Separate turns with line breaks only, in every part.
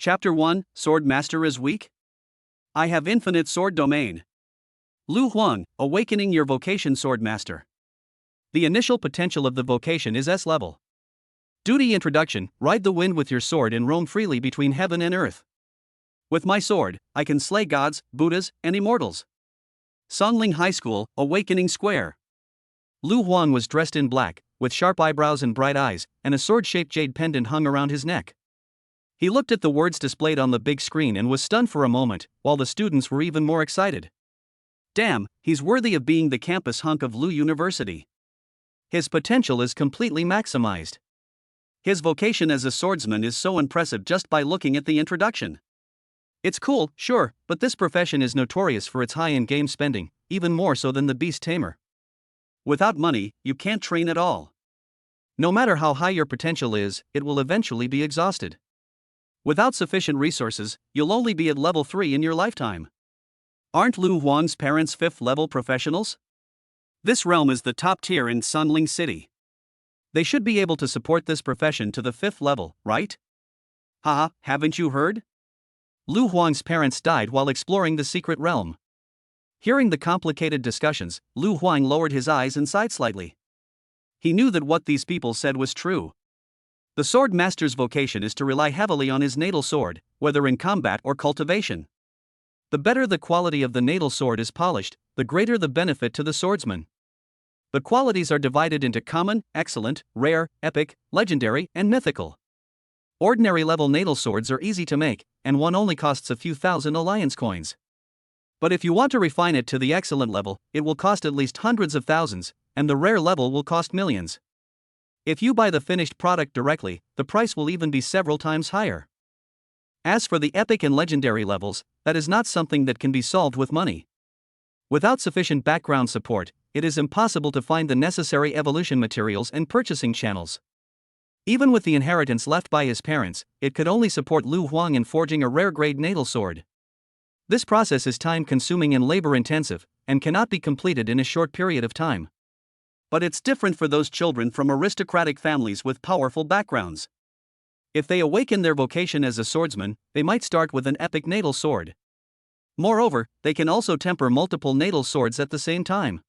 Chapter 1, Swordmaster is weak? I have infinite sword domain. Lu Huang, awakening your vocation Swordmaster. The initial potential of the vocation is S level. Duty introduction, ride the wind with your sword and roam freely between heaven and earth. With my sword, I can slay gods, Buddhas, and immortals. Songling High School, Awakening Square. Lu Huang was dressed in black, with sharp eyebrows and bright eyes, and a sword-shaped jade pendant hung around his neck. He looked at the words displayed on the big screen and was stunned for a moment, while the students were even more excited. Damn, he's worthy of being the campus hunk of Lu University. His potential is completely maximized. His vocation as a swordsman is so impressive just by looking at the introduction. It's cool, sure, but this profession is notorious for its high in-game spending, even more so than the beast tamer. Without money, you can't train at all. No matter how high your potential is, it will eventually be exhausted. Without sufficient resources, you'll only be at level 3 in your lifetime. Aren't Lu Huang's parents 5th level professionals? This realm is the top tier in Sunling City. They should be able to support this profession to the 5th level, right? Haha, haven't you heard? Lu Huang's parents died while exploring the secret realm. Hearing the complicated discussions, Lu Huang lowered his eyes and sighed slightly. He knew that what these people said was true. The Swordmaster's vocation is to rely heavily on his natal sword, whether in combat or cultivation. The better the quality of the natal sword is polished, the greater the benefit to the swordsman. The qualities are divided into common, excellent, rare, epic, legendary, and mythical. Ordinary level natal swords are easy to make, and one only costs a few thousand alliance coins. But if you want to refine it to the excellent level, it will cost at least hundreds of thousands, and the rare level will cost millions. If you buy the finished product directly, the price will even be several times higher. As for the epic and legendary levels, that is not something that can be solved with money. Without sufficient background support, it is impossible to find the necessary evolution materials and purchasing channels. Even with the inheritance left by his parents, it could only support Lu Huang in forging a rare-grade natal sword. This process is time-consuming and labor-intensive, and cannot be completed in a short period of time. But it's different for those children from aristocratic families with powerful backgrounds. If they awaken their vocation as a swordsman, they might start with an epic natal sword. Moreover, they can also temper multiple natal swords at the same time.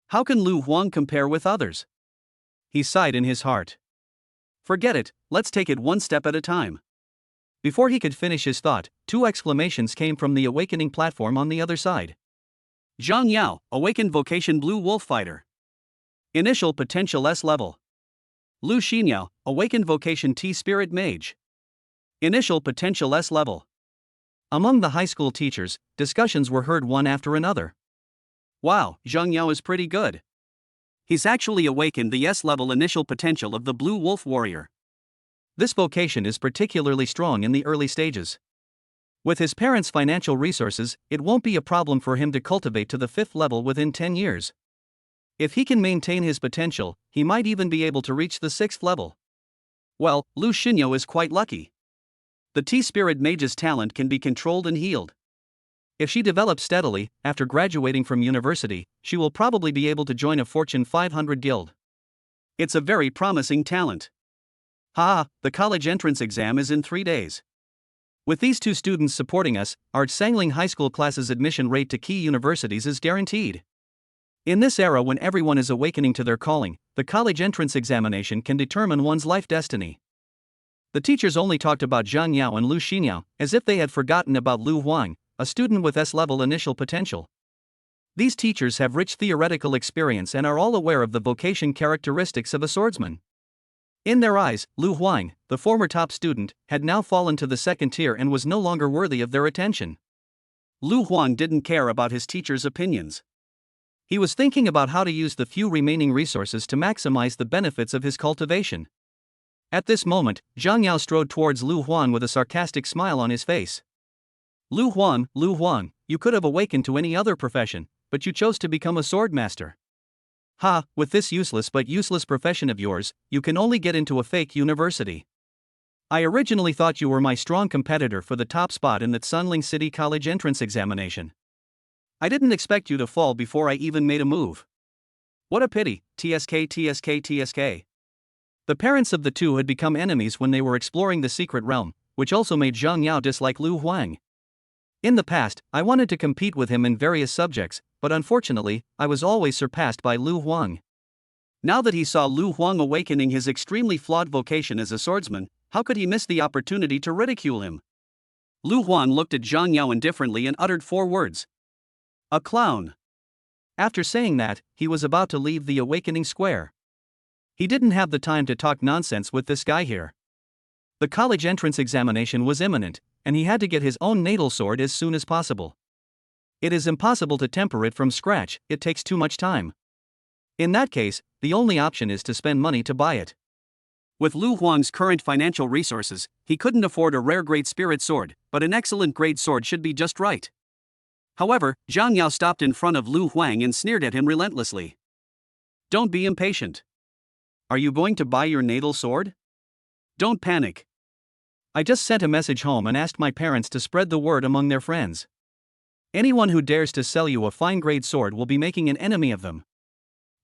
How can Lu Huang compare with others? He sighed in his heart. Forget it, let's take it one step at a time. Before he could finish his thought, 2 exclamations came from the awakening platform on the other side. Zhang Yao, awakened vocation Blue Wolf Fighter. Initial potential S level. Lu Xinyao, awakened vocation T Spirit Mage. Initial potential S level. Among the high school teachers, discussions were heard one after another. Wow, Zhang Yao is pretty good. He's actually awakened the S level initial potential of the Blue Wolf Warrior. This vocation is particularly strong in the early stages. With his parents' financial resources, it won't be a problem for him to cultivate to the 5th level within 10 years. If he can maintain his potential, he might even be able to reach the 6th level. Well, Lu Xinyao is quite lucky. The T-Spirit Mage's talent can be controlled and healed. If she develops steadily, after graduating from university, she will probably be able to join a Fortune 500 guild. It's a very promising talent. The college entrance exam is in 3 days. With these 2 students supporting us, our Sangling High School class's admission rate to key universities is guaranteed. In this era when everyone is awakening to their calling, the college entrance examination can determine one's life destiny. The teachers only talked about Zhang Yao and Lu Xinyao, as if they had forgotten about Lu Huang, a student with S-level initial potential. These teachers have rich theoretical experience and are all aware of the vocation characteristics of a swordsman. In their eyes, Lu Huang, the former top student, had now fallen to the 2nd tier and was no longer worthy of their attention. Lu Huang didn't care about his teachers' opinions. He was thinking about how to use the few remaining resources to maximize the benefits of his cultivation. At this moment, Zhang Yao strode towards Lu Huang with a sarcastic smile on his face. Lu Huang, you could have awakened to any other profession, but you chose to become a swordmaster. With this useless but useless profession of yours, you can only get into a fake university. I originally thought you were my strong competitor for the top spot in the Sunling City College entrance examination. I didn't expect you to fall before I even made a move. What a pity, TSK. The parents of the 2 had become enemies when they were exploring the secret realm, which also made Zhang Yao dislike Lu Huang. In the past, I wanted to compete with him in various subjects, but unfortunately, I was always surpassed by Lu Huang. Now that he saw Lu Huang awakening his extremely flawed vocation as a swordsman, how could he miss the opportunity to ridicule him? Lu Huang looked at Zhang Yao indifferently and uttered 4 words. A clown. After saying that, he was about to leave the awakening square. He didn't have the time to talk nonsense with this guy here. The college entrance examination was imminent, and he had to get his own natal sword as soon as possible. It is impossible to temper it from scratch, it takes too much time. In that case, the only option is to spend money to buy it. With Lu Huang's current financial resources, he couldn't afford a rare great spirit sword, but an excellent grade sword should be just right. However, Zhang Yao stopped in front of Lu Huang and sneered at him relentlessly. Don't be impatient. Are you going to buy your natal sword? Don't panic. I just sent a message home and asked my parents to spread the word among their friends. Anyone who dares to sell you a fine grade sword will be making an enemy of them.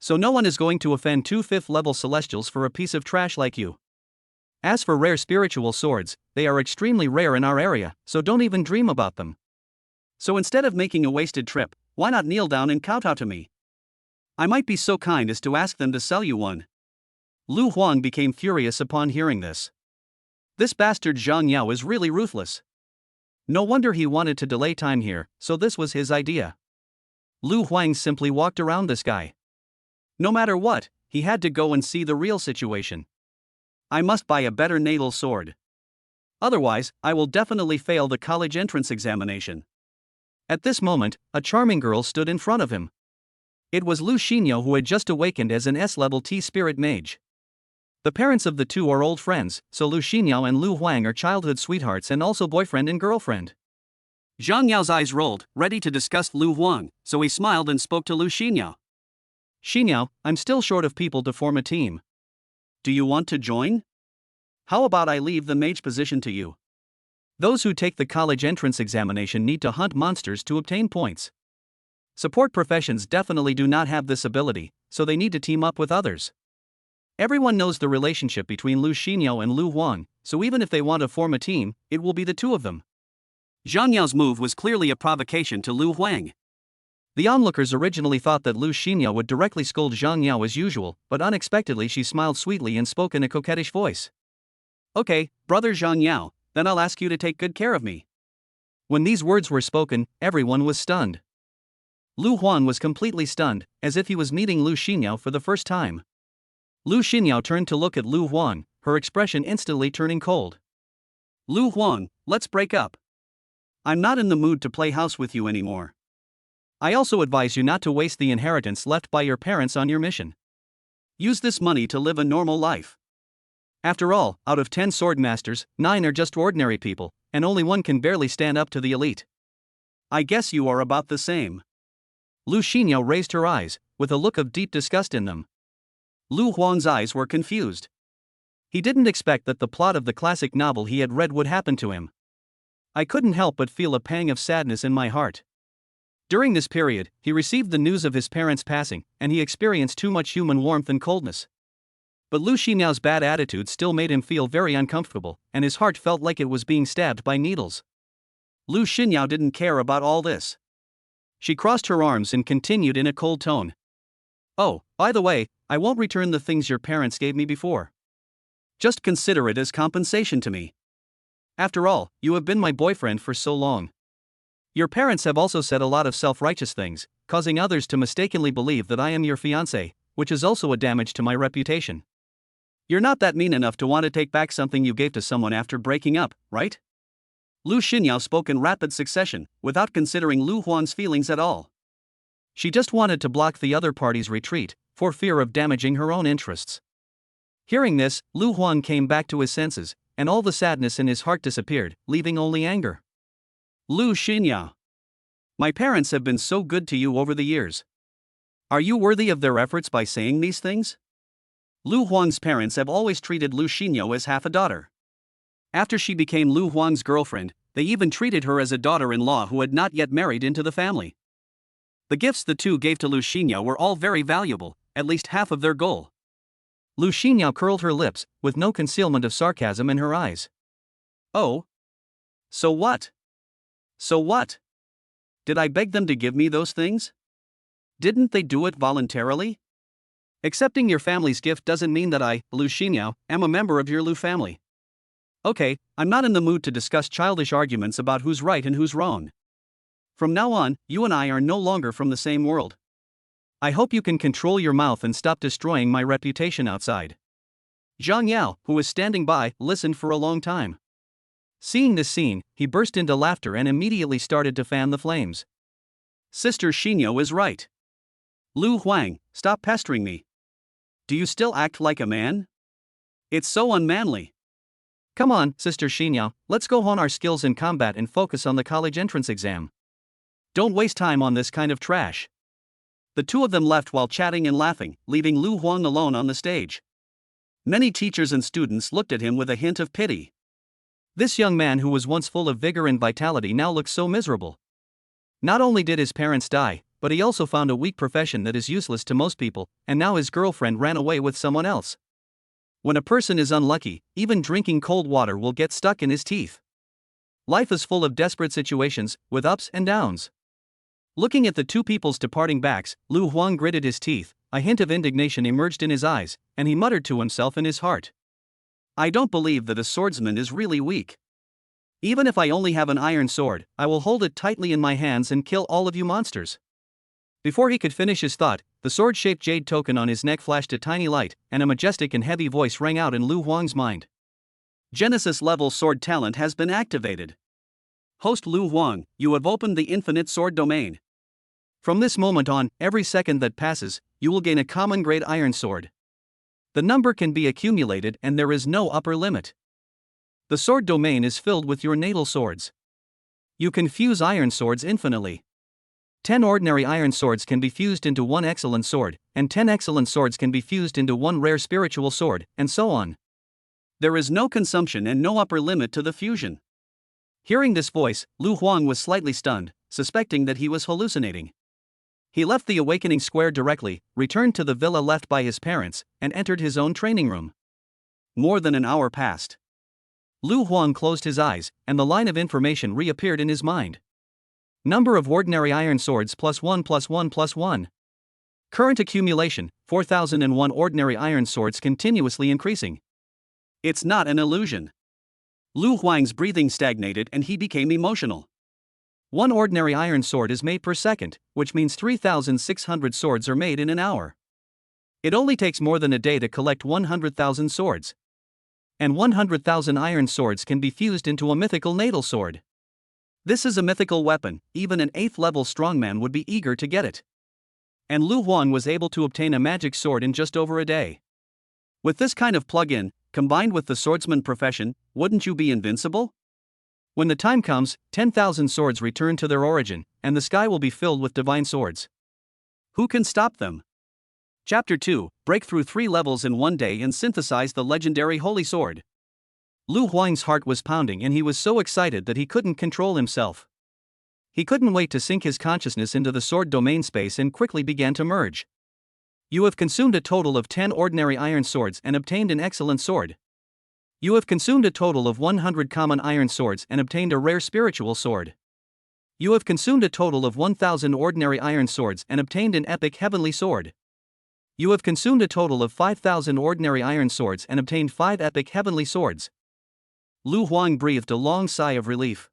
So no one is going to offend 2 5th level celestials for a piece of trash like you. As for rare spiritual swords, they are extremely rare in our area, so don't even dream about them. So instead of making a wasted trip, why not kneel down and kowtow to me? I might be so kind as to ask them to sell you one. Lu Huang became furious upon hearing this. This bastard Zhang Yao is really ruthless. No wonder he wanted to delay time here, so this was his idea. Lu Huang simply walked around this guy. No matter what, he had to go and see the real situation. I must buy a better natal sword. Otherwise, I will definitely fail the college entrance examination. At this moment, a charming girl stood in front of him. It was Lu Xinyo, who had just awakened as an S-level T-spirit mage. The parents of the two are old friends, so Lu Xinyo and Lu Huang are childhood sweethearts and also boyfriend and girlfriend. Zhang Yao's eyes rolled, ready to discuss Lu Huang, so he smiled and spoke to Lu Xinyo. Xinyo, I'm still short of people to form a team. Do you want to join? How about I leave the mage position to you? Those who take the college entrance examination need to hunt monsters to obtain points. Support professions definitely do not have this ability, so they need to team up with others. Everyone knows the relationship between Lu Xinyo and Lu Huang, so even if they want to form a team, it will be the two of them. Zhang Yao's move was clearly a provocation to Lu Huang. The onlookers originally thought that Lu Xinyo would directly scold Zhang Yao as usual, but unexpectedly she smiled sweetly and spoke in a coquettish voice. Okay, brother Zhang Yao, then I'll ask you to take good care of me. When these words were spoken, everyone was stunned. Lu Huang was completely stunned, as if he was meeting Lu Xinyo for the first time. Lu Xinyo turned to look at Lu Huang, her expression instantly turning cold. Lu Huang, let's break up. I'm not in the mood to play house with you anymore. I also advise you not to waste the inheritance left by your parents on your mission. Use this money to live a normal life. After all, out of 10 swordmasters, 9 are just ordinary people, and only 1 can barely stand up to the elite. I guess you are about the same. Lu Xinyo raised her eyes, with a look of deep disgust in them. Lu Huang's eyes were confused. He didn't expect that the plot of the classic novel he had read would happen to him. I couldn't help but feel a pang of sadness in my heart. During this period, he received the news of his parents' passing, and he experienced too much human warmth and coldness. But Lu Xinyao's bad attitude still made him feel very uncomfortable, and his heart felt like it was being stabbed by needles. Lu Xinyao didn't care about all this. She crossed her arms and continued in a cold tone. Oh, by the way, I won't return the things your parents gave me before. Just consider it as compensation to me. After all, you have been my boyfriend for so long. Your parents have also said a lot of self-righteous things, causing others to mistakenly believe that I am your fiancé, which is also a damage to my reputation. You're not that mean enough to want to take back something you gave to someone after breaking up, right? Lu Xinyao spoke in rapid succession, without considering Lu Huang's feelings at all. She just wanted to block the other party's retreat, for fear of damaging her own interests. Hearing this, Lu Huang came back to his senses, and all the sadness in his heart disappeared, leaving only anger. Lu Xinyao. My parents have been so good to you over the years. Are you worthy of their efforts by saying these things? Lu Huang's parents have always treated Lu Xinyao as half a daughter. After she became Lu Huang's girlfriend, they even treated her as a daughter-in-law who had not yet married into the family. The gifts the two gave to Lu Xinyao were all very valuable, at least half of their goal. Lu Xinyao curled her lips, with no concealment of sarcasm in her eyes. Oh? So what? So what? Did I beg them to give me those things? Didn't they do it voluntarily? Accepting your family's gift doesn't mean that I, Lu Xinyo, am a member of your Lu family. Okay, I'm not in the mood to discuss childish arguments about who's right and who's wrong. From now on, you and I are no longer from the same world. I hope you can control your mouth and stop destroying my reputation outside. Zhang Yao, who was standing by, listened for a long time. Seeing this scene, he burst into laughter and immediately started to fan the flames. Sister Xinyo is right. Lu Huang, stop pestering me. Do you still act like a man? It's so unmanly. Come on, Sister Xinyo, let's go hone our skills in combat and focus on the college entrance exam. Don't waste time on this kind of trash. The two of them left while chatting and laughing, leaving Lu Huang alone on the stage. Many teachers and students looked at him with a hint of pity. This young man who was once full of vigor and vitality now looks so miserable. Not only did his parents die, but he also found a weak profession that is useless to most people, and now his girlfriend ran away with someone else. When a person is unlucky, even drinking cold water will get stuck in his teeth. Life is full of desperate situations, with ups and downs. Looking at the two people's departing backs, Lu Huang gritted his teeth, a hint of indignation emerged in his eyes, and he muttered to himself in his heart. I don't believe that a swordsman is really weak. Even if I only have an iron sword, I will hold it tightly in my hands and kill all of you monsters. Before he could finish his thought, the sword-shaped jade token on his neck flashed a tiny light, and a majestic and heavy voice rang out in Lu Huang's mind. Genesis-level sword talent has been activated. Host Lu Huang, you have opened the infinite sword domain. From this moment on, every second that passes, you will gain a common-grade iron sword. The number can be accumulated and there is no upper limit. The sword domain is filled with your natal swords. You can fuse iron swords infinitely. 10 ordinary iron swords can be fused into one excellent sword, and 10 excellent swords can be fused into one rare spiritual sword, and so on. There is no consumption and no upper limit to the fusion. Hearing this voice, Lu Huang was slightly stunned, suspecting that he was hallucinating. He left the awakening square directly, returned to the villa left by his parents, and entered his own training room. More than an hour passed. Lu Huang closed his eyes, and the line of information reappeared in his mind. Number of ordinary iron swords +1 +1 +1. Current accumulation, 4001 ordinary iron swords continuously increasing. It's not an illusion. Lu Huang's breathing stagnated and he became emotional. One ordinary iron sword is made per second, which means 3,600 swords are made in an hour. It only takes more than a day to collect 100,000 swords. And 100,000 iron swords can be fused into a mythical natal sword. This is a mythical weapon, even an 8th level strongman would be eager to get it. And Lu Huang was able to obtain a magic sword in just over a day. With this kind of plug-in, combined with the swordsman profession, wouldn't you be invincible? When the time comes, 10,000 swords return to their origin, and the sky will be filled with divine swords. Who can stop them? Chapter 2, break through 3 levels in one day and synthesize the legendary holy sword. Lu Huang's heart was pounding and he was so excited that he couldn't control himself. He couldn't wait to sink his consciousness into the sword domain space and quickly began to merge. You have consumed a total of 10 ordinary iron swords and obtained an excellent sword. You have consumed a total of 100 common iron swords and obtained a rare spiritual sword. You have consumed a total of 1,000 ordinary iron swords and obtained an epic heavenly sword. You have consumed a total of 5,000 ordinary iron swords and obtained 5 epic heavenly swords. Lu Huang breathed a long sigh of relief.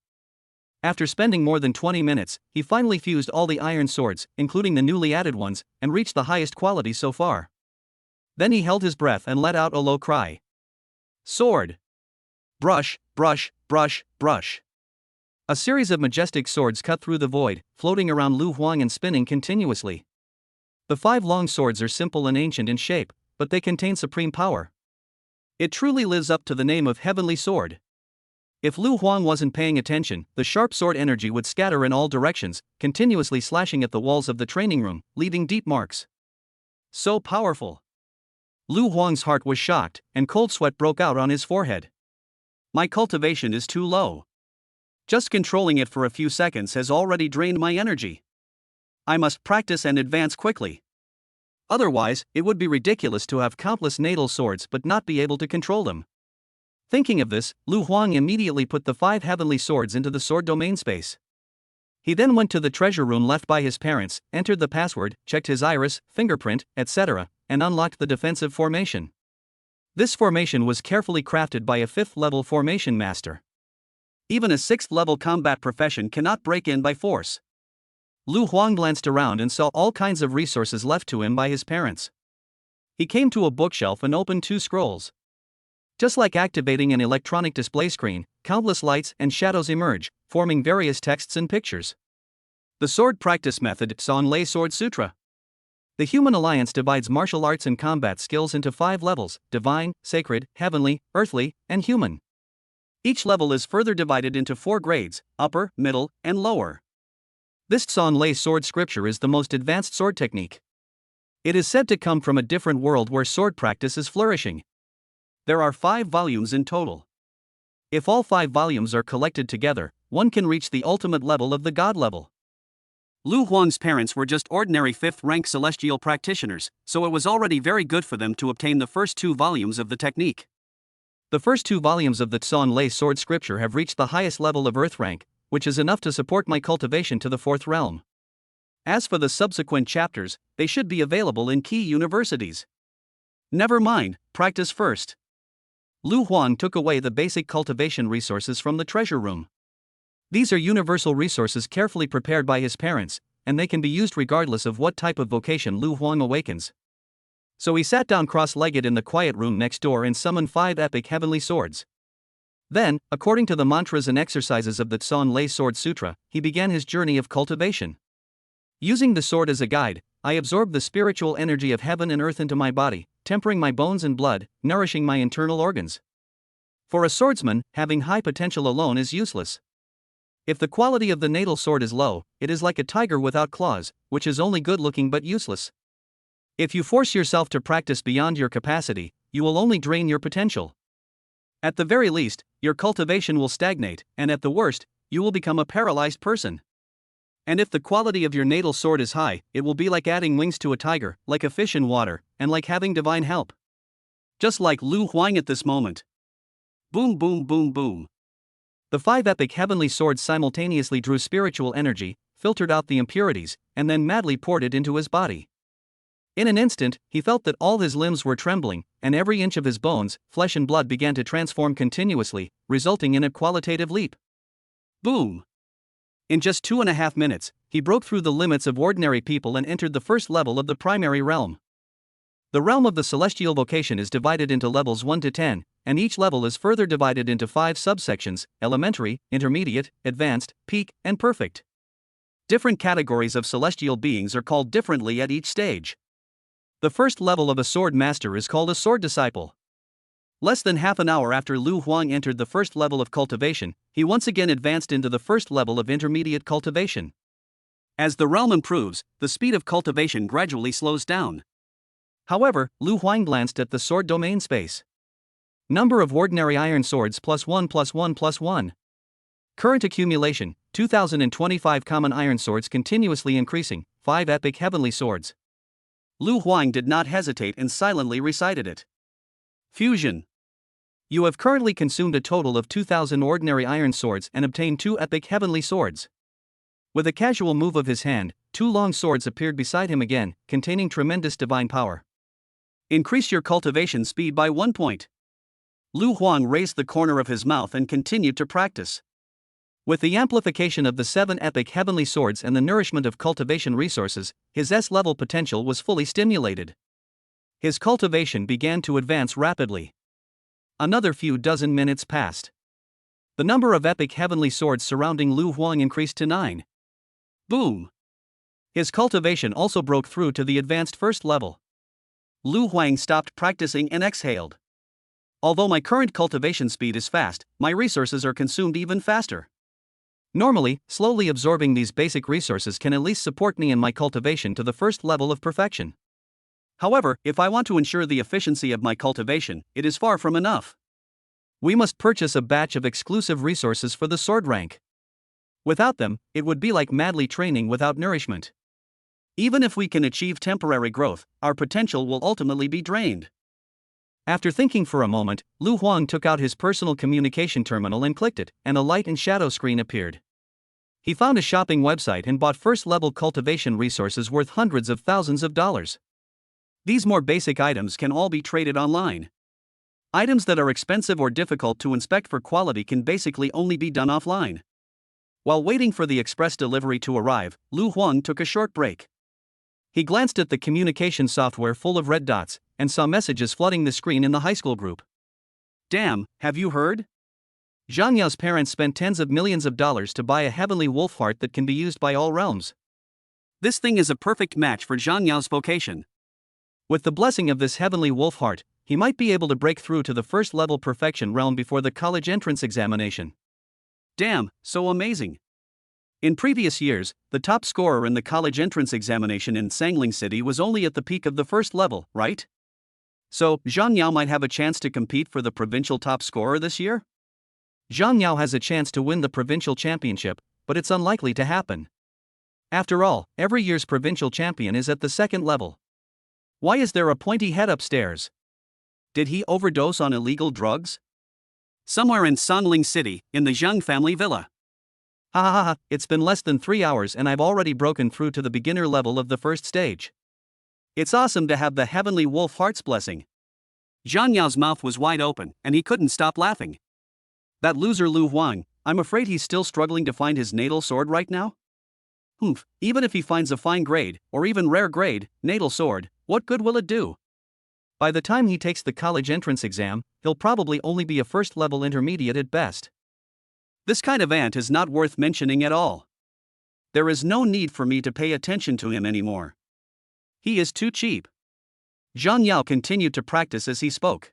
After spending more than 20 minutes, he finally fused all the iron swords, including the newly added ones, and reached the highest quality so far. Then he held his breath and let out a low cry. Sword! Brush, brush, brush, brush. A series of majestic swords cut through the void, floating around Lu Huang and spinning continuously. The 5 long swords are simple and ancient in shape, but they contain supreme power. It truly lives up to the name of Heavenly Sword. If Lu Huang wasn't paying attention, the sharp sword energy would scatter in all directions, continuously slashing at the walls of the training room, leaving deep marks. So powerful. Lu Huang's heart was shocked, and cold sweat broke out on his forehead. My cultivation is too low. Just controlling it for a few seconds has already drained my energy. I must practice and advance quickly. Otherwise, it would be ridiculous to have countless natal swords but not be able to control them. Thinking of this, Lu Huang immediately put the 5 heavenly swords into the sword domain space. He then went to the treasure room left by his parents, entered the password, checked his iris, fingerprint, etc., and unlocked the defensive formation. This formation was carefully crafted by a 5th-level formation master. Even a 6th-level combat profession cannot break in by force. Lu Huang glanced around and saw all kinds of resources left to him by his parents. He came to a bookshelf and opened 2 scrolls. Just like activating an electronic display screen, countless lights and shadows emerge, forming various texts and pictures. The Sword Practice Method, Sanlei Sword Sutra. The Human Alliance divides martial arts and combat skills into 5 levels: divine, sacred, heavenly, earthly, and human. Each level is further divided into 4 grades: upper, middle, and lower. This Sanlei sword scripture is the most advanced sword technique. It is said to come from a different world where sword practice is flourishing. There are 5 volumes in total. If all 5 volumes are collected together, one can reach the ultimate level of the god level. Lu Huang's parents were just ordinary 5th-rank celestial practitioners, so it was already very good for them to obtain the first 2 volumes of the technique. The first 2 volumes of the Sanlei sword scripture have reached the highest level of earth rank, which is enough to support my cultivation to the 4th realm. As for the subsequent chapters, they should be available in key universities. Never mind, practice first. Lu Huang took away the basic cultivation resources from the treasure room. These are universal resources carefully prepared by his parents, and they can be used regardless of what type of vocation Lu Huang awakens. So he sat down cross-legged in the quiet room next door and summoned 5 epic heavenly swords. Then, according to the mantras and exercises of the Sanlei Sword Sutra, he began his journey of cultivation. Using the sword as a guide, I absorbed the spiritual energy of heaven and earth into my body, tempering my bones and blood, nourishing my internal organs. For a swordsman, having high potential alone is useless. If the quality of the natal sword is low, it is like a tiger without claws, which is only good-looking but useless. If you force yourself to practice beyond your capacity, you will only drain your potential. At the very least, your cultivation will stagnate, and at the worst, you will become a paralyzed person. And if the quality of your natal sword is high, it will be like adding wings to a tiger, like a fish in water, and like having divine help. Just like Lu Huang at this moment. Boom, boom, boom, boom. The 5 epic heavenly swords simultaneously drew spiritual energy, filtered out the impurities, and then madly poured it into his body. In an instant, he felt that all his limbs were trembling, and every inch of his bones, flesh and blood began to transform continuously, resulting in a qualitative leap. Boom! In just 2.5 minutes, he broke through the limits of ordinary people and entered the 1st level of the primary realm. The realm of the celestial vocation is divided into levels 1 to 10, and each level is further divided into 5 subsections: elementary, intermediate, advanced, peak, and perfect. Different categories of celestial beings are called differently at each stage. The 1st level of a sword master is called a sword disciple. Less than half an hour after Lu Huang entered the 1st level of cultivation, he once again advanced into the 1st level of intermediate cultivation. As the realm improves, the speed of cultivation gradually slows down. However, Lu Huang glanced at the sword domain space. Number of ordinary iron swords +1 +1 +1. Current accumulation, 2025 common iron swords continuously increasing, 5 epic heavenly swords. Lu Huang did not hesitate and silently recited it. Fusion. You have currently consumed a total of 2,000 ordinary iron swords and obtained 2 epic heavenly swords. With a casual move of his hand, 2 long swords appeared beside him again, containing tremendous divine power. Increase your cultivation speed by 1 point. Lu Huang raised the corner of his mouth and continued to practice. With the amplification of the 7 epic heavenly swords and the nourishment of cultivation resources, his S-level potential was fully stimulated. His cultivation began to advance rapidly. Another few dozen minutes passed. The number of epic heavenly swords surrounding Lu Huang increased to 9. Boom! His cultivation also broke through to the advanced 1st level. Lu Huang stopped practicing and exhaled. Although my current cultivation speed is fast, my resources are consumed even faster. Normally, slowly absorbing these basic resources can at least support me in my cultivation to the 1st level of perfection. However, if I want to ensure the efficiency of my cultivation, it is far from enough. We must purchase a batch of exclusive resources for the sword rank. Without them, it would be like madly training without nourishment. Even if we can achieve temporary growth, our potential will ultimately be drained. After thinking for a moment, Lu Huang took out his personal communication terminal and clicked it, and a light and shadow screen appeared. He found a shopping website and bought first-level cultivation resources worth hundreds of thousands of dollars. These more basic items can all be traded online. Items that are expensive or difficult to inspect for quality can basically only be done offline. While waiting for the express delivery to arrive, Lu Huang took a short break. He glanced at the communication software full of red dots, and saw messages flooding the screen in the high school group. Damn, have you heard? Zhang Yao's parents spent tens of millions of dollars to buy a heavenly wolf heart that can be used by all realms. This thing is a perfect match for Zhang Yao's vocation. With the blessing of this heavenly wolf heart, he might be able to break through to the first level perfection realm before the college entrance examination. Damn, so amazing. In previous years, the top scorer in the college entrance examination in Sangling City was only at the peak of the first level, right? So, Zhang Yao might have a chance to compete for the provincial top scorer this year? Zhang Yao has a chance to win the provincial championship, but it's unlikely to happen. After all, every year's provincial champion is at the second level. Why is there a pointy head upstairs? Did he overdose on illegal drugs? Somewhere in Sangling City, in the Zhang family villa. Ha ha ha, it's been less than 3 hours and I've already broken through to the beginner level of the first stage. It's awesome to have the heavenly wolf heart's blessing. Zhang Yao's mouth was wide open, and he couldn't stop laughing. That loser Lu Huang, I'm afraid he's still struggling to find his natal sword right now? Humph, even if he finds a fine grade, or even rare grade, natal sword, what good will it do? By the time he takes the college entrance exam, he'll probably only be a first-level intermediate at best. This kind of ant is not worth mentioning at all. There is no need for me to pay attention to him anymore. He is too cheap. Zhang Yao continued to practice as he spoke.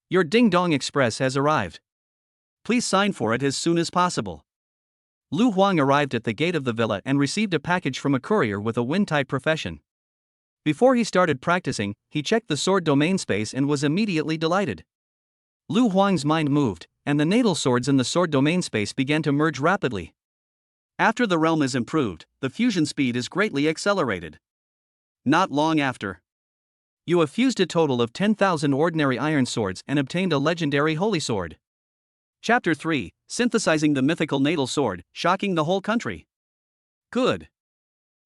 Your Ding Dong Express has arrived. Please sign for it as soon as possible. Lu Huang arrived at the gate of the villa and received a package from a courier with a wind-type profession. Before he started practicing, he checked the sword domain space and was immediately delighted. Lu Huang's mind moved, and the natal swords in the sword domain space began to merge rapidly. After the realm is improved, the fusion speed is greatly accelerated. Not long after, you have fused a total of 10,000 ordinary iron swords and obtained a legendary holy sword. Chapter 3, Synthesizing the Mythical Natal Sword, Shocking the Whole Country. Good.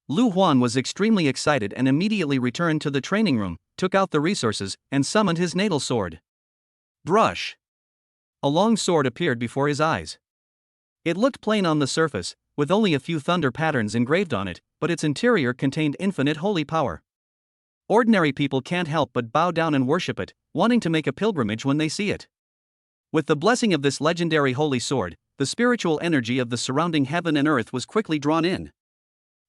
Lu Huang was extremely excited and immediately returned to the training room, took out the resources, and summoned his natal sword. Brush. A long sword appeared before his eyes. It looked plain on the surface, with only a few thunder patterns engraved on it, but its interior contained infinite holy power. Ordinary people can't help but bow down and worship it, wanting to make a pilgrimage when they see it. With the blessing of this legendary holy sword, the spiritual energy of the surrounding heaven and earth was quickly drawn in.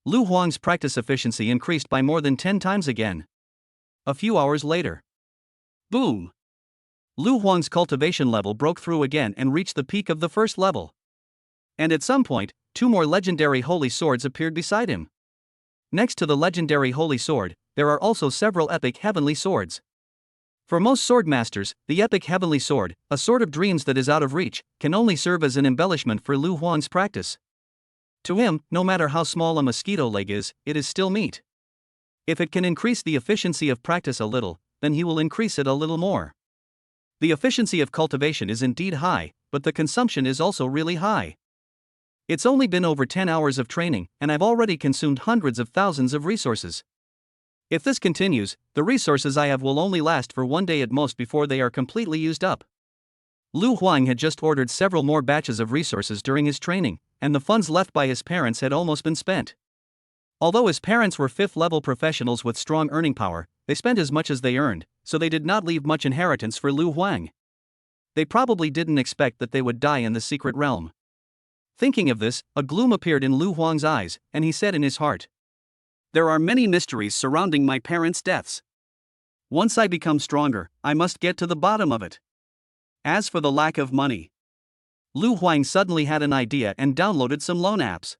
Lu Huang's practice efficiency increased by more than 10 times again. A few hours later. Boom! Lu Huang's cultivation level broke through again and reached the peak of the first level. And at some point, 2 more legendary holy swords appeared beside him. Next to the legendary holy sword, there are also several epic heavenly swords. For most swordmasters, the epic heavenly sword, a sword of dreams that is out of reach, can only serve as an embellishment for Lu Huang's practice. To him, no matter how small a mosquito leg is, it is still meat. If it can increase the efficiency of practice a little, then he will increase it a little more. The efficiency of cultivation is indeed high, but the consumption is also really high. It's only been over 10 hours of training, and I've already consumed hundreds of thousands of resources. If this continues, the resources I have will only last for 1 day at most before they are completely used up. Lu Huang had just ordered several more batches of resources during his training, and the funds left by his parents had almost been spent. Although his parents were 5th-level professionals with strong earning power, they spent as much as they earned, so they did not leave much inheritance for Lu Huang. They probably didn't expect that they would die in the secret realm. Thinking of this, a gloom appeared in Lu Huang's eyes, and he said in his heart, "There are many mysteries surrounding my parents' deaths. Once I become stronger, I must get to the bottom of it." As for the lack of money, Lu Huang suddenly had an idea and downloaded some loan apps.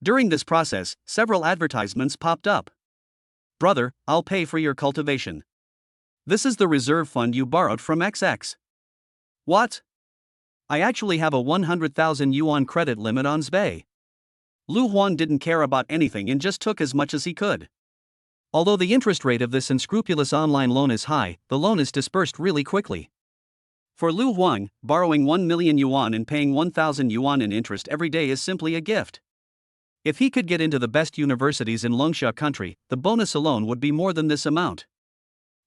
During this process, several advertisements popped up. "Brother, I'll pay for your cultivation. This is the reserve fund you borrowed from XX. What? I actually have a 100,000 yuan credit limit on Zbei." Lu Huang didn't care about anything and just took as much as he could. Although the interest rate of this unscrupulous online loan is high, the loan is dispersed really quickly. For Lu Huang, borrowing 1 million yuan and paying 1,000 yuan in interest every day is simply a gift. If he could get into the best universities in Longsha country, the bonus alone would be more than this amount.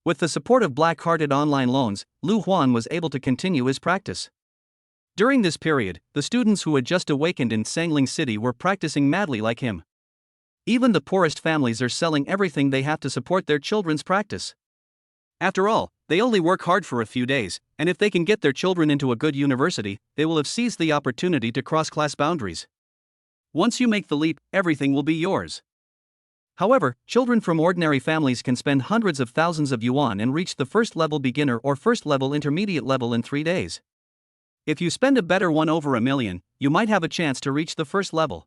With the support of black-hearted online loans, Lu Huan was able to continue his practice. During this period, the students who had just awakened in Sangling City were practicing madly like him. Even the poorest families are selling everything they have to support their children's practice. After all, they only work hard for a few days, and if they can get their children into a good university, they will have seized the opportunity to cross class boundaries. Once you make the leap, everything will be yours. However, children from ordinary families can spend hundreds of thousands of yuan and reach the first-level beginner or first-level intermediate level in 3 days. If you spend a better one over a million, you might have a chance to reach the first level.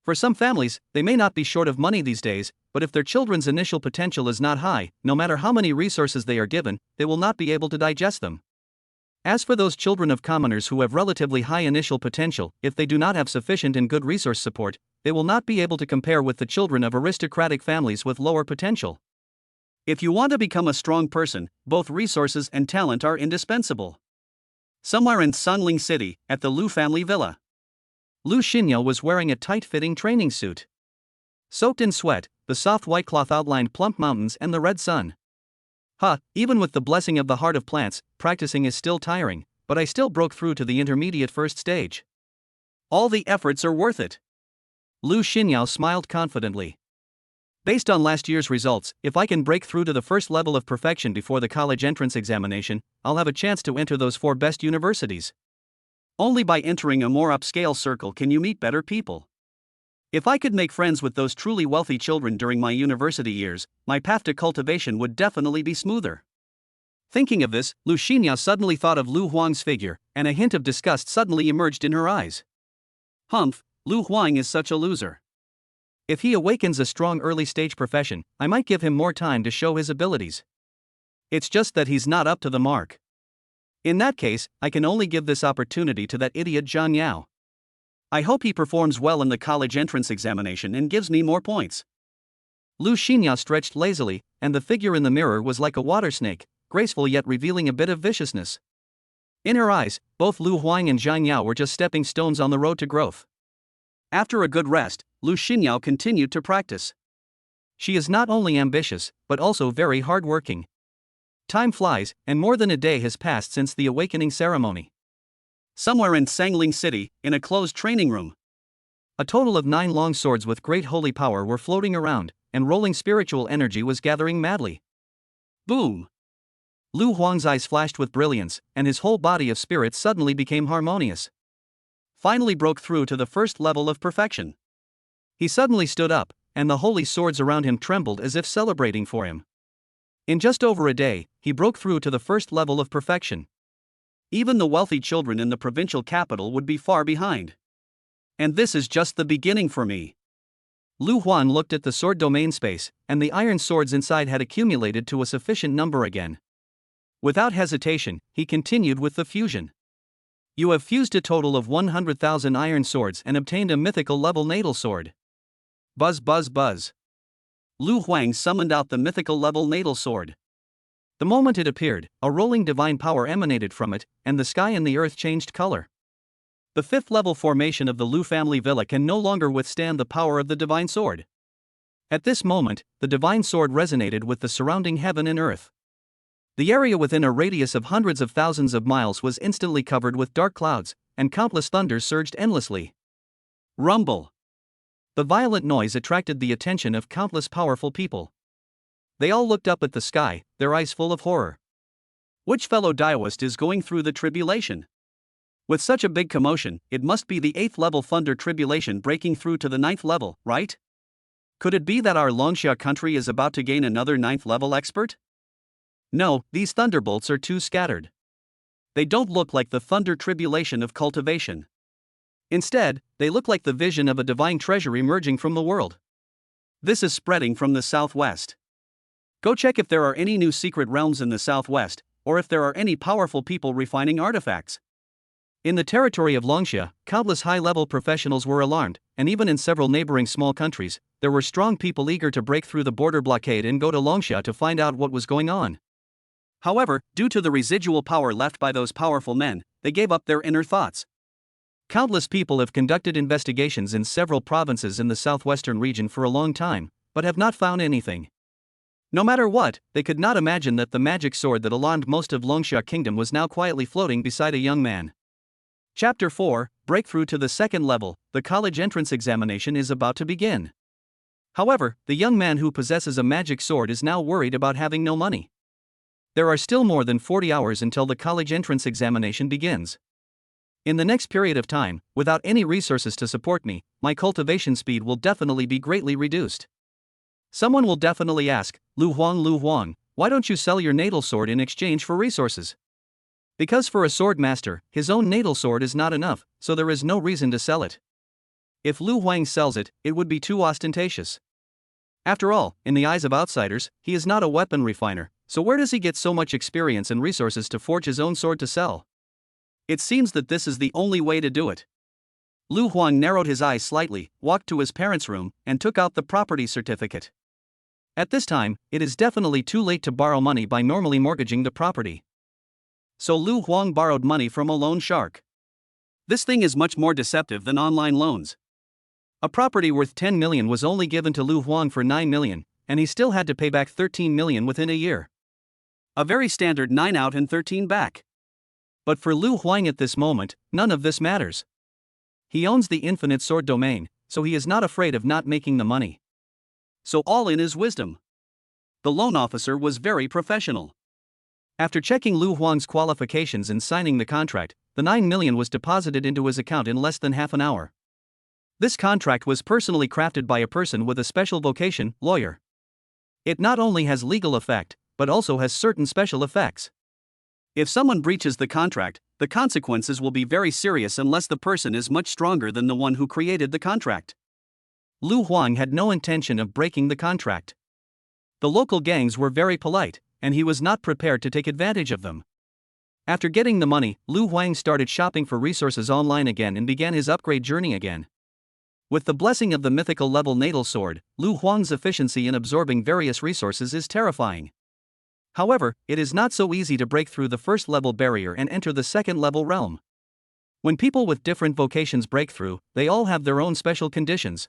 For some families, they may not be short of money these days, but if their children's initial potential is not high, no matter how many resources they are given, they will not be able to digest them. As for those children of commoners who have relatively high initial potential, if they do not have sufficient and good resource support, they will not be able to compare with the children of aristocratic families with lower potential. If you want to become a strong person, both resources and talent are indispensable. Somewhere in Sangling City, at the Lu family villa, Lu Xinyao was wearing a tight-fitting training suit. Soaked in sweat, the soft white cloth outlined plump mountains and the red sun. Even with the blessing of the heart of plants, practicing is still tiring, but I still broke through to the intermediate first stage. All the efforts are worth it. Lu Xinyao smiled confidently. Based on last year's results, if I can break through to the first level of perfection before the college entrance examination, I'll have a chance to enter those 4 best universities. Only by entering a more upscale circle can you meet better people. If I could make friends with those truly wealthy children during my university years, my path to cultivation would definitely be smoother. Thinking of this, Lu Xinyao suddenly thought of Lu Huang's figure, and a hint of disgust suddenly emerged in her eyes. Humph, Lu Huang is such a loser. If he awakens a strong early-stage profession, I might give him more time to show his abilities. It's just that he's not up to the mark. In that case, I can only give this opportunity to that idiot Zhang Yao. I hope he performs well in the college entrance examination and gives me more points. Lu Xinyao stretched lazily, and the figure in the mirror was like a water snake, graceful yet revealing a bit of viciousness. In her eyes, both Lu Huang and Zhang Yao were just stepping stones on the road to growth. After a good rest, Lu Xinyao continued to practice. She is not only ambitious, but also very hardworking. Time flies, and more than a day has passed since the awakening ceremony. Somewhere in Sangling City, in a closed training room, a total of 9 long swords with great holy power were floating around, and rolling spiritual energy was gathering madly. Boom! Lu Huang's eyes flashed with brilliance, and his whole body of spirit suddenly became harmonious. Finally broke through to the first level of perfection. He suddenly stood up, and the holy swords around him trembled as if celebrating for him. In just over a day, he broke through to the first level of perfection. Even the wealthy children in the provincial capital would be far behind. And this is just the beginning for me. Lu Huan looked at the sword domain space, and the iron swords inside had accumulated to a sufficient number again. Without hesitation, he continued with the fusion. You have fused a total of 100,000 iron swords and obtained a mythical level natal sword. Buzz buzz buzz. Lu Huang summoned out the mythical level natal sword. The moment it appeared, a rolling divine power emanated from it, and the sky and the earth changed color. The 5th level formation of the Lu family villa can no longer withstand the power of the divine sword. At this moment, the divine sword resonated with the surrounding heaven and earth. The area within a radius of hundreds of thousands of miles was instantly covered with dark clouds, and countless thunders surged endlessly. Rumble! The violent noise attracted the attention of countless powerful people. They all looked up at the sky, their eyes full of horror. Which fellow Daoist is going through the tribulation? With such a big commotion, it must be the 8th level thunder tribulation breaking through to the 9th level, right? Could it be that our Longsha country is about to gain another 9th level expert? No, these thunderbolts are too scattered. They don't look like the thunder tribulation of cultivation. Instead, they look like the vision of a divine treasure emerging from the world. This is spreading from the southwest. Go check if there are any new secret realms in the southwest, or if there are any powerful people refining artifacts. In the territory of Longxia, countless high-level professionals were alarmed, and even in several neighboring small countries, there were strong people eager to break through the border blockade and go to Longxia to find out what was going on. However, due to the residual power left by those powerful men, they gave up their inner thoughts. Countless people have conducted investigations in several provinces in the southwestern region for a long time, but have not found anything. No matter what, they could not imagine that the magic sword that alarmed most of Longxia Kingdom was now quietly floating beside a young man. Chapter 4, Breakthrough to the Second Level. The college entrance examination is about to begin. However, the young man who possesses a magic sword is now worried about having no money. There are still more than 40 hours until the college entrance examination begins. In the next period of time, without any resources to support me, my cultivation speed will definitely be greatly reduced. Someone will definitely ask, Lu Huang, why don't you sell your natal sword in exchange for resources? Because for a Swordmaster, his own natal sword is not enough, so there is no reason to sell it. If Lu Huang sells it, it would be too ostentatious. After all, in the eyes of outsiders, he is not a weapon refiner, so where does he get so much experience and resources to forge his own sword to sell? It seems that this is the only way to do it. Lu Huang narrowed his eyes slightly, walked to his parents' room, and took out the property certificate. At this time, it is definitely too late to borrow money by normally mortgaging the property. So Lu Huang borrowed money from a loan shark. This thing is much more deceptive than online loans. A property worth 10 million was only given to Lu Huang for 9 million, and he still had to pay back 13 million within a year. A very standard 9 out and 13 back. But for Lu Huang at this moment, none of this matters. He owns the infinite sword domain, so he is not afraid of not making the money. So all in is wisdom. The loan officer was very professional. After checking Lu Huang's qualifications and signing the contract, the 9 million was deposited into his account in less than half an hour. This contract was personally crafted by a person with a special vocation, lawyer. It not only has legal effect, but also has certain special effects. If someone breaches the contract, the consequences will be very serious unless the person is much stronger than the one who created the contract. Lu Huang had no intention of breaking the contract. The local gangs were very polite, and he was not prepared to take advantage of them. After getting the money, Lu Huang started shopping for resources online again and began his upgrade journey again. With the blessing of the mythical level natal sword, Lu Huang's efficiency in absorbing various resources is terrifying. However, it is not so easy to break through the first level barrier and enter the second level realm. When people with different vocations break through, they all have their own special conditions.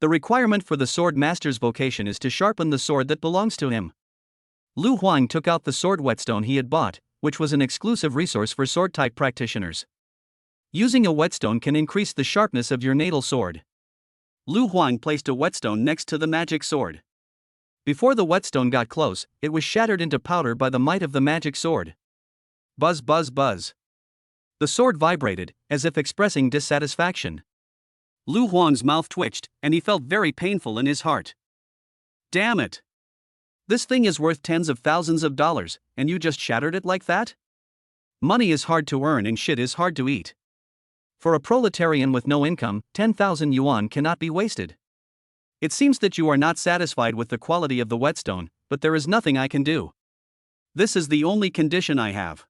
The requirement for the sword master's vocation is to sharpen the sword that belongs to him. Lu Huang took out the sword whetstone he had bought, which was an exclusive resource for sword-type practitioners. Using a whetstone can increase the sharpness of your natal sword. Lu Huang placed a whetstone next to the magic sword. Before the whetstone got close, it was shattered into powder by the might of the magic sword. Buzz buzz buzz. The sword vibrated, as if expressing dissatisfaction. Lu Huang's mouth twitched, and he felt very painful in his heart. Damn it! This thing is worth tens of thousands of dollars, and you just shattered it like that? Money is hard to earn and shit is hard to eat. For a proletarian with no income, 10,000 yuan cannot be wasted. It seems that you are not satisfied with the quality of the whetstone, but there is nothing I can do. This is the only condition I have.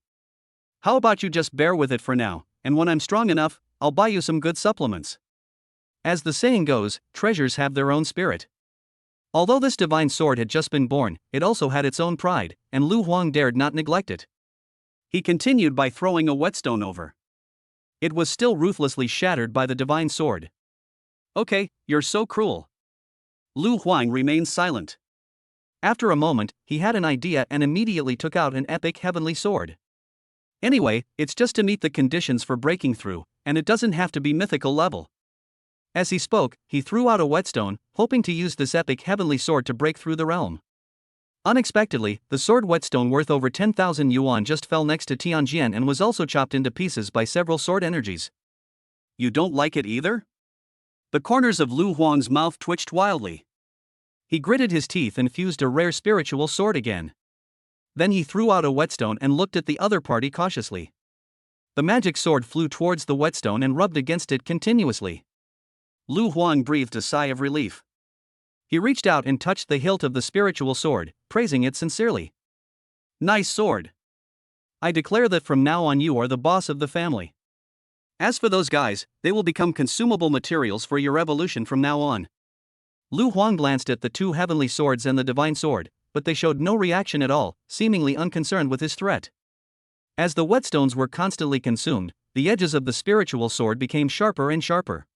How about you just bear with it for now, and when I'm strong enough, I'll buy you some good supplements. As the saying goes, treasures have their own spirit. Although this divine sword had just been born, it also had its own pride, and Lu Huang dared not neglect it. He continued by throwing a whetstone over. It was still ruthlessly shattered by the divine sword. Okay, you're so cruel. Lu Huang remained silent. After a moment, he had an idea and immediately took out an epic heavenly sword. Anyway, it's just to meet the conditions for breaking through, and it doesn't have to be mythical level. As he spoke, he threw out a whetstone, hoping to use this epic heavenly sword to break through the realm. Unexpectedly, the sword whetstone worth over 10,000 yuan just fell next to Tianjian and was also chopped into pieces by several sword energies. You don't like it either? The corners of Lu Huang's mouth twitched wildly. He gritted his teeth and fused a rare spiritual sword again. Then he threw out a whetstone and looked at the other party cautiously. The magic sword flew towards the whetstone and rubbed against it continuously. Lu Huang breathed a sigh of relief. He reached out and touched the hilt of the spiritual sword, praising it sincerely. Nice sword. I declare that from now on you are the boss of the family. As for those guys, they will become consumable materials for your evolution from now on. Lu Huang glanced at the two heavenly swords and the divine sword, but they showed no reaction at all, seemingly unconcerned with his threat. As the whetstones were constantly consumed, the edges of the spiritual sword became sharper and sharper.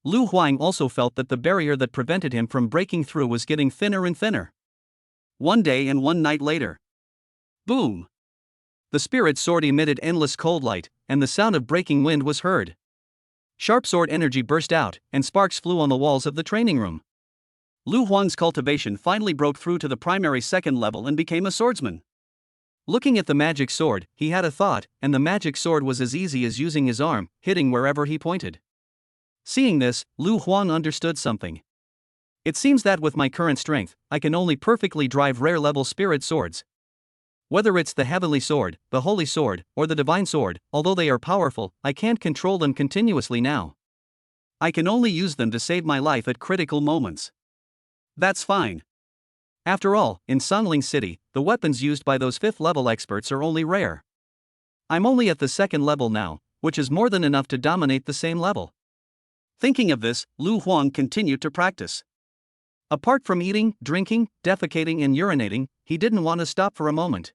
Lu Huang also felt that the barrier that prevented him from breaking through was getting thinner and thinner. One day and one night later. Boom! The spirit sword emitted endless cold light, and the sound of breaking wind was heard. Sharp sword energy burst out, and sparks flew on the walls of the training room. Lu Huang's cultivation finally broke through to the primary second level and became a swordsman. Looking at the magic sword, he had a thought, and the magic sword was as easy as using his arm, hitting wherever he pointed. Seeing this, Lu Huang understood something. It seems that with my current strength, I can only perfectly drive rare-level spirit swords. Whether it's the heavenly sword, the holy sword, or the divine sword, although they are powerful, I can't control them continuously now. I can only use them to save my life at critical moments. That's fine. After all, in Sangling City, the weapons used by those 5th-level experts are only rare. I'm only at the 2nd level now, which is more than enough to dominate the same level. Thinking of this, Lu Huang continued to practice. Apart from eating, drinking, defecating and urinating, he didn't want to stop for a moment.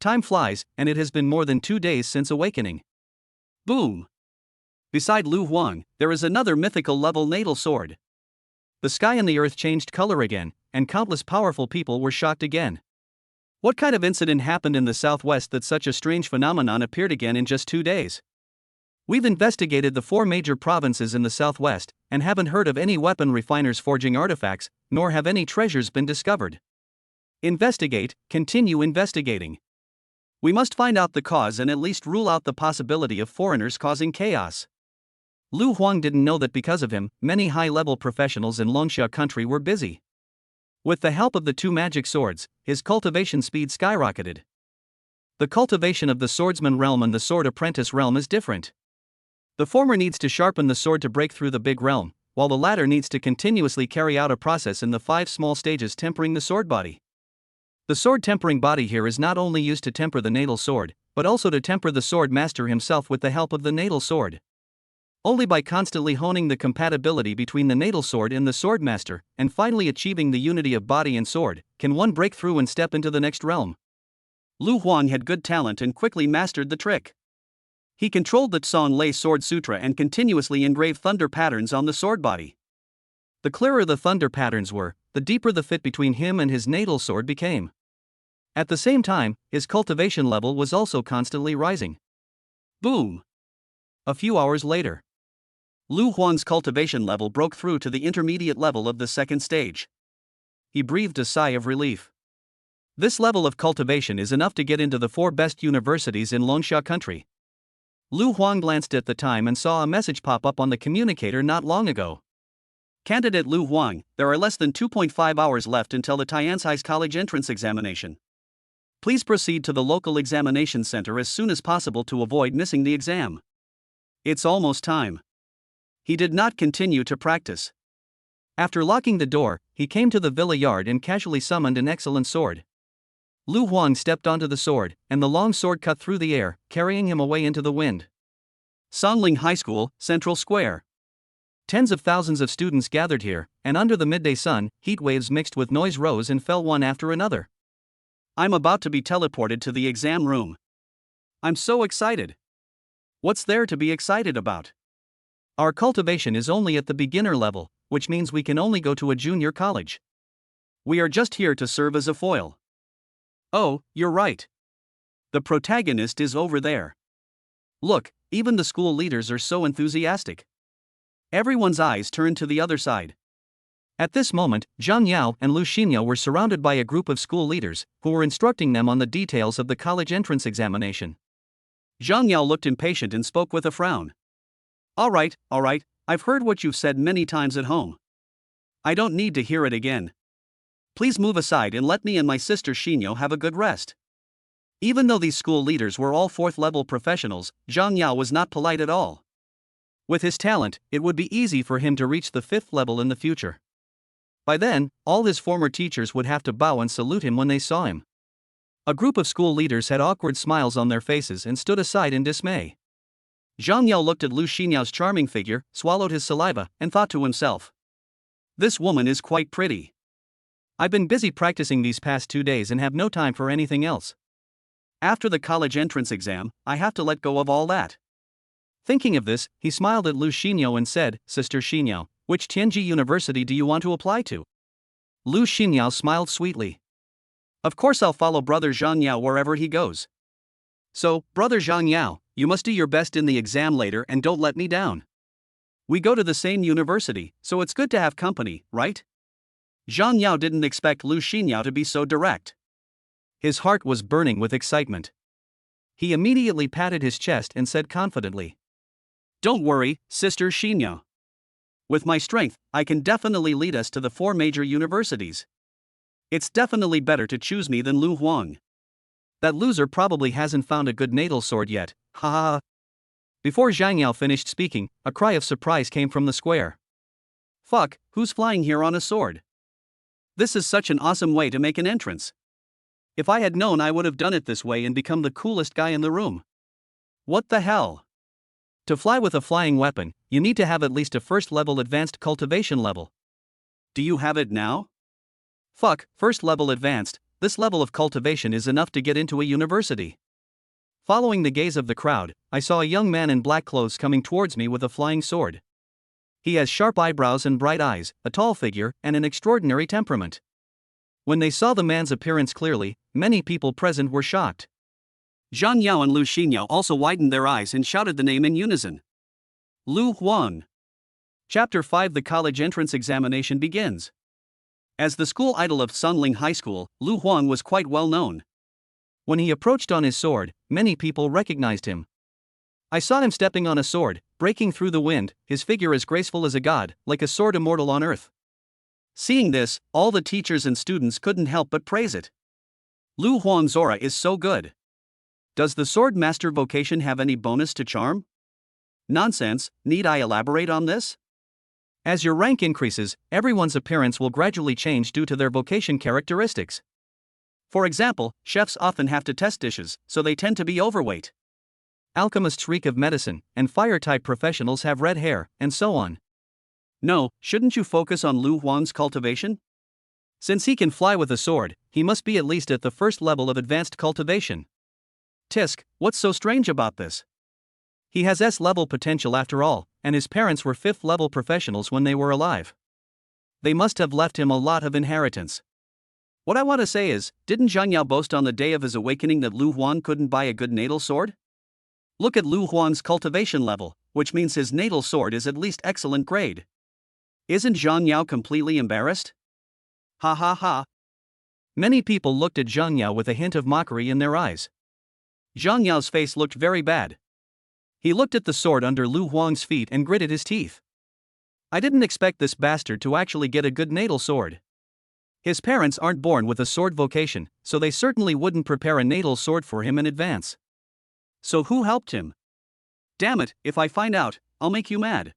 Time flies, and it has been more than 2 days since awakening. Boom! Beside Lu Huang, there is another mythical level natal sword. The sky and the earth changed color again, and countless powerful people were shocked again. What kind of incident happened in the southwest that such a strange phenomenon appeared again in just 2 days? We've investigated the 4 major provinces in the southwest, and haven't heard of any weapon refiners forging artifacts, nor have any treasures been discovered. Investigate, continue investigating. We must find out the cause and at least rule out the possibility of foreigners causing chaos. Lu Huang didn't know that because of him, many high-level professionals in Longsha country were busy. With the help of the 2 magic swords, his cultivation speed skyrocketed. The cultivation of the swordsman realm and the sword apprentice realm is different. The former needs to sharpen the sword to break through the big realm, while the latter needs to continuously carry out a process in the 5 small stages tempering the sword body. The sword tempering body here is not only used to temper the natal sword, but also to temper the sword master himself with the help of the natal sword. Only by constantly honing the compatibility between the natal sword and the swordmaster, and finally achieving the unity of body and sword, can one break through and step into the next realm. Lu Huang had good talent and quickly mastered the trick. He controlled the Tsong Lei Sword Sutra and continuously engraved thunder patterns on the sword body. The clearer the thunder patterns were, the deeper the fit between him and his natal sword became. At the same time, his cultivation level was also constantly rising. Boom! A few hours later, Lu Huang's cultivation level broke through to the intermediate level of the 2nd stage. He breathed a sigh of relief. This level of cultivation is enough to get into the 4 best universities in Longsha country. Lu Huang glanced at the time and saw a message pop up on the communicator not long ago. Candidate Lu Huang, there are less than 2.5 hours left until the Tianzai's college entrance examination. Please proceed to the local examination center as soon as possible to avoid missing the exam. It's almost time. He did not continue to practice. After locking the door, he came to the villa yard and casually summoned an excellent sword. Lu Huang stepped onto the sword, and the long sword cut through the air, carrying him away into the wind. Sangling High School, Central Square. Tens of thousands of students gathered here, and under the midday sun, heat waves mixed with noise rose and fell one after another. I'm about to be teleported to the exam room. I'm so excited. What's there to be excited about? Our cultivation is only at the beginner level, which means we can only go to a junior college. We are just here to serve as a foil. Oh, you're right. The protagonist is over there. Look, even the school leaders are so enthusiastic. Everyone's eyes turned to the other side. At this moment, Zhang Yao and Lu Xinyo were surrounded by a group of school leaders, who were instructing them on the details of the college entrance examination. Zhang Yao looked impatient and spoke with a frown. All right, I've heard what you've said many times at home. I don't need to hear it again. Please move aside and let me and my sister Xinyo have a good rest. Even though these school leaders were all 4th-level professionals, Zhang Yao was not polite at all. With his talent, it would be easy for him to reach the 5th level in the future. By then, all his former teachers would have to bow and salute him when they saw him. A group of school leaders had awkward smiles on their faces and stood aside in dismay. Zhang Yao looked at Lu Xinyao's charming figure, swallowed his saliva, and thought to himself. This woman is quite pretty. I've been busy practicing these past 2 days and have no time for anything else. After the college entrance exam, I have to let go of all that. Thinking of this, he smiled at Lu Xinyao and said, Sister Xinyao, which Tianji University do you want to apply to? Lu Xinyao smiled sweetly. Of course I'll follow Brother Zhang Yao wherever he goes. So, Brother Zhang Yao, you must do your best in the exam later and don't let me down. We go to the same university, so it's good to have company, right? Zhang Yao didn't expect Lu Xinyao to be so direct. His heart was burning with excitement. He immediately patted his chest and said confidently, Don't worry, Sister Xinyao. With my strength, I can definitely lead us to the 4 major universities. It's definitely better to choose me than Lu Huang. That loser probably hasn't found a good natal sword yet, ha ha ha. Before Zhang Yao finished speaking, a cry of surprise came from the square. Fuck, who's flying here on a sword? This is such an awesome way to make an entrance. If I had known, I would have done it this way and become the coolest guy in the room. What the hell? To fly with a flying weapon, you need to have at least a first level advanced cultivation level. Do you have it now? Fuck, first level advanced, this level of cultivation is enough to get into a university. Following the gaze of the crowd, I saw a young man in black clothes coming towards me with a flying sword. He has sharp eyebrows and bright eyes, a tall figure, and an extraordinary temperament. When they saw the man's appearance clearly, many people present were shocked. Zhang Yao and Lu Xinyao also widened their eyes and shouted the name in unison. Lu Huang. Chapter 5 The college entrance examination begins. As the school idol of Sunling High School, Lu Huang was quite well known. When he approached on his sword, many people recognized him. I saw him stepping on a sword, breaking through the wind, his figure as graceful as a god, like a sword immortal on earth. Seeing this, all the teachers and students couldn't help but praise it. Lu Huang's aura is so good. Does the Swordmaster vocation have any bonus to charm? Nonsense, need I elaborate on this? As your rank increases, everyone's appearance will gradually change due to their vocation characteristics. For example, chefs often have to test dishes, so they tend to be overweight. Alchemists reek of medicine, and fire-type professionals have red hair, and so on. No, shouldn't you focus on Lu Huang's cultivation? Since he can fly with a sword, he must be at least at the first level of advanced cultivation. Tisk, what's so strange about this? He has S-level potential after all, and his parents were 5th-level professionals when they were alive. They must have left him a lot of inheritance. What I want to say is, didn't Zhang Yao boast on the day of his awakening that Lu Huang couldn't buy a good natal sword? Look at Lu Huang's cultivation level, which means his natal sword is at least excellent grade. Isn't Zhang Yao completely embarrassed? Ha ha ha. Many people looked at Zhang Yao with a hint of mockery in their eyes. Zhang Yao's face looked very bad. He looked at the sword under Lu Huang's feet and gritted his teeth. I didn't expect this bastard to actually get a good natal sword. His parents aren't born with a sword vocation, so they certainly wouldn't prepare a natal sword for him in advance. So who helped him? Damn it, if I find out, I'll make you mad.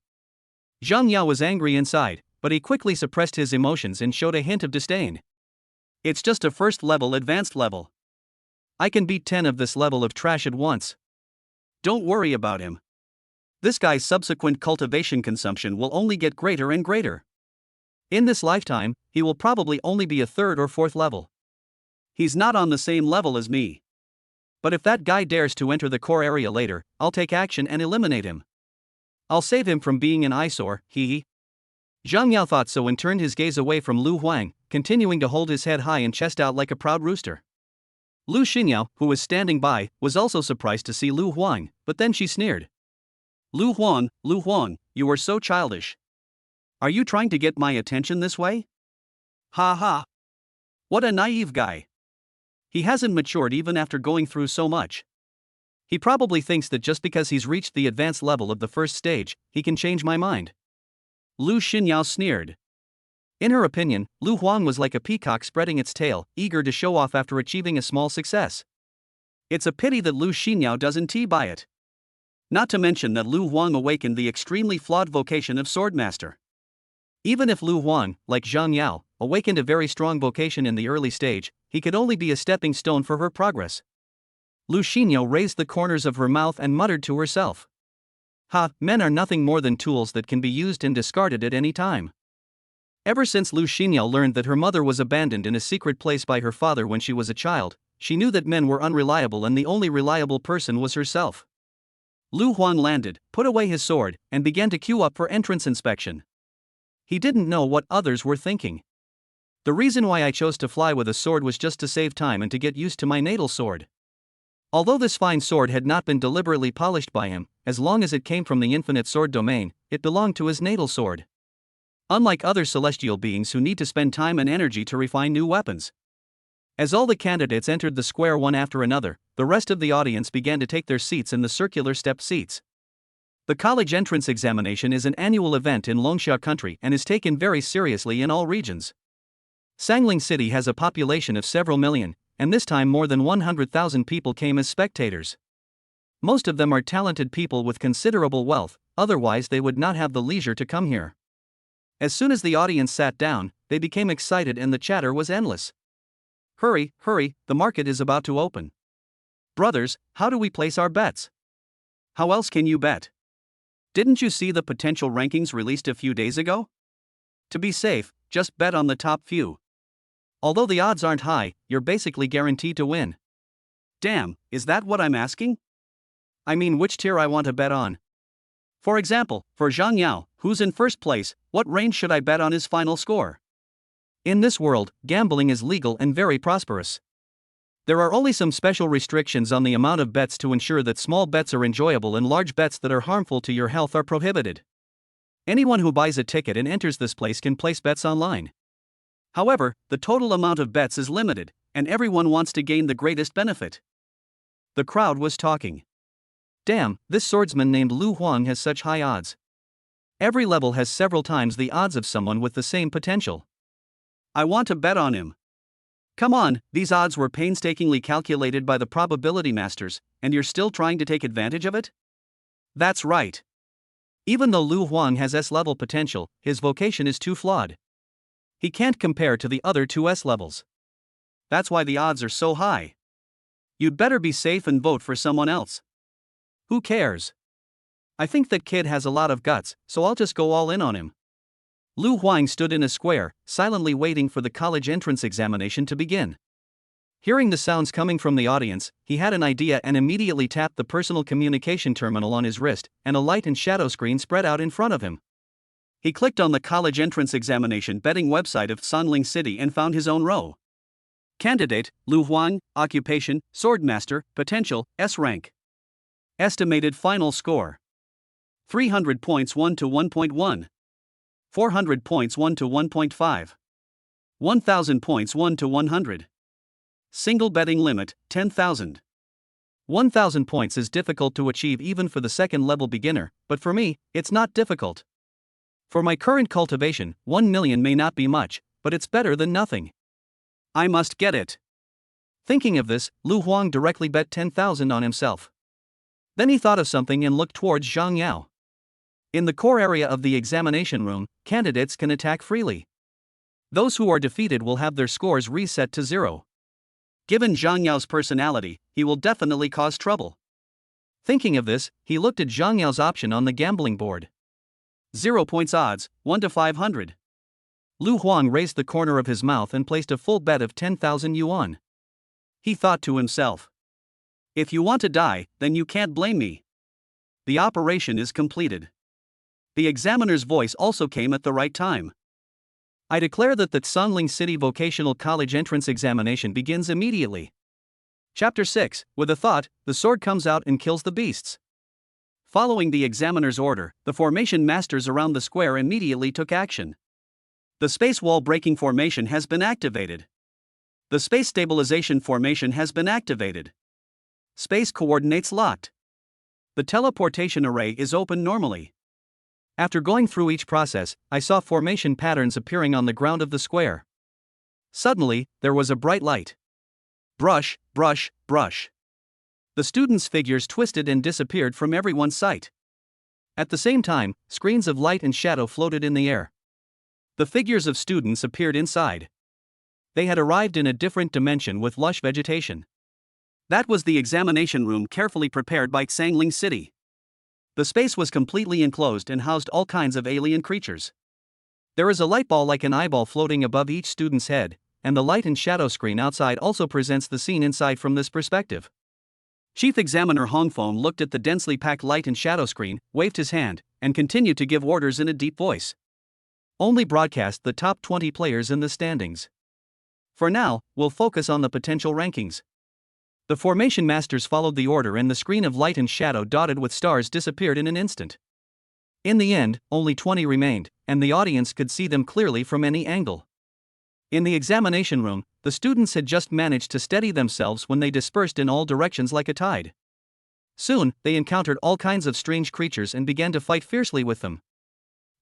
Zhang Yao was angry inside, but he quickly suppressed his emotions and showed a hint of disdain. It's just a first level advanced level. I can beat 10 of this level of trash at once. Don't worry about him. This guy's subsequent cultivation consumption will only get greater and greater. In this lifetime, he will probably only be a 3rd or 4th level. He's not on the same level as me. But if that guy dares to enter the core area later, I'll take action and eliminate him. I'll save him from being an eyesore, hee. Zhang Yao thought so and turned his gaze away from Lu Huang, continuing to hold his head high and chest out like a proud rooster. Lu Xinyao, who was standing by, was also surprised to see Lu Huang, but then she sneered. Lu Huang, you are so childish. Are you trying to get my attention this way? Ha ha. What a naive guy. He hasn't matured even after going through so much. He probably thinks that just because he's reached the advanced level of the first stage, he can change my mind. Lu Xinyao sneered. In her opinion, Lu Huang was like a peacock spreading its tail, eager to show off after achieving a small success. It's a pity that Lu Xinyao doesn't buy it. Not to mention that Lu Huang awakened the extremely flawed vocation of Swordmaster. Even if Lu Huang, like Zhang Yao, awakened a very strong vocation in the early stage, he could only be a stepping stone for her progress. Lu Xinyao raised the corners of her mouth and muttered to herself. Ha, men are nothing more than tools that can be used and discarded at any time. Ever since Lu Xinyao learned that her mother was abandoned in a secret place by her father when she was a child, she knew that men were unreliable and the only reliable person was herself. Lu Huang landed, put away his sword, and began to queue up for entrance inspection. He didn't know what others were thinking. The reason why I chose to fly with a sword was just to save time and to get used to my natal sword. Although this fine sword had not been deliberately polished by him, as long as it came from the infinite sword domain, it belonged to his natal sword. Unlike other celestial beings who need to spend time and energy to refine new weapons. As all the candidates entered the square one after another, the rest of the audience began to take their seats in the circular stepped seats. The college entrance examination is an annual event in Longsha country and is taken very seriously in all regions. Sangling City has a population of several million, and this time more than 100,000 people came as spectators. Most of them are talented people with considerable wealth, otherwise they would not have the leisure to come here. As soon as the audience sat down, they became excited and the chatter was endless. Hurry, hurry, the market is about to open. Brothers, how do we place our bets? How else can you bet? Didn't you see the potential rankings released a few days ago? To be safe, just bet on the top few. Although the odds aren't high, you're basically guaranteed to win. Damn, is that what I'm asking? I mean, which tier I want to bet on. For example, for Zhang Yao, who's in first place, what range should I bet on his final score? In this world, gambling is legal and very prosperous. There are only some special restrictions on the amount of bets to ensure that small bets are enjoyable and large bets that are harmful to your health are prohibited. Anyone who buys a ticket and enters this place can place bets online. However, the total amount of bets is limited, and everyone wants to gain the greatest benefit. The crowd was talking. Damn, this swordsman named Lu Huang has such high odds. Every level has several times the odds of someone with the same potential. I want to bet on him. Come on, these odds were painstakingly calculated by the probability masters, and you're still trying to take advantage of it? That's right. Even though Lu Huang has S-level potential, his vocation is too flawed. He can't compare to the other two S levels. That's why the odds are so high. You'd better be safe and vote for someone else. Who cares? I think that kid has a lot of guts, so I'll just go all in on him. Lu Huang stood in a square, silently waiting for the college entrance examination to begin. Hearing the sounds coming from the audience, he had an idea and immediately tapped the personal communication terminal on his wrist, and a light and shadow screen spread out in front of him. He clicked on the college entrance examination betting website of Sangling City and found his own row. Candidate, Lu Huang, occupation, Swordmaster, potential, S rank. Estimated final score. 300 points 1 to 1.1. 400 points 1 to 1.5. 1000 points 1 to 100. Single betting limit, 10,000. 1000 points is difficult to achieve even for the second level beginner, but for me, it's not difficult. For my current cultivation, 1 million may not be much, but it's better than nothing. I must get it. Thinking of this, Lu Huang directly bet 10,000 on himself. Then he thought of something and looked towards Zhang Yao. In the core area of the examination room, candidates can attack freely. Those who are defeated will have their scores reset to 0. Given Zhang Yao's personality, he will definitely cause trouble. Thinking of this, he looked at Zhang Yao's option on the gambling board. 0 points odds, 1 to 500. Lu Huang raised the corner of his mouth and placed a full bet of 10,000 yuan. He thought to himself. If you want to die, then you can't blame me. The operation is completed. The examiner's voice also came at the right time. I declare that the Sangling City Vocational College entrance examination begins immediately. Chapter 6, with a thought, the sword comes out and kills the beasts. Following the examiner's order, the formation masters around the square immediately took action. The space wall breaking formation has been activated. The space stabilization formation has been activated. Space coordinates locked. The teleportation array is open normally. After going through each process, I saw formation patterns appearing on the ground of the square. Suddenly, there was a bright light. Brush, brush, brush. The students' figures twisted and disappeared from everyone's sight. At the same time, screens of light and shadow floated in the air. The figures of students appeared inside. They had arrived in a different dimension with lush vegetation. That was the examination room carefully prepared by Sangling City. The space was completely enclosed and housed all kinds of alien creatures. There is a light ball like an eyeball floating above each student's head, and the light and shadow screen outside also presents the scene inside from this perspective. Chief Examiner Hongfeng looked at the densely packed light and shadow screen, waved his hand, and continued to give orders in a deep voice. Only broadcast the top 20 players in the standings. For now, we'll focus on the potential rankings. The formation masters followed the order and the screen of light and shadow dotted with stars disappeared in an instant. In the end, only 20 remained, and the audience could see them clearly from any angle. In the examination room, the students had just managed to steady themselves when they dispersed in all directions like a tide. Soon, they encountered all kinds of strange creatures and began to fight fiercely with them.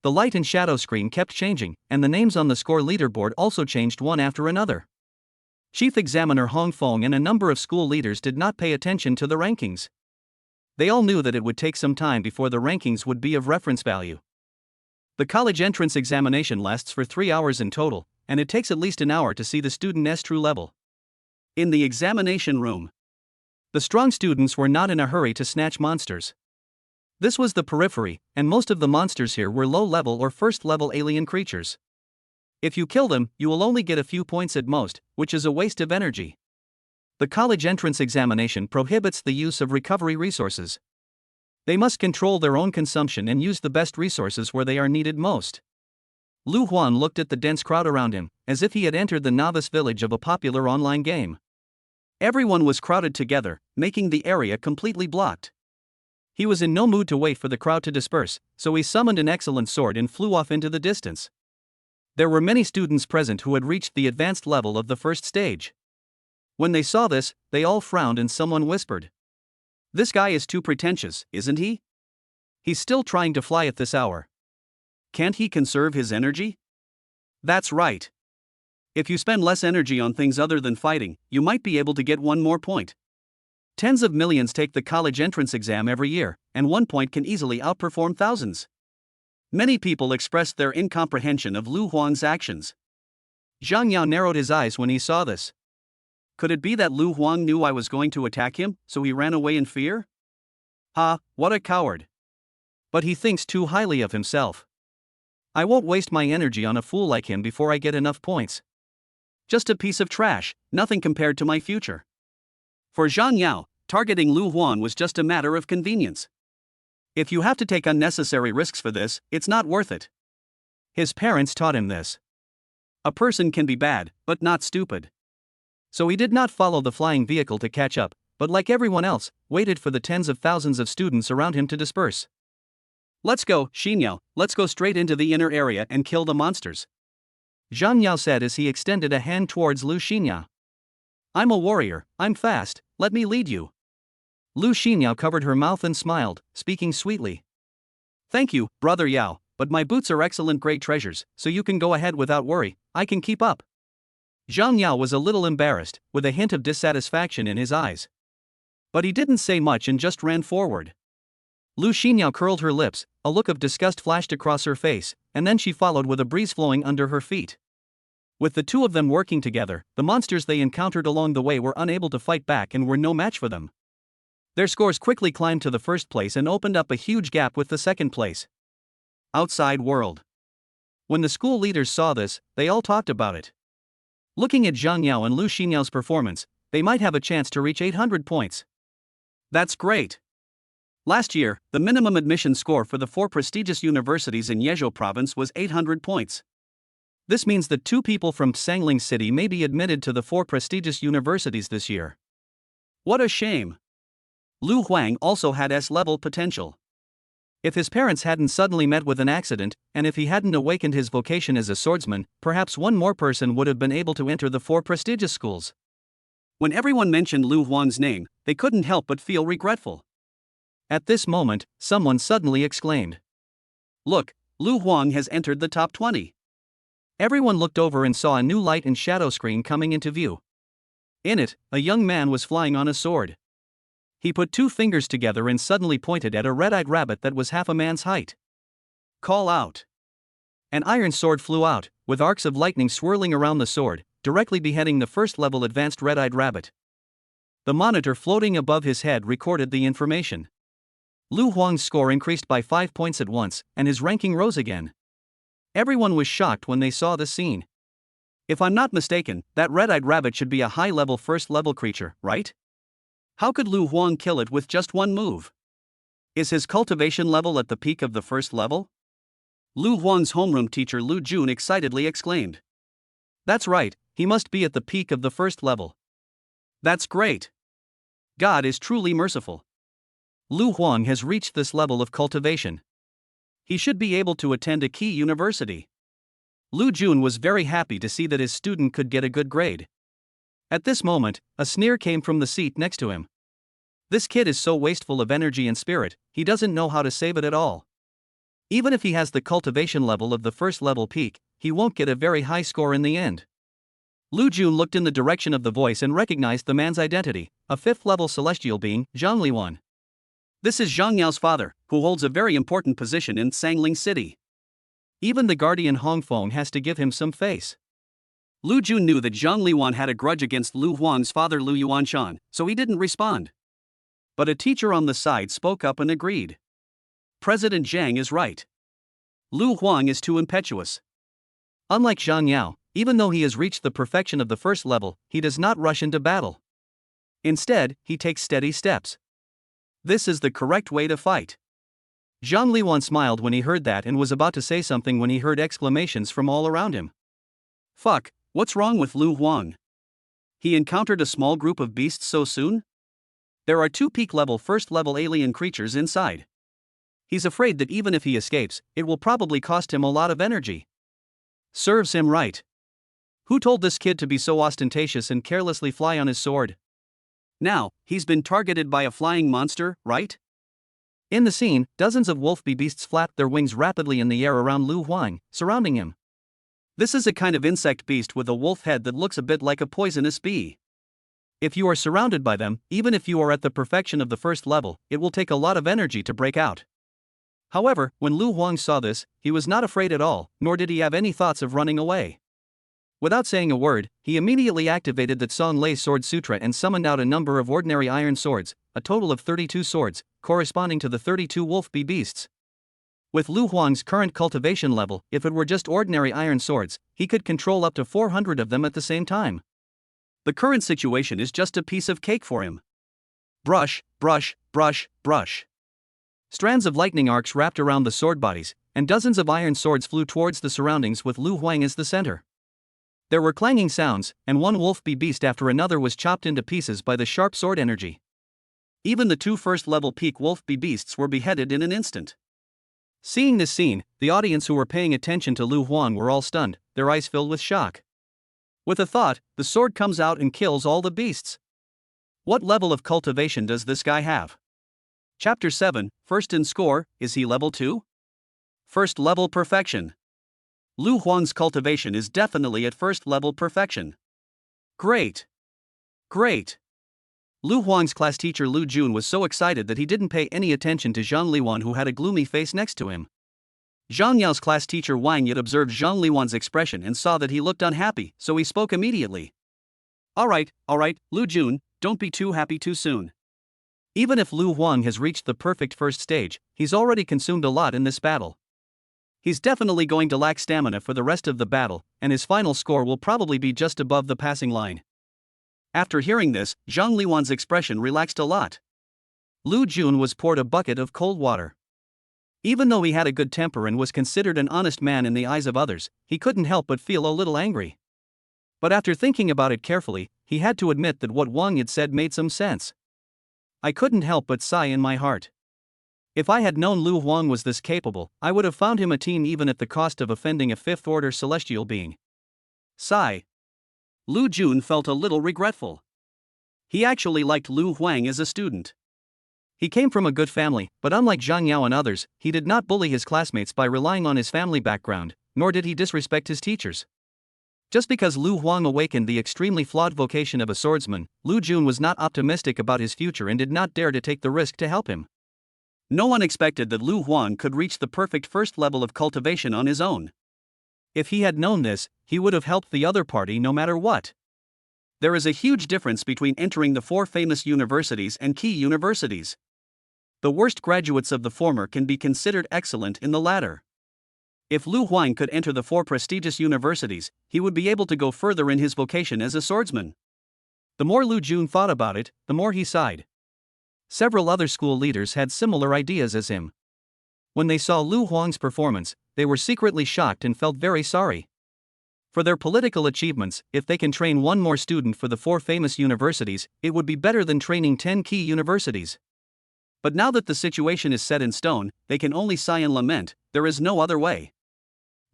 The light and shadow screen kept changing, and the names on the score leaderboard also changed one after another. Chief Examiner Hongfeng and a number of school leaders did not pay attention to the rankings. They all knew that it would take some time before the rankings would be of reference value. The college entrance examination lasts for 3 hours in total, and it takes at least an hour to see the student's true level. In the examination room, the strong students were not in a hurry to snatch monsters. This was the periphery, and most of the monsters here were low-level or first-level alien creatures. If you kill them, you will only get a few points at most, which is a waste of energy. The college entrance examination prohibits the use of recovery resources. They must control their own consumption and use the best resources where they are needed most. Lu Huan looked at the dense crowd around him, as if he had entered the novice village of a popular online game. Everyone was crowded together, making the area completely blocked. He was in no mood to wait for the crowd to disperse, so he summoned an excellent sword and flew off into the distance. There were many students present who had reached the advanced level of the first stage. When they saw this, they all frowned and someone whispered, "This guy is too pretentious, isn't he? He's still trying to fly at this hour. Can't he conserve his energy?" That's right. If you spend less energy on things other than fighting, you might be able to get one more point. Tens of millions take the college entrance exam every year, and 1 point can easily outperform thousands. Many people expressed their incomprehension of Lu Huang's actions. Zhang Yao narrowed his eyes when he saw this. Could it be that Lu Huang knew I was going to attack him, so he ran away in fear? Ha, what a coward. But he thinks too highly of himself. I won't waste my energy on a fool like him before I get enough points. Just a piece of trash, nothing compared to my future. For Zhang Yao, targeting Lu Huan was just a matter of convenience. If you have to take unnecessary risks for this, it's not worth it. His parents taught him this. A person can be bad, but not stupid. So he did not follow the flying vehicle to catch up, but like everyone else, waited for the tens of thousands of students around him to disperse. Let's go, Xinyao, let's go straight into the inner area and kill the monsters. Zhang Yao said as he extended a hand towards Lu Xinyao. I'm a warrior, I'm fast, let me lead you. Lu Xinyao covered her mouth and smiled, speaking sweetly. Thank you, brother Yao, but my boots are excellent great treasures, so you can go ahead without worry, I can keep up. Zhang Yao was a little embarrassed, with a hint of dissatisfaction in his eyes. But he didn't say much and just ran forward. Lu Xinyao curled her lips, a look of disgust flashed across her face, and then she followed with a breeze flowing under her feet. With the two of them working together, the monsters they encountered along the way were unable to fight back and were no match for them. Their scores quickly climbed to the first place and opened up a huge gap with the second place. Outside world. When the school leaders saw this, they all talked about it. Looking at Zhang Yao and Lu Xinyao's performance, they might have a chance to reach 800 points. That's great. Last year, the minimum admission score for the 4 prestigious universities in Yezhou province was 800 points. This means that 2 people from Sangling City may be admitted to the 4 prestigious universities this year. What a shame. Lu Huang also had S-level potential. If his parents hadn't suddenly met with an accident, and if he hadn't awakened his vocation as a swordsman, perhaps one more person would have been able to enter the 4 prestigious schools. When everyone mentioned Lu Huang's name, they couldn't help but feel regretful. At this moment, someone suddenly exclaimed, "Look, Lu Huang has entered the top 20. Everyone looked over and saw a new light and shadow screen coming into view. In it, a young man was flying on a sword. He put 2 fingers together and suddenly pointed at a red-eyed rabbit that was half a man's height. Call out. An iron sword flew out, with arcs of lightning swirling around the sword, directly beheading the first-level advanced red-eyed rabbit. The monitor floating above his head recorded the information. Lu Huang's score increased by 5 points at once, and his ranking rose again. Everyone was shocked when they saw the scene. If I'm not mistaken, that red-eyed rabbit should be a high-level first-level creature, right? How could Lu Huang kill it with just one move? Is his cultivation level at the peak of the first level? Lu Huang's homeroom teacher Lu Jun excitedly exclaimed. That's right, he must be at the peak of the first level. That's great. God is truly merciful. Lu Huang has reached this level of cultivation. He should be able to attend a key university. Lu Jun was very happy to see that his student could get a good grade. At this moment, a sneer came from the seat next to him. This kid is so wasteful of energy and spirit, he doesn't know how to save it at all. Even if he has the cultivation level of the first level peak, he won't get a very high score in the end. Lu Jun looked in the direction of the voice and recognized the man's identity, a 5th level celestial being, Zhang Liwan. This is Zhang Yao's father, who holds a very important position in Sangling City. Even the guardian Hong Feng has to give him some face. Lu Jun knew that Zhang Liwan had a grudge against Lu Huang's father Lu Yuanshan, so he didn't respond. But a teacher on the side spoke up and agreed. President Zhang is right. Lu Huang is too impetuous. Unlike Zhang Yao, even though he has reached the perfection of the first level, he does not rush into battle. Instead, he takes steady steps. This is the correct way to fight. Zhang Liwan smiled when he heard that and was about to say something when he heard exclamations from all around him. Fuck, what's wrong with Lu Huang? He encountered a small group of beasts so soon? There are 2 peak-level first-level alien creatures inside. He's afraid that even if he escapes, it will probably cost him a lot of energy. Serves him right. Who told this kid to be so ostentatious and carelessly fly on his sword? Now, he's been targeted by a flying monster, right? In the scene, dozens of wolf bee beasts flapped their wings rapidly in the air around Lu Huang, surrounding him. This is a kind of insect beast with a wolf head that looks a bit like a poisonous bee. If you are surrounded by them, even if you are at the perfection of the first level, it will take a lot of energy to break out. However, when Lu Huang saw this, he was not afraid at all, nor did he have any thoughts of running away. Without saying a word, he immediately activated the Tsong Lei Sword Sutra and summoned out a number of ordinary iron swords, a total of 32 swords, corresponding to the 32 wolf bee beasts. With Lu Huang's current cultivation level, if it were just ordinary iron swords, he could control up to 400 of them at the same time. The current situation is just a piece of cake for him. Brush, brush, brush, brush. Strands of lightning arcs wrapped around the sword bodies, and dozens of iron swords flew towards the surroundings with Lu Huang as the center. There were clanging sounds, and one wolf bee beast after another was chopped into pieces by the sharp sword energy. Even the 2 first-level peak wolf bee beasts were beheaded in an instant. Seeing this scene, the audience who were paying attention to Lu Huang were all stunned, their eyes filled with shock. With a thought, the sword comes out and kills all the beasts. What level of cultivation does this guy have? Chapter 7, First in Score, is he level 2? First level perfection. Lu Huang's cultivation is definitely at first level perfection. Great. Great. Lu Huang's class teacher Lu Jun was so excited that he didn't pay any attention to Zhang Liwan, who had a gloomy face next to him. Zhang Yao's class teacher Wang Yit observed Zhang Liwan's expression and saw that he looked unhappy, so he spoke immediately. Alright, Lu Jun, don't be too happy too soon. Even if Lu Huang has reached the perfect first stage, he's already consumed a lot in this battle. He's definitely going to lack stamina for the rest of the battle, and his final score will probably be just above the passing line. After hearing this, Zhang Liwan's expression relaxed a lot. Lu Jun was poured a bucket of cold water. Even though he had a good temper and was considered an honest man in the eyes of others, he couldn't help but feel a little angry. But after thinking about it carefully, he had to admit that what Wang had said made some sense. I couldn't help but sigh in my heart. If I had known Lu Huang was this capable, I would have found him a team even at the cost of offending a 5th-order celestial being. Sigh. Lu Jun felt a little regretful. He actually liked Lu Huang as a student. He came from a good family, but unlike Zhang Yao and others, he did not bully his classmates by relying on his family background, nor did he disrespect his teachers. Just because Lu Huang awakened the extremely flawed vocation of a swordsman, Lu Jun was not optimistic about his future and did not dare to take the risk to help him. No one expected that Lu Huang could reach the perfect first level of cultivation on his own. If he had known this, he would have helped the other party no matter what. There is a huge difference between entering the 4 famous universities and key universities. The worst graduates of the former can be considered excellent in the latter. If Lu Huang could enter the 4 prestigious universities, he would be able to go further in his vocation as a swordsman. The more Lu Jun thought about it, the more he sighed. Several other school leaders had similar ideas as him. When they saw Lu Huang's performance, they were secretly shocked and felt very sorry. For their political achievements, if they can train one more student for the 4 famous universities, it would be better than training 10 key universities. But now that the situation is set in stone, they can only sigh and lament. There is no other way.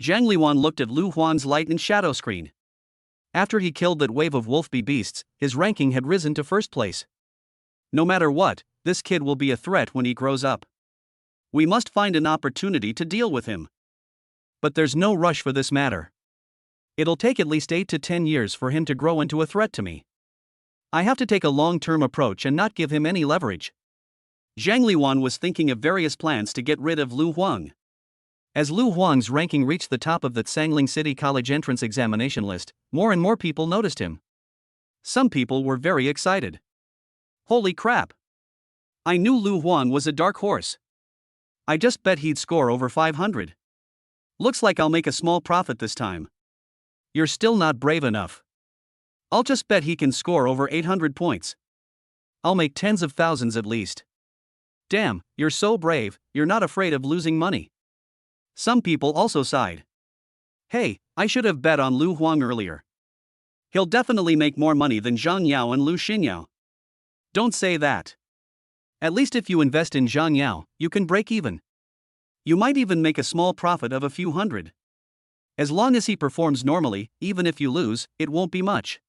Zhang Liwan looked at Lu Huan's light and shadow screen. After he killed that wave of wolf-bee beasts, his ranking had risen to first place. No matter what, this kid will be a threat when he grows up. We must find an opportunity to deal with him. But there's no rush for this matter. It'll take at least 8 to 10 years for him to grow into a threat to me. I have to take a long-term approach and not give him any leverage. Zhang Liwan was thinking of various plans to get rid of Lu Huang. As Lu Huang's ranking reached the top of the Tsangling City College entrance examination list, more and more people noticed him. Some people were very excited. Holy crap! I knew Lu Huang was a dark horse. I just bet he'd score over 500. Looks like I'll make a small profit this time. You're still not brave enough. I'll just bet he can score over 800 points. I'll make tens of thousands at least. Damn, you're so brave, you're not afraid of losing money. Some people also sighed. Hey, I should have bet on Lu Huang earlier. He'll definitely make more money than Zhang Yao and Lu Xinyao. Don't say that. At least if you invest in Zhang Yao, you can break even. You might even make a small profit of a few hundred. As long as he performs normally, even if you lose, it won't be much.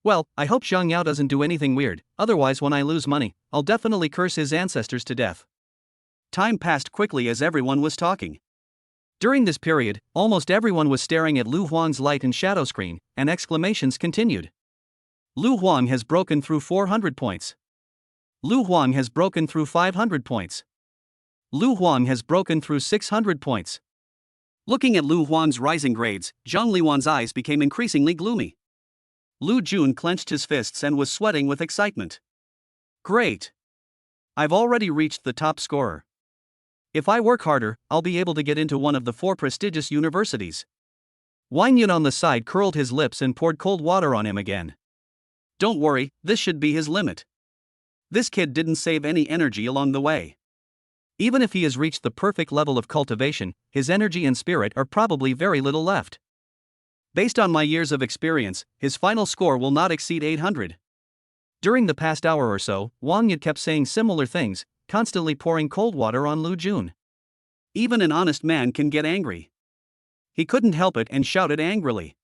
Well, I hope Zhang Yao doesn't do anything weird, otherwise when I lose money, I'll definitely curse his ancestors to death. Time passed quickly as everyone was talking. During this period, almost everyone was staring at Lu Huang's light and shadow screen, and exclamations continued. Lu Huang has broken through 400 points. Lu Huang has broken through 500 points. Lu Huang has broken through 600 points. Looking at Lu Huang's rising grades, Zhang Liwan's eyes became increasingly gloomy. Lu Jun clenched his fists and was sweating with excitement. Great! I've already reached the top scorer. If I work harder, I'll be able to get into one of the 4 prestigious universities. Wang Yun on the side curled his lips and poured cold water on him again. Don't worry, this should be his limit. This kid didn't save any energy along the way. Even if he has reached the perfect level of cultivation, his energy and spirit are probably very little left. Based on my years of experience, his final score will not exceed 800. During the past hour or so, Wang Yun kept saying similar things, constantly pouring cold water on Lu Jun. Even an honest man can get angry. He couldn't help it and shouted angrily.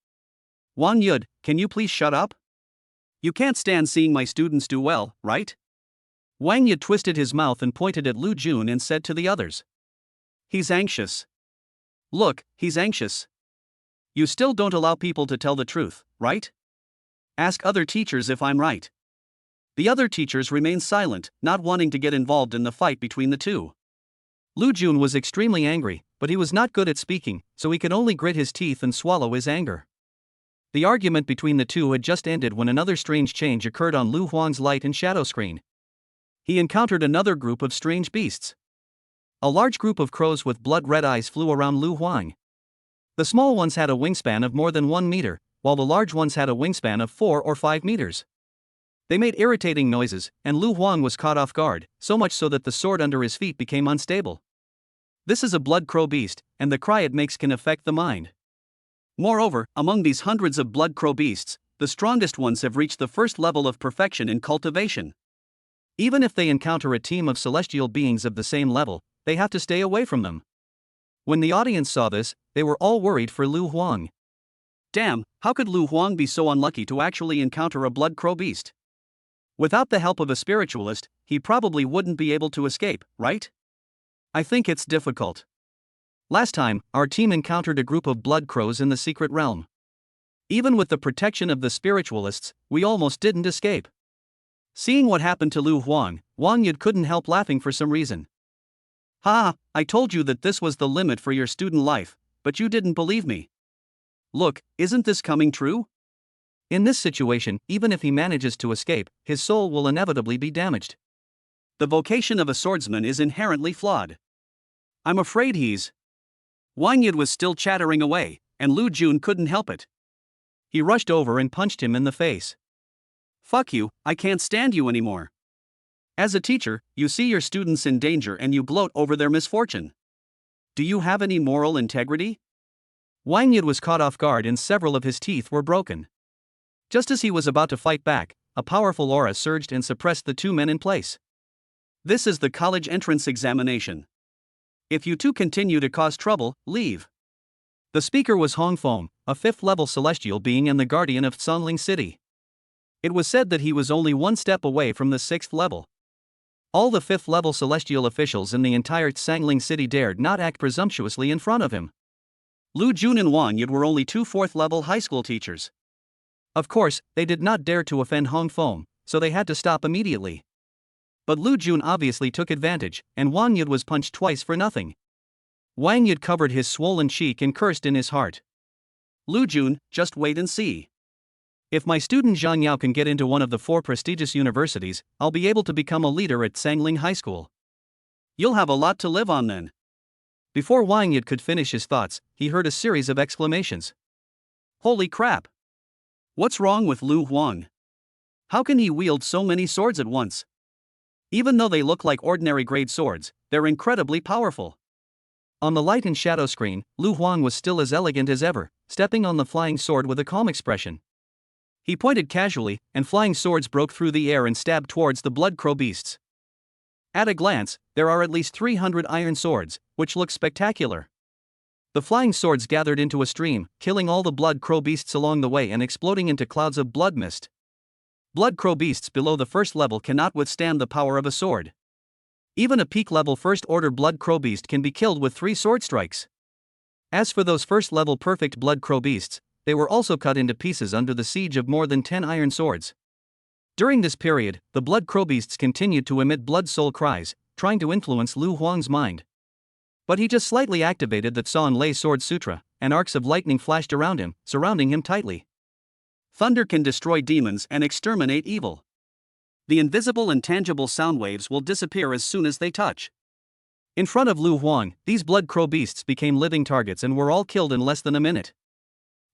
Wang Yud, can you please shut up? You can't stand seeing my students do well, right? Wang Yud twisted his mouth and pointed at Lu Jun and said to the others. He's anxious. Look, he's anxious. You still don't allow people to tell the truth, right? Ask other teachers if I'm right. The other teachers remained silent, not wanting to get involved in the fight between the two. Lu Jun was extremely angry, but he was not good at speaking, so he could only grit his teeth and swallow his anger. The argument between the two had just ended when another strange change occurred on Lu Huang's light and shadow screen. He encountered another group of strange beasts. A large group of crows with blood-red eyes flew around Lu Huang. The small ones had a wingspan of more than 1 meter, while the large ones had a wingspan of 4 or 5 meters. They made irritating noises, and Lu Huang was caught off guard, so much so that the sword under his feet became unstable. This is a blood crow beast, and the cry it makes can affect the mind. Moreover, among these hundreds of blood crow beasts, the strongest ones have reached the first level of perfection in cultivation. Even if they encounter a team of celestial beings of the same level, they have to stay away from them. When the audience saw this, they were all worried for Lu Huang. Damn, how could Lu Huang be so unlucky to actually encounter a blood crow beast? Without the help of a spiritualist, he probably wouldn't be able to escape, right? I think it's difficult. Last time, our team encountered a group of blood crows in the secret realm. Even with the protection of the spiritualists, we almost didn't escape. Seeing what happened to Lu Huang, Wang Yud couldn't help laughing for some reason. Ha, I told you that this was the limit for your student life, but you didn't believe me. Look, isn't this coming true? In this situation, even if he manages to escape, his soul will inevitably be damaged. The vocation of a swordsman is inherently flawed. I'm afraid he's. Wang Yid was still chattering away, and Lu Jun couldn't help it. He rushed over and punched him in the face. Fuck you, I can't stand you anymore. As a teacher, you see your students in danger and you gloat over their misfortune. Do you have any moral integrity? Wang Yid was caught off guard and several of his teeth were broken. Just as he was about to fight back, a powerful aura surged and suppressed the two men in place. This is the college entrance examination. If you two continue to cause trouble, leave. The speaker was Hong Feng, a 5th-level celestial being and the guardian of Sonling City. It was said that he was only one step away from the 6th level. All the 5th-level celestial officials in the entire Sangling City dared not act presumptuously in front of him. Lu Jun and Wang Yid were only 2 4th-level high school teachers. Of course, they did not dare to offend Hong Feng, so they had to stop immediately. But Lu Jun obviously took advantage, and Wang Yid was punched twice for nothing. Wang Yid covered his swollen cheek and cursed in his heart. Lu Jun, just wait and see. If my student Zhang Yao can get into one of the 4 prestigious universities, I'll be able to become a leader at Sangling High School. You'll have a lot to live on then. Before Wang Yid could finish his thoughts, he heard a series of exclamations. Holy crap! What's wrong with Lu Huang? How can he wield so many swords at once? Even though they look like ordinary grade swords, they're incredibly powerful. On the light and shadow screen, Lu Huang was still as elegant as ever, stepping on the flying sword with a calm expression. He pointed casually, and flying swords broke through the air and stabbed towards the blood crow beasts. At a glance, there are at least 300 iron swords, which look spectacular. The flying swords gathered into a stream, killing all the blood crow beasts along the way and exploding into clouds of blood mist. Blood crow beasts below the 1st level cannot withstand the power of a sword. Even a peak-level 1st-order blood crow beast can be killed with 3 sword strikes. As for those 1st-level perfect blood crow beasts, they were also cut into pieces under the siege of more than 10 iron swords. During this period, the blood crow beasts continued to emit blood soul cries, trying to influence Lu Huang's mind. But he just slightly activated the Tsan Lei Sword Sutra, and arcs of lightning flashed around him, surrounding him tightly. Thunder can destroy demons and exterminate evil. The invisible and tangible sound waves will disappear as soon as they touch. In front of Lu Huang, these blood crow beasts became living targets and were all killed in less than a minute.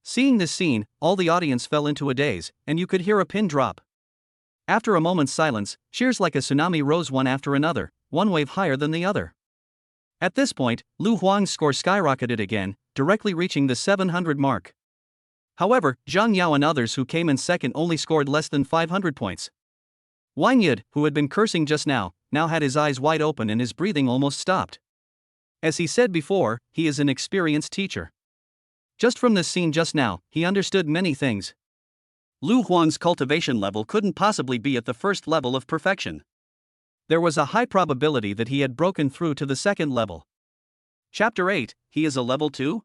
Seeing this scene, all the audience fell into a daze, and you could hear a pin drop. After a moment's silence, cheers like a tsunami rose one after another, one wave higher than the other. At this point, Lu Huang's score skyrocketed again, directly reaching the 700 mark. However, Zhang Yao and others who came in second only scored less than 500 points. Wang Yid, who had been cursing just now had his eyes wide open and his breathing almost stopped. As he said before, he is an experienced teacher. Just from this scene just now, he understood many things. Lu Huang's cultivation level couldn't possibly be at the 1st level of perfection. There was a high probability that he had broken through to the 2nd level. Chapter 8, he is a level 2?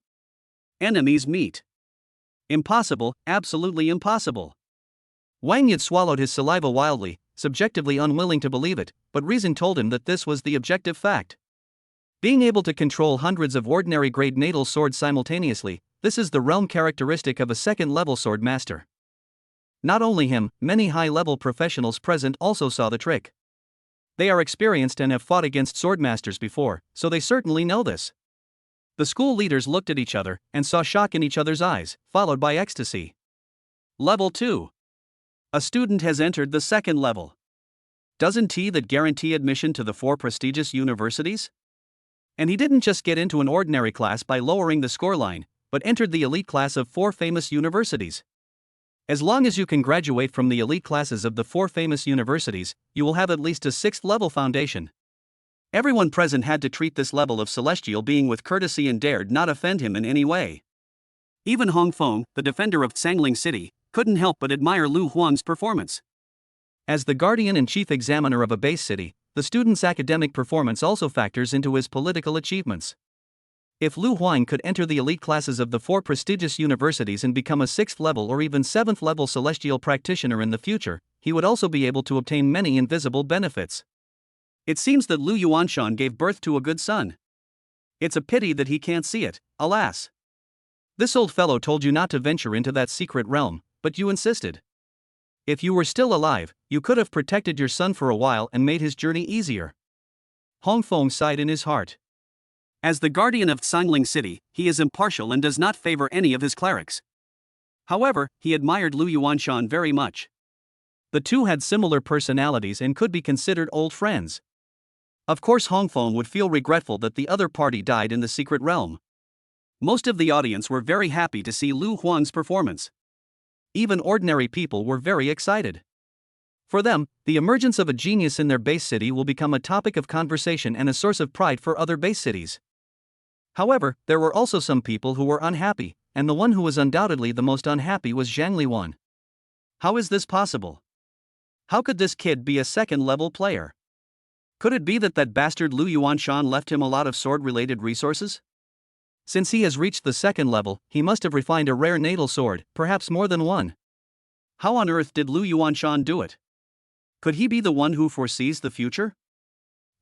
Enemies meet. Impossible, absolutely impossible. Wang Yid swallowed his saliva wildly, subjectively unwilling to believe it, but reason told him that this was the objective fact. Being able to control hundreds of ordinary grade natal swords simultaneously, this is the realm characteristic of a 2nd-level swordmaster. Not only him, many high-level professionals present also saw the trick. They are experienced and have fought against swordmasters before, so they certainly know this. The school leaders looked at each other and saw shock in each other's eyes, followed by ecstasy. Level 2. A student has entered the 2nd level. Doesn't he that guarantee admission to the 4 prestigious universities? And he didn't just get into an ordinary class by lowering the scoreline, but entered the elite class of 4 famous universities. As long as you can graduate from the elite classes of the 4 famous universities, you will have at least a 6th level foundation. Everyone present had to treat this level of celestial being with courtesy and dared not offend him in any way. Even Hong Feng, the defender of Sangling City, couldn't help but admire Lu Huang's performance. As the guardian and chief examiner of a base city, the student's academic performance also factors into his political achievements. If Lu Huang could enter the elite classes of the 4 prestigious universities and become a 6th level or even 7th level celestial practitioner in the future, he would also be able to obtain many invisible benefits. It seems that Lu Yuanshan gave birth to a good son. It's a pity that he can't see it, alas. This old fellow told you not to venture into that secret realm, but you insisted. If you were still alive, you could have protected your son for a while and made his journey easier. Hongfeng sighed in his heart. As the guardian of Xiangling City, he is impartial and does not favor any of his clerics. However, he admired Lu Yuanshan very much. The two had similar personalities and could be considered old friends. Of course, Hongfeng would feel regretful that the other party died in the secret realm. Most of the audience were very happy to see Lu Huang's performance. Even ordinary people were very excited. For them, the emergence of a genius in their base city will become a topic of conversation and a source of pride for other base cities. However, there were also some people who were unhappy, and the one who was undoubtedly the most unhappy was Zhang Liwan. How is this possible? How could this kid be a second-level player? Could it be that bastard Lu Yuanshan left him a lot of sword-related resources? Since he has reached the second level, he must have refined a rare natal sword, perhaps more than one. How on earth did Lu Yuanshan do it? Could he be the one who foresees the future?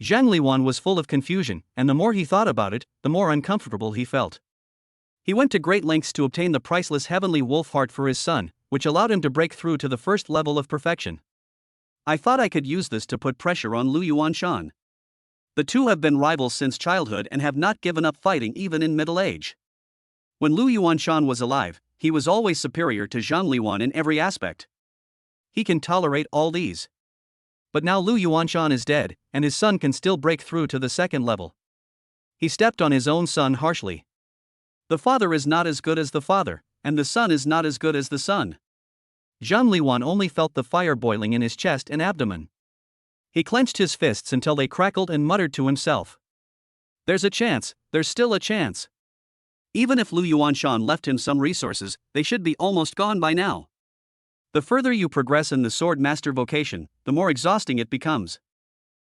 Zhang Liwan was full of confusion, and the more he thought about it, the more uncomfortable he felt. He went to great lengths to obtain the priceless heavenly wolf heart for his son, which allowed him to break through to the first level of perfection. I thought I could use this to put pressure on Lu Yuanshan. The two have been rivals since childhood and have not given up fighting even in middle age. When Lu Yuanshan was alive, he was always superior to Zhang Liwan in every aspect. He can tolerate all these. But now Lu Yuanshan is dead, and his son can still break through to the second level. He stepped on his own son harshly. The father is not as good as the father, and the son is not as good as the son. Zhang Liwan only felt the fire boiling in his chest and abdomen. He clenched his fists until they crackled and muttered to himself. There's a chance, there's still a chance. Even if Lu Yuanshan left him some resources, they should be almost gone by now. The further you progress in the Swordmaster vocation, the more exhausting it becomes.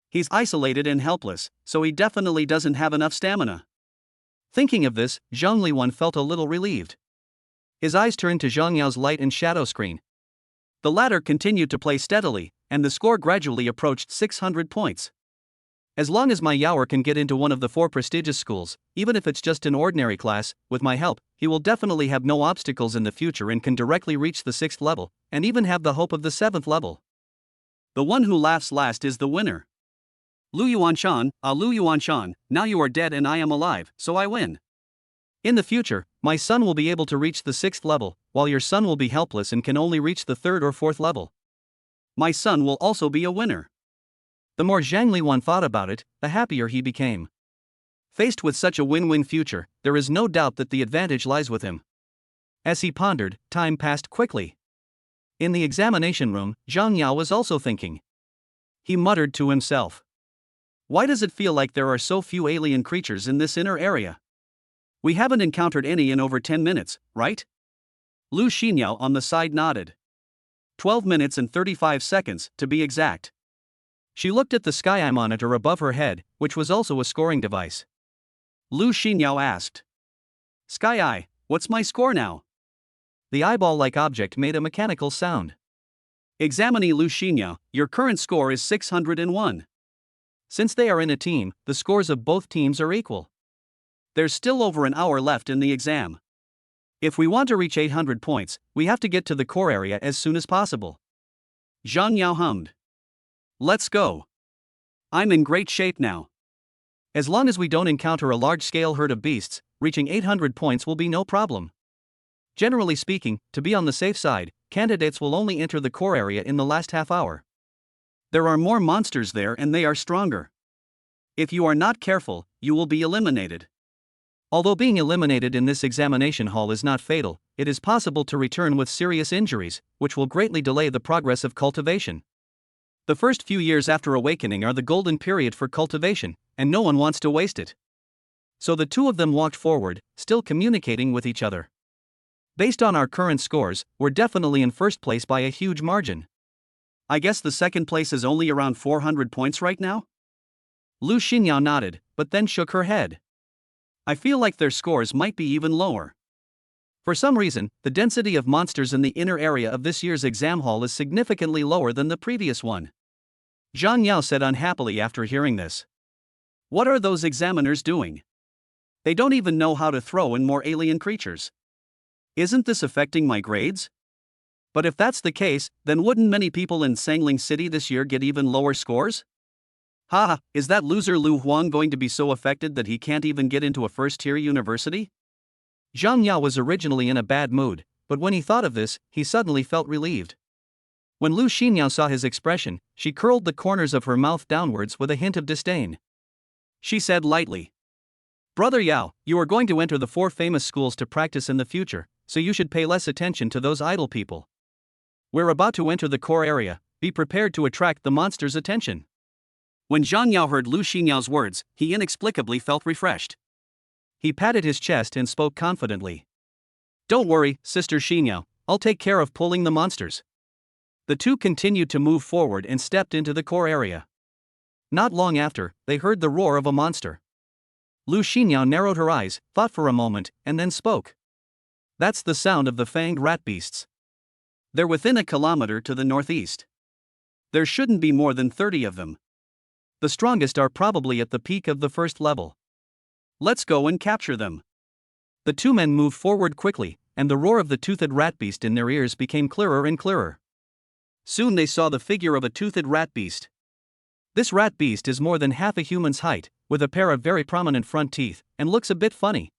He's isolated and helpless, so he definitely doesn't have enough stamina. Thinking of this, Zhang Liwan felt a little relieved. His eyes turned to Zhang Yao's light and shadow screen. The latter continued to play steadily, and the score gradually approached 600 points. As long as my Yaoer can get into one of the 4 prestigious schools, even if it's just an ordinary class, with my help, he will definitely have no obstacles in the future and can directly reach the 6th level, and even have the hope of the 7th level. The one who laughs last is the winner. Lu Yuanshan, Lu Yuanshan, now you are dead and I am alive, so I win. In the future, my son will be able to reach the 6th level, while your son will be helpless and can only reach the 3rd or 4th level. My son will also be a winner. The more Zhang Liwan thought about it, the happier he became. Faced with such a win-win future, there is no doubt that the advantage lies with him. As he pondered, time passed quickly. In the examination room, Zhang Yao was also thinking. He muttered to himself. Why does it feel like there are so few alien creatures in this inner area? We haven't encountered any in over 10 minutes, right? Lu Xinyao on the side nodded. 12 minutes and 35 seconds, to be exact. She looked at the sky eye monitor above her head, which was also a scoring device. Lu Xinyao asked. Sky eye, what's my score now? The eyeball-like object made a mechanical sound. Examinee Lu Xinyao, your current score is 601. Since they are in a team, the scores of both teams are equal. There's still over an hour left in the exam. If we want to reach 800 points, we have to get to the core area as soon as possible. Zhang Yao hummed. Let's go. I'm in great shape now. As long as we don't encounter a large-scale herd of beasts, reaching 800 points will be no problem. Generally speaking, to be on the safe side, candidates will only enter the core area in the last half hour. There are more monsters there and they are stronger. If you are not careful, you will be eliminated. Although being eliminated in this examination hall is not fatal, it is possible to return with serious injuries, which will greatly delay the progress of cultivation. The first few years after awakening are the golden period for cultivation, and no one wants to waste it. So the two of them walked forward, still communicating with each other. Based on our current scores, we're definitely in first place by a huge margin. I guess the second place is only around 400 points right now? Lu Xinyao nodded, but then shook her head. I feel like their scores might be even lower. For some reason, the density of monsters in the inner area of this year's exam hall is significantly lower than the previous one. Zhang Yao said unhappily after hearing this. What are those examiners doing? They don't even know how to throw in more alien creatures. Isn't this affecting my grades? But if that's the case, then wouldn't many people in Sangling City this year get even lower scores? Haha, is that loser Lu Huang going to be so affected that he can't even get into a first-tier university? Zhang Yao was originally in a bad mood, but when he thought of this, he suddenly felt relieved. When Lu Xinyao saw his expression, she curled the corners of her mouth downwards with a hint of disdain. She said lightly, "Brother Yao, you are going to enter the 4 famous schools to practice in the future, so you should pay less attention to those idle people. We're about to enter the core area, be prepared to attract the monster's attention." When Zhang Yao heard Lu Xinyao's words, he inexplicably felt refreshed. He patted his chest and spoke confidently. "Don't worry, Sister Xinyao, I'll take care of pulling the monsters." The two continued to move forward and stepped into the core area. Not long after, they heard the roar of a monster. Lu Xinyao narrowed her eyes, thought for a moment, and then spoke. "That's the sound of the fanged rat beasts. They're within a kilometer to the northeast. There shouldn't be more than 30 of them. The strongest are probably at the peak of the first level. Let's go and capture them." The two men moved forward quickly, and the roar of the toothed rat beast in their ears became clearer and clearer. Soon they saw the figure of a toothed rat beast. This rat beast is more than half a human's height, with a pair of very prominent front teeth, and looks a bit funny.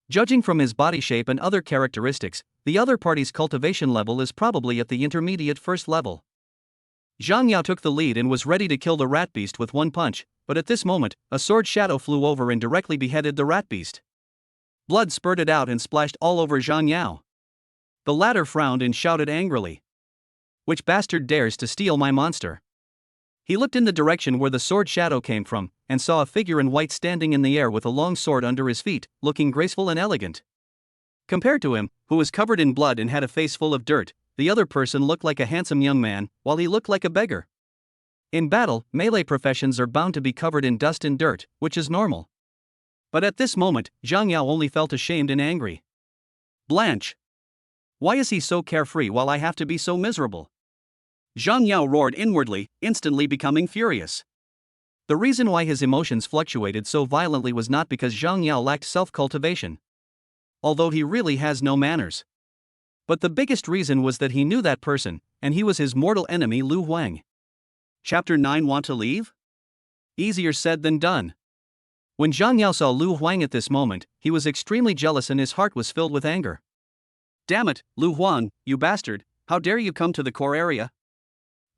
Judging from his body shape and other characteristics, the other party's cultivation level is probably at the intermediate first level. Zhang Yao took the lead and was ready to kill the rat beast with one punch, but at this moment, a sword shadow flew over and directly beheaded the rat beast. Blood spurted out and splashed all over Zhang Yao. The latter frowned and shouted angrily, "Which bastard dares to steal my monster?" He looked in the direction where the sword shadow came from, and saw a figure in white standing in the air with a long sword under his feet, looking graceful and elegant. Compared to him, who was covered in blood and had a face full of dirt, the other person looked like a handsome young man, while he looked like a beggar. In battle, melee professions are bound to be covered in dust and dirt, which is normal. But at this moment, Zhang Yao only felt ashamed and angry. "Blanche! Why is he so carefree while I have to be so miserable?" Zhang Yao roared inwardly, instantly becoming furious. The reason why his emotions fluctuated so violently was not because Zhang Yao lacked self-cultivation, although he really has no manners. But the biggest reason was that he knew that person, and he was his mortal enemy Lu Huang. Chapter 9. Want to leave? Easier said than done. When Zhang Yao saw Lu Huang at this moment, he was extremely jealous and his heart was filled with anger. "Damn it, Lu Huang, you bastard, how dare you come to the core area?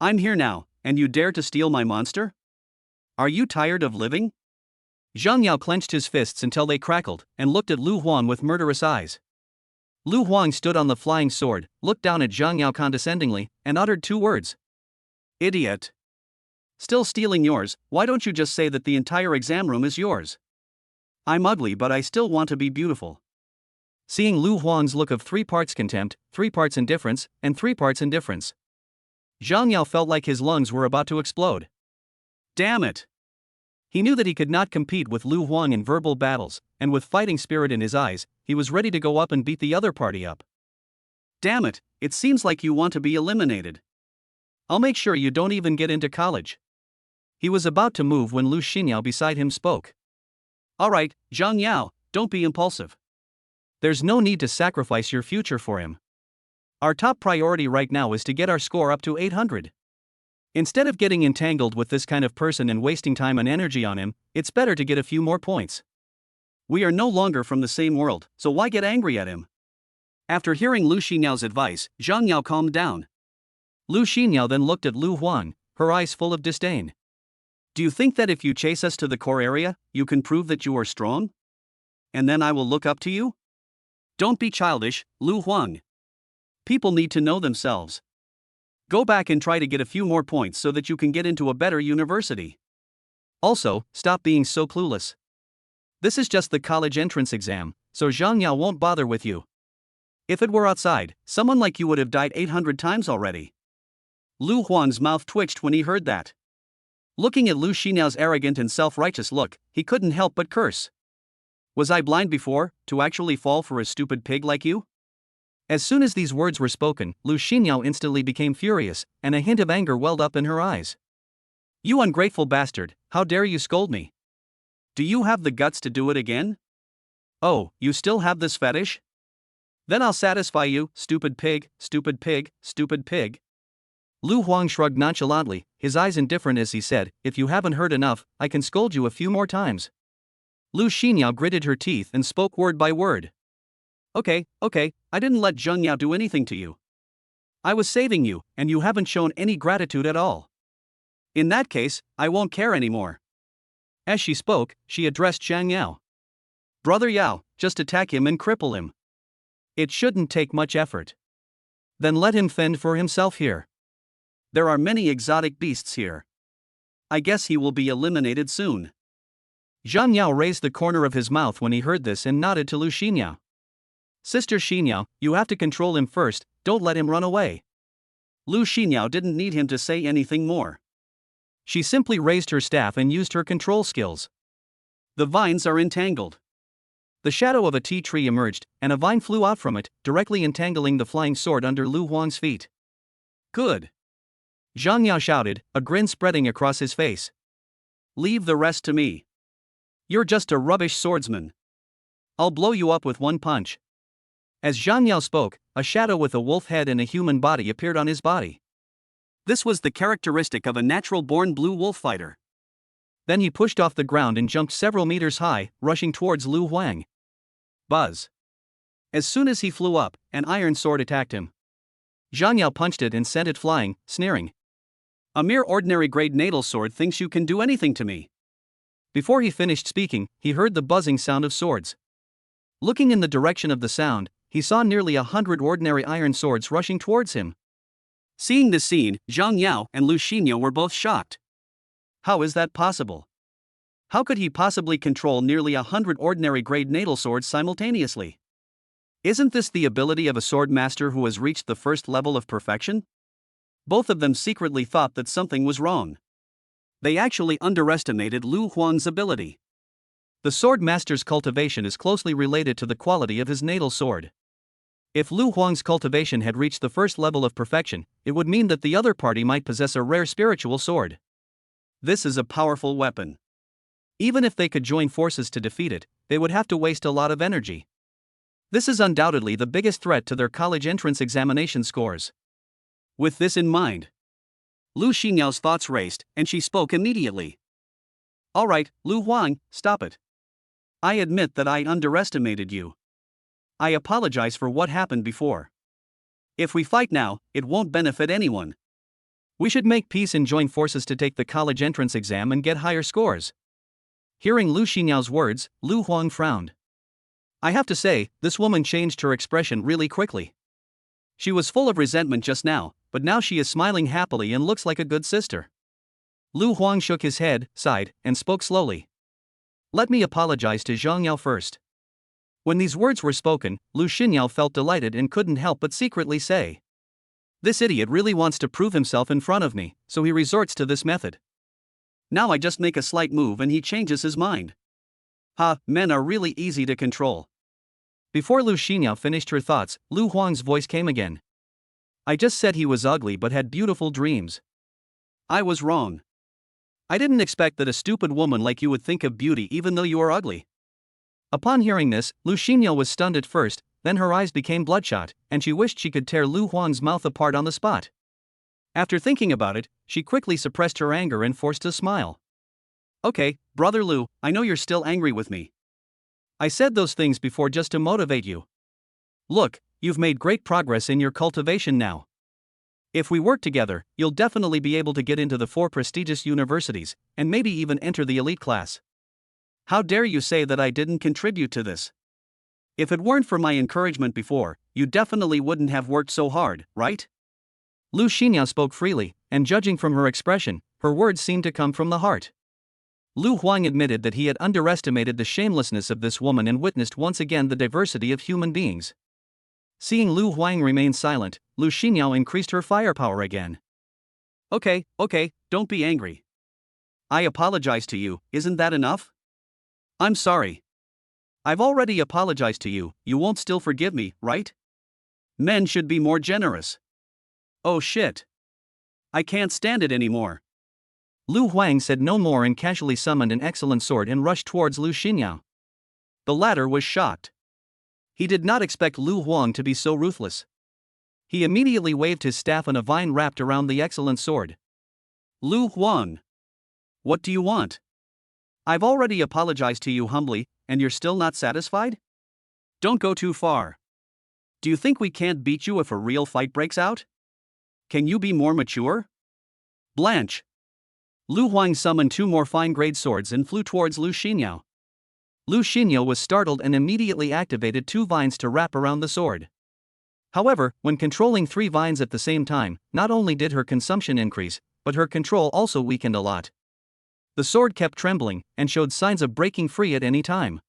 I'm here now, and you dare to steal my monster? Are you tired of living?" Zhang Yao clenched his fists until they crackled, and looked at Lu Huang with murderous eyes. Lu Huang stood on the flying sword, looked down at Zhang Yao condescendingly, and uttered 2 words. "Idiot. Still stealing yours, why don't you just say that the entire exam room is yours? I'm ugly but I still want to be beautiful." Seeing Lu Huang's look of 3 parts contempt, 3 parts indifference, and 3 parts indifference, Zhang Yao felt like his lungs were about to explode. Damn it! He knew that he could not compete with Lu Huang in verbal battles, and with fighting spirit in his eyes, he was ready to go up and beat the other party up. "Damn it, it seems like you want to be eliminated. I'll make sure you don't even get into college." He was about to move when Lu Xinyao beside him spoke. "Alright, Zhang Yao, don't be impulsive. There's no need to sacrifice your future for him. Our top priority right now is to get our score up to 800. Instead of getting entangled with this kind of person and wasting time and energy on him, it's better to get a few more points. We are no longer from the same world, so why get angry at him?" After hearing Lu Xinyao's advice, Zhang Yao calmed down. Lu Xinyao then looked at Lu Huang, her eyes full of disdain. "Do you think that if you chase us to the core area, you can prove that you are strong? And then I will look up to you? Don't be childish, Lu Huang. People need to know themselves. Go back and try to get a few more points so that you can get into a better university. Also, stop being so clueless. This is just the college entrance exam, so Zhang Yao won't bother with you. If it were outside, someone like you would have died 800 times already." Lu Huang's mouth twitched when he heard that. Looking at Lu Xinyao's arrogant and self-righteous look, he couldn't help but curse. "Was I blind before, to actually fall for a stupid pig like you?" As soon as these words were spoken, Lu Xinyao instantly became furious, and a hint of anger welled up in her eyes. "You ungrateful bastard, how dare you scold me? Do you have the guts to do it again? Oh, you still have this fetish? Then I'll satisfy you, stupid pig, stupid pig, stupid pig. Lu Huang shrugged nonchalantly, his eyes indifferent as he said, if you haven't heard enough, I can scold you a few more times. Lu Xinyao gritted her teeth and spoke word by word. Okay, I didn't let Zheng Yao do anything to you. I was saving you, and you haven't shown any gratitude at all. In that case, I won't care anymore. As she spoke, she addressed Zhang Yao. Brother Yao, just attack him and cripple him. It shouldn't take much effort. Then let him fend for himself here. There are many exotic beasts here. I guess he will be eliminated soon. Zhang Yao raised the corner of his mouth when he heard this and nodded to Lu Xinyao. Sister Xinyao, you have to control him first, don't let him run away. Lu Xinyao didn't need him to say anything more. She simply raised her staff and used her control skills. The vines are entangled. The shadow of a tea tree emerged, and a vine flew out from it, directly entangling the flying sword under Lu Huang's feet. Good. Zhang Yao shouted, a grin spreading across his face. Leave the rest to me. You're just a rubbish swordsman. I'll blow you up with one punch. As Zhang Yao spoke, a shadow with a wolf head and a human body appeared on his body. This was the characteristic of a natural-born blue wolf fighter. Then he pushed off the ground and jumped several meters high, rushing towards Lu Huang. Buzz. As soon as he flew up, an iron sword attacked him. Zhang Yao punched it and sent it flying, sneering. A mere ordinary grade natal sword thinks you can do anything to me. Before he finished speaking, he heard the buzzing sound of swords. Looking in the direction of the sound, he saw nearly 100 ordinary iron swords rushing towards him. Seeing this scene, Zhang Yao and Lu Xinyao were both shocked. How is that possible? How could he possibly control nearly 100 ordinary grade natal swords simultaneously? Isn't this the ability of a swordmaster who has reached the first level of perfection? Both of them secretly thought that something was wrong. They actually underestimated Lu Huang's ability. The swordmaster's cultivation is closely related to the quality of his natal sword. If Lu Huang's cultivation had reached the first level of perfection, it would mean that the other party might possess a rare spiritual sword. This is a powerful weapon. Even if they could join forces to defeat it, they would have to waste a lot of energy. This is undoubtedly the biggest threat to their college entrance examination scores. With this in mind, Lu Xinyao's thoughts raced, and she spoke immediately. Alright, Lu Huang, stop it. I admit that I underestimated you. I apologize for what happened before. If we fight now, it won't benefit anyone. We should make peace and join forces to take the college entrance exam and get higher scores. Hearing Lu Xinyao's words, Lu Huang frowned. I have to say, this woman changed her expression really quickly. She was full of resentment just now, but now she is smiling happily and looks like a good sister. Lu Huang shook his head, sighed, and spoke slowly. Let me apologize to Zhang Yao first. When these words were spoken, Lu Xinyao felt delighted and couldn't help but secretly say, this idiot really wants to prove himself in front of me, so he resorts to this method. Now I just make a slight move and he changes his mind. Ha, men are really easy to control. Before Lu Xinyao finished her thoughts, Lu Huang's voice came again. I just said he was ugly but had beautiful dreams. I was wrong. I didn't expect that a stupid woman like you would think of beauty even though you are ugly. Upon hearing this, Lu Xinyao was stunned at first, then her eyes became bloodshot, and she wished she could tear Lu Huang's mouth apart on the spot. After thinking about it, she quickly suppressed her anger and forced a smile. Okay, brother Lu, I know you're still angry with me. I said those things before just to motivate you. Look, you've made great progress in your cultivation now. If we work together, you'll definitely be able to get into the 4 prestigious universities, and maybe even enter the elite class. How dare you say that I didn't contribute to this? If it weren't for my encouragement before, you definitely wouldn't have worked so hard, right? Lu Xinyao spoke freely, and judging from her expression, her words seemed to come from the heart. Lu Huang admitted that he had underestimated the shamelessness of this woman and witnessed once again the diversity of human beings. Seeing Lu Huang remain silent, Lu Xinyao increased her firepower again. Okay, don't be angry. I apologize to you, isn't that enough? I'm sorry. I've already apologized to you, you won't still forgive me, right? Men should be more generous. Oh shit. I can't stand it anymore. Lu Huang said no more and casually summoned an excellent sword and rushed towards Lu Xinyao. The latter was shocked. He did not expect Lu Huang to be so ruthless. He immediately waved his staff and a vine wrapped around the excellent sword. Lu Huang. What do you want? I've already apologized to you humbly, and you're still not satisfied? Don't go too far. Do you think we can't beat you if a real fight breaks out? Can you be more mature? Blanche. Lu Huang summoned 2 more fine-grade swords and flew towards Lu Xinyao. Lu Xinyao was startled and immediately activated 2 vines to wrap around the sword. However, when controlling 3 vines at the same time, not only did her consumption increase, but her control also weakened a lot. The sword kept trembling and showed signs of breaking free at any time.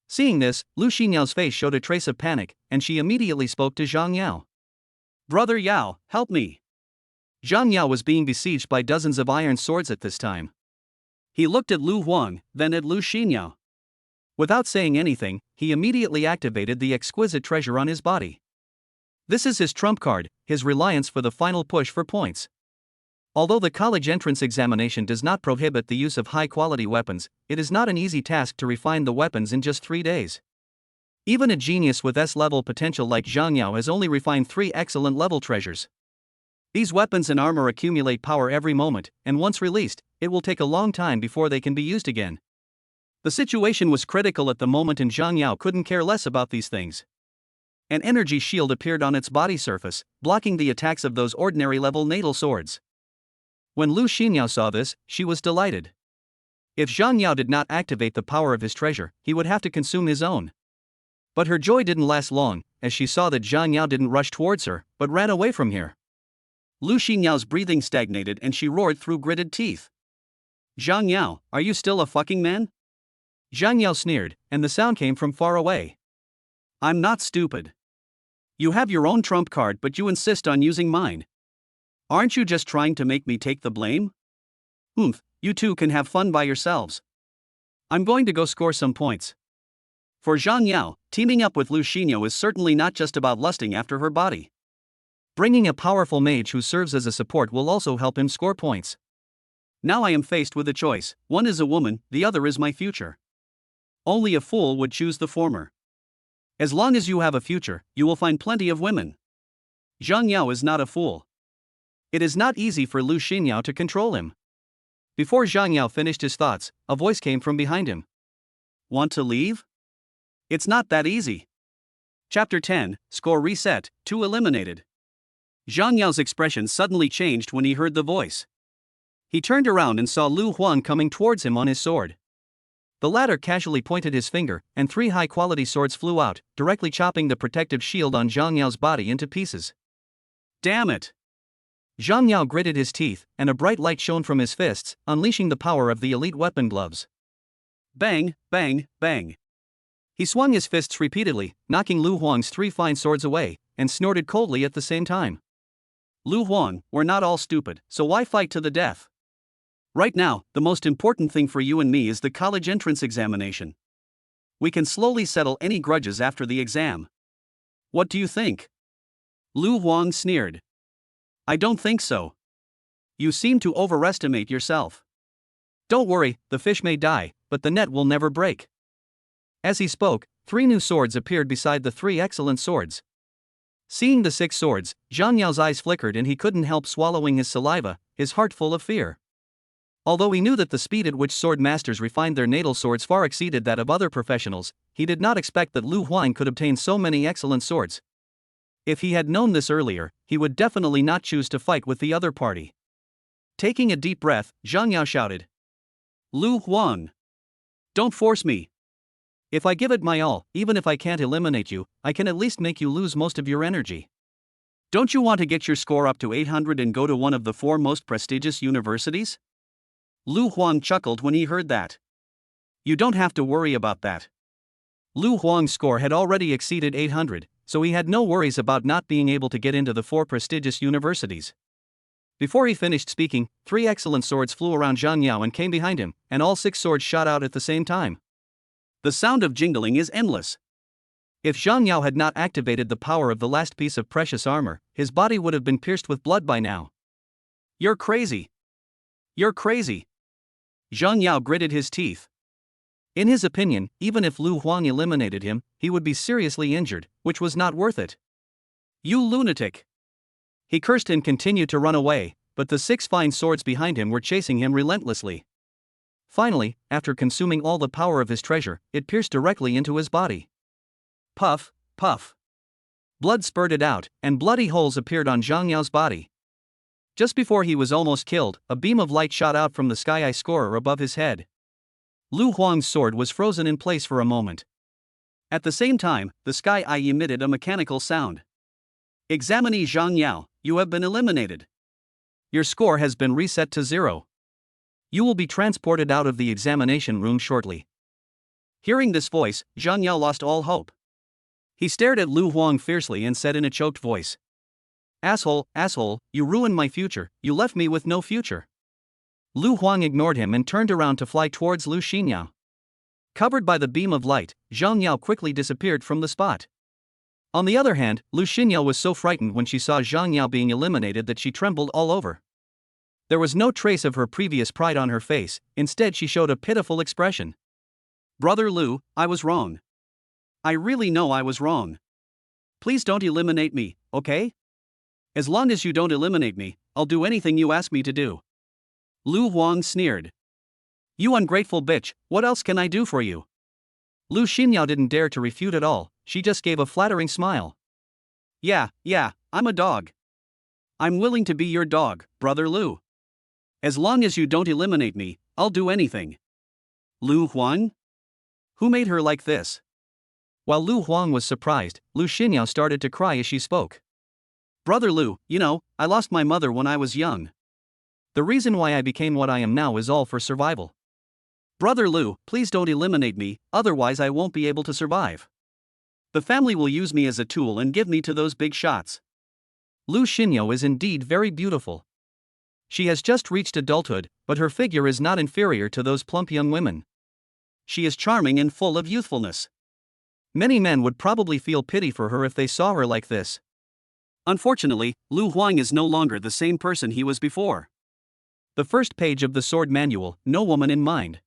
Seeing this, Lu Xinyao's face showed a trace of panic, and she immediately spoke to Zhang Yao. Brother Yao, help me. Zhang Yao was being besieged by dozens of iron swords at this time. He looked at Lu Huang, then at Lu Xinyao. Without saying anything, he immediately activated the exquisite treasure on his body. This is his trump card, his reliance for the final push for points. Although the college entrance examination does not prohibit the use of high-quality weapons, it is not an easy task to refine the weapons in just 3 days. Even a genius with S-level potential like Zhang Yao has only refined 3 excellent level treasures. These weapons and armor accumulate power every moment, and once released, it will take a long time before they can be used again. The situation was critical at the moment and Zhang Yao couldn't care less about these things. An energy shield appeared on its body surface, blocking the attacks of those ordinary-level natal swords. When Lu Xinyao saw this, she was delighted. If Zhang Yao did not activate the power of his treasure, he would have to consume his own. But her joy didn't last long, as she saw that Zhang Yao didn't rush towards her, but ran away from here. Lu Xinyao's breathing stagnated and she roared through gritted teeth. Zhang Yao, are you still a fucking man? Zhang Yao sneered, and the sound came from far away. I'm not stupid. You have your own trump card but you insist on using mine. Aren't you just trying to make me take the blame? You two can have fun by yourselves. I'm going to go score some points. For Zhang Yao, teaming up with Lu Xinyao is certainly not just about lusting after her body. Bringing a powerful mage who serves as a support will also help him score points. Now I am faced with a choice, one is a woman, the other is my future. Only a fool would choose the former. As long as you have a future, you will find plenty of women. Zhang Yao is not a fool. It is not easy for Lu Xinyao to control him. Before Zhang Yao finished his thoughts, a voice came from behind him. Want to leave? It's not that easy. Chapter 10, Score Reset, 2 Eliminated. Zhang Yao's expression suddenly changed when he heard the voice. He turned around and saw Lu Huang coming towards him on his sword. The latter casually pointed his finger, and 3 high-quality swords flew out, directly chopping the protective shield on Zhang Yao's body into pieces. Damn it! Zhang Yao gritted his teeth, and a bright light shone from his fists, unleashing the power of the elite weapon gloves. Bang, bang, bang. He swung his fists repeatedly, knocking Lu Huang's 3 fine swords away, and snorted coldly at the same time. Lu Huang, we're not all stupid, so why fight to the death? Right now, the most important thing for you and me is the college entrance examination. We can slowly settle any grudges after the exam. What do you think? Lu Huang sneered. I don't think so. You seem to overestimate yourself. Don't worry, the fish may die, but the net will never break. As he spoke, 3 new swords appeared beside the 3 excellent swords. Seeing the 6 swords, Zhang Yao's eyes flickered and he couldn't help swallowing his saliva, his heart full of fear. Although he knew that the speed at which swordmasters refined their natal swords far exceeded that of other professionals, he did not expect that Lu Huang could obtain so many excellent swords. If he had known this earlier, he would definitely not choose to fight with the other party. Taking a deep breath, Zhang Yao shouted. Lu Huang! Don't force me. If I give it my all, even if I can't eliminate you, I can at least make you lose most of your energy. Don't you want to get your score up to 800 and go to one of the 4 most prestigious universities? Lu Huang chuckled when he heard that. You don't have to worry about that. Lu Huang's score had already exceeded 800, so he had no worries about not being able to get into the 4 prestigious universities. Before he finished speaking, 3 excellent swords flew around Zhang Yao and came behind him, and all 6 swords shot out at the same time. The sound of jingling is endless. If Zhang Yao had not activated the power of the last piece of precious armor, his body would have been pierced with blood by now. You're crazy. You're crazy. Zhang Yao gritted his teeth. In his opinion, even if Lu Huang eliminated him, he would be seriously injured, which was not worth it. You lunatic! He cursed and continued to run away, but the 6 fine swords behind him were chasing him relentlessly. Finally, after consuming all the power of his treasure, it pierced directly into his body. Puff, puff. Blood spurted out, and bloody holes appeared on Zhang Yao's body. Just before he was almost killed, a beam of light shot out from the sky-eye scorer above his head. Lu Huang's sword was frozen in place for a moment. At the same time, the sky-eye emitted a mechanical sound. Examinee Zhang Yao, you have been eliminated. Your score has been reset to 0. You will be transported out of the examination room shortly. Hearing this voice, Zhang Yao lost all hope. He stared at Lu Huang fiercely and said in a choked voice, Asshole, asshole, you ruined my future, you left me with no future. Lu Huang ignored him and turned around to fly towards Lu Xinyao. Covered by the beam of light, Zhang Yao quickly disappeared from the spot. On the other hand, Lu Xinyao was so frightened when she saw Zhang Yao being eliminated that she trembled all over. There was no trace of her previous pride on her face, instead she showed a pitiful expression. Brother Lu, I was wrong. I really know I was wrong. Please don't eliminate me, okay? As long as you don't eliminate me, I'll do anything you ask me to do. Lu Huang sneered. You ungrateful bitch, what else can I do for you? Lu Xinyao didn't dare to refute at all, she just gave a flattering smile. Yeah, I'm a dog. I'm willing to be your dog, Brother Lu. As long as you don't eliminate me, I'll do anything. Lu Huang? Who made her like this? While Lu Huang was surprised, Lu Xinyao started to cry as she spoke. Brother Lu, you know, I lost my mother when I was young. The reason why I became what I am now is all for survival. Brother Lu, please don't eliminate me, otherwise I won't be able to survive. The family will use me as a tool and give me to those big shots. Lu Xinyao is indeed very beautiful. She has just reached adulthood, but her figure is not inferior to those plump young women. She is charming and full of youthfulness. Many men would probably feel pity for her if they saw her like this. Unfortunately, Lu Huang is no longer the same person he was before. The first page of the sword manual, no woman in mind.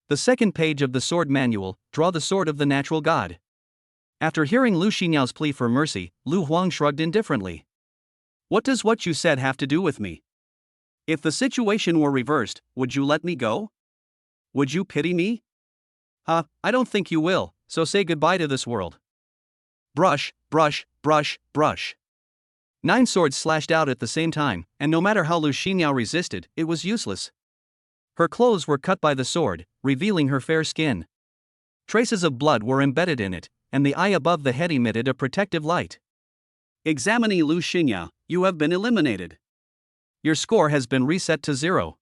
The second page of the sword manual, draw the sword of the natural god. After hearing Lu Xinyao's plea for mercy, Lu Huang shrugged indifferently. What does what you said have to do with me? If the situation were reversed, would you let me go? Would you pity me? I don't think you will, so say goodbye to this world. Brush, brush, brush, brush. 9 swords slashed out at the same time, and no matter how Lu Xinyao resisted, it was useless. Her clothes were cut by the sword, revealing her fair skin. Traces of blood were embedded in it, and the eye above the head emitted a protective light. Examinee Lu Xinyao, you have been eliminated. Your score has been reset to 0.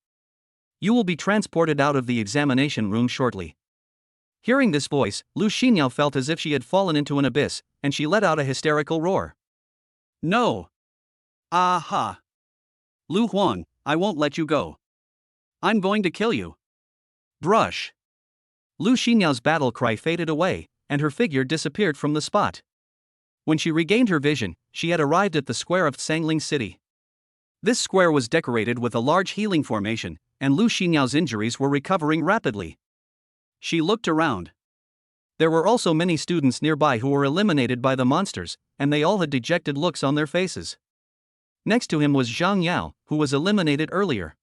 You will be transported out of the examination room shortly. Hearing this voice, Lu Xinyao felt as if she had fallen into an abyss, and she let out a hysterical roar. No! Aha! Lu Huang, I won't let you go. I'm going to kill you. Brush! Lu Xinyao's battle cry faded away, and her figure disappeared from the spot. When she regained her vision, she had arrived at the square of Sangling City. This square was decorated with a large healing formation, and Lu Xinyao's injuries were recovering rapidly. She looked around. There were also many students nearby who were eliminated by the monsters, and they all had dejected looks on their faces. Next to him was Zhang Yao, who was eliminated earlier.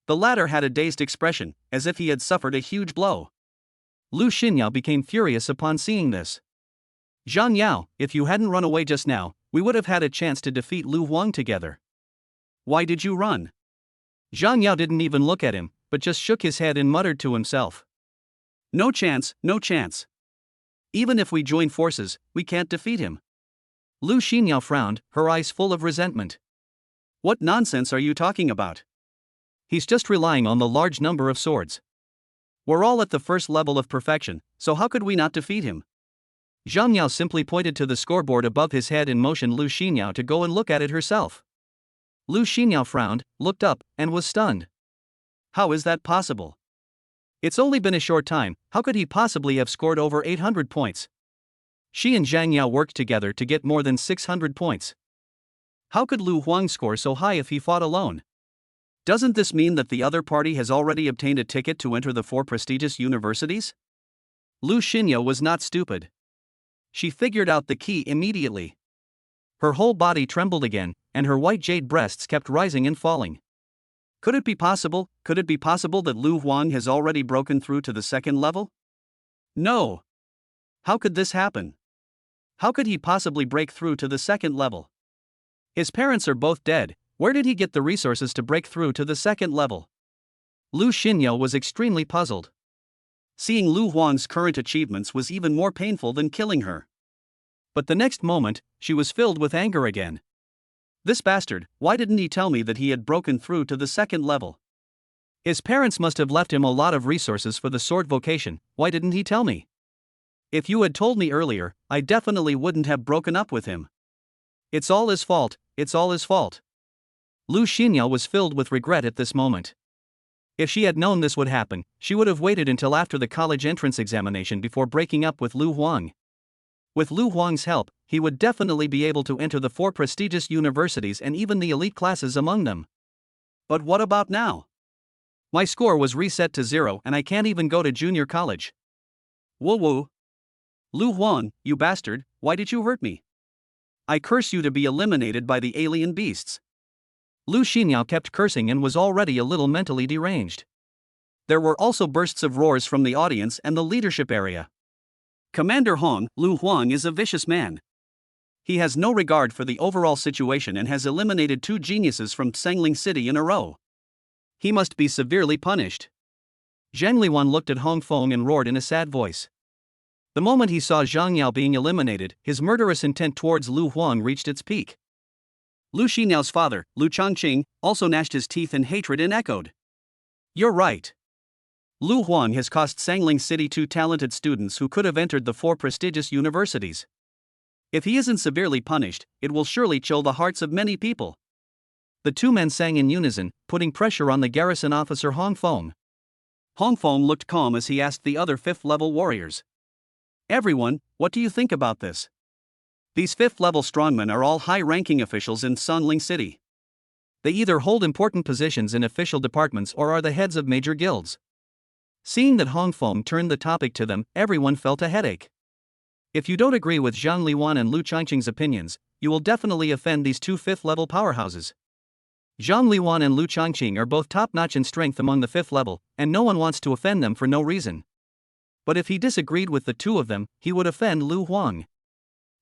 The latter had a dazed expression, as if he had suffered a huge blow. Lu Xinyao became furious upon seeing this. Zhang Yao, if you hadn't run away just now, we would have had a chance to defeat Lu Huang together. Why did you run? Zhang Yao didn't even look at him, but just shook his head and muttered to himself. No chance, no chance. Even if we join forces, we can't defeat him. Lu Xinyao frowned, her eyes full of resentment. What nonsense are you talking about? He's just relying on the large number of swords. We're all at the first level of perfection, so how could we not defeat him? Zhang Yao simply pointed to the scoreboard above his head and motioned Lu Xinyao to go and look at it herself. Lu Xinyao frowned, looked up, and was stunned. How is that possible? It's only been a short time, how could he possibly have scored over 800 points? She and Zhang Yao worked together to get more than 600 points. How could Lu Huang score so high if he fought alone? Doesn't this mean that the other party has already obtained a ticket to enter the 4 prestigious universities? Lu Xinyo was not stupid. She figured out the key immediately. Her whole body trembled again, and her white jade breasts kept rising and falling. Could it be possible that Lu Huang has already broken through to the second level? No. How could this happen? How could he possibly break through to the second level? His parents are both dead. Where did he get the resources to break through to the second level? Lu Xinyo was extremely puzzled. Seeing Lu Huang's current achievements was even more painful than killing her. But the next moment, she was filled with anger again. This bastard, why didn't he tell me that he had broken through to the second level? His parents must have left him a lot of resources for the sword vocation. Why didn't he tell me? If you had told me earlier, I definitely wouldn't have broken up with him. It's all his fault, it's all his fault. Lu Xinyo was filled with regret at this moment. If she had known this would happen, she would have waited until after the college entrance examination before breaking up with Lu Huang. With Lu Huang's help, he would definitely be able to enter the 4 prestigious universities and even the elite classes among them. But what about now? My score was reset to 0 and I can't even go to junior college. Woo woo. Lu Huang, you bastard, why did you hurt me? I curse you to be eliminated by the alien beasts. Lu Xinyo kept cursing and was already a little mentally deranged. There were also bursts of roars from the audience and the leadership area. Commander Hong, Lu Huang is a vicious man. He has no regard for the overall situation and has eliminated 2 geniuses from Sangling City in a row. He must be severely punished. Zhang Liwan looked at Hong Feng and roared in a sad voice. The moment he saw Zhang Yao being eliminated, his murderous intent towards Lu Huang reached its peak. Lu Xinyao's father, Lu Changqing, also gnashed his teeth in hatred and echoed. You're right. Lu Huang has cost Sangling City 2 talented students who could have entered the 4 prestigious universities. If he isn't severely punished, it will surely chill the hearts of many people. The 2 men sang in unison, putting pressure on the garrison officer Hong Feng. Hong Feng looked calm as he asked the other 5th-level warriors. Everyone, what do you think about this? These 5th-level strongmen are all high-ranking officials in Sangling City. They either hold important positions in official departments or are the heads of major guilds. Seeing that Hong Feng turned the topic to them, everyone felt a headache. If you don't agree with Zhang Liwan and Lu Changqing's opinions, you will definitely offend these 2 5th-level powerhouses. Zhang Liwan and Lu Changqing are both top-notch in strength among the 5th level, and no one wants to offend them for no reason. But if he disagreed with the 2 of them, he would offend Lu Huang.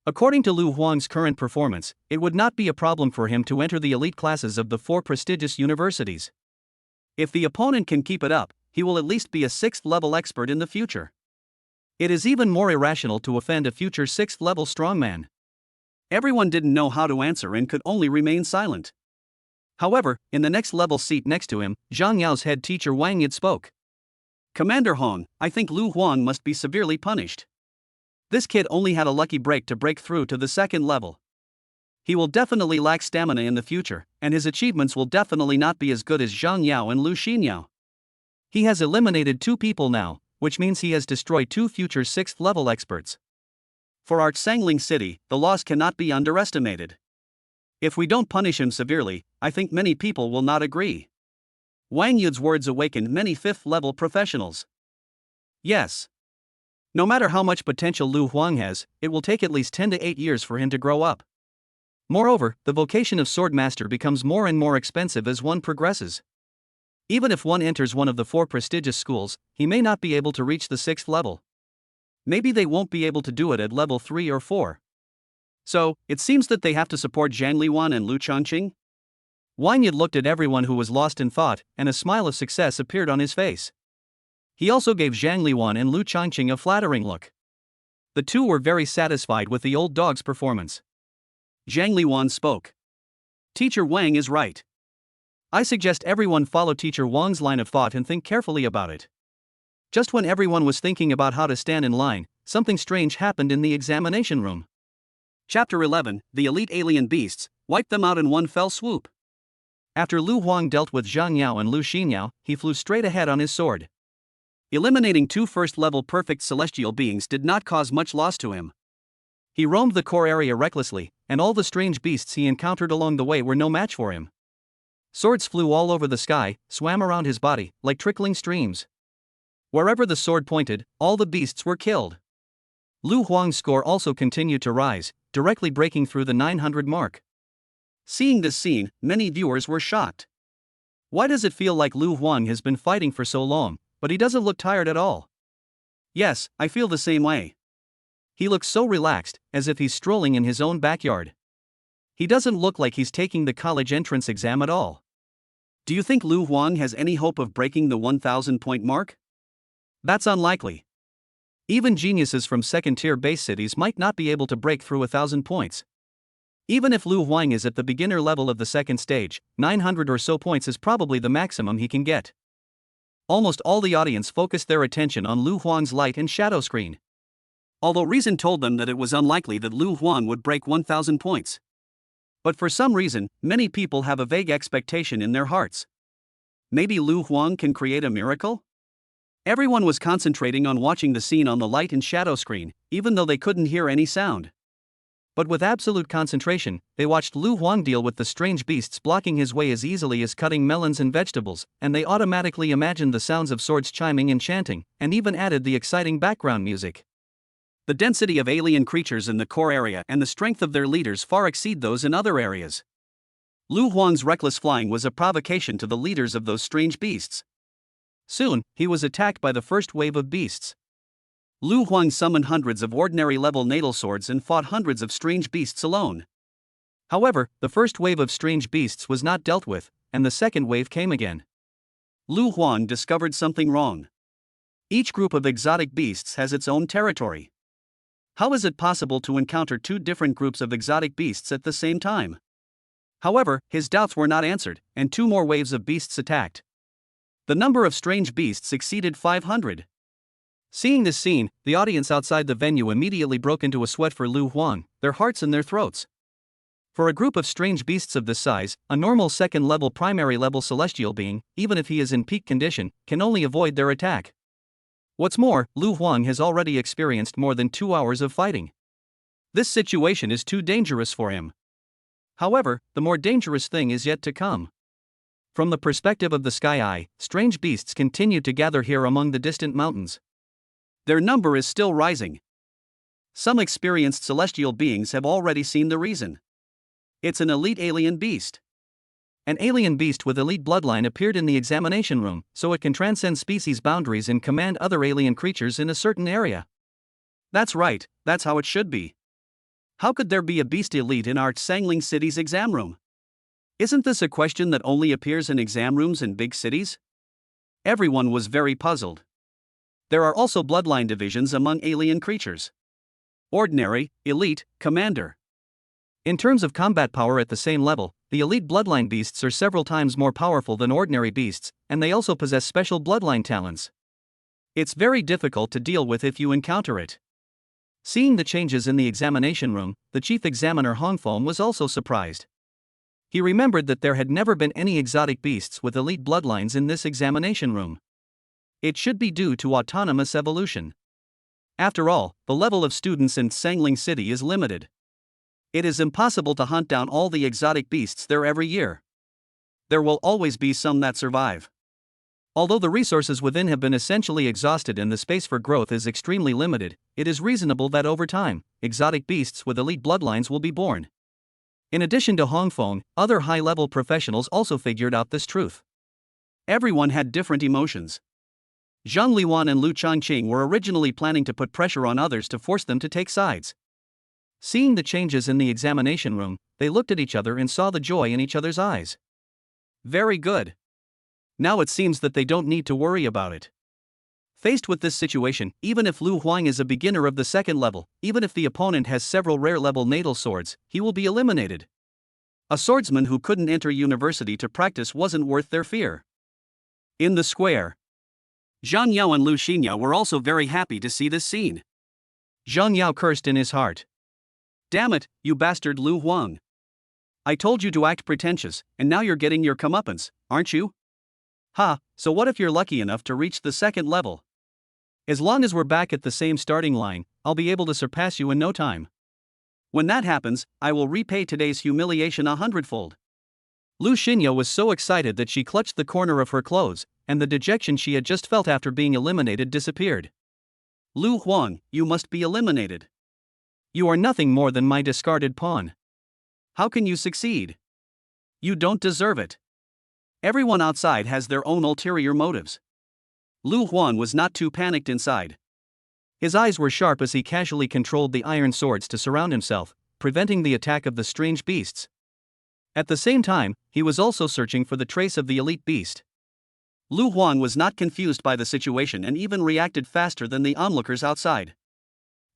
According to Lu Huang's current performance, it would not be a problem for him to enter the elite classes of the 4 prestigious universities. If the opponent can keep it up, he will at least be a 6th-level expert in the future. It is even more irrational to offend a future 6th-level strongman. Everyone didn't know how to answer and could only remain silent. However, in the next level seat next to him, Zhang Yao's head teacher Wang Yid spoke. Commander Hong, I think Lu Huang must be severely punished. This kid only had a lucky break to break through to the 2nd level. He will definitely lack stamina in the future, and his achievements will definitely not be as good as Zhang Yao and Lu Xinyo. He has eliminated 2 people now, which means he has destroyed 2 future 6th-level experts. For our Sangling City, the loss cannot be underestimated. If we don't punish him severely, I think many people will not agree. Wang Yud's words awakened many 5th-level professionals. Yes. No matter how much potential Lu Huang has, it will take at least 10 to 8 years for him to grow up. Moreover, the vocation of Swordmaster becomes more and more expensive as one progresses. Even if one enters one of the 4 prestigious schools, he may not be able to reach the 6th level. Maybe they won't be able to do it at level 3 or 4. So, it seems that they have to support Zhang Liwan and Lu Changqing? Wang Yid looked at everyone who was lost in thought, and a smile of success appeared on his face. He also gave Zhang Liwan and Lu Changqing a flattering look. The 2 were very satisfied with the old dog's performance. Zhang Liwan spoke. Teacher Wang is right. I suggest everyone follow Teacher Wang's line of thought and think carefully about it. Just when everyone was thinking about how to stand in line, something strange happened in the examination room. Chapter 11, The Elite Alien Beasts, wiped them out in one fell swoop. After Lu Huang dealt with Zhang Yao and Lu Xinyo, he flew straight ahead on his sword. Eliminating 2 first-level perfect celestial beings did not cause much loss to him. He roamed the core area recklessly, and all the strange beasts he encountered along the way were no match for him. Swords flew all over the sky, swam around his body, like trickling streams. Wherever the sword pointed, all the beasts were killed. Lu Huang's score also continued to rise, directly breaking through the 900 mark. Seeing this scene, many viewers were shocked. Why does it feel like Lu Huang has been fighting for so long, but he doesn't look tired at all? Yes, I feel the same way. He looks so relaxed, as if he's strolling in his own backyard. He doesn't look like he's taking the college entrance exam at all. Do you think Lu Huang has any hope of breaking the 1,000-point mark? That's unlikely. Even geniuses from second-tier base cities might not be able to break through 1,000 points. Even if Lu Huang is at the beginner level of the second stage, 900 or so points is probably the maximum he can get. Almost all the audience focused their attention on Lu Huang's light and shadow screen. Although reason told them that it was unlikely that Lu Huang would break 1,000 points. But for some reason, many people have a vague expectation in their hearts. Maybe Lu Huang can create a miracle? Everyone was concentrating on watching the scene on the light and shadow screen, even though they couldn't hear any sound. But with absolute concentration, they watched Lu Huang deal with the strange beasts blocking his way as easily as cutting melons and vegetables, and they automatically imagined the sounds of swords chiming and chanting, and even added the exciting background music. The density of alien creatures in the core area and the strength of their leaders far exceed those in other areas. Lu Huang's reckless flying was a provocation to the leaders of those strange beasts. Soon, he was attacked by the first wave of beasts. Lu Huang summoned hundreds of ordinary-level natal swords and fought hundreds of strange beasts alone. However, the first wave of strange beasts was not dealt with, and the second wave came again. Lu Huang discovered something wrong. Each group of exotic beasts has its own territory. How is it possible to encounter two different groups of exotic beasts at the same time? However, his doubts were not answered, and two more waves of beasts attacked. The number of strange beasts exceeded 500. Seeing this scene, the audience outside the venue immediately broke into a sweat for Lu Huang, their hearts in their throats. For a group of strange beasts of this size, a normal second-level primary-level celestial being, even if he is in peak condition, can only avoid their attack. What's more, Lu Huang has already experienced more than 2 hours of fighting. This situation is too dangerous for him. However, the more dangerous thing is yet to come. From the perspective of the Sky Eye, strange beasts continue to gather here among the distant mountains. Their number is still rising. Some experienced celestial beings have already seen the reason. It's an elite alien beast. An alien beast with elite bloodline appeared in the examination room, so it can transcend species boundaries and command other alien creatures in a certain area. That's right, that's how it should be. How could there be a beast elite in our Sangling City's exam room? Isn't this a question that only appears in exam rooms in big cities? Everyone was very puzzled. There are also bloodline divisions among alien creatures. Ordinary, elite, commander. In terms of combat power at the same level, the elite bloodline beasts are several times more powerful than ordinary beasts, and they also possess special bloodline talents. It's very difficult to deal with if you encounter it. Seeing the changes in the examination room, the chief examiner Hongfeng was also surprised. He remembered that there had never been any exotic beasts with elite bloodlines in this examination room. It should be due to autonomous evolution. After all, the level of students in Sangling City is limited. It is impossible to hunt down all the exotic beasts there every year. There will always be some that survive. Although the resources within have been essentially exhausted and the space for growth is extremely limited, it is reasonable that over time, exotic beasts with elite bloodlines will be born. In addition to Hongfeng, other high-level professionals also figured out this truth. Everyone had different emotions. Zhang Liwan and Lu Changqing were originally planning to put pressure on others to force them to take sides. Seeing the changes in the examination room, they looked at each other and saw the joy in each other's eyes. Very good. Now it seems that they don't need to worry about it. Faced with this situation, even if Lu Huang is a beginner of the second level, even if the opponent has several rare-level natal swords, he will be eliminated. A swordsman who couldn't enter university to practice wasn't worth their fear. In the square, Zhang Yao and Lu Xinya were also very happy to see this scene. Zhang Yao cursed in his heart. Damn it, you bastard Lu Huang. I told you to act pretentious, and now you're getting your comeuppance, aren't you? Ha, so what if you're lucky enough to reach the second level? As long as we're back at the same starting line, I'll be able to surpass you in no time. When that happens, I will repay today's humiliation 100-fold. Lu Xinyo was so excited that she clutched the corner of her clothes, and the dejection she had just felt after being eliminated disappeared. Lu Huang, you must be eliminated. You are nothing more than my discarded pawn. How can you succeed? You don't deserve it. Everyone outside has their own ulterior motives. Lu Huang was not too panicked inside. His eyes were sharp as he casually controlled the iron swords to surround himself, preventing the attack of the strange beasts. At the same time, he was also searching for the trace of the elite beast. Lu Huang was not confused by the situation and even reacted faster than the onlookers outside.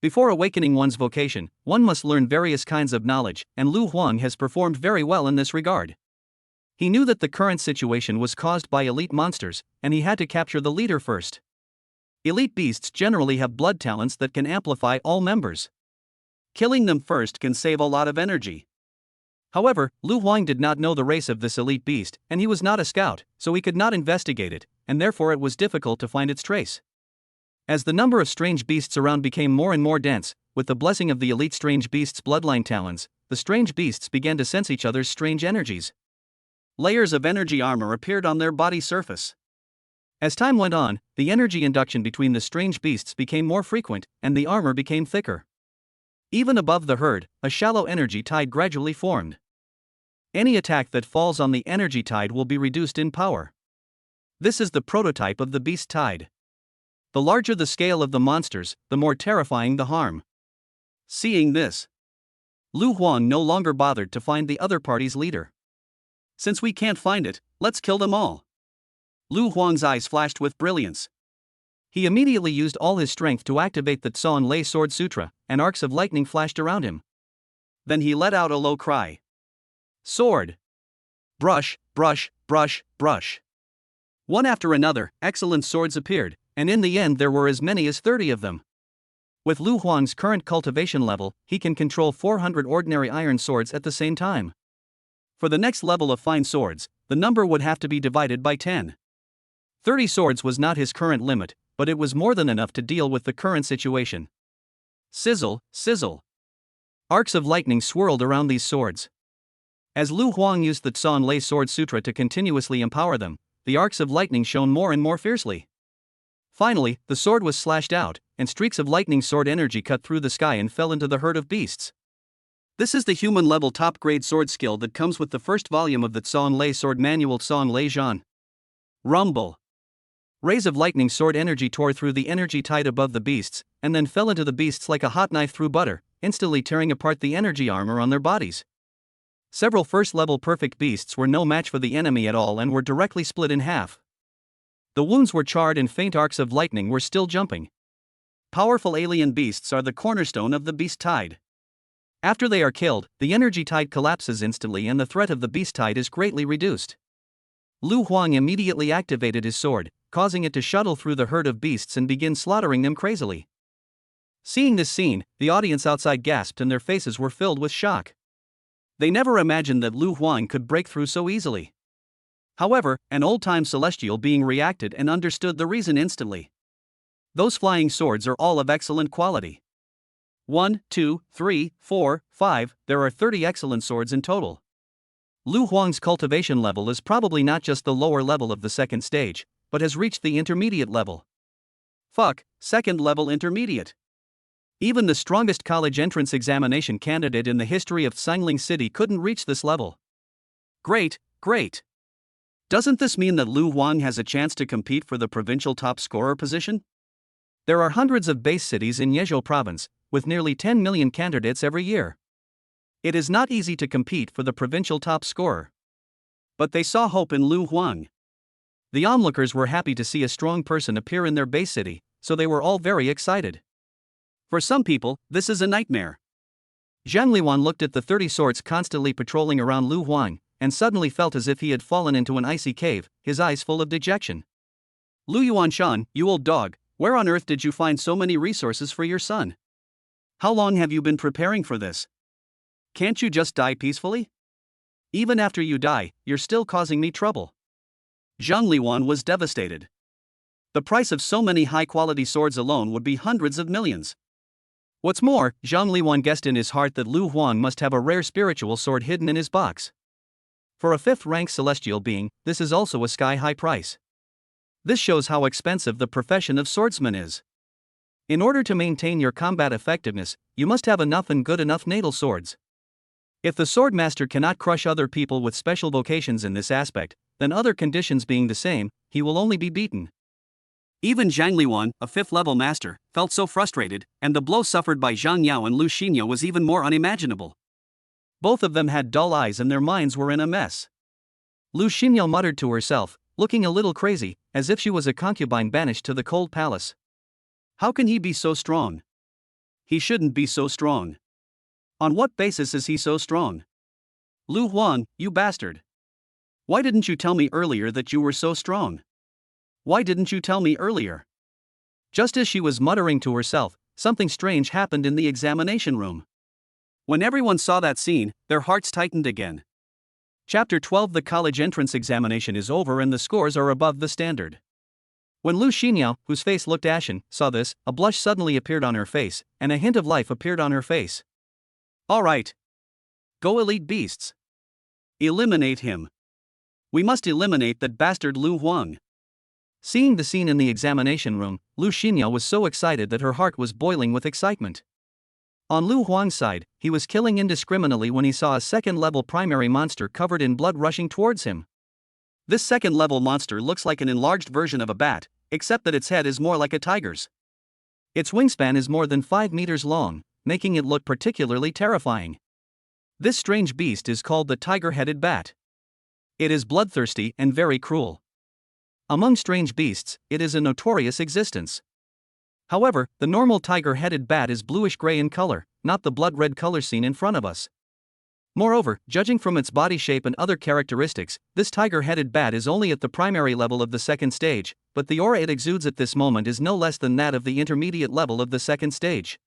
Before awakening one's vocation, one must learn various kinds of knowledge, and Lu Huang has performed very well in this regard. He knew that the current situation was caused by elite monsters, and he had to capture the leader first. Elite beasts generally have blood talents that can amplify all members. Killing them first can save a lot of energy. However, Lu Huang did not know the race of this elite beast, and he was not a scout, so he could not investigate it, and therefore it was difficult to find its trace. As the number of strange beasts around became more and more dense, with the blessing of the elite strange beasts' bloodline talons, the strange beasts began to sense each other's strange energies. Layers of energy armor appeared on their body surface. As time went on, the energy induction between the strange beasts became more frequent, and the armor became thicker. Even above the herd, a shallow energy tide gradually formed. Any attack that falls on the energy tide will be reduced in power. This is the prototype of the beast tide. The larger the scale of the monsters, the more terrifying the harm. Seeing this, Lu Huang no longer bothered to find the other party's leader. Since we can't find it, let's kill them all. Lu Huang's eyes flashed with brilliance. He immediately used all his strength to activate the Tsan Lei Sword Sutra, and arcs of lightning flashed around him. Then he let out a low cry. Sword! Brush, brush, brush, brush. One after another, excellent swords appeared, and in the end there were as many as 30 of them. With Lu Huang's current cultivation level, he can control 400 ordinary iron swords at the same time. For the next level of fine swords, the number would have to be divided by 10. 30 swords was not his current limit, but it was more than enough to deal with the current situation. Sizzle, sizzle. Arcs of lightning swirled around these swords. As Lu Huang used the Tsan Lei Sword Sutra to continuously empower them, the arcs of lightning shone more and more fiercely. Finally, the sword was slashed out, and streaks of lightning sword energy cut through the sky and fell into the herd of beasts. This is the human-level top-grade sword skill that comes with the first volume of the Tsan Lei Sword Manual Tsan Lei Zhan. Rumble. Rays of lightning sword energy tore through the energy tide above the beasts, and then fell into the beasts like a hot knife through butter, instantly tearing apart the energy armor on their bodies. Several first-level perfect beasts were no match for the enemy at all and were directly split in half. The wounds were charred and faint arcs of lightning were still jumping. Powerful alien beasts are the cornerstone of the beast tide. After they are killed, the energy tide collapses instantly and the threat of the beast tide is greatly reduced. Lu Huang immediately activated his sword, causing it to shuttle through the herd of beasts and begin slaughtering them crazily. Seeing this scene, the audience outside gasped and their faces were filled with shock. They never imagined that Lu Huang could break through so easily. However, an old-time celestial being reacted and understood the reason instantly. Those flying swords are all of excellent quality. 1, 2, 3, 4, 5, there are 30 excellent swords in total. Lu Huang's cultivation level is probably not just the lower level of the second stage, but has reached the intermediate level. Fuck, second level intermediate. Even the strongest college entrance examination candidate in the history of Xiangling City couldn't reach this level. Great, great. Doesn't this mean that Lu Huang has a chance to compete for the provincial top scorer position? There are hundreds of base cities in Yezhou province, with nearly 10 million candidates every year. It is not easy to compete for the provincial top scorer. But they saw hope in Lu Huang. The onlookers were happy to see a strong person appear in their base city, so they were all very excited. For some people, this is a nightmare. Zhang Liwan looked at the 30 swords constantly patrolling around Lu Huang, and suddenly felt as if he had fallen into an icy cave, his eyes full of dejection. Lu Yuanshan, you old dog, where on earth did you find so many resources for your son? How long have you been preparing for this? Can't you just die peacefully? Even after you die, you're still causing me trouble. Zhang Liwan was devastated. The price of so many high-quality swords alone would be hundreds of millions. What's more, Zhang Liwan guessed in his heart that Lu Huang must have a rare spiritual sword hidden in his box. For a 5th-rank celestial being, this is also a sky-high price. This shows how expensive the profession of swordsman is. In order to maintain your combat effectiveness, you must have enough and good enough natal swords. If the Swordmaster cannot crush other people with special vocations in this aspect, then other conditions being the same, he will only be beaten. Even Zhang Liwan, a 5th-level master, felt so frustrated, and the blow suffered by Zhang Yao and Lu Xinyo was even more unimaginable. Both of them had dull eyes and their minds were in a mess. Lu Xinyo muttered to herself, looking a little crazy, as if she was a concubine banished to the cold palace. How can he be so strong? He shouldn't be so strong. On what basis is he so strong? Lu Huang, you bastard. Why didn't you tell me earlier that you were so strong? Why didn't you tell me earlier? Just as she was muttering to herself, something strange happened in the examination room. When everyone saw that scene, their hearts tightened again. Chapter 12. The college entrance examination is over and the scores are above the standard. When Lu Xinyo, whose face looked ashen, saw this, a blush suddenly appeared on her face, and a hint of life appeared on her face. All right. Go elite beasts. Eliminate him. We must eliminate that bastard Lu Huang. Seeing the scene in the examination room, Lu Xinyo was so excited that her heart was boiling with excitement. On Lu Huang's side, he was killing indiscriminately when he saw a 2nd-level primary monster covered in blood rushing towards him. This 2nd-level monster looks like an enlarged version of a bat, except that its head is more like a tiger's. Its wingspan is more than 5 meters long, making it look particularly terrifying. This strange beast is called the tiger-headed bat. It is bloodthirsty and very cruel. Among strange beasts, it is a notorious existence. However, the normal tiger-headed bat is bluish-gray in color, not the blood-red color seen in front of us. Moreover, judging from its body shape and other characteristics, this tiger-headed bat is only at the primary level of the 2nd stage, but the aura it exudes at this moment is no less than that of the intermediate level of the 2nd stage.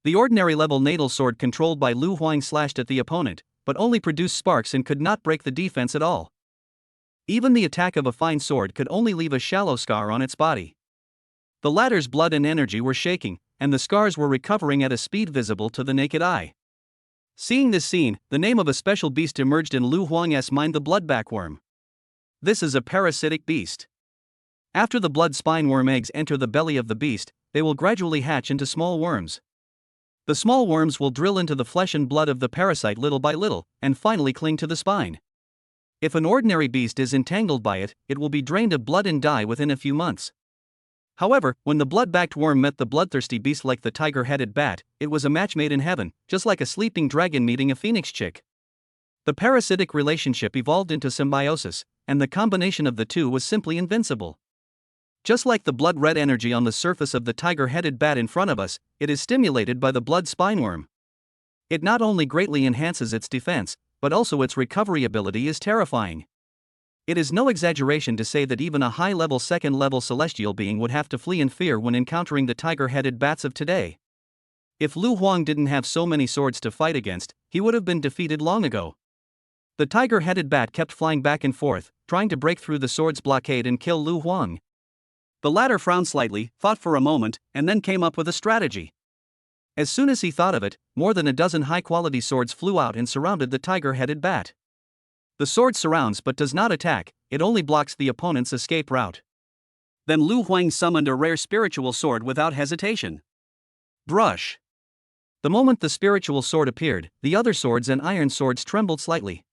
The ordinary level natal sword controlled by Lu Huang slashed at the opponent, but only produced sparks and could not break the defense at all. Even the attack of a fine sword could only leave a shallow scar on its body. The latter's blood and energy were shaking, and the scars were recovering at a speed visible to the naked eye. Seeing this scene, the name of a special beast emerged in Lu Huang's mind: the bloodbackworm. This is a parasitic beast. After the blood spine worm eggs enter the belly of the beast, they will gradually hatch into small worms. The small worms will drill into the flesh and blood of the parasite little by little, and finally cling to the spine. If an ordinary beast is entangled by it, it will be drained of blood and die within a few months. However, when the blood-backed worm met the bloodthirsty beast like the tiger-headed bat, it was a match made in heaven, just like a sleeping dragon meeting a phoenix chick. The parasitic relationship evolved into symbiosis, and the combination of the two was simply invincible. Just like the blood-red energy on the surface of the tiger-headed bat in front of us, it is stimulated by the blood spineworm. It not only greatly enhances its defense, but also its recovery ability is terrifying. It is no exaggeration to say that even a high-level 2nd-level celestial being would have to flee in fear when encountering the tiger-headed bats of today. If Lu Huang didn't have so many swords to fight against, he would have been defeated long ago. The tiger-headed bat kept flying back and forth, trying to break through the sword's blockade and kill Lu Huang. The latter frowned slightly, thought for a moment, and then came up with a strategy. As soon as he thought of it, more than a dozen high-quality swords flew out and surrounded the tiger-headed bat. The sword surrounds but does not attack, it only blocks the opponent's escape route. Then Lu Huang summoned a rare spiritual sword without hesitation. Brush. The moment the spiritual sword appeared, the other swords and iron swords trembled slightly.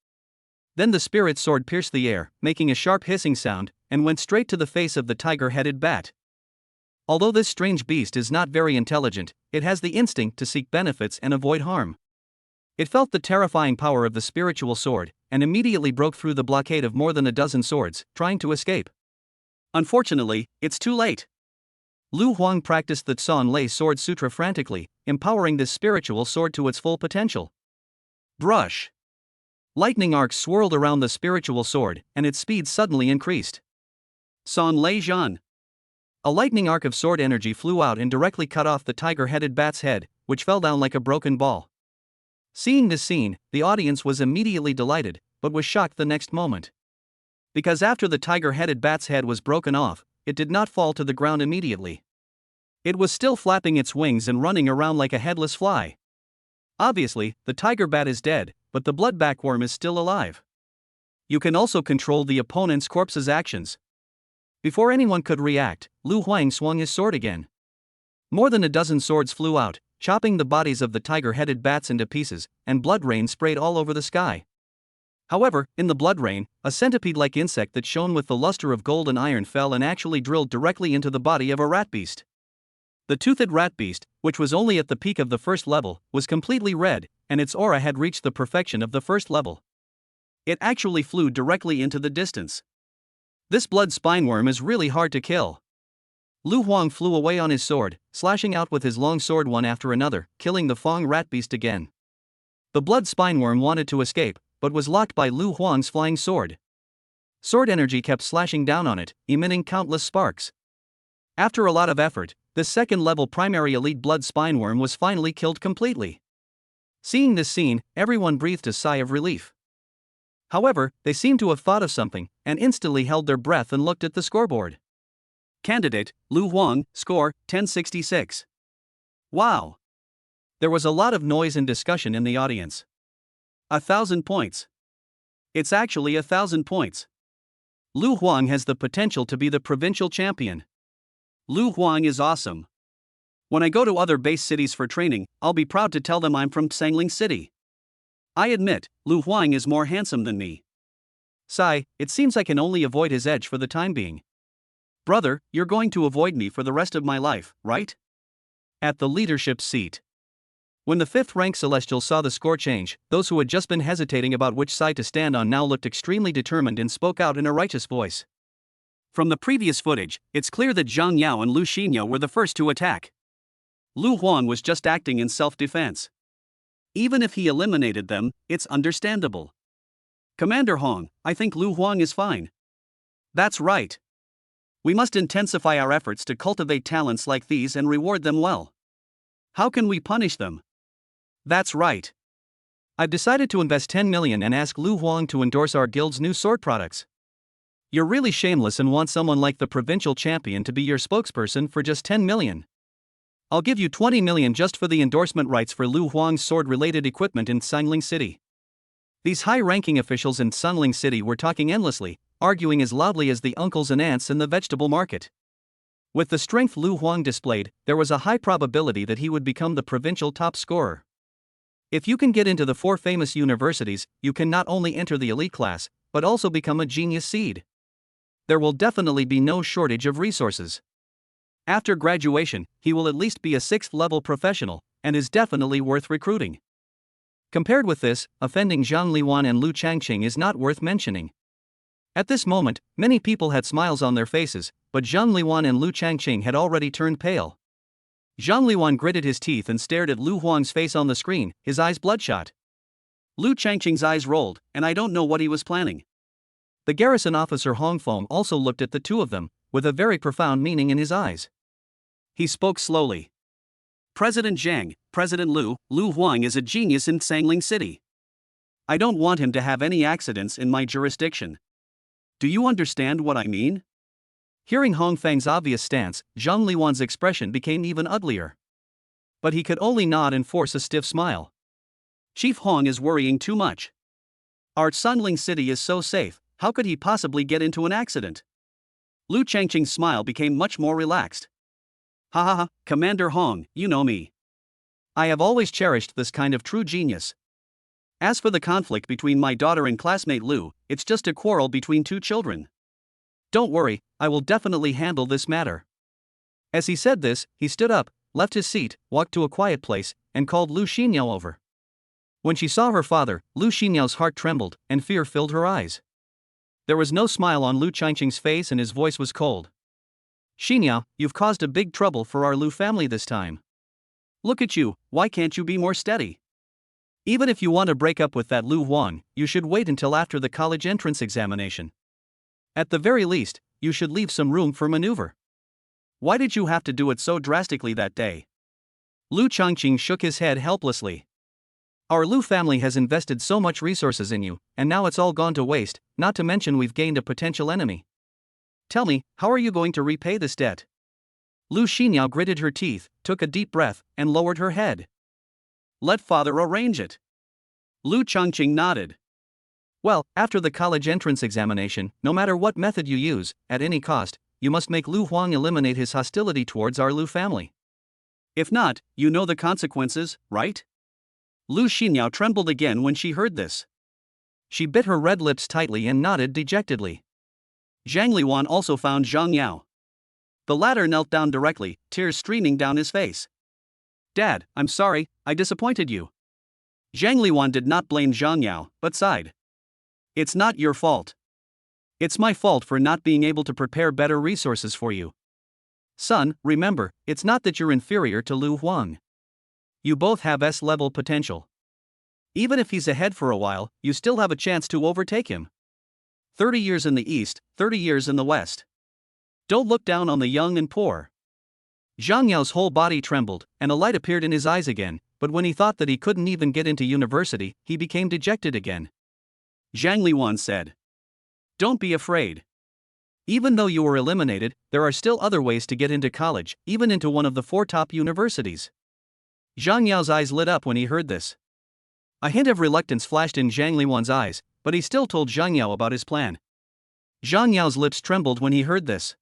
Then the spirit sword pierced the air, making a sharp hissing sound, and went straight to the face of the tiger-headed bat. Although this strange beast is not very intelligent, it has the instinct to seek benefits and avoid harm. It felt the terrifying power of the spiritual sword, and immediately broke through the blockade of more than a dozen swords, trying to escape. Unfortunately, it's too late. Lu Huang practiced the Tsan Lei Sword Sutra frantically, empowering this spiritual sword to its full potential. Brush. Lightning arcs swirled around the spiritual sword, and its speed suddenly increased. Tsan Lei Zhan. A lightning arc of sword energy flew out and directly cut off the tiger-headed bat's head, which fell down like a broken ball. Seeing this scene, the audience was immediately delighted, but was shocked the next moment. Because after the tiger-headed bat's head was broken off, it did not fall to the ground immediately. It was still flapping its wings and running around like a headless fly. Obviously, the tiger bat is dead, but the bloodback worm is still alive. You can also control the opponent's corpse's actions. Before anyone could react, Lu Huang swung his sword again. More than a dozen swords flew out, chopping the bodies of the tiger-headed bats into pieces, and blood rain sprayed all over the sky. However, in the blood rain, a centipede-like insect that shone with the luster of gold and iron fell and actually drilled directly into the body of a rat beast. The toothed rat beast, which was only at the peak of the first level, was completely red, and its aura had reached the perfection of the first level. It actually flew directly into the distance. This blood spineworm is really hard to kill. Lu Huang flew away on his sword, slashing out with his long sword one after another, killing the Fong rat beast again. The blood spineworm wanted to escape, but was locked by Lu Huang's flying sword. Sword energy kept slashing down on it, emitting countless sparks. After a lot of effort, this second-level primary elite blood spineworm was finally killed completely. Seeing this scene, everyone breathed a sigh of relief. However, they seemed to have thought of something, and instantly held their breath and looked at the scoreboard. Candidate, Lu Huang, score, 1066. Wow! There was a lot of noise and discussion in the audience. 1,000 points. It's actually 1,000 points. Lu Huang has the potential to be the provincial champion. Lu Huang is awesome. When I go to other base cities for training, I'll be proud to tell them I'm from Sangling City. I admit, Lu Huang is more handsome than me. Sigh, it seems I can only avoid his edge for the time being. Brother, you're going to avoid me for the rest of my life, right? At the leadership seat. When the 5th rank Celestial saw the score change, those who had just been hesitating about which side to stand on now looked extremely determined and spoke out in a righteous voice. From the previous footage, it's clear that Zhang Yao and Lu Xinyao were the first to attack. Lu Huang was just acting in self-defense. Even if he eliminated them, it's understandable. Commander Hong, I think Lu Huang is fine. That's right. We must intensify our efforts to cultivate talents like these and reward them well. How can we punish them? That's right. I've decided to invest 10 million and ask Lu Huang to endorse our guild's new sword products. You're really shameless and want someone like the provincial champion to be your spokesperson for just 10 million. I'll give you 20 million just for the endorsement rights for Lu Huang's sword-related equipment in Sangling City. These high-ranking officials in Sangling City were talking endlessly, arguing as loudly as the uncles and aunts in the vegetable market. With the strength Lu Huang displayed, there was a high probability that he would become the provincial top scorer. If you can get into the 4 famous universities, you can not only enter the elite class, but also become a genius seed. There will definitely be no shortage of resources. After graduation, he will at least be a 6th-level professional, and is definitely worth recruiting. Compared with this, offending Zhang Liwan and Lu Changqing is not worth mentioning. At this moment, many people had smiles on their faces, but Zhang Liwan and Lu Changqing had already turned pale. Zhang Liwan gritted his teeth and stared at Lu Huang's face on the screen, his eyes bloodshot. Lu Changqing's eyes rolled, and I don't know what he was planning. The garrison officer Hong Feng also looked at the two of them, with a very profound meaning in his eyes. He spoke slowly. President Zhang, President Lu Huang is a genius in Sangling City. I don't want him to have any accidents in my jurisdiction. Do you understand what I mean? Hearing Hong Feng's obvious stance, Zhang Liwan's expression became even uglier. But he could only nod and force a stiff smile. Chief Hong is worrying too much. Our Sangling City is so safe, how could he possibly get into an accident? Lu Changqing's smile became much more relaxed. Ha ha ha, Commander Hong, you know me. I have always cherished this kind of true genius. As for the conflict between my daughter and classmate Lu, it's just a quarrel between 2 children. Don't worry, I will definitely handle this matter. As he said this, he stood up, left his seat, walked to a quiet place, and called Lu Xinyao over. When she saw her father, Lu Xinyao's heart trembled, and fear filled her eyes. There was no smile on Lu Changqing's face and his voice was cold. Xinyao, you've caused a big trouble for our Lu family this time. Look at you, why can't you be more steady? Even if you want to break up with that Lu Huang, you should wait until after the college entrance examination. At the very least, you should leave some room for maneuver. Why did you have to do it so drastically that day? Lu Changqing shook his head helplessly. Our Lu family has invested so much resources in you, and now it's all gone to waste, not to mention we've gained a potential enemy. Tell me, how are you going to repay this debt? Lu Xinyao gritted her teeth, took a deep breath, and lowered her head. Let father arrange it. Lu Changqing nodded. Well, after the college entrance examination, no matter what method you use, at any cost, you must make Lu Huang eliminate his hostility towards our Lu family. If not, you know the consequences, right? Lu Xinyao trembled again when she heard this. She bit her red lips tightly and nodded dejectedly. Zhang Liwan also found Zhang Yao. The latter knelt down directly, tears streaming down his face. Dad, I'm sorry, I disappointed you. Zhang Liwan did not blame Zhang Yao, but sighed. It's not your fault. It's my fault for not being able to prepare better resources for you. Son, remember, it's not that you're inferior to Lu Huang. You both have S-level potential. Even if he's ahead for a while, you still have a chance to overtake him. 30 years in the east, 30 years in the west. Don't look down on the young and poor. Zhang Yao's whole body trembled, and a light appeared in his eyes again, but when he thought that he couldn't even get into university, he became dejected again. Zhang Liwan said, "Don't be afraid. Even though you were eliminated, there are still other ways to get into college, even into one of the 4 top universities." Zhang Yao's eyes lit up when he heard this. A hint of reluctance flashed in Zhang Liwan's eyes, but he still told Zhang Yao about his plan. Zhang Yao's lips trembled when he heard this.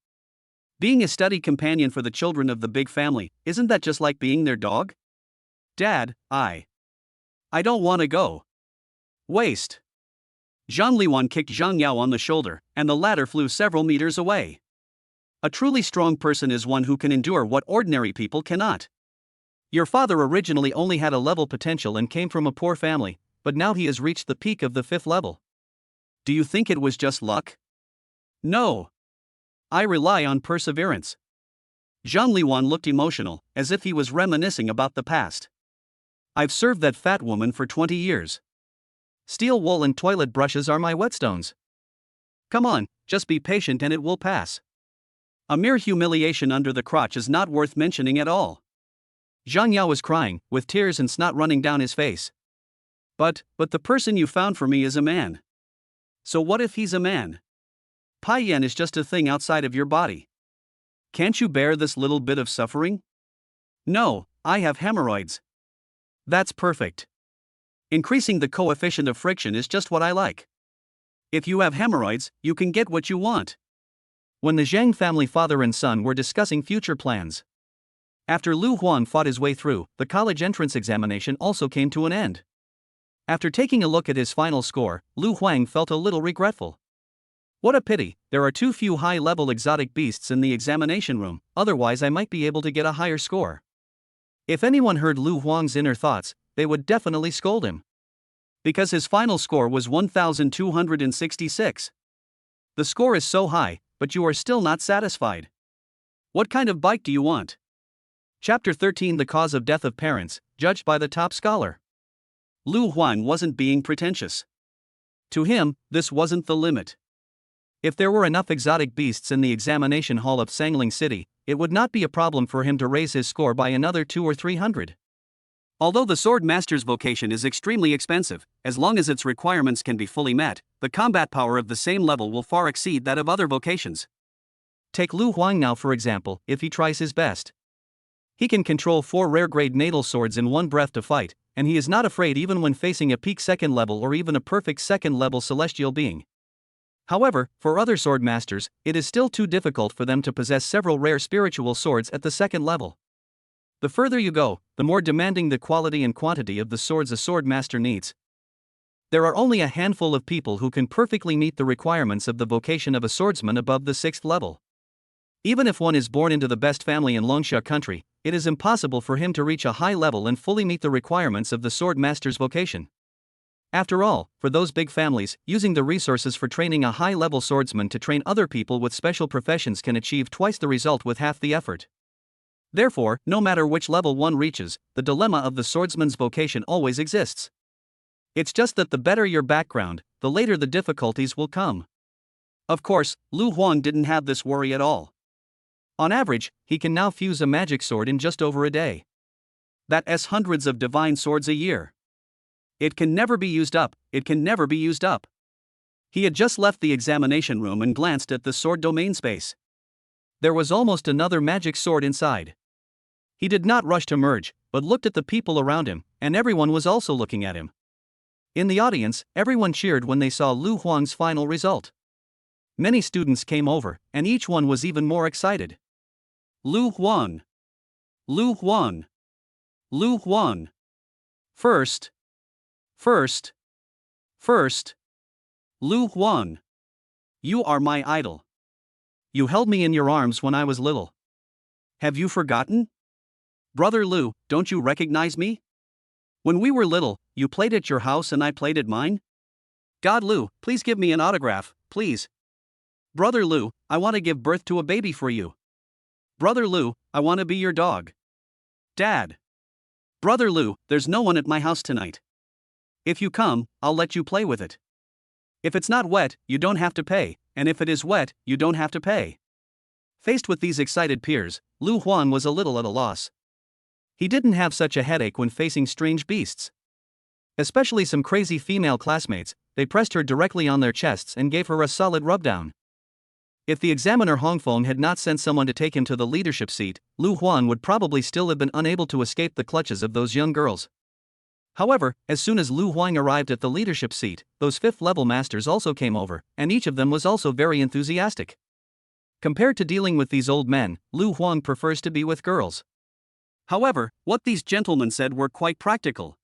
Being a study companion for the children of the big family, isn't that just like being their dog? Dad, I don't want to go. Waste. Zhang Liwan kicked Zhang Yao on the shoulder, and the latter flew several meters away. A truly strong person is one who can endure what ordinary people cannot. Your father originally only had a level potential and came from a poor family, but now he has reached the peak of the 5th level. Do you think it was just luck? No. I rely on perseverance. Zhang Liwan looked emotional, as if he was reminiscing about the past. I've served that fat woman for 20 years. Steel wool and toilet brushes are my whetstones. Come on, just be patient and it will pass. A mere humiliation under the crotch is not worth mentioning at all. Zhang Yao was crying, with tears and snot running down his face. But the person you found for me is a man. So what if he's a man? Pai Yan is just a thing outside of your body. Can't you bear this little bit of suffering? No, I have hemorrhoids. That's perfect. Increasing the coefficient of friction is just what I like. If you have hemorrhoids, you can get what you want. When the Zhang family father and son were discussing future plans. After Lu Huang fought his way through, the college entrance examination also came to an end. After taking a look at his final score, Lu Huang felt a little regretful. What a pity, there are too few high-level exotic beasts in the examination room, otherwise I might be able to get a higher score. If anyone heard Lu Huang's inner thoughts, they would definitely scold him. Because his final score was 1,266. The score is so high, but you are still not satisfied. What kind of bike do you want? Chapter 13: The Cause of Death of Parents, judged by the top scholar. Lu Huang wasn't being pretentious. To him, this wasn't the limit. If there were enough exotic beasts in the examination hall of Sangling City, it would not be a problem for him to raise his score by another 200 or 300. Although the Swordmaster's vocation is extremely expensive, as long as its requirements can be fully met, the combat power of the same level will far exceed that of other vocations. Take Lu Huang now for example, if he tries his best. He can control 4 rare-grade natal swords in one breath to fight, and he is not afraid even when facing a peak 2nd level or even a perfect 2nd level celestial being. However, for other swordmasters, it is still too difficult for them to possess several rare spiritual swords at the 2nd level. The further you go, the more demanding the quality and quantity of the swords a swordmaster needs. There are only a handful of people who can perfectly meet the requirements of the vocation of a swordsman above the 6th level. Even if one is born into the best family in Longsha country, it is impossible for him to reach a high level and fully meet the requirements of the swordmaster's vocation. After all, for those big families, using the resources for training a high-level swordsman to train other people with special professions can achieve twice the result with half the effort. Therefore, no matter which level one reaches, the dilemma of the swordsman's vocation always exists. It's just that the better your background, the later the difficulties will come. Of course, Lu Huang didn't have this worry at all. On average, he can now fuse a magic sword in just over a day. That's hundreds of divine swords a year. It can never be used up, it can never be used up. He had just left the examination room and glanced at the sword domain space. There was almost another magic sword inside. He did not rush to merge, but looked at the people around him, and everyone was also looking at him. In the audience, everyone cheered when they saw Lu Huang's final result. Many students came over, and each one was even more excited. Lu Huang! Lu Huang! Lu Huang! First! First! First! Lu Huang! You are my idol. You held me in your arms when I was little. Have you forgotten? Brother Lu, don't you recognize me? When we were little, you played at your house and I played at mine? God Lu, please give me an autograph, please. Brother Lu, I want to give birth to a baby for you. Brother Lu, I want to be your dog. Dad. Brother Lu, there's no one at my house tonight. If you come, I'll let you play with it. If it's not wet, you don't have to pay, and if it is wet, you don't have to pay. Faced with these excited peers, Lu Huang was a little at a loss. He didn't have such a headache when facing strange beasts. Especially some crazy female classmates, they pressed her directly on their chests and gave her a solid rubdown. If the examiner Hongfeng had not sent someone to take him to the leadership seat, Lu Huang would probably still have been unable to escape the clutches of those young girls. However, as soon as Lu Huang arrived at the leadership seat, those 5th-level masters also came over, and each of them was also very enthusiastic. Compared to dealing with these old men, Lu Huang prefers to be with girls. However, what these gentlemen said were quite practical.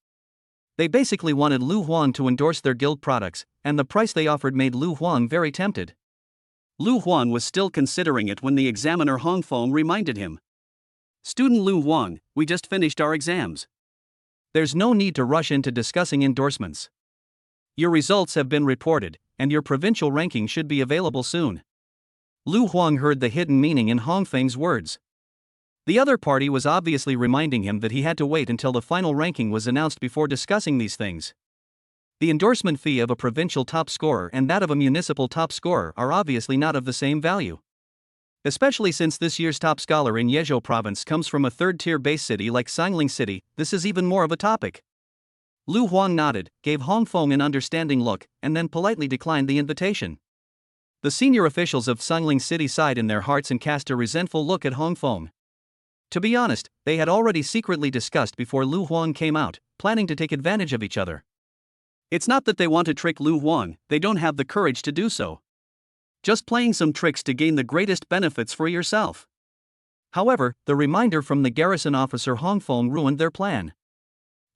They basically wanted Lu Huang to endorse their guild products, and the price they offered made Lu Huang very tempted. Lu Huang was still considering it when the examiner Hongfeng reminded him. Student Lu Huang, we just finished our exams. There's no need to rush into discussing endorsements. Your results have been reported, and your provincial ranking should be available soon. Lu Huang heard the hidden meaning in Hongfeng's words. The other party was obviously reminding him that he had to wait until the final ranking was announced before discussing these things. The endorsement fee of a provincial top scorer and that of a municipal top scorer are obviously not of the same value. Especially since this year's top scholar in Yezhou province comes from a third-tier base city like Sangling City, this is even more of a topic. Lu Huang nodded, gave Hongfeng an understanding look, and then politely declined the invitation. The senior officials of Sangling City sighed in their hearts and cast a resentful look at Hongfeng. To be honest, they had already secretly discussed before Lu Huang came out, planning to take advantage of each other. It's not that they want to trick Lu Huang, they don't have the courage to do so. Just playing some tricks to gain the greatest benefits for yourself. However, the reminder from the garrison officer Hongfeng ruined their plan.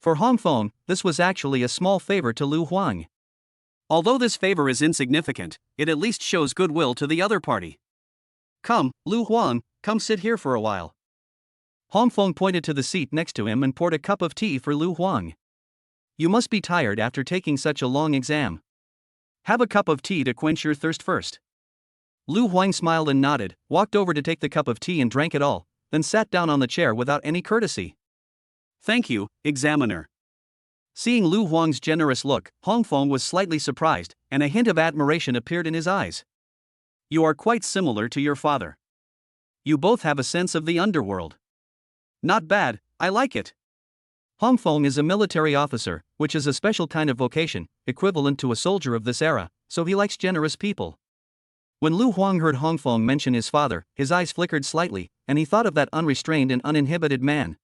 For Hongfeng, this was actually a small favor to Lu Huang. Although this favor is insignificant, it at least shows goodwill to the other party. Come, Lu Huang, come sit here for a while. Hongfeng pointed to the seat next to him and poured a cup of tea for Lu Huang. You must be tired after taking such a long exam. Have a cup of tea to quench your thirst first. Lu Huang smiled and nodded, walked over to take the cup of tea and drank it all, then sat down on the chair without any courtesy. Thank you, examiner. Seeing Lu Huang's generous look, Hongfeng was slightly surprised, and a hint of admiration appeared in his eyes. You are quite similar to your father. You both have a sense of the underworld. Not bad, I like it. Hongfeng is a military officer, which is a special kind of vocation, equivalent to a soldier of this era, so he likes generous people. When Lu Huang heard Hongfeng mention his father, his eyes flickered slightly, and he thought of that unrestrained and uninhibited man.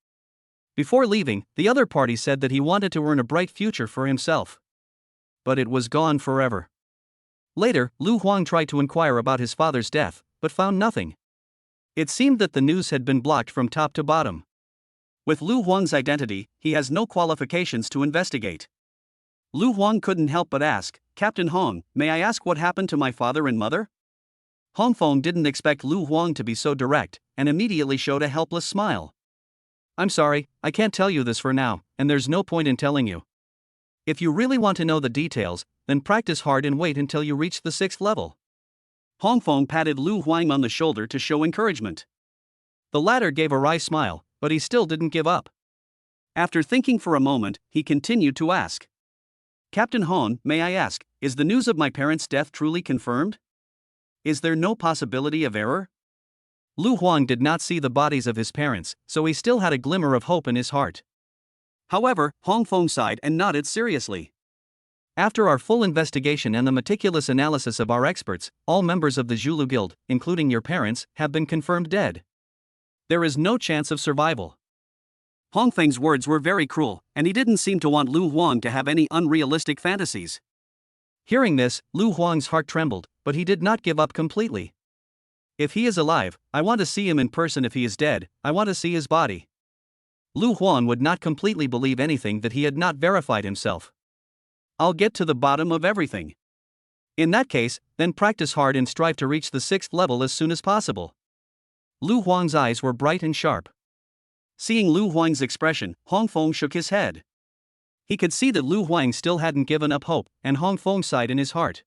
Before leaving, the other party said that he wanted to earn a bright future for himself. But it was gone forever. Later, Lu Huang tried to inquire about his father's death, but found nothing. It seemed that the news had been blocked from top to bottom. With Lu Huang's identity, he has no qualifications to investigate. Lu Huang couldn't help but ask, Captain Hong, may I ask what happened to my father and mother? Hongfeng didn't expect Lu Huang to be so direct, and immediately showed a helpless smile. I'm sorry, I can't tell you this for now, and there's no point in telling you. If you really want to know the details, then practice hard and wait until you reach the 6th level. Hongfeng patted Lu Huang on the shoulder to show encouragement. The latter gave a wry smile, but he still didn't give up. After thinking for a moment, he continued to ask. Captain Hong, may I ask, is the news of my parents' death truly confirmed? Is there no possibility of error? Lu Huang did not see the bodies of his parents, so he still had a glimmer of hope in his heart. However, Hongfeng sighed and nodded seriously. After our full investigation and the meticulous analysis of our experts, all members of the Zhulu Guild, including your parents, have been confirmed dead. There is no chance of survival. Hong Feng's words were very cruel, and he didn't seem to want Lu Huang to have any unrealistic fantasies. Hearing this, Lu Huang's heart trembled, but he did not give up completely. If he is alive, I want to see him in person. If he is dead, I want to see his body. Lu Huang would not completely believe anything that he had not verified himself. I'll get to the bottom of everything. In that case, then practice hard and strive to reach the 6th level as soon as possible. Lu Huang's eyes were bright and sharp. Seeing Lu Huang's expression, Hong Feng shook his head. He could see that Lu Huang still hadn't given up hope, and Hong Feng sighed in his heart.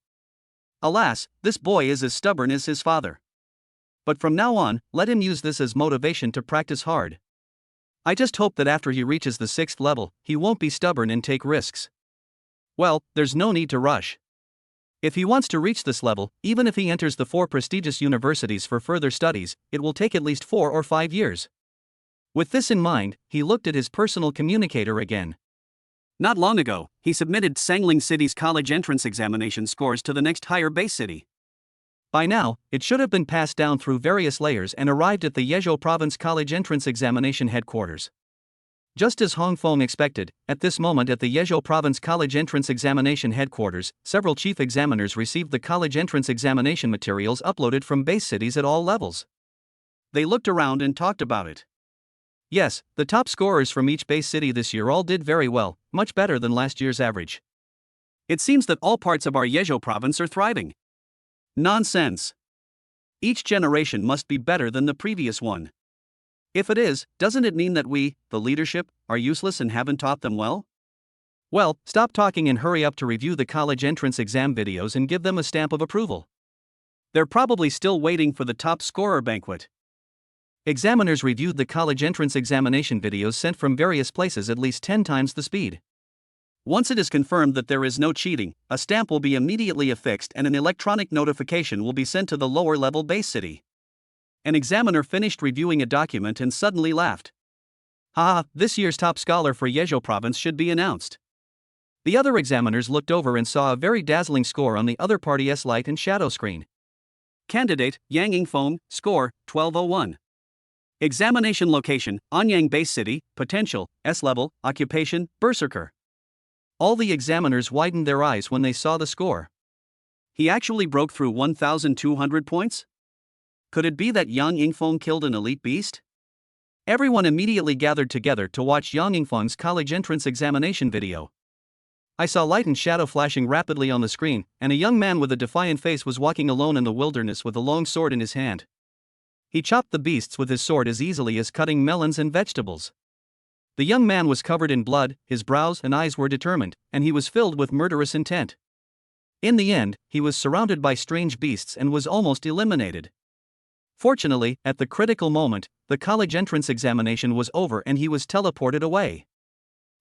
Alas, this boy is as stubborn as his father. But from now on, let him use this as motivation to practice hard. I just hope that after he reaches the 6th level, he won't be stubborn and take risks. Well, there's no need to rush. If he wants to reach this level, even if he enters the 4 prestigious universities for further studies, it will take at least 4 or 5 years. With this in mind, he looked at his personal communicator again. Not long ago, he submitted Sangling City's college entrance examination scores to the next higher base city. By now, it should have been passed down through various layers and arrived at the Yezhou Province College Entrance Examination headquarters. Just as Hong Feng expected, at this moment at the Yezhou Province College Entrance Examination headquarters, several chief examiners received the college entrance examination materials uploaded from base cities at all levels. They looked around and talked about it. Yes, the top scorers from each base city this year all did very well, much better than last year's average. It seems that all parts of our Yezhou province are thriving. Nonsense. Each generation must be better than the previous one. If it is, doesn't it mean that we, the leadership, are useless and haven't taught them well? Well, stop talking and hurry up to review the college entrance exam videos and give them a stamp of approval. They're probably still waiting for the top scorer banquet. Examiners reviewed the college entrance examination videos sent from various places at least 10 times the speed. Once it is confirmed that there is no cheating, a stamp will be immediately affixed and an electronic notification will be sent to the lower level base city. An examiner finished reviewing a document and suddenly laughed. Haha, this year's top scholar for Yezhou province should be announced. The other examiners looked over and saw a very dazzling score on the other party's light and shadow screen. Candidate, Yang Yingfeng, score, 1201. Examination location, Anyang Base City, potential, S-level, occupation, berserker. All the examiners widened their eyes when they saw the score. He actually broke through 1,200 points? Could it be that Yang Yingfeng killed an elite beast? Everyone immediately gathered together to watch Yang Yingfeng's college entrance examination video. I saw light and shadow flashing rapidly on the screen, and a young man with a defiant face was walking alone in the wilderness with a long sword in his hand. He chopped the beasts with his sword as easily as cutting melons and vegetables. The young man was covered in blood, his brows and eyes were determined, and he was filled with murderous intent. In the end, he was surrounded by strange beasts and was almost eliminated. Fortunately, at the critical moment, the college entrance examination was over and he was teleported away.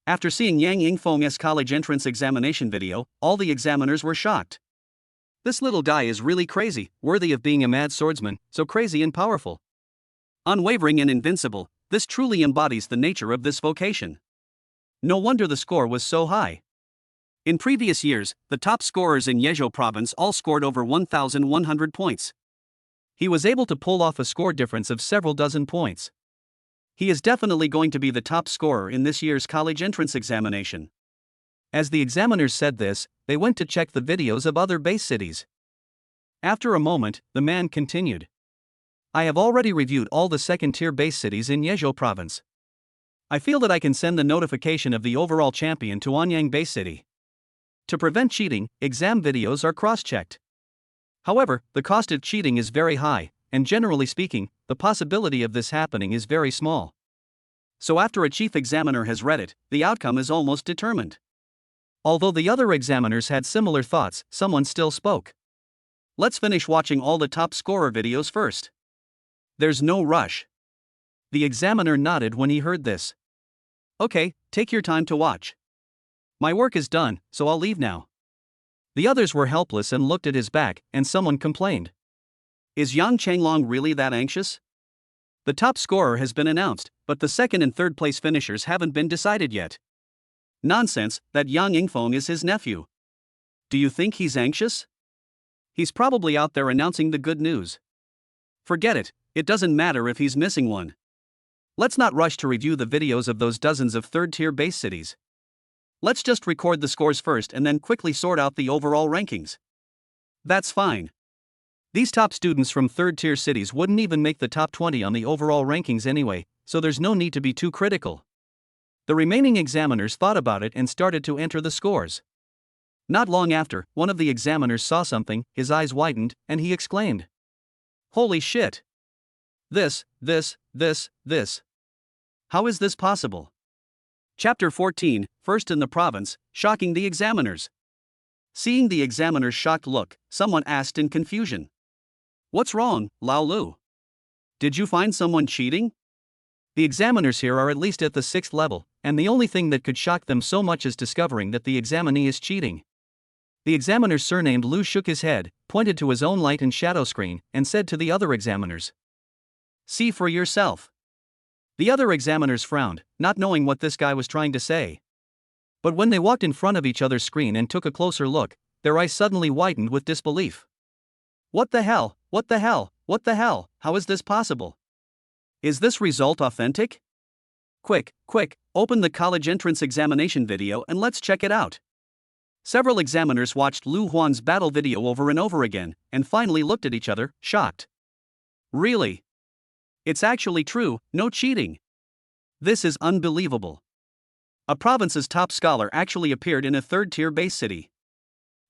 After seeing Yang Yingfeng's college entrance examination video, all the examiners were shocked. This little guy is really crazy, worthy of being a mad swordsman, so crazy and powerful. Unwavering and invincible, this truly embodies the nature of this vocation. No wonder the score was so high. In previous years, the top scorers in Yezhou province all scored over 1,100 points. He was able to pull off a score difference of several dozen points. He is definitely going to be the top scorer in this year's college entrance examination. As the examiners said this, they went to check the videos of other base cities. After a moment, the man continued. I have already reviewed all the second-tier base cities in Yezhou province. I feel that I can send the notification of the overall champion to Anyang base city. To prevent cheating, exam videos are cross-checked. However, the cost of cheating is very high, and generally speaking, the possibility of this happening is very small. So after a chief examiner has read it, the outcome is almost determined. Although the other examiners had similar thoughts, someone still spoke. Let's finish watching all the top scorer videos first. There's no rush. The examiner nodded when he heard this. Okay, take your time to watch. My work is done, so I'll leave now. The others were helpless and looked at his back, and someone complained. Is Yang Changlong really that anxious? The top scorer has been announced, but the second and third place finishers haven't been decided yet. Nonsense, that Yang Yingfeng is his nephew. Do you think he's anxious? He's probably out there announcing the good news. Forget it, it doesn't matter if he's missing one. Let's not rush to review the videos of those dozens of third-tier base cities. Let's just record the scores first and then quickly sort out the overall rankings. That's fine. These top students from third-tier cities wouldn't even make the top 20 on the overall rankings anyway, so there's no need to be too critical. The remaining examiners thought about it and started to enter the scores. Not long after, one of the examiners saw something, his eyes widened, and he exclaimed, "Holy shit! This. How is this possible?" Chapter 14, First in the Province, Shocking the Examiners. Seeing the examiner's shocked look, someone asked in confusion, "What's wrong, Lao Lu? Did you find someone cheating?" The examiners here are at least at the 6th level, and the only thing that could shock them so much is discovering that the examinee is cheating. The examiner surnamed Lu shook his head, pointed to his own light and shadow screen, and said to the other examiners, "See for yourself." The other examiners frowned, not knowing what this guy was trying to say. But when they walked in front of each other's screen and took a closer look, their eyes suddenly widened with disbelief. What the hell? How is this possible? Is this result authentic? Quick, open the college entrance examination video and let's check it out. Several examiners watched Lu Huan's battle video over and over again, and finally looked at each other, shocked. Really? It's actually true, no cheating. This is unbelievable. A province's top scholar actually appeared in a third-tier base city.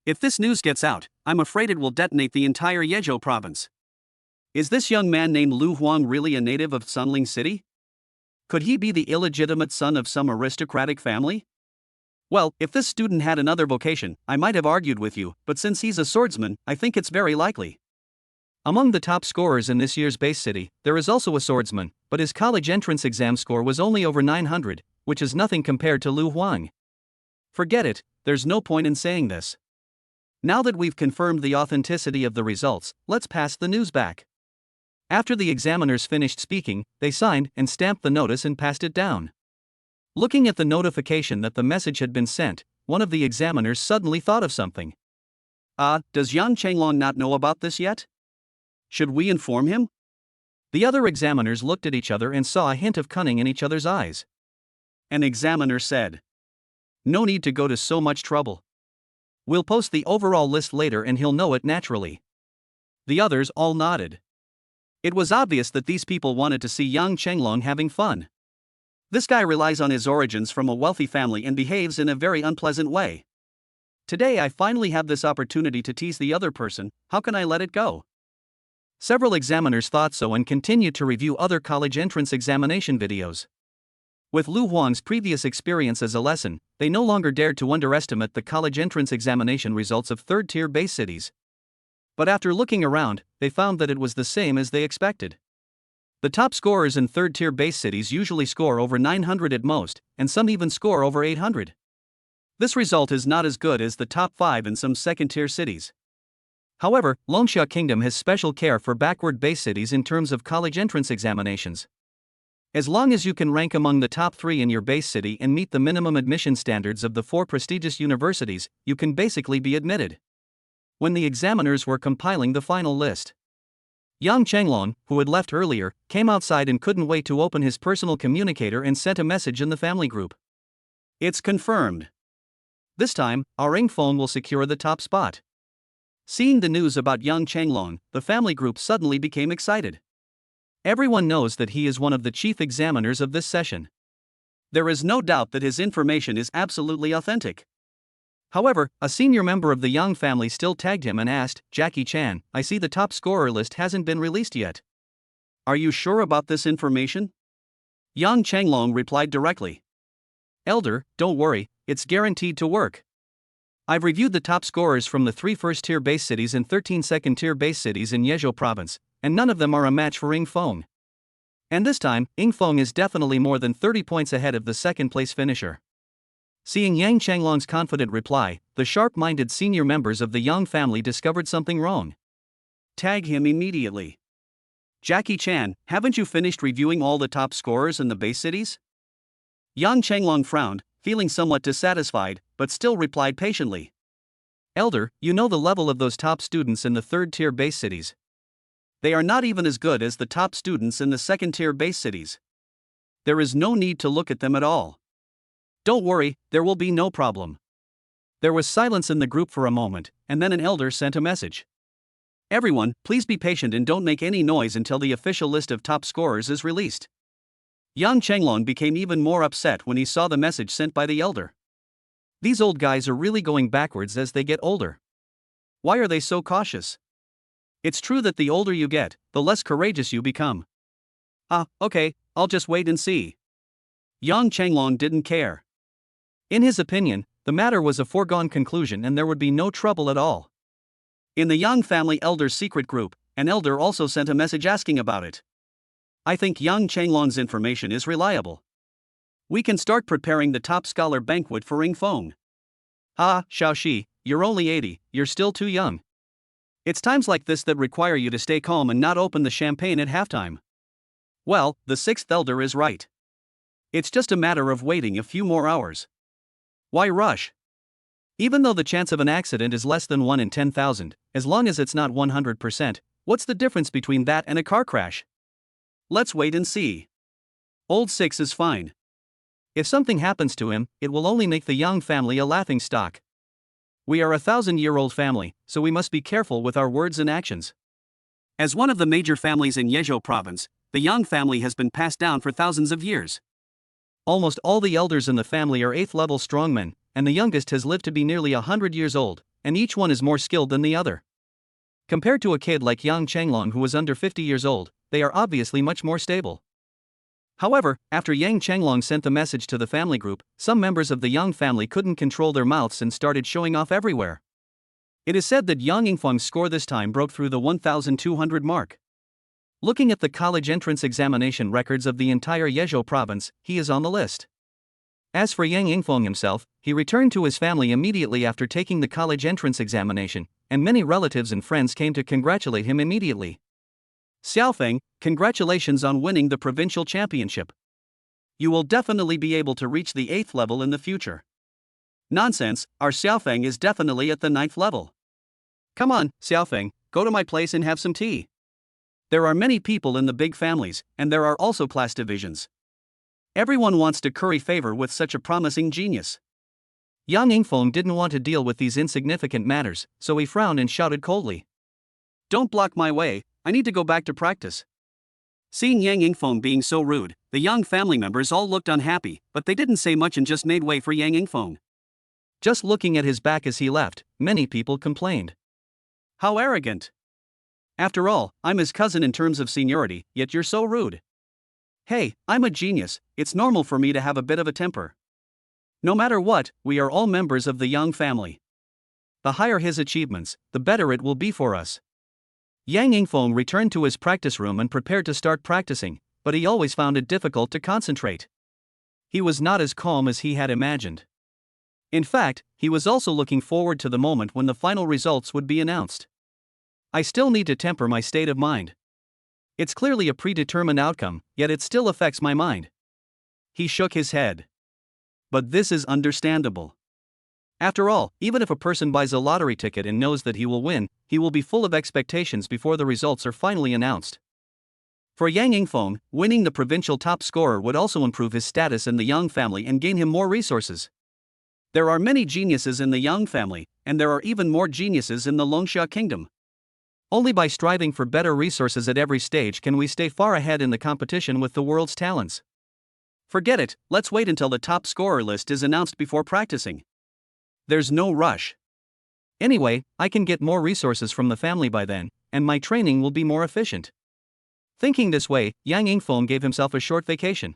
If this news gets out, I'm afraid it will detonate the entire Yezhou province. Is this young man named Lu Huang really a native of Sunling City? Could he be the illegitimate son of some aristocratic family? Well, if this student had another vocation, I might have argued with you, but since he's a swordsman, I think it's very likely. Among the top scorers in this year's base city, there is also a swordsman, but his college entrance exam score was only over 900, which is nothing compared to Lu Huang. Forget it, there's no point in saying this. Now that we've confirmed the authenticity of the results, let's pass the news back. After the examiners finished speaking, they signed and stamped the notice and passed it down. Looking at the notification that the message had been sent, one of the examiners suddenly thought of something. Does Yang Chenglong not know about this yet? Should we inform him? The other examiners looked at each other and saw a hint of cunning in each other's eyes. An examiner said, "No need to go to so much trouble. We'll post the overall list later and he'll know it naturally." The others all nodded. It was obvious that these people wanted to see Yang Chenglong having fun. This guy relies on his origins from a wealthy family and behaves in a very unpleasant way. Today I finally have this opportunity to tease the other person, how can I let it go? Several examiners thought so and continued to review other college entrance examination videos. With Lu Huang's previous experience as a lesson, they no longer dared to underestimate the college entrance examination results of third-tier base cities. But after looking around, they found that it was the same as they expected. The top scorers in third-tier base cities usually score over 900 at most, and some even score over 800. This result is not as good as the top 5 in some second-tier cities. However, Longsha Kingdom has special care for backward base cities in terms of college entrance examinations. As long as you can rank among the top 3 in your base city and meet the minimum admission standards of the 4 prestigious universities, you can basically be admitted. When the examiners were compiling the final list, Yang Chenglong, who had left earlier, came outside and couldn't wait to open his personal communicator and sent a message in the family group. It's confirmed. This time, our Ing phone will secure the top spot. Seeing the news about Yang Chenglong, the family group suddenly became excited. Everyone knows that he is one of the chief examiners of this session. There is no doubt that his information is absolutely authentic. However, a senior member of the Yang family still tagged him and asked, "Jackie Chan, I see the top scorer list hasn't been released yet. Are you sure about this information?" Yang Chenglong replied directly, "Elder, don't worry, it's guaranteed to work. I've reviewed the top scorers from the 3 first-tier base cities and 13 second-tier base cities in Yezhou province, and none of them are a match for Ing Feng. And this time, Ing Feng is definitely more than 30 points ahead of the second-place finisher." Seeing Yang Chenglong's confident reply, the sharp-minded senior members of the Yang family discovered something wrong. Tag him immediately. "Jackie Chan, haven't you finished reviewing all the top scorers in the base cities?" Yang Chenglong frowned, feeling somewhat dissatisfied, but still replied patiently, "Elder, you know the level of those top students in the third-tier base cities. They are not even as good as the top students in the second-tier base cities. There is no need to look at them at all. Don't worry, there will be no problem. There was silence in the group for a moment, and then an elder sent a message. Everyone, please be patient and don't make any noise until the official list of top scorers is released. Yang Chenglong became even more upset when he saw the message sent by the elder. These old guys are really going backwards as they get older. Why are they so cautious? It's true that the older you get, the less courageous you become. Okay, I'll just wait and see. Yang Chenglong didn't care. In his opinion, the matter was a foregone conclusion and there would be no trouble at all. In the Yang family elder's secret group, an elder also sent a message asking about it. I think Yang Chenglong's information is reliable. We can start preparing the top scholar banquet for Yingfeng. Xiaoxi, you're only 80, you're still too young. It's times like this that require you to stay calm and not open the champagne at halftime. Well, the sixth elder is right. It's just a matter of waiting a few more hours. Why rush? Even though the chance of an accident is less than 1 in 10,000, as long as it's not 100%, what's the difference between that and a car crash? Let's wait and see. Old Six is fine. If something happens to him, it will only make the Yang family a laughingstock. We are a 1,000-year-old family, so we must be careful with our words and actions. As one of the major families in Yezhou province, the Yang family has been passed down for thousands of years. Almost all the elders in the family are 8th-level strongmen, and the youngest has lived to be nearly 100 years old, and each one is more skilled than the other. Compared to a kid like Yang Chenglong who was under 50 years old, they are obviously much more stable. However, after Yang Chenglong sent the message to the family group, some members of the Yang family couldn't control their mouths and started showing off everywhere. It is said that Yang Yingfeng's score this time broke through the 1,200 mark. Looking at the college entrance examination records of the entire Yezhou province, he is on the list. As for Yang Yingfeng himself, he returned to his family immediately after taking the college entrance examination, and many relatives and friends came to congratulate him immediately. Xiaofeng, congratulations on winning the provincial championship. You will definitely be able to reach the 8th level in the future. Nonsense, our Xiaofeng is definitely at the 9th level. Come on, Xiaofeng, go to my place and have some tea. There are many people in the big families, and there are also class divisions. Everyone wants to curry favor with such a promising genius. Yang Yingfeng didn't want to deal with these insignificant matters, so he frowned and shouted coldly. Don't block my way, I need to go back to practice. Seeing Yang Yingfeng being so rude, the Yang family members all looked unhappy, but they didn't say much and just made way for Yang Yingfeng. Just looking at his back as he left, many people complained. How arrogant! After all, I'm his cousin in terms of seniority, yet you're so rude. Hey, I'm a genius, it's normal for me to have a bit of a temper. No matter what, we are all members of the Yang family. The higher his achievements, the better it will be for us. Yang Yingfeng returned to his practice room and prepared to start practicing, but he always found it difficult to concentrate. He was not as calm as he had imagined. In fact, he was also looking forward to the moment when the final results would be announced. I still need to temper my state of mind. It's clearly a predetermined outcome, yet it still affects my mind. He shook his head. But this is understandable. After all, even if a person buys a lottery ticket and knows that he will win, he will be full of expectations before the results are finally announced. For Yang Yingfeng, winning the provincial top scorer would also improve his status in the Yang family and gain him more resources. There are many geniuses in the Yang family, and there are even more geniuses in the Longsha kingdom. Only by striving for better resources at every stage can we stay far ahead in the competition with the world's talents. Forget it, let's wait until the top scorer list is announced before practicing. There's no rush. Anyway, I can get more resources from the family by then, and my training will be more efficient. Thinking this way, Yang Yingfeng gave himself a short vacation.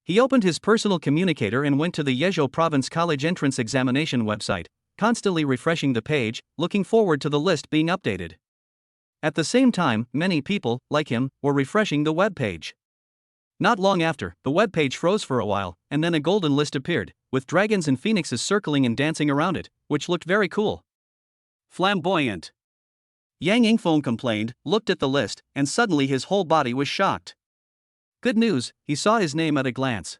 He opened his personal communicator and went to the Yezhou Province College Entrance Examination website, constantly refreshing the page, looking forward to the list being updated. At the same time, many people, like him, were refreshing the web page. Not long after, the web page froze for a while, and then a golden list appeared, with dragons and phoenixes circling and dancing around it, which looked very cool. Flamboyant. Yang Yingfeng complained, looked at the list, and suddenly his whole body was shocked. Good news, he saw his name at a glance.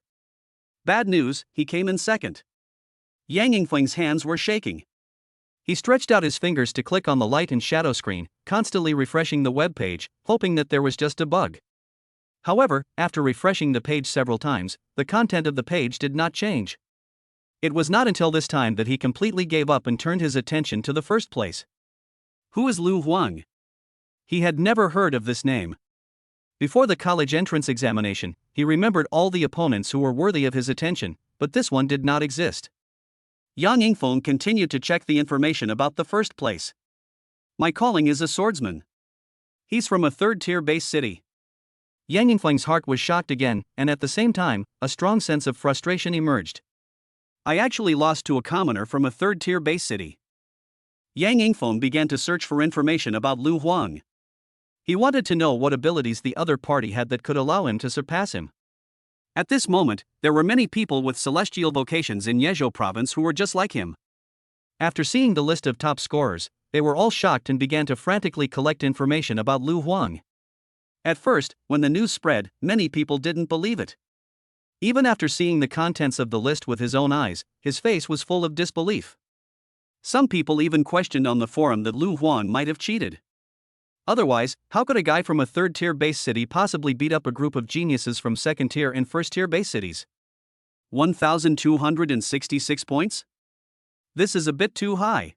Bad news, he came in second. Yang Yingfeng's hands were shaking. He stretched out his fingers to click on the light and shadow screen, constantly refreshing the web page, hoping that there was just a bug. However, after refreshing the page several times, the content of the page did not change. It was not until this time that he completely gave up and turned his attention to the first place. Who is Lu Huang? He had never heard of this name. Before the college entrance examination, he remembered all the opponents who were worthy of his attention, but this one did not exist. Yang Yingfeng continued to check the information about the first place. My calling is a swordsman. He's from a third-tier base city. Yang Yingfeng's heart was shocked again, and at the same time, a strong sense of frustration emerged. I actually lost to a commoner from a third-tier base city. Yang Yingfeng began to search for information about Lu Huang. He wanted to know what abilities the other party had that could allow him to surpass him. At this moment, there were many people with celestial vocations in Yezhou province who were just like him. After seeing the list of top scorers, they were all shocked and began to frantically collect information about Lu Huang. At first, when the news spread, many people didn't believe it. Even after seeing the contents of the list with his own eyes, his face was full of disbelief. Some people even questioned on the forum that Lu Huang might have cheated. Otherwise, how could a guy from a third-tier base city possibly beat up a group of geniuses from second-tier and first-tier base cities? 1,266 points? This is a bit too high.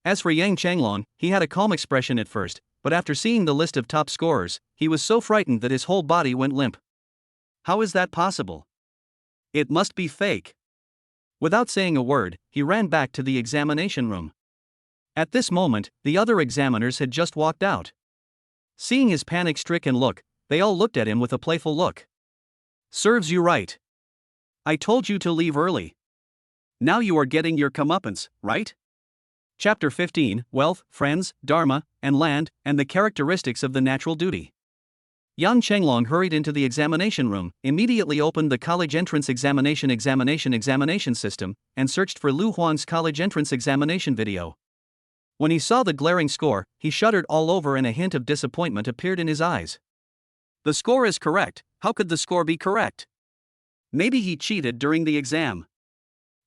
As for Yang Changlong, he had a calm expression at first, but after seeing the list of top scorers, he was so frightened that his whole body went limp. How is that possible? It must be fake. Without saying a word, he ran back to the examination room. At this moment, the other examiners had just walked out. Seeing his panic-stricken look, they all looked at him with a playful look. Serves you right. I told you to leave early. Now you are getting your comeuppance, right? Chapter 15, Wealth, Friends, Dharma, and Land, and the Characteristics of the Natural Duty. Yang Changlong hurried into the examination room, immediately opened the college entrance examination system, and searched for Lu Huang's college entrance examination video. When he saw the glaring score, he shuddered all over and a hint of disappointment appeared in his eyes. The score is correct. How could the score be correct? Maybe he cheated during the exam.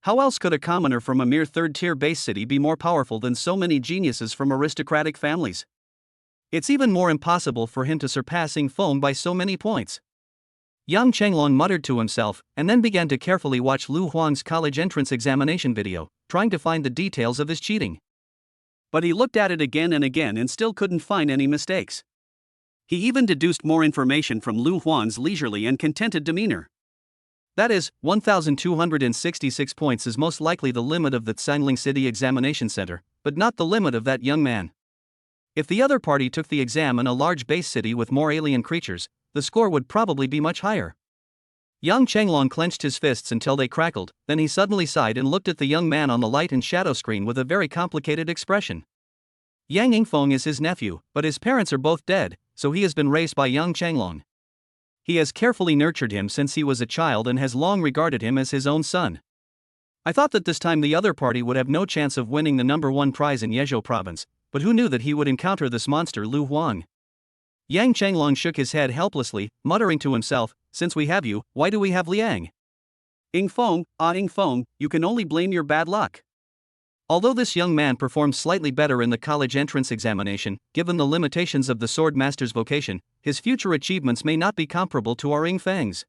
How else could a commoner from a mere third-tier base city be more powerful than so many geniuses from aristocratic families? It's even more impossible for him to surpass Yingfeng by so many points. Yang Changlong muttered to himself, and then began to carefully watch Lu Huang's college entrance examination video, trying to find the details of his cheating. But he looked at it again and again and still couldn't find any mistakes. He even deduced more information from Lu Huang's leisurely and contented demeanor. That is, 1,266 points is most likely the limit of the Xianling City Examination Center, but not the limit of that young man. If the other party took the exam in a large base city with more alien creatures, the score would probably be much higher. Yang Changlong clenched his fists until they crackled, then he suddenly sighed and looked at the young man on the light and shadow screen with a very complicated expression. Yang Yingfeng is his nephew, but his parents are both dead, so he has been raised by Yang Changlong. He has carefully nurtured him since he was a child and has long regarded him as his own son. I thought that this time the other party would have no chance of winning the #1 prize in Yezhou province, but who knew that he would encounter this monster Lu Huang? Yang Changlong shook his head helplessly, muttering to himself, since we have you, why do we have Liang? Yingfeng, you can only blame your bad luck. Although this young man performed slightly better in the college entrance examination, given the limitations of the Swordmaster's vocation, his future achievements may not be comparable to our Yingfeng's.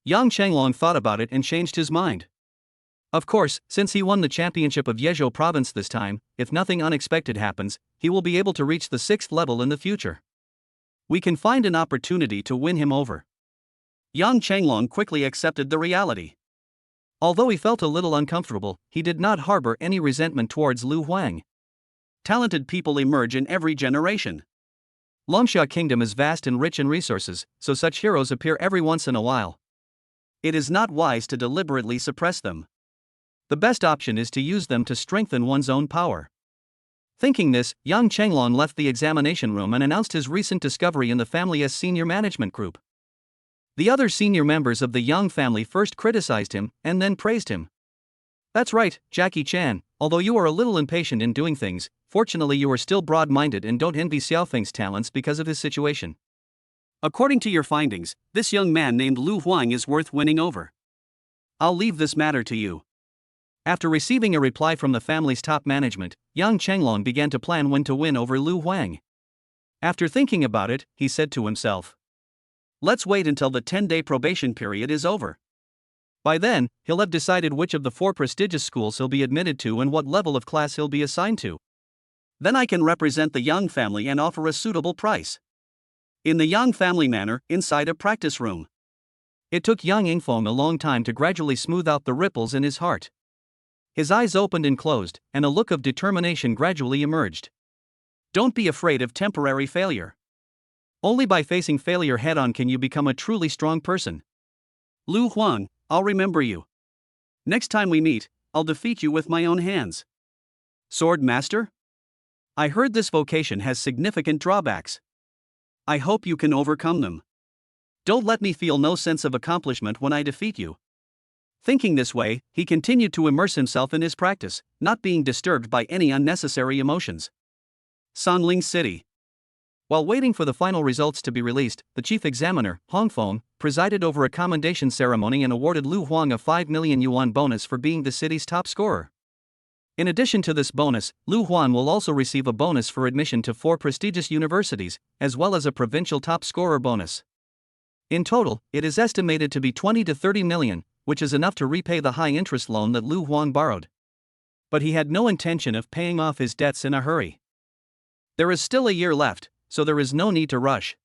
Yang Changlong thought about it and changed his mind. Of course, since he won the championship of Yezhou province this time, if nothing unexpected happens, he will be able to reach the 6th level in the future. We can find an opportunity to win him over. Yang Changlong quickly accepted the reality. Although he felt a little uncomfortable, he did not harbor any resentment towards Lu Huang. Talented people emerge in every generation. Longsha Kingdom is vast and rich in resources, so such heroes appear every once in a while. It is not wise to deliberately suppress them. The best option is to use them to strengthen one's own power. Thinking this, Yang Changlong left the examination room and announced his recent discovery in the family's senior management group. The other senior members of the Yang family first criticized him, and then praised him. That's right, Jackie Chan, although you are a little impatient in doing things, fortunately you are still broad-minded and don't envy Xiaofeng's talents because of his situation. According to your findings, this young man named Lu Huang is worth winning over. I'll leave this matter to you. After receiving a reply from the family's top management, Yang Changlong began to plan when to win over Lu Huang. After thinking about it, he said to himself, Let's wait until the 10-day probation period is over. By then, he'll have decided which of the 4 prestigious schools he'll be admitted to and what level of class he'll be assigned to. Then I can represent the Yang family and offer a suitable price. In the Yang family manor, inside a practice room. It took Yang Yingfeng a long time to gradually smooth out the ripples in his heart. His eyes opened and closed, and a look of determination gradually emerged. Don't be afraid of temporary failure. Only by facing failure head-on can you become a truly strong person. Lu Huang, I'll remember you. Next time we meet, I'll defeat you with my own hands. Swordmaster? I heard this vocation has significant drawbacks. I hope you can overcome them. Don't let me feel no sense of accomplishment when I defeat you. Thinking this way, he continued to immerse himself in his practice, not being disturbed by any unnecessary emotions. Sanling City. While waiting for the final results to be released, the chief examiner, Hong Feng, presided over a commendation ceremony and awarded Lu Huang a 5 million yuan bonus for being the city's top scorer. In addition to this bonus, Lu Huang will also receive a bonus for admission to 4 prestigious universities, as well as a provincial top scorer bonus. In total, it is estimated to be 20 to 30 million, which is enough to repay the high-interest loan that Lu Huang borrowed. But he had no intention of paying off his debts in a hurry. There is still a year left, so there is no need to rush.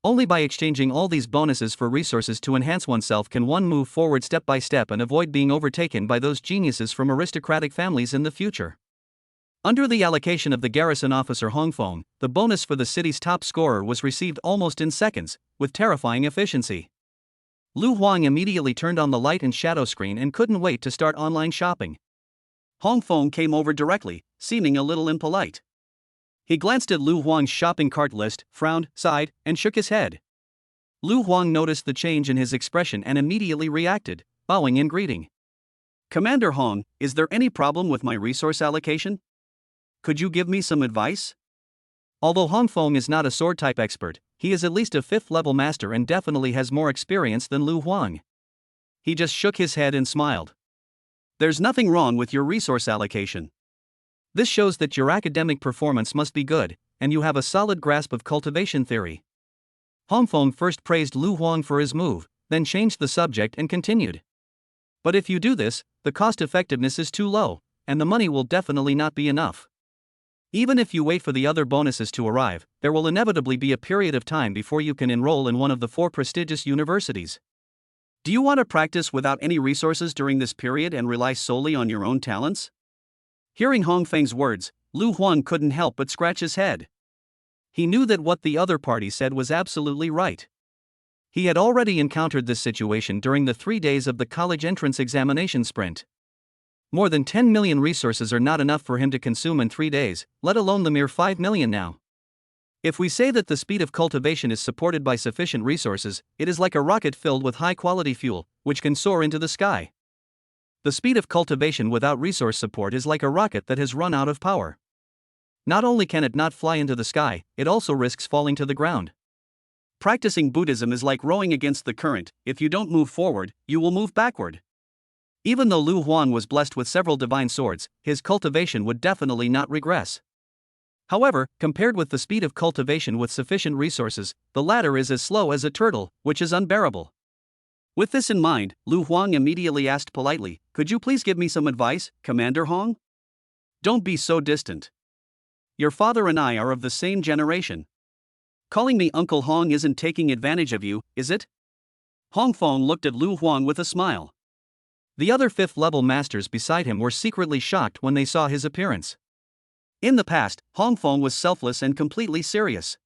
Only by exchanging all these bonuses for resources to enhance oneself can one move forward step by step and avoid being overtaken by those geniuses from aristocratic families in the future. Under the allocation of the garrison officer Hong Feng, the bonus for the city's top scorer was received almost in seconds, with terrifying efficiency. Lu Huang immediately turned on the light and shadow screen and couldn't wait to start online shopping. Hong Feng came over directly, seeming a little impolite. He glanced at Lu Huang's shopping cart list, frowned, sighed, and shook his head. Lu Huang noticed the change in his expression and immediately reacted, bowing in greeting. Commander Hong, is there any problem with my resource allocation? Could you give me some advice? Although Hong Feng is not a sword-type expert, he is at least a 5th-level master and definitely has more experience than Lu Huang. He just shook his head and smiled. There's nothing wrong with your resource allocation. This shows that your academic performance must be good, and you have a solid grasp of cultivation theory. Hong Feng first praised Lu Huang for his move, then changed the subject and continued. But if you do this, the cost-effectiveness is too low, and the money will definitely not be enough. Even if you wait for the other bonuses to arrive, there will inevitably be a period of time before you can enroll in one of the 4 prestigious universities. Do you want to practice without any resources during this period and rely solely on your own talents? Hearing Hong Feng's words, Lu Huang couldn't help but scratch his head. He knew that what the other party said was absolutely right. He had already encountered this situation during the 3 days of the college entrance examination sprint. More than 10 million resources are not enough for him to consume in 3 days, let alone the mere 5 million now. If we say that the speed of cultivation is supported by sufficient resources, it is like a rocket filled with high-quality fuel, which can soar into the sky. The speed of cultivation without resource support is like a rocket that has run out of power. Not only can it not fly into the sky, it also risks falling to the ground. Practicing Buddhism is like rowing against the current. If you don't move forward, you will move backward. Even though Lu Huang was blessed with several divine swords, his cultivation would definitely not regress. However, compared with the speed of cultivation with sufficient resources, the latter is as slow as a turtle, which is unbearable. With this in mind, Lu Huang immediately asked politely, "Could you please give me some advice, Commander Hong? Don't be so distant. Your father and I are of the same generation. Calling me Uncle Hong isn't taking advantage of you, is it?" Hong Feng looked at Lu Huang with a smile. The other 5th-level masters beside him were secretly shocked when they saw his appearance. In the past, Hong Feng was selfless and completely serious.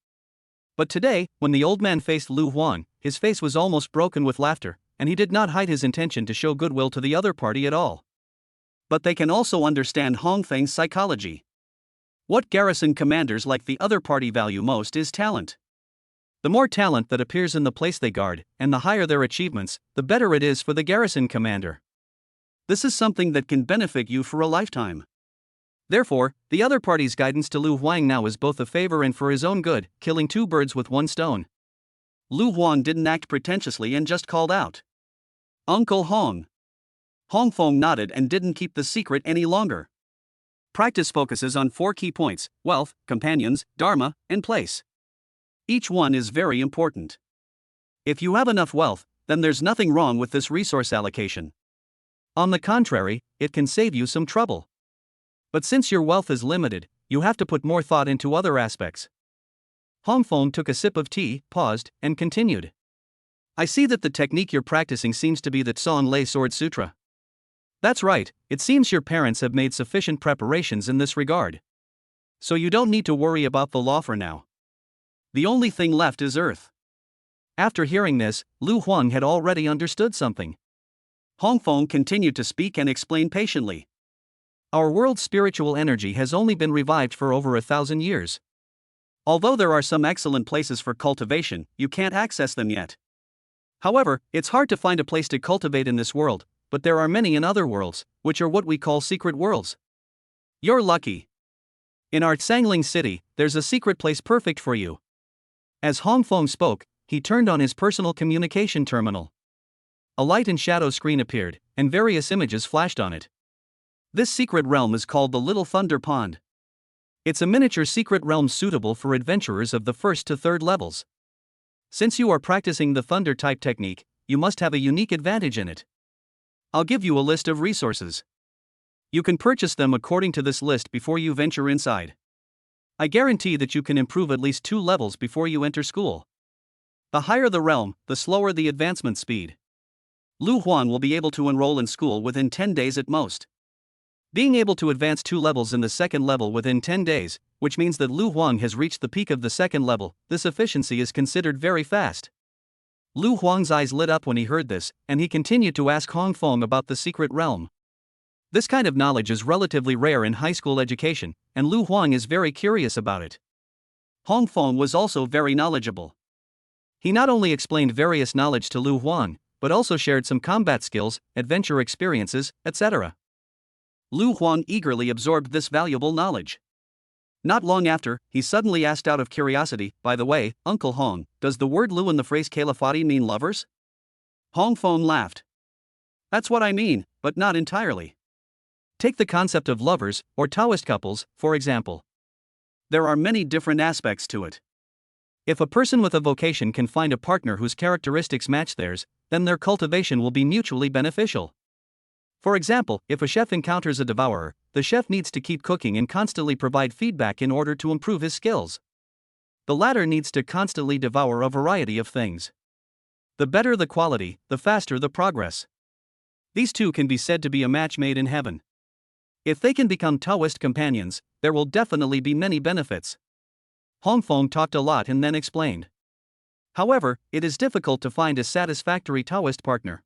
But today, when the old man faced Lu Huang, his face was almost broken with laughter, and he did not hide his intention to show goodwill to the other party at all. But they can also understand Hong Feng's psychology. What garrison commanders like the other party value most is talent. The more talent that appears in the place they guard, and the higher their achievements, the better it is for the garrison commander. This is something that can benefit you for a lifetime. Therefore, the other party's guidance to Lu Huang now is both a favor and for his own good, killing 2 birds with 1 stone. Lu Huang didn't act pretentiously and just called out, "Uncle Hong." Hong Feng nodded and didn't keep the secret any longer. Practice focuses on 4 key points: wealth, companions, dharma, and place. Each one is very important. If you have enough wealth, then there's nothing wrong with this resource allocation. On the contrary, it can save you some trouble. But since your wealth is limited, you have to put more thought into other aspects. Hongfeng took a sip of tea, paused, and continued. I see that the technique you're practicing seems to be the Tson Lei Sword Sutra. That's right, it seems your parents have made sufficient preparations in this regard. So you don't need to worry about the law for now. The only thing left is Earth. After hearing this, Lu Huang had already understood something. Hongfeng continued to speak and explain patiently. Our world's spiritual energy has only been revived for over 1,000 years. Although there are some excellent places for cultivation, you can't access them yet. However, it's hard to find a place to cultivate in this world, but there are many in other worlds, which are what we call secret worlds. You're lucky. In our Tsangling city, there's a secret place perfect for you. As Hongfeng spoke, he turned on his personal communication terminal. A light and shadow screen appeared, and various images flashed on it. This secret realm is called the Little Thunder Pond. It's a miniature secret realm suitable for adventurers of the 1st to 3rd levels. Since you are practicing the thunder type technique, you must have a unique advantage in it. I'll give you a list of resources. You can purchase them according to this list before you venture inside. I guarantee that you can improve at least 2 levels before you enter school. The higher the realm, the slower the advancement speed. Lu Huan will be able to enroll in school within 10 days at most. Being able to advance 2 levels in the 2nd level within 10 days, which means that Lu Huang has reached the peak of the 2nd level, this efficiency is considered very fast. Lu Huang's eyes lit up when he heard this, and he continued to ask Hongfeng about the secret realm. This kind of knowledge is relatively rare in high school education, and Lu Huang is very curious about it. Hongfeng was also very knowledgeable. He not only explained various knowledge to Lu Huang, but also shared some combat skills, adventure experiences, etc. Lu Huang eagerly absorbed this valuable knowledge. Not long after, he suddenly asked out of curiosity, by the way, Uncle Hong, does the word Lu in the phrase Califati mean lovers? Hongfeng laughed. That's what I mean, but not entirely. Take the concept of lovers, or Taoist couples, for example. There are many different aspects to it. If a person with a vocation can find a partner whose characteristics match theirs, then their cultivation will be mutually beneficial. For example, if a chef encounters a devourer, the chef needs to keep cooking and constantly provide feedback in order to improve his skills. The latter needs to constantly devour a variety of things. The better the quality, the faster the progress. These two can be said to be a match made in heaven. If they can become Taoist companions, there will definitely be many benefits. Hongfeng talked a lot and then explained. However, it is difficult to find a satisfactory Taoist partner.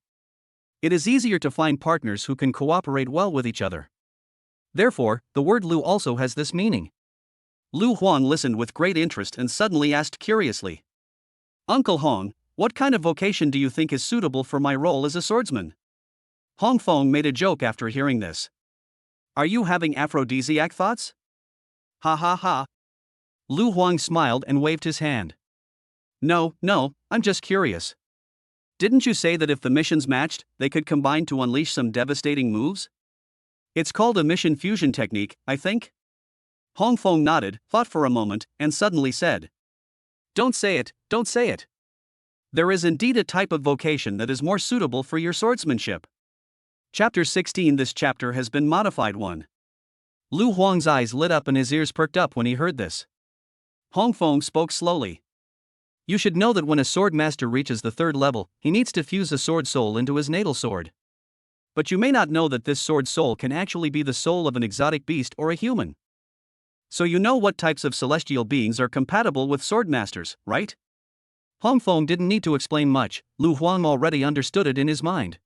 It is easier to find partners who can cooperate well with each other. Therefore, the word Lu also has this meaning. Lu Huang listened with great interest and suddenly asked curiously. Uncle Hong, what kind of vocation do you think is suitable for my role as a swordsman? Hongfeng made a joke after hearing this. Are you having aphrodisiac thoughts? Ha ha ha. Lu Huang smiled and waved his hand. No, I'm just curious. Didn't you say that if the missions matched, they could combine to unleash some devastating moves? It's called a mission fusion technique, I think? Hongfeng nodded, thought for a moment, and suddenly said. Don't say it. There is indeed a type of vocation that is more suitable for your swordsmanship. Chapter 16. This chapter has been modified 1. Lu Huang's eyes lit up and his ears perked up when he heard this. Hongfeng spoke slowly. You should know that when a swordmaster reaches the 3rd level, he needs to fuse a sword soul into his natal sword. But you may not know that this sword soul can actually be the soul of an exotic beast or a human. So you know what types of celestial beings are compatible with swordmasters, right? Hongfeng didn't need to explain much, Lu Huang already understood it in his mind.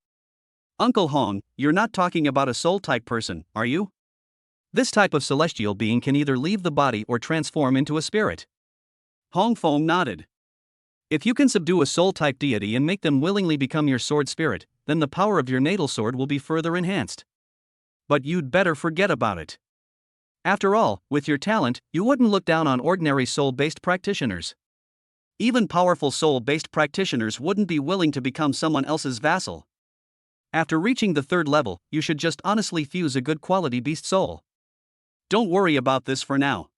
Uncle Hong, you're not talking about a soul-type person, are you? This type of celestial being can either leave the body or transform into a spirit. Hongfeng nodded. If you can subdue a soul-type deity and make them willingly become your sword spirit, then the power of your natal sword will be further enhanced. But you'd better forget about it. After all, with your talent, you wouldn't look down on ordinary soul-based practitioners. Even powerful soul-based practitioners wouldn't be willing to become someone else's vassal. After reaching the 3rd level, you should just honestly fuse a good quality beast soul. Don't worry about this for now.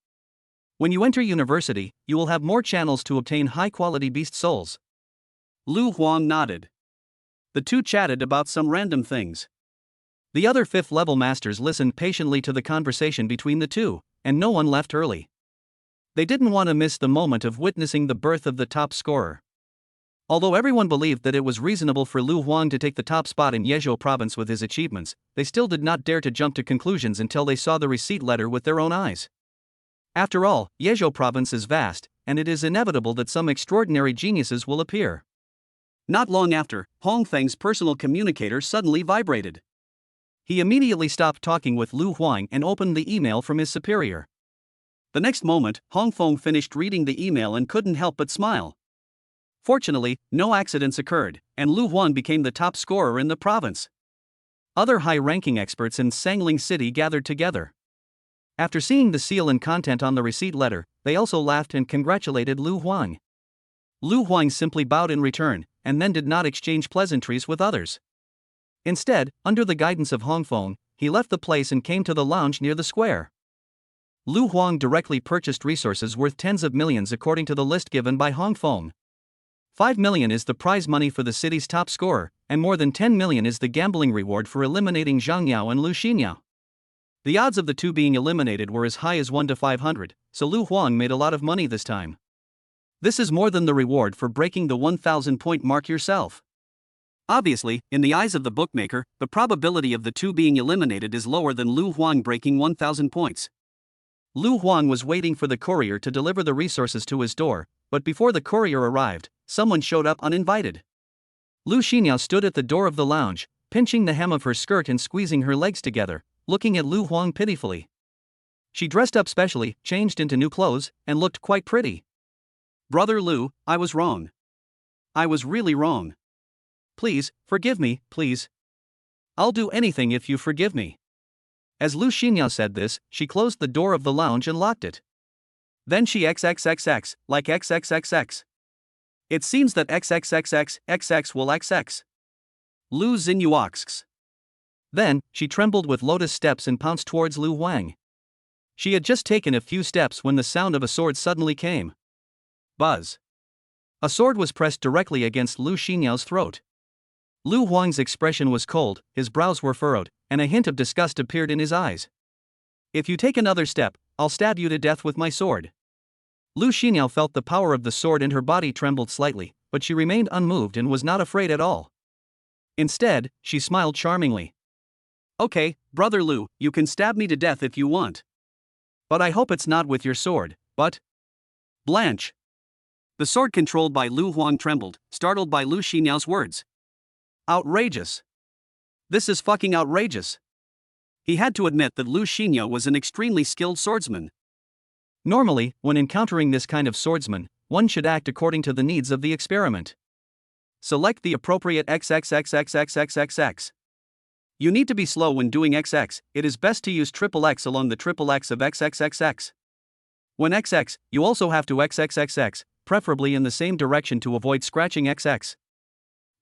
When you enter university, you will have more channels to obtain high-quality beast souls. Lu Huang nodded. The two chatted about some random things. The other fifth-level masters listened patiently to the conversation between the two, and no one left early. They didn't want to miss the moment of witnessing the birth of the top scorer. Although everyone believed that it was reasonable for Lu Huang to take the top spot in Yezhou province with his achievements, they still did not dare to jump to conclusions until they saw the receipt letter with their own eyes. After all, Yezhou province is vast, and it is inevitable that some extraordinary geniuses will appear. Not long after, Hong Feng's personal communicator suddenly vibrated. He immediately stopped talking with Lu Huang and opened the email from his superior. The next moment, Hong Feng finished reading the email and couldn't help but smile. Fortunately, no accidents occurred, and Lu Huang became the top scorer in the province. Other high-ranking experts in Sangling City gathered together. After seeing the seal and content on the receipt letter, they also laughed and congratulated Lu Huang. Lu Huang simply bowed in return, and then did not exchange pleasantries with others. Instead, under the guidance of Hong Feng, he left the place and came to the lounge near the square. Lu Huang directly purchased resources worth tens of millions according to the list given by Hong Feng. 5 million is the prize money for the city's top scorer, and more than 10 million is the gambling reward for eliminating Zhang Yao and Lu Xinyao. The odds of the two being eliminated were as high as 1 to 500, so Lu Huang made a lot of money this time. This is more than the reward for breaking the 1,000-point mark yourself. Obviously, in the eyes of the bookmaker, the probability of the two being eliminated is lower than Lu Huang breaking 1,000 points. Lu Huang was waiting for the courier to deliver the resources to his door, but before the courier arrived, someone showed up uninvited. Lu Xinyao stood at the door of the lounge, pinching the hem of her skirt and squeezing her legs together, looking at Lu Huang pitifully. She dressed up specially, changed into new clothes, and looked quite pretty. "Brother Lu, I was wrong. I was really wrong. Please, forgive me, please. I'll do anything if you forgive me." As Lu Xinyao said this, she closed the door of the lounge and locked it. Then she XXXX, like XXXX. It seems that XXXXXX will XX. Lu Xinyuox. Then, she trembled with lotus steps and pounced towards Lu Huang. She had just taken a few steps when the sound of a sword suddenly came. Buzz. A sword was pressed directly against Lu Xinyao's throat. Lu Huang's expression was cold, his brows were furrowed, and a hint of disgust appeared in his eyes. "If you take another step, I'll stab you to death with my sword." Lu Xinyao felt the power of the sword and her body trembled slightly, but she remained unmoved and was not afraid at all. Instead, she smiled charmingly. "Okay, Brother Lu, you can stab me to death if you want. But I hope it's not with your sword, but..." Blanche. The sword controlled by Lu Huang trembled, startled by Lu Xinyao's words. Outrageous. This is fucking outrageous. He had to admit that Lu Xinyao was an extremely skilled swordsman. Normally, when encountering this kind of swordsman, one should act according to the needs of the experiment. Select the appropriate XXXXXXXX. You need to be slow when doing XX, it is best to use XXX along the XXX of XXXX. When XX, you also have to XXXX, preferably in the same direction to avoid scratching XX.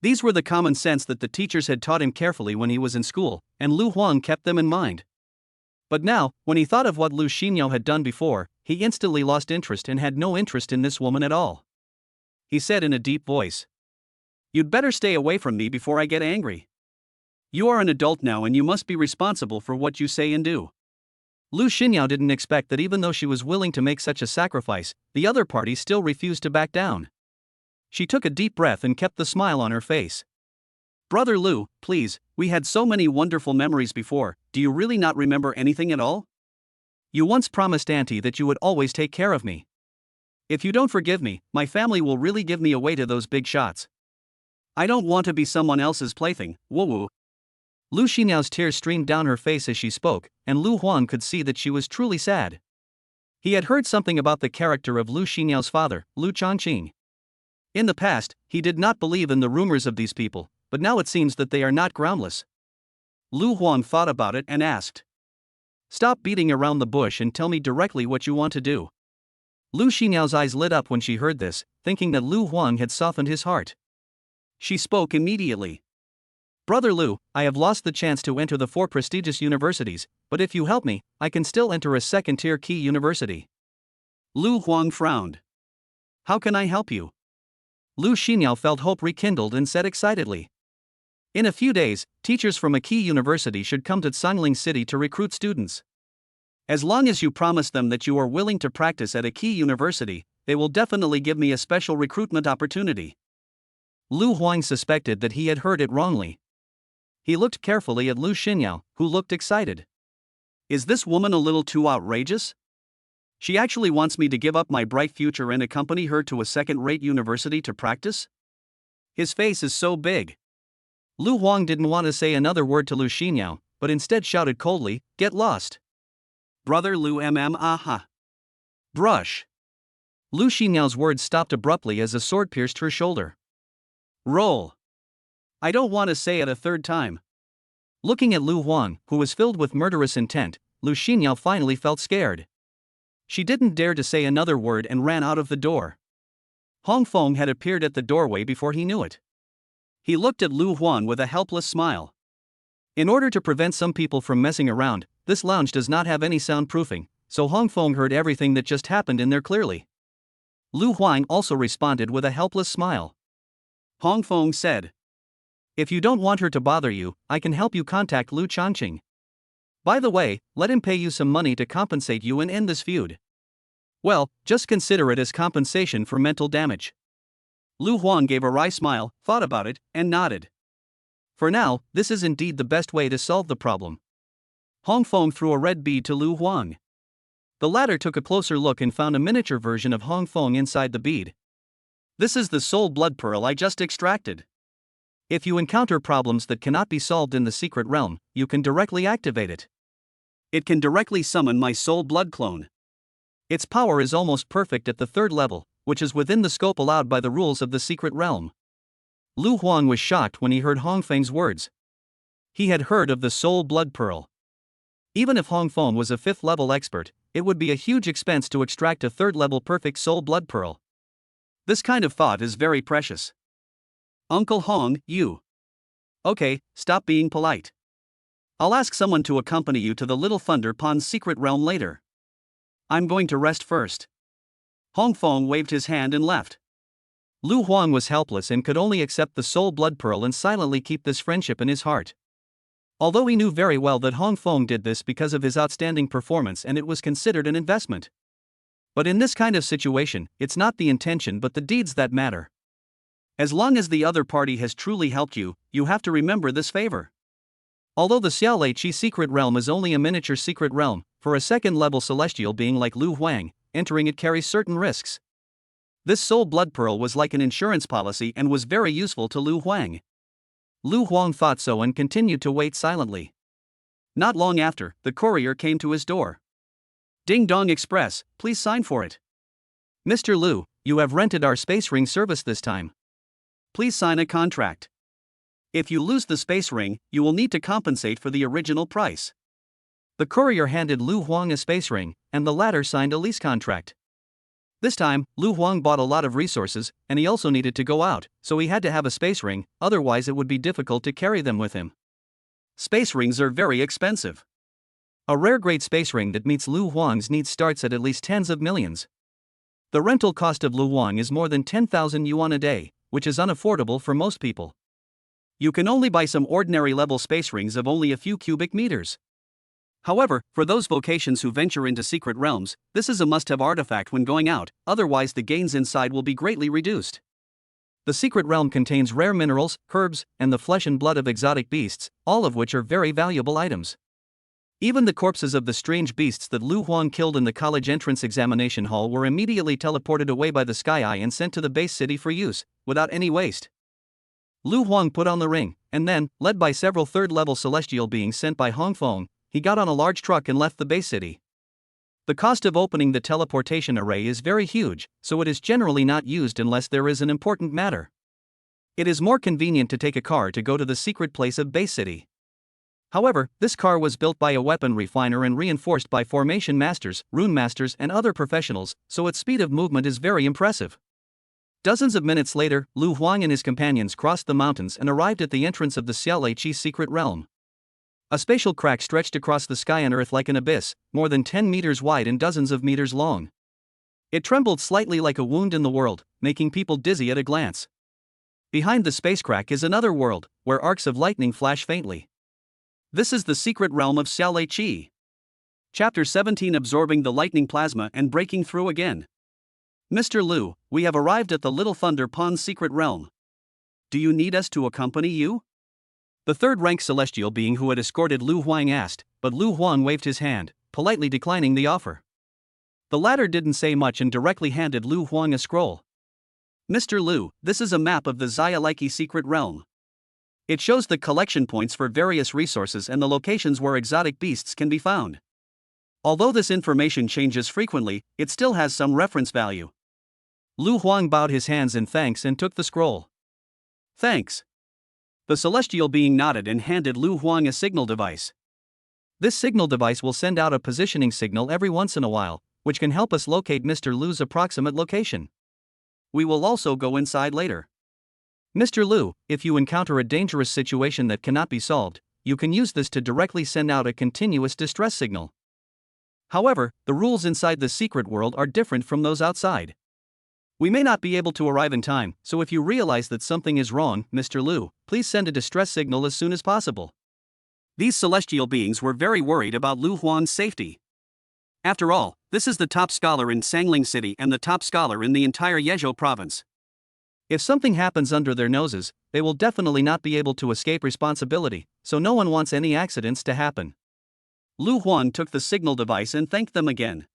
These were the common sense that the teachers had taught him carefully when he was in school, and Lu Huang kept them in mind. But now, when he thought of what Lu Xinyao had done before, he instantly lost interest and had no interest in this woman at all. He said in a deep voice, "You'd better stay away from me before I get angry. You are an adult now and you must be responsible for what you say and do." Lu Xinyao didn't expect that even though she was willing to make such a sacrifice, the other party still refused to back down. She took a deep breath and kept the smile on her face. "Brother Lu, please, we had so many wonderful memories before, do you really not remember anything at all? You once promised Auntie that you would always take care of me. If you don't forgive me, my family will really give me away to those big shots. I don't want to be someone else's plaything, woo-woo." Lu Xinyao's tears streamed down her face as she spoke, and Lu Huang could see that she was truly sad. He had heard something about the character of Lu Xinyao father, Lu Chongqing. In the past, he did not believe in the rumors of these people, but now it seems that they are not groundless. Lu Huang thought about it and asked, "Stop beating around the bush and tell me directly what you want to do." Lu Xinyao's eyes lit up when she heard this, thinking that Lu Huang had softened his heart. She spoke immediately. "Brother Lu, I have lost the chance to enter the 4 prestigious universities, but if you help me, I can still enter a second-tier key university." Lu Huang frowned. "How can I help you?" Lu Xinyao felt hope rekindled and said excitedly. In a few days, teachers from a key university should come to Sanling City to recruit students. As long as you promise them that you are willing to practice at a key university, they will definitely give me a special recruitment opportunity. Lu Huang suspected that he had heard it wrongly. He looked carefully at Lu Xinyao, who looked excited. Is this woman a little too outrageous? She actually wants me to give up my bright future and accompany her to a second-rate university to practice? His face is so big. Lu Huang didn't want to say another word to Lu Xinyao, but instead shouted coldly, "Get lost! Brother Lu aha! Brush!" Lu Xinyao's words stopped abruptly as a sword pierced her shoulder. Roll! I don't want to say it a third time. Looking at Lu Huang, who was filled with murderous intent, Lu Xinyao finally felt scared. She didn't dare to say another word and ran out of the door. Hong Feng had appeared at the doorway before he knew it. He looked at Lu Huang with a helpless smile. In order to prevent some people from messing around, this lounge does not have any soundproofing, so Hong Feng heard everything that just happened in there clearly. Lu Huang also responded with a helpless smile. Hong Feng said, "If you don't want her to bother you, I can help you contact Lu Chanqing. By the way, let him pay you some money to compensate you and end this feud. Well, just consider it as compensation for mental damage." Lu Huang gave a wry smile, thought about it, and nodded. For now, this is indeed the best way to solve the problem. Hong Feng threw a red bead to Lu Huang. The latter took a closer look and found a miniature version of Hong Feng inside the bead. This is the soul blood pearl I just extracted. If you encounter problems that cannot be solved in the secret realm, you can directly activate it. It can directly summon my soul blood clone. Its power is almost perfect at the third level, which is within the scope allowed by the rules of the secret realm. Lu Huang was shocked when he heard Hong Feng's words. He had heard of the soul blood pearl. Even if Hong Feng was a 5th level expert, it would be a huge expense to extract a 3rd level perfect soul blood pearl. This kind of thought is very precious. Uncle Hong, you. Okay, stop being polite. I'll ask someone to accompany you to the Little Thunder Pond's secret realm later. I'm going to rest first. Hong Feng waved his hand and left. Lu Huang was helpless and could only accept the soul blood pearl and silently keep this friendship in his heart. Although he knew very well that Hong Feng did this because of his outstanding performance and it was considered an investment. But in this kind of situation, it's not the intention but the deeds that matter. As long as the other party has truly helped you, you have to remember this favor. Although the Xiaolei Qi secret realm is only a miniature secret realm, for a 2nd level celestial being like Lu Huang, entering it carries certain risks. This soul blood pearl was like an insurance policy and was very useful to Lu Huang. Lu Huang thought so and continued to wait silently. Not long after, the courier came to his door. Ding Dong Express, please sign for it. Mr. Lu, you have rented our space ring service this time. Please sign a contract. If you lose the space ring, you will need to compensate for the original price. The courier handed Lu Huang a space ring, and the latter signed a lease contract. This time, Lu Huang bought a lot of resources, and he also needed to go out, so he had to have a space ring, otherwise it would be difficult to carry them with him. Space rings are very expensive. A rare-grade space ring that meets Lu Huang's needs starts at least tens of millions. The rental cost of Lu Huang is more than 10,000 yuan a day, which is unaffordable for most people. You can only buy some ordinary level space rings of only a few cubic meters. However, for those vocations who venture into secret realms, this is a must-have artifact when going out, otherwise the gains inside will be greatly reduced. The secret realm contains rare minerals, herbs, and the flesh and blood of exotic beasts, all of which are very valuable items. Even the corpses of the strange beasts that Lu Huang killed in the college entrance examination hall were immediately teleported away by the Sky Eye and sent to the base city for use, without any waste. Lu Huang put on the ring, and then, led by several 3rd-level celestial beings sent by Hong Feng, he got on a large truck and left the base city. The cost of opening the teleportation array is very huge, so it is generally not used unless there is an important matter. It is more convenient to take a car to go to the secret place of base city. However, this car was built by a weapon refiner and reinforced by formation masters, rune masters, and other professionals, so its speed of movement is very impressive. Dozens of minutes later, Lu Huang and his companions crossed the mountains and arrived at the entrance of the Xiaolei Qi secret realm. A spatial crack stretched across the sky and earth like an abyss, more than 10 meters wide and dozens of meters long. It trembled slightly like a wound in the world, making people dizzy at a glance. Behind the space crack is another world, where arcs of lightning flash faintly. This is the secret realm of Xiaolei Qi. Chapter 17, Absorbing the lightning plasma and breaking through again. Mr. Liu, we have arrived at the Little Thunder Pond's secret realm. Do you need us to accompany you? The third-rank celestial being who had escorted Lu Huang asked, but Lu Huang waved his hand, politely declining the offer. The latter didn't say much and directly handed Lu Huang a scroll. Mr. Liu, this is a map of the Xiaolei secret realm. It shows the collection points for various resources and the locations where exotic beasts can be found. Although this information changes frequently, it still has some reference value. Lu Huang bowed his hands in thanks and took the scroll. Thanks. The celestial being nodded and handed Lu Huang a signal device. This signal device will send out a positioning signal every once in a while, which can help us locate Mr. Liu's approximate location. We will also go inside later. Mr. Liu, if you encounter a dangerous situation that cannot be solved, you can use this to directly send out a continuous distress signal. However, the rules inside the secret world are different from those outside. We may not be able to arrive in time, so if you realize that something is wrong, Mr. Liu, please send a distress signal as soon as possible. These celestial beings were very worried about Lu Huang's safety. After all, this is the top scholar in Sangling City and the top scholar in the entire Yezhou province. If something happens under their noses, they will definitely not be able to escape responsibility, so no one wants any accidents to happen. Lu Huang took the signal device and thanked them again.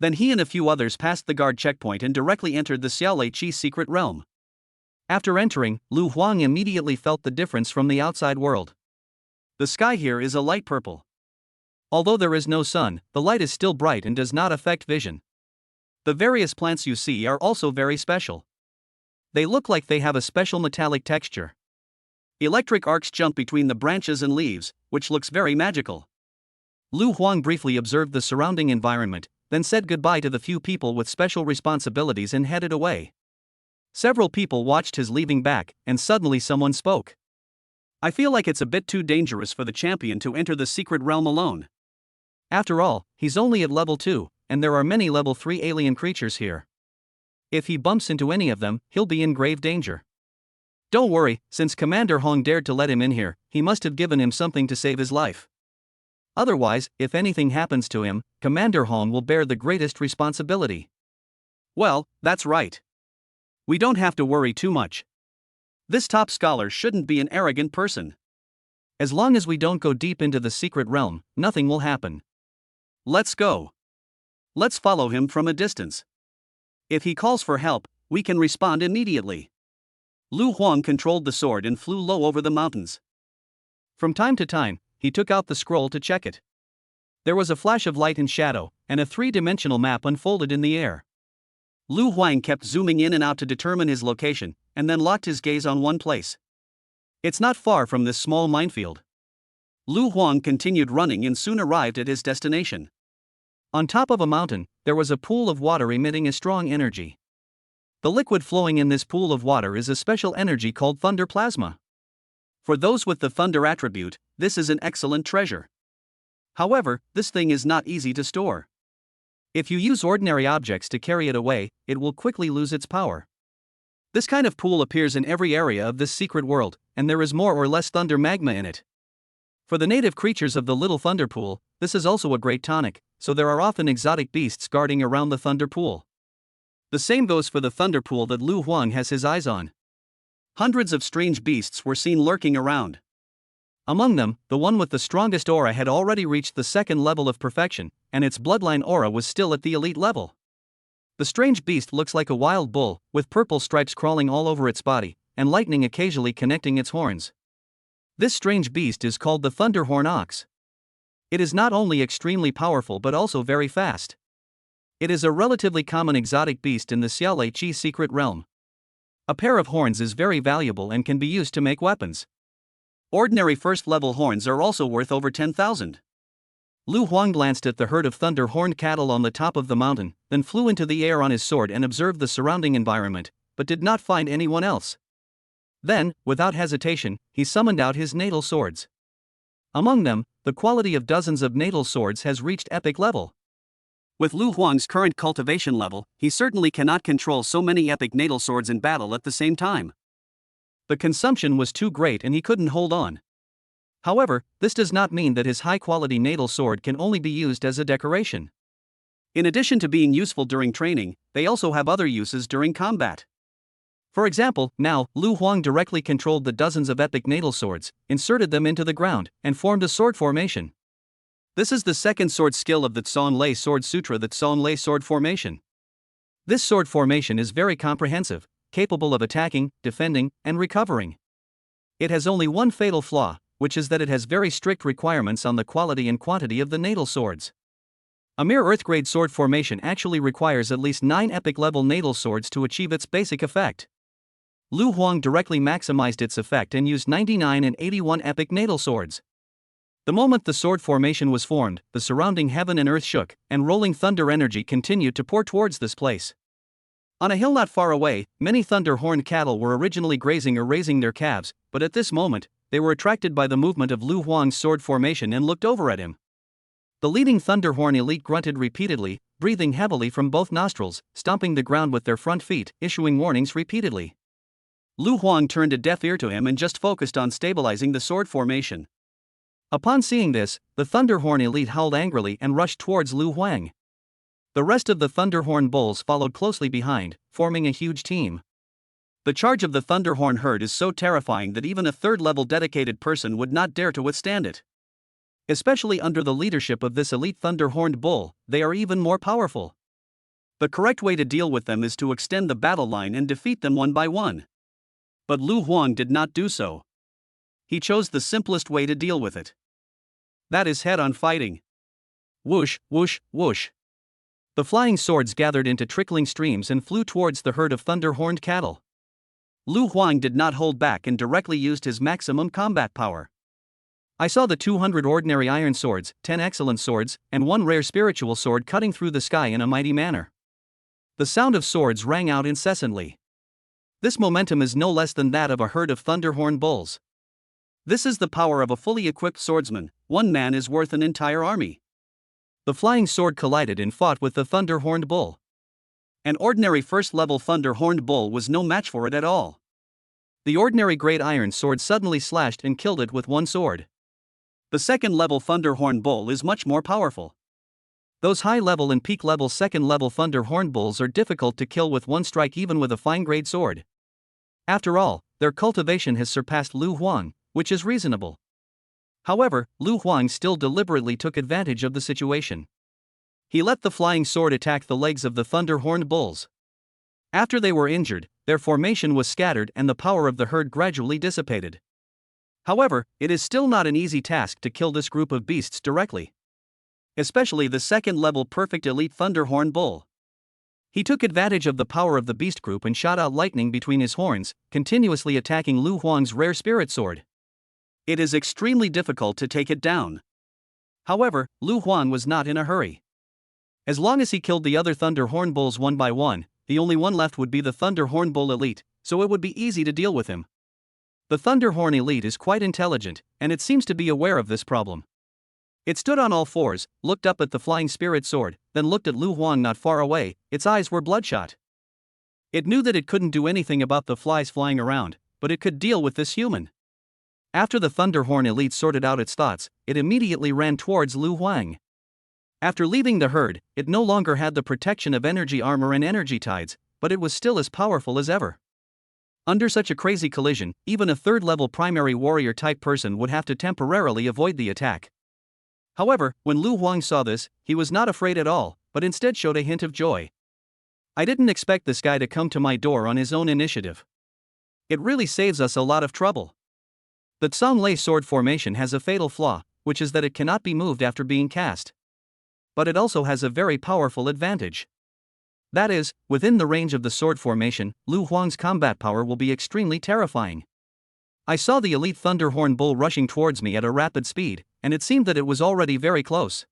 Then he and a few others passed the guard checkpoint and directly entered the Xiaolei Qi secret realm. After entering, Lu Huang immediately felt the difference from the outside world. The sky here is a light purple. Although there is no sun, the light is still bright and does not affect vision. The various plants you see are also very special. They look like they have a special metallic texture. Electric arcs jump between the branches and leaves, which looks very magical. Lu Huang briefly observed the surrounding environment, then said goodbye to the few people with special responsibilities and headed away. Several people watched his leaving back, and suddenly someone spoke. I feel like it's a bit too dangerous for the champion to enter the secret realm alone. After all, he's only at level 2, and there are many level 3 alien creatures here. If he bumps into any of them, he'll be in grave danger. Don't worry, since Commander Hong dared to let him in here, he must have given him something to save his life. Otherwise, if anything happens to him, Commander Hong will bear the greatest responsibility. Well, that's right. We don't have to worry too much. This top scholar shouldn't be an arrogant person. As long as we don't go deep into the secret realm, nothing will happen. Let's go. Let's follow him from a distance. If he calls for help, we can respond immediately. Lu Huang controlled the sword and flew low over the mountains. From time to time, he took out the scroll to check it. There was a flash of light and shadow, and a three-dimensional map unfolded in the air. Lu Huang kept zooming in and out to determine his location, and then locked his gaze on one place. It's not far from this small minefield. Lu Huang continued running and soon arrived at his destination. On top of a mountain, there was a pool of water emitting a strong energy. The liquid flowing in this pool of water is a special energy called thunder plasma. For those with the thunder attribute, this is an excellent treasure. However, this thing is not easy to store. If you use ordinary objects to carry it away, it will quickly lose its power. This kind of pool appears in every area of this secret world, and there is more or less thunder magma in it. For the native creatures of the Little Thunder Pool, this is also a great tonic, so there are often exotic beasts guarding around the Thunder Pool. The same goes for the Thunder Pool that Lu Huang has his eyes on. Hundreds of strange beasts were seen lurking around. Among them, the one with the strongest aura had already reached the second level of perfection, and its bloodline aura was still at the elite level. The strange beast looks like a wild bull, with purple stripes crawling all over its body, and lightning occasionally connecting its horns. This strange beast is called the Thunderhorn Ox. It is not only extremely powerful but also very fast. It is a relatively common exotic beast in the Xiaolei Qi secret realm. A pair of horns is very valuable and can be used to make weapons. Ordinary first-level horns are also worth over 10,000. Lu Huang glanced at the herd of thunder-horned cattle on the top of the mountain, then flew into the air on his sword and observed the surrounding environment, but did not find anyone else. Then, without hesitation, he summoned out his natal swords. Among them, the quality of dozens of natal swords has reached epic level. With Lu Huang's current cultivation level, he certainly cannot control so many epic natal swords in battle at the same time. The consumption was too great and he couldn't hold on. However, this does not mean that his high-quality natal sword can only be used as a decoration. In addition to being useful during training, they also have other uses during combat. For example, now, Lu Huang directly controlled the dozens of epic natal swords, inserted them into the ground, and formed a sword formation. This is the second sword skill of the Zhonglei Sword Sutra, the Zhonglei Sword Formation. This sword formation is very comprehensive, capable of attacking, defending, and recovering. It has only one fatal flaw, which is that it has very strict requirements on the quality and quantity of the natal swords. A mere Earth-grade sword formation actually requires at least 9 epic-level natal swords to achieve its basic effect. Lu Huang directly maximized its effect and used 99 and 81 epic natal swords. The moment the sword formation was formed, the surrounding heaven and earth shook, and rolling thunder energy continued to pour towards this place. On a hill not far away, many thunder-horned cattle were originally grazing or raising their calves, but at this moment, they were attracted by the movement of Lu Huang's sword formation and looked over at him. The leading Thunderhorn elite grunted repeatedly, breathing heavily from both nostrils, stomping the ground with their front feet, issuing warnings repeatedly. Lu Huang turned a deaf ear to him and just focused on stabilizing the sword formation. Upon seeing this, the Thunderhorn elite howled angrily and rushed towards Lu Huang. The rest of the Thunderhorn bulls followed closely behind, forming a huge team. The charge of the Thunderhorn herd is so terrifying that even a third-level dedicated person would not dare to withstand it. Especially under the leadership of this elite Thunderhorned bull, they are even more powerful. The correct way to deal with them is to extend the battle line and defeat them one by one. But Lu Huang did not do so. He chose the simplest way to deal with it. That is head-on fighting. Whoosh, whoosh, whoosh. The flying swords gathered into trickling streams and flew towards the herd of thunder-horned cattle. Lu Huang did not hold back and directly used his maximum combat power. I saw the 200 ordinary iron swords, 10 excellent swords, and 1 rare spiritual sword cutting through the sky in a mighty manner. The sound of swords rang out incessantly. This momentum is no less than that of a herd of thunderhorn bulls. This is the power of a fully equipped swordsman. One man is worth an entire army. The flying sword collided and fought with the thunder-horned bull. An ordinary first-level thunder-horned bull was no match for it at all. The ordinary great iron sword suddenly slashed and killed it with one sword. The second-level thunder-horned bull is much more powerful. Those high-level and peak-level second-level thunder-horned bulls are difficult to kill with one strike even with a fine-grade sword. After all, their cultivation has surpassed Lu Huang, which is reasonable. However, Lu Huang still deliberately took advantage of the situation. He let the flying sword attack the legs of the thunder-horned bulls. After they were injured, their formation was scattered and the power of the herd gradually dissipated. However, it is still not an easy task to kill this group of beasts directly. Especially the second-level perfect elite thunderhorn bull. He took advantage of the power of the beast group and shot out lightning between his horns, continuously attacking Lu Huang's rare spirit sword. It is extremely difficult to take it down. However, Lu Huang was not in a hurry. As long as he killed the other thunderhorn bulls one by one, the only one left would be the thunderhorn bull elite, so it would be easy to deal with him. The thunderhorn elite is quite intelligent, and it seems to be aware of this problem. It stood on all fours, looked up at the flying spirit sword, then looked at Lu Huang not far away. Its eyes were bloodshot. It knew that it couldn't do anything about the flies flying around, but it could deal with this human. After the thunderhorn elite sorted out its thoughts, it immediately ran towards Lu Huang. After leaving the herd, it no longer had the protection of energy armor and energy tides, but it was still as powerful as ever. Under such a crazy collision, even a third-level primary warrior-type person would have to temporarily avoid the attack. However, when Lu Huang saw this, he was not afraid at all, but instead showed a hint of joy. I didn't expect this guy to come to my door on his own initiative. It really saves us a lot of trouble. The Zhonglei sword formation has a fatal flaw, which is that it cannot be moved after being cast. But it also has a very powerful advantage. That is, within the range of the sword formation, Lu Huang's combat power will be extremely terrifying. I saw the elite thunderhorn bull rushing towards me at a rapid speed, and it seemed that it was already very close.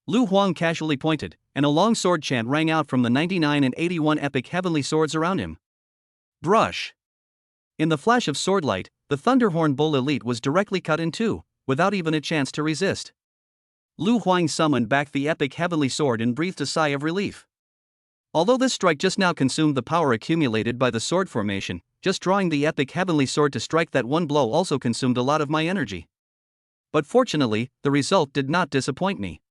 Lu Huang casually pointed, and a long sword chant rang out from the 99 and 81 epic heavenly swords around him. Brush! In the flash of swordlight, the thunderhorn bull elite was directly cut in two, without even a chance to resist. Lu Huang summoned back the epic heavenly sword and breathed a sigh of relief. Although this strike just now consumed the power accumulated by the sword formation, just drawing the epic heavenly sword to strike that one blow also consumed a lot of my energy. But fortunately, the result did not disappoint me.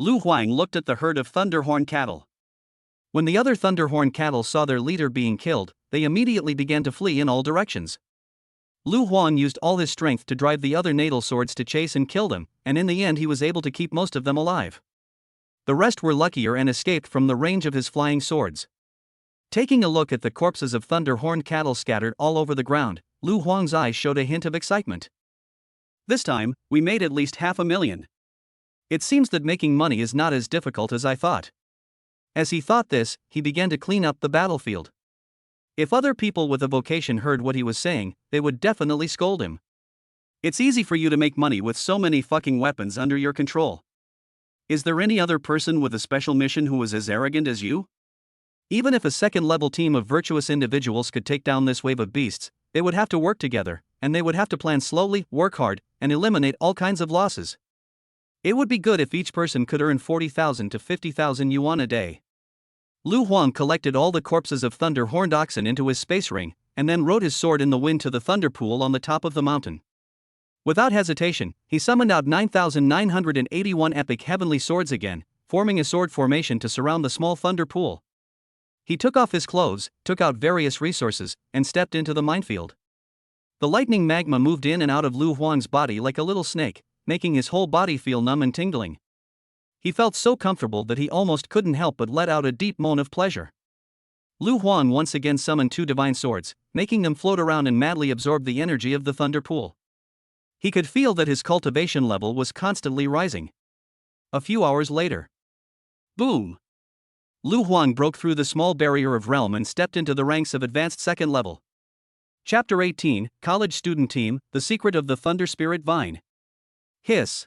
Lu Huang looked at the herd of thunderhorn cattle. When the other thunderhorn cattle saw their leader being killed, they immediately began to flee in all directions. Lu Huang used all his strength to drive the other natal swords to chase and kill them, and in the end he was able to keep most of them alive. The rest were luckier and escaped from the range of his flying swords. Taking a look at the corpses of thunderhorn cattle scattered all over the ground, Lu Huang's eyes showed a hint of excitement. This time, we made at least 500,000. It seems that making money is not as difficult as I thought. As he thought this, he began to clean up the battlefield. If other people with a vocation heard what he was saying, they would definitely scold him. It's easy for you to make money with so many fucking weapons under your control. Is there any other person with a special mission who is as arrogant as you? Even if a second-level team of virtuous individuals could take down this wave of beasts, they would have to work together, and they would have to plan slowly, work hard, and eliminate all kinds of losses. It would be good if each person could earn 40,000 to 50,000 yuan a day. Lu Huang collected all the corpses of thunder-horned oxen into his space ring, and then rode his sword in the wind to the thunder pool on the top of the mountain. Without hesitation, he summoned out 9,981 epic heavenly swords again, forming a sword formation to surround the small thunder pool. He took off his clothes, took out various resources, and stepped into the minefield. The lightning magma moved in and out of Lu Huang's body like a little snake, making his whole body feel numb and tingling. He felt so comfortable that he almost couldn't help but let out a deep moan of pleasure. Lu Huang once again summoned 2 divine swords, making them float around and madly absorb the energy of the thunder pool. He could feel that his cultivation level was constantly rising. A few hours later. Boom! Lu Huang broke through the small barrier of realm and stepped into the ranks of advanced second level. Chapter 18, College Student Team, The Secret of the Thunder Spirit Vine. Hiss.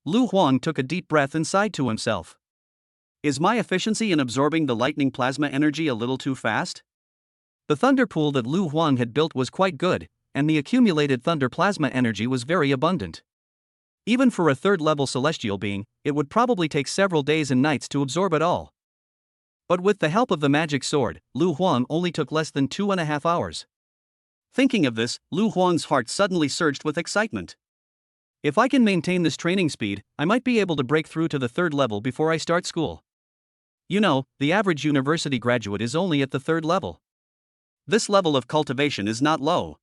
Lu Huang took a deep breath and sighed to himself. Is my efficiency in absorbing the lightning plasma energy a little too fast? The thunder pool that Lu Huang had built was quite good, and the accumulated thunder plasma energy was very abundant. Even for a third-level celestial being, it would probably take several days and nights to absorb it all. But with the help of the magic sword, Lu Huang only took less than 2.5 hours. Thinking of this, Lu Huang's heart suddenly surged with excitement. If I can maintain this training speed, I might be able to break through to the 3rd level before I start school. You know, the average university graduate is only at the 3rd level. This level of cultivation is not low.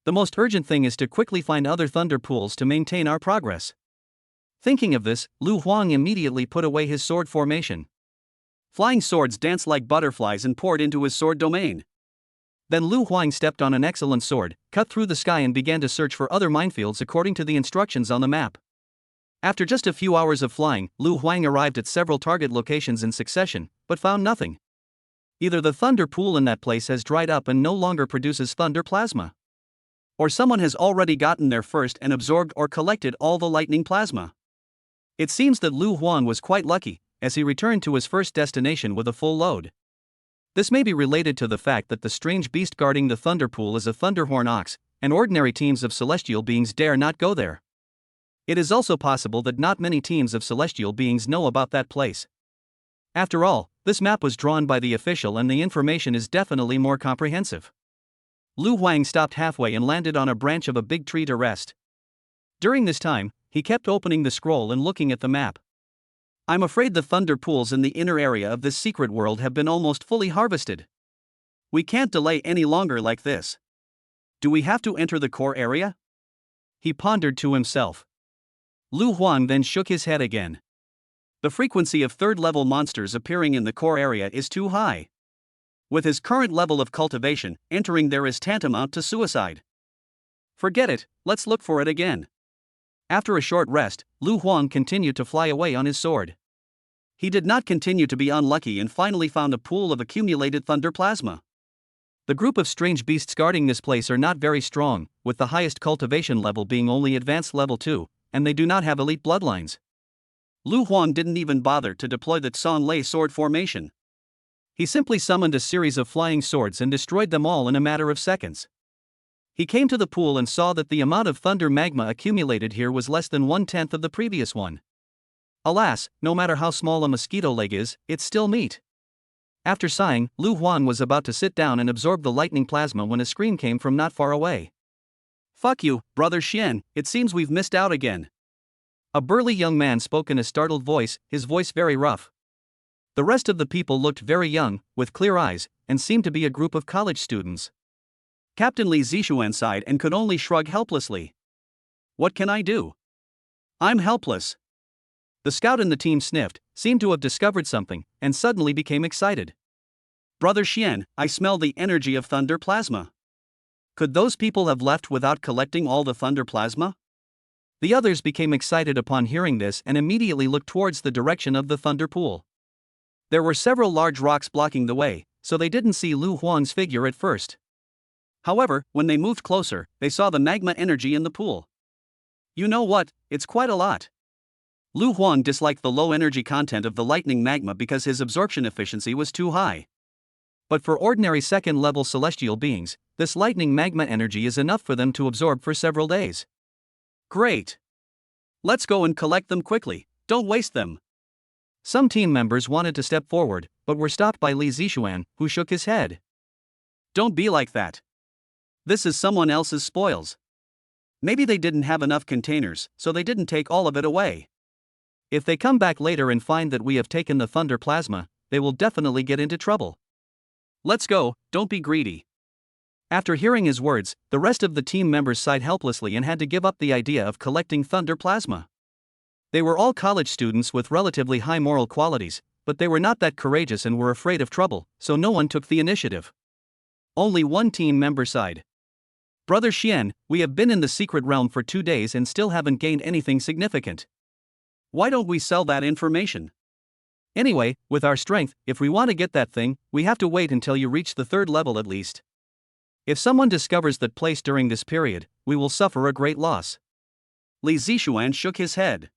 The most urgent thing is to quickly find other thunder pools to maintain our progress. Thinking of this, Lu Huang immediately put away his sword formation. Flying swords danced like butterflies and poured into his sword domain. Then Lu Huang stepped on an excellent sword, cut through the sky and began to search for other minefields according to the instructions on the map. After just a few hours of flying, Lu Huang arrived at several target locations in succession, but found nothing. Either the thunder pool in that place has dried up and no longer produces thunder plasma, or someone has already gotten there first and absorbed or collected all the lightning plasma. It seems that Lu Huang was quite lucky, as he returned to his first destination with a full load. This may be related to the fact that the strange beast guarding the thunder pool is a thunderhorn ox, and ordinary teams of celestial beings dare not go there. It is also possible that not many teams of celestial beings know about that place. After all, this map was drawn by the official and the information is definitely more comprehensive. Lu Huang stopped halfway and landed on a branch of a big tree to rest. During this time, he kept opening the scroll and looking at the map. I'm afraid the thunder pools in the inner area of this secret world have been almost fully harvested. We can't delay any longer like this. Do we have to enter the core area? He pondered to himself. Lu Huang then shook his head again. The frequency of third-level monsters appearing in the core area is too high. With his current level of cultivation, entering there is tantamount to suicide. Forget it, let's look for it again. After a short rest, Lu Huang continued to fly away on his sword. He did not continue to be unlucky and finally found a pool of accumulated thunder plasma. The group of strange beasts guarding this place are not very strong, with the highest cultivation level being only advanced level 2, and they do not have elite bloodlines. Lu Huang didn't even bother to deploy the Tsan Lei sword formation. He simply summoned a series of flying swords and destroyed them all in a matter of seconds. He came to the pool and saw that the amount of thunder magma accumulated here was less than 1/10 of the previous one. Alas, no matter how small a mosquito leg is, it's still meat. After sighing, Lu Huan was about to sit down and absorb the lightning plasma when a scream came from not far away. "Fuck you, Brother Xian, it seems we've missed out again." A burly young man spoke in a startled voice, his voice very rough. The rest of the people looked very young, with clear eyes, and seemed to be a group of college students. Captain Li Zixuan sighed and could only shrug helplessly. "What can I do? I'm helpless." The scout in the team sniffed, seemed to have discovered something, and suddenly became excited. "Brother Xian, I smell the energy of thunder plasma. Could those people have left without collecting all the thunder plasma?" The others became excited upon hearing this and immediately looked towards the direction of the thunder pool. There were several large rocks blocking the way, so they didn't see Lu Huan's figure at first. However, when they moved closer, they saw the magma energy in the pool. "You know what, it's quite a lot." Lu Huang disliked the low energy content of the lightning magma because his absorption efficiency was too high. But for ordinary second-level celestial beings, this lightning magma energy is enough for them to absorb for several days. "Great. Let's go and collect them quickly, don't waste them." Some team members wanted to step forward, but were stopped by Li Zixuan, who shook his head. "Don't be like that. This is someone else's spoils. Maybe they didn't have enough containers, so they didn't take all of it away. If they come back later and find that we have taken the thunder plasma, they will definitely get into trouble. Let's go, don't be greedy." After hearing his words, the rest of the team members sighed helplessly and had to give up the idea of collecting thunder plasma. They were all college students with relatively high moral qualities, but they were not that courageous and were afraid of trouble, so no one took the initiative. Only one team member sighed. "Brother Xian, we have been in the secret realm for 2 days and still haven't gained anything significant. Why don't we sell that information? Anyway, with our strength, if we want to get that thing, we have to wait until you reach the 3rd level at least. If someone discovers that place during this period, we will suffer a great loss." Li Zixuan shook his head.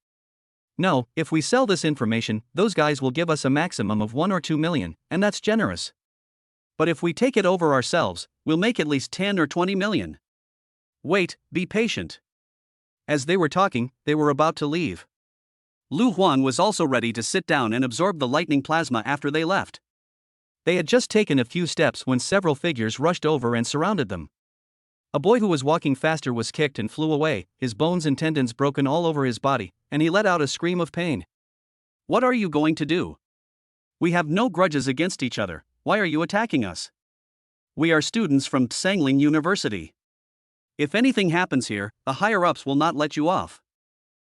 "No, if we sell this information, those guys will give us a maximum of 1 or 2 million, and that's generous. But if we take it over ourselves, we'll make at least 10 or 20 million. Wait, be patient." As they were talking, they were about to leave. Lu Huan was also ready to sit down and absorb the lightning plasma after they left. They had just taken a few steps when several figures rushed over and surrounded them. A boy who was walking faster was kicked and flew away, his bones and tendons broken all over his body, and he let out a scream of pain. "What are you going to do? We have no grudges against each other, why are you attacking us? We are students from Sangling University. If anything happens here, the higher-ups will not let you off."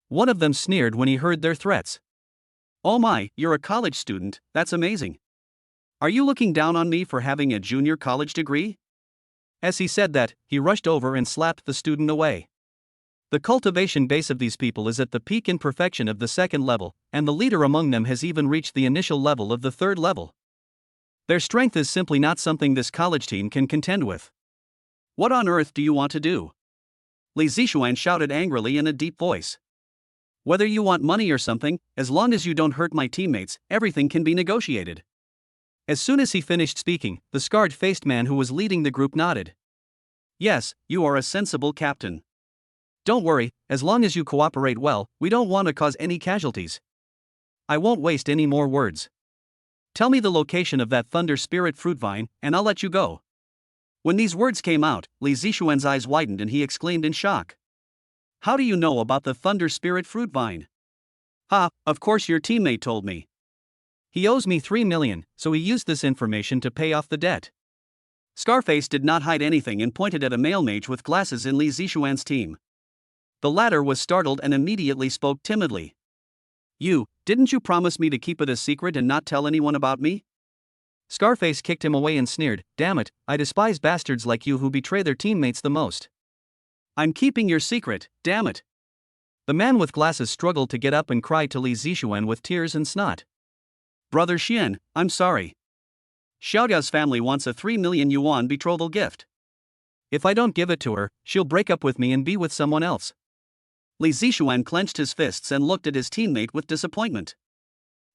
One of them sneered when he heard their threats. "Oh my, you're a college student, that's amazing. Are you looking down on me for having a junior college degree?" As he said that, he rushed over and slapped the student away. The cultivation base of these people is at the peak in perfection of the 2nd level, and the leader among them has even reached the initial level of the 3rd level. Their strength is simply not something this college team can contend with. "What on earth do you want to do?" Li Zixuan shouted angrily in a deep voice. "Whether you want money or something, as long as you don't hurt my teammates, everything can be negotiated." As soon as he finished speaking, the scarred-faced man who was leading the group nodded. "Yes, you are a sensible captain. Don't worry, as long as you cooperate well, we don't want to cause any casualties. I won't waste any more words. Tell me the location of that thunder spirit fruit vine, and I'll let you go." When these words came out, Li Zixuan's eyes widened and he exclaimed in shock. "How do you know about the thunder spirit fruit vine?" "Ha, of course your teammate told me. He owes me 3 million, so he used this information to pay off the debt." Scarface did not hide anything and pointed at a male mage with glasses in Li Zixuan's team. The latter was startled and immediately spoke timidly. Didn't you promise me to keep it a secret and not tell anyone about me?" Scarface kicked him away and sneered, "Damn it, I despise bastards like you who betray their teammates the most." "I'm keeping your secret, damn it." The man with glasses struggled to get up and cried to Li Zixuan with tears and snot. "Brother Xian, I'm sorry. Xiaoya's family wants a 3 million yuan betrothal gift. If I don't give it to her, she'll break up with me and be with someone else." Li Zixuan clenched his fists and looked at his teammate with disappointment.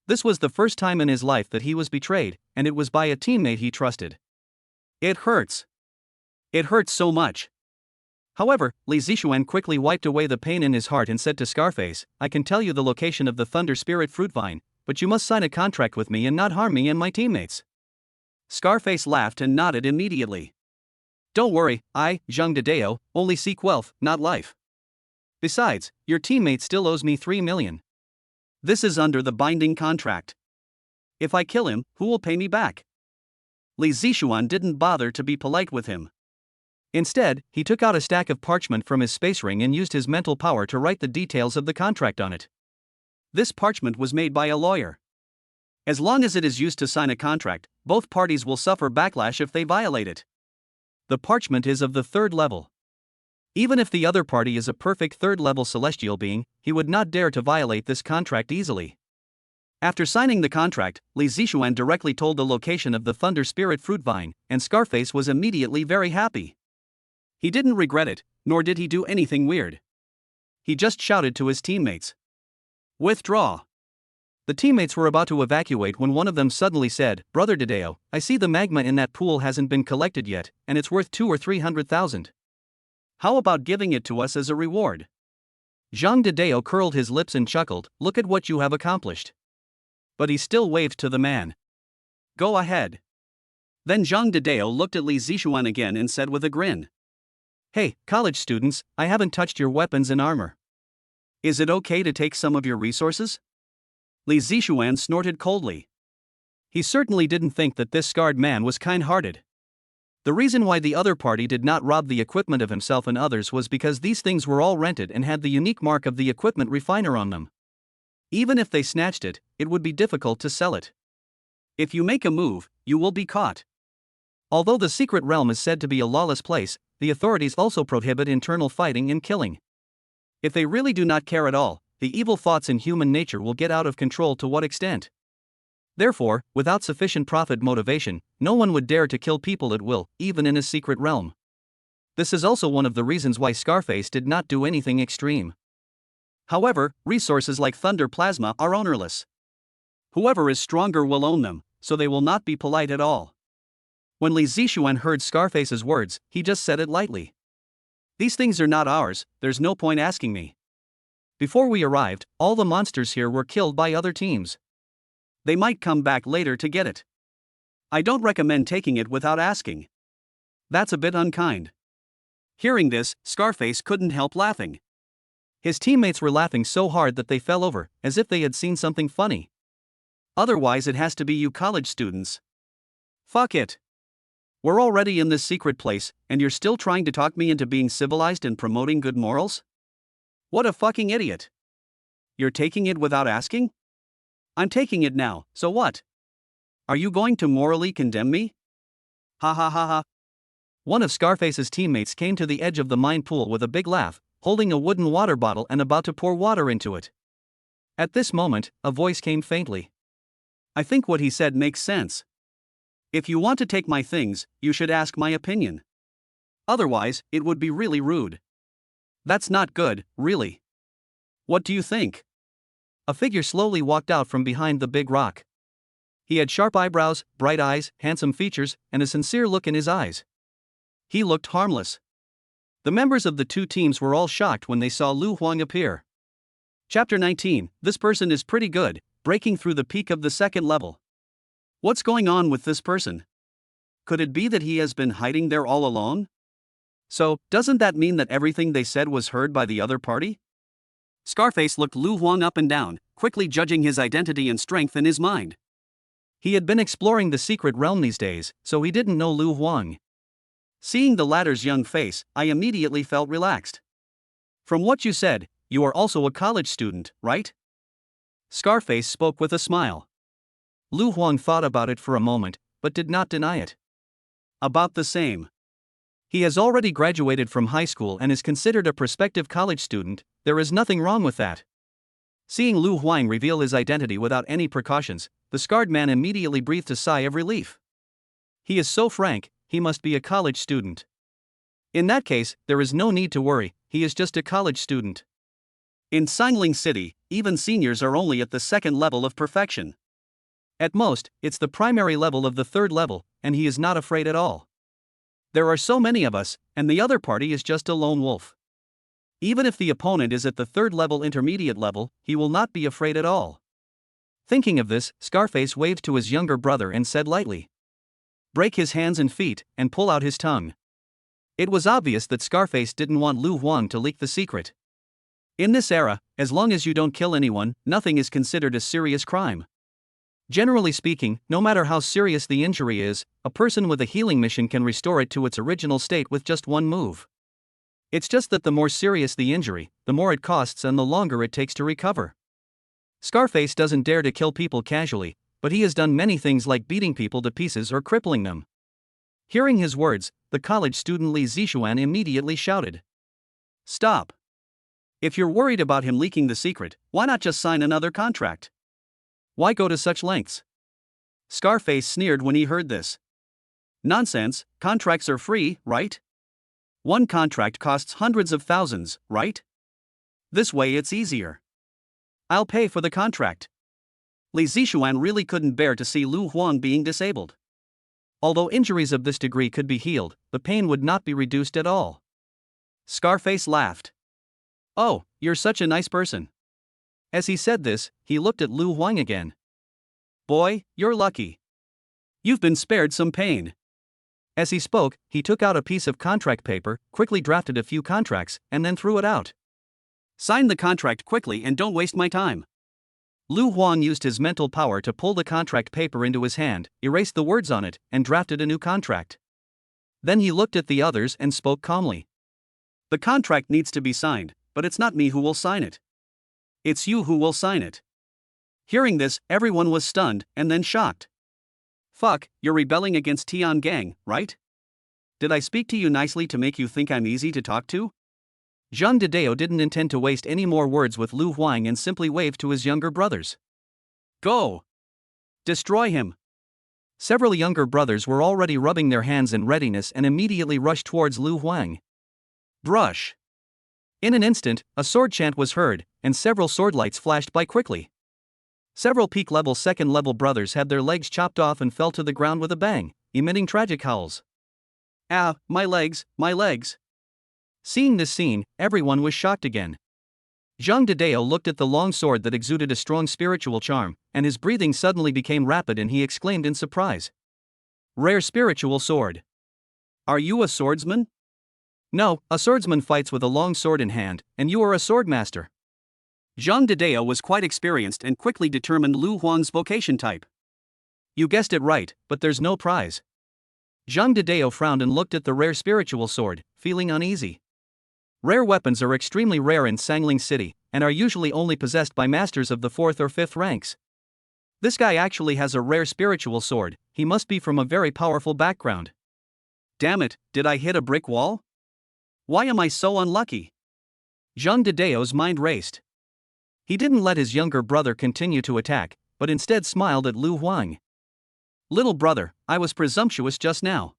This was the first time in his life that he was betrayed, and it was by a teammate he trusted. It hurts. It hurts so much. However, Li Zixuan quickly wiped away the pain in his heart and said to Scarface, I can tell you the location of the Thunder Spirit fruit vine, but you must sign a contract with me and not harm me and my teammates. Scarface laughed and nodded immediately. Don't worry, I, Zhang Dedeo, only seek wealth, not life. Besides, your teammate still owes me 3 million. This is under the binding contract. If I kill him, who will pay me back? Li Zixuan didn't bother to be polite with him. Instead, he took out a stack of parchment from his space ring and used his mental power to write the details of the contract on it. This parchment was made by a lawyer. As long as it is used to sign a contract, both parties will suffer backlash if they violate it. The parchment is of the 3rd level. Even if the other party is a perfect 3rd level celestial being, he would not dare to violate this contract easily. After signing the contract, Li Zixuan directly told the location of the Thunder Spirit fruit vine, and Scarface was immediately very happy. He didn't regret it, nor did he do anything weird. He just shouted to his teammates. Withdraw. The teammates were about to evacuate when one of them suddenly said, Brother Dedeo, I see the magma in that pool hasn't been collected yet, and it's worth 200,000 or 300,000. How about giving it to us as a reward? Zhang Dedeo curled his lips and chuckled, look at what you have accomplished. But he still waved to the man. Go ahead. Then Zhang Dedeo looked at Li Zixuan again and said with a grin. Hey, college students, I haven't touched your weapons and armor. Is it okay to take some of your resources? Li Zixuan snorted coldly. He certainly didn't think that this scarred man was kind-hearted. The reason why the other party did not rob the equipment of himself and others was because these things were all rented and had the unique mark of the equipment refiner on them. Even if they snatched it, it would be difficult to sell it. If you make a move, you will be caught. Although the secret realm is said to be a lawless place, the authorities also prohibit internal fighting and killing. If they really do not care at all, the evil thoughts in human nature will get out of control to what extent? Therefore, without sufficient profit motivation, no one would dare to kill people at will, even in a secret realm. This is also one of the reasons why Scarface did not do anything extreme. However, resources like Thunder Plasma are ownerless. Whoever is stronger will own them, so they will not be polite at all. When Li Zixuan heard Scarface's words, he just said it lightly. These things are not ours, there's no point asking me. Before we arrived, all the monsters here were killed by other teams. They might come back later to get it. I don't recommend taking it without asking. That's a bit unkind. Hearing this, Scarface couldn't help laughing. His teammates were laughing so hard that they fell over, as if they had seen something funny. Otherwise it has to be you college students. Fuck it. We're already in this secret place, and you're still trying to talk me into being civilized and promoting good morals? What a fucking idiot. You're taking it without asking? I'm taking it now, so what? Are you going to morally condemn me? Ha ha ha ha. One of Scarface's teammates came to the edge of the mine pool with a big laugh, holding a wooden water bottle and about to pour water into it. At this moment, a voice came faintly. I think what he said makes sense. If you want to take my things, you should ask my opinion. Otherwise, it would be really rude. That's not good, really. What do you think? A figure slowly walked out from behind the big rock. He had sharp eyebrows, bright eyes, handsome features, and a sincere look in his eyes. He looked harmless. The members of the two teams were all shocked when they saw Lu Huang appear. Chapter 19, this person is pretty good, breaking through the peak of the 2nd level. What's going on with this person? Could it be that he has been hiding there all along? So, doesn't that mean that everything they said was heard by the other party? Scarface looked Lu Huang up and down, quickly judging his identity and strength in his mind. He had been exploring the secret realm these days, so he didn't know Lu Huang. Seeing the latter's young face, I immediately felt relaxed. From what you said, you are also a college student, right? Scarface spoke with a smile. Lu Huang thought about it for a moment, but did not deny it. About the same. He has already graduated from high school and is considered a prospective college student. There is nothing wrong with that. Seeing Lu Huang reveal his identity without any precautions, the scarred man immediately breathed a sigh of relief. He is so frank, he must be a college student. In that case, there is no need to worry, he is just a college student. In Xiangling City, even seniors are only at the 2nd level of perfection. At most, it's the primary level of the 3rd level, and he is not afraid at all. There are so many of us, and the other party is just a lone wolf. Even if the opponent is at the third level intermediate level, he will not be afraid at all. Thinking of this, Scarface waved to his younger brother and said lightly, "Break his hands and feet, and pull out his tongue." It was obvious that Scarface didn't want Lu Huang to leak the secret. In this era, as long as you don't kill anyone, nothing is considered a serious crime. Generally speaking, no matter how serious the injury is, a person with a healing mission can restore it to its original state with just one move. It's just that the more serious the injury, the more it costs and the longer it takes to recover. Scarface doesn't dare to kill people casually, but he has done many things like beating people to pieces or crippling them. Hearing his words, the college student Li Zixuan immediately shouted, "Stop! If you're worried about him leaking the secret, why not just sign another contract? Why go to such lengths?" Scarface sneered when he heard this. "Nonsense, contracts are free, right? One contract costs hundreds of thousands, right? This way it's easier. I'll pay for the contract." Li Zixuan really couldn't bear to see Lu Huang being disabled. Although injuries of this degree could be healed, the pain would not be reduced at all. Scarface laughed. "Oh, you're such a nice person." As he said this, he looked at Lu Huang again. "Boy, you're lucky. You've been spared some pain." As he spoke, he took out a piece of contract paper, quickly drafted a few contracts, and then threw it out. "Sign the contract quickly and don't waste my time." Lu Huang used his mental power to pull the contract paper into his hand, erased the words on it, and drafted a new contract. Then he looked at the others and spoke calmly. "The contract needs to be signed, but it's not me who will sign it. It's you who will sign it." Hearing this, everyone was stunned and then shocked. "Fuck, you're rebelling against Tian Gang, right? Did I speak to you nicely to make you think I'm easy to talk to?" Zhang Dedeo didn't intend to waste any more words with Lu Huang and simply waved to his younger brothers. "Go! Destroy him!" Several younger brothers were already rubbing their hands in readiness and immediately rushed towards Lu Huang. Brush! In an instant, a sword chant was heard, and several sword lights flashed by quickly. Several peak-level second-level brothers had their legs chopped off and fell to the ground with a bang, emitting tragic howls. "Ah, my legs, my legs!" Seeing this scene, everyone was shocked again. Zhang Dedeo looked at the long sword that exuded a strong spiritual charm, and his breathing suddenly became rapid and he exclaimed in surprise. "Rare spiritual sword. Are you a swordsman?" "No, a swordsman fights with a long sword in hand, and you are a swordmaster." Zhang Dedeo was quite experienced and quickly determined Lu Huang's vocation type. "You guessed it right, but there's no prize." Zhang Dedeo frowned and looked at the rare spiritual sword, feeling uneasy. Rare weapons are extremely rare in Sangling City, and are usually only possessed by masters of the 4th or 5th ranks. This guy actually has a rare spiritual sword, he must be from a very powerful background. Damn it, did I hit a brick wall? Why am I so unlucky? Zhang Dedeo's mind raced. He didn't let his younger brother continue to attack, but instead smiled at Lu Huang. "Little brother, I was presumptuous just now.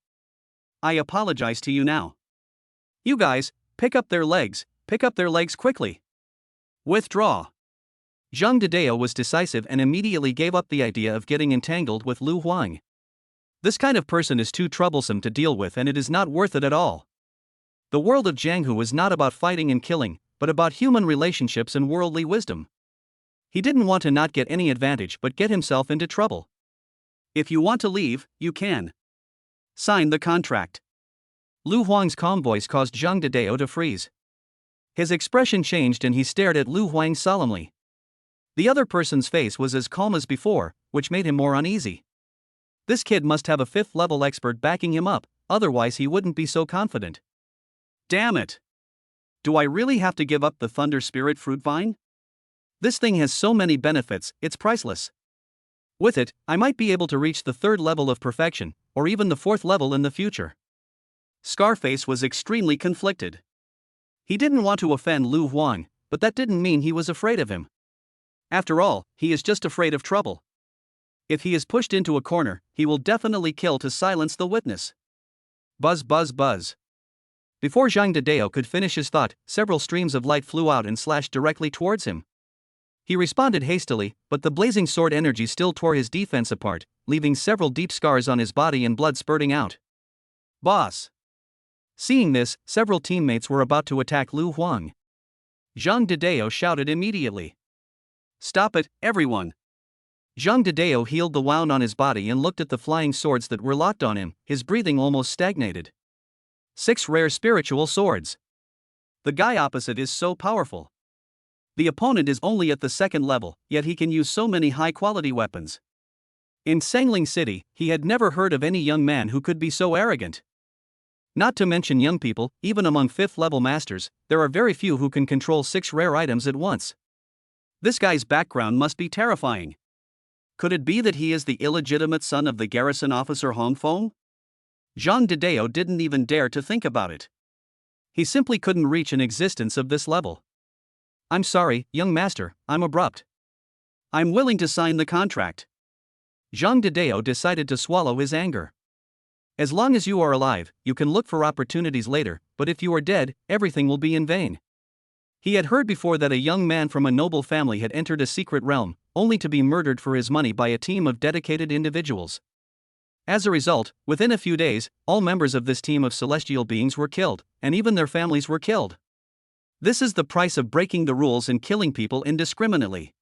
I apologize to you now. You guys, pick up their legs quickly. Withdraw." Zhang Dedeo was decisive and immediately gave up the idea of getting entangled with Lu Huang. This kind of person is too troublesome to deal with and it is not worth it at all. The world of Jianghu is not about fighting and killing, but about human relationships and worldly wisdom. He didn't want to not get any advantage but get himself into trouble. "If you want to leave, you can. Sign the contract." Lu Huang's calm voice caused Zhang Dedeo to freeze. His expression changed and he stared at Lu Huang solemnly. The other person's face was as calm as before, which made him more uneasy. This kid must have a 5th-level expert backing him up, otherwise he wouldn't be so confident. Damn it! Do I really have to give up the Thunder Spirit Fruit Vine? This thing has so many benefits, it's priceless. With it, I might be able to reach the 3rd level of perfection, or even the 4th level in the future. Scarface was extremely conflicted. He didn't want to offend Lu Huang, but that didn't mean he was afraid of him. After all, he is just afraid of trouble. If he is pushed into a corner, he will definitely kill to silence the witness. Buzz buzz buzz. Before Zhang Dedeo could finish his thought, several streams of light flew out and slashed directly towards him. He responded hastily, but the blazing sword energy still tore his defense apart, leaving several deep scars on his body and blood spurting out. "Boss! Seeing this, several teammates were about to attack Lu Huang. Zhang Didao shouted immediately. "Stop it, everyone!" Zhang Didao healed the wound on his body and looked at the flying swords that were locked on him, his breathing almost stagnated. 6 rare spiritual swords. The guy opposite is so powerful. The opponent is only at the 2nd level, yet he can use so many high-quality weapons. In Sangling City, he had never heard of any young man who could be so arrogant. Not to mention young people, even among 5th-level masters, there are very few who can control 6 rare items at once. This guy's background must be terrifying. Could it be that he is the illegitimate son of the garrison officer Hong Feng? Zhang Didao didn't even dare to think about it. He simply couldn't reach an existence of this level. "I'm sorry, young master, I'm abrupt. I'm willing to sign the contract." Zhang Didao decided to swallow his anger. "As long as you are alive, you can look for opportunities later, but if you are dead, everything will be in vain." He had heard before that a young man from a noble family had entered a secret realm, only to be murdered for his money by a team of dedicated individuals. As a result, within a few days, all members of this team of celestial beings were killed, and even their families were killed. This is the price of breaking the rules and killing people indiscriminately.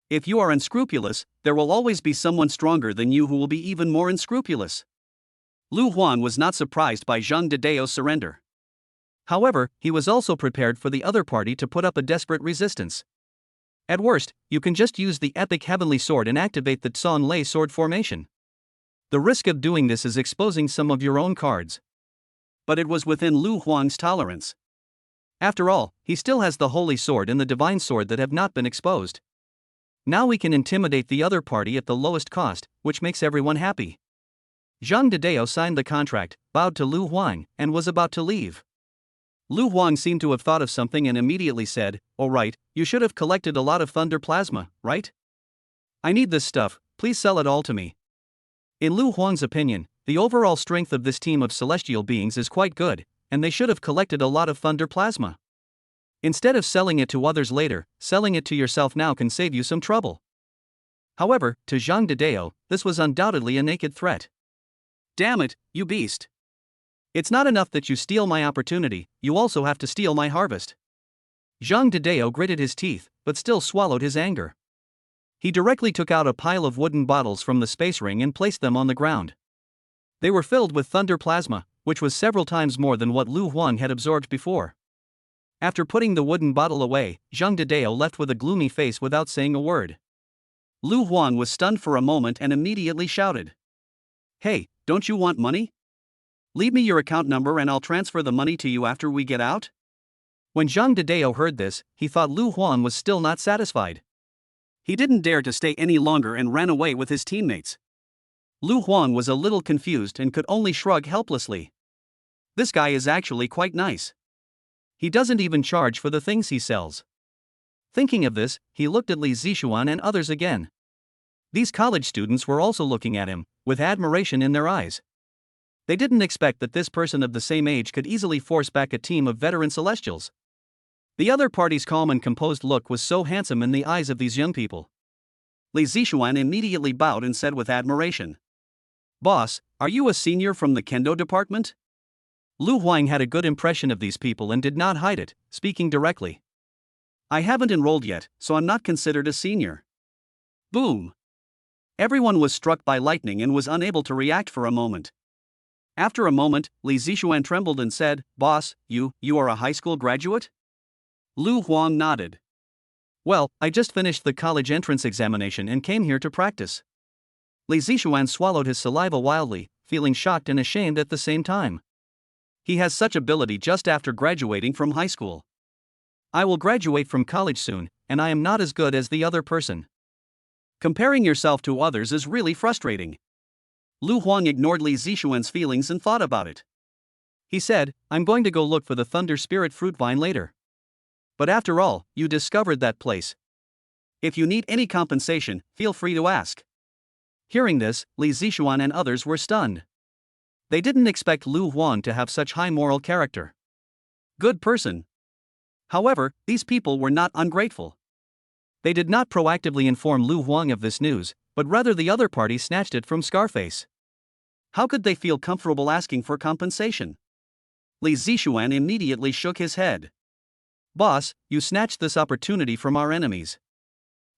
If you are unscrupulous, there will always be someone stronger than you who will be even more unscrupulous. Lu Huan was not surprised by Zhang Didao's surrender. However, he was also prepared for the other party to put up a desperate resistance. At worst, you can just use the epic heavenly sword and activate the Tsan Lei sword formation. The risk of doing this is exposing some of your own cards. But it was within Lu Huang's tolerance. After all, he still has the holy sword and the divine sword that have not been exposed. Now we can intimidate the other party at the lowest cost, which makes everyone happy. Zhang Didao signed the contract, bowed to Lu Huang, and was about to leave. Lu Huang seemed to have thought of something and immediately said, "Oh right, you should have collected a lot of thunder plasma, right? I need this stuff, please sell it all to me." In Lu Huang's opinion, the overall strength of this team of celestial beings is quite good, and they should have collected a lot of thunder plasma. Instead of selling it to others later, selling it to yourself now can save you some trouble. However, to Zhang Didao, this was undoubtedly a naked threat. "Damn it, you beast. It's not enough that you steal my opportunity, you also have to steal my harvest." Zhang Didao gritted his teeth, but still swallowed his anger. He directly took out a pile of wooden bottles from the space ring and placed them on the ground. They were filled with thunder plasma, which was several times more than what Lu Huang had absorbed before. After putting the wooden bottle away, Zhang Didao left with a gloomy face without saying a word. Lu Huang was stunned for a moment and immediately shouted, "Hey, don't you want money? Leave me your account number and I'll transfer the money to you after we get out." When Zhang Didao heard this, he thought Lu Huang was still not satisfied. He didn't dare to stay any longer and ran away with his teammates. Lu Huang was a little confused and could only shrug helplessly. This guy is actually quite nice. He doesn't even charge for the things he sells. Thinking of this, he looked at Li Zixuan and others again. These college students were also looking at him, with admiration in their eyes. They didn't expect that this person of the same age could easily force back a team of veteran celestials. The other party's calm and composed look was so handsome in the eyes of these young people. Li Zixuan immediately bowed and said with admiration, "Boss, are you a senior from the Kendo department?" Lu Huang had a good impression of these people and did not hide it, speaking directly. "I haven't enrolled yet, so I'm not considered a senior." Boom! Everyone was struck by lightning and was unable to react for a moment. After a moment, Li Zixuan trembled and said, "Boss, you are a high school graduate?" Lu Huang nodded. "Well, I just finished the college entrance examination and came here to practice." Li Zixuan swallowed his saliva wildly, feeling shocked and ashamed at the same time. He has such ability just after graduating from high school. "I will graduate from college soon, and I am not as good as the other person." Comparing yourself to others is really frustrating. Lu Huang ignored Li Zixuan's feelings and thought about it. He said, "I'm going to go look for the Thunder Spirit fruit vine later. But after all, you discovered that place. If you need any compensation, feel free to ask." Hearing this, Li Zixuan and others were stunned. They didn't expect Lu Huang to have such high moral character. Good person. However, these people were not ungrateful. They did not proactively inform Lu Huang of this news, but rather the other party snatched it from Scarface. How could they feel comfortable asking for compensation? Li Zixuan immediately shook his head. Boss, you snatched this opportunity from our enemies.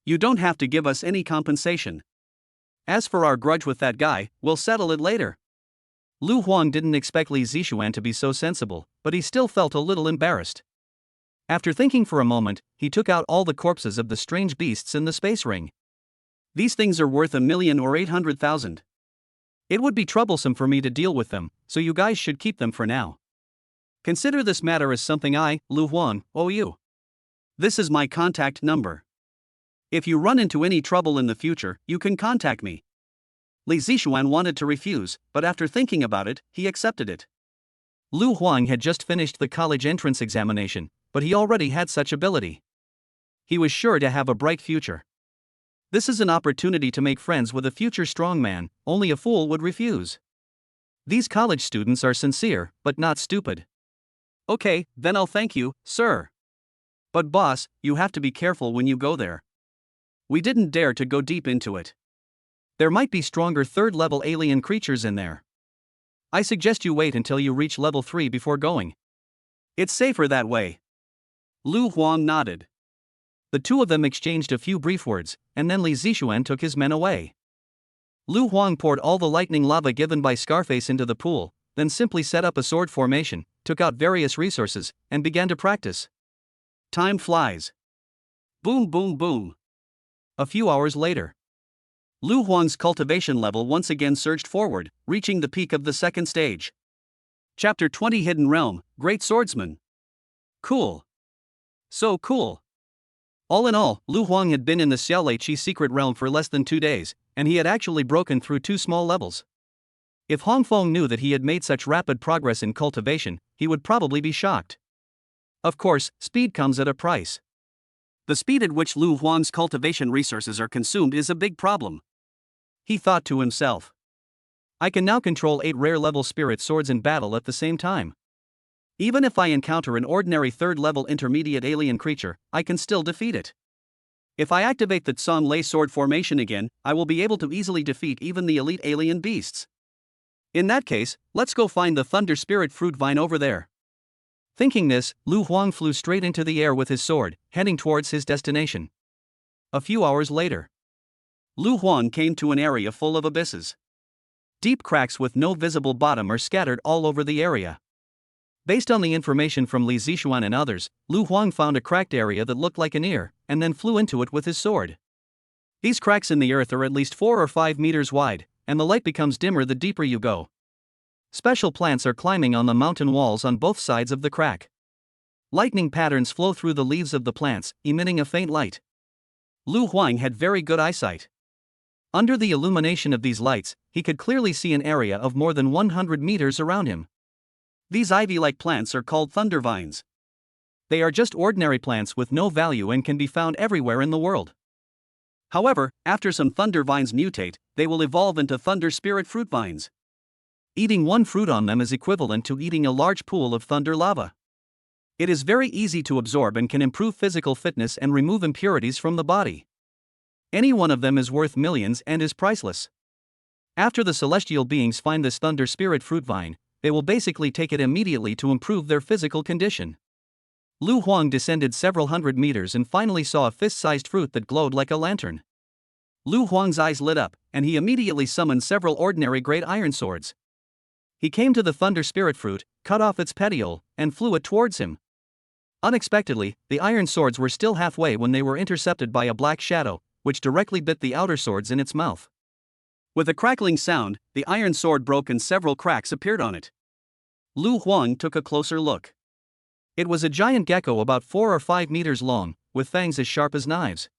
You don't have to give us any compensation. As for our grudge with that guy, we'll settle it later. Lu Huang didn't expect Li Zixuan to be so sensible, but he still felt a little embarrassed. After thinking for a moment, he took out all the corpses of the strange beasts in the space ring. These things are worth 1,000,000 or 800,000. It would be troublesome for me to deal with them, so you guys should keep them for now. Consider this matter as something I, Lu Huang, owe you. This is my contact number. If you run into any trouble in the future, you can contact me. Li Zixuan wanted to refuse, but after thinking about it, he accepted it. Lu Huang had just finished the college entrance examination, but he already had such ability. He was sure to have a bright future. This is an opportunity to make friends with a future strongman, only a fool would refuse. These college students are sincere, but not stupid. Okay, then I'll thank you, sir. But boss, you have to be careful when you go there. We didn't dare to go deep into it. There might be stronger third-level alien creatures in there. I suggest you wait until you reach level 3 before going. It's safer that way. Lu Huang nodded. The two of them exchanged a few brief words, and then Li Zixuan took his men away. Lu Huang poured all the lightning lava given by Scarface into the pool, then simply set up a sword formation, took out various resources, and began to practice. Time flies. Boom boom boom. A few hours later, Lu Huang's cultivation level once again surged forward, reaching the peak of the second stage. Chapter 20 Hidden Realm, Great Swordsman. Cool. So cool. All in all, Lu Huang had been in the Xiaolei secret realm for less than 2 days, and he had actually broken through 2 small levels. If Hong Feng knew that he had made such rapid progress in cultivation, he would probably be shocked. Of course, speed comes at a price. The speed at which Lu Huang's cultivation resources are consumed is a big problem. He thought to himself. I can now control 8 rare-level spirit swords in battle at the same time. Even if I encounter an ordinary third-level intermediate alien creature, I can still defeat it. If I activate the Tsang Lei sword formation again, I will be able to easily defeat even the elite alien beasts. In that case, let's go find the Thunder Spirit fruit vine over there. Thinking this, Lu Huang flew straight into the air with his sword, heading towards his destination. A few hours later, Lu Huang came to an area full of abysses. Deep cracks with no visible bottom are scattered all over the area. Based on the information from Li Zixuan and others, Lu Huang found a cracked area that looked like an ear, and then flew into it with his sword. These cracks in the earth are at least 4 or 5 meters wide, and the light becomes dimmer the deeper you go. Special plants are climbing on the mountain walls on both sides of the crack. Lightning patterns flow through the leaves of the plants, emitting a faint light. Lu Huang had very good eyesight. Under the illumination of these lights, he could clearly see an area of more than 100 meters around him. These ivy-like plants are called thunder vines. They are just ordinary plants with no value and can be found everywhere in the world. However, after some thunder vines mutate, they will evolve into thunder spirit fruit vines. Eating one fruit on them is equivalent to eating a large pool of thunder lava. It is very easy to absorb and can improve physical fitness and remove impurities from the body. Any one of them is worth millions and is priceless. After the celestial beings find this thunder spirit fruit vine, they will basically take it immediately to improve their physical condition. Lu Huang descended several hundred meters and finally saw a fist-sized fruit that glowed like a lantern. Lu Huang's eyes lit up, and he immediately summoned several ordinary great iron swords. He came to the thunder spirit fruit, cut off its petiole, and flew it towards him. Unexpectedly, the iron swords were still halfway when they were intercepted by a black shadow, which directly bit the outer swords in its mouth. With a crackling sound, the iron sword broke and several cracks appeared on it. Lu Huang took a closer look. It was a giant gecko about 4 or 5 meters long, with fangs as sharp as knives.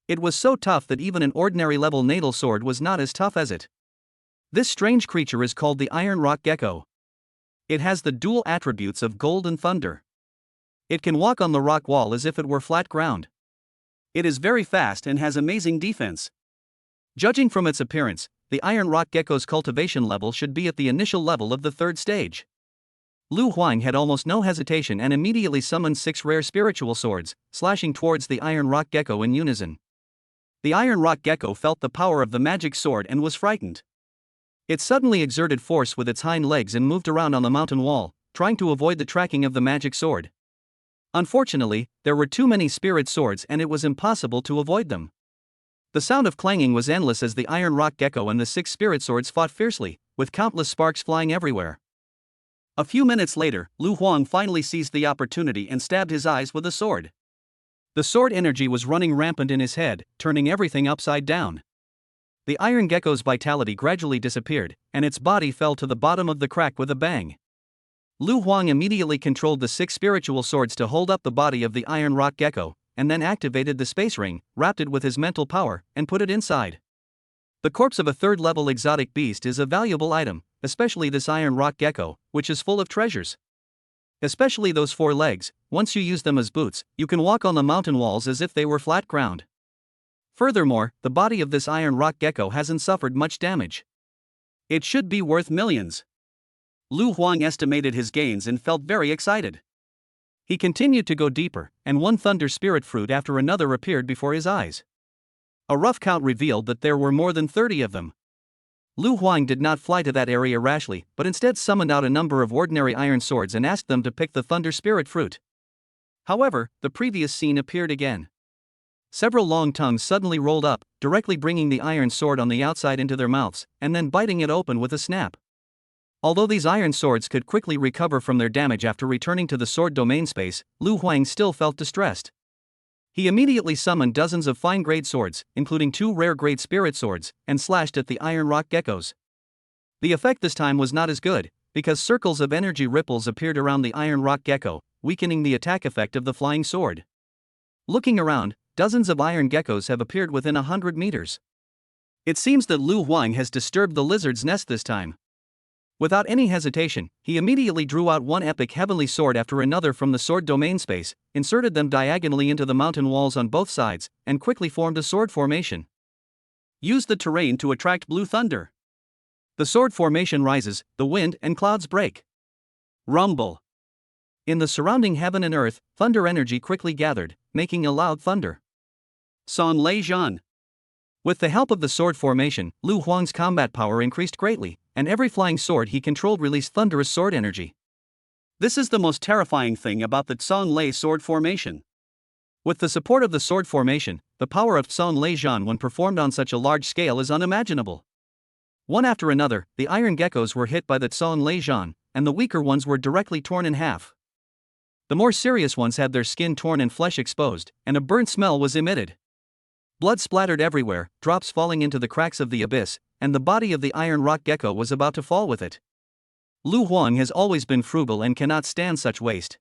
It was so tough that even an ordinary level natal sword was not as tough as it. This strange creature is called the Iron Rock Gecko. It has the dual attributes of gold and thunder. It can walk on the rock wall as if it were flat ground. It is very fast and has amazing defense. Judging from its appearance, the Iron Rock Gecko's cultivation level should be at the initial level of the 3rd stage. Lu Huang had almost no hesitation and immediately summoned 6 rare spiritual swords, slashing towards the Iron Rock Gecko in unison. The Iron Rock Gecko felt the power of the magic sword and was frightened. It suddenly exerted force with its hind legs and moved around on the mountain wall, trying to avoid the tracking of the magic sword. Unfortunately, there were too many spirit swords and it was impossible to avoid them. The sound of clanging was endless as the iron rock gecko and the 6 spirit swords fought fiercely, with countless sparks flying everywhere. A few minutes later, Lu Huang finally seized the opportunity and stabbed his eyes with a sword. The sword energy was running rampant in his head, turning everything upside down. The iron gecko's vitality gradually disappeared, and its body fell to the bottom of the crack with a bang. Lu Huang immediately controlled the 6 spiritual swords to hold up the body of the iron rock gecko, and then activated the space ring, wrapped it with his mental power, and put it inside. The corpse of a 3rd-level exotic beast is a valuable item, especially this iron rock gecko, which is full of treasures. Especially those 4 legs, once you use them as boots, you can walk on the mountain walls as if they were flat ground. Furthermore, the body of this iron rock gecko hasn't suffered much damage. It should be worth millions. Lu Huang estimated his gains and felt very excited. He continued to go deeper, and one thunder spirit fruit after another appeared before his eyes. A rough count revealed that there were more than 30 of them. Lu Huang did not fly to that area rashly, but instead summoned out a number of ordinary iron swords and asked them to pick the thunder spirit fruit. However, the previous scene appeared again. Several long tongues suddenly rolled up, directly bringing the iron sword on the outside into their mouths, and then biting it open with a snap. Although these iron swords could quickly recover from their damage after returning to the sword domain space, Lu Huang still felt distressed. He immediately summoned dozens of fine-grade swords, including 2 rare-grade spirit swords, and slashed at the iron rock geckos. The effect this time was not as good, because circles of energy ripples appeared around the iron rock gecko, weakening the attack effect of the flying sword. Looking around, dozens of iron geckos have appeared within 100 meters. It seems that Lu Huang has disturbed the lizard's nest this time. Without any hesitation, he immediately drew out one epic heavenly sword after another from the sword domain space, inserted them diagonally into the mountain walls on both sides, and quickly formed a sword formation. Use the terrain to attract blue thunder. The sword formation rises, the wind and clouds break. Rumble. In the surrounding heaven and earth, thunder energy quickly gathered, making a loud thunder. San Lei Zhan. With the help of the sword formation, Lu Huang's combat power increased greatly, and every flying sword he controlled released thunderous sword energy. This is the most terrifying thing about the Tsang Lei sword formation. With the support of the sword formation, the power of San Lei Zhan when performed on such a large scale is unimaginable. One after another, the iron geckos were hit by the San Lei Zhan, and the weaker ones were directly torn in half. The more serious ones had their skin torn and flesh exposed, and a burnt smell was emitted. Blood splattered everywhere, drops falling into the cracks of the abyss, and the body of the iron rock gecko was about to fall with it. Lu Huang has always been frugal and cannot stand such waste.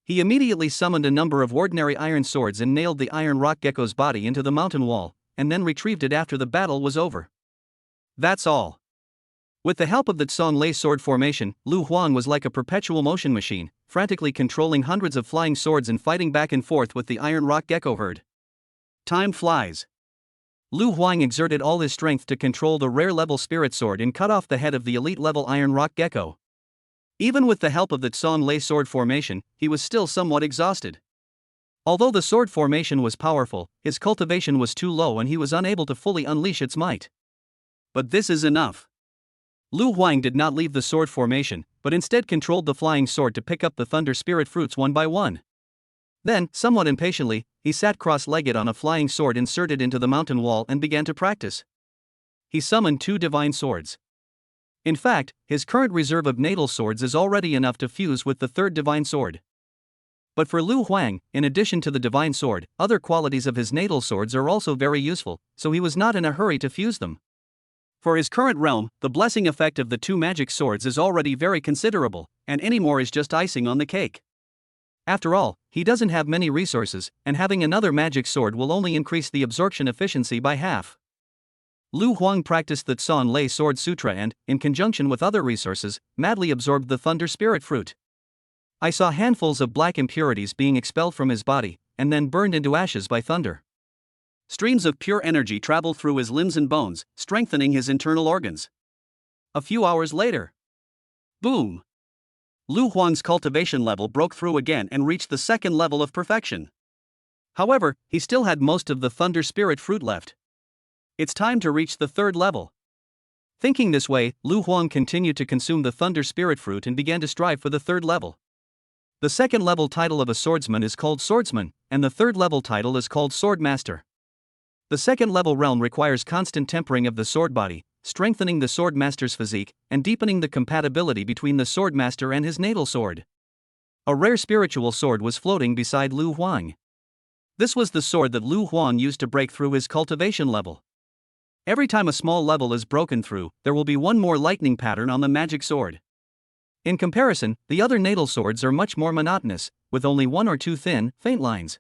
He immediately summoned a number of ordinary iron swords and nailed the iron rock gecko's body into the mountain wall, and then retrieved it after the battle was over. That's all. With the help of the Tsang Lei sword formation, Lu Huang was like a perpetual motion machine, frantically controlling hundreds of flying swords and fighting back and forth with the iron rock gecko herd. Time flies. Lu Huang exerted all his strength to control the rare-level spirit sword and cut off the head of the elite-level iron rock gecko. Even with the help of the Tsang Lei sword formation, he was still somewhat exhausted. Although the sword formation was powerful, his cultivation was too low and he was unable to fully unleash its might. But this is enough. Lu Huang did not leave the sword formation, but instead controlled the flying sword to pick up the thunder spirit fruits one by one. Then, somewhat impatiently, he sat cross-legged on a flying sword inserted into the mountain wall and began to practice. He summoned 2 divine swords. In fact, his current reserve of natal swords is already enough to fuse with the 3rd divine sword. But for Lu Huang, in addition to the divine sword, other qualities of his natal swords are also very useful, so he was not in a hurry to fuse them. For his current realm, the blessing effect of the 2 magic swords is already very considerable, and any more is just icing on the cake. After all, he doesn't have many resources, and having another magic sword will only increase the absorption efficiency by half. Lu Huang practiced the Tsang Lei Sword Sutra and, in conjunction with other resources, madly absorbed the Thunder Spirit Fruit. I saw handfuls of black impurities being expelled from his body, and then burned into ashes by thunder. Streams of pure energy traveled through his limbs and bones, strengthening his internal organs. A few hours later. Boom! Lu Huang's cultivation level broke through again and reached the 2nd level of perfection. However, he still had most of the Thunder Spirit Fruit left. It's time to reach the 3rd level. Thinking this way, Lu Huang continued to consume the Thunder Spirit Fruit and began to strive for the third level. The second level title of a swordsman is called Swordsman, and the third level title is called Swordmaster. The second level realm requires constant tempering of the sword body, strengthening the Swordmaster's physique, and deepening the compatibility between the Swordmaster and his natal sword. A rare spiritual sword was floating beside Lu Huang. This was the sword that Lu Huang used to break through his cultivation level. Every time a small level is broken through, there will be one more lightning pattern on the magic sword. In comparison, the other natal swords are much more monotonous, with only one or two thin, faint lines.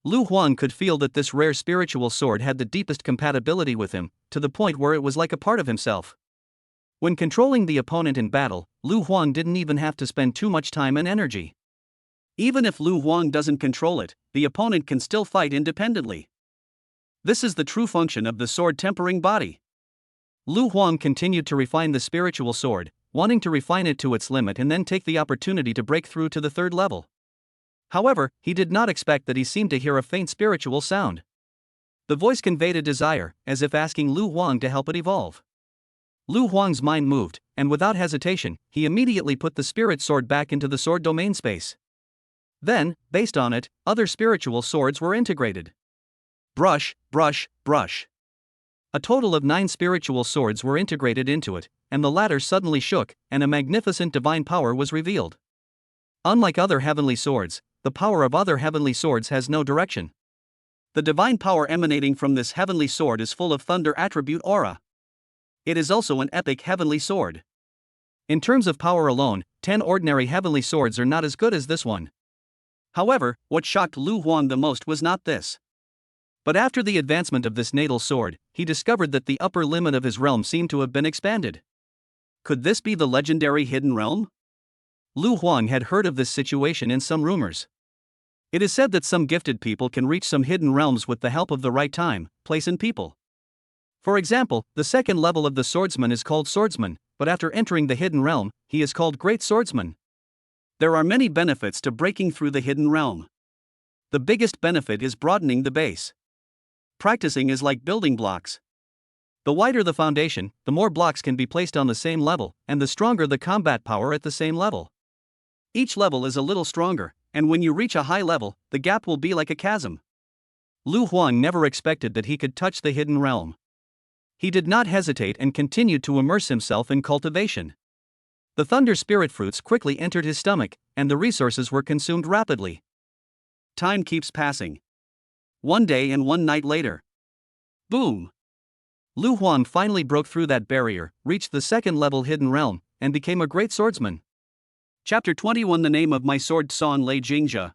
Lu Huang could feel that this rare spiritual sword had the deepest compatibility with him, to the point where it was like a part of himself. When controlling the opponent in battle, Lu Huang didn't even have to spend too much time and energy. Even if Lu Huang doesn't control it, the opponent can still fight independently. This is the true function of the sword tempering body. Lu Huang continued to refine the spiritual sword, wanting to refine it to its limit and then take the opportunity to break through to the third level. However, he did not expect that he seemed to hear a faint spiritual sound. The voice conveyed a desire, as if asking Lu Huang to help it evolve. Lu Huang's mind moved, and without hesitation, he immediately put the spirit sword back into the sword domain space. Then, based on it, other spiritual swords were integrated. Brush, brush, brush. A total of 9 spiritual swords were integrated into it, and the latter suddenly shook, and a magnificent divine power was revealed. Unlike other heavenly swords, the power of other heavenly swords has no direction. The divine power emanating from this heavenly sword is full of thunder attribute aura. It is also an epic heavenly sword. In terms of power alone, 10 ordinary heavenly swords are not as good as this one. However, what shocked Lu Huang the most was not this. But after the advancement of this natal sword, he discovered that the upper limit of his realm seemed to have been expanded. Could this be the legendary hidden realm? Lu Huang had heard of this situation in some rumors. It is said that some gifted people can reach some hidden realms with the help of the right time, place and people. For example, the second level of the swordsman is called swordsman, but after entering the hidden realm, he is called great swordsman. There are many benefits to breaking through the hidden realm. The biggest benefit is broadening the base. Practicing is like building blocks. The wider the foundation, the more blocks can be placed on the same level, and the stronger the combat power at the same level. Each level is a little stronger, and when you reach a high level, the gap will be like a chasm. Lu Huang never expected that he could touch the hidden realm. He did not hesitate and continued to immerse himself in cultivation. The thunder spirit fruits quickly entered his stomach, and the resources were consumed rapidly. Time keeps passing. One day and one night later. Boom! Lu Huang finally broke through that barrier, reached the second level hidden realm, and became a great swordsman. Chapter 21 The name of my sword San Lei Jingjia.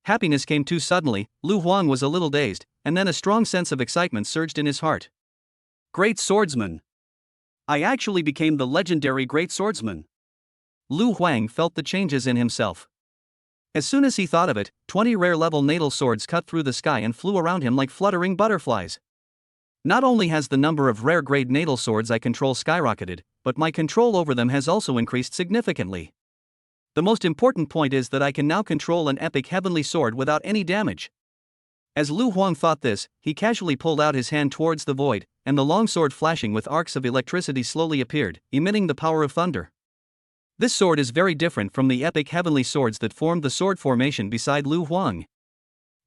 Happiness came too suddenly. Lu Huang was a little dazed, and then a strong sense of excitement surged in his heart. Great swordsman! I actually became the legendary great swordsman. Lu Huang felt the changes in himself. As soon as he thought of it, 20 rare level natal swords cut through the sky and flew around him like fluttering butterflies. Not only has the number of rare grade natal swords I control skyrocketed, but my control over them has also increased significantly. The most important point is that I can now control an epic heavenly sword without any damage. As Lu Huang thought this, he casually pulled out his hand towards the void, and the long sword flashing with arcs of electricity slowly appeared, emitting the power of thunder. This sword is very different from the epic heavenly swords that formed the sword formation beside Lu Huang.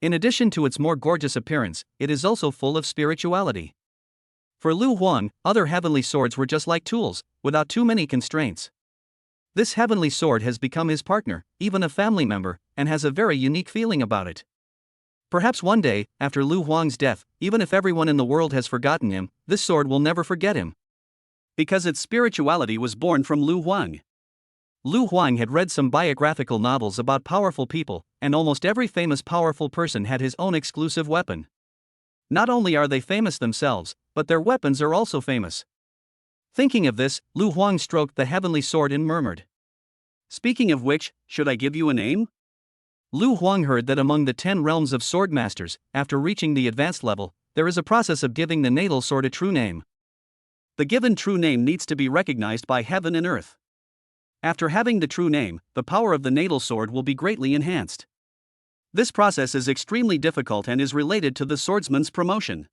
In addition to its more gorgeous appearance, it is also full of spirituality. For Lu Huang, other heavenly swords were just like tools, without too many constraints. This heavenly sword has become his partner, even a family member, and has a very unique feeling about it. Perhaps one day, after Lu Huang's death, even if everyone in the world has forgotten him, this sword will never forget him. Because its spirituality was born from Lu Huang. Lu Huang had read some biographical novels about powerful people, and almost every famous powerful person had his own exclusive weapon. Not only are they famous themselves, but their weapons are also famous. Thinking of this, Lu Huang stroked the heavenly sword and murmured. Speaking of which, should I give you a name? Lu Huang heard that among the 10 realms of swordmasters, after reaching the advanced level, there is a process of giving the natal sword a true name. The given true name needs to be recognized by heaven and earth. After having the true name, the power of the natal sword will be greatly enhanced. This process is extremely difficult and is related to the swordsman's promotion.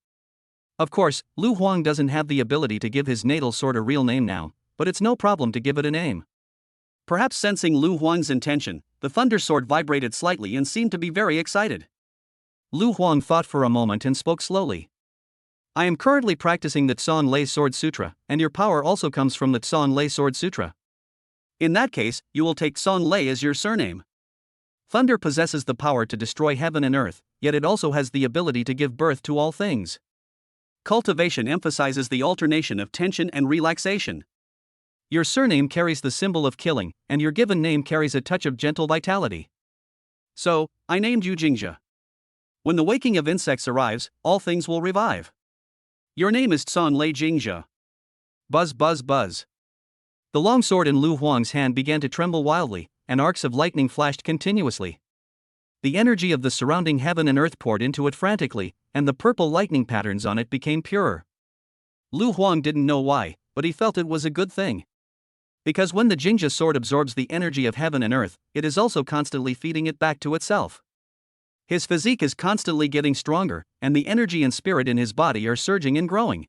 Of course, Lu Huang doesn't have the ability to give his natal sword a real name now, but it's no problem to give it a name. Perhaps sensing Lu Huang's intention, the thunder sword vibrated slightly and seemed to be very excited. Lu Huang thought for a moment and spoke slowly. I am currently practicing the Tsan Lei Sword Sutra, and your power also comes from the Tsan Lei Sword Sutra. In that case, you will take Tsan Lei as your surname. Thunder possesses the power to destroy heaven and earth, yet it also has the ability to give birth to all things. Cultivation emphasizes the alternation of tension and relaxation. Your surname carries the symbol of killing, and your given name carries a touch of gentle vitality. So, I named you Jingjia. When the waking of insects arrives, all things will revive. Your name is Tsan Lei Jingjia. Buzz buzz buzz. The long sword in Lu Huang's hand began to tremble wildly, and arcs of lightning flashed continuously. The energy of the surrounding heaven and earth poured into it frantically, and the purple lightning patterns on it became purer. Lu Huang didn't know why, but he felt it was a good thing. Because when the Jingjia sword absorbs the energy of heaven and earth, it is also constantly feeding it back to itself. His physique is constantly getting stronger, and the energy and spirit in his body are surging and growing.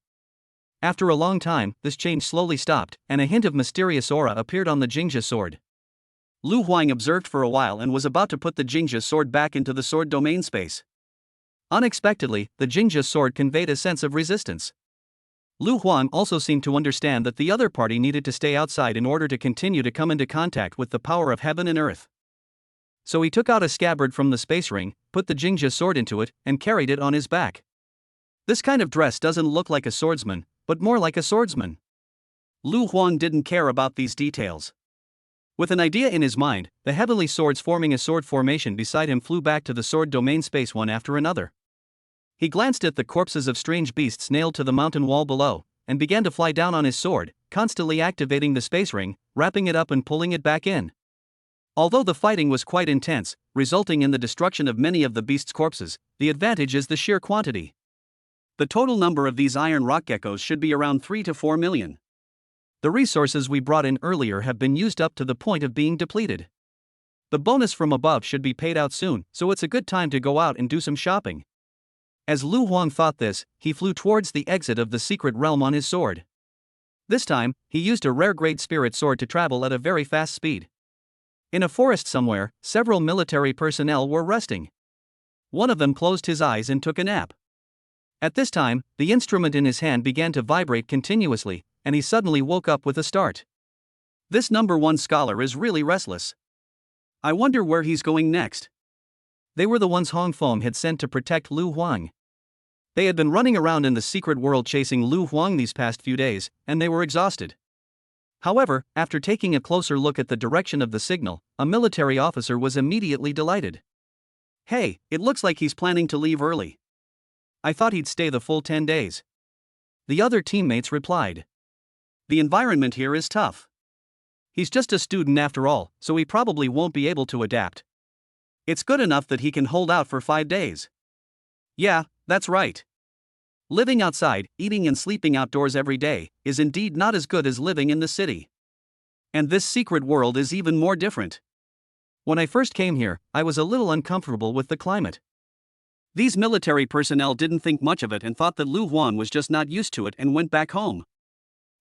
After a long time, this change slowly stopped, and a hint of mysterious aura appeared on the Jingjia sword. Lu Huang observed for a while and was about to put the Jingjia sword back into the sword domain space. Unexpectedly, the Jingjia sword conveyed a sense of resistance. Lu Huang also seemed to understand that the other party needed to stay outside in order to continue to come into contact with the power of heaven and earth. So he took out a scabbard from the space ring, put the Jingjia sword into it, and carried it on his back. This kind of dress doesn't look like a swordsman, but more like a swordsman. Lu Huang didn't care about these details. With an idea in his mind, the heavenly swords forming a sword formation beside him flew back to the sword domain space one after another. He glanced at the corpses of strange beasts nailed to the mountain wall below, and began to fly down on his sword, constantly activating the space ring, wrapping it up and pulling it back in. Although the fighting was quite intense, resulting in the destruction of many of the beasts' corpses, the advantage is the sheer quantity. The total number of these iron rock geckos should be around 3 to 4 million. The resources we brought in earlier have been used up to the point of being depleted. The bonus from above should be paid out soon, so it's a good time to go out and do some shopping. As Lu Huang thought this, he flew towards the exit of the secret realm on his sword. This time, he used a rare-grade spirit sword to travel at a very fast speed. In a forest somewhere, several military personnel were resting. One of them closed his eyes and took a nap. At this time, the instrument in his hand began to vibrate continuously, and he suddenly woke up with a start. This number 1 scholar is really restless. I wonder where he's going next. They were the ones Hong Feng had sent to protect Lu Huang. They had been running around in the secret world chasing Lu Huang these past few days, and they were exhausted. However, after taking a closer look at the direction of the signal, a military officer was immediately delighted. Hey, it looks like he's planning to leave early. I thought he'd stay the full 10 days. The other teammates replied. The environment here is tough. He's just a student after all, so he probably won't be able to adapt. It's good enough that he can hold out for 5 days. Yeah, that's right. Living outside, eating and sleeping outdoors every day, is indeed not as good as living in the city. And this secret world is even more different. When I first came here, I was a little uncomfortable with the climate. These military personnel didn't think much of it and thought that Lu Huang was just not used to it and went back home.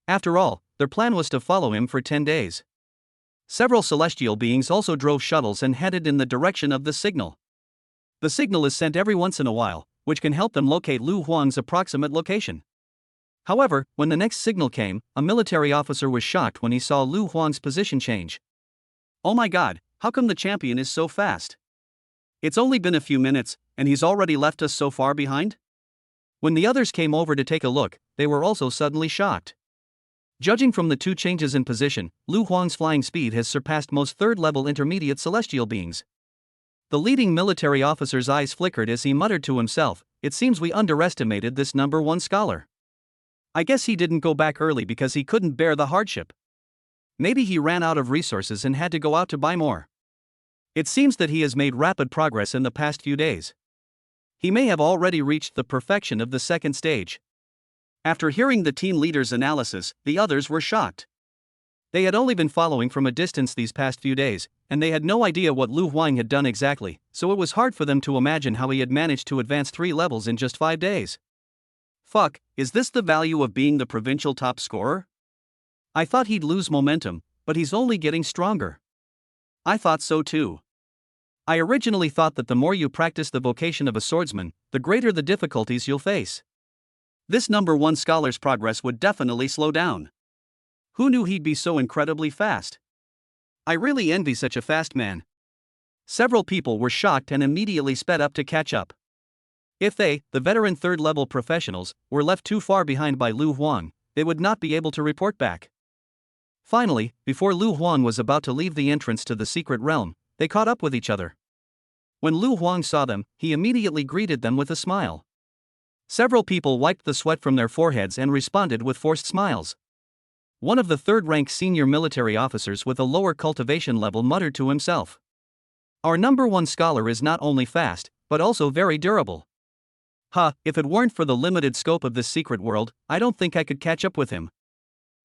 After all, their plan was to follow him for 10 days. Several celestial beings also drove shuttles and headed in the direction of the signal. The signal is sent every once in a while, which can help them locate Lu Huang's approximate location. However, when the next signal came, a military officer was shocked when he saw Lu Huang's position change. Oh my god, how come the champion is so fast? It's only been a few minutes, and he's already left us so far behind? When the others came over to take a look, they were also suddenly shocked. Judging from the 2 changes in position, Lu Huang's flying speed has surpassed most third-level intermediate celestial beings. The leading military officer's eyes flickered as he muttered to himself, it seems we underestimated this number 1 scholar. I guess he didn't go back early because he couldn't bear the hardship. Maybe he ran out of resources and had to go out to buy more. It seems that he has made rapid progress in the past few days. He may have already reached the perfection of the 2nd stage. After hearing the team leader's analysis, the others were shocked. They had only been following from a distance these past few days, and they had no idea what Lu Huang had done exactly, so it was hard for them to imagine how he had managed to advance 3 levels in just 5 days. Fuck, is this the value of being the provincial top scorer? I thought he'd lose momentum, but he's only getting stronger. I thought so too. I originally thought that the more you practice the vocation of a swordsman, the greater the difficulties you'll face. This number one scholar's progress would definitely slow down. Who knew he'd be so incredibly fast? I really envy such a fast man. Several people were shocked and immediately sped up to catch up. If they, the veteran third-level professionals, were left too far behind by Lu Huang, they would not be able to report back. Finally, before Lu Huang was about to leave the entrance to the secret realm, they caught up with each other. When Lu Huang saw them, he immediately greeted them with a smile. Several people wiped the sweat from their foreheads and responded with forced smiles. One of the third-rank senior military officers with a lower cultivation level muttered to himself. Our number one scholar is not only fast, but also very durable. If it weren't for the limited scope of this secret world, I don't think I could catch up with him.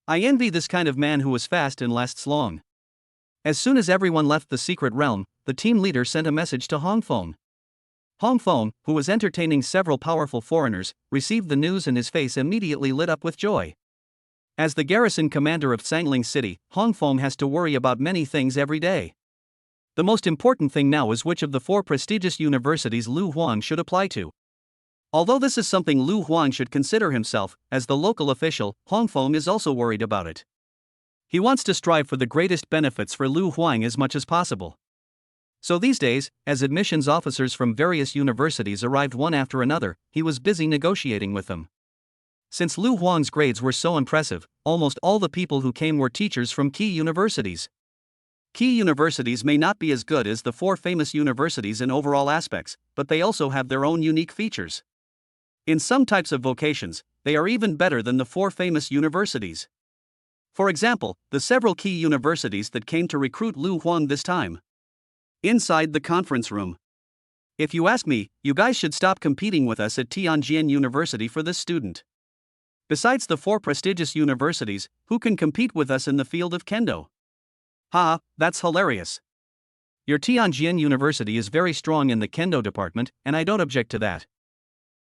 I envy this kind of man who is fast and lasts long. As soon as everyone left the secret realm, the team leader sent a message to Hong Feng. Hong Feng, who was entertaining several powerful foreigners, received the news and his face immediately lit up with joy. As the garrison commander of Sangling City, Hong Feng has to worry about many things every day. The most important thing now is which of the 4 prestigious universities Lu Huang should apply to. Although this is something Lu Huang should consider himself, as the local official, Hong Feng is also worried about it. He wants to strive for the greatest benefits for Lu Huang as much as possible. So these days, as admissions officers from various universities arrived one after another, he was busy negotiating with them. Since Lu Huang's grades were so impressive, almost all the people who came were teachers from key universities. Key universities may not be as good as the 4 famous universities in overall aspects, but they also have their own unique features. In some types of vocations, they are even better than the 4 famous universities. For example, the several key universities that came to recruit Lu Huang this time. Inside the conference room. If you ask me, you guys should stop competing with us at Tianjin University for this student. Besides the 4 prestigious universities, who can compete with us in the field of kendo? That's hilarious. Your Tianjin University is very strong in the kendo department, and I don't object to that.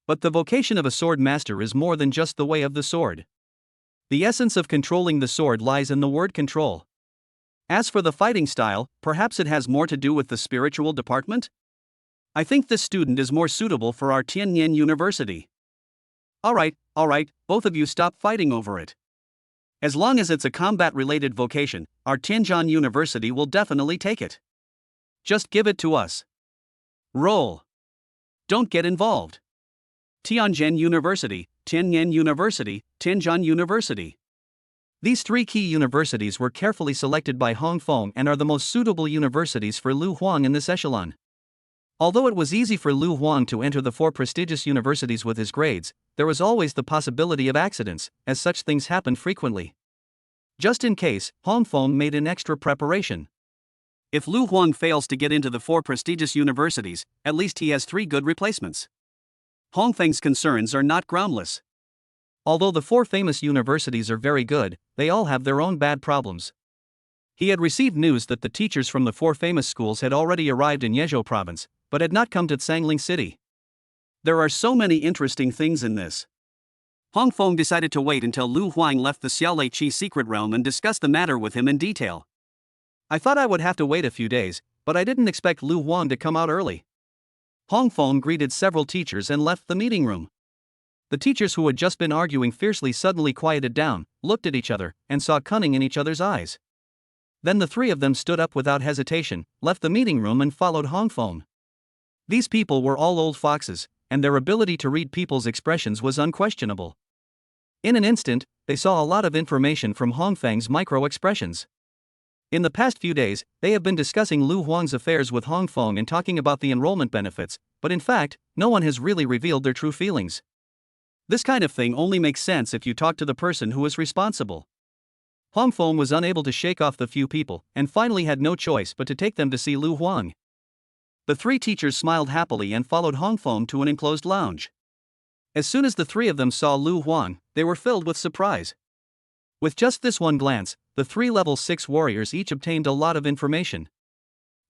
But the vocation of a sword master is more than just the way of the sword. The essence of controlling the sword lies in the word control. As for the fighting style, perhaps it has more to do with the spiritual department? I think this student is more suitable for our Tianjin University. Alright, both of you stop fighting over it. As long as it's a combat-related vocation, our Tianjin University will definitely take it. Just give it to us. Roll. Don't get involved. Tianjin University, Tianjin University, Tianjin University. These 3 key universities were carefully selected by Hong Feng and are the most suitable universities for Lu Huang in this echelon. Although it was easy for Lu Huang to enter the 4 prestigious universities with his grades, there was always the possibility of accidents, as such things happened frequently. Just in case, Hong Feng made an extra preparation. If Lu Huang fails to get into the 4 prestigious universities, at least he has 3 good replacements. Hong Feng's concerns are not groundless. Although the 4 famous universities are very good, they all have their own bad problems. He had received news that the teachers from the 4 famous schools had already arrived in Yezhou province, but had not come to Sangling City. There are so many interesting things in this. Hong Feng decided to wait until Lu Huang left the Xiaolei Qi secret realm and discuss the matter with him in detail. I thought I would have to wait a few days, but I didn't expect Lu Huang to come out early. Hong Feng greeted several teachers and left the meeting room. The teachers who had just been arguing fiercely suddenly quieted down, looked at each other, and saw cunning in each other's eyes. Then the 3 of them stood up without hesitation, left the meeting room and followed Hong Feng. These people were all old foxes, and their ability to read people's expressions was unquestionable. In an instant, they saw a lot of information from Hong Feng's micro-expressions. In the past few days, they have been discussing Lu Huang's affairs with Hong Feng and talking about the enrollment benefits, but in fact, no one has really revealed their true feelings. This kind of thing only makes sense if you talk to the person who is responsible. Hong Feng was unable to shake off the few people, and finally had no choice but to take them to see Lu Huang. The 3 teachers smiled happily and followed Hong Feng to an enclosed lounge. As soon as the 3 of them saw Lu Huang, they were filled with surprise. With just this one glance, the 3 level 6 warriors each obtained a lot of information.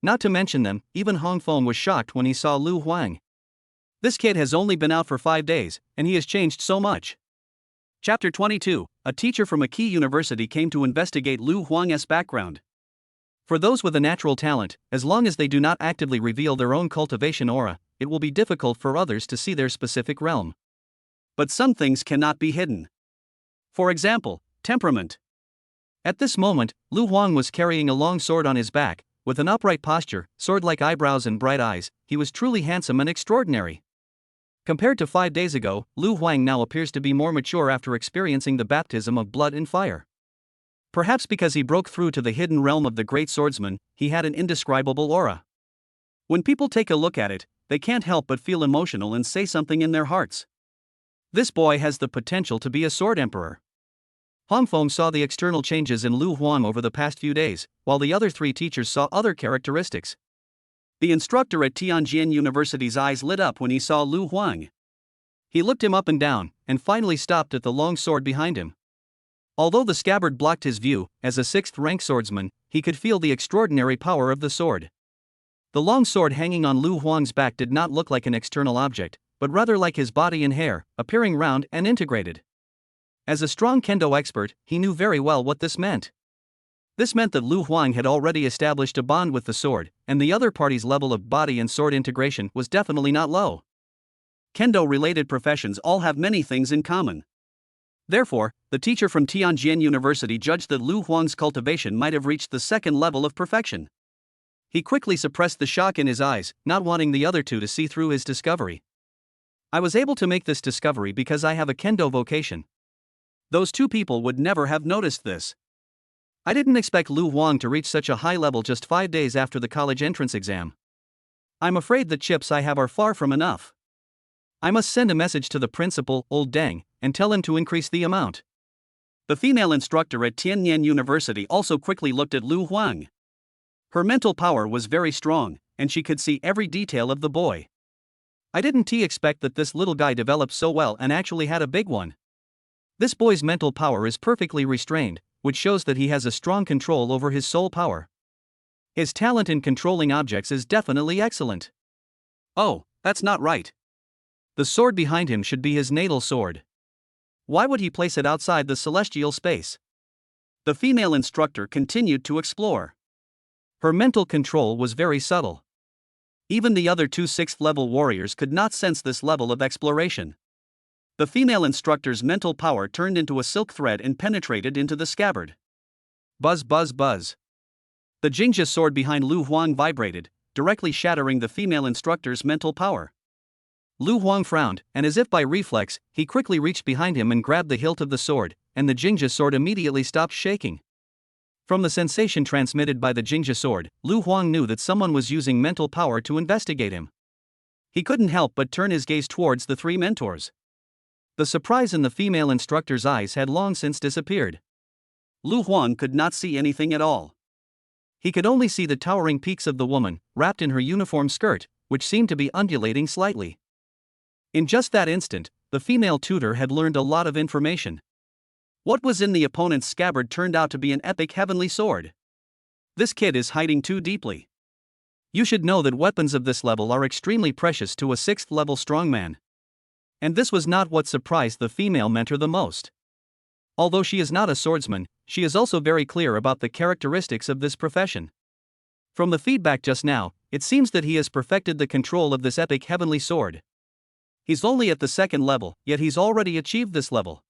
Not to mention them, even Hong Feng was shocked when he saw Lu Huang. This kid has only been out for 5 days, and he has changed so much. Chapter 22. A teacher from a key university came to investigate Lu Huang's background. For those with a natural talent, as long as they do not actively reveal their own cultivation aura, it will be difficult for others to see their specific realm. But some things cannot be hidden. For example, temperament. At this moment, Lu Huang was carrying a long sword on his back, with an upright posture, sword-like eyebrows and bright eyes. He was truly handsome and extraordinary. Compared to 5 days ago, Lu Huang now appears to be more mature after experiencing the baptism of blood and fire. Perhaps because he broke through to the hidden realm of the great swordsman, he had an indescribable aura. When people take a look at it, they can't help but feel emotional and say something in their hearts. This boy has the potential to be a sword emperor. Hong Feng saw the external changes in Lu Huang over the past few days, while the other 3 teachers saw other characteristics. The instructor at Tianjin University's eyes lit up when he saw Lu Huang. He looked him up and down, and finally stopped at the long sword behind him. Although the scabbard blocked his view, as a 6th-rank swordsman, he could feel the extraordinary power of the sword. The long sword hanging on Lu Huang's back did not look like an external object, but rather like his body and hair, appearing round and integrated. As a strong kendo expert, he knew very well what this meant. This meant that Lu Huang had already established a bond with the sword, and the other party's level of body and sword integration was definitely not low. Kendo-related professions all have many things in common. Therefore, the teacher from Tianjin University judged that Lu Huang's cultivation might have reached the 2nd level of perfection. He quickly suppressed the shock in his eyes, not wanting the other 2 to see through his discovery. I was able to make this discovery because I have a kendo vocation. Those 2 people would never have noticed this. I didn't expect Lu Huang to reach such a high level just 5 days after the college entrance exam. I'm afraid the chips I have are far from enough. I must send a message to the principal, old Deng, and tell him to increase the amount. The female instructor at Tianjin University also quickly looked at Lu Huang. Her mental power was very strong, and she could see every detail of the boy. I didn't expect that this little guy developed so well and actually had a big one. This boy's mental power is perfectly restrained, which shows that he has a strong control over his soul power. His talent in controlling objects is definitely excellent. Oh, that's not right. The sword behind him should be his natal sword. Why would he place it outside the celestial space? The female instructor continued to explore. Her mental control was very subtle. Even the other 2 6th-level warriors could not sense this level of exploration. The female instructor's mental power turned into a silk thread and penetrated into the scabbard. Buzz buzz buzz. The Jingja sword behind Lu Huang vibrated, directly shattering the female instructor's mental power. Lu Huang frowned, and as if by reflex, he quickly reached behind him and grabbed the hilt of the sword, and the Jingja sword immediately stopped shaking. From the sensation transmitted by the Jingja sword, Lu Huang knew that someone was using mental power to investigate him. He couldn't help but turn his gaze towards the 3 mentors. The surprise in the female instructor's eyes had long since disappeared. Lu Huang could not see anything at all. He could only see the towering peaks of the woman, wrapped in her uniform skirt, which seemed to be undulating slightly. In just that instant, the female tutor had learned a lot of information. What was in the opponent's scabbard turned out to be an epic heavenly sword. This kid is hiding too deeply. You should know that weapons of this level are extremely precious to a 6th-level strongman. And this was not what surprised the female mentor the most. Although she is not a swordsman, she is also very clear about the characteristics of this profession. From the feedback just now, it seems that he has perfected the control of this epic heavenly sword. He's only at the 2nd level, yet he's already achieved this level.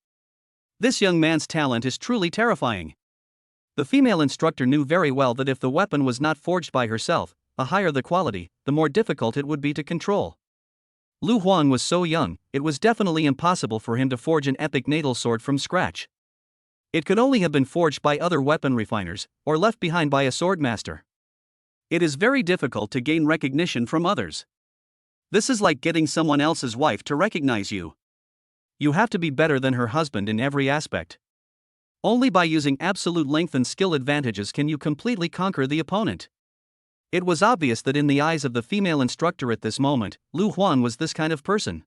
This young man's talent is truly terrifying. The female instructor knew very well that if the weapon was not forged by herself, the higher the quality, the more difficult it would be to control. Lu Huang was so young, it was definitely impossible for him to forge an epic natal sword from scratch. It could only have been forged by other weapon refiners, or left behind by a swordmaster. It is very difficult to gain recognition from others. This is like getting someone else's wife to recognize you. You have to be better than her husband in every aspect. Only by using absolute length and skill advantages can you completely conquer the opponent. It was obvious that in the eyes of the female instructor at this moment, Lu Huang was this kind of person.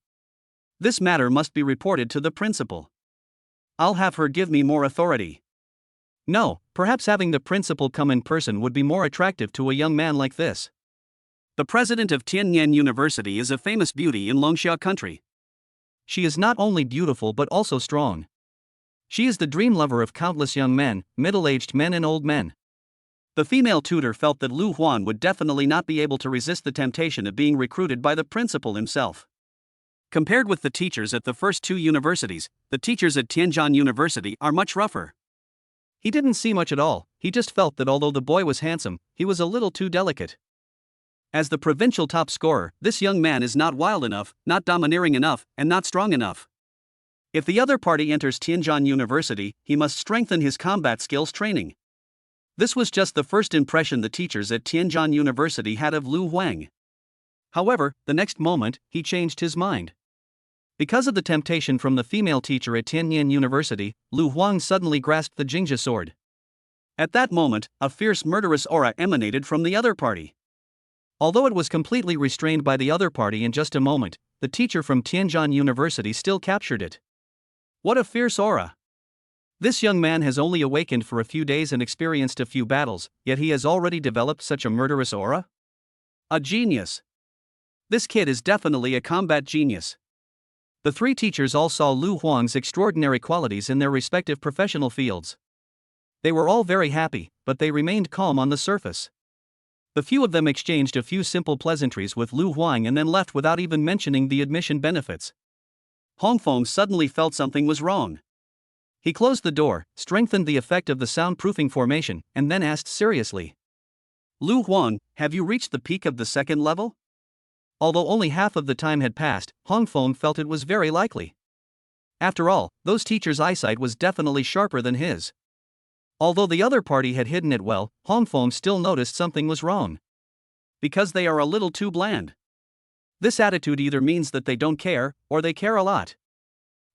This matter must be reported to the principal. I'll have her give me more authority. No, perhaps having the principal come in person would be more attractive to a young man like this. The president of Tianyan University is a famous beauty in Longxia country. She is not only beautiful but also strong. She is the dream lover of countless young men, middle-aged men and old men. The female tutor felt that Lu Huan would definitely not be able to resist the temptation of being recruited by the principal himself. Compared with the teachers at the first two universities, the teachers at Tianjin University are much rougher. He didn't see much at all, he just felt that although the boy was handsome, he was a little too delicate. As the provincial top scorer, this young man is not wild enough, not domineering enough, and not strong enough. If the other party enters Tianjin University, he must strengthen his combat skills training. This was just the first impression the teachers at Tianjin University had of Lu Huang. However, the next moment, he changed his mind. Because of the temptation from the female teacher at Tianjin University, Lu Huang suddenly grasped the Jingzhi sword. At that moment, a fierce murderous aura emanated from the other party. Although it was completely restrained by the other party in just a moment, the teacher from Tianjin University still captured it. What a fierce aura! This young man has only awakened for a few days and experienced a few battles, yet he has already developed such a murderous aura? A genius! This kid is definitely a combat genius. The three teachers all saw Lu Huang's extraordinary qualities in their respective professional fields. They were all very happy, but they remained calm on the surface. The few of them exchanged a few simple pleasantries with Lu Huang and then left without even mentioning the admission benefits. Hongfeng suddenly felt something was wrong. He closed the door, strengthened the effect of the soundproofing formation, and then asked seriously, "Lu Huang, have you reached the peak of the second level?" Although only half of the time had passed, Hongfeng felt it was very likely. After all, those teachers' eyesight was definitely sharper than his. Although the other party had hidden it well, Hongfeng still noticed something was wrong. Because they are a little too bland. This attitude either means that they don't care, or they care a lot.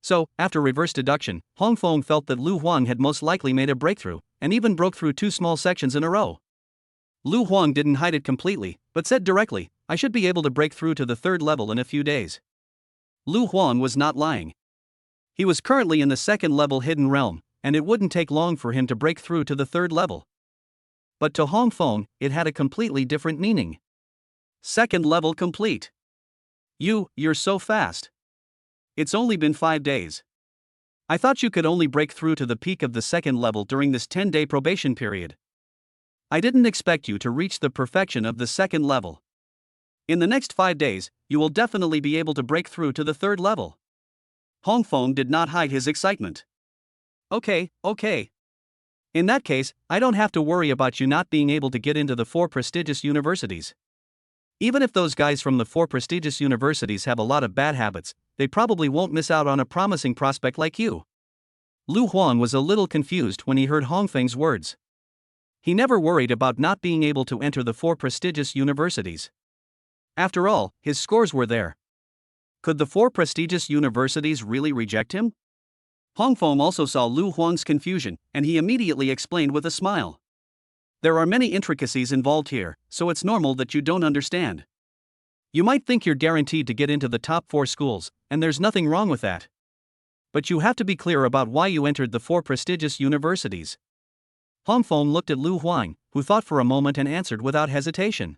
So, after reverse deduction, Hongfeng felt that Lu Huang had most likely made a breakthrough, and even broke through two small sections in a row. Lu Huang didn't hide it completely, but said directly, "I should be able to break through to the third level in a few days." Lu Huang was not lying. He was currently in the second level hidden realm, and it wouldn't take long for him to break through to the third level. But to Hongfeng, it had a completely different meaning. Second level complete. You're so fast. It's only been 5 days. I thought you could only break through to the peak of the second level during this 10-day probation period. I didn't expect you to reach the perfection of the second level. In the next 5 days, you will definitely be able to break through to the third level. Hongfeng did not hide his excitement. Okay. In that case, I don't have to worry about you not being able to get into the 4 prestigious universities. Even if those guys from the 4 prestigious universities have a lot of bad habits, they probably won't miss out on a promising prospect like you. Lu Huang was a little confused when he heard Hongfeng's words. He never worried about not being able to enter the 4 prestigious universities. After all, his scores were there. Could the 4 prestigious universities really reject him? Hongfeng also saw Lu Huang's confusion, and he immediately explained with a smile. There are many intricacies involved here, so it's normal that you don't understand. You might think you're guaranteed to get into the top 4 schools, and there's nothing wrong with that. But you have to be clear about why you entered the 4 prestigious universities. Hongfeng looked at Lu Huang, who thought for a moment and answered without hesitation.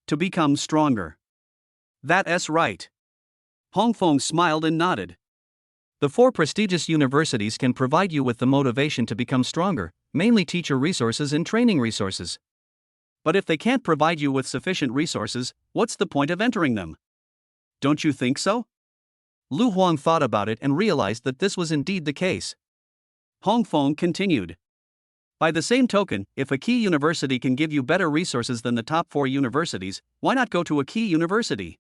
To become stronger. That's right. Hongfeng smiled and nodded. The 4 prestigious universities can provide you with the motivation to become stronger, mainly teacher resources and training resources. But if they can't provide you with sufficient resources, what's the point of entering them? Don't you think so? Lu Huang thought about it and realized that this was indeed the case. Hongfeng continued. By the same token, if a key university can give you better resources than the top 4 universities, why not go to a key university?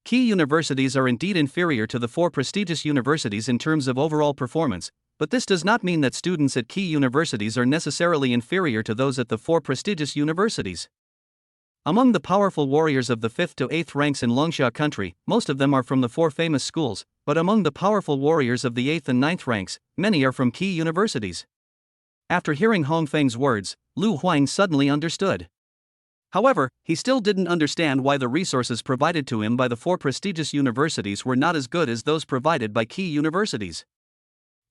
Key universities are indeed inferior to the 4 prestigious universities in terms of overall performance, but this does not mean that students at key universities are necessarily inferior to those at the 4 prestigious universities. Among the powerful warriors of the 5th to 8th ranks in Longxia country, most of them are from the 4 famous schools, but among the powerful warriors of the 8th and 9th ranks, many are from key universities. After hearing Hongfeng's words, Lu Huang suddenly understood. However, he still didn't understand why the resources provided to him by the 4 prestigious universities were not as good as those provided by key universities.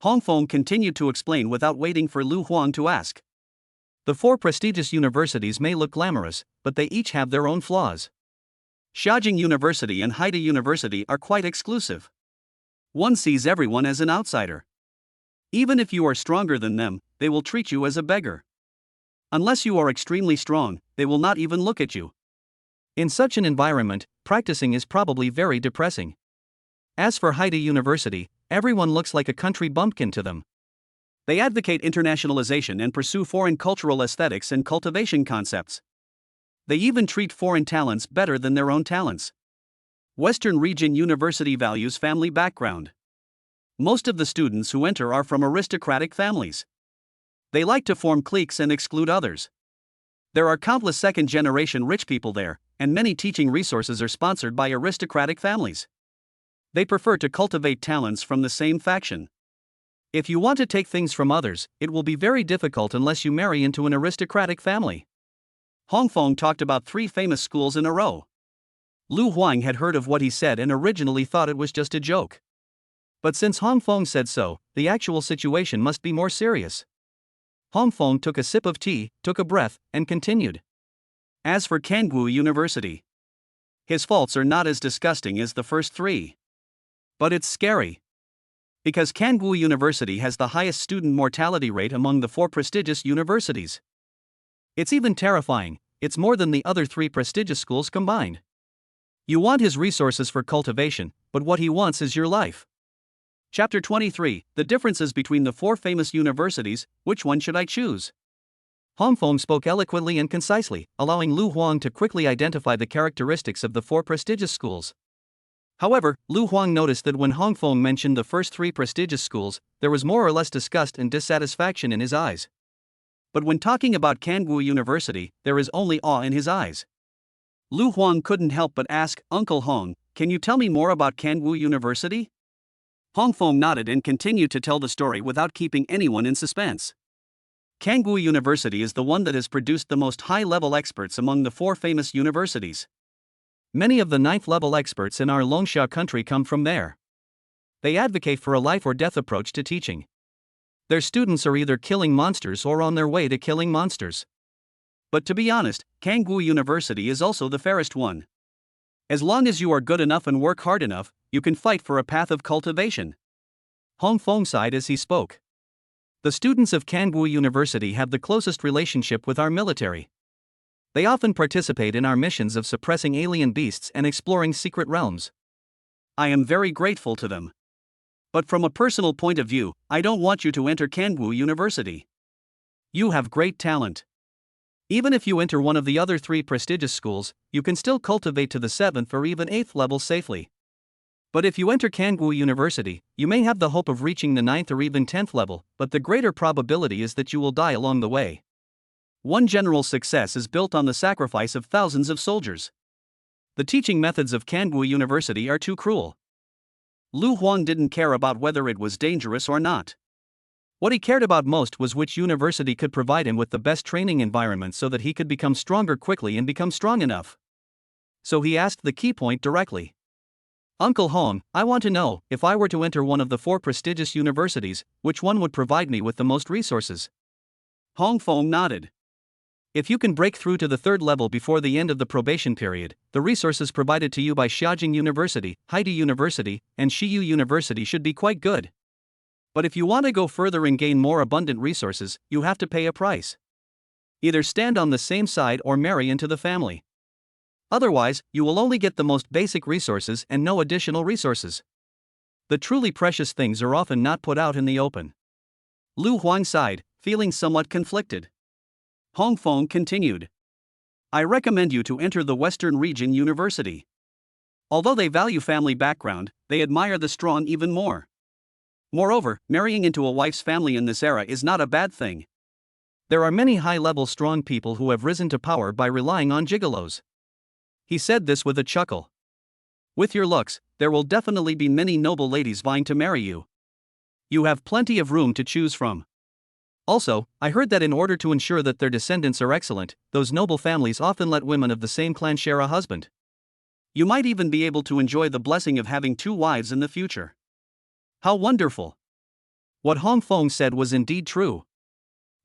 Hongfeng continued to explain without waiting for Lu Huang to ask. The four prestigious universities may look glamorous, but they each have their own flaws. Xiaojing University and Haida University are quite exclusive. One sees everyone as an outsider. Even if you are stronger than them, they will treat you as a beggar. Unless you are extremely strong, they will not even look at you. In such an environment, practicing is probably very depressing. As for Haida University, everyone looks like a country bumpkin to them. They advocate internationalization and pursue foreign cultural aesthetics and cultivation concepts. They even treat foreign talents better than their own talents. Western Region University values family background. Most of the students who enter are from aristocratic families. They like to form cliques and exclude others. There are countless second-generation rich people there, and many teaching resources are sponsored by aristocratic families. They prefer to cultivate talents from the same faction. If you want to take things from others, it will be very difficult unless you marry into an aristocratic family. Hongfeng talked about 3 famous schools in a row. Lu Huang had heard of what he said and originally thought it was just a joke. But since Hongfeng said so, the actual situation must be more serious. Hongfeng took a sip of tea, took a breath, and continued. As for Kangwu University, his faults are not as disgusting as the first 3. But it's scary. Because Kangwu University has the highest student mortality rate among the 4 prestigious universities. It's even terrifying, it's more than the other 3 prestigious schools combined. You want his resources for cultivation, but what he wants is your life. Chapter 23, The Differences Between the 4 Famous Universities, Which One Should I Choose? Hongfeng spoke eloquently and concisely, allowing Lu Huang to quickly identify the characteristics of the 4 prestigious schools. However, Lu Huang noticed that when Hongfeng mentioned the first 3 prestigious schools, there was more or less disgust and dissatisfaction in his eyes. But when talking about Kangwu University, there is only awe in his eyes. Lu Huang couldn't help but ask, Uncle Hong, can you tell me more about Kangwu University? Hongfeng nodded and continued to tell the story without keeping anyone in suspense. Kangwu University is the one that has produced the most high-level experts among the 4 famous universities. Many of the 9th-level experts in our Longsha country come from there. They advocate for a life-or-death approach to teaching. Their students are either killing monsters or on their way to killing monsters. But to be honest, Kangwu University is also the fairest one. As long as you are good enough and work hard enough, you can fight for a path of cultivation. Hongfeng sighed as he spoke. The students of Kangwu University have the closest relationship with our military. They often participate in our missions of suppressing alien beasts and exploring secret realms. I am very grateful to them. But from a personal point of view, I don't want you to enter Kangwu University. You have great talent. Even if you enter one of the other 3 prestigious schools, you can still cultivate to the 7th or even 8th level safely. But if you enter Kangwu University, you may have the hope of reaching the 9th or even 10th level, but the greater probability is that you will die along the way. One general's success is built on the sacrifice of thousands of soldiers. The teaching methods of Kangwu University are too cruel. Lu Huang didn't care about whether it was dangerous or not. What he cared about most was which university could provide him with the best training environment so that he could become stronger quickly and become strong enough. So he asked the key point directly. Uncle Hong, I want to know, if I were to enter one of the 4 prestigious universities, which one would provide me with the most resources? Hongfeng nodded. If you can break through to the 3rd level before the end of the probation period, the resources provided to you by Xiaojing University, Haida University, and Shiyu University should be quite good. But if you want to go further and gain more abundant resources, you have to pay a price. Either stand on the same side or marry into the family. Otherwise, you will only get the most basic resources and no additional resources. The truly precious things are often not put out in the open. Lu Huang sighed, feeling somewhat conflicted. Hongfeng continued. I recommend you to enter the Western Region University. Although they value family background, they admire the strong even more. Moreover, marrying into a wife's family in this era is not a bad thing. There are many high-level strong people who have risen to power by relying on gigolos. He said this with a chuckle. With your looks, there will definitely be many noble ladies vying to marry you. You have plenty of room to choose from. Also, I heard that in order to ensure that their descendants are excellent, those noble families often let women of the same clan share a husband. You might even be able to enjoy the blessing of having 2 wives in the future. How wonderful! What Hongfeng said was indeed true.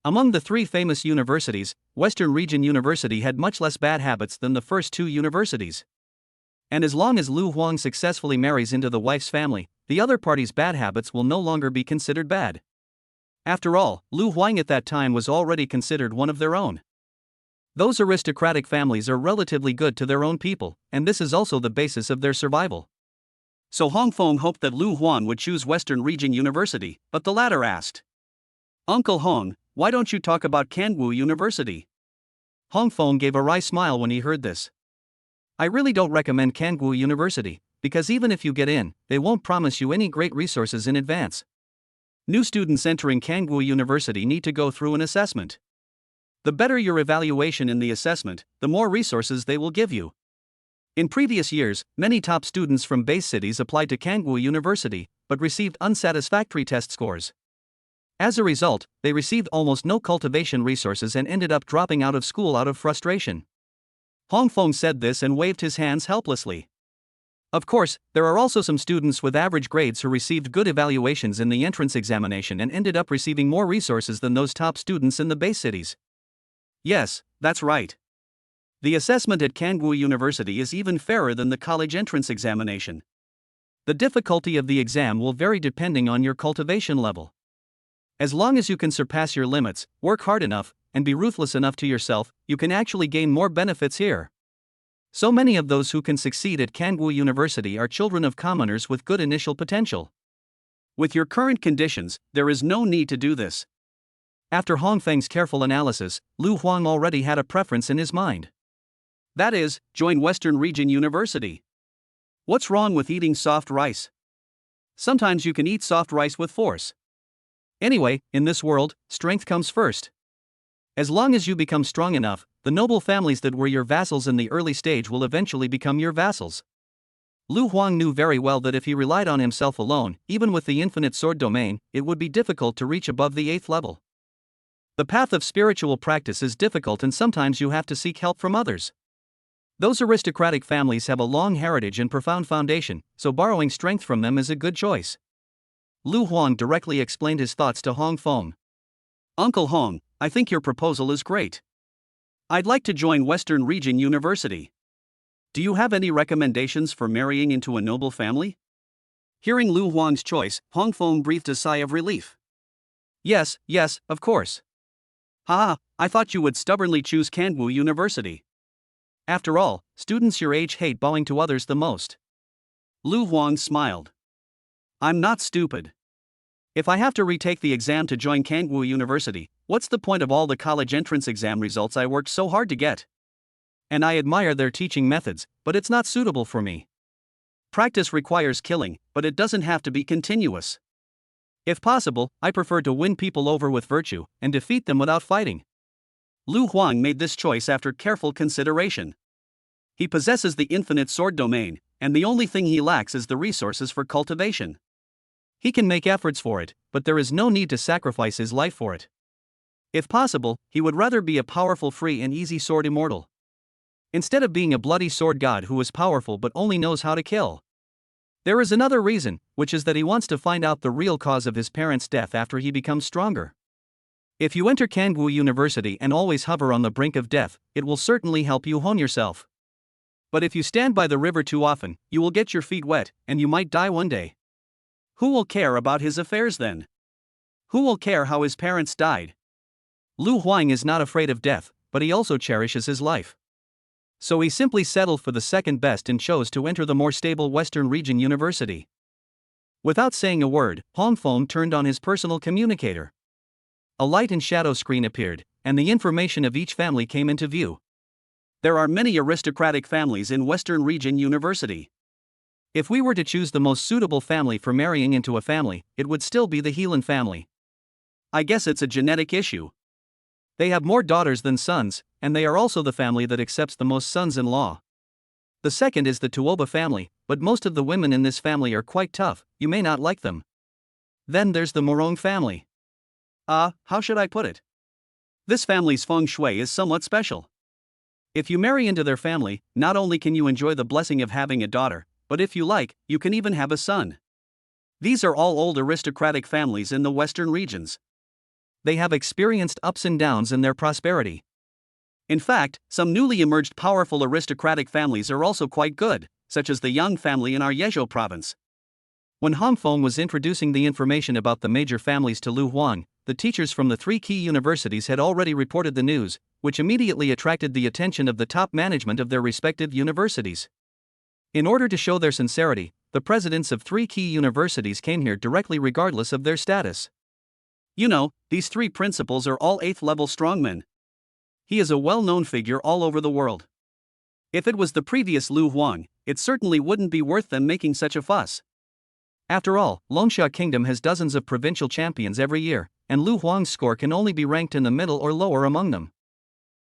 Among the three famous universities, Western Region University had much less bad habits than the first two universities. And as long as Lu Huang successfully marries into the wife's family, the other party's bad habits will no longer be considered bad. After all, Lu Huang at that time was already considered one of their own. Those aristocratic families are relatively good to their own people, and this is also the basis of their survival. So Hong Feng hoped that Lu Huan would choose Western Region University, but the latter asked, "Uncle Hong, why don't you talk about Kangwu University?" Hong Feng gave a wry smile when he heard this. "I really don't recommend Kangwu University, because even if you get in, they won't promise you any great resources in advance. New students entering Kangwu University need to go through an assessment. The better your evaluation in the assessment, the more resources they will give you. In previous years, many top students from base cities applied to Kangwu University, but received unsatisfactory test scores. As a result, they received almost no cultivation resources and ended up dropping out of school out of frustration." Hong Feng said this and waved his hands helplessly. Of course, there are also some students with average grades who received good evaluations in the entrance examination and ended up receiving more resources than those top students in the base cities. Yes, that's right. The assessment at Kangwu University is even fairer than the college entrance examination. The difficulty of the exam will vary depending on your cultivation level. As long as you can surpass your limits, work hard enough, and be ruthless enough to yourself, you can actually gain more benefits here. So many of those who can succeed at Kangwu University are children of commoners with good initial potential. With your current conditions, there is no need to do this. After Hong Feng's careful analysis, Lu Huang already had a preference in his mind. That is, join Western Region University. What's wrong with eating soft rice? Sometimes you can eat soft rice with force. Anyway, in this world, strength comes first. As long as you become strong enough, the noble families that were your vassals in the early stage will eventually become your vassals. Lu Huang knew very well that if he relied on himself alone, even with the infinite sword domain, it would be difficult to reach above the 8th level. The path of spiritual practice is difficult and sometimes you have to seek help from others. Those aristocratic families have a long heritage and profound foundation, so borrowing strength from them is a good choice. Lu Huang directly explained his thoughts to Hong Feng. "Uncle Hong, I think your proposal is great. I'd like to join Western Region University. Do you have any recommendations for marrying into a noble family?" Hearing Lu Huang's choice, Hong Feng breathed a sigh of relief. Yes, of course. Haha, I thought you would stubbornly choose Kangwu University. After all, students your age hate bowing to others the most. Lu Huang smiled. "I'm not stupid. If I have to retake the exam to join Kangwu University, what's the point of all the college entrance exam results I worked so hard to get? And I admire their teaching methods, but it's not suitable for me. Practice requires killing, but it doesn't have to be continuous. If possible, I prefer to win people over with virtue and defeat them without fighting." Lu Huang made this choice after careful consideration. He possesses the infinite sword domain, and the only thing he lacks is the resources for cultivation. He can make efforts for it, but there is no need to sacrifice his life for it. If possible, he would rather be a powerful free and easy sword immortal, instead of being a bloody sword god who is powerful but only knows how to kill. There is another reason, which is that he wants to find out the real cause of his parents' death after he becomes stronger. If you enter Kangwu University and always hover on the brink of death, it will certainly help you hone yourself. But if you stand by the river too often, you will get your feet wet, and you might die one day. Who will care about his affairs then? Who will care how his parents died? Lu Huang is not afraid of death, but he also cherishes his life. So he simply settled for the second best and chose to enter the more stable Western Region University. Without saying a word, Hong Feng turned on his personal communicator. A light and shadow screen appeared, and the information of each family came into view. There are many aristocratic families in Western Region University. If we were to choose the most suitable family for marrying into a family, it would still be the Heelan family. I guess it's a genetic issue. They have more daughters than sons, and they are also the family that accepts the most sons-in-law. The second is the Tuoba family, but most of the women in this family are quite tough, you may not like them. Then there's the Morong family. How should I put it? This family's feng shui is somewhat special. If you marry into their family, not only can you enjoy the blessing of having a daughter, but if you like, you can even have a son. These are all old aristocratic families in the western regions. They have experienced ups and downs in their prosperity. In fact, some newly emerged powerful aristocratic families are also quite good, such as the Yang family in our Yezhou province. When Han Feng was introducing the information about the major families to Lu Huang, the teachers from the three key universities had already reported the news, which immediately attracted the attention of the top management of their respective universities. In order to show their sincerity, the presidents of three key universities came here directly regardless of their status. You know, these three principals are all 8th level strongmen. He is a well-known figure all over the world. If it was the previous Lu Huang, it certainly wouldn't be worth them making such a fuss. After all, Longsha Kingdom has dozens of provincial champions every year, and Lu Huang's score can only be ranked in the middle or lower among them.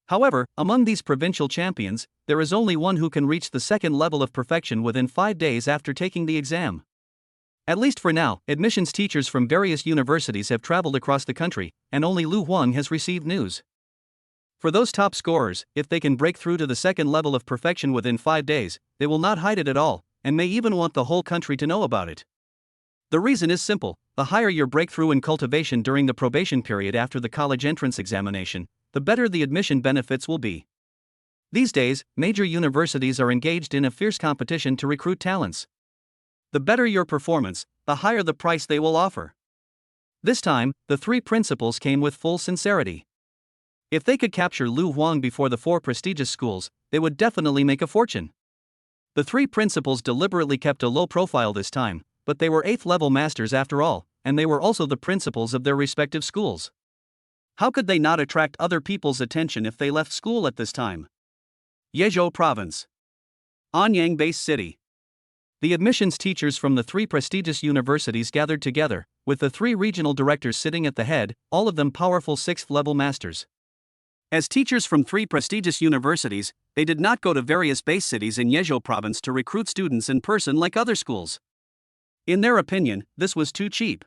However, among these provincial champions, there is only one who can reach the second level of perfection within 5 days after taking the exam. At least for now, admissions teachers from various universities have traveled across the country, and only Lu Huang has received news. For those top scorers, if they can break through to the second level of perfection within 5 days, they will not hide it at all, and may even want the whole country to know about it. The reason is simple: the higher your breakthrough in cultivation during the probation period after the college entrance examination, the better the admission benefits will be. These days, major universities are engaged in a fierce competition to recruit talents. The better your performance, the higher the price they will offer. This time, the three principals came with full sincerity. If they could capture Lu Huang before the 4 prestigious schools, they would definitely make a fortune. The three principals deliberately kept a low profile this time, but they were 8th level masters after all, and they were also the principals of their respective schools. How could they not attract other people's attention if they left school at this time? Yezhou Province, Anyang Base City. The admissions teachers from the 3 prestigious universities gathered together, with the 3 regional directors sitting at the head, all of them powerful 6th level masters. As teachers from 3 prestigious universities, they did not go to various base cities in Yezhou Province to recruit students in person like other schools. In their opinion, this was too cheap.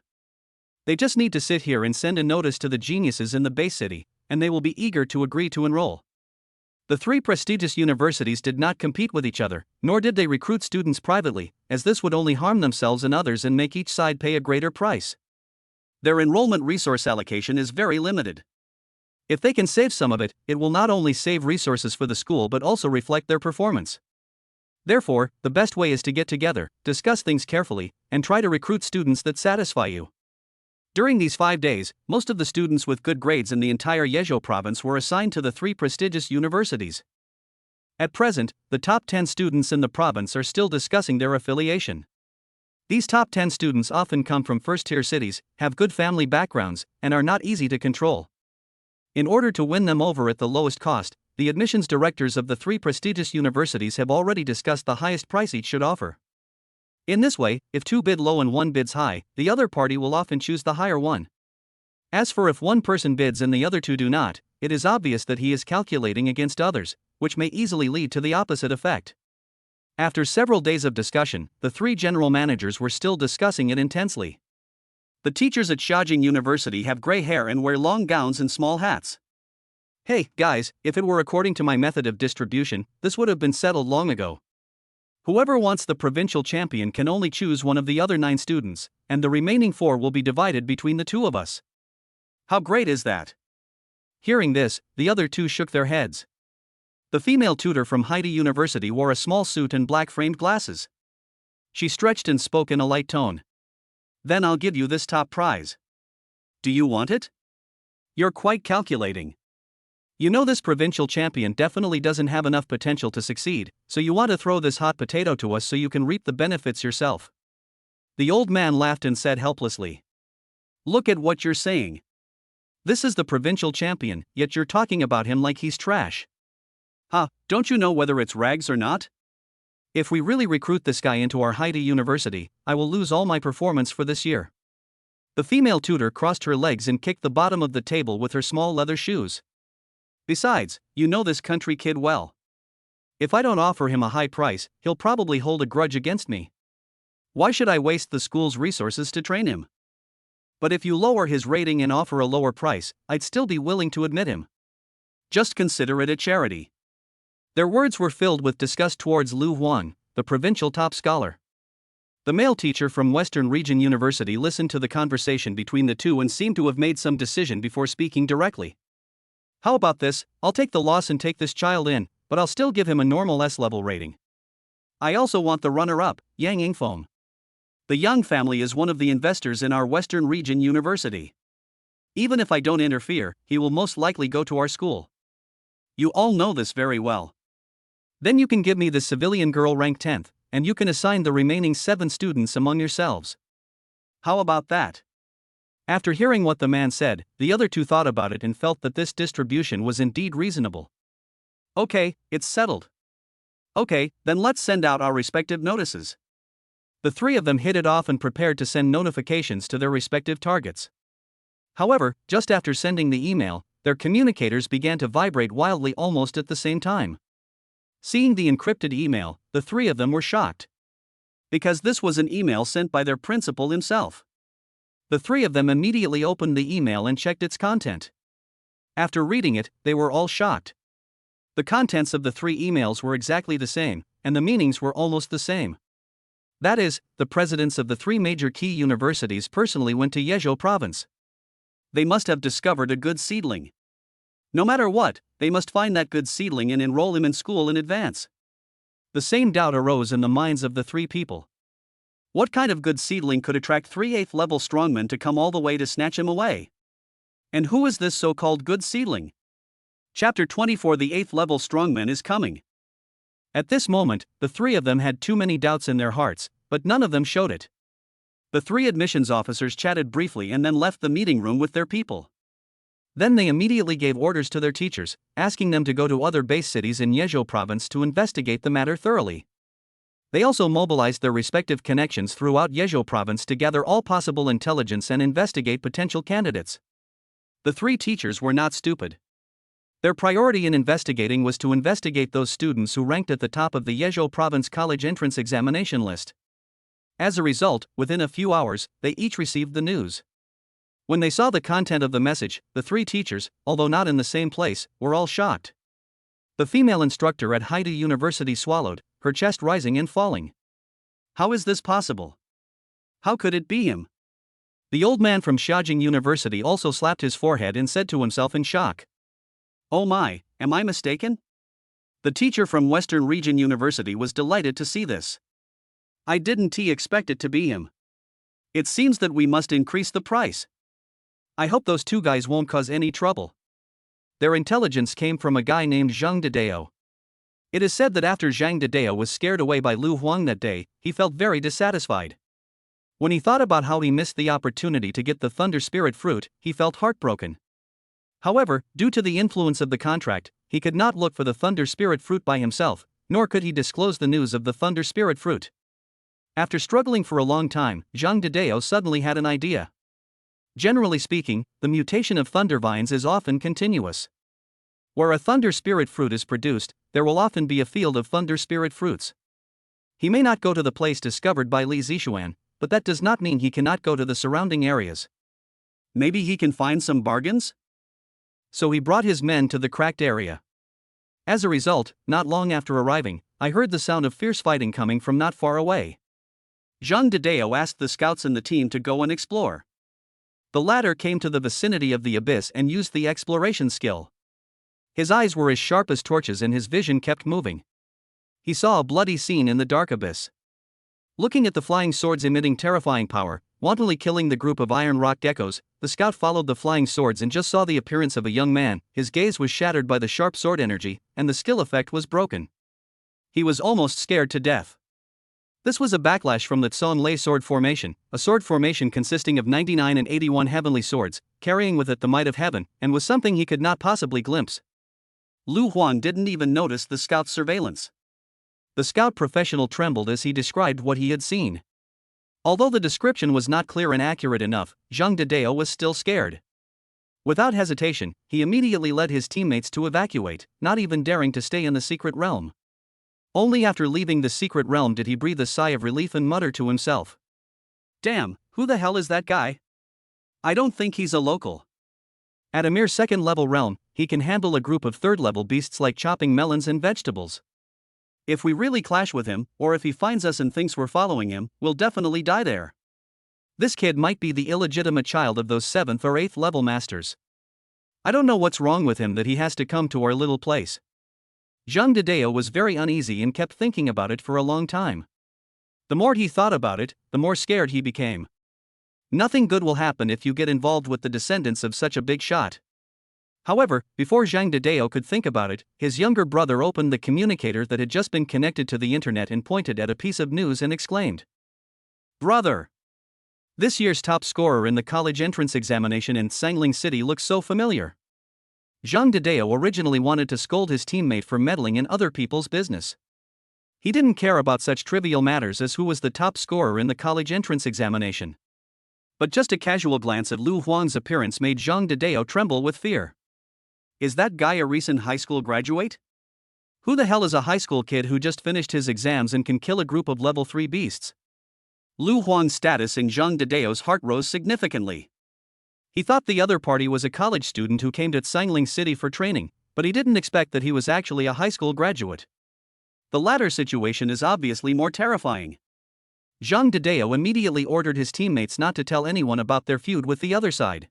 They just need to sit here and send a notice to the geniuses in the base city, and they will be eager to agree to enroll. The 3 prestigious universities did not compete with each other, nor did they recruit students privately, as this would only harm themselves and others and make each side pay a greater price. Their enrollment resource allocation is very limited. If they can save some of it, it will not only save resources for the school but also reflect their performance. Therefore, the best way is to get together, discuss things carefully, and try to recruit students that satisfy you. During these 5 days, most of the students with good grades in the entire Yezhou province were assigned to the 3 prestigious universities. At present, the top 10 students in the province are still discussing their affiliation. These top 10 students often come from first-tier cities, have good family backgrounds, and are not easy to control. In order to win them over at the lowest cost, the admissions directors of the 3 prestigious universities have already discussed the highest price each should offer. In this way, if 2 bid low and 1 bids high, the other party will often choose the higher one. As for if one person bids and the other 2 do not, it is obvious that he is calculating against others, which may easily lead to the opposite effect. After several days of discussion, the 3 general managers were still discussing it intensely. The teachers at Xiaojing University have gray hair and wear long gowns and small hats. Hey, guys, if it were according to my method of distribution, this would have been settled long ago. Whoever wants the provincial champion can only choose one of the other 9 students, and the remaining 4 will be divided between the 2 of us. How great is that? Hearing this, the other 2 shook their heads. The female tutor from Haida University wore a small suit and black-framed glasses. She stretched and spoke in a light tone. Then I'll give you this top prize. Do you want it? You're quite calculating. You know this provincial champion definitely doesn't have enough potential to succeed, so you want to throw this hot potato to us so you can reap the benefits yourself. The old man laughed and said helplessly. Look at what you're saying. This is the provincial champion, yet you're talking about him like he's trash. Huh, don't you know whether it's rags or not? If we really recruit this guy into our Haida University, I will lose all my performance for this year. The female tutor crossed her legs and kicked the bottom of the table with her small leather shoes. Besides, you know this country kid well. If I don't offer him a high price, he'll probably hold a grudge against me. Why should I waste the school's resources to train him? But if you lower his rating and offer a lower price, I'd still be willing to admit him. Just consider it a charity. Their words were filled with disgust towards Lu Huang, the provincial top scholar. The male teacher from Western Region University listened to the conversation between the two and seemed to have made some decision before speaking directly. How about this? I'll take the loss and take this child in, but I'll still give him a normal S-level rating. I also want the runner-up, Yang Ingfom. The Yang family is one of the investors in our Western Region University. Even if I don't interfere, he will most likely go to our school. You all know this very well. Then you can give me the civilian girl ranked 10th, and you can assign the remaining 7 students among yourselves. How about that? After hearing what the man said, the other two thought about it and felt that this distribution was indeed reasonable. Okay, it's settled. Okay, then let's send out our respective notices. The 3 of them hit it off and prepared to send notifications to their respective targets. However, just after sending the email, their communicators began to vibrate wildly almost at the same time. Seeing the encrypted email, the 3 of them were shocked. Because this was an email sent by their principal himself. The 3 of them immediately opened the email and checked its content. After reading it, they were all shocked. The contents of the 3 emails were exactly the same, and the meanings were almost the same. That is, the presidents of the 3 major key universities personally went to Yezhou province. They must have discovered a good seedling. No matter what, they must find that good seedling and enroll him in school in advance. The same doubt arose in the minds of the 3 people. What kind of good seedling could attract 3 8th-level strongmen to come all the way to snatch him away? And who is this so-called good seedling? Chapter 24 The 8th-level strongman is coming. At this moment, the 3 of them had too many doubts in their hearts, but none of them showed it. The 3 admissions officers chatted briefly and then left the meeting room with their people. Then they immediately gave orders to their teachers, asking them to go to other base cities in Yezhou province to investigate the matter thoroughly. They also mobilized their respective connections throughout Yezhou province to gather all possible intelligence and investigate potential candidates. The 3 teachers were not stupid. Their priority in investigating was to investigate those students who ranked at the top of the Yezhou province college entrance examination list. As a result, within a few hours, they each received the news. When they saw the content of the message, the 3 teachers, although not in the same place, were all shocked. The female instructor at Haida University swallowed, her chest rising and falling. How is this possible? How could it be him? The old man from Xiaojing University also slapped his forehead and said to himself in shock. Oh my, am I mistaken? The teacher from Western Region University was delighted to see this. I didn't expect it to be him. It seems that we must increase the price. I hope those 2 guys won't cause any trouble. Their intelligence came from a guy named Zhang Dedeo. It is said that after Zhang Dedeo was scared away by Lu Huang that day, he felt very dissatisfied. When he thought about how he missed the opportunity to get the Thunder Spirit fruit, he felt heartbroken. However, due to the influence of the contract, he could not look for the Thunder Spirit fruit by himself, nor could he disclose the news of the Thunder Spirit fruit. After struggling for a long time, Zhang Dedeo suddenly had an idea. Generally speaking, the mutation of thunder vines is often continuous. Where a thunder spirit fruit is produced, there will often be a field of thunder spirit fruits. He may not go to the place discovered by Li Zixuan, but that does not mean he cannot go to the surrounding areas. Maybe he can find some bargains? So he brought his men to the cracked area. As a result, not long after arriving, I heard the sound of fierce fighting coming from not far away. Zhang Dedeo asked the scouts in the team to go and explore. The latter came to the vicinity of the abyss and used the exploration skill. His eyes were as sharp as torches and his vision kept moving. He saw a bloody scene in the dark abyss. Looking at the flying swords emitting terrifying power, wantonly killing the group of iron rock geckos, the scout followed the flying swords and just saw the appearance of a young man. His gaze was shattered by the sharp sword energy, and the skill effect was broken. He was almost scared to death. This was a backlash from the Tson Lei sword formation, a sword formation consisting of 99 and 81 heavenly swords, carrying with it the might of heaven, and was something he could not possibly glimpse. Lu Huang didn't even notice the scout's surveillance. The scout professional trembled as he described what he had seen. Although the description was not clear and accurate enough, Zhang Dedeo was still scared. Without hesitation, he immediately led his teammates to evacuate, not even daring to stay in the secret realm. Only after leaving the secret realm did he breathe a sigh of relief and mutter to himself. Damn, who the hell is that guy? I don't think he's a local. At a mere second-level realm, he can handle a group of third-level beasts like chopping melons and vegetables. If we really clash with him, or if he finds us and thinks we're following him, we'll definitely die there. This kid might be the illegitimate child of those 7th or 8th level masters. I don't know what's wrong with him that he has to come to our little place. Zhang Dideo was very uneasy and kept thinking about it for a long time. The more he thought about it, the more scared he became. Nothing good will happen if you get involved with the descendants of such a big shot. However, before Zhang Dideo could think about it, his younger brother opened the communicator that had just been connected to the internet and pointed at a piece of news and exclaimed, "Brother! This year's top scorer in the college entrance examination in Sangling City looks so familiar." Zhang Dideo originally wanted to scold his teammate for meddling in other people's business. He didn't care about such trivial matters as who was the top scorer in the college entrance examination. But just a casual glance at Lu Huang's appearance made Zhang Dideo tremble with fear. Is that guy a recent high school graduate? Who the hell is a high school kid who just finished his exams and can kill a group of level 3 beasts? Lu Huang's status in Zhang Dideo's heart rose significantly. He thought the other party was a college student who came to Sangling City for training, but he didn't expect that he was actually a high school graduate. The latter situation is obviously more terrifying. Zhang Dideo immediately ordered his teammates not to tell anyone about their feud with the other side.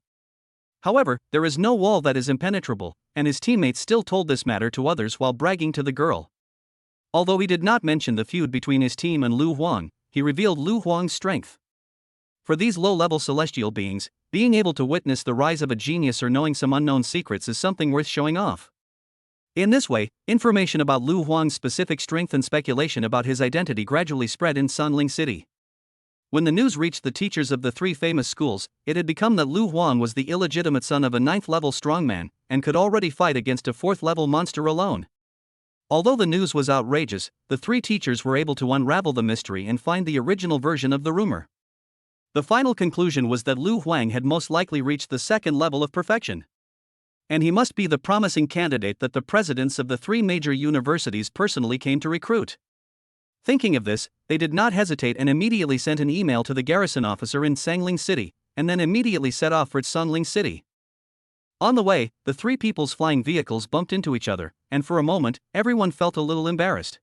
However, there is no wall that is impenetrable, and his teammates still told this matter to others while bragging to the girl. Although he did not mention the feud between his team and Lu Huang, he revealed Lu Huang's strength. For these low-level celestial beings, being able to witness the rise of a genius or knowing some unknown secrets is something worth showing off. In this way, information about Lu Huang's specific strength and speculation about his identity gradually spread in Sangling City. When the news reached the teachers of the 3 famous schools, it had become that Lu Huang was the illegitimate son of a 9th-level strongman, and could already fight against a 4th-level monster alone. Although the news was outrageous, the 3 teachers were able to unravel the mystery and find the original version of the rumor. The final conclusion was that Lu Huang had most likely reached the 2nd level of perfection. And he must be the promising candidate that the presidents of the 3 major universities personally came to recruit. Thinking of this, they did not hesitate and immediately sent an email to the garrison officer in Sangling City, and then immediately set off for Sangling City. On the way, the 3 people's flying vehicles bumped into each other, and for a moment, everyone felt a little embarrassed.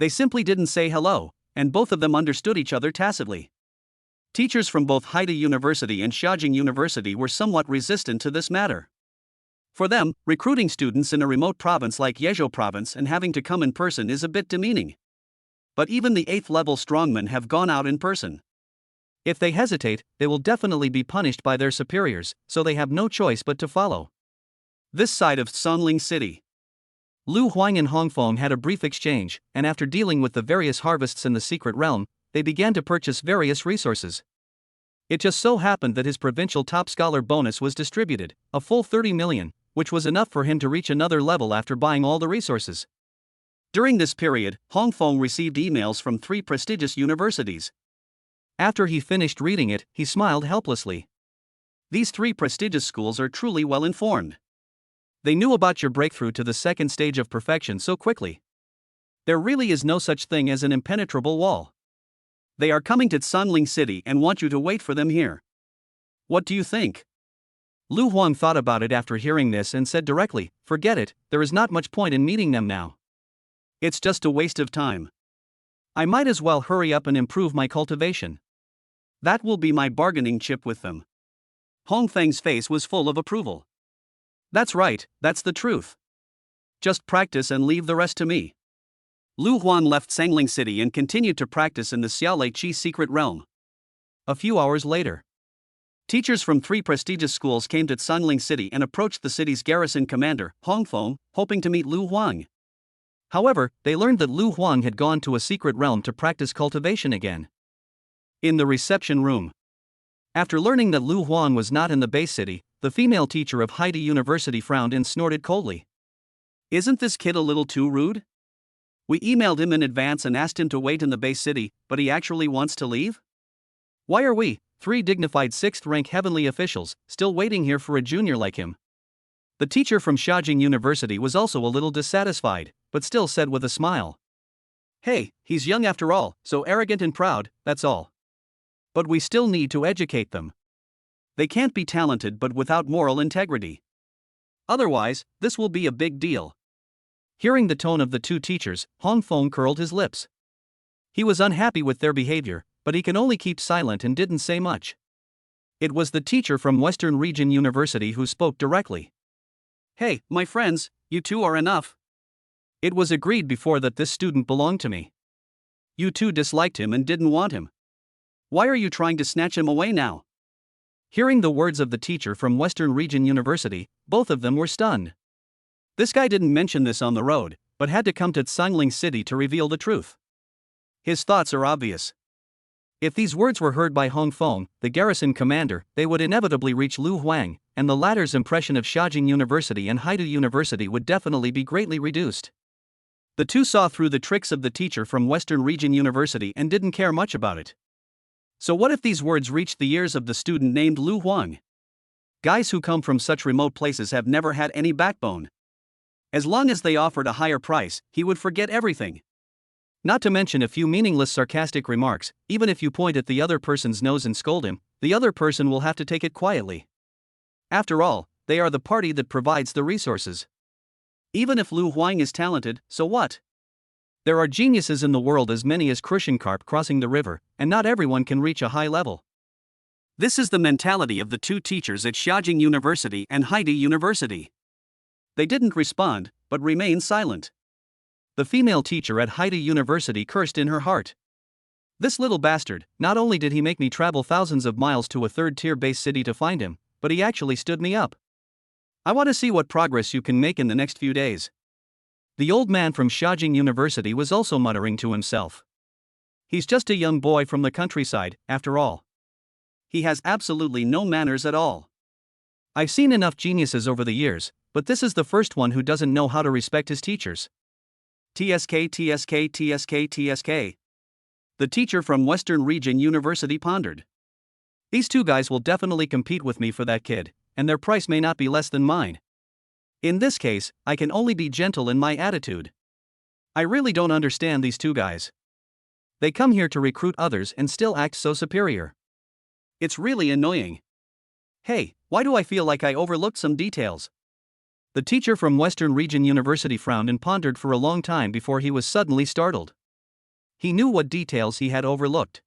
They simply didn't say hello, and both of them understood each other tacitly. Teachers from both Haida University and Xiaojing University were somewhat resistant to this matter. For them, recruiting students in a remote province like Yezhou Province and having to come in person is a bit demeaning. But even the 8th-level strongmen have gone out in person. If they hesitate, they will definitely be punished by their superiors, so they have no choice but to follow. This side of Sangling City. Lu Huang and Hongfeng had a brief exchange, and after dealing with the various harvests in the secret realm, they began to purchase various resources. It just so happened that his provincial top scholar bonus was distributed, a full 30 million, which was enough for him to reach another level after buying all the resources. During this period, Hongfeng received emails from 3 prestigious universities. After he finished reading it, he smiled helplessly. These 3 prestigious schools are truly well informed. They knew about your breakthrough to the 2nd stage of perfection so quickly. There really is no such thing as an impenetrable wall. They are coming to Sangling City and want you to wait for them here. What do you think? Lu Huang thought about it after hearing this and said directly, "Forget it, there is not much point in meeting them now. It's just a waste of time. I might as well hurry up and improve my cultivation. That will be my bargaining chip with them." Hongfeng's face was full of approval. "That's right, that's the truth. Just practice and leave the rest to me." Lu Huang left Sangling City and continued to practice in the Xiaolei Qi secret realm. A few hours later, teachers from 3 prestigious schools came to Sangling City and approached the city's garrison commander, Hongfeng, hoping to meet Lu Huang. However, they learned that Lu Huang had gone to a secret realm to practice cultivation again. In the reception room. After learning that Lu Huang was not in the base city, the female teacher of Haida University frowned and snorted coldly. "Isn't this kid a little too rude? We emailed him in advance and asked him to wait in the base city, but he actually wants to leave? Why are we, 3 dignified 6th-rank heavenly officials, still waiting here for a junior like him?" The teacher from Xiaojing University was also a little dissatisfied, but still said with a smile, "Hey, he's young after all, so arrogant and proud, that's all. But we still need to educate them. They can't be talented but without moral integrity. Otherwise, this will be a big deal." Hearing the tone of the two teachers, Hong Feng curled his lips. He was unhappy with their behavior, but he can only keep silent and didn't say much. It was the teacher from Western Region University who spoke directly. Hey, my friends, you two are enough. It was agreed before that this student belonged to me. You two disliked him and didn't want him. Why are you trying to snatch him away now? Hearing the words of the teacher from Western Region University, both of them were stunned. This guy didn't mention this on the road, but had to come to Tsangling City to reveal the truth. His thoughts are obvious. If these words were heard by Hong Feng, the garrison commander, they would inevitably reach Lu Huang, and the latter's impression of Xiaojing University and Haidu University would definitely be greatly reduced. The two saw through the tricks of the teacher from Western Region University and didn't care much about it. So what if these words reached the ears of the student named Lu Huang? Guys who come from such remote places have never had any backbone. As long as they offered a higher price, he would forget everything. Not to mention a few meaningless sarcastic remarks. Even if you point at the other person's nose and scold him, the other person will have to take it quietly. After all, they are the party that provides the resources. Even if Lu Huang is talented, so what? There are geniuses in the world as many as crucian carp crossing the river, and not everyone can reach a high level. This is the mentality of the two teachers at Xiaojing University and Haidu University. They didn't respond, but remained silent. The female teacher at Haidu University cursed in her heart. This little bastard, not only did he make me travel thousands of miles to a third-tier base city to find him, but he actually stood me up. I want to see what progress you can make in the next few days. The old man from Xiaojing University was also muttering to himself. He's just a young boy from the countryside, after all. He has absolutely no manners at all. I've seen enough geniuses over the years, but this is the first one who doesn't know how to respect his teachers. TSK, TSK, TSK, TSK. The teacher from Western Region University pondered. These two guys will definitely compete with me for that kid, and their price may not be less than mine. In this case, I can only be gentle in my attitude. I really don't understand these two guys. They come here to recruit others and still act so superior. It's really annoying. Hey, why do I feel like I overlooked some details? The teacher from Western Region University frowned and pondered for a long time before he was suddenly startled. He knew what details he had overlooked.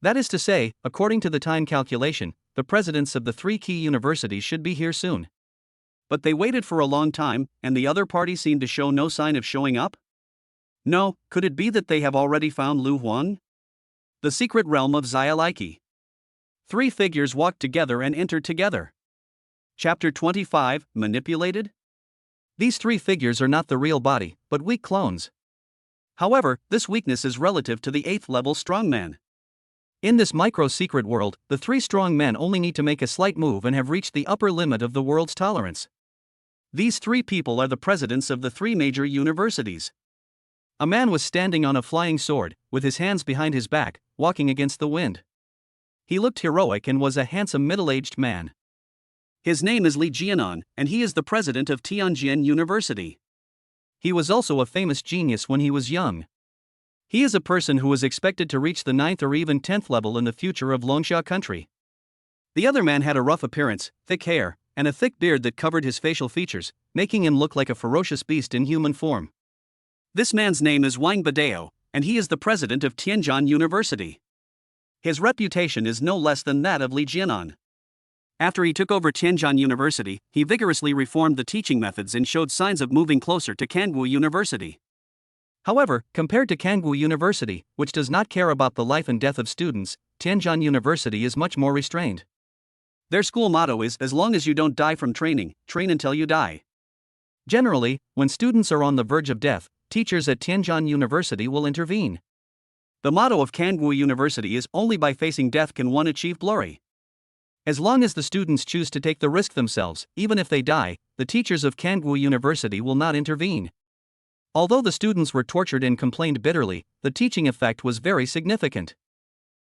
That is to say, according to the time calculation, the presidents of the three key universities should be here soon. But they waited for a long time, and the other party seemed to show no sign of showing up? No, could it be that they have already found Lu Huang? The secret realm of Xialaiki. Three figures walked together and entered together. Chapter 25, Manipulated? These three figures are not the real body, but weak clones. However, this weakness is relative to the 8th level strongman. In this micro-secret world, the three strong men only need to make a slight move and have reached the upper limit of the world's tolerance. These three people are the presidents of the three major universities. A man was standing on a flying sword, with his hands behind his back, walking against the wind. He looked heroic and was a handsome middle-aged man. His name is Li Jianan, and he is the president of Tianjin University. He was also a famous genius when he was young. He is a person who is expected to reach the 9th or even 10th level in the future of Longsha country. The other man had a rough appearance, thick hair, and a thick beard that covered his facial features, making him look like a ferocious beast in human form. This man's name is Wang Badeo, and he is the president of Tianjin University. His reputation is no less than that of Li Jianan. After he took over Tianjin University, he vigorously reformed the teaching methods and showed signs of moving closer to Kangwu University. However, compared to Kangwu University, which does not care about the life and death of students, Tianjin University is much more restrained. Their school motto is, "As long as you don't die from training, train until you die." Generally, when students are on the verge of death, teachers at Tianjin University will intervene. The motto of Kangwu University is, "Only by facing death can one achieve glory." As long as the students choose to take the risk themselves, even if they die, the teachers of Kangwu University will not intervene. Although the students were tortured and complained bitterly, the teaching effect was very significant.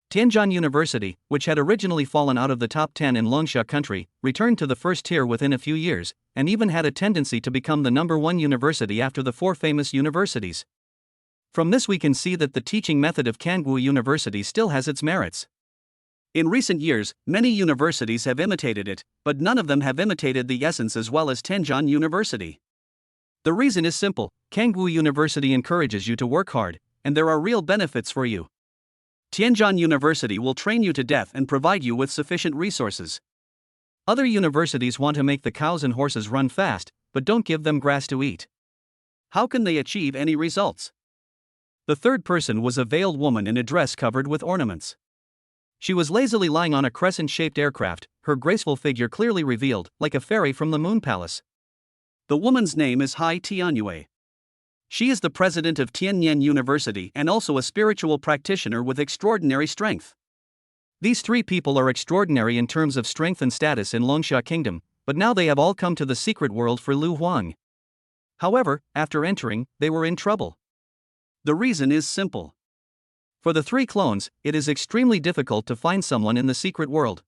Tianjin University, which had originally fallen out of the top 10 in Longsha country, returned to the first tier within a few years, and even had a tendency to become the #1 university after the 4 famous universities. From this we can see that the teaching method of Kangwu University still has its merits. In recent years, many universities have imitated it, but none of them have imitated the essence as well as Tianjin University. The reason is simple: Kangwu University encourages you to work hard, and there are real benefits for you. Tianjin University will train you to death and provide you with sufficient resources. Other universities want to make the cows and horses run fast, but don't give them grass to eat. How can they achieve any results? The third person was a veiled woman in a dress covered with ornaments. She was lazily lying on a crescent-shaped aircraft, her graceful figure clearly revealed, like a fairy from the Moon Palace. The woman's name is Hai Tianyue. She is the president of Tianyan University and also a spiritual practitioner with extraordinary strength. These three people are extraordinary in terms of strength and status in Longsha Kingdom, but now they have all come to the secret world for Lu Huang. However, after entering, they were in trouble. The reason is simple. For the three clones, it is extremely difficult to find someone in the secret world.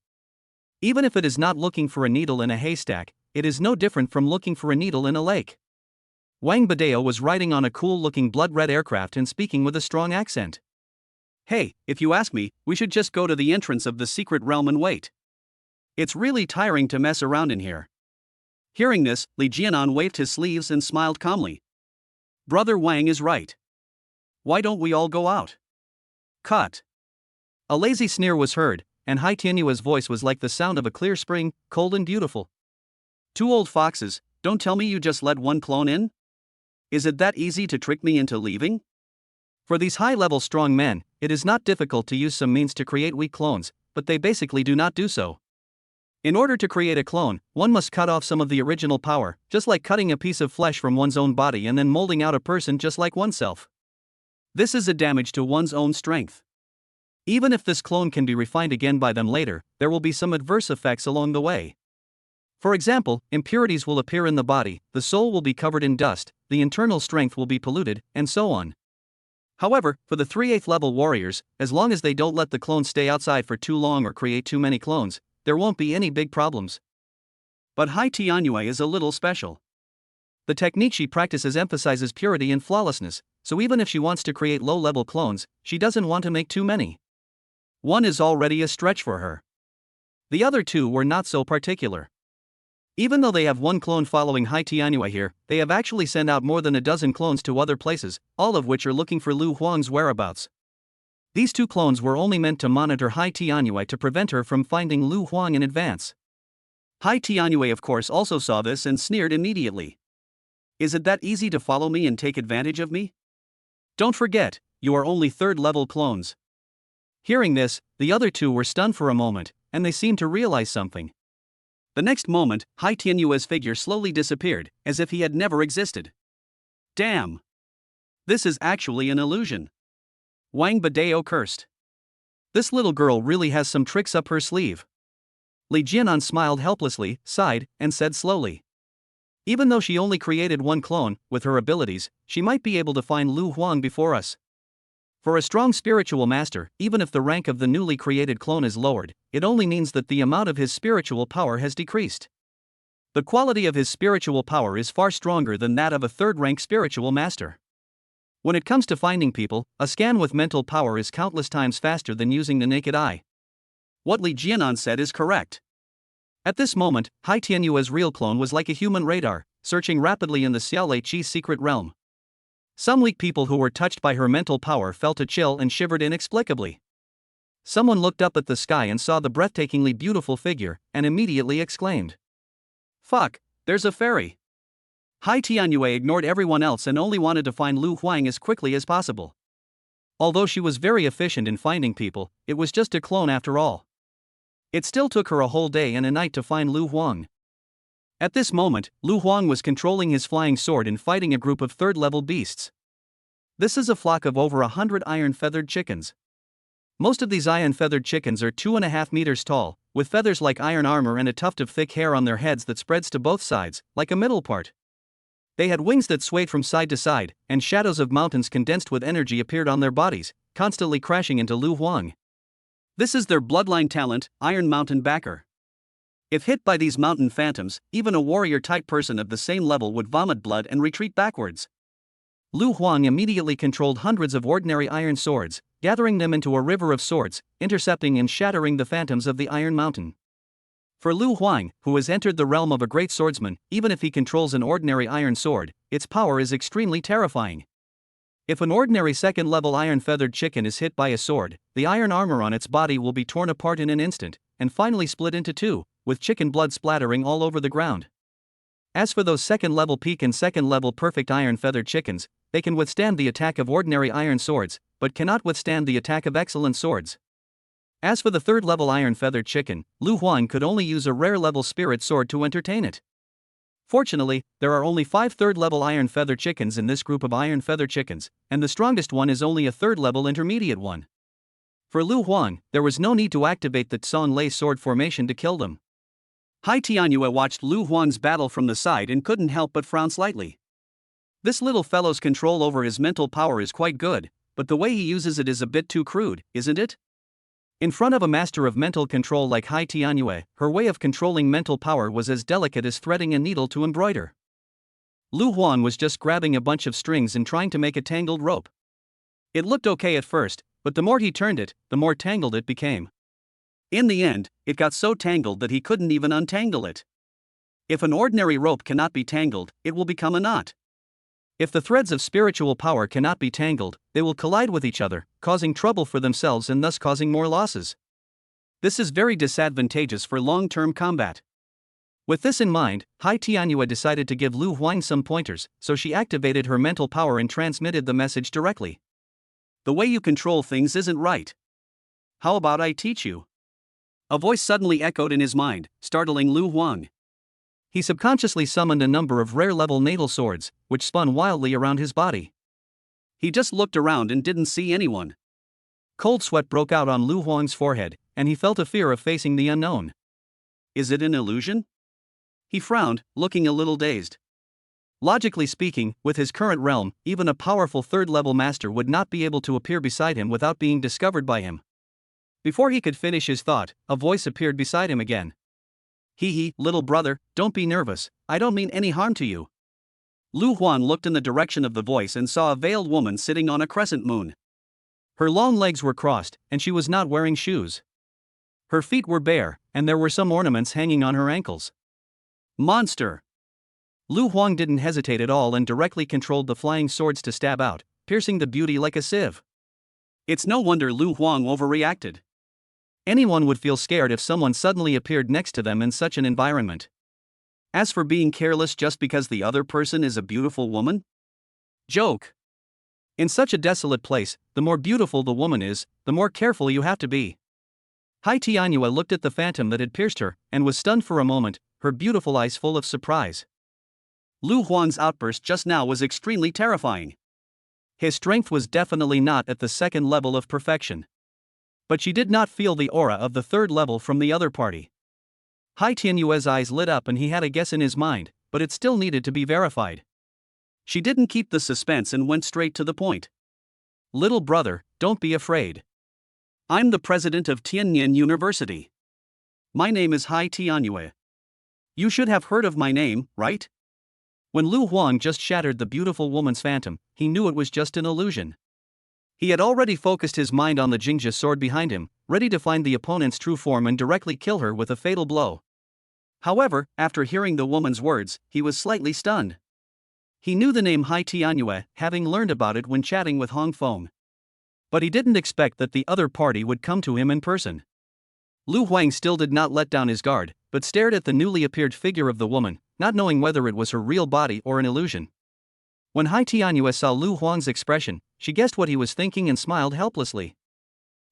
Even if it is not looking for a needle in a haystack, it is no different from looking for a needle in a lake. Wang Badeo was riding on a cool-looking blood-red aircraft and speaking with a strong accent. Hey, if you ask me, we should just go to the entrance of the secret realm and wait. It's really tiring to mess around in here. Hearing this, Li Jianan waved his sleeves and smiled calmly. Brother Wang is right. Why don't we all go out? Cut. A lazy sneer was heard, and Hai Tianyue's voice was like the sound of a clear spring, cold and beautiful. Two old foxes, don't tell me you just let one clone in? Is it that easy to trick me into leaving? For these high-level strong men, it is not difficult to use some means to create weak clones, but they basically do not do so. In order to create a clone, one must cut off some of the original power, just like cutting a piece of flesh from one's own body and then molding out a person just like oneself. This is a damage to one's own strength. Even if this clone can be refined again by them later, there will be some adverse effects along the way. For example, impurities will appear in the body, the soul will be covered in dust, the internal strength will be polluted, and so on. However, for the 3/8 level warriors, as long as they don't let the clone stay outside for too long or create too many clones, there won't be any big problems. But Hai Tianyue is a little special. The technique she practices emphasizes purity and flawlessness, so even if she wants to create low-level clones, she doesn't want to make too many. One is already a stretch for her. The other two were not so particular. Even though they have one clone following Hai Tianyue here, they have actually sent out more than a dozen clones to other places, all of which are looking for Lu Huang's whereabouts. These two clones were only meant to monitor Hai Tianyue to prevent her from finding Lu Huang in advance. Hai Tianyue of course also saw this and sneered immediately. Is it that easy to follow me and take advantage of me? Don't forget, you are only third-level clones. Hearing this, the other two were stunned for a moment, and they seemed to realize something. The next moment, Hai Tianyue's figure slowly disappeared, as if he had never existed. Damn! This is actually an illusion. Wang Badeo cursed. This little girl really has some tricks up her sleeve. Li Jianan smiled helplessly, sighed, and said slowly. Even though she only created one clone, with her abilities, she might be able to find Lu Huang before us. For a strong spiritual master, even if the rank of the newly created clone is lowered, it only means that the amount of his spiritual power has decreased. The quality of his spiritual power is far stronger than that of a third-rank spiritual master. When it comes to finding people, a scan with mental power is countless times faster than using the naked eye. What Li Jianan said is correct. At this moment, Hai Tianyue's real clone was like a human radar, searching rapidly in the Xiaolei Chi's secret realm. Some weak people who were touched by her mental power felt a chill and shivered inexplicably. Someone looked up at the sky and saw the breathtakingly beautiful figure, and immediately exclaimed. Fuck, there's a fairy. Hai Tianyue ignored everyone else and only wanted to find Lu Huang as quickly as possible. Although she was very efficient in finding people, it was just a clone after all. It still took her a whole day and a night to find Lu Huang. At this moment, Lu Huang was controlling his flying sword and fighting a group of third-level beasts. This is a flock of over 100 iron-feathered chickens. Most of these iron-feathered chickens are 2.5 meters tall, with feathers like iron armor and a tuft of thick hair on their heads that spreads to both sides, like a middle part. They had wings that swayed from side to side, and shadows of mountains condensed with energy appeared on their bodies, constantly crashing into Lu Huang. This is their bloodline talent, Iron Mountain Backer. If hit by these mountain phantoms, even a warrior-type person of the same level would vomit blood and retreat backwards. Lu Huang immediately controlled hundreds of ordinary iron swords, gathering them into a river of swords, intercepting and shattering the phantoms of the Iron Mountain. For Lu Huang, who has entered the realm of a great swordsman, even if he controls an ordinary iron sword, its power is extremely terrifying. If an ordinary second-level iron-feathered chicken is hit by a sword, the iron armor on its body will be torn apart in an instant, and finally split into two, with chicken blood splattering all over the ground. As for those second-level peak and second-level perfect iron-feathered chickens, they can withstand the attack of ordinary iron swords, but cannot withstand the attack of excellent swords. As for the third-level iron-feathered chicken, Lu Huang could only use a rare-level spirit sword to entertain it. Fortunately, there are only 5 third-level iron-feather chickens in this group of iron-feather chickens, and the strongest one is only a third-level intermediate one. For Lu Huang, there was no need to activate the Tsong Lei sword formation to kill them. Hai Tianyue watched Lu Huang's battle from the side and couldn't help but frown slightly. This little fellow's control over his mental power is quite good, but the way he uses it is a bit too crude, isn't it? In front of a master of mental control like Hai Tianyue, her way of controlling mental power was as delicate as threading a needle to embroider. Lu Huang was just grabbing a bunch of strings and trying to make a tangled rope. It looked okay at first, but the more he turned it, the more tangled it became. In the end, it got so tangled that he couldn't even untangle it. If an ordinary rope cannot be tangled, it will become a knot. If the threads of spiritual power cannot be tangled, they will collide with each other, causing trouble for themselves and thus causing more losses. This is very disadvantageous for long-term combat. With this in mind, Hai Tianyue decided to give Lu Huang some pointers, so she activated her mental power and transmitted the message directly. The way you control things isn't right. How about I teach you? A voice suddenly echoed in his mind, startling Lu Huang. He subconsciously summoned a number of rare-level natal swords, which spun wildly around his body. He just looked around and didn't see anyone. Cold sweat broke out on Lu Huang's forehead, and he felt a fear of facing the unknown. Is it an illusion? He frowned, looking a little dazed. Logically speaking, with his current realm, even a powerful third-level master would not be able to appear beside him without being discovered by him. Before he could finish his thought, a voice appeared beside him again. Hee, little brother, don't be nervous, I don't mean any harm to you. Lu Huang looked in the direction of the voice and saw a veiled woman sitting on a crescent moon. Her long legs were crossed, and she was not wearing shoes. Her feet were bare, and there were some ornaments hanging on her ankles. Monster! Lu Huang didn't hesitate at all and directly controlled the flying swords to stab out, piercing the beauty like a sieve. It's no wonder Lu Huang overreacted. Anyone would feel scared if someone suddenly appeared next to them in such an environment. As for being careless just because the other person is a beautiful woman? Joke. In such a desolate place, the more beautiful the woman is, the more careful you have to be. Hai Tianyue looked at the phantom that had pierced her, and was stunned for a moment, her beautiful eyes full of surprise. Lu Huang's outburst just now was extremely terrifying. His strength was definitely not at the second level of perfection. But she did not feel the aura of the third level from the other party. Hai Tianyue's eyes lit up and he had a guess in his mind, but it still needed to be verified. She didn't keep the suspense and went straight to the point. Little brother, don't be afraid. I'm the president of Tianyin University. My name is Hai Tianyue. You should have heard of my name, right? When Lu Huang just shattered the beautiful woman's phantom, he knew it was just an illusion. He had already focused his mind on the Jingja sword behind him, ready to find the opponent's true form and directly kill her with a fatal blow. However, after hearing the woman's words, he was slightly stunned. He knew the name Hai Tianyue, having learned about it when chatting with Hong Feng. But he didn't expect that the other party would come to him in person. Lu Huang still did not let down his guard, but stared at the newly appeared figure of the woman, not knowing whether it was her real body or an illusion. When Hai Tianyue saw Lu Huang's expression, she guessed what he was thinking and smiled helplessly.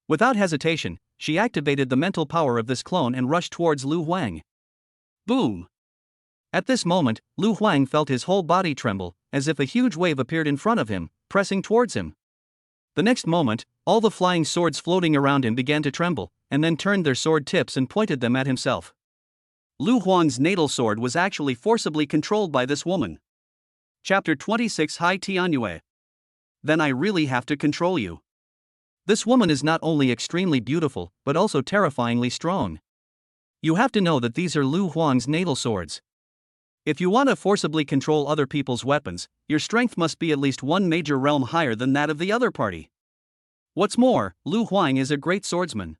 Without hesitation, she activated the mental power of this clone and rushed towards Lu Huang. Boom! At this moment, Lu Huang felt his whole body tremble, as if a huge wave appeared in front of him, pressing towards him. The next moment, all the flying swords floating around him began to tremble, and then turned their sword tips and pointed them at himself. Lu Huang's natal sword was actually forcibly controlled by this woman. Chapter 26 Hai Tianyue. Then I really have to control you. This woman is not only extremely beautiful, but also terrifyingly strong. You have to know that these are Lu Huang's natal swords. If you want to forcibly control other people's weapons, your strength must be at least one major realm higher than that of the other party. What's more, Lu Huang is a great swordsman.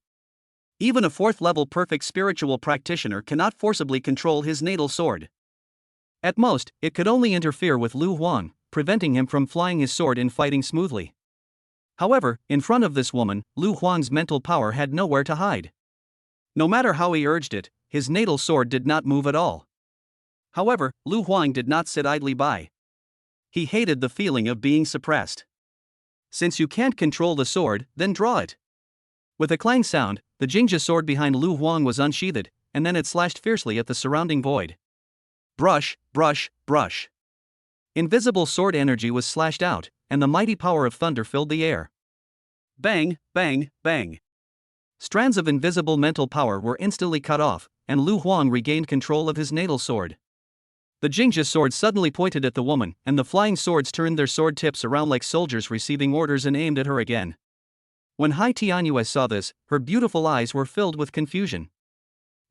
Even a 4th-level perfect spiritual practitioner cannot forcibly control his natal sword. At most, it could only interfere with Lu Huang, preventing him from flying his sword in fighting smoothly. However, in front of this woman, Lu Huang's mental power had nowhere to hide. No matter how he urged it, his natal sword did not move at all. However, Lu Huang did not sit idly by. He hated the feeling of being suppressed. Since you can't control the sword, then draw it. With a clang sound, the Jingja sword behind Lu Huang was unsheathed, and then it slashed fiercely at the surrounding void. Brush, brush, brush. Invisible sword energy was slashed out, and the mighty power of thunder filled the air. Bang, bang, bang. Strands of invisible mental power were instantly cut off, and Lu Huang regained control of his natal sword. The Jingja sword suddenly pointed at the woman, and the flying swords turned their sword tips around like soldiers receiving orders and aimed at her again. When Hai Tianyue saw this, her beautiful eyes were filled with confusion.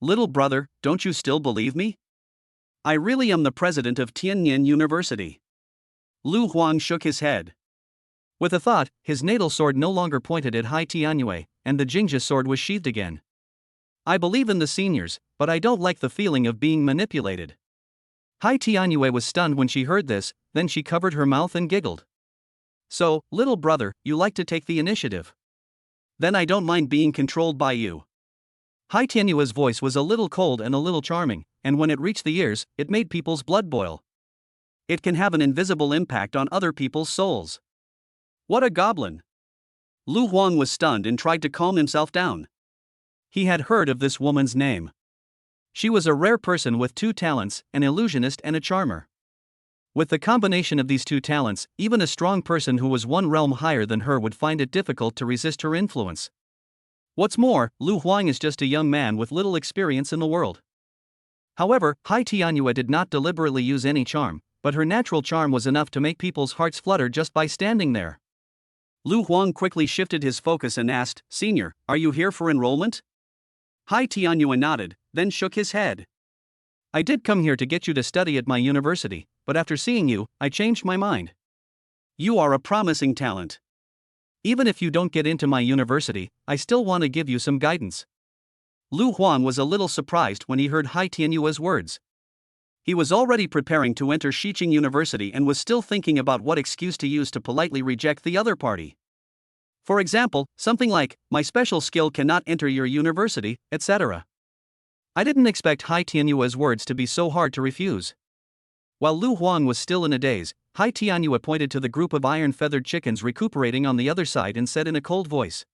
Little brother, don't you still believe me? I really am the president of Tianyin University. Lu Huang shook his head. With a thought, his natal sword no longer pointed at Hai Tianyue, and the Jingja sword was sheathed again. I believe in the seniors, but I don't like the feeling of being manipulated. Hai Tianyue was stunned when she heard this, then she covered her mouth and giggled. So, little brother, you like to take the initiative. Then I don't mind being controlled by you. Hai Tianyue's voice was a little cold and a little charming, and when it reached the ears, it made people's blood boil. It can have an invisible impact on other people's souls. What a goblin! Lu Huang was stunned and tried to calm himself down. He had heard of this woman's name. She was a rare person with 2 talents, an illusionist and a charmer. With the combination of these 2 talents, even a strong person who was 1 realm higher than her would find it difficult to resist her influence. What's more, Lu Huang is just a young man with little experience in the world. However, Hai Tianyue did not deliberately use any charm, but her natural charm was enough to make people's hearts flutter just by standing there. Lu Huang quickly shifted his focus and asked, Senior, are you here for enrollment? Hai Tianyue nodded, then shook his head. I did come here to get you to study at my university, but after seeing you, I changed my mind. You are a promising talent. Even if you don't get into my university, I still want to give you some guidance. Lu Huang was a little surprised when he heard Hai Tianyue's words. He was already preparing to enter Xiqing University and was still thinking about what excuse to use to politely reject the other party. For example, something like, my special skill cannot enter your university, etc. I didn't expect Hai Tianyue's words to be so hard to refuse. While Lu Huang was still in a daze, Hai Tianyue pointed to the group of iron-feathered chickens recuperating on the other side and said in a cold voice.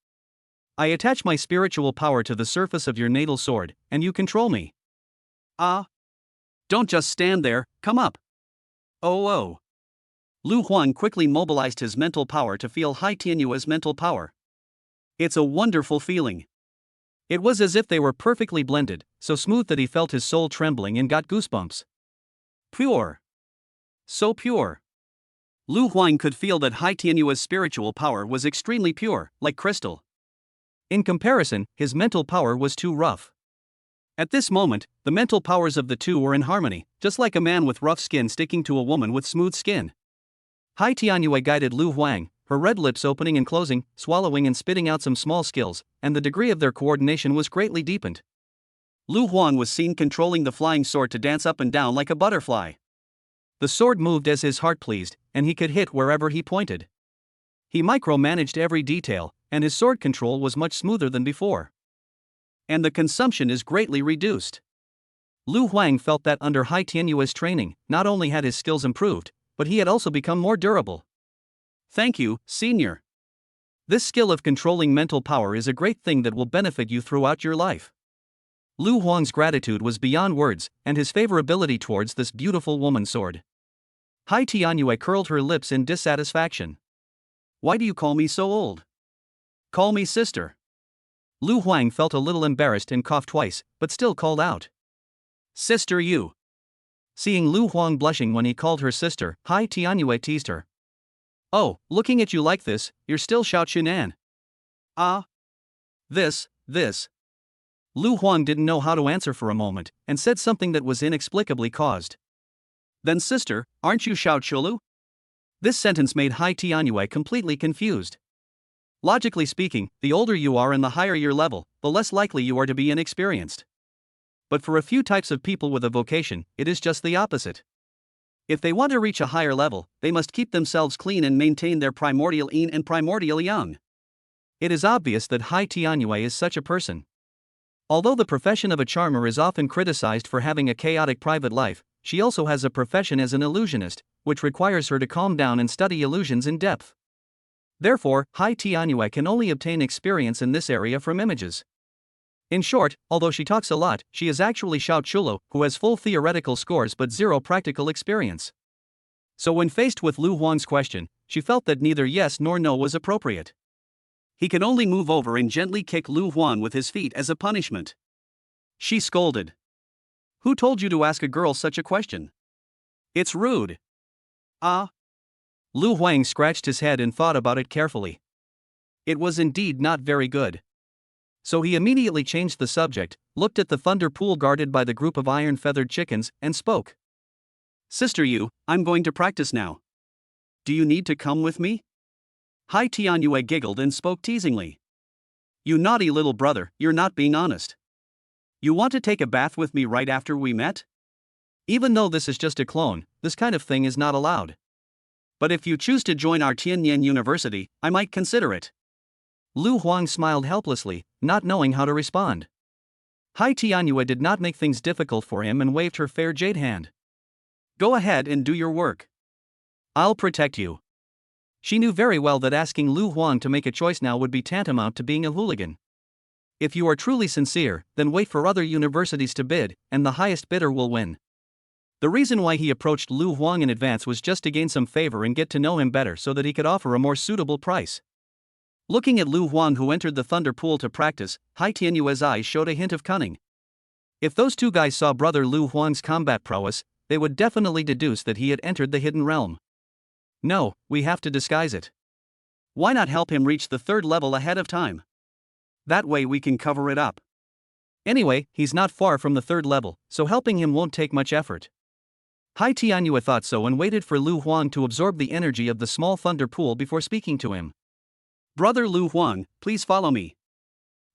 I attach my spiritual power to the surface of your natal sword, and you control me. Ah. Don't just stand there, come up. Oh. Lu Huang quickly mobilized his mental power to feel Hai Tianyue's mental power. It's a wonderful feeling. It was as if they were perfectly blended, so smooth that he felt his soul trembling and got goosebumps. Pure. So pure. Lu Huang could feel that Hai Tianyue's spiritual power was extremely pure, like crystal. In comparison, his mental power was too rough. At this moment, the mental powers of the two were in harmony, just like a man with rough skin sticking to a woman with smooth skin. Hai Tianyue guided Lu Huang, her red lips opening and closing, swallowing and spitting out some small skills, and the degree of their coordination was greatly deepened. Lu Huang was seen controlling the flying sword to dance up and down like a butterfly. The sword moved as his heart pleased, and he could hit wherever he pointed. He micromanaged every detail, and his sword control was much smoother than before. And the consumption is greatly reduced. Lu Huang felt that under Hai Tianyue's training, not only had his skills improved, but he had also become more durable. Thank you, Senior. This skill of controlling mental power is a great thing that will benefit you throughout your life. Lu Huang's gratitude was beyond words, and his favorability towards this beautiful woman soared. Hai Tianyue curled her lips in dissatisfaction. Why do you call me so old? Call me sister. Lu Huang felt a little embarrassed and coughed twice, but still called out. Sister you. Seeing Lu Huang blushing when he called her sister, Hai Tianyue teased her. Oh, looking at you like this, you're still Xiao Chunan. Ah. This. Lu Huang didn't know how to answer for a moment, and said something that was inexplicably caused. Then sister, aren't you Xiao Chulu? This sentence made Hai Tianyue completely confused. Logically speaking, the older you are and the higher your level, the less likely you are to be inexperienced. But for a few types of people with a vocation, it is just the opposite. If they want to reach a higher level, they must keep themselves clean and maintain their primordial yin and primordial yang. It is obvious that Hai Tianyue is such a person. Although the profession of a charmer is often criticized for having a chaotic private life, she also has a profession as an illusionist, which requires her to calm down and study illusions in depth. Therefore, Hai Tianyue can only obtain experience in this area from images. In short, although she talks a lot, she is actually Xiao Chulo, who has full theoretical scores but zero practical experience. So when faced with Lu Huang's question, she felt that neither yes nor no was appropriate. He can only move over and gently kick Lu Huang with his feet as a punishment. She scolded. Who told you to ask a girl such a question? It's rude. Ah. Lu Huang scratched his head and thought about it carefully. It was indeed not very good. So he immediately changed the subject, looked at the thunder pool guarded by the group of iron-feathered chickens, and spoke. Sister Yu, I'm going to practice now. Do you need to come with me? Hai Tianyue giggled and spoke teasingly. You naughty little brother, you're not being honest. You want to take a bath with me right after we met? Even though this is just a clone, this kind of thing is not allowed. But if you choose to join our Tianyan University, I might consider it. Lu Huang smiled helplessly, not knowing how to respond. Hai Tianyue did not make things difficult for him and waved her fair jade hand. Go ahead and do your work. I'll protect you. She knew very well that asking Lu Huang to make a choice now would be tantamount to being a hooligan. If you are truly sincere, then wait for other universities to bid, and the highest bidder will win. The reason why he approached Lu Huang in advance was just to gain some favor and get to know him better so that he could offer a more suitable price. Looking at Lu Huang, who entered the thunder pool to practice, Hai Tianyue's eyes showed a hint of cunning. If those two guys saw brother Lu Huang's combat prowess, they would definitely deduce that he had entered the hidden realm. No, we have to disguise it. Why not help him reach the third level ahead of time? That way we can cover it up. Anyway, he's not far from the third level, so helping him won't take much effort. Hai Tianyue thought so and waited for Lu Huang to absorb the energy of the small thunder pool before speaking to him. Brother Lu Huang, please follow me.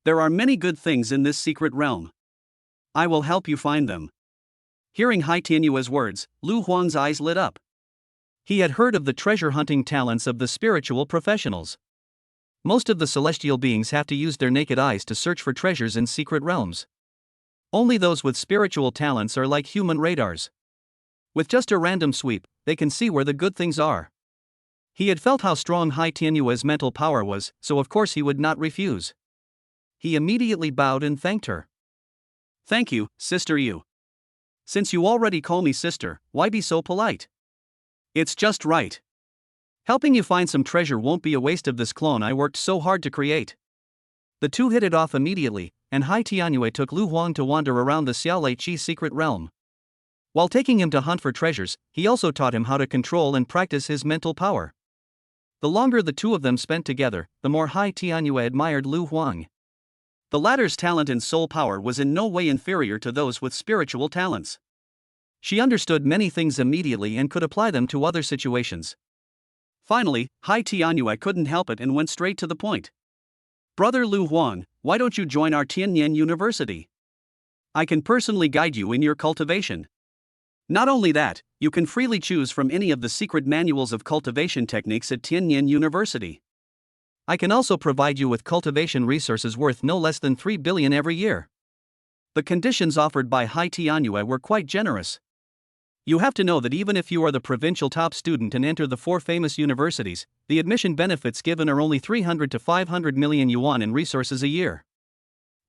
There are many good things in this secret realm. I will help you find them. Hearing Hai Tianyue's words, Lu Huang's eyes lit up. He had heard of the treasure-hunting talents of the spiritual professionals. Most of the celestial beings have to use their naked eyes to search for treasures in secret realms. Only those with spiritual talents are like human radars. With just a random sweep, they can see where the good things are. He had felt how strong Hai Tianyue's mental power was, so of course he would not refuse. He immediately bowed and thanked her. Thank you, Sister Yu. Since you already call me sister, why be so polite? It's just right. Helping you find some treasure won't be a waste of this clone I worked so hard to create. The two hit it off immediately, and Hai Tianyue took Lu Huang to wander around the Xiaolei Qi secret realm. While taking him to hunt for treasures, he also taught him how to control and practice his mental power. The longer the two of them spent together, the more Hai Tianyue admired Lu Huang. The latter's talent and soul power was in no way inferior to those with spiritual talents. She understood many things immediately and could apply them to other situations. Finally, Hai Tianyue couldn't help it and went straight to the point. Brother Lu Huang, why don't you join our Tianyan University? I can personally guide you in your cultivation. Not only that, you can freely choose from any of the secret manuals of cultivation techniques at Tianyan University. I can also provide you with cultivation resources worth no less than 3 billion every year. The conditions offered by Hai Tianyue were quite generous. You have to know that even if you are the provincial top student and enter the 4 famous universities, the admission benefits given are only 300 to 500 million yuan in resources a year.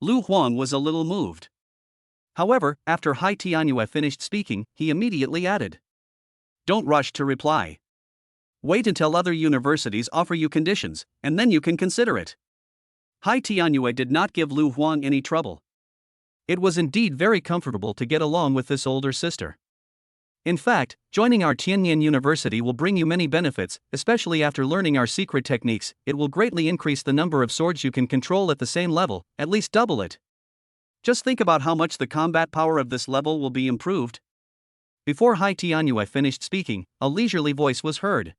Lu Huang was a little moved. However, after Hai Tianyue finished speaking, he immediately added, Don't rush to reply. Wait until other universities offer you conditions, and then you can consider it. Hai Tianyue did not give Lu Huang any trouble. It was indeed very comfortable to get along with this older sister. In fact, joining our Tianyan University will bring you many benefits, especially after learning our secret techniques. It will greatly increase the number of swords you can control at the same level, at least double it. Just think about how much the combat power of this level will be improved. Before Hai Tianyue finished speaking, a leisurely voice was heard.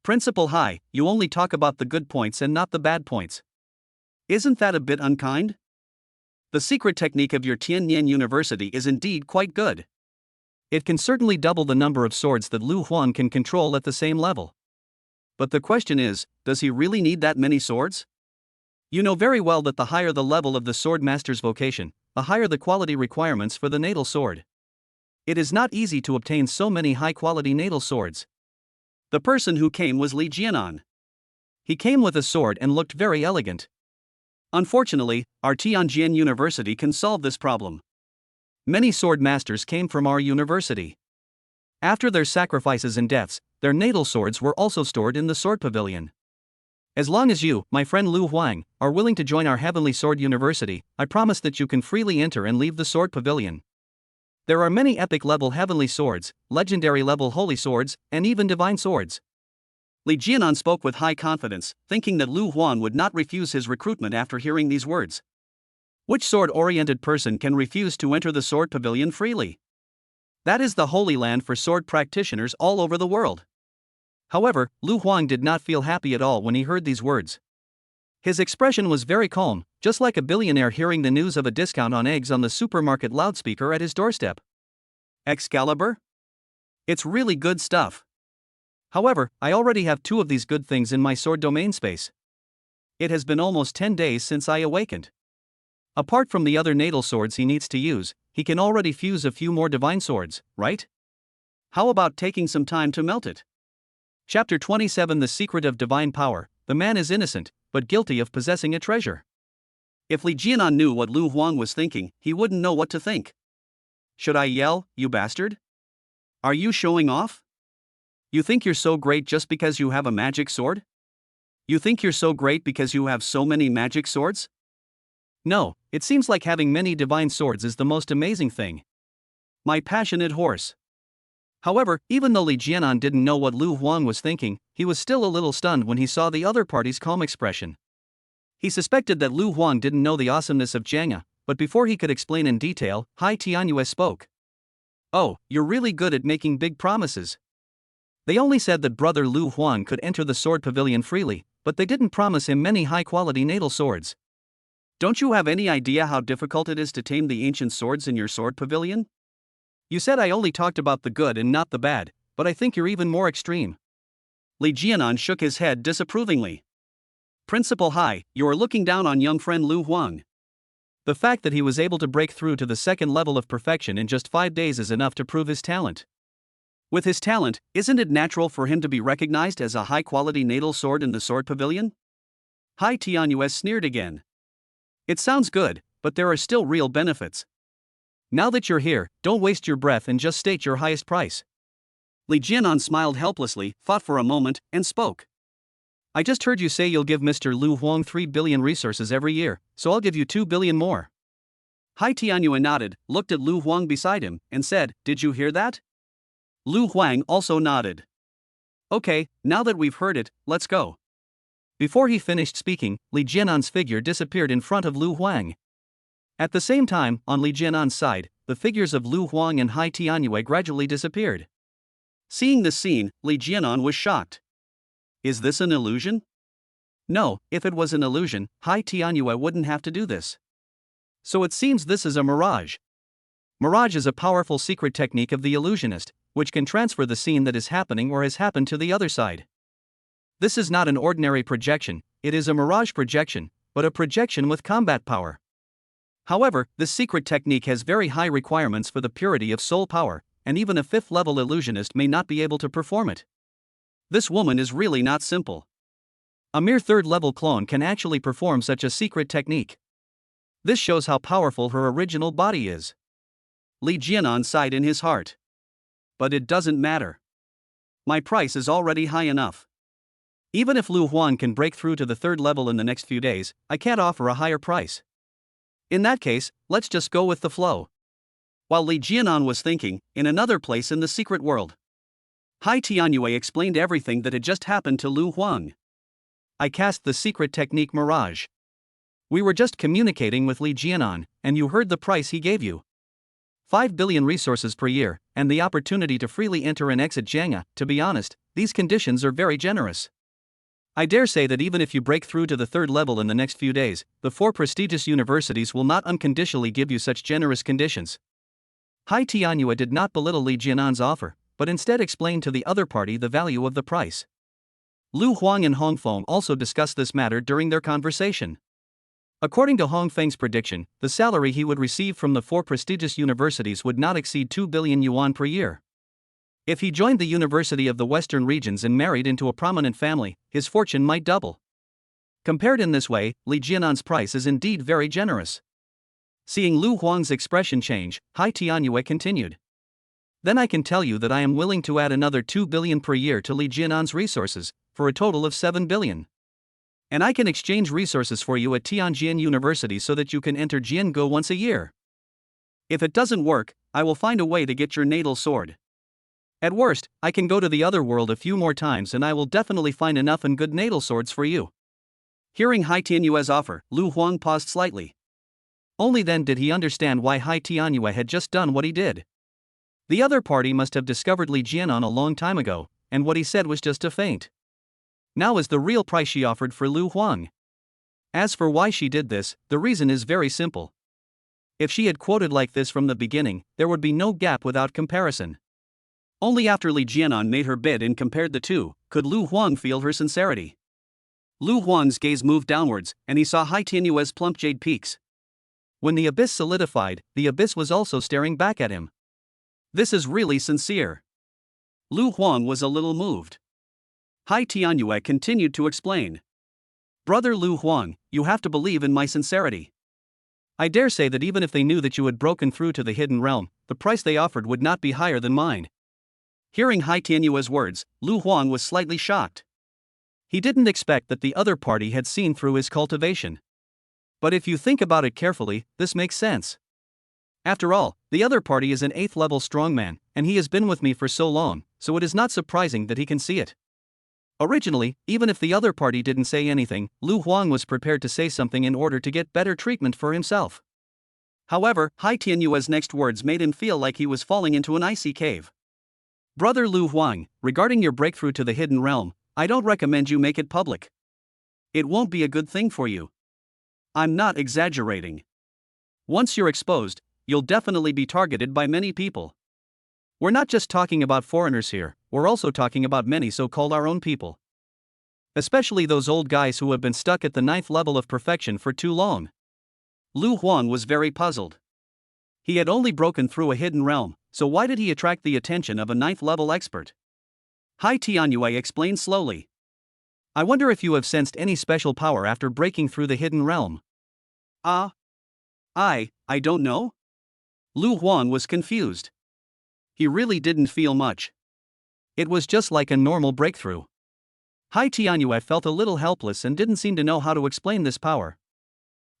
Principal Hai, you only talk about the good points and not the bad points. Isn't that a bit unkind? The secret technique of your Tianyan University is indeed quite good. It can certainly double the number of swords that Lu Huang can control at the same level. But the question is, does he really need that many swords? You know very well that the higher the level of the Swordmaster's vocation, the higher the quality requirements for the natal sword. It is not easy to obtain so many high-quality natal swords. The person who came was Li Jianan. He came with a sword and looked very elegant. Unfortunately, our Tianjin University can solve this problem. Many sword masters came from our university. After their sacrifices and deaths, their natal swords were also stored in the sword pavilion. As long as you, my friend Lu Huang, are willing to join our Heavenly Sword University, I promise that you can freely enter and leave the sword pavilion. There are many epic level heavenly swords, legendary level holy swords, and even divine swords. Li Jianan spoke with high confidence, thinking that Lu Huang would not refuse his recruitment after hearing these words. Which sword-oriented person can refuse to enter the sword pavilion freely? That is the holy land for sword practitioners all over the world. However, Lu Huang did not feel happy at all when he heard these words. His expression was very calm, just like a billionaire hearing the news of a discount on eggs on the supermarket loudspeaker at his doorstep. Excalibur? It's really good stuff. However, I already have 2 of these good things in my sword domain space. It has been almost 10 days since I awakened. Apart from the other natal swords he needs to use, he can already fuse a few more divine swords, right? How about taking some time to melt it? Chapter 27 The Secret of Divine Power. The man is innocent, but guilty of possessing a treasure. If Li Jianan knew what Lu Huang was thinking, he wouldn't know what to think. Should I yell, "You bastard"? Are you showing off? You think you're so great just because you have a magic sword? You think you're so great because you have so many magic swords? No, it seems like having many divine swords is the most amazing thing. My passionate horse. However, even though Li Jianan didn't know what Lu Huang was thinking, he was still a little stunned when he saw the other party's calm expression. He suspected that Lu Huang didn't know the awesomeness of Jianga, but before he could explain in detail, Hai Tianyue spoke. Oh, you're really good at making big promises. They only said that brother Lu Huang could enter the sword pavilion freely, but they didn't promise him many high-quality natal swords. Don't you have any idea how difficult it is to tame the ancient swords in your sword pavilion? You said I only talked about the good and not the bad, but I think you're even more extreme. Li Jianan shook his head disapprovingly. Principal Hai, you are looking down on young friend Lu Huang. The fact that he was able to break through to the second level of perfection in just 5 days is enough to prove his talent. With his talent, isn't it natural for him to be recognized as a high-quality natal sword in the sword pavilion? Hai Tianyue sneered again. It sounds good, but there are still real benefits. Now that you're here, don't waste your breath and just state your highest price. Li Jianan smiled helplessly, thought for a moment, and spoke. I just heard you say you'll give Mr. Lu Huang 3 billion resources every year, so I'll give you 2 billion more. Hai Tianyue nodded, looked at Lu Huang beside him, and said, Did you hear that? Lu Huang also nodded. Okay, now that we've heard it, let's go. Before he finished speaking, Li Jianan's figure disappeared in front of Lu Huang. At the same time, on Li Jianan's side, the figures of Lu Huang and Hai Tianyue gradually disappeared. Seeing this scene, Li Jianan was shocked. Is this an illusion? No, if it was an illusion, Hai Tianyue wouldn't have to do this. So it seems this is a mirage. Mirage is a powerful secret technique of the illusionist, which can transfer the scene that is happening or has happened to the other side. This is not an ordinary projection, it is a mirage projection, but a projection with combat power. However, this secret technique has very high requirements for the purity of soul power, and even a 5th-level illusionist may not be able to perform it. This woman is really not simple. A mere 3rd-level clone can actually perform such a secret technique. This shows how powerful her original body is. Li Jianan sighed in his heart. But it doesn't matter. My price is already high enough. Even if Lu Huang can break through to the 3rd level in the next few days, I can't offer a higher price. In that case, let's just go with the flow. While Li Jianan was thinking, in another place in the secret world, Hai Tianyue explained everything that had just happened to Lu Huang. I cast the secret technique Mirage. We were just communicating with Li Jianan, and you heard the price he gave you. 5 billion resources per year, and the opportunity to freely enter and exit Jianga. To be honest, these conditions are very generous. I dare say that even if you break through to the third level in the next few days, the 4 prestigious universities will not unconditionally give you such generous conditions. Hai Tianyue did not belittle Li Jianan's offer, but instead explained to the other party the value of the price. Lu Huang and Hong Feng also discussed this matter during their conversation. According to Hong Feng's prediction, the salary he would receive from the 4 prestigious universities would not exceed 2 billion yuan per year. If he joined the University of the Western regions and married into a prominent family, his fortune might double. Compared in this way, Li Jianan's price is indeed very generous. Seeing Lu Huang's expression change, Hai Tianyue continued. Then I can tell you that I am willing to add another 2 billion per year to Li Jianan's resources, for a total of 7 billion. And I can exchange resources for you at Tianjin University so that you can enter Jiango once a year. If it doesn't work, I will find a way to get your natal sword. At worst, I can go to the other world a few more times and I will definitely find enough and good natal swords for you. Hearing Hai Tianyue's offer, Lu Huang paused slightly. Only then did he understand why Hai Tianyue had just done what he did. The other party must have discovered Li Jianan a long time ago, and what he said was just a feint. Now is the real price she offered for Lu Huang. As for why she did this, the reason is very simple. If she had quoted like this from the beginning, there would be no gap without comparison. Only after Li Jianan made her bid and compared the two, could Lu Huang feel her sincerity. Lu Huang's gaze moved downwards, and he saw Hai Tianyue's plump jade peaks. When the abyss solidified, the abyss was also staring back at him. This is really sincere. Lu Huang was a little moved. Hai Tianyue continued to explain. Brother Lu Huang, you have to believe in my sincerity. I dare say that even if they knew that you had broken through to the hidden realm, the price they offered would not be higher than mine. Hearing Hai Tianyue's words, Lu Huang was slightly shocked. He didn't expect that the other party had seen through his cultivation. But if you think about it carefully, this makes sense. After all, the other party is an 8th level strongman, and he has been with me for so long, so it is not surprising that he can see it. Originally, even if the other party didn't say anything, Lu Huang was prepared to say something in order to get better treatment for himself. However, Hai Tianyue's next words made him feel like he was falling into an icy cave. Brother Lu Huang, regarding your breakthrough to the hidden realm, I don't recommend you make it public. It won't be a good thing for you. I'm not exaggerating. Once you're exposed, you'll definitely be targeted by many people. We're not just talking about foreigners here, we're also talking about many so-called our own people. Especially those old guys who have been stuck at the 9th level of perfection for too long. Lu Huang was very puzzled. He had only broken through a hidden realm, so why did he attract the attention of a 9th level expert? Hai Tianyue explained slowly. I wonder if you have sensed any special power after breaking through the hidden realm. I don't know. Lu Huang was confused. He really didn't feel much. It was just like a normal breakthrough. Hai Tianyue felt a little helpless and didn't seem to know how to explain this power.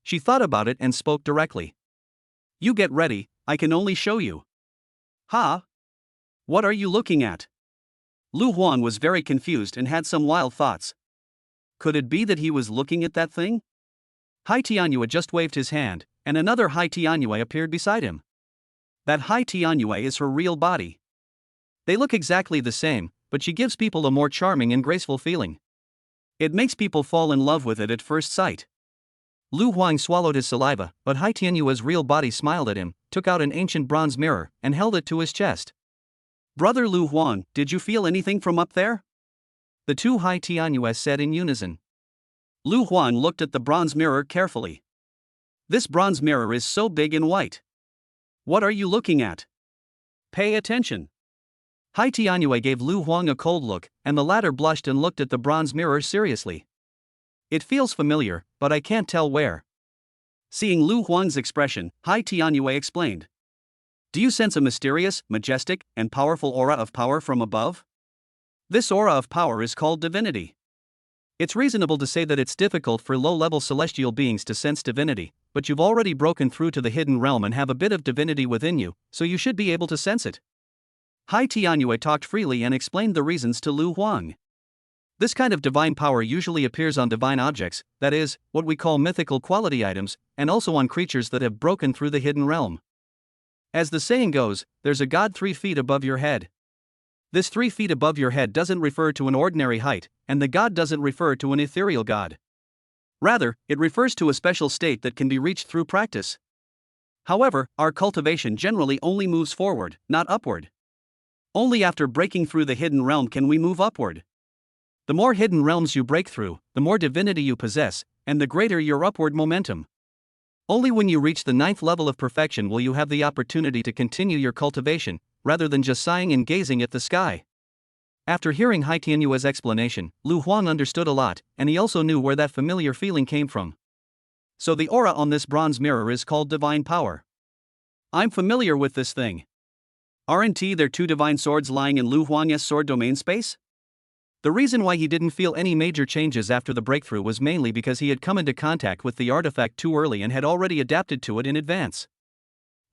She thought about it and spoke directly. You get ready, I can only show you. Huh? What are you looking at? Lu Huang was very confused and had some wild thoughts. Could it be that he was looking at that thing? Hai Tianyue just waved his hand, and another Hai Tianyue appeared beside him. That Hai Tianyue is her real body. They look exactly the same, but she gives people a more charming and graceful feeling. It makes people fall in love with it at first sight. Lu Huang swallowed his saliva, but Hai Tianyue's real body smiled at him, took out an ancient bronze mirror, and held it to his chest. Brother Lu Huang, did you feel anything from up there? The two Hai Tianyue said in unison. Lu Huang looked at the bronze mirror carefully. This bronze mirror is so big and white. What are you looking at? Pay attention. Hai Tianyue gave Lu Huang a cold look, and the latter blushed and looked at the bronze mirror seriously. It feels familiar, but I can't tell where. Seeing Lu Huang's expression, Hai Tianyue explained. Do you sense a mysterious, majestic, and powerful aura of power from above? This aura of power is called divinity. It's reasonable to say that it's difficult for low-level celestial beings to sense divinity, but you've already broken through to the hidden realm and have a bit of divinity within you, so you should be able to sense it. Hai Tianyue talked freely and explained the reasons to Lu Huang. This kind of divine power usually appears on divine objects, that is, what we call mythical quality items, and also on creatures that have broken through the hidden realm. As the saying goes, there's a god 3 feet above your head. This 3 feet above your head doesn't refer to an ordinary height, and the god doesn't refer to an ethereal god. Rather, it refers to a special state that can be reached through practice. However, our cultivation generally only moves forward, not upward. Only after breaking through the hidden realm can we move upward. The more hidden realms you break through, the more divinity you possess, and the greater your upward momentum. Only when you reach the 9th level of perfection will you have the opportunity to continue your cultivation, rather than just sighing and gazing at the sky. After hearing Hai Tianyue's explanation, Lu Huang understood a lot, and he also knew where that familiar feeling came from. So the aura on this bronze mirror is called divine power. I'm familiar with this thing. Aren't there 2 divine swords lying in Lu Huang's sword domain space? The reason why he didn't feel any major changes after the breakthrough was mainly because he had come into contact with the artifact too early and had already adapted to it in advance.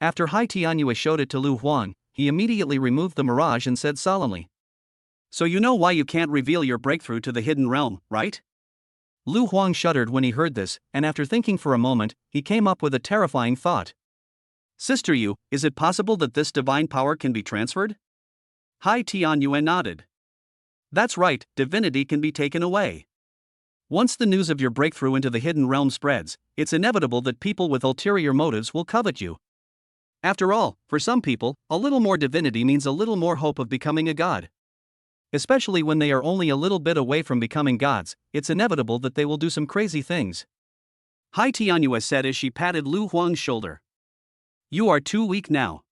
After Hai Tianyue showed it to Lu Huang, he immediately removed the mirage and said solemnly, "So you know why you can't reveal your breakthrough to the hidden realm, right?" Lu Huang shuddered when he heard this, and after thinking for a moment, he came up with a terrifying thought. "Sister Yu, is it possible that this divine power can be transferred?" Hai Tianyue nodded. "That's right, divinity can be taken away. Once the news of your breakthrough into the hidden realm spreads, it's inevitable that people with ulterior motives will covet you. After all, for some people, a little more divinity means a little more hope of becoming a god. Especially when they are only a little bit away from becoming gods, it's inevitable that they will do some crazy things." Hai Tianyue said as she patted Lu Huang's shoulder. "You are too weak now.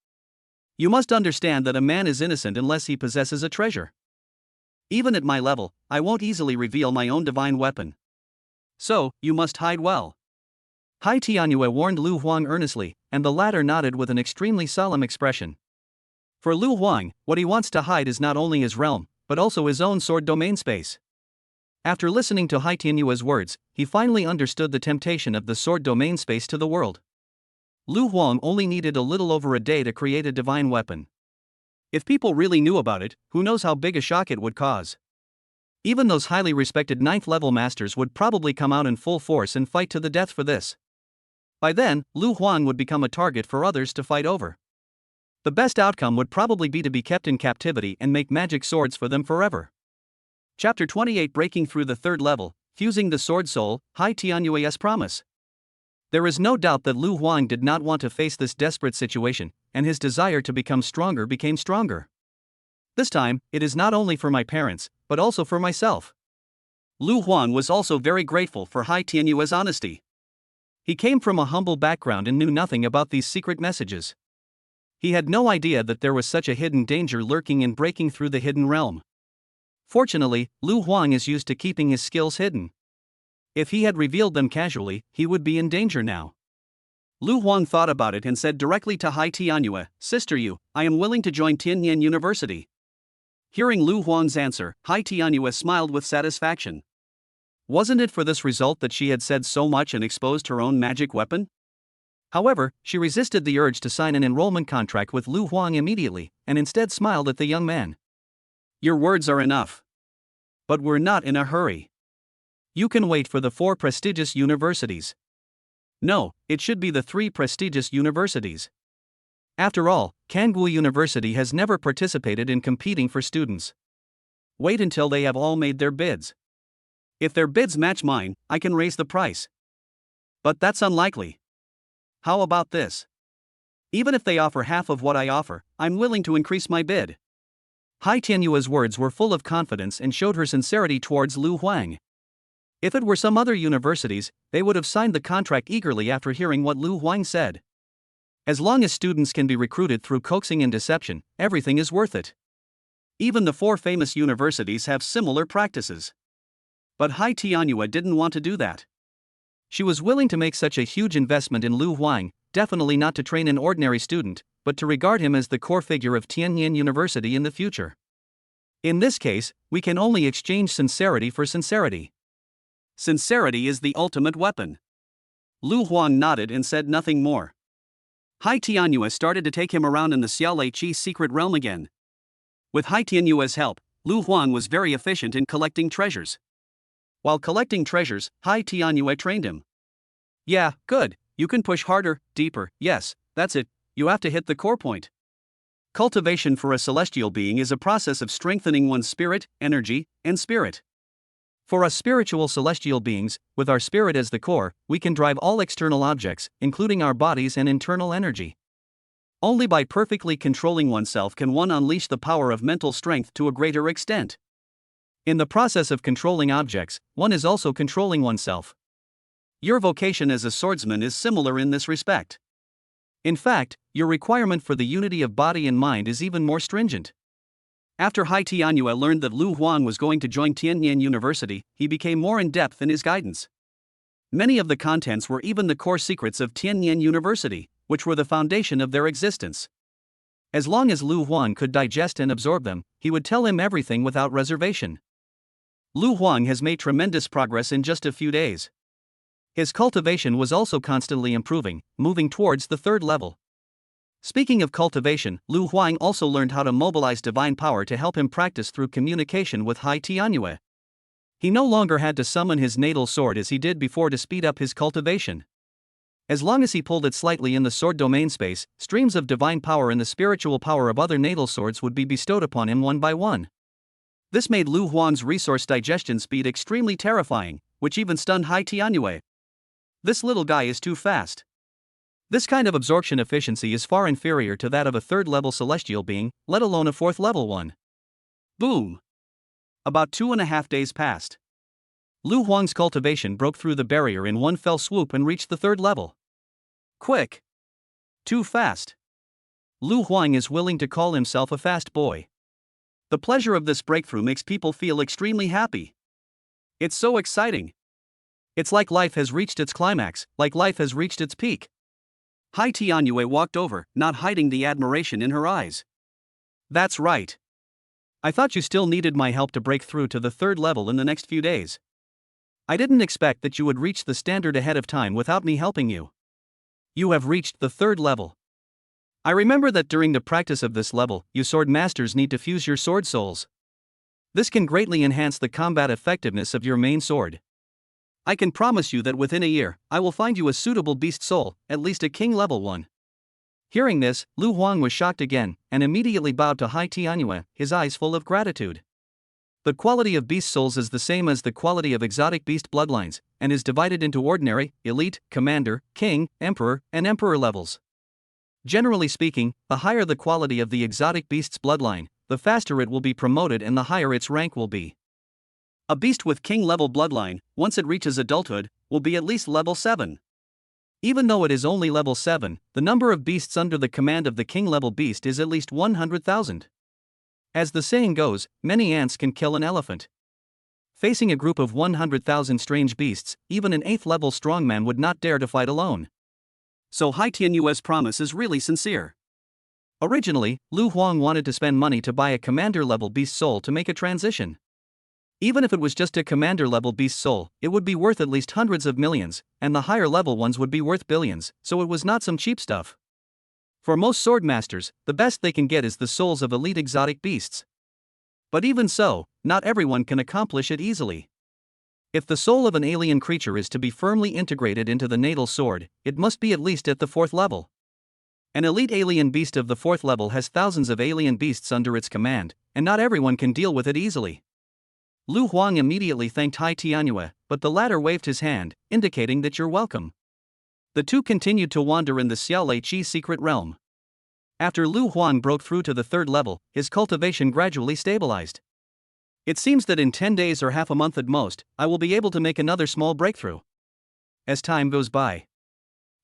You must understand that a man is innocent unless he possesses a treasure. Even at my level, I won't easily reveal my own divine weapon. So, you must hide well." Hai Tianyue warned Lu Huang earnestly, and the latter nodded with an extremely solemn expression. For Lu Huang, what he wants to hide is not only his realm, but also his own sword domain space. After listening to Hai Tianyue's words, he finally understood the temptation of the sword domain space to the world. Lu Huang only needed a little over a day to create a divine weapon. If people really knew about it, who knows how big a shock it would cause. Even those highly respected 9th level masters would probably come out in full force and fight to the death for this. By then, Lu Huang would become a target for others to fight over. The best outcome would probably be to be kept in captivity and make magic swords for them forever. Chapter 28, Breaking Through the 3rd Level, Fusing the Sword Soul, Hai Tianyue's Promise. There is no doubt that Lu Huang did not want to face this desperate situation, and his desire to become stronger became stronger. This time, it is not only for my parents, but also for myself. Lu Huang was also very grateful for Hai Tianyue's honesty. He came from a humble background and knew nothing about these secret messages. He had no idea that there was such a hidden danger lurking in breaking through the hidden realm. Fortunately, Lu Huang is used to keeping his skills hidden. If he had revealed them casually, he would be in danger now. Lu Huang thought about it and said directly to Hai Tianyue, "Sister Yu, I am willing to join Tianyan University." Hearing Lu Huang's answer, Hai Tianyue smiled with satisfaction. Wasn't it for this result that she had said so much and exposed her own magic weapon? However, she resisted the urge to sign an enrollment contract with Lu Huang immediately, and instead smiled at the young man. "Your words are enough. But we're not in a hurry. You can wait for the 4 prestigious universities." No, it should be the 3 prestigious universities. After all, Kangwu University has never participated in competing for students. Wait until they have all made their bids. If their bids match mine, I can raise the price. But that's unlikely. How about this? Even if they offer half of what I offer, I'm willing to increase my bid. Hai Tianyue's words were full of confidence and showed her sincerity towards Lu Huang. If it were some other universities, they would have signed the contract eagerly after hearing what Lu Huang said. As long as students can be recruited through coaxing and deception, everything is worth it. Even the 4 famous universities have similar practices. But Hai Tianyue didn't want to do that. She was willing to make such a huge investment in Lu Huang, definitely not to train an ordinary student, but to regard him as the core figure of Tianyan University in the future. In this case, we can only exchange sincerity for sincerity. Sincerity is the ultimate weapon. Lu Huang nodded and said nothing more. Hai Tianyue started to take him around in the Xiaolei Qi secret realm again. With Hai Tianyue's help, Lu Huang was very efficient in collecting treasures. While collecting treasures, Hai Tianyue trained him. "Yeah, good, you can push harder, deeper, yes, that's it, you have to hit the core point. Cultivation for a celestial being is a process of strengthening one's spirit, energy, and spirit. For us spiritual celestial beings, with our spirit as the core, we can drive all external objects, including our bodies and internal energy. Only by perfectly controlling oneself can one unleash the power of mental strength to a greater extent. In the process of controlling objects, one is also controlling oneself. Your vocation as a swordsman is similar in this respect. In fact, your requirement for the unity of body and mind is even more stringent. After Hai Tianyue learned that Lu Huang was going to join Tianyan University, he became more in-depth in his guidance. Many of the contents were even the core secrets of Tianyan University, which were the foundation of their existence. As long as Lu Huang could digest and absorb them, he would tell him everything without reservation. Lu Huang has made tremendous progress in just a few days. His cultivation was also constantly improving, moving towards the third level. Speaking of cultivation, Lu Huang also learned how to mobilize divine power to help him practice through communication with Hai Tianyue. He no longer had to summon his natal sword as he did before to speed up his cultivation. As long as he pulled it slightly in the sword domain space, streams of divine power and the spiritual power of other natal swords would be bestowed upon him one by one. This made Lu Huang's resource digestion speed extremely terrifying, which even stunned Hai Tianyue. This little guy is too fast. This kind of absorption efficiency is far inferior to that of a third-level celestial being, let alone a fourth-level one. Boom! About 2.5 days passed. Lu Huang's cultivation broke through the barrier in one fell swoop and reached the third level. Quick! Too fast. Lu Huang is willing to call himself a fast boy. The pleasure of this breakthrough makes people feel extremely happy. It's so exciting. It's like life has reached its climax, like life has reached its peak. Hai Tianyue walked over, not hiding the admiration in her eyes. That's right. I thought you still needed my help to break through to the third level in the next few days. I didn't expect that you would reach the standard ahead of time without me helping you. You have reached the third level. I remember that during the practice of this level, you swordmasters need to fuse your sword souls. This can greatly enhance the combat effectiveness of your main sword. I can promise you that within a year, I will find you a suitable beast soul, at least a king level one. Hearing this, Lu Huang was shocked again, and immediately bowed to Hai Tianyue, his eyes full of gratitude. The quality of beast souls is the same as the quality of exotic beast bloodlines, and is divided into ordinary, elite, commander, king, emperor, and emperor levels. Generally speaking, the higher the quality of the exotic beast's bloodline, the faster it will be promoted and the higher its rank will be. A beast with king-level bloodline, once it reaches adulthood, will be at least level 7. Even though it is only level 7, the number of beasts under the command of the king-level beast is at least 100,000. As the saying goes, many ants can kill an elephant. Facing a group of 100,000 strange beasts, even an 8th-level strongman would not dare to fight alone. So Hai Tianyue's promise is really sincere. Originally, Lu Huang wanted to spend money to buy a commander-level beast soul to make a transition. Even if it was just a commander-level beast soul, it would be worth at least hundreds of millions, and the higher-level ones would be worth billions, so it was not some cheap stuff. For most swordmasters, the best they can get is the souls of elite exotic beasts. But even so, not everyone can accomplish it easily. If the soul of an alien creature is to be firmly integrated into the natal sword, it must be at least at the 4th level. An elite alien beast of the 4th level has thousands of alien beasts under its command, and not everyone can deal with it easily. Lu Huang immediately thanked Hai Tianyue, but the latter waved his hand, indicating that you're welcome. The two continued to wander in the Xiaolei Qi secret realm. After Lu Huang broke through to the 3rd level, his cultivation gradually stabilized. It seems that in 10 days or half a month at most, I will be able to make another small breakthrough. As time goes by.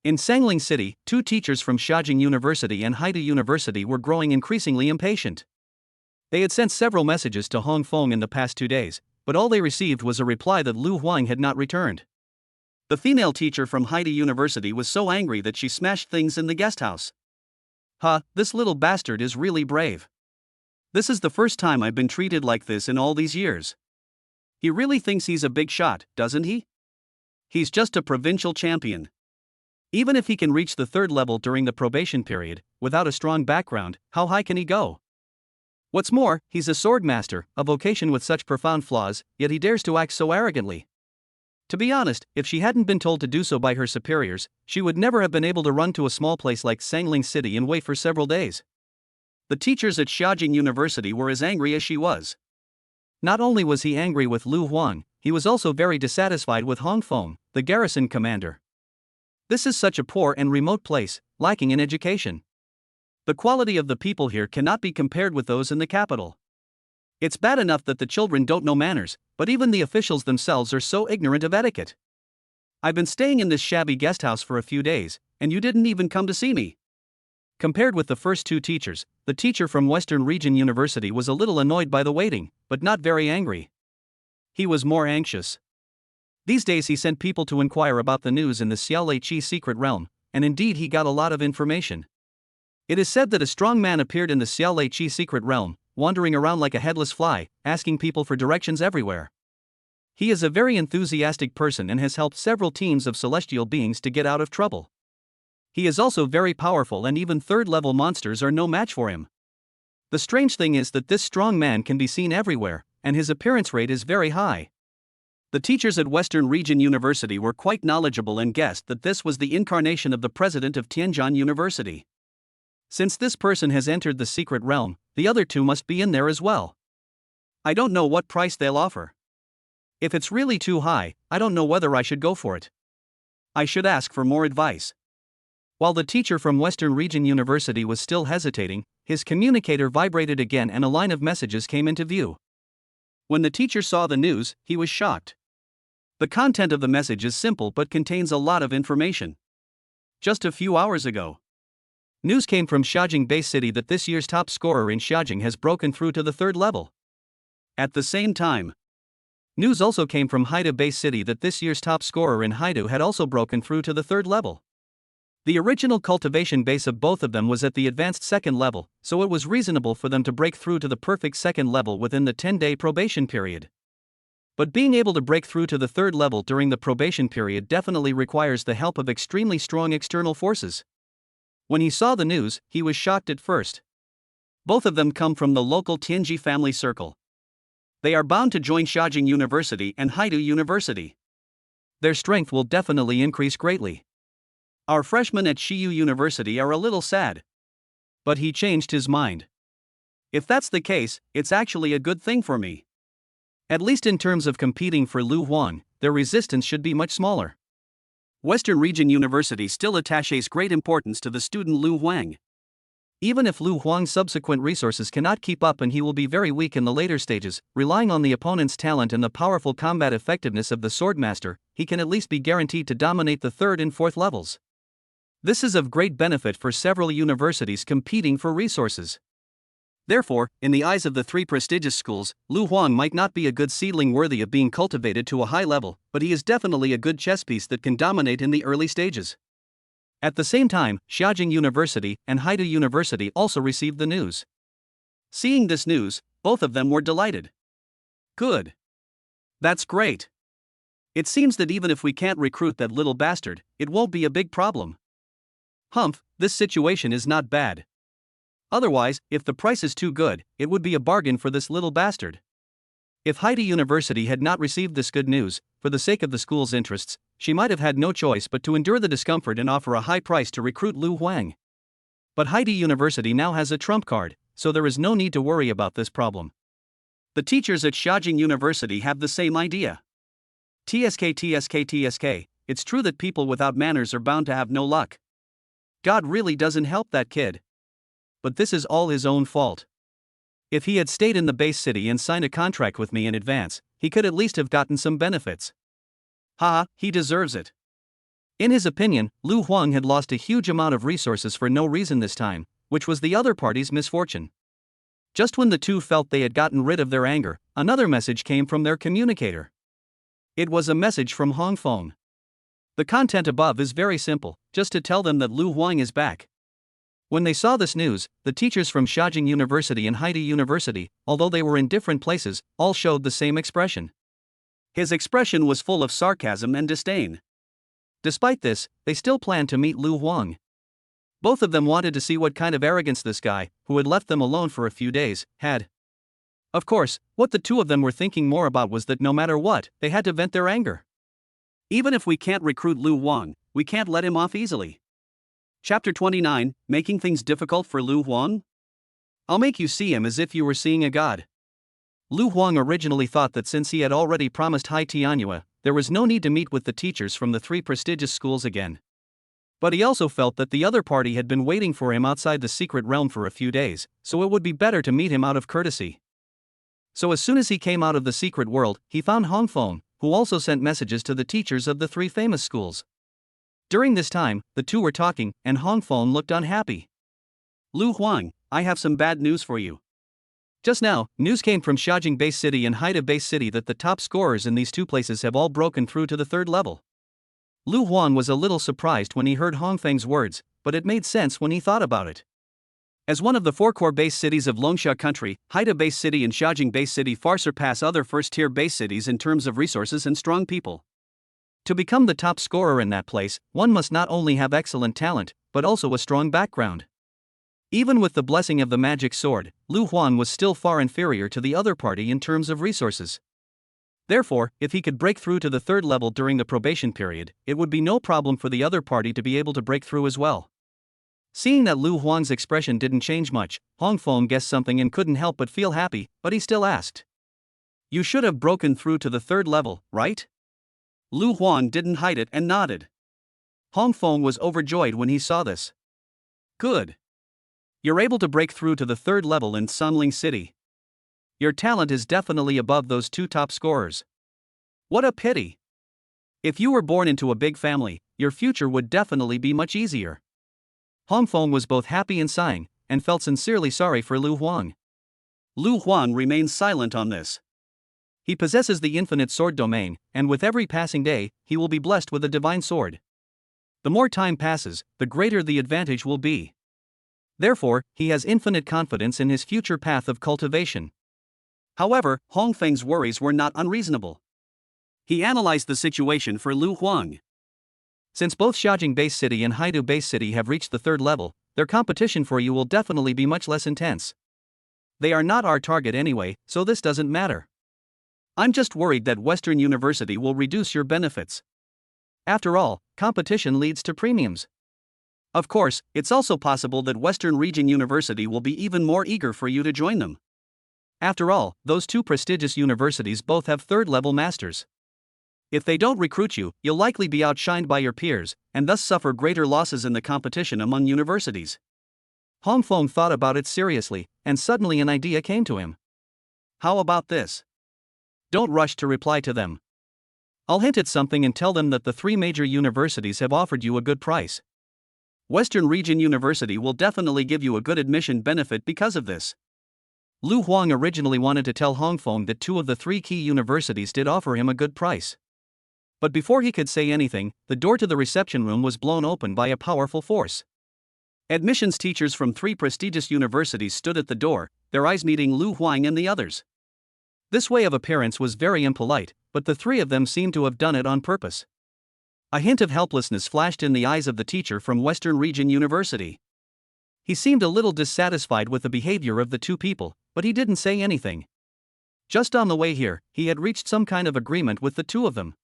In Sangling City, 2 teachers from Xiaojing University and Haida University were growing increasingly impatient. They had sent several messages to Hong Feng in the past 2 days, but all they received was a reply that Lu Huang had not returned. The female teacher from Haida University was so angry that she smashed things in the guest house. This little bastard is really brave. This is the first time I've been treated like this in all these years. He really thinks he's a big shot, doesn't he? He's just a provincial champion. Even if he can reach the 3rd level during the probation period, without a strong background, how high can he go? What's more, he's a swordmaster, a vocation with such profound flaws, yet he dares to act so arrogantly. To be honest, if she hadn't been told to do so by her superiors, she would never have been able to run to a small place like Sangling City and wait for several days. The teachers at Xiaojing University were as angry as she was. Not only was he angry with Lu Huang, he was also very dissatisfied with Hong Feng, the garrison commander. This is such a poor and remote place, lacking in education. The quality of the people here cannot be compared with those in the capital. It's bad enough that the children don't know manners, but even the officials themselves are so ignorant of etiquette. I've been staying in this shabby guest house for a few days, and you didn't even come to see me. Compared with the first two teachers, the teacher from Western Region University was a little annoyed by the waiting, but not very angry. He was more anxious. These days he sent people to inquire about the news in the Xiaolei secret realm, and indeed he got a lot of information. It is said that a strong man appeared in the Xiaolei secret realm, wandering around like a headless fly, asking people for directions everywhere. He is a very enthusiastic person and has helped several teams of celestial beings to get out of trouble. He is also very powerful and even third-level monsters are no match for him. The strange thing is that this strong man can be seen everywhere, and his appearance rate is very high. The teachers at Western Region University were quite knowledgeable and guessed that this was the incarnation of the president of Tianjin University. Since this person has entered the secret realm, the other two must be in there as well. I don't know what price they'll offer. If it's really too high, I don't know whether I should go for it. I should ask for more advice. While the teacher from Western Region University was still hesitating, his communicator vibrated again and a line of messages came into view. When the teacher saw the news, he was shocked. The content of the message is simple but contains a lot of information. Just a few hours ago, news came from Xiaojing Base City that this year's top scorer in Xiaojing has broken through to the third level. At the same time, news also came from Haida Base City that this year's top scorer in Haidu had also broken through to the third level. The original cultivation base of both of them was at the advanced second level, so it was reasonable for them to break through to the perfect second level within the 10-day probation period. But being able to break through to the third level during the probation period definitely requires the help of extremely strong external forces. When he saw the news, he was shocked at first. Both of them come from the local Tianji family circle. They are bound to join Xiaojing University and Haidu University. Their strength will definitely increase greatly. Our freshmen at Shiyu University are a little sad. But he changed his mind. If that's the case, it's actually a good thing for me. At least in terms of competing for Lu Huang, their resistance should be much smaller. Western Region University still attaches great importance to the student Lu Huang. Even if Lu Huang's subsequent resources cannot keep up and he will be very weak in the later stages, relying on the opponent's talent and the powerful combat effectiveness of the Swordmaster, he can at least be guaranteed to dominate the third and fourth levels. This is of great benefit for several universities competing for resources. Therefore, in the eyes of the three prestigious schools, Lu Huang might not be a good seedling worthy of being cultivated to a high level, but he is definitely a good chess piece that can dominate in the early stages. At the same time, Xiaojing University and Haidu University also received the news. Seeing this news, both of them were delighted. Good. That's great. It seems that even if we can't recruit that little bastard, it won't be a big problem. Humph, this situation is not bad. Otherwise, if the price is too good, it would be a bargain for this little bastard. If Haida University had not received this good news, for the sake of the school's interests, she might have had no choice but to endure the discomfort and offer a high price to recruit Lu Huang. But Haida University now has a trump card, so there is no need to worry about this problem. The teachers at Xiaojing University have the same idea. TSK, it's true that people without manners are bound to have no luck. God really doesn't help that kid. But this is all his own fault. If he had stayed in the base city and signed a contract with me in advance, he could at least have gotten some benefits. Haha, he deserves it. In his opinion, Lu Huang had lost a huge amount of resources for no reason this time, which was the other party's misfortune. Just when the two felt they had gotten rid of their anger, another message came from their communicator. It was a message from Hong Feng. The content above is very simple, just to tell them that Lu Huang is back. When they saw this news, the teachers from Xiaojing University and Haida University, although they were in different places, all showed the same expression. His expression was full of sarcasm and disdain. Despite this, they still planned to meet Lu Huang. Both of them wanted to see what kind of arrogance this guy, who had left them alone for a few days, had. Of course, what the two of them were thinking more about was that no matter what, they had to vent their anger. Even if we can't recruit Lu Huang, we can't let him off easily. Chapter 29, Making Things Difficult for Lu Huang? I'll make you see him as if you were seeing a god. Lu Huang originally thought that since he had already promised Hai Tianyue, there was no need to meet with the teachers from the three prestigious schools again. But he also felt that the other party had been waiting for him outside the secret realm for a few days, so it would be better to meet him out of courtesy. So as soon as he came out of the secret world, he found Hongfeng, who also sent messages to the teachers of the three famous schools. During this time, the two were talking, and Hongfeng looked unhappy. Lu Huang, I have some bad news for you. Just now, news came from Xiaojing Base City and Haida Base City that the top scorers in these two places have all broken through to the third level. Lu Huan was a little surprised when he heard Hongfeng's words, but it made sense when he thought about it. As one of the four core base cities of Longsha country, Haida Base City and Xiaojing Base City far surpass other first-tier base cities in terms of resources and strong people. To become the top scorer in that place, one must not only have excellent talent, but also a strong background. Even with the blessing of the magic sword, Lu Huan was still far inferior to the other party in terms of resources. Therefore, if he could break through to the third level during the probation period, it would be no problem for the other party to be able to break through as well. Seeing that Lu Huang's expression didn't change much, Hongfeng guessed something and couldn't help but feel happy, but he still asked. You should have broken through to the third level, right? Lu Huang didn't hide it and nodded. Hongfeng was overjoyed when he saw this. Good. You're able to break through to the third level in Sunling City. Your talent is definitely above those two top scorers. What a pity. If you were born into a big family, your future would definitely be much easier. Hongfeng was both happy and sighing, and felt sincerely sorry for Lu Huang. Lu Huang remains silent on this. He possesses the infinite sword domain, and with every passing day, he will be blessed with a divine sword. The more time passes, the greater the advantage will be. Therefore, he has infinite confidence in his future path of cultivation. However, Hongfeng's worries were not unreasonable. He analyzed the situation for Lu Huang. Since both Xiaojing Base City and Haidu Base City have reached the third level, their competition for you will definitely be much less intense. They are not our target anyway, so this doesn't matter. I'm just worried that Western University will reduce your benefits. After all, competition leads to premiums. Of course, it's also possible that Western Region University will be even more eager for you to join them. After all, those two prestigious universities both have third-level masters. If they don't recruit you, you'll likely be outshined by your peers, and thus suffer greater losses in the competition among universities. Hongfeng thought about it seriously, and suddenly an idea came to him. How about this? Don't rush to reply to them. I'll hint at something and tell them that the three major universities have offered you a good price. Western Region University will definitely give you a good admission benefit because of this. Lu Huang originally wanted to tell Hongfeng that two of the three key universities did offer him a good price. But before he could say anything, the door to the reception room was blown open by a powerful force. Admissions teachers from three prestigious universities stood at the door, their eyes meeting Lu Huang and the others. This way of appearance was very impolite, but the three of them seemed to have done it on purpose. A hint of helplessness flashed in the eyes of the teacher from Western Region University. He seemed a little dissatisfied with the behavior of the two people, but he didn't say anything. Just on the way here, he had reached some kind of agreement with the two of them.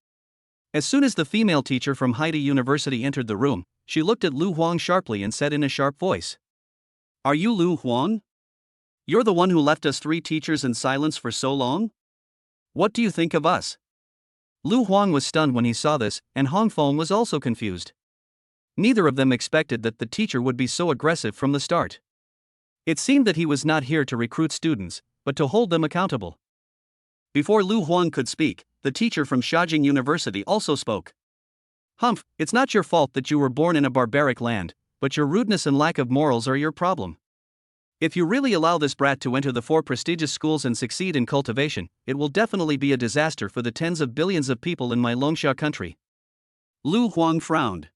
As soon as the female teacher from Haida University entered the room, she looked at Lu Huang sharply and said in a sharp voice, Are you Lu Huang? You're the one who left us three teachers in silence for so long? What do you think of us? Lu Huang was stunned when he saw this, and Hongfeng was also confused. Neither of them expected that the teacher would be so aggressive from the start. It seemed that he was not here to recruit students, but to hold them accountable. Before Lu Huang could speak, the teacher from Xiaojing University also spoke. Humph, it's not your fault that you were born in a barbaric land, but your rudeness and lack of morals are your problem. If you really allow this brat to enter the four prestigious schools and succeed in cultivation, it will definitely be a disaster for the tens of billions of people in my Longsha country. Lu Huang frowned.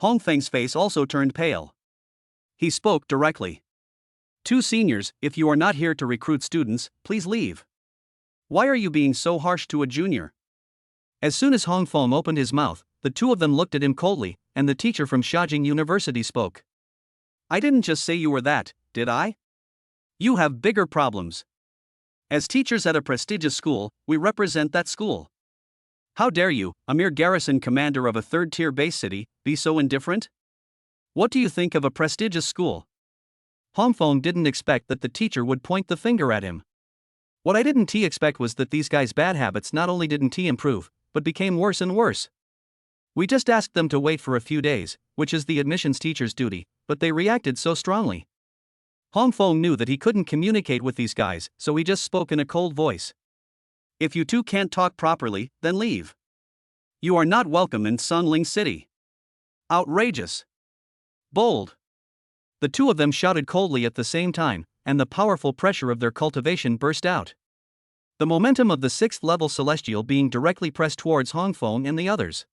Hongfeng's face also turned pale. He spoke directly. Two seniors, if you are not here to recruit students, please leave. Why are you being so harsh to a junior? As soon as Hongfeng opened his mouth, the two of them looked at him coldly, and the teacher from Xiaojing University spoke. I didn't just say you were that, did I? You have bigger problems. As teachers at a prestigious school, we represent that school. How dare you, a mere garrison commander of a third-tier base city, be so indifferent? What do you think of a prestigious school? Hongfeng didn't expect that the teacher would point the finger at him. What I didn't expect was that these guys' bad habits not only didn't improve, but became worse and worse. We just asked them to wait for a few days, which is the admissions teacher's duty, but they reacted so strongly. Hongfeng knew that he couldn't communicate with these guys, so he just spoke in a cold voice. If you two can't talk properly, then leave. You are not welcome in Sunling City. Outrageous. Bold. The two of them shouted coldly at the same time, and the powerful pressure of their cultivation burst out. The momentum of the 6th level celestial being directly pressed towards Hongfeng and the others.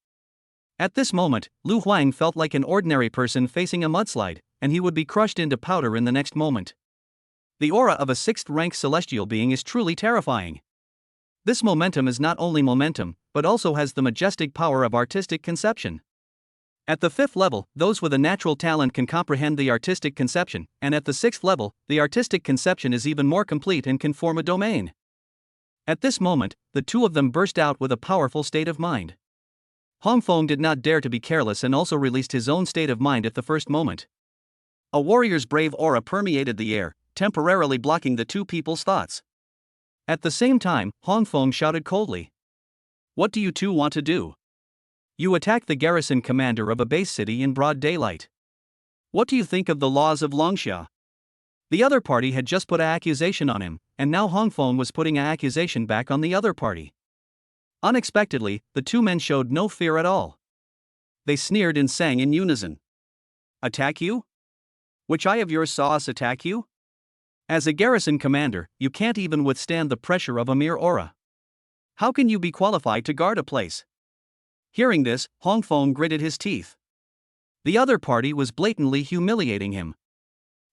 At this moment, Lu Huang felt like an ordinary person facing a mudslide, and he would be crushed into powder in the next moment. The aura of a 6th rank celestial being is truly terrifying. This momentum is not only momentum, but also has the majestic power of artistic conception. At the 5th level, those with a natural talent can comprehend the artistic conception, and at the 6th level, the artistic conception is even more complete and can form a domain. At this moment, the two of them burst out with a powerful state of mind. Hongfeng did not dare to be careless and also released his own state of mind at the first moment. A warrior's brave aura permeated the air, temporarily blocking the two people's thoughts. At the same time, Hongfeng shouted coldly. What do you two want to do? You attacked the garrison commander of a base city in broad daylight. What do you think of the laws of Longxia? The other party had just put an accusation on him, and now Hongfeng was putting an accusation back on the other party. Unexpectedly, the two men showed no fear at all. They sneered and sang in unison. Attack you? Which eye of yours saw us attack you? As a garrison commander, you can't even withstand the pressure of a mere aura. How can you be qualified to guard a place? Hearing this, Hongfeng gritted his teeth. The other party was blatantly humiliating him.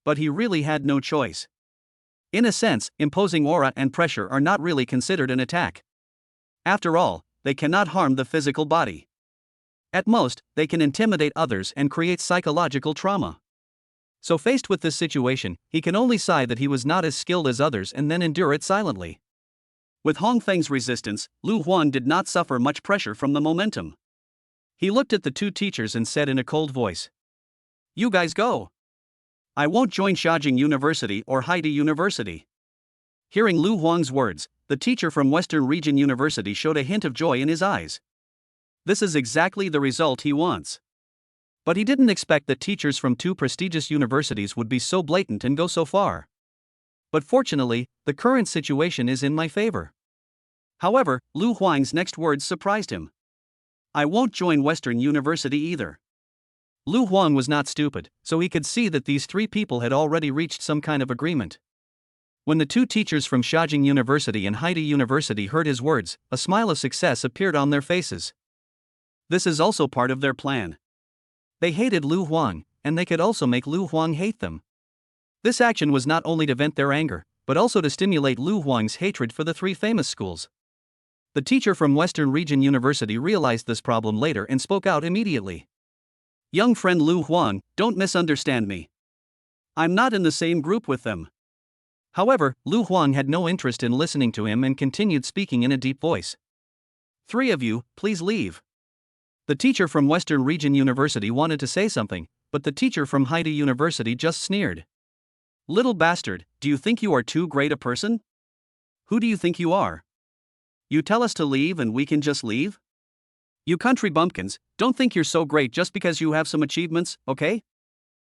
But he really had no choice. In a sense, imposing aura and pressure are not really considered an attack. After all, they cannot harm the physical body. At most, they can intimidate others and create psychological trauma. So faced with this situation, he can only sigh that he was not as skilled as others and then endure it silently. With Hongfeng's resistance, Lu Huan did not suffer much pressure from the momentum. He looked at the two teachers and said in a cold voice. You guys go. I won't join Xiajing University or Haida University. Hearing Lu Huang's words, the teacher from Western Region University showed a hint of joy in his eyes. This is exactly the result he wants. But he didn't expect that teachers from two prestigious universities would be so blatant and go so far. But fortunately, the current situation is in my favor. However, Lu Huang's next words surprised him. I won't join Western University either. Lu Huang was not stupid, so he could see that these three people had already reached some kind of agreement. When the two teachers from Xiajing University and Haida University heard his words, a smile of success appeared on their faces. This is also part of their plan. They hated Lu Huang, and they could also make Lu Huang hate them. This action was not only to vent their anger, but also to stimulate Lu Huang's hatred for the three famous schools. The teacher from Western Region University realized this problem later and spoke out immediately. Young friend Lu Huang, don't misunderstand me. I'm not in the same group with them. However, Lu Huang had no interest in listening to him and continued speaking in a deep voice. Three of you, please leave. The teacher from Western Region University wanted to say something, but the teacher from Haida University just sneered. Little bastard, do you think you are too great a person? Who do you think you are? You tell us to leave and we can just leave? You country bumpkins, don't think you're so great just because you have some achievements, okay?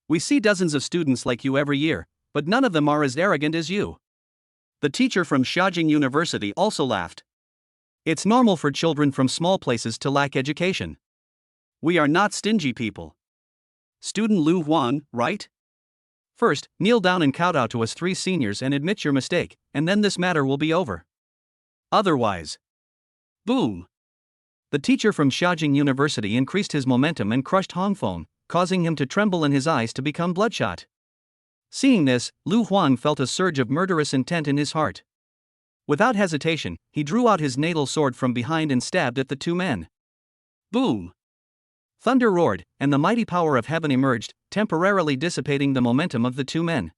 We see dozens of students like you every year, but none of them are as arrogant as you. The teacher from Xiajing University also laughed. It's normal for children from small places to lack education. We are not stingy people. Student Lu Huan, right? First, kneel down and kowtow to us three seniors and admit your mistake, and then this matter will be over. Otherwise. Boom! The teacher from Xiajing University increased his momentum and crushed Hongfeng, causing him to tremble and his eyes to become bloodshot. Seeing this, Lu Huang felt a surge of murderous intent in his heart. Without hesitation, he drew out his natal sword from behind and stabbed at the two men. Boom! Thunder roared, and the mighty power of heaven emerged, temporarily dissipating the momentum of the two men.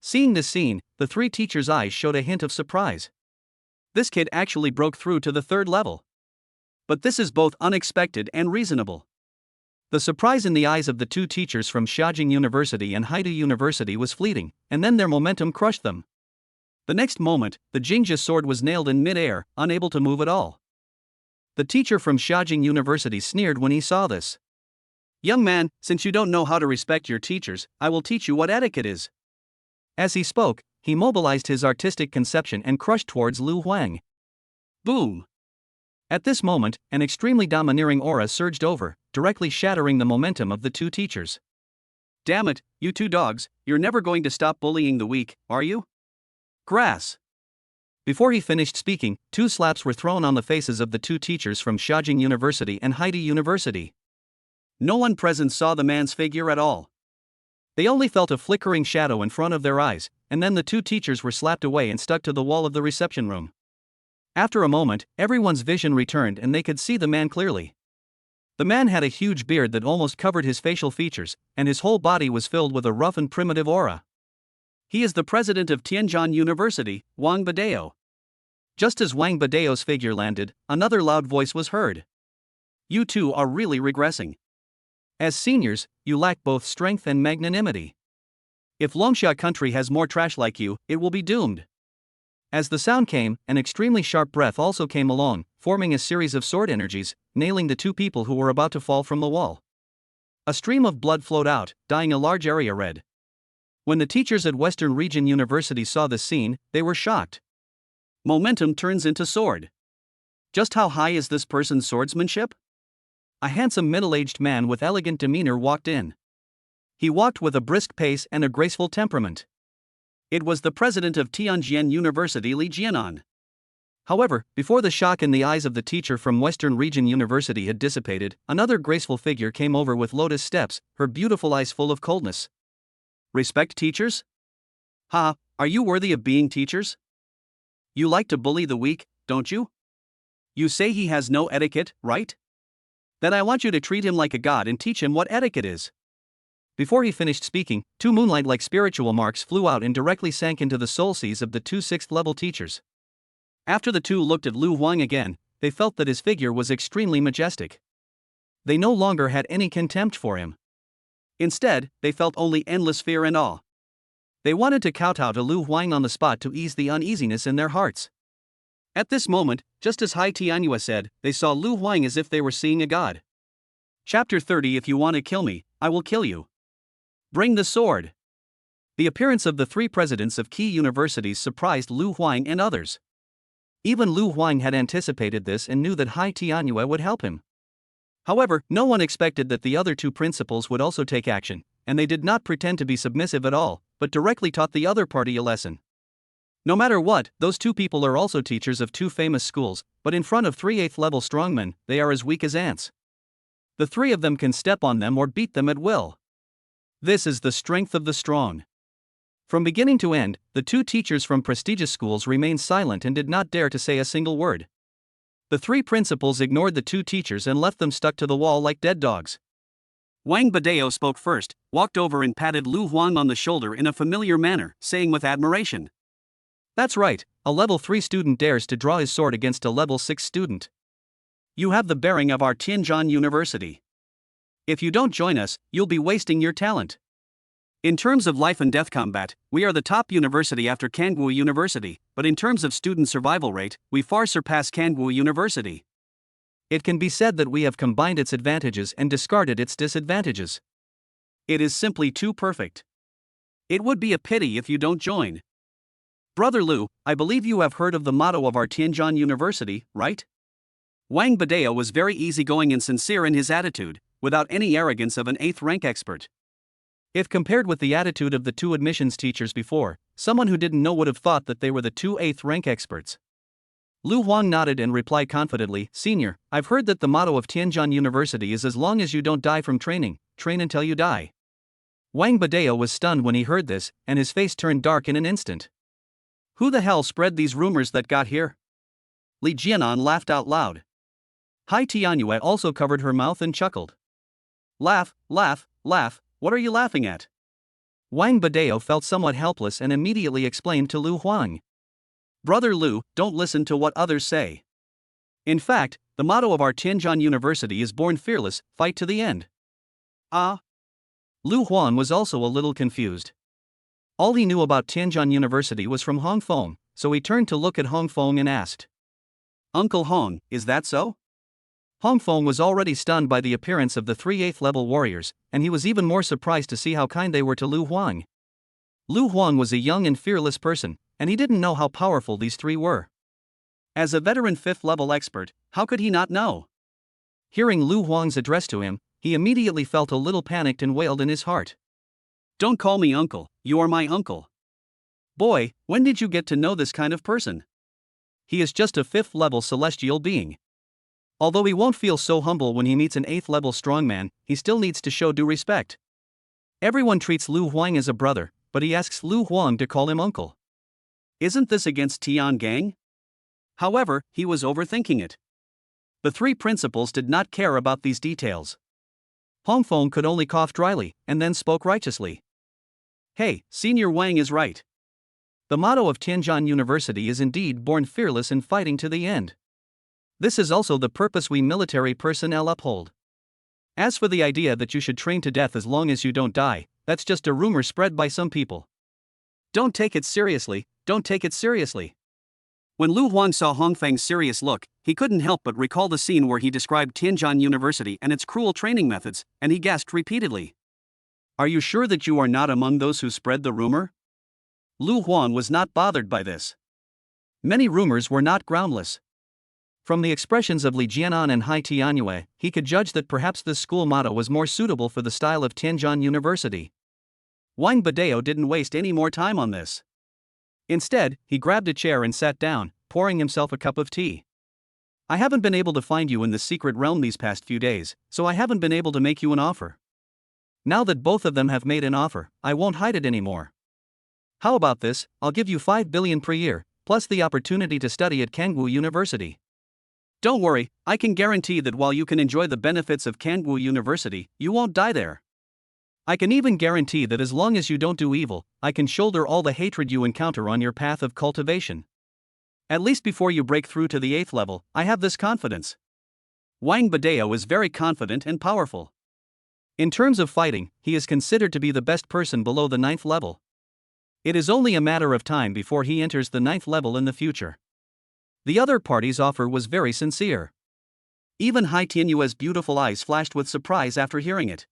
Seeing this scene, the three teachers' eyes showed a hint of surprise. This kid actually broke through to the third level. But this is both unexpected and reasonable. The surprise in the eyes of the two teachers from Xiaojing University and Haidu University was fleeting, and then their momentum crushed them. The next moment, the Jingjia sword was nailed in mid-air, unable to move at all. The teacher from Xiaojing University sneered when he saw this. "Young man, since you don't know how to respect your teachers, I will teach you what etiquette is." As he spoke, he mobilized his artistic conception and crushed towards Lu Huang. Boom! At this moment, an extremely domineering aura surged over, directly shattering the momentum of the two teachers. "Damn it, you two dogs, you're never going to stop bullying the weak, are you? Grass!" Before he finished speaking, two slaps were thrown on the faces of the two teachers from Xiaojing University and Haidu University. No one present saw the man's figure at all. They only felt a flickering shadow in front of their eyes, and then the two teachers were slapped away and stuck to the wall of the reception room. After a moment, everyone's vision returned and they could see the man clearly. The man had a huge beard that almost covered his facial features, and his whole body was filled with a rough and primitive aura. He is the president of Tianjin University, Wang Badeo. Just as Wang Badeo's figure landed, another loud voice was heard. "You two are really regressing. As seniors, you lack both strength and magnanimity. If Longxia country has more trash like you, it will be doomed." As the sound came, an extremely sharp breath also came along, forming a series of sword energies, nailing the two people who were about to fall from the wall. A stream of blood flowed out, dyeing a large area red. When the teachers at Western Region University saw this scene, they were shocked. Momentum turns into sword. Just how high is this person's swordsmanship? A handsome middle-aged man with elegant demeanor walked in. He walked with a brisk pace and a graceful temperament. It was the president of Tianjin University, Li Jianan. However, before the shock in the eyes of the teacher from Western Region University had dissipated, another graceful figure came over with lotus steps, her beautiful eyes full of coldness. "Respect teachers? Ha, are you worthy of being teachers? You like to bully the weak, don't you? You say he has no etiquette, right? Then I want you to treat him like a god and teach him what etiquette is." Before he finished speaking, two moonlight-like spiritual marks flew out and directly sank into the soul seas of the two sixth-level teachers. After the two looked at Lu Huang again, they felt that his figure was extremely majestic. They no longer had any contempt for him. Instead, they felt only endless fear and awe. They wanted to kowtow to Lu Huang on the spot to ease the uneasiness in their hearts. At this moment, just as Hai Tianyue said, they saw Lu Huang as if they were seeing a god. Chapter 30. If you want to kill me, I will kill you. Bring the sword. The appearance of the three presidents of key universities surprised Lu Huang and others. Even Lu Huang had anticipated this and knew that Hai Tianyue would help him. However, no one expected that the other two principals would also take action, and they did not pretend to be submissive at all, but directly taught the other party a lesson. No matter what, those two people are also teachers of two famous schools, but in front of three 8th-level strongmen, they are as weak as ants. The three of them can step on them or beat them at will. This is the strength of the strong. From beginning to end, the two teachers from prestigious schools remained silent and did not dare to say a single word. The three principals ignored the two teachers and left them stuck to the wall like dead dogs. Wang Badeo spoke first, walked over and patted Lu Huang on the shoulder in a familiar manner, saying with admiration, "That's right, a level 3 student dares to draw his sword against a level 6 student. You have the bearing of our Tianjin University. If you don't join us, you'll be wasting your talent. In terms of life and death combat, we are the top university after Kangwu University, but in terms of student survival rate, we far surpass Kangwu University. It can be said that we have combined its advantages and discarded its disadvantages. It is simply too perfect. It would be a pity if you don't join. Brother Lu, I believe you have heard of the motto of our Tianjin University, right?" Wang Badeo was very easygoing and sincere in his attitude, without any arrogance of an 8th rank expert. If compared with the attitude of the two admissions teachers before, someone who didn't know would have thought that they were the two 8th rank experts. Lu Huang nodded and replied confidently, "Senior, I've heard that the motto of Tianjin University is as long as you don't die from training, train until you die." Wang Badeo was stunned when he heard this, and his face turned dark in an instant. "Who the hell spread these rumors that got here?" Li Jianan laughed out loud. Hai Tianyue also covered her mouth and chuckled. "Laugh, laugh, laugh, what are you laughing at?" Wang Badeo felt somewhat helpless and immediately explained to Lu Huang. "Brother Lu, don't listen to what others say. In fact, the motto of our Tianjin University is born fearless, fight to the end. Ah. Lu Huang was also a little confused. All he knew about Tianjin University was from Hong Feng, so he turned to look at Hong Feng and asked, Uncle Hong, is that so? Hong Feng was already stunned by the appearance of the 3 8th level warriors, and he was even more surprised to see how kind they were to Lu Huang. Lu Huang was a young and fearless person, and he didn't know how powerful these three were. As a veteran 5th level expert, how could he not know? Hearing Lu Huang's address to him, he immediately felt a little panicked and wailed in his heart. Don't call me uncle, you are my uncle. Boy, when did you get to know this kind of person? He is just a 5th level celestial being. Although he won't feel so humble when he meets an 8th level strongman, he still needs to show due respect. Everyone treats Lu Huang as a brother, but he asks Lu Huang to call him uncle. Isn't this against Tian Gang? However, he was overthinking it. The three principals did not care about these details. Hong Feng could only cough dryly, and then spoke righteously. Hey, Senior Wang is right. The motto of Tianjin University is indeed born fearless and fighting to the end. This is also the purpose we military personnel uphold. As for the idea that you should train to death as long as you don't die, that's just a rumor spread by some people. Don't take it seriously, don't take it seriously. When Lu Huang saw Hong Feng's serious look, he couldn't help but recall the scene where he described Tianjin University and its cruel training methods, and he gasped repeatedly. Are you sure that you are not among those who spread the rumor? Lu Huang was not bothered by this. Many rumors were not groundless. From the expressions of Li Jianan and Hai Tianyue, he could judge that perhaps this school motto was more suitable for the style of Tianjin University. Wang Badeo didn't waste any more time on this. Instead, he grabbed a chair and sat down, pouring himself a cup of tea. I haven't been able to find you in the secret realm these past few days, so I haven't been able to make you an offer. Now that both of them have made an offer, I won't hide it anymore. How about this? I'll give you 5 billion per year, plus the opportunity to study at Kangwu University. Don't worry, I can guarantee that while you can enjoy the benefits of Kangwu University, you won't die there. I can even guarantee that as long as you don't do evil, I can shoulder all the hatred you encounter on your path of cultivation. At least before you break through to the 8th level, I have this confidence. Wang Badeo is very confident and powerful. In terms of fighting, he is considered to be the best person below the 9th level. It is only a matter of time before he enters the 9th level in the future. The other party's offer was very sincere. Even Hai Tianyue's beautiful eyes flashed with surprise after hearing it.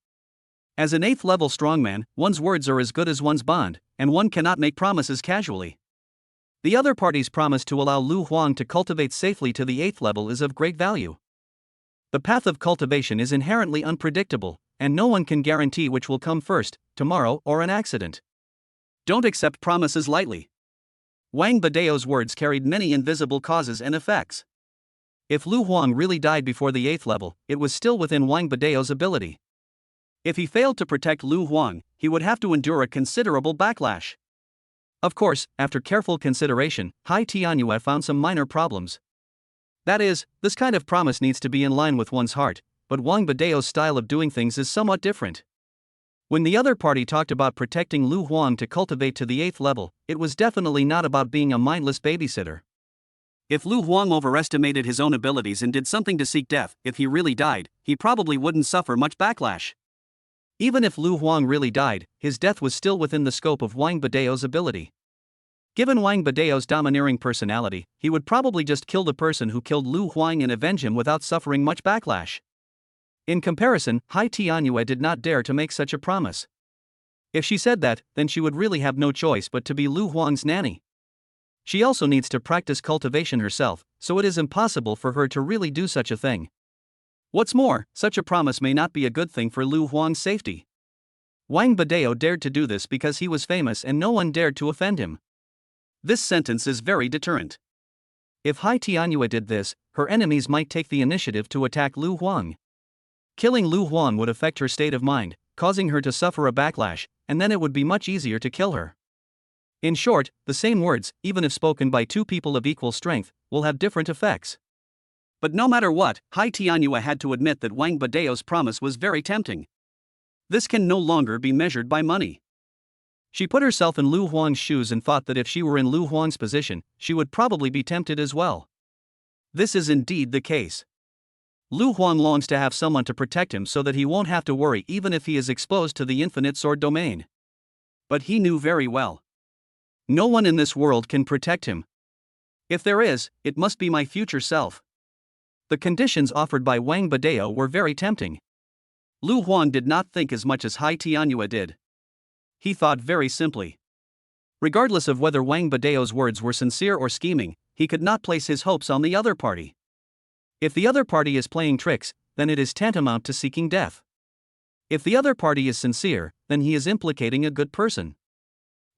As an 8th level strongman, one's words are as good as one's bond, and one cannot make promises casually. The other party's promise to allow Lu Huang to cultivate safely to the 8th level is of great value. The path of cultivation is inherently unpredictable, and no one can guarantee which will come first, tomorrow or an accident. Don't accept promises lightly. Wang Badeo's words carried many invisible causes and effects. If Lu Huang really died before the 8th level, it was still within Wang Badeo's ability. If he failed to protect Lu Huang, he would have to endure a considerable backlash. Of course, after careful consideration, Hai Tianyue found some minor problems. That is, this kind of promise needs to be in line with one's heart, but Wang Badeo's style of doing things is somewhat different. When the other party talked about protecting Lu Huang to cultivate to the 8th level, it was definitely not about being a mindless babysitter. If Lu Huang overestimated his own abilities and did something to seek death, if he really died, he probably wouldn't suffer much backlash. Even if Lu Huang really died, his death was still within the scope of Wang Badeo's ability. Given Wang Badeo's domineering personality, he would probably just kill the person who killed Lu Huang and avenge him without suffering much backlash. In comparison, Hai Tianyue did not dare to make such a promise. If she said that, then she would really have no choice but to be Lu Huang's nanny. She also needs to practice cultivation herself, so it is impossible for her to really do such a thing. What's more, such a promise may not be a good thing for Lu Huang's safety. Wang Badeo dared to do this because he was famous and no one dared to offend him. This sentence is very deterrent. If Hai Tianyue did this, her enemies might take the initiative to attack Lu Huang. Killing Lu Huang would affect her state of mind, causing her to suffer a backlash, and then it would be much easier to kill her. In short, the same words, even if spoken by two people of equal strength, will have different effects. But no matter what, Hai Tianyue had to admit that Wang Badeo's promise was very tempting. This can no longer be measured by money. She put herself in Lu Huang's shoes and thought that if she were in Lu Huang's position, she would probably be tempted as well. This is indeed the case. Lu Huang longs to have someone to protect him so that he won't have to worry even if he is exposed to the infinite sword domain. But he knew very well. No one in this world can protect him. If there is, it must be my future self. The conditions offered by Wang Badeo were very tempting. Lu Huang did not think as much as Hai Tianyue did. He thought very simply. Regardless of whether Wang Badeo's words were sincere or scheming, he could not place his hopes on the other party. If the other party is playing tricks, then it is tantamount to seeking death. If the other party is sincere, then he is implicating a good person.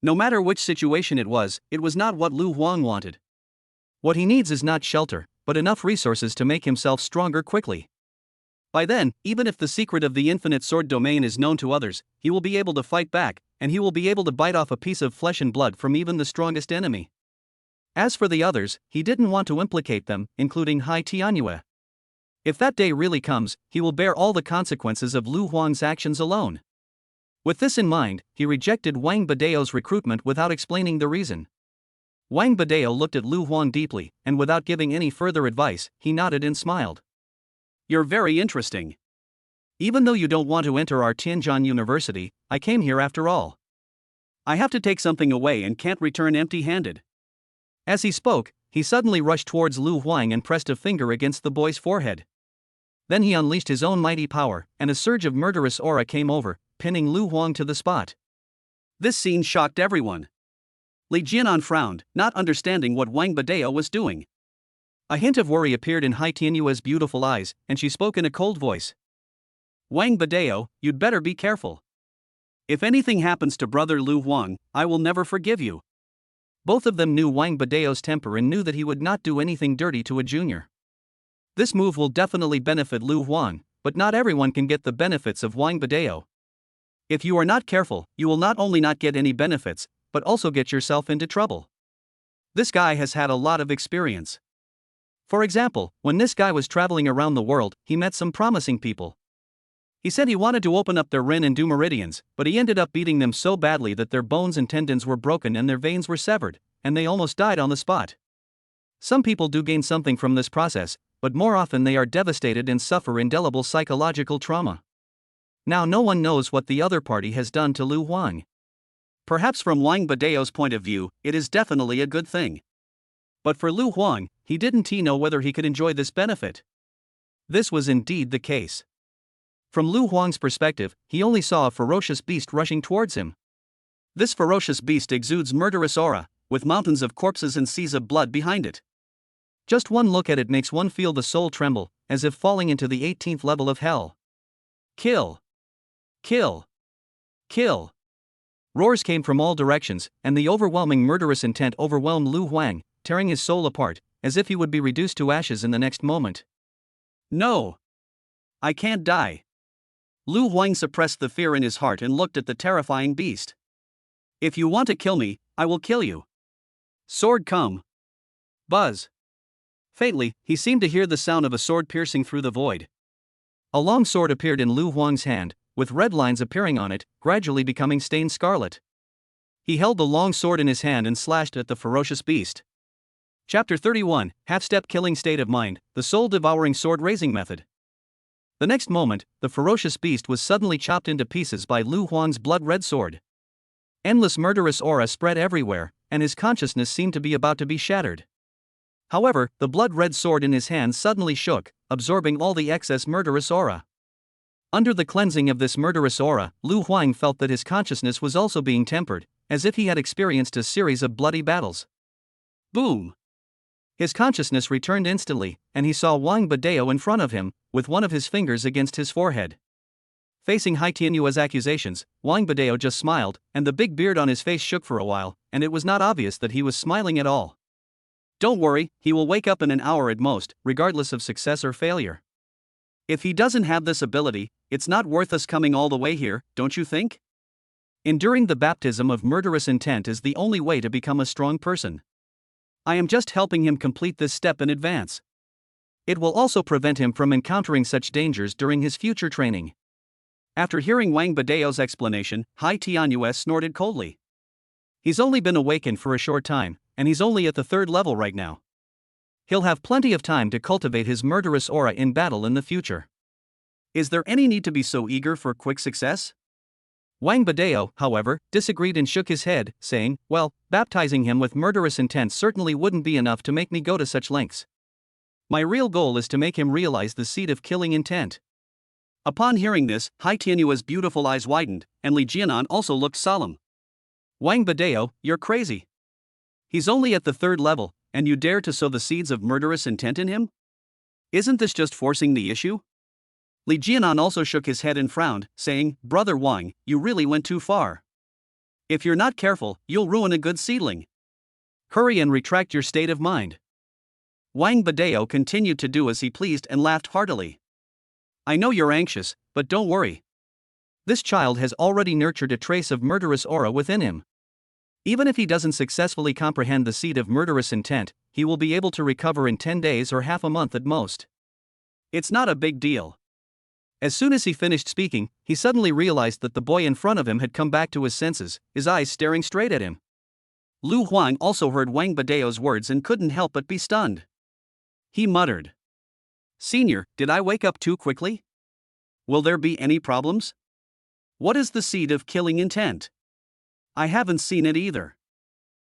No matter which situation it was not what Lu Huang wanted. What he needs is not shelter, but enough resources to make himself stronger quickly. By then, even if the secret of the infinite sword domain is known to others, he will be able to fight back, and he will be able to bite off a piece of flesh and blood from even the strongest enemy. As for the others, he didn't want to implicate them, including Hai Tianyue. If that day really comes, he will bear all the consequences of Lu Huang's actions alone. With this in mind, he rejected Wang Badeo's recruitment without explaining the reason. Wang Badeo looked at Lu Huang deeply, and without giving any further advice, he nodded and smiled. You're very interesting. Even though you don't want to enter our Tianjin University, I came here after all. I have to take something away and can't return empty-handed. As he spoke, he suddenly rushed towards Lu Huang and pressed a finger against the boy's forehead. Then he unleashed his own mighty power, and a surge of murderous aura came over, pinning Lu Huang to the spot. This scene shocked everyone. Li Jianan frowned, not understanding what Wang Badeo was doing. A hint of worry appeared in Hai Tianyue's beautiful eyes, and she spoke in a cold voice. Wang Badeo, you'd better be careful. If anything happens to brother Lu Huang, I will never forgive you. Both of them knew Wang Badeo's temper and knew that he would not do anything dirty to a junior. This move will definitely benefit Lu Huang, but not everyone can get the benefits of Wang Badeo. If you are not careful, you will not only not get any benefits, but also get yourself into trouble. This guy has had a lot of experience. For example, when this guy was traveling around the world, he met some promising people. He said he wanted to open up their Ren and Du meridians, but he ended up beating them so badly that their bones and tendons were broken and their veins were severed, and they almost died on the spot. Some people do gain something from this process, but more often they are devastated and suffer indelible psychological trauma. Now no one knows what the other party has done to Lu Huang. Perhaps from Wang Badeo's point of view, it is definitely a good thing. But for Lu Huang, he didn't know whether he could enjoy this benefit. This was indeed the case. From Lu Huang's perspective, he only saw a ferocious beast rushing towards him. This ferocious beast exudes murderous aura, with mountains of corpses and seas of blood behind it. Just one look at it makes one feel the soul tremble, as if falling into the 18th level of hell. Kill! Kill! Kill! Roars came from all directions, and the overwhelming murderous intent overwhelmed Lu Huang, tearing his soul apart, as if he would be reduced to ashes in the next moment. No! I can't die. Lu Huang suppressed the fear in his heart and looked at the terrifying beast. If you want to kill me, I will kill you. Sword come. Buzz. Faintly, he seemed to hear the sound of a sword piercing through the void. A long sword appeared in Lu Huang's hand, with red lines appearing on it, gradually becoming stained scarlet. He held the long sword in his hand and slashed at the ferocious beast. Chapter 31, Half-Step Killing State of Mind, the Soul-Devouring Sword-Raising Method. The next moment, the ferocious beast was suddenly chopped into pieces by Lu Huang's blood-red sword. Endless murderous aura spread everywhere, and his consciousness seemed to be about to be shattered. However, the blood-red sword in his hand suddenly shook, absorbing all the excess murderous aura. Under the cleansing of this murderous aura, Lu Huang felt that his consciousness was also being tempered, as if he had experienced a series of bloody battles. Boom! His consciousness returned instantly, and he saw Wang Badeo in front of him, with one of his fingers against his forehead. Facing Hai Tianyue's accusations, Wang Badeo just smiled, and the big beard on his face shook for a while, and it was not obvious that he was smiling at all. Don't worry, he will wake up in an hour at most, regardless of success or failure. If he doesn't have this ability, it's not worth us coming all the way here, don't you think? Enduring the baptism of murderous intent is the only way to become a strong person. I am just helping him complete this step in advance. It will also prevent him from encountering such dangers during his future training. After hearing Wang Badeo's explanation, Hai Tianyue snorted coldly. He's only been awakened for a short time, and he's only at the 3rd level right now. He'll have plenty of time to cultivate his murderous aura in battle in the future. Is there any need to be so eager for quick success? Wang Badeo, however, disagreed and shook his head, saying, well, baptizing him with murderous intent certainly wouldn't be enough to make me go to such lengths. My real goal is to make him realize the seed of killing intent. Upon hearing this, Hai Tianyua's beautiful eyes widened, and Li Jianan also looked solemn. Wang Badeo, you're crazy. He's only at the 3rd level, and you dare to sow the seeds of murderous intent in him? Isn't this just forcing the issue? Li Jianan also shook his head and frowned, saying, Brother Wang, you really went too far. If you're not careful, you'll ruin a good seedling. Hurry and retract your state of mind. Wang Badeo continued to do as he pleased and laughed heartily. I know you're anxious, but don't worry. This child has already nurtured a trace of murderous aura within him. Even if he doesn't successfully comprehend the seed of murderous intent, he will be able to recover in 10 days or half a month at most. It's not a big deal. As soon as he finished speaking, he suddenly realized that the boy in front of him had come back to his senses, his eyes staring straight at him. Lu Huang also heard Wang Badeo's words and couldn't help but be stunned. He muttered. Senior, did I wake up too quickly? Will there be any problems? What is the seed of killing intent? I haven't seen it either.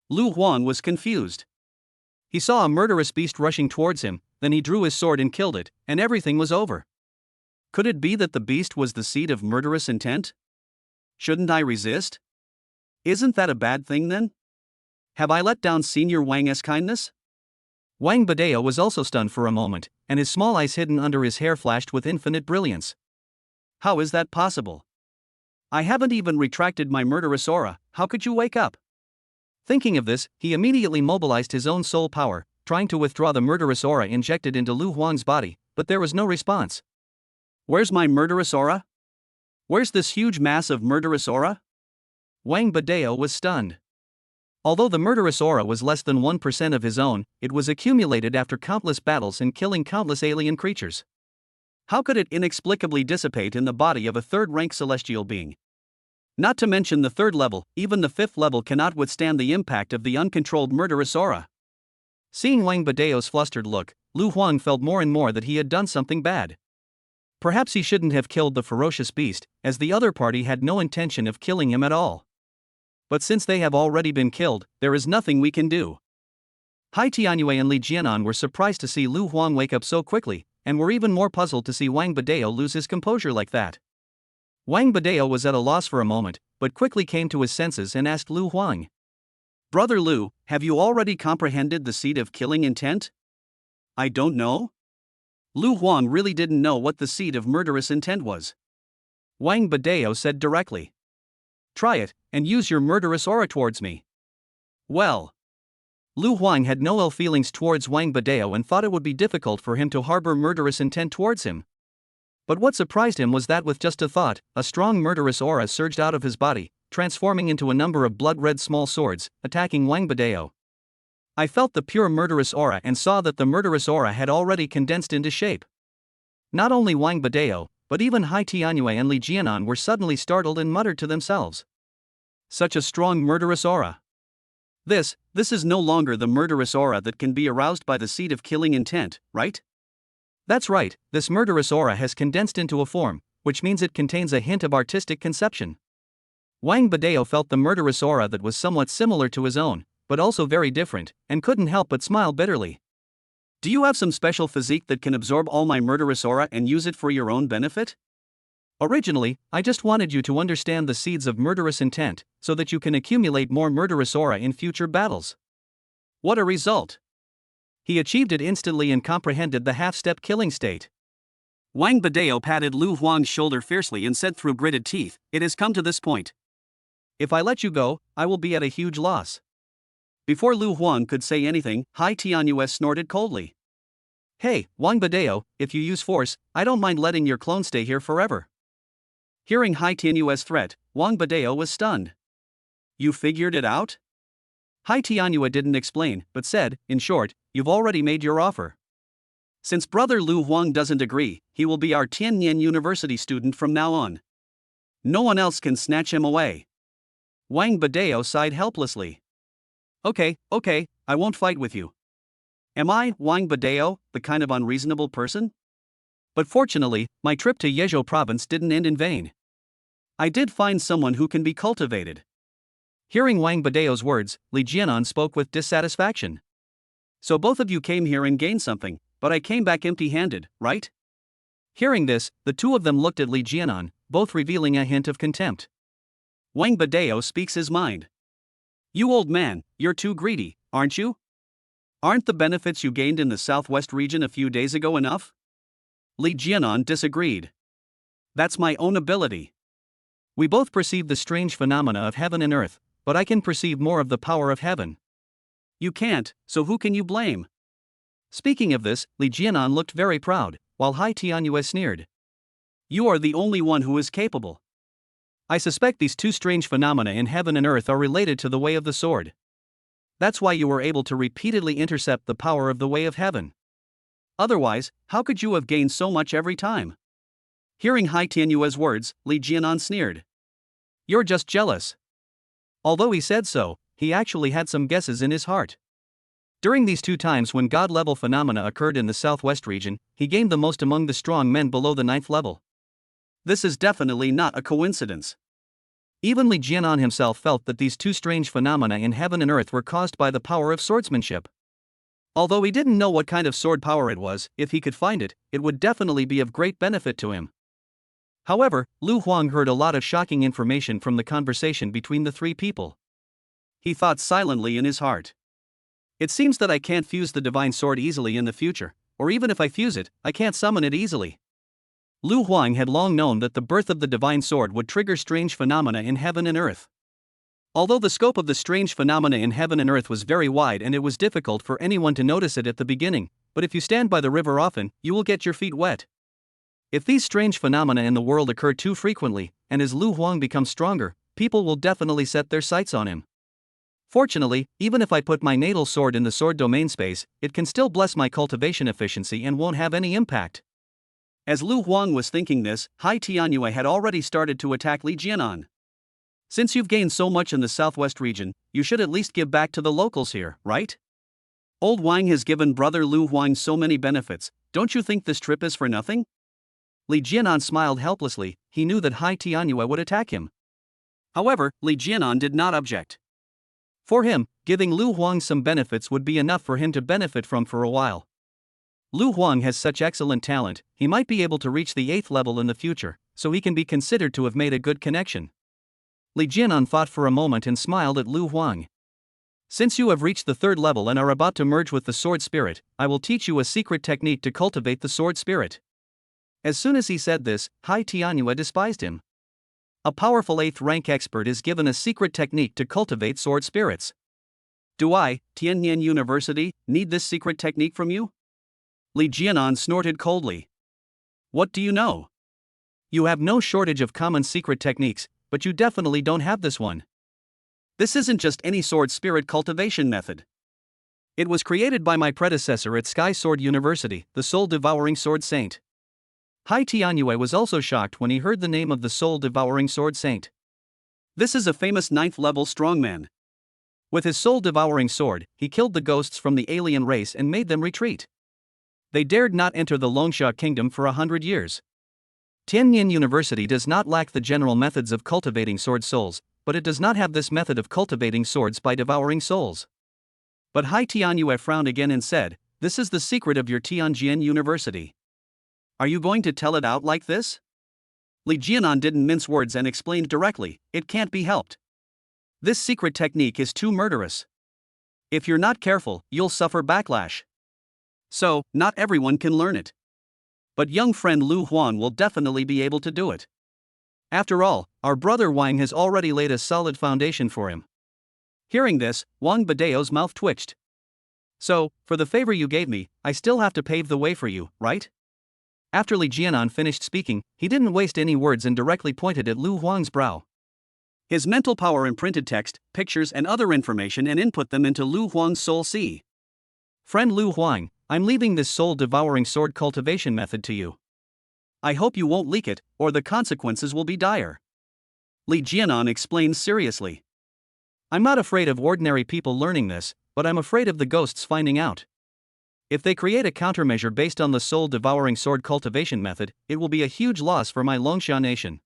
Lu Huang was confused. He saw a murderous beast rushing towards him, then he drew his sword and killed it, and everything was over. Could it be that the beast was the seed of murderous intent? Shouldn't I resist? Isn't that a bad thing then? Have I let down Senior Wang's kindness? Wang Badeo was also stunned for a moment, and his small eyes hidden under his hair flashed with infinite brilliance. How is that possible? I haven't even retracted my murderous aura, how could you wake up? Thinking of this, he immediately mobilized his own soul power, trying to withdraw the murderous aura injected into Lu Huang's body, but there was no response. Where's my murderous aura? Where's this huge mass of murderous aura? Wang Badeo was stunned. Although the murderous aura was less than 1% of his own, it was accumulated after countless battles and killing countless alien creatures. How could it inexplicably dissipate in the body of a 3rd-rank celestial being? Not to mention the 3rd level, even the 5th level cannot withstand the impact of the uncontrolled murderous aura. Seeing Wang Badeo's flustered look, Lu Huang felt more and more that he had done something bad. Perhaps he shouldn't have killed the ferocious beast, as the other party had no intention of killing him at all. But since they have already been killed, there is nothing we can do. Hai Tianyue and Li Jianan were surprised to see Lu Huang wake up so quickly, and were even more puzzled to see Wang Badeo lose his composure like that. Wang Badeo was at a loss for a moment, but quickly came to his senses and asked Lu Huang. Brother Lu, have you already comprehended the seed of killing intent? I don't know. Lu Huang really didn't know what the seed of murderous intent was. Wang Badeo said directly. Try it, and use your murderous aura towards me. Well. Lu Huang had no ill feelings towards Wang Badeo and thought it would be difficult for him to harbor murderous intent towards him. But what surprised him was that with just a thought, a strong murderous aura surged out of his body, transforming into a number of blood-red small swords, attacking Wang Badeo. I felt the pure murderous aura and saw that the murderous aura had already condensed into shape. Not only Wang Badeo, but even Hai Tianyue and Li Jianan were suddenly startled and muttered to themselves. Such a strong murderous aura. This is no longer the murderous aura that can be aroused by the seed of killing intent, right? That's right, this murderous aura has condensed into a form, which means it contains a hint of artistic conception. Wang Badeo felt the murderous aura that was somewhat similar to his own, but also very different, and couldn't help but smile bitterly. Do you have some special physique that can absorb all my murderous aura and use it for your own benefit? Originally, I just wanted you to understand the seeds of murderous intent, so that you can accumulate more murderous aura in future battles. What a result! He achieved it instantly and comprehended the half-step killing state. Wang Badeo patted Lu Huang's shoulder fiercely and said through gritted teeth, it has come to this point. If I let you go, I will be at a huge loss. Before Lu Huang could say anything, Hai Tianyue snorted coldly. Hey, Wang Badeo, if you use force, I don't mind letting your clone stay here forever. Hearing Hai Tianyue's threat, Wang Badeo was stunned. You figured it out? Hai Tianyue didn't explain, but said, in short, you've already made your offer. Since brother Lu Huang doesn't agree, he will be our Tianyan University student from now on. No one else can snatch him away. Wang Badeo sighed helplessly. Okay, I won't fight with you. Am I, Wang Badeo, the kind of unreasonable person? But fortunately, my trip to Yezhou province didn't end in vain. I did find someone who can be cultivated. Hearing Wang Badeo's words, Li Jianan spoke with dissatisfaction. So both of you came here and gained something, but I came back empty-handed, right? Hearing this, the two of them looked at Li Jianan, both revealing a hint of contempt. Wang Badeo speaks his mind. You old man, you're too greedy, aren't you? Aren't the benefits you gained in the southwest region a few days ago enough? Li Jianan disagreed. That's my own ability. We both perceive the strange phenomena of heaven and earth, but I can perceive more of the power of heaven. You can't, so who can you blame? Speaking of this, Li Jianan looked very proud, while Hai Tianyue sneered. You are the only one who is capable. I suspect these two strange phenomena in heaven and earth are related to the way of the sword. That's why you were able to repeatedly intercept the power of the way of heaven. Otherwise, how could you have gained so much every time? Hearing Hai Tianyue's words, Li Jianan sneered. You're just jealous. Although he said so, he actually had some guesses in his heart. During these two times when god-level phenomena occurred in the southwest region, he gained the most among the strong men below the 9th level. This is definitely not a coincidence. Even Li Jianan himself felt that these two strange phenomena in heaven and earth were caused by the power of swordsmanship. Although he didn't know what kind of sword power it was, if he could find it, it would definitely be of great benefit to him. However, Lu Huang heard a lot of shocking information from the conversation between the three people. He thought silently in his heart. It seems that I can't fuse the divine sword easily in the future, or even if I fuse it, I can't summon it easily. Lu Huang had long known that the birth of the divine sword would trigger strange phenomena in heaven and earth. Although the scope of the strange phenomena in heaven and earth was very wide and it was difficult for anyone to notice it at the beginning, but if you stand by the river often, you will get your feet wet. If these strange phenomena in the world occur too frequently, and as Lu Huang becomes stronger, people will definitely set their sights on him. Fortunately, even if I put my natal sword in the sword domain space, it can still bless my cultivation efficiency and won't have any impact. As Lu Huang was thinking this, Hai Tianyue had already started to attack Li Jianan. Since you've gained so much in the southwest region, you should at least give back to the locals here, right? Old Wang has given brother Lu Huang so many benefits, don't you think this trip is for nothing? Li Jianan smiled helplessly, he knew that Hai Tianyue would attack him. However, Li Jianan did not object. For him, giving Lu Huang some benefits would be enough for him to benefit from for a while. Lu Huang has such excellent talent, he might be able to reach the 8th level in the future, so he can be considered to have made a good connection. Li Jianan thought for a moment and smiled at Lu Huang. Since you have reached the 3rd level and are about to merge with the sword spirit, I will teach you a secret technique to cultivate the sword spirit. As soon as he said this, Hai Tianyue despised him. A powerful 8th rank expert is given a secret technique to cultivate sword spirits. Do I, Tianyan University, need this secret technique from you? Li Jianan snorted coldly. What do you know? You have no shortage of common secret techniques, but you definitely don't have this one. This isn't just any sword spirit cultivation method. It was created by my predecessor at Sky Sword University, the soul-devouring sword saint. Hai Tianyue was also shocked when he heard the name of the soul-devouring sword saint. This is a famous 9th level strongman. With his soul-devouring sword, he killed the ghosts from the alien race and made them retreat. They dared not enter the Longsha kingdom for 100 years. Tianyin University does not lack the general methods of cultivating sword souls, but it does not have this method of cultivating swords by devouring souls. But Hai Tianyue frowned again and said, this is the secret of your Tianjin University. Are you going to tell it out like this? Li Jianan didn't mince words and explained directly, it can't be helped. This secret technique is too murderous. If you're not careful, you'll suffer backlash. So, not everyone can learn it. But young friend Lu Huang will definitely be able to do it. After all, our brother Wang has already laid a solid foundation for him. Hearing this, Wang Badeo's mouth twitched. So, for the favor you gave me, I still have to pave the way for you, right? After Li Jianan finished speaking, he didn't waste any words and directly pointed at Lu Huang's brow. His mental power imprinted text, pictures and other information and input them into Lu Huang's soul sea. Friend Lu Huang, I'm leaving this soul-devouring sword cultivation method to you. I hope you won't leak it, or the consequences will be dire. Li Jianan explained seriously. I'm not afraid of ordinary people learning this, but I'm afraid of the ghosts finding out. If they create a countermeasure based on the soul-devouring sword cultivation method, it will be a huge loss for my Longsha nation.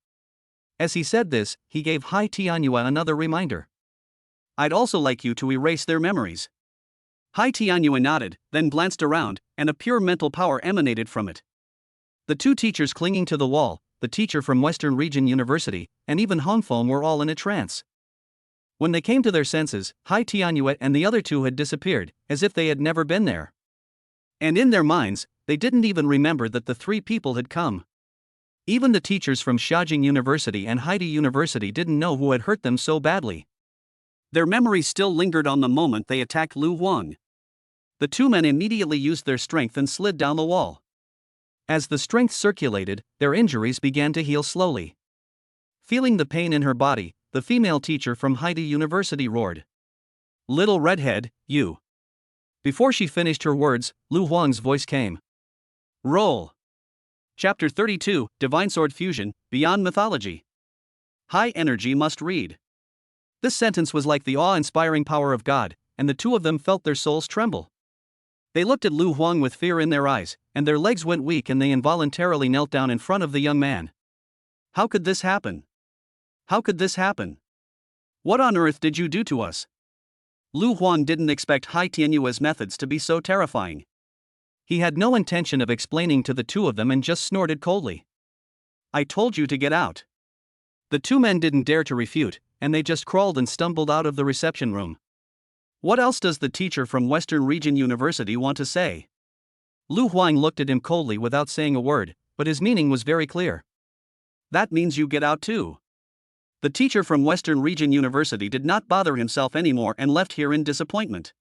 As he said this, he gave Hai Tianyue another reminder. I'd also like you to erase their memories. Hai Tianyue nodded, then glanced around, and a pure mental power emanated from it. The two teachers clinging to the wall, the teacher from Western Region University, and even Hongfeng were all in a trance. When they came to their senses, Hai Tianyue and the other two had disappeared, as if they had never been there. And in their minds, they didn't even remember that the three people had come. Even the teachers from Xiaojing University and Haidi University didn't know who had hurt them so badly. Their memories still lingered on the moment they attacked Lu Huang. The two men immediately used their strength and slid down the wall. As the strength circulated, their injuries began to heal slowly. Feeling the pain in her body, the female teacher from Haidi University roared. "Little redhead, you." Before she finished her words, Lu Huang's voice came. Roll. Chapter 32, Divine Sword Fusion, Beyond Mythology. High energy must read. This sentence was like the awe-inspiring power of God, and the two of them felt their souls tremble. They looked at Lu Huang with fear in their eyes, and their legs went weak and they involuntarily knelt down in front of the young man. How could this happen? How could this happen? What on earth did you do to us? Lu Huang didn't expect Hai Tianyue's methods to be so terrifying. He had no intention of explaining to the two of them and just snorted coldly. I told you to get out. The two men didn't dare to refute, and they just crawled and stumbled out of the reception room. What else does the teacher from Western Region University want to say? Lu Huang looked at him coldly without saying a word, but his meaning was very clear. That means you get out too. The teacher from Western Region University did not bother himself anymore and left here in disappointment.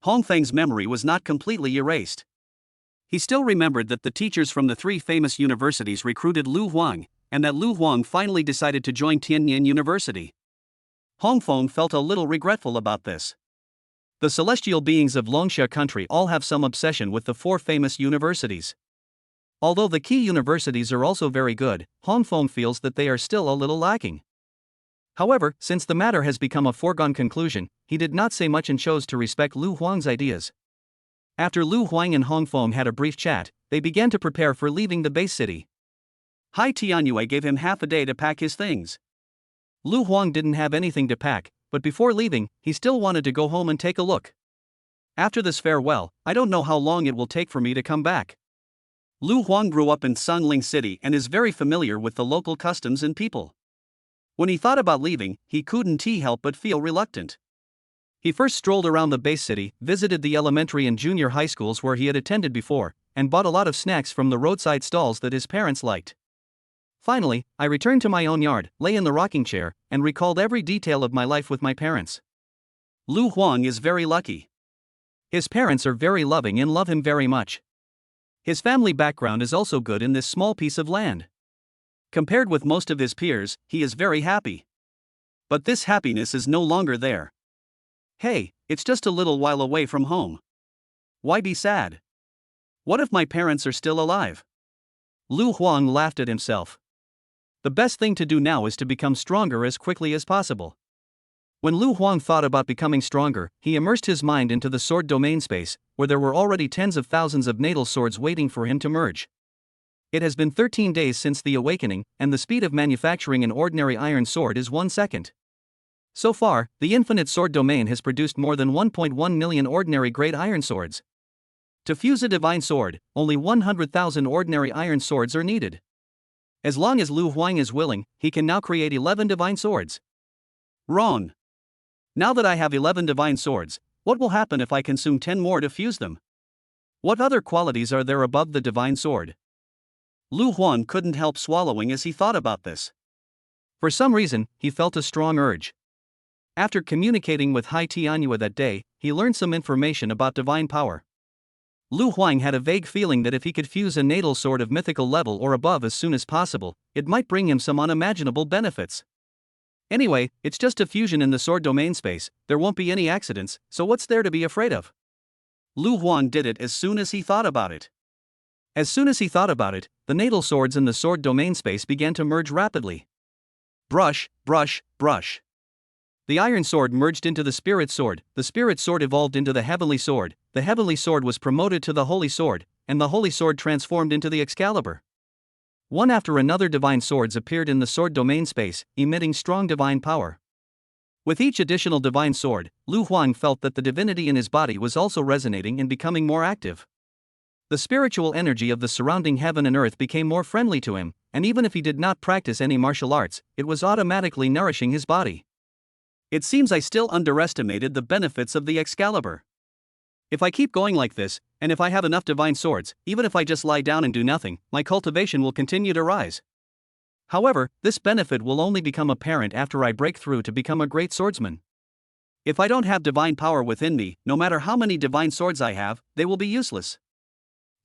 Hongfeng's memory was not completely erased. He still remembered that the teachers from the three famous universities recruited Lu Huang, and that Lu Huang finally decided to join Tianyin University. Hongfeng felt a little regretful about this. The celestial beings of Longsha country all have some obsession with the four famous universities. Although the key universities are also very good, Hongfeng feels that they are still a little lacking. However, since the matter has become a foregone conclusion, he did not say much and chose to respect Lu Huang's ideas. After Lu Huang and Hongfeng had a brief chat, they began to prepare for leaving the base city. Hai Tianyue gave him half a day to pack his things. Lu Huang didn't have anything to pack, but before leaving, he still wanted to go home and take a look. After this farewell, I don't know how long it will take for me to come back. Lu Huang grew up in Sungling City and is very familiar with the local customs and people. When he thought about leaving, he couldn't help but feel reluctant. He first strolled around the base city, visited the elementary and junior high schools where he had attended before, and bought a lot of snacks from the roadside stalls that his parents liked. Finally, I returned to my own yard, lay in the rocking chair, and recalled every detail of my life with my parents. Lu Huang is very lucky. His parents are very loving and love him very much. His family background is also good in this small piece of land. Compared with most of his peers, he is very happy. But this happiness is no longer there. Hey, it's just a little while away from home. Why be sad? What if my parents are still alive? Lu Huang laughed at himself. The best thing to do now is to become stronger as quickly as possible. When Lu Huang thought about becoming stronger, he immersed his mind into the sword domain space, where there were already tens of thousands of natal swords waiting for him to merge. It has been 13 days since the awakening, and the speed of manufacturing an ordinary iron sword is 1 second. So far, the infinite sword domain has produced more than 1.1 million ordinary great iron swords. To fuse a divine sword, only 100,000 ordinary iron swords are needed. As long as Lu Huang is willing, he can now create 11 divine swords. Wrong. Now that I have 11 divine swords, what will happen if I consume 10 more to fuse them? What other qualities are there above the divine sword? Lu Huang couldn't help swallowing as he thought about this. For some reason, he felt a strong urge. After communicating with Hai Tianyue that day, he learned some information about divine power. Lu Huang had a vague feeling that if he could fuse a natal sword of mythical level or above as soon as possible, it might bring him some unimaginable benefits. Anyway, it's just a fusion in the sword domain space, there won't be any accidents, so what's there to be afraid of? Lu Huang did it as soon as he thought about it. As soon as he thought about it, the natal swords in the sword domain space began to merge rapidly. Brush, brush, brush. The iron sword merged into the spirit sword evolved into the heavenly sword was promoted to the holy sword, and the holy sword transformed into the Excalibur. One after another divine swords appeared in the sword domain space, emitting strong divine power. With each additional divine sword, Lu Huang felt that the divinity in his body was also resonating and becoming more active. The spiritual energy of the surrounding heaven and earth became more friendly to him, and even if he did not practice any martial arts, it was automatically nourishing his body. It seems I still underestimated the benefits of the Excalibur. If I keep going like this, and if I have enough divine swords, even if I just lie down and do nothing, my cultivation will continue to rise. However, this benefit will only become apparent after I break through to become a great swordsman. If I don't have divine power within me, no matter how many divine swords I have, they will be useless.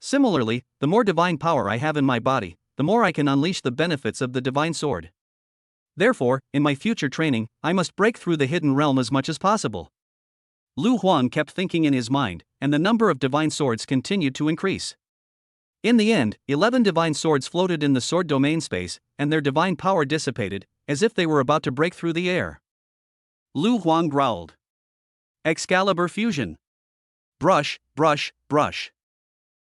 Similarly, the more divine power I have in my body, the more I can unleash the benefits of the divine sword. Therefore, in my future training, I must break through the hidden realm as much as possible. Lu Huang kept thinking in his mind, and the number of divine swords continued to increase. In the end, 11 divine swords floated in the sword domain space, and their divine power dissipated, as if they were about to break through the air. Lu Huang growled. Excalibur fusion. Brush, brush, brush.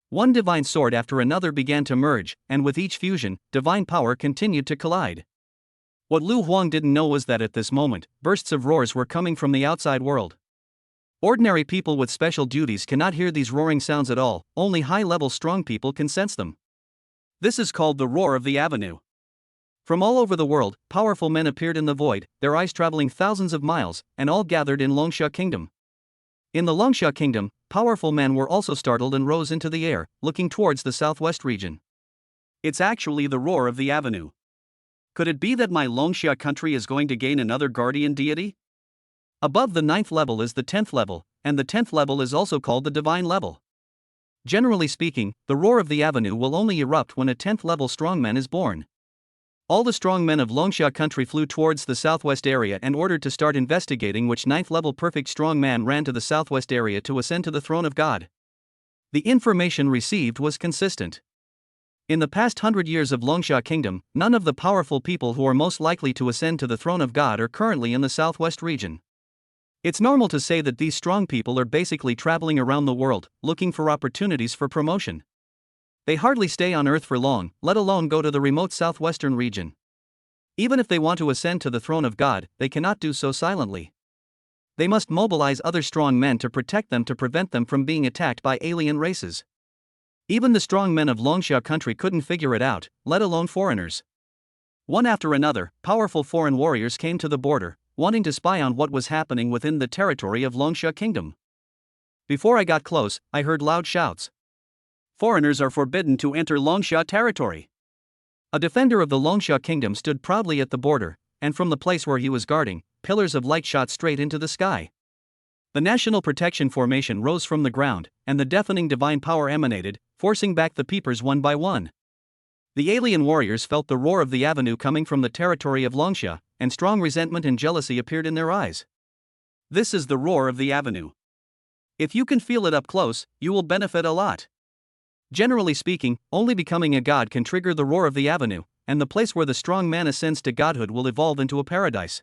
One divine sword after another began to merge, and with each fusion, divine power continued to collide. What Lu Huang didn't know was that at this moment, bursts of roars were coming from the outside world. Ordinary people with special duties cannot hear these roaring sounds at all, only high-level strong people can sense them. This is called the roar of the avenue. From all over the world, powerful men appeared in the void, their eyes traveling thousands of miles, and all gathered in Longsha Kingdom. In the Longsha Kingdom, powerful men were also startled and rose into the air, looking towards the southwest region. It's actually the roar of the avenue. Could it be that my Longsha country is going to gain another guardian deity? Above the 9th level is the 10th level, and the 10th level is also called the divine level. Generally speaking, the roar of the avenue will only erupt when a 10th level strongman is born. All the strongmen of Longsha country flew towards the southwest area and ordered to start investigating which 9th level perfect strongman ran to the southwest area to ascend to the throne of God. The information received was consistent. In the past 100 years of Longsha Kingdom, none of the powerful people who are most likely to ascend to the throne of God are currently in the southwest region. It's normal to say that these strong people are basically traveling around the world, looking for opportunities for promotion. They hardly stay on Earth for long, let alone go to the remote southwestern region. Even if they want to ascend to the throne of God, they cannot do so silently. They must mobilize other strong men to protect them to prevent them from being attacked by alien races. Even the strong men of Longsha country couldn't figure it out, let alone foreigners. One after another, powerful foreign warriors came to the border, wanting to spy on what was happening within the territory of Longsha Kingdom. Before I got close, I heard loud shouts. Foreigners are forbidden to enter Longsha territory. A defender of the Longsha Kingdom stood proudly at the border, and from the place where he was guarding, pillars of light shot straight into the sky. The National Protection Formation rose from the ground, and the deafening divine power emanated, forcing back the peepers one by one. The alien warriors felt the roar of the avenue coming from the territory of Longsha, and strong resentment and jealousy appeared in their eyes. This is the roar of the avenue. If you can feel it up close, you will benefit a lot. Generally speaking, only becoming a god can trigger the roar of the avenue, and the place where the strong man ascends to godhood will evolve into a paradise.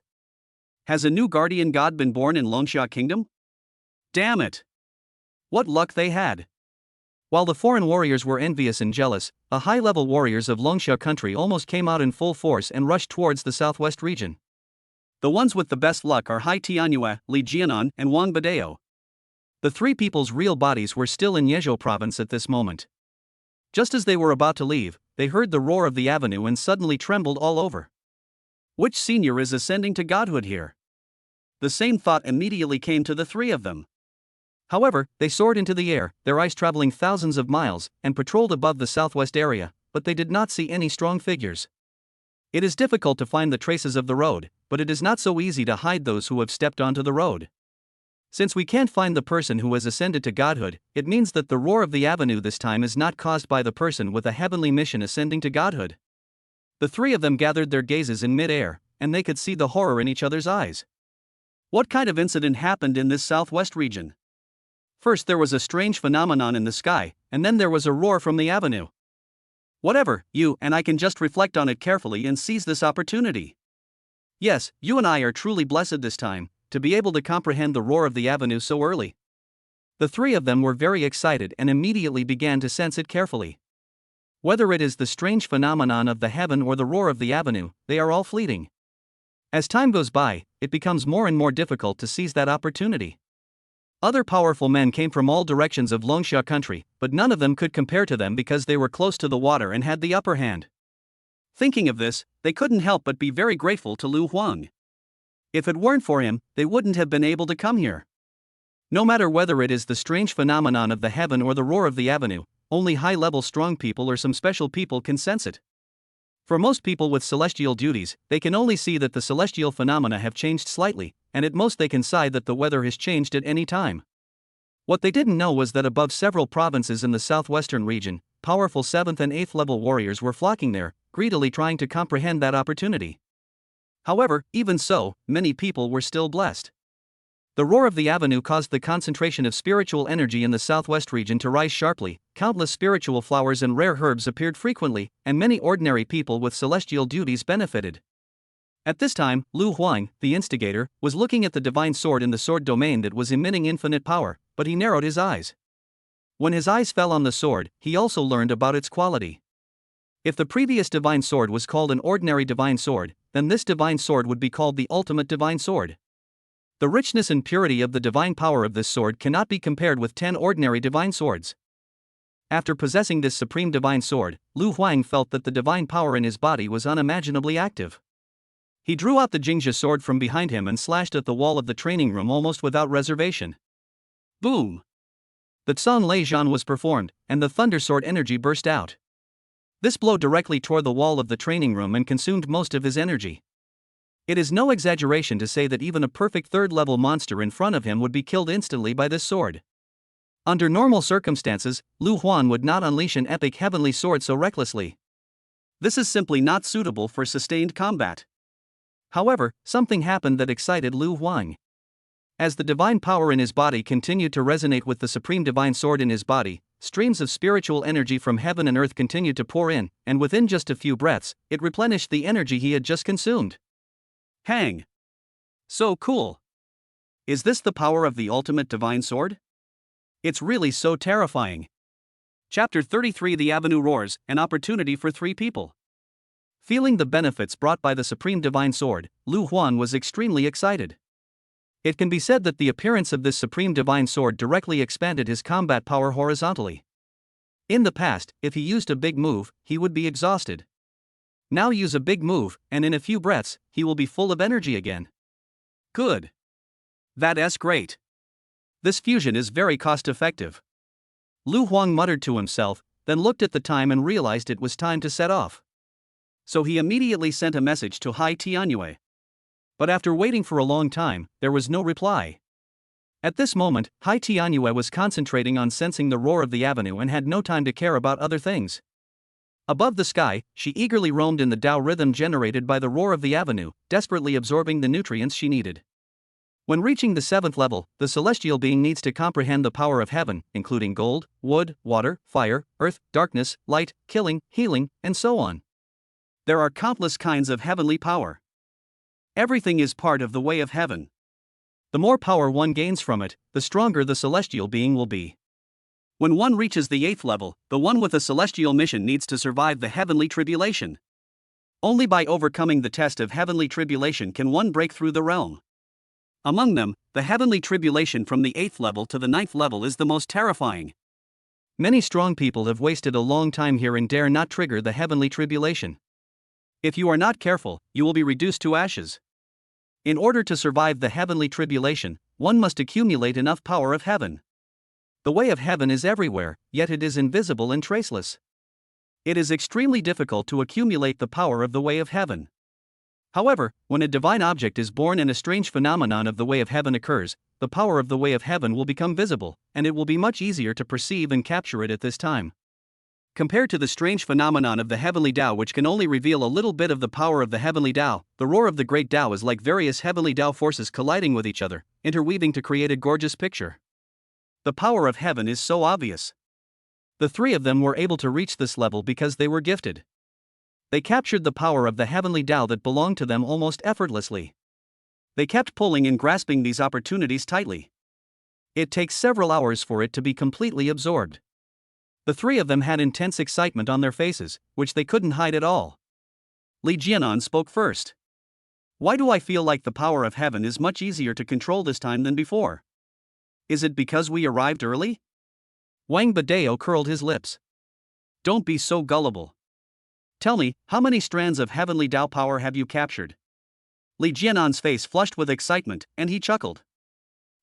Has a new guardian god been born in Longsha Kingdom? Damn it! What luck they had! While the foreign warriors were envious and jealous, the high-level warriors of Longsha country almost came out in full force and rushed towards the southwest region. The ones with the best luck are Hai Tianyue, Li Jianan, and Wang Badeo. The three people's real bodies were still in Yezhou province at this moment. Just as they were about to leave, they heard the roar of the avenue and suddenly trembled all over. Which senior is ascending to godhood here? The same thought immediately came to the three of them. However, they soared into the air, their eyes traveling thousands of miles, and patrolled above the southwest area, but they did not see any strong figures. It is difficult to find the traces of the road, but it is not so easy to hide those who have stepped onto the road. Since we can't find the person who has ascended to godhood, it means that the roar of the avenue this time is not caused by the person with a heavenly mission ascending to godhood. The three of them gathered their gazes in mid-air, and they could see the horror in each other's eyes. What kind of incident happened in this southwest region? First there was a strange phenomenon in the sky, and then there was a roar from the avenue. Whatever, you and I can just reflect on it carefully and seize this opportunity. Yes, you and I are truly blessed this time, to be able to comprehend the roar of the avenue so early. The three of them were very excited and immediately began to sense it carefully. Whether it is the strange phenomenon of the heaven or the roar of the avenue, they are all fleeting. As time goes by, it becomes more and more difficult to seize that opportunity. Other powerful men came from all directions of Longsha country, but none of them could compare to them because they were close to the water and had the upper hand. Thinking of this, they couldn't help but be very grateful to Lu Huang. If it weren't for him, they wouldn't have been able to come here. No matter whether it is the strange phenomenon of the heaven or the roar of the avenue, only high-level strong people or some special people can sense it. For most people with celestial duties, they can only see that the celestial phenomena have changed slightly, and at most they can sigh that the weather has changed at any time. What they didn't know was that above several provinces in the southwestern region, powerful 7th and 8th level warriors were flocking there, greedily trying to comprehend that opportunity. However, even so, many people were still blessed. The roar of the avenue caused the concentration of spiritual energy in the southwest region to rise sharply, countless spiritual flowers and rare herbs appeared frequently, and many ordinary people with celestial duties benefited. At this time, Lu Huang, the instigator, was looking at the divine sword in the sword domain that was emitting infinite power, but he narrowed his eyes. When his eyes fell on the sword, he also learned about its quality. If the previous divine sword was called an ordinary divine sword, then this divine sword would be called the ultimate divine sword. The richness and purity of the divine power of this sword cannot be compared with 10 ordinary divine swords. After possessing this supreme divine sword, Lu Huang felt that the divine power in his body was unimaginably active. He drew out the Jingxia sword from behind him and slashed at the wall of the training room almost without reservation. Boom! The Tsang Lei Zhan was performed, and the thunder sword energy burst out. This blow directly tore the wall of the training room and consumed most of his energy. It is no exaggeration to say that even a perfect third-level monster in front of him would be killed instantly by this sword. Under normal circumstances, Lu Huan would not unleash an epic heavenly sword so recklessly. This is simply not suitable for sustained combat. However, something happened that excited Lu Huang. As the divine power in his body continued to resonate with the supreme divine sword in his body, streams of spiritual energy from heaven and earth continued to pour in, and within just a few breaths, it replenished the energy he had just consumed. Hang! So cool! Is this the power of the ultimate divine sword? It's really so terrifying. Chapter 33 The Avenue Roars, an opportunity for 3 people. Feeling the benefits brought by the supreme divine sword, Lu Huan was extremely excited. It can be said that the appearance of this supreme divine sword directly expanded his combat power horizontally. In the past, if he used a big move, he would be exhausted. Now use a big move, and in a few breaths, he will be full of energy again. Good. That's great. This fusion is very cost-effective. Lu Huang muttered to himself, then looked at the time and realized it was time to set off. So he immediately sent a message to Hai Tianyue. But after waiting for a long time, there was no reply. At this moment, Hai Tianyue was concentrating on sensing the roar of the avenue and had no time to care about other things. Above the sky, she eagerly roamed in the Tao rhythm generated by the roar of the avenue, desperately absorbing the nutrients she needed. When reaching the 7th level, the celestial being needs to comprehend the power of heaven, including gold, wood, water, fire, earth, darkness, light, killing, healing, and so on. There are countless kinds of heavenly power. Everything is part of the way of heaven. The more power one gains from it, the stronger the celestial being will be. When one reaches the 8th level, the one with a celestial mission needs to survive the heavenly tribulation. Only by overcoming the test of heavenly tribulation can one break through the realm. Among them, the heavenly tribulation from the 8th level to the 9th level is the most terrifying. Many strong people have wasted a long time here and dare not trigger the heavenly tribulation. If you are not careful, you will be reduced to ashes. In order to survive the heavenly tribulation, one must accumulate enough power of heaven. The way of heaven is everywhere, yet it is invisible and traceless. It is extremely difficult to accumulate the power of the way of heaven. However, when a divine object is born and a strange phenomenon of the way of heaven occurs, the power of the way of heaven will become visible, and it will be much easier to perceive and capture it at this time. Compared to the strange phenomenon of the heavenly Tao, which can only reveal a little bit of the power of the heavenly Tao, the roar of the great Tao is like various heavenly Tao forces colliding with each other, interweaving to create a gorgeous picture. The power of heaven is so obvious. The 3 of them were able to reach this level because they were gifted. They captured the power of the heavenly Tao that belonged to them almost effortlessly. They kept pulling and grasping these opportunities tightly. It takes several hours for it to be completely absorbed. The three of them had intense excitement on their faces, which they couldn't hide at all. Li Jianan spoke first. Why do I feel like the power of heaven is much easier to control this time than before? Is it because we arrived early? Wang Badao curled his lips. Don't be so gullible. Tell me, how many strands of heavenly Tao power have you captured? Li Jianan's face flushed with excitement, and he chuckled.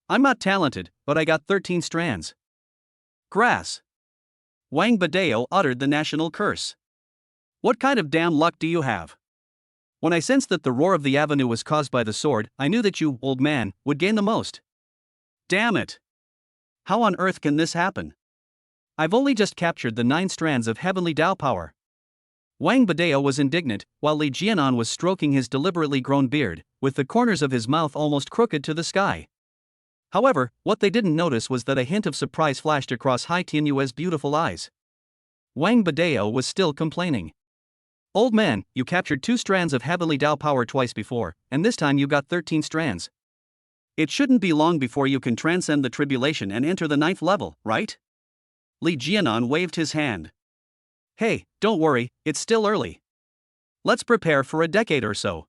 I'm not talented, but I got 13 strands. Grass. Wang Badao uttered the national curse. What kind of damn luck do you have? When I sensed that the roar of the avenue was caused by the sword, I knew that you, old man, would gain the most. Damn it! How on earth can this happen? I've only just captured the 9 strands of heavenly Tao power. Wang Badao was indignant, while Li Jianan was stroking his deliberately grown beard, with the corners of his mouth almost crooked to the sky. However, what they didn't notice was that a hint of surprise flashed across Hai Tianyue's beautiful eyes. Wang Badao was still complaining. Old man, you captured 2 strands of heavenly Tao power twice before, and this time you got 13 strands. It shouldn't be long before you can transcend the tribulation and enter the 9th level, right? Li Jianan waved his hand. Hey, don't worry, it's still early. Let's prepare for a decade or so.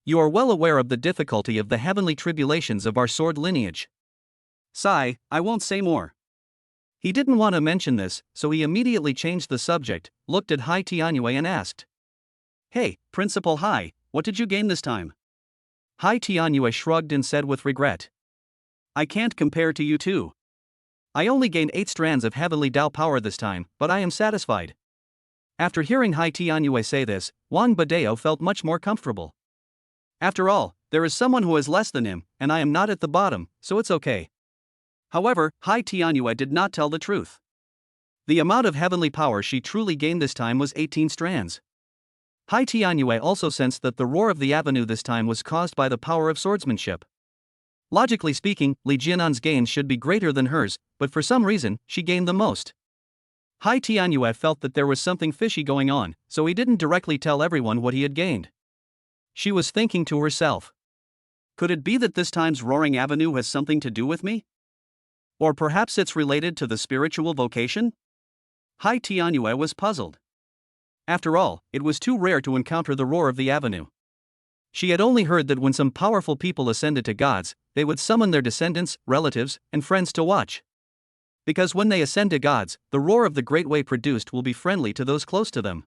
You are well aware of the difficulty of the heavenly tribulations of our sword lineage. Sigh, I won't say more. He didn't want to mention this, so he immediately changed the subject, looked at Hai Tianyue and asked. Hey, Principal Hai, what did you gain this time? Hai Tianyue shrugged and said with regret. I can't compare to you two. I only gained 8 strands of heavenly Tao power this time, but I am satisfied. After hearing Hai Tianyue say this, Wang Badao felt much more comfortable. After all, there is someone who is less than him, and I am not at the bottom, so it's okay. However, Hai Tianyue did not tell the truth. The amount of heavenly power she truly gained this time was 18 strands. Hai Tianyue also sensed that the roar of the avenue this time was caused by the power of swordsmanship. Logically speaking, Li Jianan's gains should be greater than hers, but for some reason, she gained the most. Hai Tianyue felt that there was something fishy going on, so he didn't directly tell everyone what he had gained. She was thinking to herself. Could it be that this time's roaring avenue has something to do with me? Or perhaps it's related to the spiritual vocation? Hai Tianyue was puzzled. After all, it was too rare to encounter the roar of the avenue. She had only heard that when some powerful people ascended to gods, they would summon their descendants, relatives, and friends to watch. Because when they ascend to gods, the roar of the great way produced will be friendly to those close to them.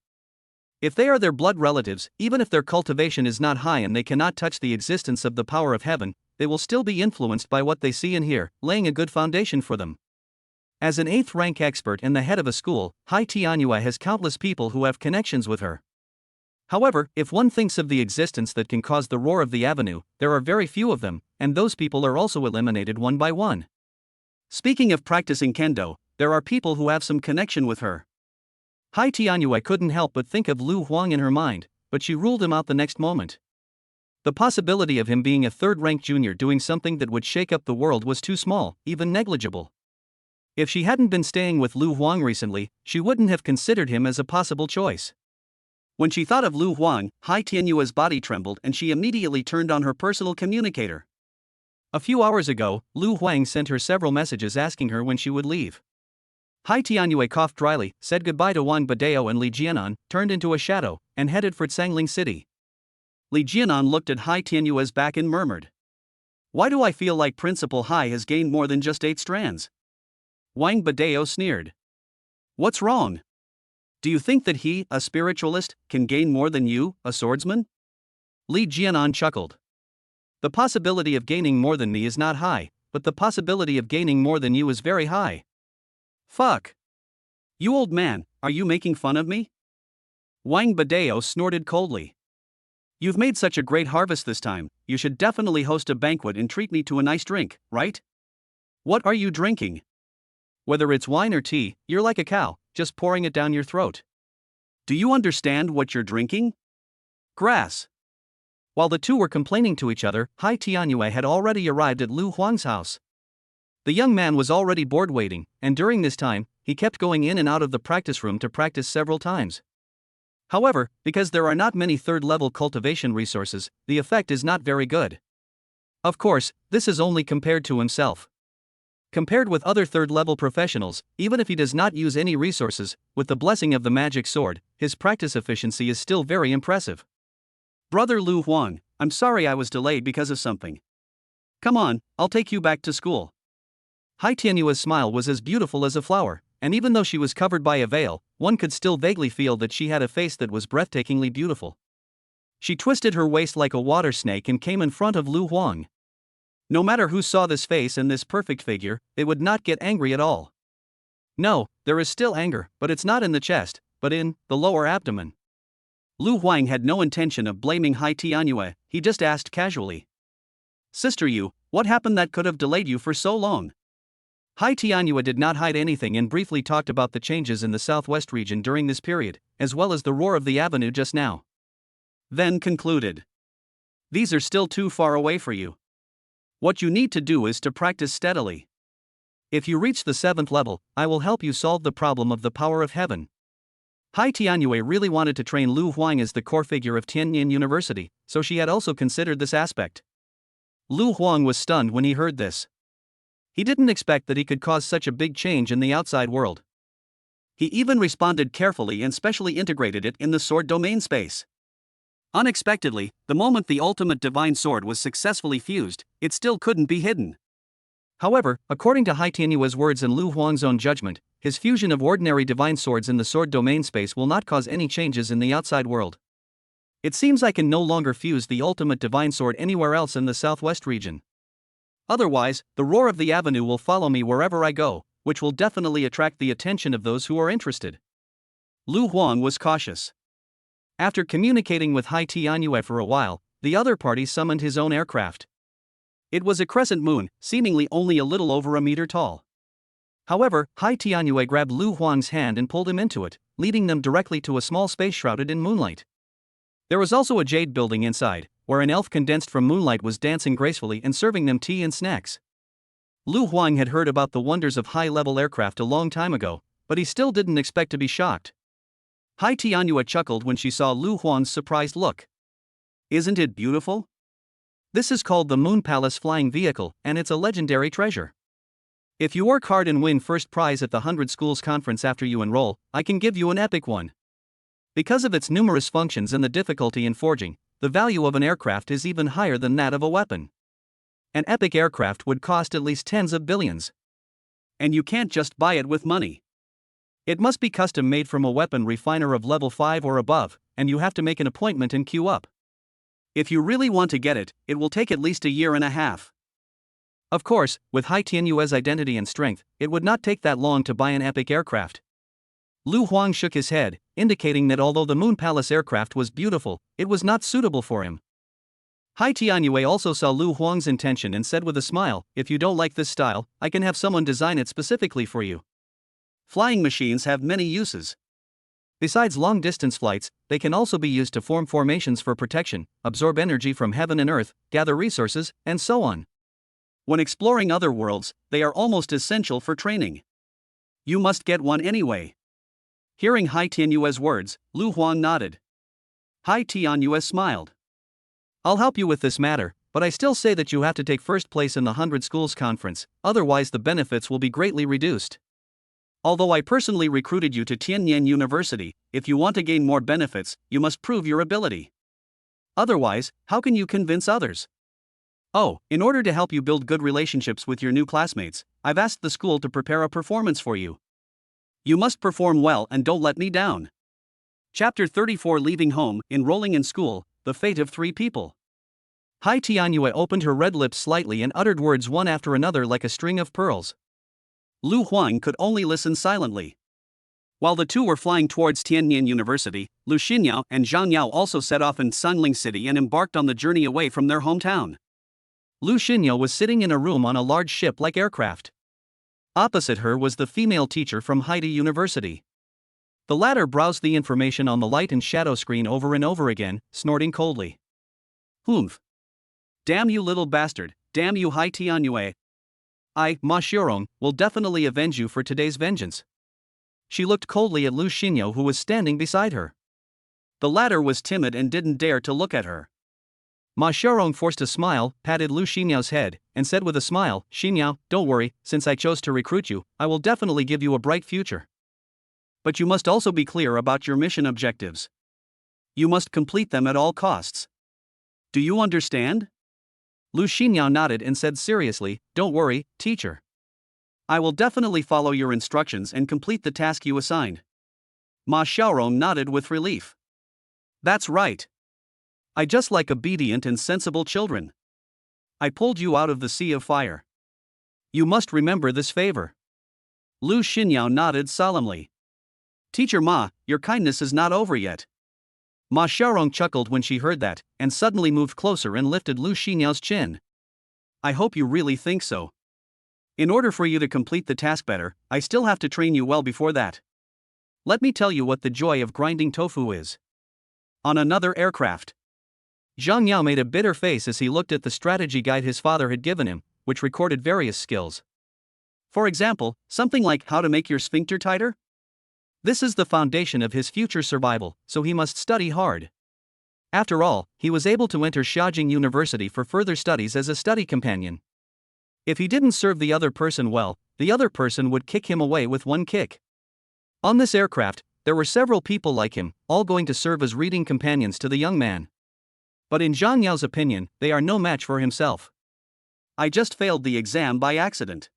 If they are their blood relatives, even if their cultivation is not high and they cannot touch the existence of the power of heaven, they will still be influenced by what they see and hear, laying a good foundation for them. As an 8th rank expert and the head of a school, Hai Tianyue has countless people who have connections with her. However, if one thinks of the existence that can cause the roar of the avenue, there are very few of them, and those people are also eliminated one by one. Speaking of practicing kendo, there are people who have some connection with her. Hai Tianyue couldn't help but think of Lu Huang in her mind, but she ruled him out the next moment. The possibility of him being a 3rd-rank junior doing something that would shake up the world was too small, even negligible. If she hadn't been staying with Lu Huang recently, she wouldn't have considered him as a possible choice. When she thought of Lu Huang, Hai Tianyue's body trembled and she immediately turned on her personal communicator. A few hours ago, Lu Huang sent her several messages asking her when she would leave. Hai Tianyue coughed dryly, said goodbye to Wang Badao and Li Jianan, turned into a shadow, and headed for Tsangling City. Li Jianan looked at Hai Tianyue's back and murmured. Why do I feel like Principal Hai has gained more than just 8 strands? Wang Badao sneered. What's wrong? Do you think that he, a spiritualist, can gain more than you, a swordsman? Li Jianan chuckled. The possibility of gaining more than me is not high, but the possibility of gaining more than you is very high. Fuck. You old man, are you making fun of me? Wang Badao snorted coldly. You've made such a great harvest this time, you should definitely host a banquet and treat me to a nice drink, right? What are you drinking? Whether it's wine or tea, you're like a cow, just pouring it down your throat. Do you understand what you're drinking? Grass. While the two were complaining to each other, Hai Tianyue had already arrived at Lu Huang's house. The young man was already bored waiting, and during this time, he kept going in and out of the practice room to practice several times. However, because there are not many third-level cultivation resources, the effect is not very good. Of course, this is only compared to himself. Compared with other third-level professionals, even if he does not use any resources, with the blessing of the magic sword, his practice efficiency is still very impressive. Brother Lu Huang, I'm sorry I was delayed because of something. Come on, I'll take you back to school. Hai Tianyua's smile was as beautiful as a flower, and even though she was covered by a veil, one could still vaguely feel that she had a face that was breathtakingly beautiful. She twisted her waist like a water snake and came in front of Lu Huang. No matter who saw this face and this perfect figure, they would not get angry at all. No, there is still anger, but it's not in the chest, but in the lower abdomen. Lu Huang had no intention of blaming Hai Tianyue, he just asked casually. Sister Yu, what happened that could have delayed you for so long? Hai Tianyue did not hide anything and briefly talked about the changes in the southwest region during this period, as well as the roar of the avenue just now. Then concluded. These are still too far away for you. What you need to do is to practice steadily. If you reach the 7th level, I will help you solve the problem of the power of heaven. Hai Tianyue really wanted to train Lu Huang as the core figure of Tianyin University, so she had also considered this aspect. Lu Huang was stunned when he heard this. He didn't expect that he could cause such a big change in the outside world. He even responded carefully and specially integrated it in the sword domain space. Unexpectedly, the moment the ultimate divine sword was successfully fused, it still couldn't be hidden. However, according to Hai Tianyue's words and Lu Huang's own judgment, his fusion of ordinary divine swords in the sword domain space will not cause any changes in the outside world. It seems I can no longer fuse the ultimate divine sword anywhere else in the southwest region. Otherwise, the roar of the avenue will follow me wherever I go, which will definitely attract the attention of those who are interested. Lu Huang was cautious. After communicating with Hai Tianyue for a while, the other party summoned his own aircraft. It was a crescent moon, seemingly only a little over a meter tall. However, Hai Tianyue grabbed Lu Huang's hand and pulled him into it, leading them directly to a small space shrouded in moonlight. There was also a jade building inside, where an elf condensed from moonlight was dancing gracefully and serving them tea and snacks. Lu Huang had heard about the wonders of high-level aircraft a long time ago, but he still didn't expect to be shocked. Hai Tianyue chuckled when she saw Lu Huang's surprised look. Isn't it beautiful? This is called the Moon Palace Flying Vehicle, and it's a legendary treasure. If you work hard and win first prize at the 100 Schools Conference after you enroll, I can give you an epic one. Because of its numerous functions and the difficulty in forging, the value of an aircraft is even higher than that of a weapon. An epic aircraft would cost at least tens of billions. And you can't just buy it with money. It must be custom made from a weapon refiner of level 5 or above, and you have to make an appointment and queue up. If you really want to get it, it will take at least a year and a half. Of course, with Hai Tianyue's identity and strength, it would not take that long to buy an epic aircraft. Lu Huang shook his head, indicating that although the Moon Palace aircraft was beautiful, it was not suitable for him. Hai Tianyue also saw Lu Huang's intention and said with a smile, if you don't like this style, I can have someone design it specifically for you. Flying machines have many uses. Besides long-distance flights, they can also be used to form formations for protection, absorb energy from heaven and earth, gather resources, and so on. When exploring other worlds, they are almost essential for training. You must get one anyway. Hearing Hai Tianyue's words, Lu Huang nodded. Hai Tianyue smiled. I'll help you with this matter, but I still say that you have to take first place in the 100 Schools Conference, otherwise the benefits will be greatly reduced. Although I personally recruited you to Tianyin University, if you want to gain more benefits, you must prove your ability. Otherwise, how can you convince others? Oh, in order to help you build good relationships with your new classmates, I've asked the school to prepare a performance for you. You must perform well and don't let me down. Chapter 34 Leaving Home, Enrolling in School, The Fate of Three People. Hai Tianyue opened her red lips slightly and uttered words one after another like a string of pearls. Lu Huang could only listen silently. While the two were flying towards Tianyin University, Lu Xinyao and Zhang Yao also set off in Sunling City and embarked on the journey away from their hometown. Lu Xinyao was sitting in a room on a large ship-like aircraft. Opposite her was the female teacher from Haidi University. The latter browsed the information on the light and shadow screen over and over again, snorting coldly. Humph. Damn you little bastard, damn you Hai Tianyue. I, Ma Xiurong, will definitely avenge you for today's vengeance. She looked coldly at Lu Xinyao who was standing beside her. The latter was timid and didn't dare to look at her. Ma Xiaorong forced a smile, patted Lu Xinyao's head, and said with a smile, "Xinyao, don't worry, since I chose to recruit you, I will definitely give you a bright future. But you must also be clear about your mission objectives. You must complete them at all costs. Do you understand?" Lu Xinyao nodded and said seriously, "Don't worry, teacher. I will definitely follow your instructions and complete the task you assigned." Ma Xiaorong nodded with relief. "That's right. I just like obedient and sensible children. I pulled you out of the sea of fire. You must remember this favor." Lu Xinyao nodded solemnly. "Teacher Ma, your kindness is not over yet." Ma Xiaorong chuckled when she heard that, and suddenly moved closer and lifted Lu Xinyao's chin. "I hope you really think so. In order for you to complete the task better, I still have to train you well before that. Let me tell you what the joy of grinding tofu is." On another aircraft, Zhang Yao made a bitter face as he looked at the strategy guide his father had given him, which recorded various skills. For example, something like how to make your sphincter tighter? This is the foundation of his future survival, so he must study hard. After all, he was able to enter Xiaojing University for further studies as a study companion. If he didn't serve the other person well, the other person would kick him away with one kick. On this aircraft, there were several people like him, all going to serve as reading companions to the young man. But in Zhang Yao's opinion, they are no match for himself. "I just failed the exam by accident.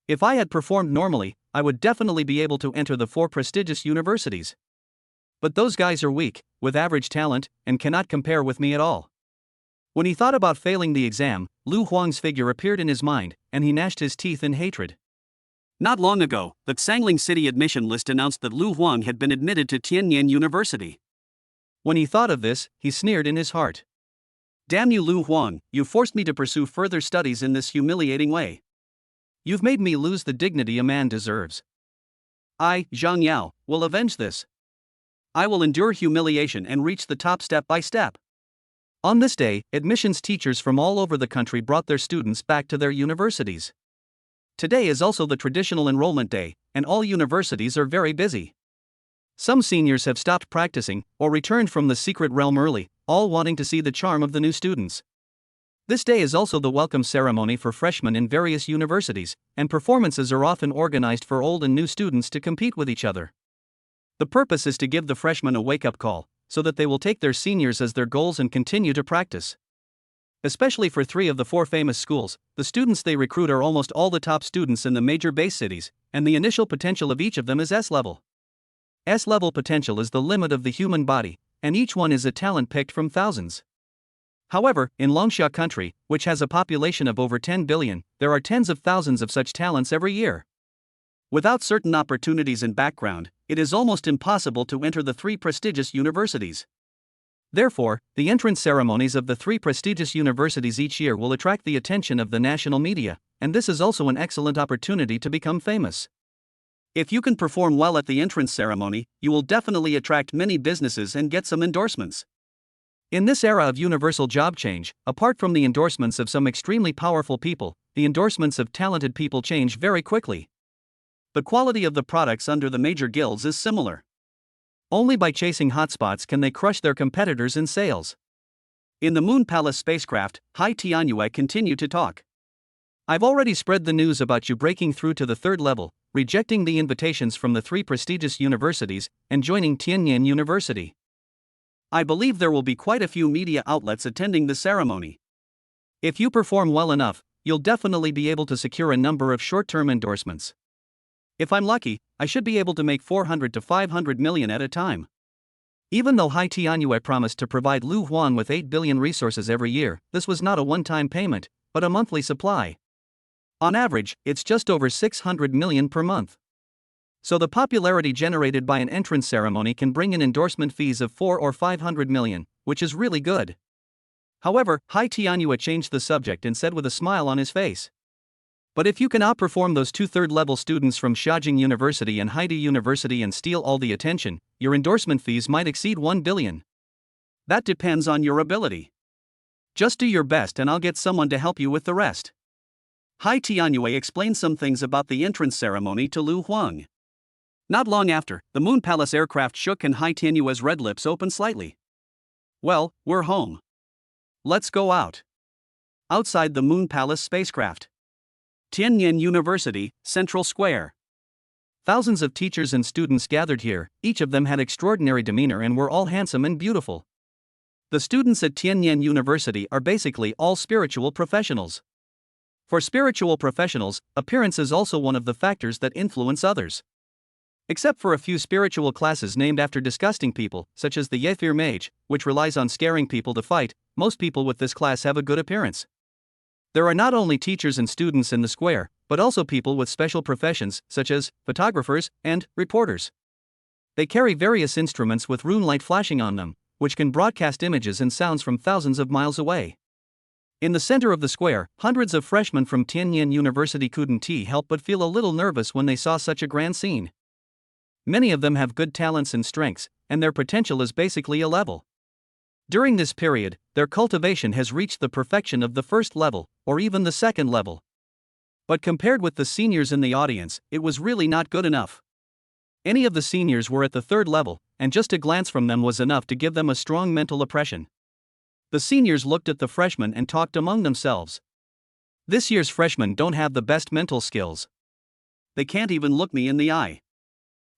If I had performed normally, I would definitely be able to enter the 4 prestigious universities. But those guys are weak, with average talent, and cannot compare with me at all." When he thought about failing the exam, Lu Huang's figure appeared in his mind, and he gnashed his teeth in hatred. Not long ago, the Xiangling City admission list announced that Lu Huang had been admitted to Tianyan University. When he thought of this, he sneered in his heart. "Damn you, Lu Huang, you forced me to pursue further studies in this humiliating way. You've made me lose the dignity a man deserves. I, Zhang Yao, will avenge this. I will endure humiliation and reach the top step by step." On this day, admissions teachers from all over the country brought their students back to their universities. Today is also the traditional enrollment day, and all universities are very busy. Some seniors have stopped practicing or returned from the secret realm early, all wanting to see the charm of the new students. This day is also the welcome ceremony for freshmen in various universities, and performances are often organized for old and new students to compete with each other. The purpose is to give the freshmen a wake-up call, so that they will take their seniors as their goals and continue to practice. Especially for 3 of the 4 famous schools, the students they recruit are almost all the top students in the major base cities, and the initial potential of each of them is S-level. S-level potential is the limit of the human body, and each one is a talent picked from thousands. However, in Longxia country, which has a population of over 10 billion, there are tens of thousands of such talents every year. Without certain opportunities and background, it is almost impossible to enter the 3 prestigious universities. Therefore, the entrance ceremonies of the 3 prestigious universities each year will attract the attention of the national media, and this is also an excellent opportunity to become famous. If you can perform well at the entrance ceremony, you will definitely attract many businesses and get some endorsements. In this era of universal job change, apart from the endorsements of some extremely powerful people, the endorsements of talented people change very quickly. The quality of the products under the major guilds is similar. Only by chasing hotspots can they crush their competitors in sales. In the Moon Palace spacecraft, Hai Tianyue continued to talk. "I've already spread the news about you breaking through to the 3rd level, rejecting the invitations from the 3 prestigious universities, and joining Tianyan University. I believe there will be quite a few media outlets attending the ceremony. If you perform well enough, you'll definitely be able to secure a number of short-term endorsements. If I'm lucky, I should be able to make 400 to 500 million at a time." Even though Hai Tianyue promised to provide Lu Huang with 8 billion resources every year, this was not a one-time payment, but a monthly supply. On average, it's just over 600 million per month. So the popularity generated by an entrance ceremony can bring in endorsement fees of 4 or 500 million, which is really good. However, Hai Tianyue changed the subject and said with a smile on his face, "But if you can outperform those 2 third-level students from Xiaojing University and Haidi University and steal all the attention, your endorsement fees might exceed 1 billion. That depends on your ability. Just do your best and I'll get someone to help you with the rest." Hai Tianyue explained some things about the entrance ceremony to Lu Huang. Not long after, the Moon Palace aircraft shook and Hai Tianyue's red lips opened slightly. Well, we're home. Let's go out. Outside the Moon Palace spacecraft. Tianyin University, Central Square. Thousands of teachers and students gathered here, each of them had extraordinary demeanor and were all handsome and beautiful. The students at Tianyin University are basically all spiritual professionals. For spiritual professionals, appearance is also one of the factors that influence others. Except for a few spiritual classes named after disgusting people, such as the Yefir Mage, which relies on scaring people to fight, most people with this class have a good appearance. There are not only teachers and students in the square, but also people with special professions, such as photographers and reporters. They carry various instruments with rune light flashing on them, which can broadcast images and sounds from thousands of miles away. In the center of the square, hundreds of freshmen from Tianyin University couldn't help but feel a little nervous when they saw such a grand scene. Many of them have good talents and strengths, and their potential is basically a level. During this period, their cultivation has reached the perfection of the first level, or even the second level. But compared with the seniors in the audience, it was really not good enough. Any of the seniors were at the third level, and just a glance from them was enough to give them a strong mental impression. The seniors looked at the freshmen and talked among themselves. This year's freshmen don't have the best mental skills. They can't even look me in the eye.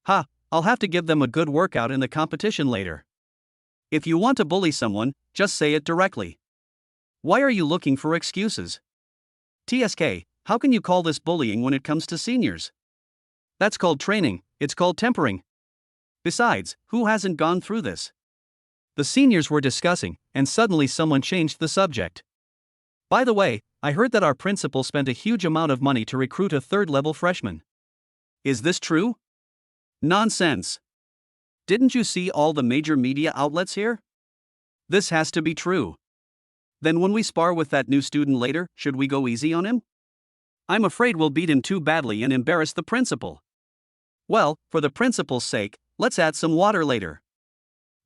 Ha, I'll have to give them a good workout in the competition later. If you want to bully someone, just say it directly. Why are you looking for excuses? TSK, how can you call this bullying when it comes to seniors? That's called training, it's called tempering. Besides, who hasn't gone through this? The seniors were discussing, and suddenly someone changed the subject. By the way, I heard that our principal spent a huge amount of money to recruit a third-level freshman. Is this true? Nonsense. Didn't you see all the major media outlets here? This has to be true. Then when we spar with that new student later, should we go easy on him? I'm afraid we'll beat him too badly and embarrass the principal. Well, for the principal's sake, let's add some water later.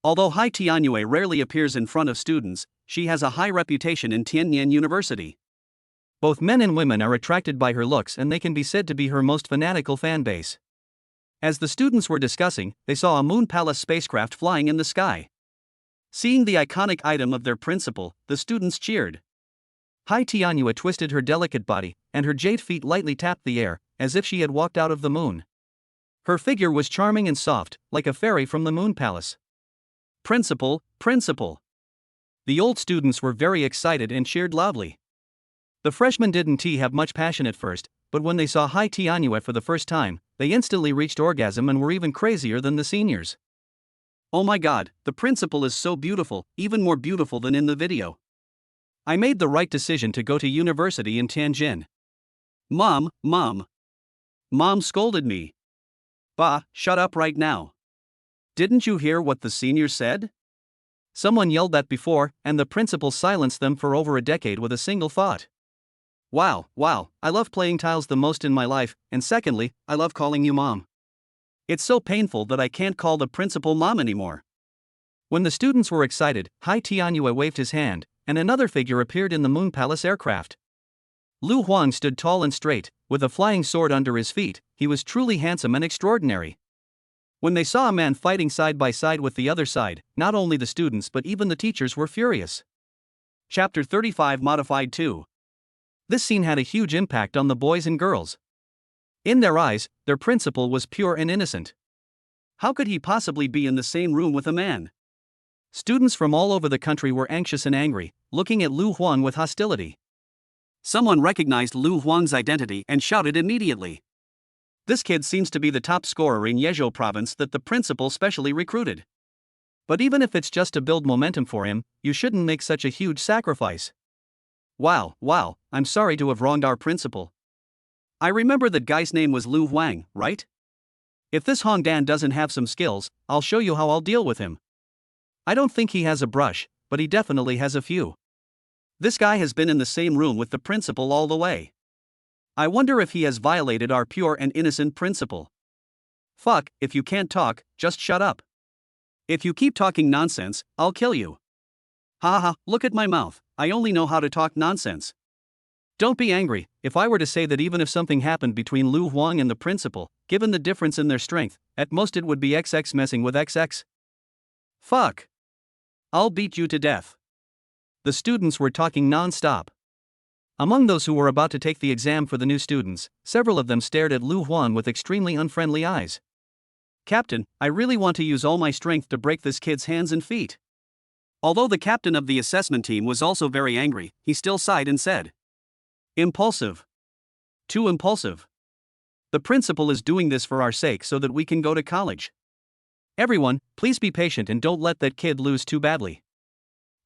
Although Hai Tianyue rarely appears in front of students, she has a high reputation in Tianyin University. Both men and women are attracted by her looks, and they can be said to be her most fanatical fan base. As the students were discussing, they saw a Moon Palace spacecraft flying in the sky. Seeing the iconic item of their principal, the students cheered. Hai Tianyue twisted her delicate body, and her jade feet lightly tapped the air, as if she had walked out of the moon. Her figure was charming and soft, like a fairy from the Moon Palace. Principal, principal. The old students were very excited and cheered loudly. The freshmen didn't have much passion at first, but when they saw Hai Tianyue for the first time, they instantly reached orgasm and were even crazier than the seniors. Oh my god, the principal is so beautiful, even more beautiful than in the video. I made the right decision to go to university in Tianjin. Mom. Mom scolded me. Bah, shut up right now. Didn't you hear what the seniors said? Someone yelled that before, and the principal silenced them for over a decade with a single thought. Wow, I love playing tiles the most in my life, and secondly, I love calling you mom. It's so painful that I can't call the principal mom anymore. When the students were excited, Hai Tianyue waved his hand, and another figure appeared in the Moon Palace aircraft. Lu Huang stood tall and straight, with a flying sword under his feet. He was truly handsome and extraordinary. When they saw a man fighting side by side with the other side, not only the students but even the teachers were furious. Chapter 35 Modified 2. This scene had a huge impact on the boys and girls. In their eyes, their principal was pure and innocent. How could he possibly be in the same room with a man? Students from all over the country were anxious and angry, looking at Lu Huang with hostility. Someone recognized Lu Huang's identity and shouted immediately. This kid seems to be the top scorer in Yezhou province that the principal specially recruited. But even if it's just to build momentum for him, you shouldn't make such a huge sacrifice. Wow, I'm sorry to have wronged our principal. I remember that guy's name was Lu Huang, right? If this Hong Dan doesn't have some skills, I'll show you how I'll deal with him. I don't think he has a brush, but he definitely has a few. This guy has been in the same room with the principal all the way. I wonder if he has violated our pure and innocent principle. Fuck, if you can't talk, just shut up. If you keep talking nonsense, I'll kill you. Haha, look at my mouth, I only know how to talk nonsense. Don't be angry if I were to say that even if something happened between Lu Huang and the principal, given the difference in their strength, at most it would be XX messing with XX. Fuck. I'll beat you to death. The students were talking non-stop. Among those who were about to take the exam for the new students, several of them stared at Lu Huang with extremely unfriendly eyes. Captain, I really want to use all my strength to break this kid's hands and feet. Although the captain of the assessment team was also very angry, he still sighed and said, impulsive. Too impulsive. The principal is doing this for our sake so that we can go to college. Everyone, please be patient and don't let that kid lose too badly.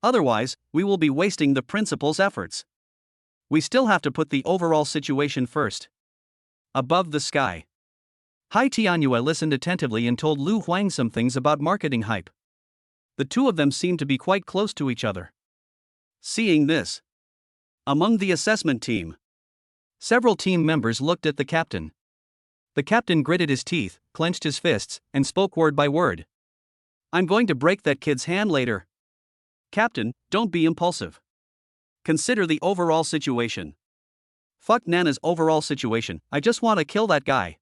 Otherwise, we will be wasting the principal's efforts. We still have to put the overall situation first. Above the sky. Hai Tianyue listened attentively and told Lu Huang some things about marketing hype. The two of them seemed to be quite close to each other. Seeing this, among the assessment team, several team members looked at the captain. The captain gritted his teeth, clenched his fists, and spoke word by word. I'm going to break that kid's hand later. Captain, don't be impulsive. Consider the overall situation. Fuck Nana's overall situation, I just want to kill that guy.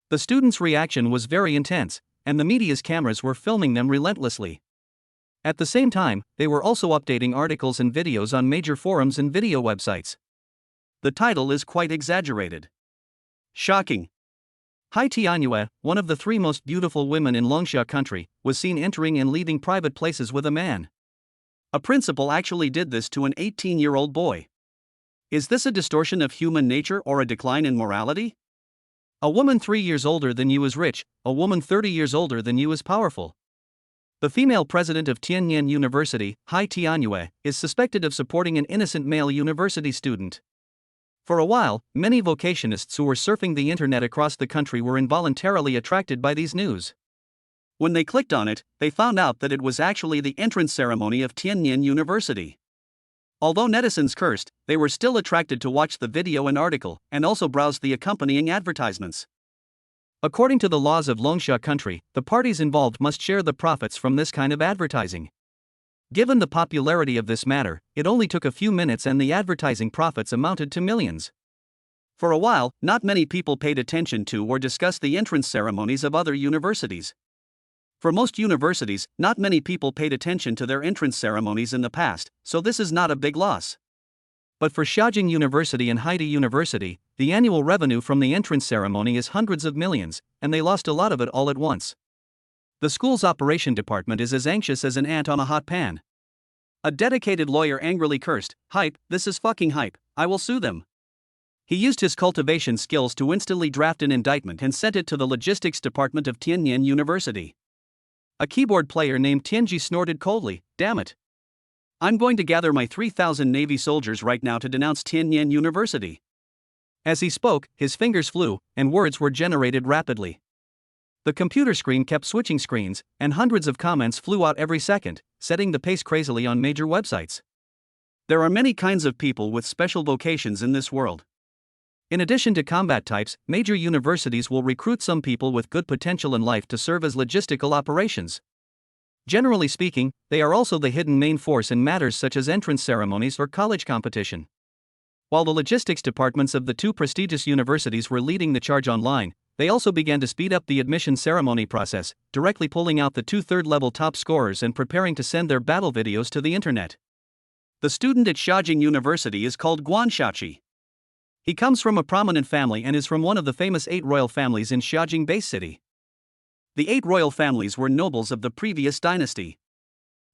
The students' reaction was very intense, and the media's cameras were filming them relentlessly. At the same time, they were also updating articles and videos on major forums and video websites. The title is quite exaggerated. Shocking. Hai Tianyue, one of the three most beautiful women in Longsha country, was seen entering and leaving private places with a man. A principal actually did this to an 18-year-old boy. Is this a distortion of human nature or a decline in morality? A woman 3 years older than you is rich, a woman 30 years older than you is powerful. The female president of Tianyan University, Hai Tianyue, is suspected of supporting an innocent male university student. For a while, many vocationists who were surfing the internet across the country were involuntarily attracted by these news. When they clicked on it, they found out that it was actually the entrance ceremony of Tianyan University. Although netizens cursed, they were still attracted to watch the video and article, and also browsed the accompanying advertisements. According to the laws of Longsha country, the parties involved must share the profits from this kind of advertising. Given the popularity of this matter, it only took a few minutes and the advertising profits amounted to millions. For a while, not many people paid attention to or discussed the entrance ceremonies of other universities. For most universities, not many people paid attention to their entrance ceremonies in the past, so this is not a big loss. But for Xiaojing University and Haida University, the annual revenue from the entrance ceremony is hundreds of millions, and they lost a lot of it all at once. The school's operation department is as anxious as an ant on a hot pan. A dedicated lawyer angrily cursed, "Hype, this is fucking hype, I will sue them." He used his cultivation skills to instantly draft an indictment and sent it to the logistics department of Tianyan University. A keyboard player named Tianji snorted coldly, "Damn it. I'm going to gather my 3,000 Navy soldiers right now to denounce Tianyan University." As he spoke, his fingers flew, and words were generated rapidly. The computer screen kept switching screens, and hundreds of comments flew out every second, setting the pace crazily on major websites. There are many kinds of people with special vocations in this world. In addition to combat types, major universities will recruit some people with good potential in life to serve as logistical operations. Generally speaking, they are also the hidden main force in matters such as entrance ceremonies or college competition. While the logistics departments of the two prestigious universities were leading the charge online, they also began to speed up the admission ceremony process, directly pulling out the 2 third-level top scorers and preparing to send their battle videos to the internet. The student at Xiaojing University is called Guan Shaoqi. He comes from a prominent family and is from one of the famous 8 royal families in Xiaojing base city. The 8 royal families were nobles of the previous dynasty.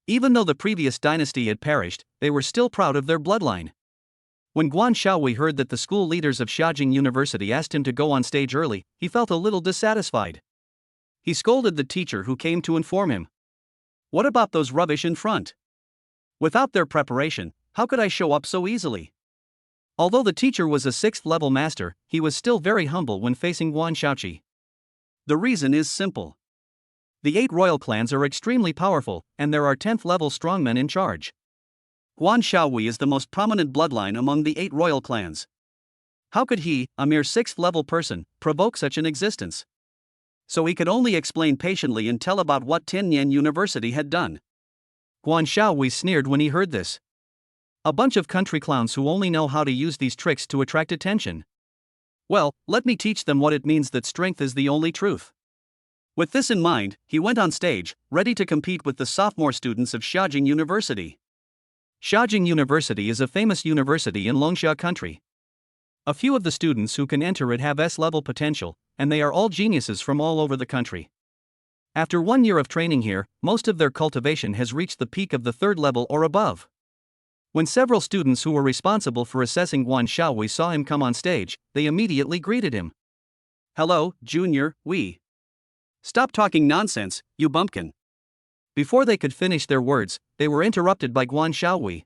Even though the previous dynasty had perished, they were still proud of their bloodline. When Guan Shaohui heard that the school leaders of Xiaojing University asked him to go on stage early, he felt a little dissatisfied. He scolded the teacher who came to inform him. "What about those rubbish in front? Without their preparation, how could I show up so easily?" Although the teacher was a 6th-level master, he was still very humble when facing Guan Shaoqi. The reason is simple. The 8 royal clans are extremely powerful, and there are 10th-level strongmen in charge. Guan Shaohui is the most prominent bloodline among the 8 royal clans. How could he, a mere 6th-level person, provoke such an existence? So he could only explain patiently and tell about what Tianyan University had done. Guan Shaohui sneered when he heard this. A bunch of country clowns who only know how to use these tricks to attract attention. Well, let me teach them what it means that strength is the only truth. With this in mind, he went on stage, ready to compete with the sophomore students of Xiaojing University. Xiaojing University is a famous university in Longsha country. A few of the students who can enter it have S-level potential, and they are all geniuses from all over the country. After 1 year of training here, most of their cultivation has reached the peak of the 3rd level or above. When several students who were responsible for assessing Guan Xiaowei saw him come on stage, they immediately greeted him. "Hello, Junior, we." "Stop talking nonsense, you bumpkin." Before they could finish their words, they were interrupted by Guan Xiaowei.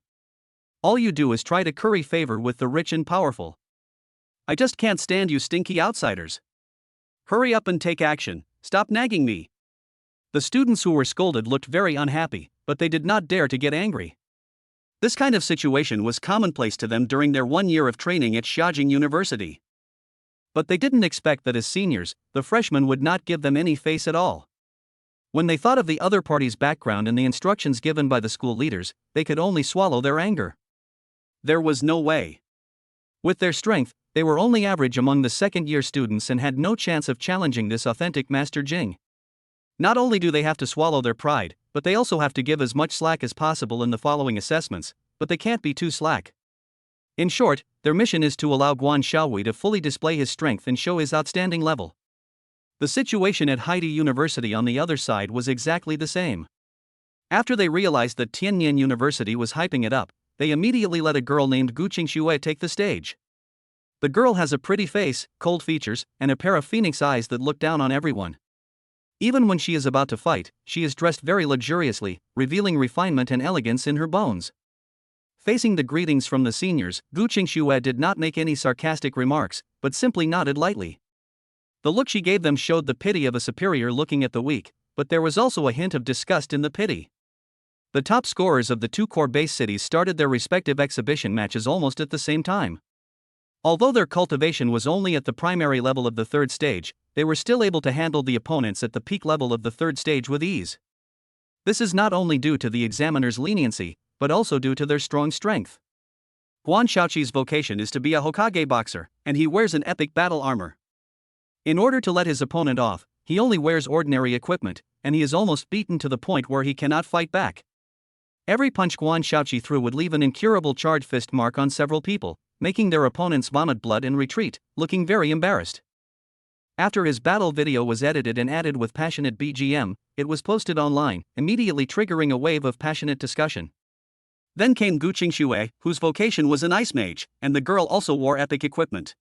"All you do is try to curry favor with the rich and powerful. I just can't stand you stinky outsiders. Hurry up and take action, stop nagging me." The students who were scolded looked very unhappy, but they did not dare to get angry. This kind of situation was commonplace to them during their 1 year of training at Xiaojing University. But they didn't expect that as seniors, the freshmen would not give them any face at all. When they thought of the other party's background and the instructions given by the school leaders, they could only swallow their anger. There was no way. With their strength, they were only average among the second-year students and had no chance of challenging this authentic Master Jing. Not only do they have to swallow their pride, but they also have to give as much slack as possible in the following assessments, but they can't be too slack. In short, their mission is to allow Guan Xiaowei to fully display his strength and show his outstanding level. The situation at Haiti University on the other side was exactly the same. After they realized that Tianyin University was hyping it up, they immediately let a girl named Gu Qingxue take the stage. The girl has a pretty face, cold features, and a pair of phoenix eyes that look down on everyone. Even when she is about to fight, she is dressed very luxuriously, revealing refinement and elegance in her bones. Facing the greetings from the seniors, Gu Qingxue did not make any sarcastic remarks, but simply nodded lightly. The look she gave them showed the pity of a superior looking at the weak, but there was also a hint of disgust in the pity. The top scorers of the 2 core base cities started their respective exhibition matches almost at the same time. Although their cultivation was only at the primary level of the 3rd stage, they were still able to handle the opponents at the peak level of the 3rd stage with ease. This is not only due to the examiner's leniency, but also due to their strong strength. Guan Xiaoqi's vocation is to be a Hokage boxer, and he wears an epic battle armor. In order to let his opponent off, he only wears ordinary equipment, and he is almost beaten to the point where he cannot fight back. Every punch Guan Xiaoqi threw would leave an incurable charred fist mark on several people, making their opponents vomit blood and retreat, looking very embarrassed. After his battle video was edited and added with passionate BGM, it was posted online, immediately triggering a wave of passionate discussion. Then came Gu Qingxue, whose vocation was an ice mage, and the girl also wore epic equipment.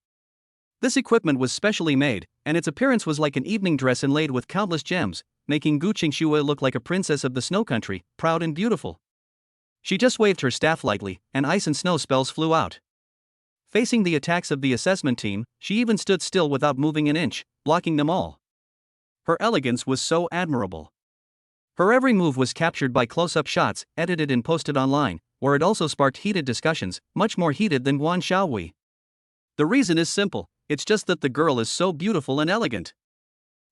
This equipment was specially made, and its appearance was like an evening dress inlaid with countless gems, making Gu Qingxue look like a princess of the snow country, proud and beautiful. She just waved her staff lightly, and ice and snow spells flew out. Facing the attacks of the assessment team, she even stood still without moving an inch, blocking them all. Her elegance was so admirable. Her every move was captured by close-up shots, edited and posted online, where it also sparked heated discussions, much more heated than Guan Xiaowei. The reason is simple, it's just that the girl is so beautiful and elegant.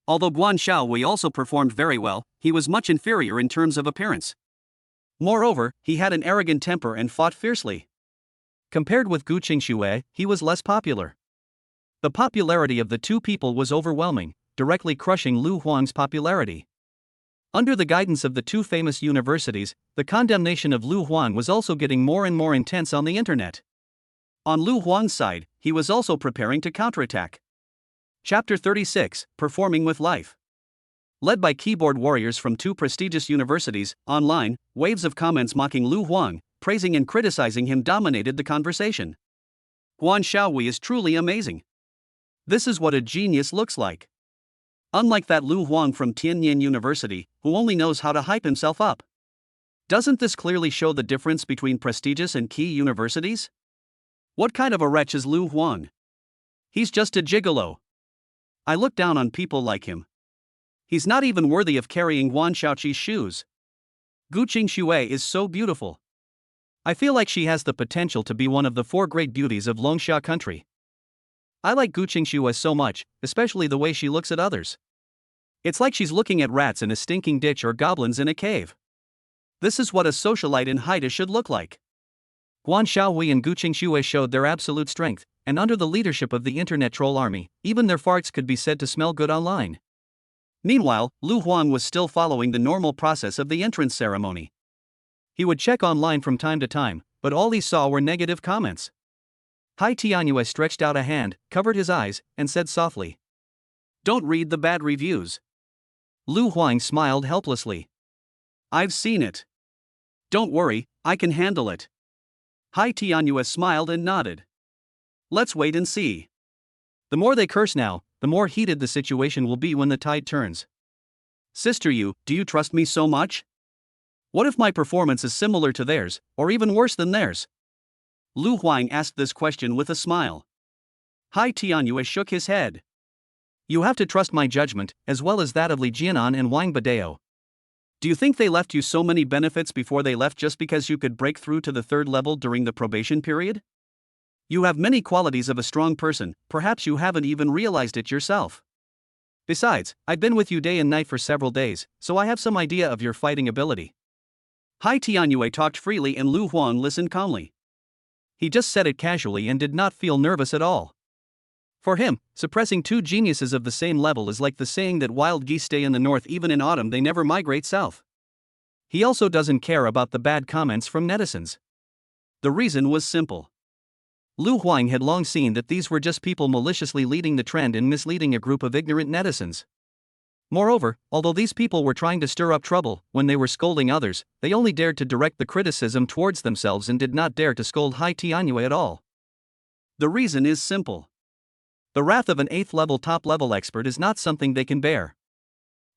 Although Guan Xiaowei also performed very well, he was much inferior in terms of appearance. Moreover, he had an arrogant temper and fought fiercely. Compared with Gu Qingxue, he was less popular. The popularity of the two people was overwhelming, directly crushing Lu Huang's popularity. Under the guidance of the two famous universities, the condemnation of Lu Huang was also getting more and more intense on the internet. On Lu Huang's side, he was also preparing to counterattack. Chapter 36, Performing with Life. Led by keyboard warriors from two prestigious universities, online, waves of comments mocking Lu Huang, praising and criticizing him dominated the conversation. Guan Xiaowei is truly amazing. This is what a genius looks like. Unlike that Lu Huang from Tianyin University, who only knows how to hype himself up. Doesn't this clearly show the difference between prestigious and key universities? What kind of a wretch is Lu Huang? He's just a gigolo. I look down on people like him. He's not even worthy of carrying Guan Xiaoqi's shoes. Gu Qingxue is so beautiful. I feel like she has the potential to be one of the four great beauties of Longsha country. I like Gu Qingxue so much, especially the way she looks at others. It's like she's looking at rats in a stinking ditch or goblins in a cave. This is what a socialite in Haida should look like. Guan Xiaohui and Gu Qingxue showed their absolute strength, and under the leadership of the internet troll army, even their farts could be said to smell good online. Meanwhile, Lu Huang was still following the normal process of the entrance ceremony. He would check online from time to time, but all he saw were negative comments. Hai Tianyue stretched out a hand, covered his eyes, and said softly, "Don't read the bad reviews." Lu Huang smiled helplessly. "I've seen it. Don't worry, I can handle it." Hai Tianyue smiled and nodded. "Let's wait and see." The more they curse now, the more heated the situation will be when the tide turns. "Sister Yu, do you trust me so much? What if my performance is similar to theirs, or even worse than theirs?" Lu Huang asked this question with a smile. Hai Tianyue shook his head. "You have to trust my judgment, as well as that of Li Jianan and Wang Badeo. Do you think they left you so many benefits before they left just because you could break through to the third level during the probation period? You have many qualities of a strong person, perhaps you haven't even realized it yourself. Besides, I've been with you day and night for several days, so I have some idea of your fighting ability." Hai Tianyue talked freely and Lu Huang listened calmly. He just said it casually and did not feel nervous at all. For him, suppressing two geniuses of the same level is like the saying that wild geese stay in the north even in autumn, they never migrate south. He also doesn't care about the bad comments from netizens. The reason was simple. Lu Huang had long seen that these were just people maliciously leading the trend and misleading a group of ignorant netizens. Moreover, although these people were trying to stir up trouble, when they were scolding others, they only dared to direct the criticism towards themselves and did not dare to scold Hai Tianyue at all. The reason is simple. The wrath of an 8th level top level expert is not something they can bear.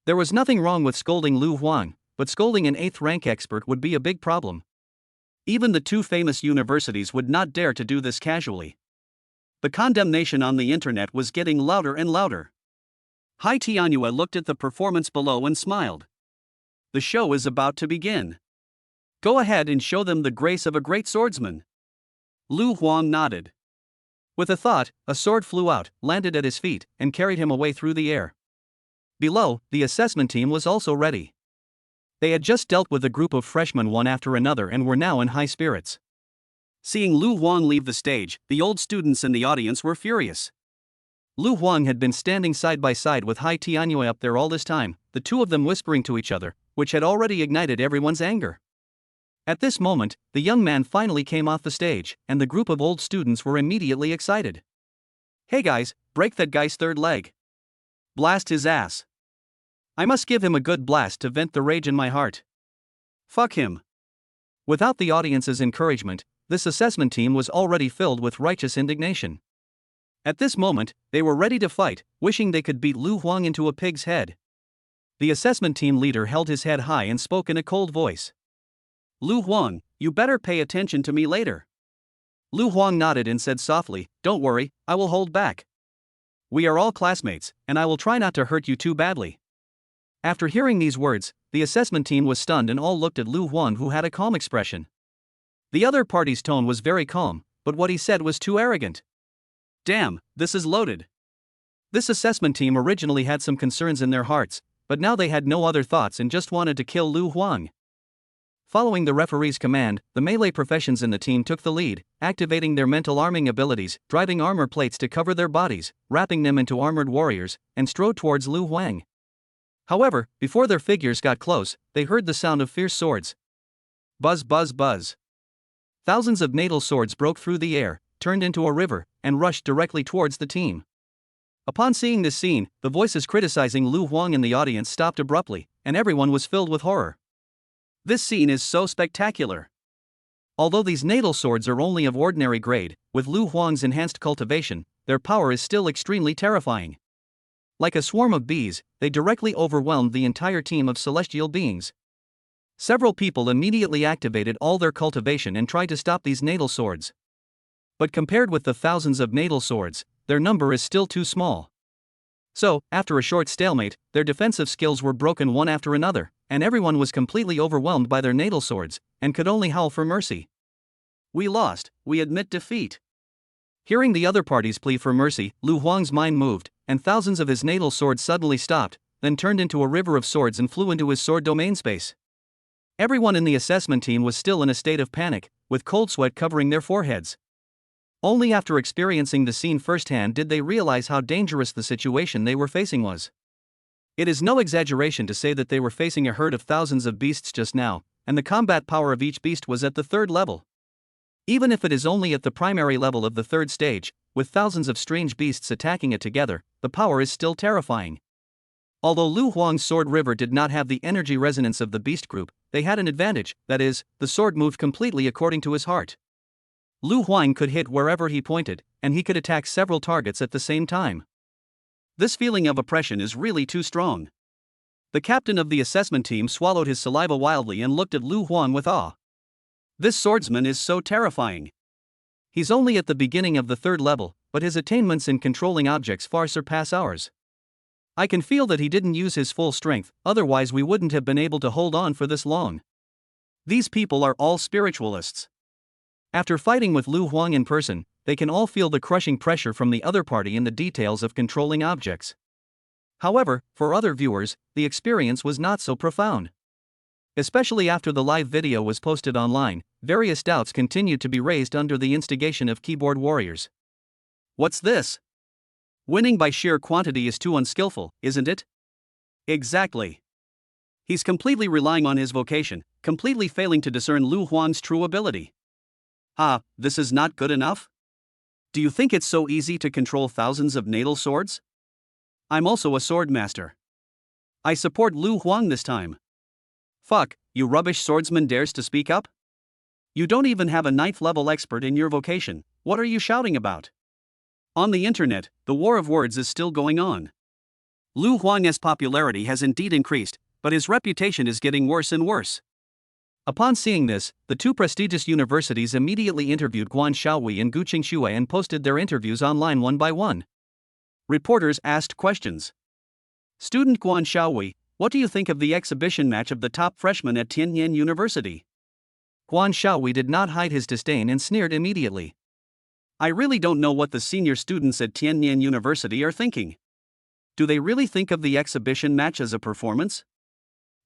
There was nothing wrong with scolding Lu Huang, but scolding an 8th rank expert would be a big problem. Even the two famous universities would not dare to do this casually. The condemnation on the internet was getting louder and louder. Hai Tianyue looked at the performance below and smiled. The show is about to begin. Go ahead and show them the grace of a great swordsman. Lu Huang nodded. With a thought, a sword flew out, landed at his feet, and carried him away through the air. Below, the assessment team was also ready. They had just dealt with a group of freshmen one after another and were now in high spirits. Seeing Lu Huang leave the stage, the old students in the audience were furious. Lu Huang had been standing side by side with Hai Tianyue up there all this time, the two of them whispering to each other, which had already ignited everyone's anger. At this moment, the young man finally came off the stage, and the group of old students were immediately excited. "Hey guys, break that guy's third leg. Blast his ass. I must give him a good blast to vent the rage in my heart. Fuck him." Without the audience's encouragement, this assessment team was already filled with righteous indignation. At this moment, they were ready to fight, wishing they could beat Lu Huang into a pig's head. The assessment team leader held his head high and spoke in a cold voice. "Lu Huang, you better pay attention to me later." Lu Huang nodded and said softly, "Don't worry, I will hold back. We are all classmates, and I will try not to hurt you too badly." After hearing these words, the assessment team was stunned and all looked at Lu Huang, who had a calm expression. The other party's tone was very calm, but what he said was too arrogant. Damn, this is loaded. This assessment team originally had some concerns in their hearts, but now they had no other thoughts and just wanted to kill Lu Huang. Following the referee's command, the melee professions in the team took the lead, activating their mental arming abilities, driving armor plates to cover their bodies, wrapping them into armored warriors, and strode towards Lu Huang. However, before their figures got close, they heard the sound of fierce swords. Buzz buzz buzz. Thousands of natal swords broke through the air, turned into a river, and rushed directly towards the team. Upon seeing this scene, the voices criticizing Lu Huang in the audience stopped abruptly, and everyone was filled with horror. This scene is so spectacular. Although these natal swords are only of ordinary grade, with Lu Huang's enhanced cultivation, their power is still extremely terrifying. Like a swarm of bees, they directly overwhelmed the entire team of celestial beings. Several people immediately activated all their cultivation and tried to stop these natal swords. But compared with the thousands of natal swords, their number is still too small. So, after a short stalemate, their defensive skills were broken one after another, and everyone was completely overwhelmed by their natal swords, and could only howl for mercy. "We lost, we admit defeat." Hearing the other party's plea for mercy, Lu Huang's mind moved, and thousands of his natal swords suddenly stopped, then turned into a river of swords and flew into his sword domain space. Everyone in the assessment team was still in a state of panic, with cold sweat covering their foreheads. Only after experiencing the scene firsthand did they realize how dangerous the situation they were facing was. It is no exaggeration to say that they were facing a herd of thousands of beasts just now, and the combat power of each beast was at the third level. Even if it is only at the primary level of the third stage, with thousands of strange beasts attacking it together, the power is still terrifying. Although Lu Huang's sword river did not have the energy resonance of the beast group, they had an advantage, that is, the sword moved completely according to his heart. Lu Huang could hit wherever he pointed, and he could attack several targets at the same time. This feeling of oppression is really too strong. The captain of the assessment team swallowed his saliva wildly and looked at Lu Huang with awe. This swordsman is so terrifying. He's only at the beginning of the third level, but his attainments in controlling objects far surpass ours. I can feel that he didn't use his full strength, otherwise we wouldn't have been able to hold on for this long. These people are all spiritualists. After fighting with Lu Huang in person, they can all feel the crushing pressure from the other party in the details of controlling objects. However, for other viewers, the experience was not so profound. Especially after the live video was posted online, various doubts continued to be raised under the instigation of keyboard warriors. What's this? Winning by sheer quantity is too unskillful, isn't it? Exactly. He's completely relying on his vocation, completely failing to discern Lu Huang's true ability. This is not good enough? Do you think it's so easy to control thousands of natal swords? I'm also a swordmaster. I support Lu Huang this time. Fuck, you rubbish swordsman dares to speak up? You don't even have a 9th level expert in your vocation, what are you shouting about? On the internet, the war of words is still going on. Lu Huang's popularity has indeed increased, but his reputation is getting worse and worse. Upon seeing this, the two prestigious universities immediately interviewed Guan Xiaowei and Gu Qingxue and posted their interviews online one by one. Reporters asked questions. Student Guan Xiaowei, what do you think of the exhibition match of the top freshmen at Tianyan University? Guan Xiaowei did not hide his disdain and sneered immediately. I really don't know what the senior students at Tianyan University are thinking. Do they really think of the exhibition match as a performance?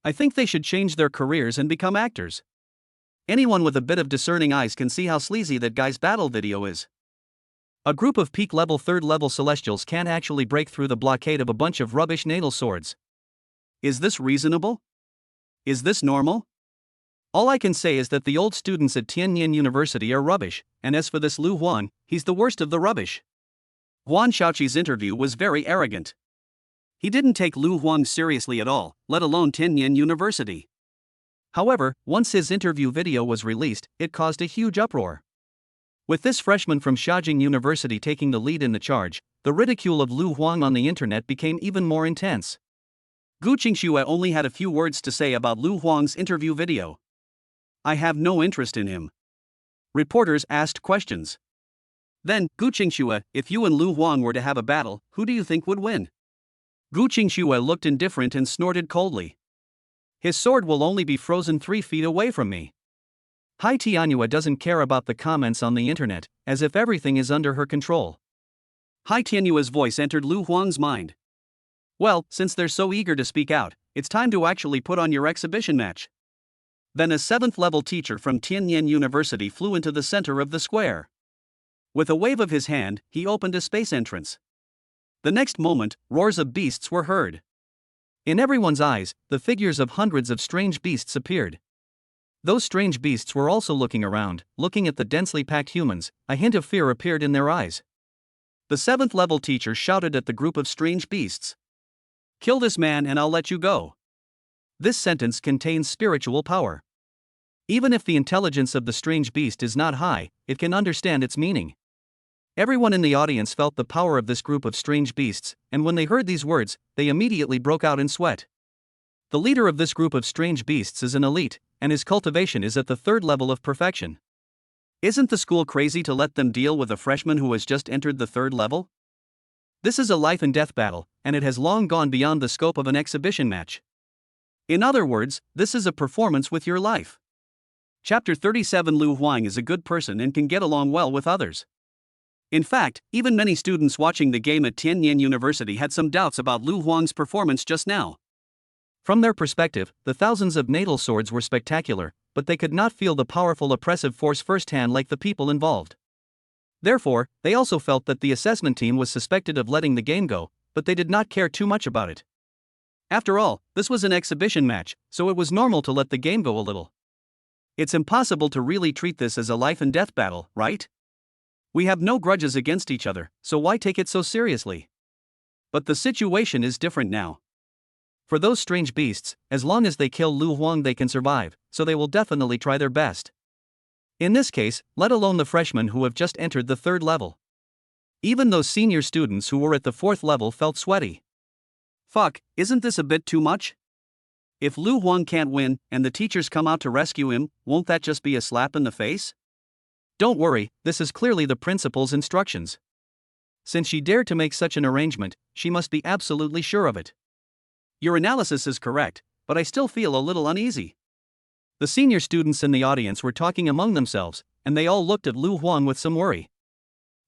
I think they should change their careers and become actors. Anyone with a bit of discerning eyes can see how sleazy that guy's battle video is. A group of peak level 3rd level celestials can't actually break through the blockade of a bunch of rubbish natal swords. Is this reasonable? Is this normal? All I can say is that the old students at Tianyan University are rubbish, and as for this Lu Huang, he's the worst of the rubbish. Guan Xiaoqi's interview was very arrogant. He didn't take Lu Huang seriously at all, let alone Tianyan University. However, once his interview video was released, it caused a huge uproar. With this freshman from Shaojing University taking the lead in the charge, the ridicule of Lu Huang on the internet became even more intense. Gu Qingxue only had a few words to say about Lu Huang's interview video. I have no interest in him. Reporters asked questions. Then, Gu Qingxue, if you and Lu Huang were to have a battle, who do you think would win? Gu Qingxue looked indifferent and snorted coldly. His sword will only be frozen 3 feet away from me. Hai Tianyue doesn't care about the comments on the internet, as if everything is under her control. Hai Tianyue's voice entered Lu Huang's mind. Well, since they're so eager to speak out, it's time to actually put on your exhibition match. Then a 7th level teacher from Tianyan University flew into the center of the square. With a wave of his hand, he opened a space entrance. The next moment, roars of beasts were heard. In everyone's eyes, the figures of hundreds of strange beasts appeared. Those strange beasts were also looking around, looking at the densely packed humans. A hint of fear appeared in their eyes. The 7th level teacher shouted at the group of strange beasts. Kill this man and I'll let you go. This sentence contains spiritual power. Even if the intelligence of the strange beast is not high, it can understand its meaning. Everyone in the audience felt the power of this group of strange beasts, and when they heard these words, they immediately broke out in sweat. The leader of this group of strange beasts is an elite, and his cultivation is at the 3rd level of perfection. Isn't the school crazy to let them deal with a freshman who has just entered the 3rd level? This is a life and death battle, and it has long gone beyond the scope of an exhibition match. In other words, this is a performance with your life. Chapter 37 Lu Huang is a good person and can get along well with others. In fact, even many students watching the game at Tianyan University had some doubts about Lu Huang's performance just now. From their perspective, the thousands of natal swords were spectacular, but they could not feel the powerful oppressive force firsthand like the people involved. Therefore, they also felt that the assessment team was suspected of letting the game go, but they did not care too much about it. After all, this was an exhibition match, so it was normal to let the game go a little. It's impossible to really treat this as a life and death battle, right? We have no grudges against each other, so why take it so seriously? But the situation is different now. For those strange beasts, as long as they kill Lu Huang they can survive, so they will definitely try their best. In this case, let alone the freshmen who have just entered the 3rd level. Even those senior students who were at the 4th level felt sweaty. Fuck, isn't this a bit too much? If Lu Huang can't win, and the teachers come out to rescue him, won't that just be a slap in the face? Don't worry, this is clearly the principal's instructions. Since she dared to make such an arrangement, she must be absolutely sure of it. Your analysis is correct, but I still feel a little uneasy. The senior students in the audience were talking among themselves, and they all looked at Lu Huang with some worry.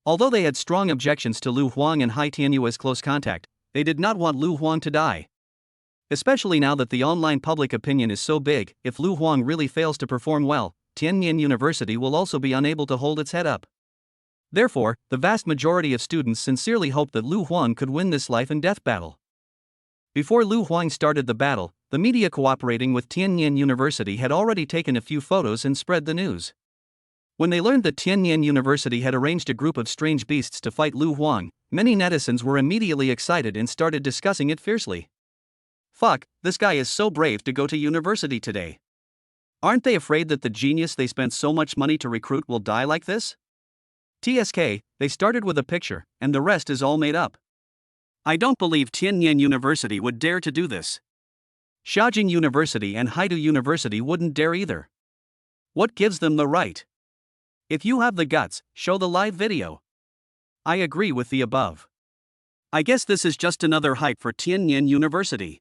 Although they had strong objections to Lu Huang and Hai Tianyu's close contact, they did not want Lu Huang to die. Especially now that the online public opinion is so big, if Lu Huang really fails to perform well, Tianyin University will also be unable to hold its head up. Therefore, the vast majority of students sincerely hoped that Lu Huang could win this life and death battle. Before Lu Huang started the battle, the media cooperating with Tianyin University had already taken a few photos and spread the news. When they learned that Tianyin University had arranged a group of strange beasts to fight Lu Huang, many netizens were immediately excited and started discussing it fiercely. Fuck, this guy is so brave to go to university today. Aren't they afraid that the genius they spent so much money to recruit will die like this? TSK, they started with a picture, and the rest is all made up. I don't believe Tianyin University would dare to do this. Shaojing University and Haidu University wouldn't dare either. What gives them the right? If you have the guts, show the live video. I agree with the above. I guess this is just another hype for Tianyin University.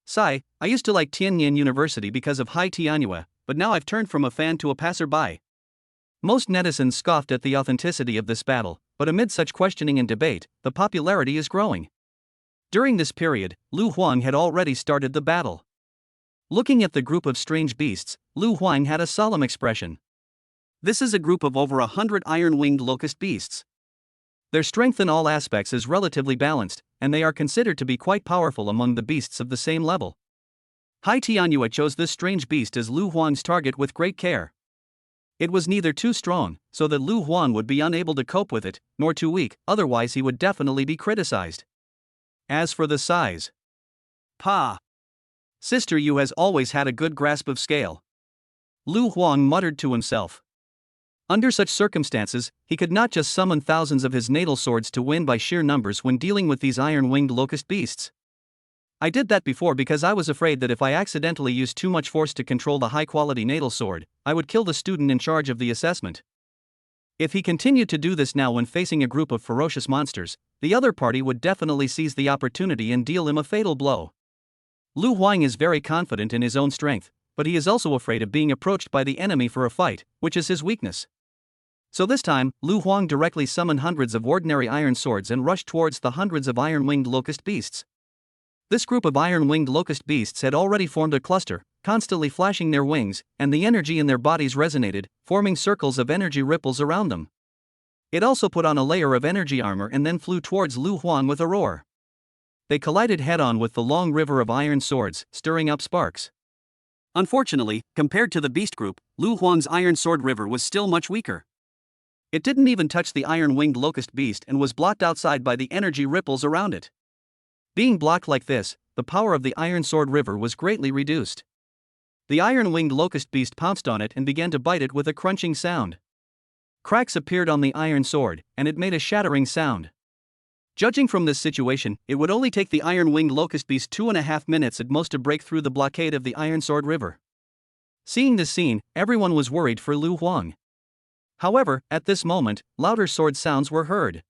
Sigh, I used to like Tianyin University because of Hai Tianyue, but now I've turned from a fan to a passerby. Most netizens scoffed at the authenticity of this battle, but amid such questioning and debate, the popularity is growing. During this period, Lu Huang had already started the battle. Looking at the group of strange beasts, Lu Huang had a solemn expression. This is a group of over 100 iron-winged locust beasts. Their strength in all aspects is relatively balanced, and they are considered to be quite powerful among the beasts of the same level. Hai Tianyue chose this strange beast as Lu Huang's target with great care. It was neither too strong, so that Lu Huang would be unable to cope with it, nor too weak, otherwise he would definitely be criticized. As for the size. Pa! Sister Yu has always had a good grasp of scale. Lu Huang muttered to himself. Under such circumstances, he could not just summon thousands of his natal swords to win by sheer numbers when dealing with these iron-winged locust beasts. I did that before because I was afraid that if I accidentally used too much force to control the high-quality natal sword, I would kill the student in charge of the assessment. If he continued to do this now when facing a group of ferocious monsters, the other party would definitely seize the opportunity and deal him a fatal blow. Lu Huang is very confident in his own strength, but he is also afraid of being approached by the enemy for a fight, which is his weakness. So this time, Lu Huang directly summoned hundreds of ordinary iron swords and rushed towards the hundreds of iron-winged locust beasts. This group of iron-winged locust beasts had already formed a cluster, constantly flashing their wings, and the energy in their bodies resonated, forming circles of energy ripples around them. It also put on a layer of energy armor and then flew towards Lu Huang with a roar. They collided head-on with the long river of iron swords, stirring up sparks. Unfortunately, compared to the beast group, Lu Huang's iron sword river was still much weaker. It didn't even touch the iron-winged locust beast and was blocked outside by the energy ripples around it. Being blocked like this, the power of the iron sword river was greatly reduced. The iron-winged locust beast pounced on it and began to bite it with a crunching sound. Cracks appeared on the iron sword, and it made a shattering sound. Judging from this situation, it would only take the iron-winged locust beast 2.5 minutes at most to break through the blockade of the iron sword river. Seeing this scene, everyone was worried for Lu Huang. However, at this moment, louder sword sounds were heard.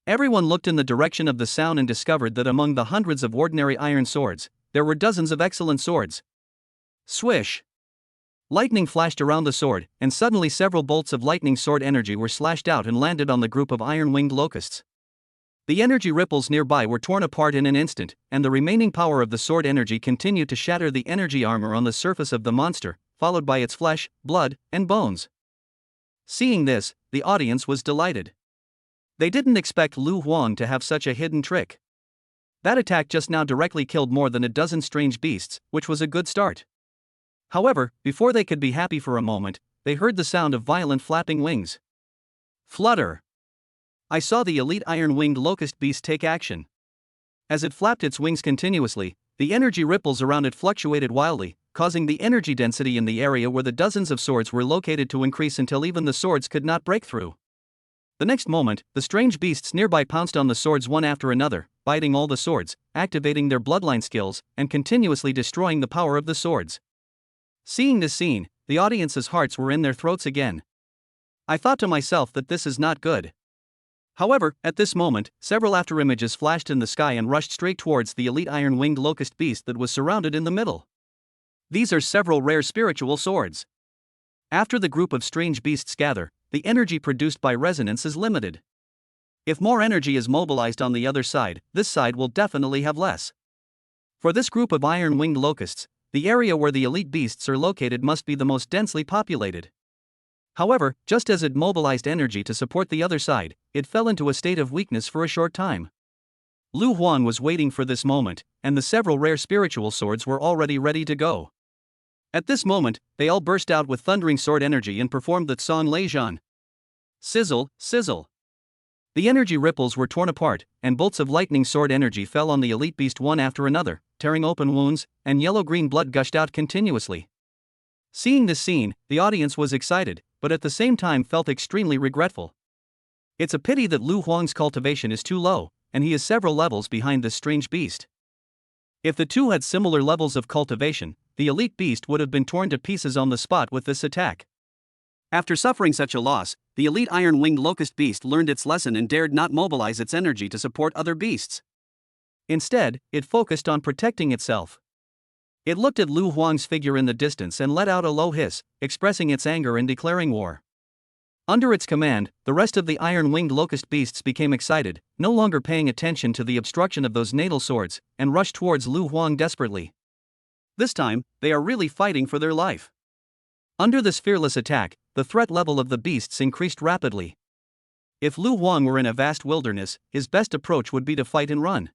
Everyone looked in the direction of the sound and discovered that among the hundreds of ordinary iron swords, there were dozens of excellent swords. Swish! Lightning flashed around the sword, and suddenly several bolts of lightning sword energy were slashed out and landed on the group of iron-winged locusts. The energy ripples nearby were torn apart in an instant, and the remaining power of the sword energy continued to shatter the energy armor on the surface of the monster, followed by its flesh, blood, and bones. Seeing this, the audience was delighted. They didn't expect Lu Huang to have such a hidden trick. That attack just now directly killed more than a dozen strange beasts, which was a good start. However, before they could be happy for a moment, they heard the sound of violent flapping wings. Flutter! I saw the elite iron-winged locust beast take action. As it flapped its wings continuously, the energy ripples around it fluctuated wildly, causing the energy density in the area where the dozens of swords were located to increase until even the swords could not break through. The next moment, the strange beasts nearby pounced on the swords one after another, biting all the swords, activating their bloodline skills, and continuously destroying the power of the swords. Seeing this scene, the audience's hearts were in their throats again. I thought to myself that this is not good. However, at this moment, several afterimages flashed in the sky and rushed straight towards the elite iron-winged locust beast that was surrounded in the middle. These are several rare spiritual swords. After the group of strange beasts gather, the energy produced by resonance is limited. If more energy is mobilized on the other side, this side will definitely have less. For this group of iron-winged locusts, the area where the elite beasts are located must be the most densely populated. However, just as it mobilized energy to support the other side, it fell into a state of weakness for a short time. Lu Huan was waiting for this moment, and the several rare spiritual swords were already ready to go. At this moment, they all burst out with thundering sword energy and performed the Tsang Leijian. Sizzle, sizzle. The energy ripples were torn apart, and bolts of lightning sword energy fell on the elite beast one after another, tearing open wounds, and yellow-green blood gushed out continuously. Seeing this scene, the audience was excited, but at the same time felt extremely regretful. It's a pity that Lu Huang's cultivation is too low, and he is several levels behind this strange beast. If the two had similar levels of cultivation, the elite beast would have been torn to pieces on the spot with this attack. After suffering such a loss, the elite iron-winged locust beast learned its lesson and dared not mobilize its energy to support other beasts. Instead, it focused on protecting itself. It looked at Lu Huang's figure in the distance and let out a low hiss, expressing its anger and declaring war. Under its command, the rest of the iron-winged locust beasts became excited, no longer paying attention to the obstruction of those natal swords, and rushed towards Lu Huang desperately. This time, they are really fighting for their life. Under this fearless attack, the threat level of the beasts increased rapidly. If Lu Huang were in a vast wilderness, his best approach would be to fight and run.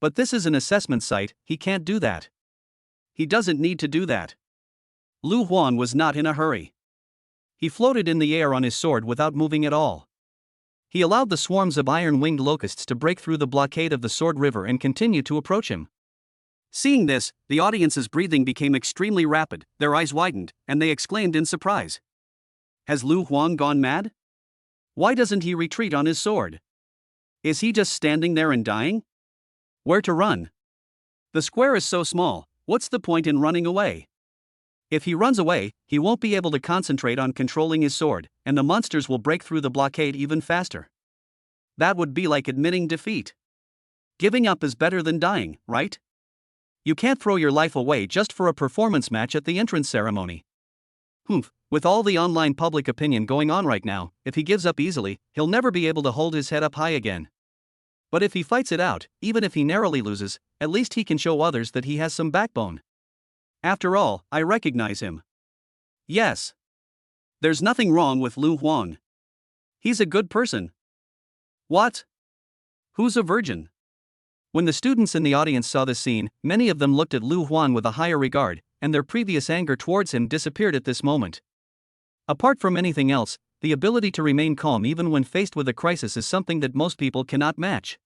But this is an assessment site, he can't do that. He doesn't need to do that. Lu Huang was not in a hurry. He floated in the air on his sword without moving at all. He allowed the swarms of iron-winged locusts to break through the blockade of the Sword River and continue to approach him. Seeing this, the audience's breathing became extremely rapid, their eyes widened, and they exclaimed in surprise. Has Lu Huang gone mad? Why doesn't he retreat on his sword? Is he just standing there and dying? Where to run? The square is so small, what's the point in running away? If he runs away, he won't be able to concentrate on controlling his sword, and the monsters will break through the blockade even faster. That would be like admitting defeat. Giving up is better than dying, right? You can't throw your life away just for a performance match at the entrance ceremony. With all the online public opinion going on right now, if he gives up easily, he'll never be able to hold his head up high again. But if he fights it out, even if he narrowly loses, at least he can show others that he has some backbone. After all, I recognize him. Yes. There's nothing wrong with Lu Huang. He's a good person. What? Who's a virgin? When the students in the audience saw this scene, many of them looked at Lu Huang with a higher regard, and their previous anger towards him disappeared at this moment. Apart from anything else, the ability to remain calm even when faced with a crisis is something that most people cannot match.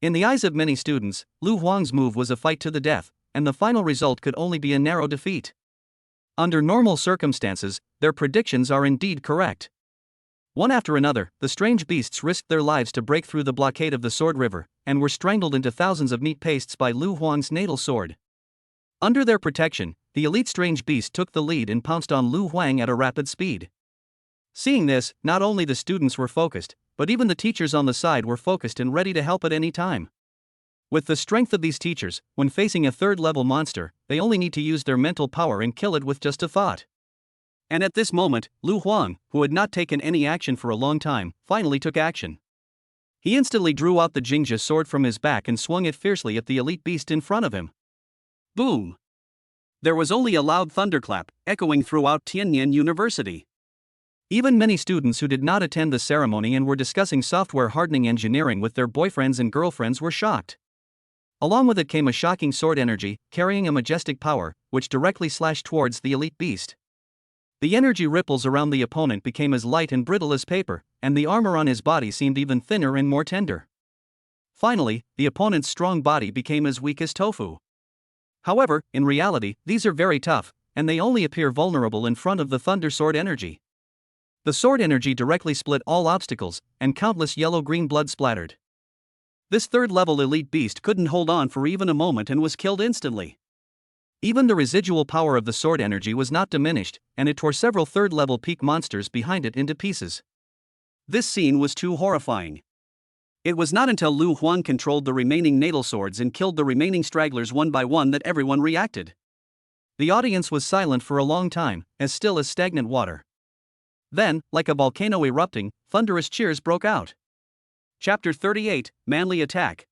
In the eyes of many students, Lu Huang's move was a fight to the death, and the final result could only be a narrow defeat. Under normal circumstances, their predictions are indeed correct. One after another, the strange beasts risked their lives to break through the blockade of the Sword River, and were strangled into thousands of meat pastes by Lu Huang's natal sword. Under their protection, the elite strange beast took the lead and pounced on Lu Huang at a rapid speed. Seeing this, not only the students were focused, but even the teachers on the side were focused and ready to help at any time. With the strength of these teachers, when facing a third-level monster, they only need to use their mental power and kill it with just a thought. And at this moment, Lu Huang, who had not taken any action for a long time, finally took action. He instantly drew out the Jingja sword from his back and swung it fiercely at the elite beast in front of him. Boom! There was only a loud thunderclap, echoing throughout Tianyan University. Even many students who did not attend the ceremony and were discussing software hardening engineering with their boyfriends and girlfriends were shocked. Along with it came a shocking sword energy, carrying a majestic power, which directly slashed towards the elite beast. The energy ripples around the opponent became as light and brittle as paper, and the armor on his body seemed even thinner and more tender. Finally, the opponent's strong body became as weak as tofu. However, in reality, these are very tough, and they only appear vulnerable in front of the Thunder Sword energy. The sword energy directly split all obstacles, and countless yellow-green blood splattered. This third-level elite beast couldn't hold on for even a moment and was killed instantly. Even the residual power of the sword energy was not diminished, and it tore several third-level peak monsters behind it into pieces. This scene was too horrifying. It was not until Lu Huang controlled the remaining natal swords and killed the remaining stragglers one by one that everyone reacted. The audience was silent for a long time, as still as stagnant water. Then, like a volcano erupting, thunderous cheers broke out. Chapter 38, Manly Attack.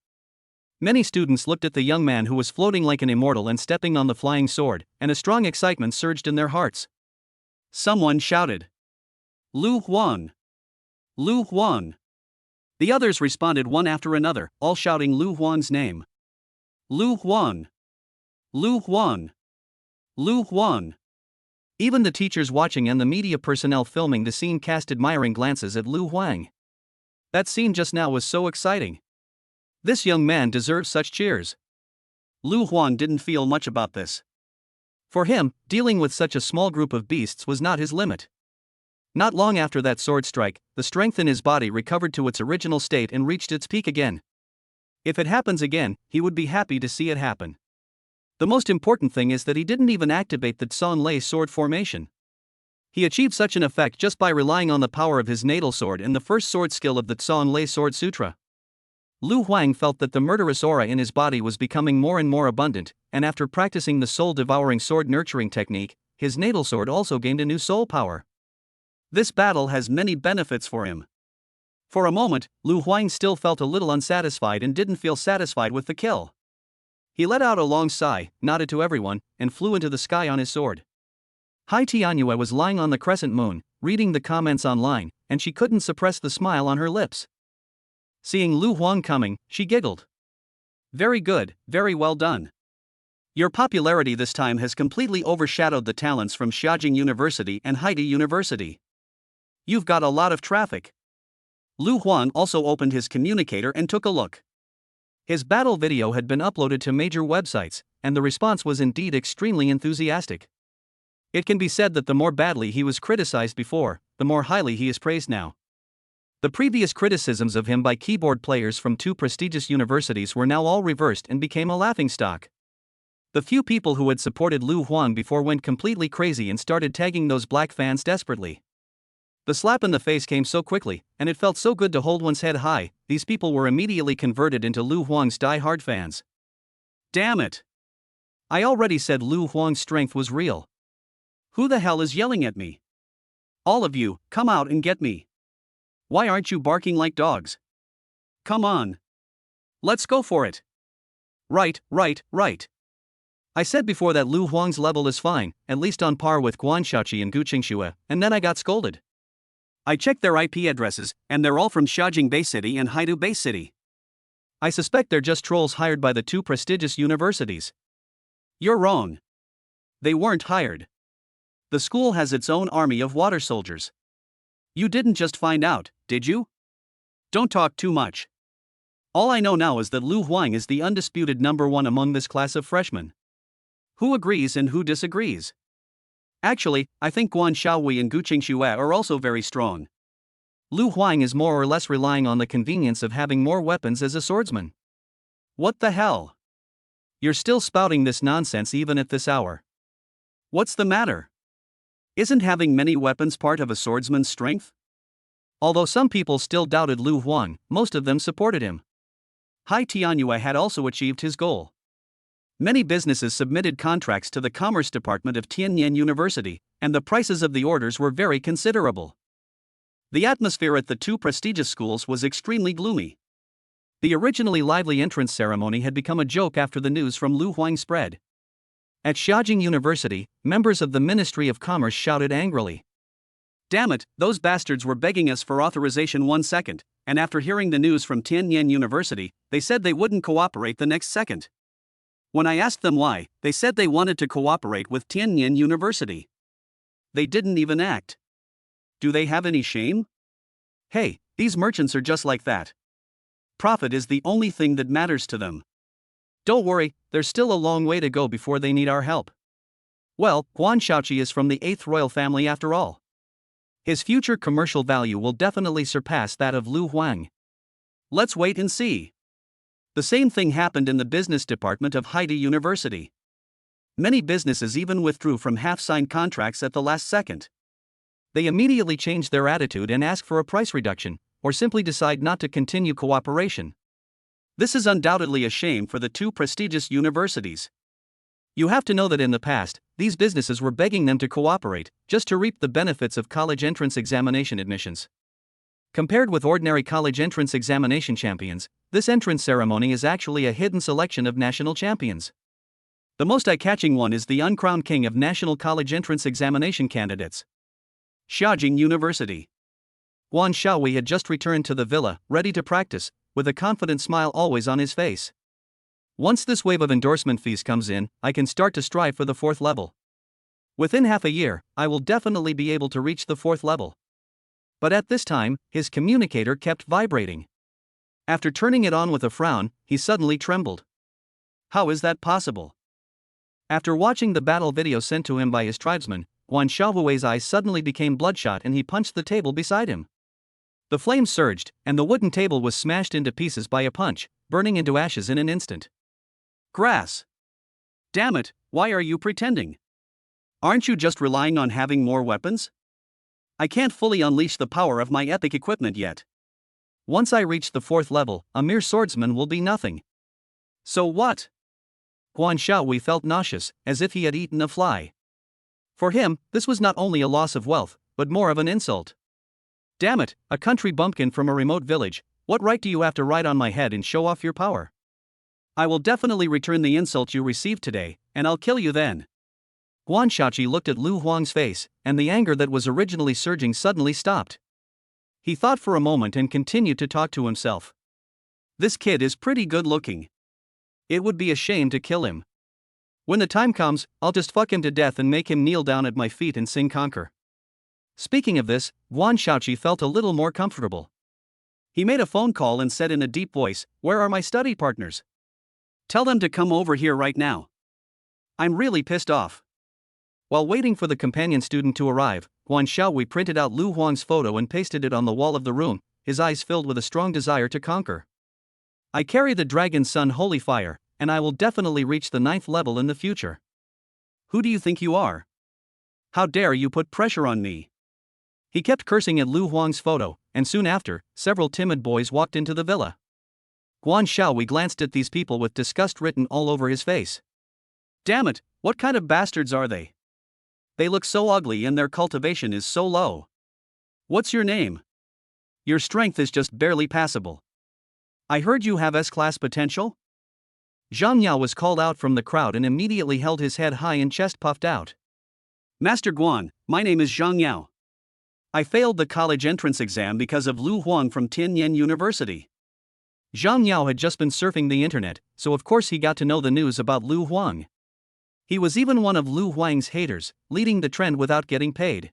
Many students looked at the young man who was floating like an immortal and stepping on the flying sword, and a strong excitement surged in their hearts. Someone shouted, "Lu Huang! Lu Huang!" The others responded one after another, all shouting Lu Huang's name. Lu Huang! Lu Huang! Lu Huang! Even the teachers watching and the media personnel filming the scene cast admiring glances at Lu Huang. That scene just now was so exciting. This young man deserves such cheers. Lu Huang didn't feel much about this. For him, dealing with such a small group of beasts was not his limit. Not long after that sword strike, the strength in his body recovered to its original state and reached its peak again. If it happens again, he would be happy to see it happen. The most important thing is that he didn't even activate the Tsan Lei sword formation. He achieved such an effect just by relying on the power of his natal sword and the first sword skill of the Tsan Lei sword sutra. Lu Huang felt that the murderous aura in his body was becoming more and more abundant, and after practicing the soul-devouring sword nurturing technique, his natal sword also gained a new soul power. This battle has many benefits for him. For a moment, Lu Huang still felt a little unsatisfied and didn't feel satisfied with the kill. He let out a long sigh, nodded to everyone, and flew into the sky on his sword. Hai Tianyue was lying on the crescent moon, reading the comments online, and she couldn't suppress the smile on her lips. Seeing Lu Huang coming, she giggled. Very good, very well done. Your popularity this time has completely overshadowed the talents from Xiaojing University and Haiti University. You've got a lot of traffic. Lu Huang also opened his communicator and took a look. His battle video had been uploaded to major websites, and the response was indeed extremely enthusiastic. It can be said that the more badly he was criticized before, the more highly he is praised now. The previous criticisms of him by keyboard players from 2 prestigious universities were now all reversed and became a laughingstock. The few people who had supported Lu Huang before went completely crazy and started tagging those black fans desperately. The slap in the face came so quickly, and it felt so good to hold one's head high. These people were immediately converted into Lu Huang's die-hard fans. Damn it! I already said Lu Huang's strength was real. Who the hell is yelling at me? All of you, come out and get me. Why aren't you barking like dogs? Come on. Let's go for it. Right. I said before that Lu Huang's level is fine, at least on par with Guanshaoqi and Guqingxue, and then I got scolded. I checked their IP addresses, and they're all from Xiaojing Bay City and Haidu Bay City. I suspect they're just trolls hired by the 2 prestigious universities. You're wrong. They weren't hired. The school has its own army of water soldiers. You didn't just find out, did you? Don't talk too much. All I know now is that Lu Huang is the undisputed #1 among this class of freshmen. Who agrees and who disagrees? Actually, I think Guan Xiaohui and Guqingxue are also very strong. Lu Huang is more or less relying on the convenience of having more weapons as a swordsman. What the hell? You're still spouting this nonsense even at this hour. What's the matter? Isn't having many weapons part of a swordsman's strength? Although some people still doubted Lu Huang, most of them supported him. Hai Tianyue had also achieved his goal. Many businesses submitted contracts to the Commerce Department of Tianyan University, and the prices of the orders were very considerable. The atmosphere at the two prestigious schools was extremely gloomy. The originally lively entrance ceremony had become a joke after the news from Lu Huang spread. At Xiaojing University, members of the Ministry of Commerce shouted angrily. Damn it, those bastards were begging us for authorization 1 second, and after hearing the news from Tianyan University, they said they wouldn't cooperate the next second. When I asked them why, they said they wanted to cooperate with Tianyan University. They didn't even act. Do they have any shame? Hey, these merchants are just like that. Profit is the only thing that matters to them. Don't worry, there's still a long way to go before they need our help. Well, Guan Shaoqi is from the 8th royal family after all. His future commercial value will definitely surpass that of Lu Huang. Let's wait and see. The same thing happened in the business department of Haida University. Many businesses even withdrew from half-signed contracts at the last second. They immediately changed their attitude and ask for a price reduction, or simply decide not to continue cooperation. This is undoubtedly a shame for the two prestigious universities. You have to know that in the past, these businesses were begging them to cooperate, just to reap the benefits of college entrance examination admissions. Compared with ordinary college entrance examination champions, this entrance ceremony is actually a hidden selection of national champions. The most eye-catching one is the uncrowned king of national college entrance examination candidates. Xiaojing University. Guan Shaohui had just returned to the villa, ready to practice, with a confident smile always on his face. Once this wave of endorsement fees comes in, I can start to strive for the 4th level. Within half a year, I will definitely be able to reach the 4th level. But at this time, his communicator kept vibrating. After turning it on with a frown, he suddenly trembled. How is that possible? After watching the battle video sent to him by his tribesmen, Guan Shaohui's eyes suddenly became bloodshot and he punched the table beside him. The flames surged, and the wooden table was smashed into pieces by a punch, burning into ashes in an instant. Grass. Damn it, why are you pretending? Aren't you just relying on having more weapons? I can't fully unleash the power of my epic equipment yet. Once I reach the 4th level, a mere swordsman will be nothing. So what? Guan Shaohui felt nauseous, as if he had eaten a fly. For him, this was not only a loss of wealth, but more of an insult. Damn it, a country bumpkin from a remote village, what right do you have to ride on my head and show off your power? I will definitely return the insult you received today, and I'll kill you then. Guan Shaoqi looked at Lu Huang's face, and the anger that was originally surging suddenly stopped. He thought for a moment and continued to talk to himself. This kid is pretty good looking. It would be a shame to kill him. When the time comes, I'll just fuck him to death and make him kneel down at my feet and sing conquer. Speaking of this, Guan Shaoqi felt a little more comfortable. He made a phone call and said in a deep voice, "Where are my study partners? Tell them to come over here right now. I'm really pissed off." While waiting for the companion student to arrive, Guan Shaohui printed out Lu Huang's photo and pasted it on the wall of the room, his eyes filled with a strong desire to conquer. I carry the Dragon Sun Holy Fire, and I will definitely reach the 9th level in the future. Who do you think you are? How dare you put pressure on me? He kept cursing at Lu Huang's photo, and soon after, several timid boys walked into the villa. Guan Shaohui glanced at these people with disgust written all over his face. Damn it, what kind of bastards are they? They look so ugly and their cultivation is so low. What's your name? Your strength is just barely passable. I heard you have S-class potential? Zhang Yao was called out from the crowd and immediately held his head high and chest puffed out. Master Guan, my name is Zhang Yao. I failed the college entrance exam because of Lu Huang from Tianyan University. Zhang Yao had just been surfing the internet, so of course he got to know the news about Lu Huang. He was even one of Lu Huang's haters, leading the trend without getting paid.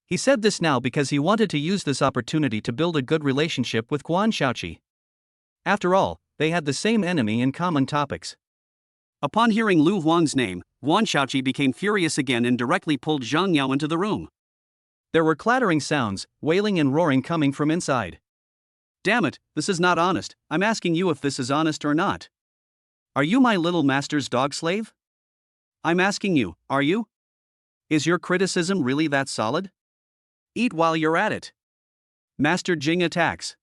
He said this now because he wanted to use this opportunity to build a good relationship with Guan Shaoqi. After all, they had the same enemy in common topics. Upon hearing Lu Huang's name, Guan Shaoqi became furious again and directly pulled Zhang Yao into the room. There were clattering sounds, wailing and roaring coming from inside. Damn it, this is not honest, I'm asking you if this is honest or not. Are you my little master's dog slave? I'm asking you, are you? Is your criticism really that solid? Eat while you're at it. Master Jing attacks.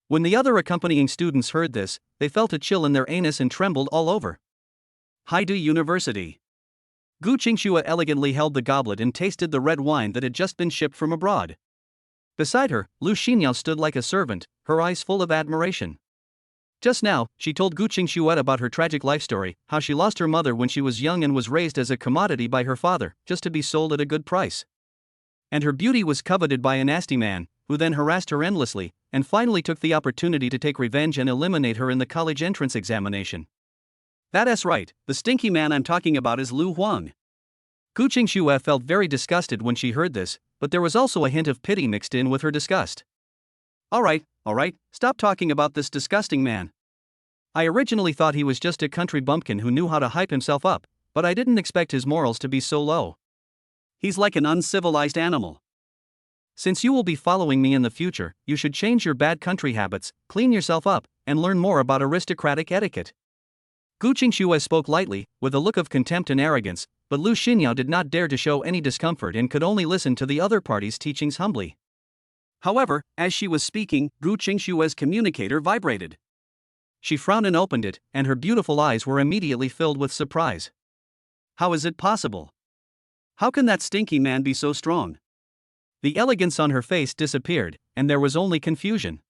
When the other accompanying students heard this, they felt a chill in their anus and trembled all over. Haidu University. Gu Qingxue elegantly held the goblet and tasted the red wine that had just been shipped from abroad. Beside her, Lu Xinyao stood like a servant, her eyes full of admiration. Just now, she told Gu Qingxuet about her tragic life story, how she lost her mother when she was young and was raised as a commodity by her father, just to be sold at a good price. And her beauty was coveted by a nasty man, who then harassed her endlessly, and finally took the opportunity to take revenge and eliminate her in the college entrance examination. That's right, the stinky man I'm talking about is Lu Huang. Gu Qingxue felt very disgusted when she heard this, but there was also a hint of pity mixed in with her disgust. Alright, stop talking about this disgusting man. I originally thought he was just a country bumpkin who knew how to hype himself up, but I didn't expect his morals to be so low. He's like an uncivilized animal. Since you will be following me in the future, you should change your bad country habits, clean yourself up, and learn more about aristocratic etiquette. Gu Qingxue spoke lightly, with a look of contempt and arrogance, but Lu Xinyao did not dare to show any discomfort and could only listen to the other party's teachings humbly. However, as she was speaking, Gu Qingxue's communicator vibrated. She frowned and opened it, and her beautiful eyes were immediately filled with surprise. How is it possible? How can that stinky man be so strong? The elegance on her face disappeared, and there was only confusion.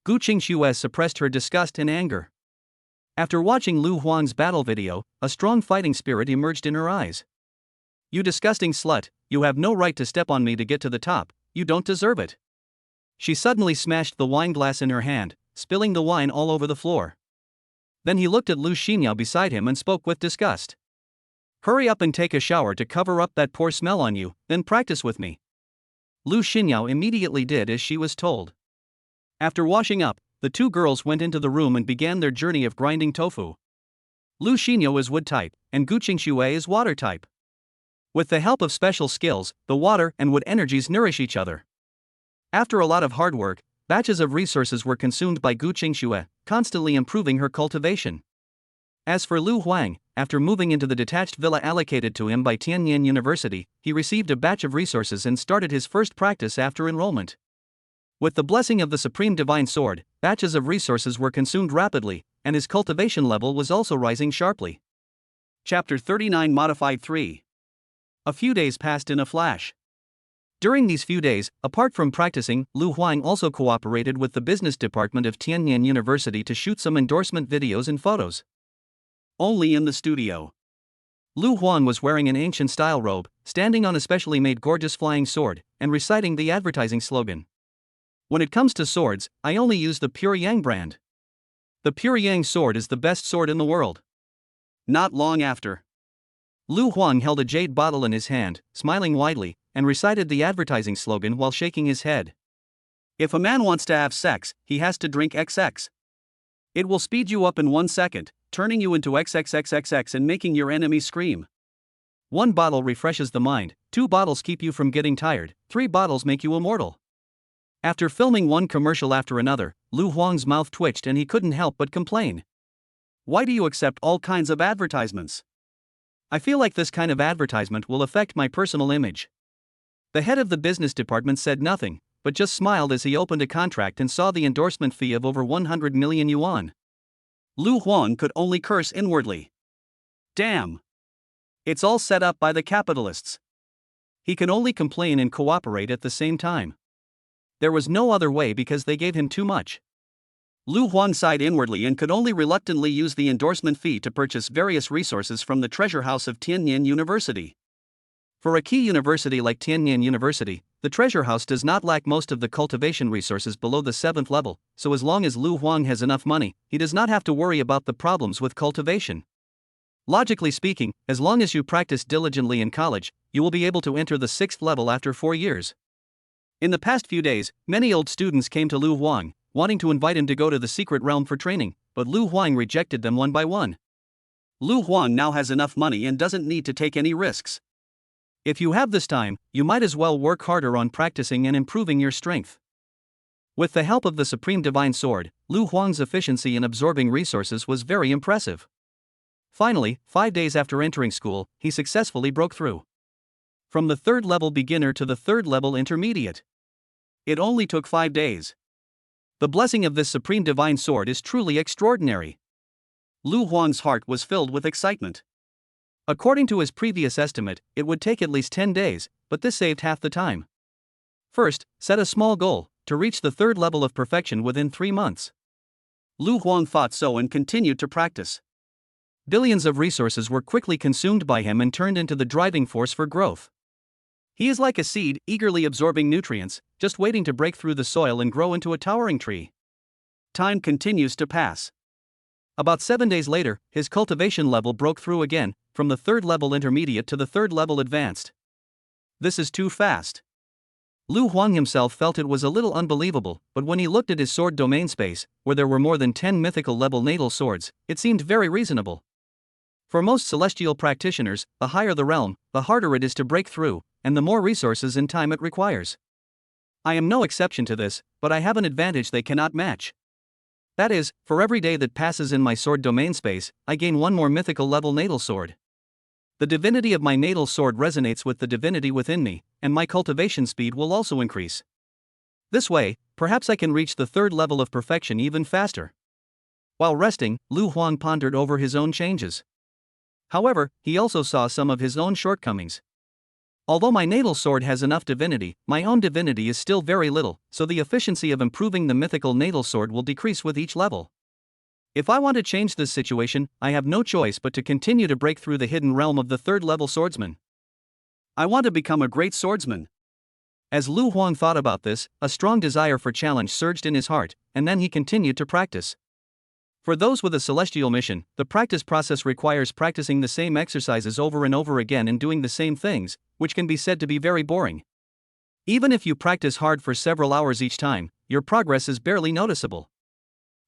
Gu Qingxue suppressed her disgust and anger. After watching Lu Huang's battle video, a strong fighting spirit emerged in her eyes. You disgusting slut, you have no right to step on me to get to the top, you don't deserve it. She suddenly smashed the wine glass in her hand, spilling the wine all over the floor. Then he looked at Lu Xinyao beside him and spoke with disgust. Hurry up and take a shower to cover up that poor smell on you, then practice with me. Lu Xinyao immediately did as she was told. After washing up, the two girls went into the room and began their journey of grinding tofu. Lu Xinyao is wood type, and Gu Qingxue is water type. With the help of special skills, the water and wood energies nourish each other. After a lot of hard work, batches of resources were consumed by Gu Qingxue, constantly improving her cultivation. As for Lu Huang, after moving into the detached villa allocated to him by Tianyan University, he received a batch of resources and started his first practice after enrollment. With the blessing of the Supreme Divine Sword, batches of resources were consumed rapidly, and his cultivation level was also rising sharply. Chapter 39 Modified 3. A few days passed in a flash. During these few days, apart from practicing, Lu Huang also cooperated with the business department of Tianyan University to shoot some endorsement videos and photos. Only in the studio. Lu Huang was wearing an ancient-style robe, standing on a specially made gorgeous flying sword, and reciting the advertising slogan. When it comes to swords, I only use the Pure Yang brand. The Pure Yang sword is the best sword in the world. Not long after, Lu Huang held a jade bottle in his hand, smiling widely, and recited the advertising slogan while shaking his head. If a man wants to have sex, he has to drink XX. It will speed you up in 1 second, turning you into XXXXX and making your enemy scream. 1 bottle refreshes the mind, 2 bottles keep you from getting tired, 3 bottles make you immortal. After filming one commercial after another, Lu Huang's mouth twitched and he couldn't help but complain. Why do you accept all kinds of advertisements? I feel like this kind of advertisement will affect my personal image. The head of the business department said nothing, but just smiled as he opened a contract and saw the endorsement fee of over 100 million yuan. Lu Huang could only curse inwardly. Damn! It's all set up by the capitalists. He could only complain and cooperate at the same time. There was no other way because they gave him too much. Lu Huang sighed inwardly and could only reluctantly use the endorsement fee to purchase various resources from the treasure house of Tianyan University. For a key university like Tianyan University, the treasure house does not lack most of the cultivation resources below the 7th level, so as long as Lu Huang has enough money, he does not have to worry about the problems with cultivation. Logically speaking, as long as you practice diligently in college, you will be able to enter the 6th level after 4 years. In the past few days, many old students came to Lu Huang, wanting to invite him to go to the secret realm for training, but Lu Huang rejected them one by one. Lu Huang now has enough money and doesn't need to take any risks. If you have this time, you might as well work harder on practicing and improving your strength. With the help of the Supreme Divine Sword, Lu Huang's efficiency in absorbing resources was very impressive. Finally, 5 days after entering school, he successfully broke through. From the 3rd level beginner to the 3rd level intermediate. It only took 5 days. The blessing of this Supreme Divine Sword is truly extraordinary. Lu Huang's heart was filled with excitement. According to his previous estimate, it would take at least 10 days, but this saved half the time. First, set a small goal to reach the third level of perfection within 3 months. Lu Huang thought so and continued to practice. Billions of resources were quickly consumed by him and turned into the driving force for growth. He is like a seed, eagerly absorbing nutrients, just waiting to break through the soil and grow into a towering tree. Time continues to pass. About 7 days later, his cultivation level broke through again, from the third level intermediate to the third level advanced. This is too fast. Lu Huang himself felt it was a little unbelievable, but when he looked at his sword domain space, where there were more than 10 mythical level natal swords, it seemed very reasonable. For most celestial practitioners, the higher the realm, the harder it is to break through, and the more resources and time it requires. I am no exception to this, but I have an advantage they cannot match. That is, for every day that passes in my sword domain space, I gain one more mythical level natal sword. The divinity of my natal sword resonates with the divinity within me, and my cultivation speed will also increase. This way, perhaps I can reach the third level of perfection even faster. While resting, Lu Huang pondered over his own changes. However, he also saw some of his own shortcomings. Although my natal sword has enough divinity, my own divinity is still very little, so the efficiency of improving the mythical natal sword will decrease with each level. If I want to change this situation, I have no choice but to continue to break through the hidden realm of the third level swordsman. I want to become a great swordsman. As Lu Huang thought about this, a strong desire for challenge surged in his heart, and then he continued to practice. For those with a celestial mission, the practice process requires practicing the same exercises over and over again and doing the same things, which can be said to be very boring. Even if you practice hard for several hours each time, your progress is barely noticeable.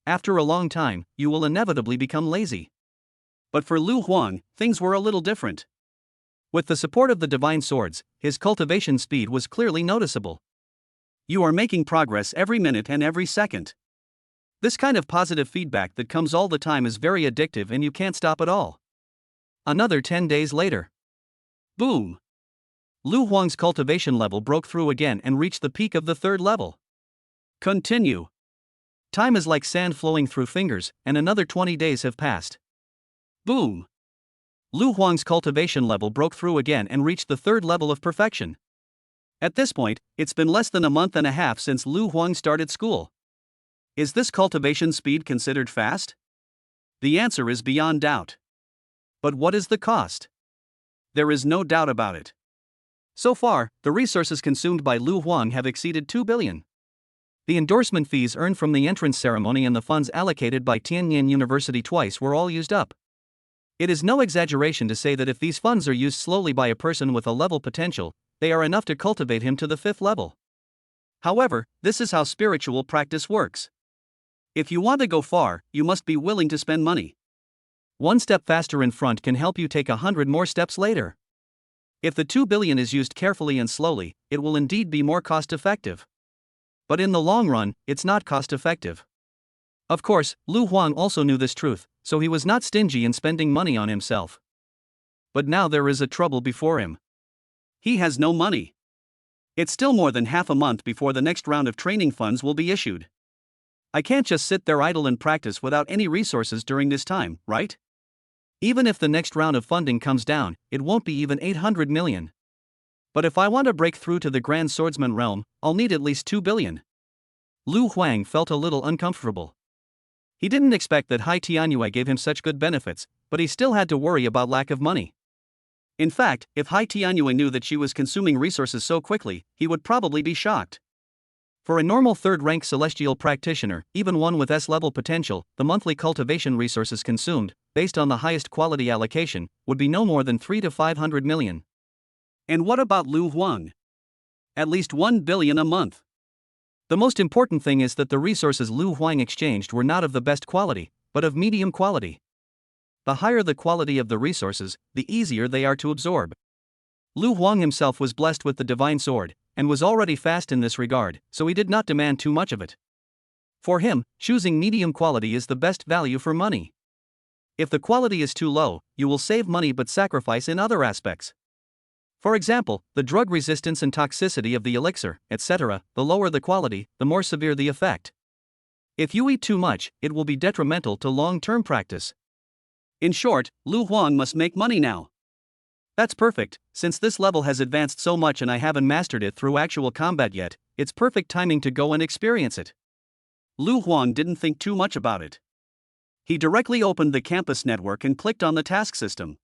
After a long time, you will inevitably become lazy. But for Lu Huang, things were a little different. With the support of the divine swords, his cultivation speed was clearly noticeable. You are making progress every minute and every second. This kind of positive feedback that comes all the time is very addictive and you can't stop at all. Another 10 days later. Boom! Lu Huang's cultivation level broke through again and reached the peak of the third level. Continue. Time is like sand flowing through fingers, and another 20 days have passed. Boom! Lu Huang's cultivation level broke through again and reached the third level of perfection. At this point, it's been less than a month and a half since Lu Huang started school. Is this cultivation speed considered fast? The answer is beyond doubt. But what is the cost? There is no doubt about it. So far, the resources consumed by Lu Huang have exceeded 2 billion. The endorsement fees earned from the entrance ceremony and the funds allocated by Tianyan University twice were all used up. It is no exaggeration to say that if these funds are used slowly by a person with a level potential, they are enough to cultivate him to the 5th level. However, this is how spiritual practice works. If you want to go far, you must be willing to spend money. One step faster in front can help you take 100 more steps later. If the 2 billion is used carefully and slowly, it will indeed be more cost-effective. But in the long run, it's not cost-effective. Of course, Lu Huang also knew this truth, so he was not stingy in spending money on himself. But now there is a trouble before him. He has no money. It's still more than half a month before the next round of training funds will be issued. I can't just sit there idle and practice without any resources during this time, right? Even if the next round of funding comes down, it won't be even 800 million. But if I want to break through to the Grand Swordsman realm, I'll need at least 2 billion. Lu Huang felt a little uncomfortable. He didn't expect that Hai Tianyue gave him such good benefits, but he still had to worry about lack of money. In fact, if Hai Tianyue knew that she was consuming resources so quickly, he would probably be shocked. For a normal third-rank celestial practitioner, even one with S-level potential, the monthly cultivation resources consumed, based on the highest quality allocation, would be no more than 300 to 500 million. And what about Lu Huang? At least 1 billion a month. The most important thing is that the resources Lu Huang exchanged were not of the best quality, but of medium quality. The higher the quality of the resources, the easier they are to absorb. Lu Huang himself was blessed with the divine sword, and was already fast in this regard, so he did not demand too much of it. For him, choosing medium quality is the best value for money. If the quality is too low, you will save money but sacrifice in other aspects. For example, the drug resistance and toxicity of the elixir, etc., the lower the quality, the more severe the effect. If you eat too much, it will be detrimental to long-term practice. In short, Lu Huang must make money now. That's perfect, since this level has advanced so much and I haven't mastered it through actual combat yet, it's perfect timing to go and experience it. Lu Huang didn't think too much about it. He directly opened the campus network and clicked on the task system.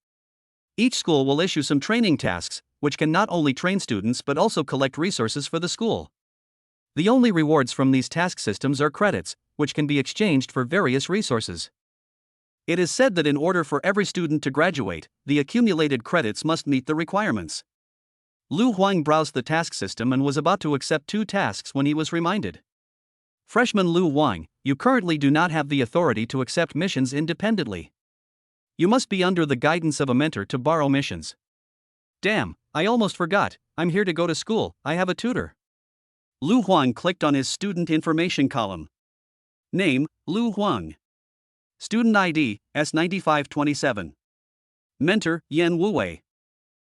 Each school will issue some training tasks, which can not only train students but also collect resources for the school. The only rewards from these task systems are credits, which can be exchanged for various resources. It is said that in order for every student to graduate, the accumulated credits must meet the requirements. Lu Huang browsed the task system and was about to accept 2 tasks when he was reminded. Freshman Lu Huang, you currently do not have the authority to accept missions independently. You must be under the guidance of a mentor to borrow missions. Damn, I almost forgot, I'm here to go to school, I have a tutor. Lu Huang clicked on his student information column. Name, Lu Huang. Student ID, S9527. Mentor, Yan Wuwei.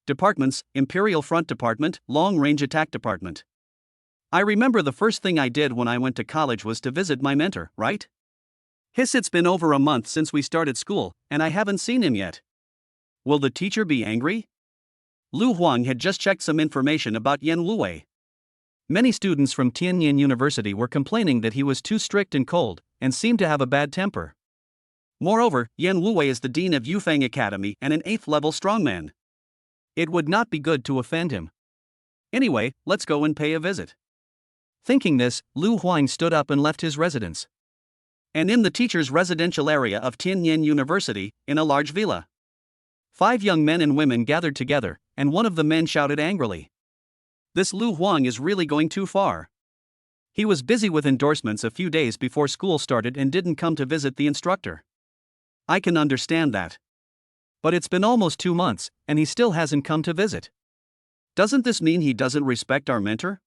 Departments, Imperial Front Department, Long Range Attack Department. I remember the first thing I did when I went to college was to visit my mentor, right? It's been over a month since we started school, and I haven't seen him yet. Will the teacher be angry? Lu Huang had just checked some information about Yan Wuwei. Many students from Tianyin University were complaining that he was too strict and cold, and seemed to have a bad temper. Moreover, Yan Wuwei is the dean of Yufeng Academy and an 8th-level strongman. It would not be good to offend him. Anyway, let's go and pay a visit. Thinking this, Lu Huang stood up and left his residence. And in the teacher's residential area of Tianyin University, in a large villa, 5 young men and women gathered together, and one of the men shouted angrily. This Lu Huang is really going too far. He was busy with endorsements a few days before school started and didn't come to visit the instructor. I can understand that. But it's been almost 2 months, and he still hasn't come to visit. Doesn't this mean he doesn't respect our mentor?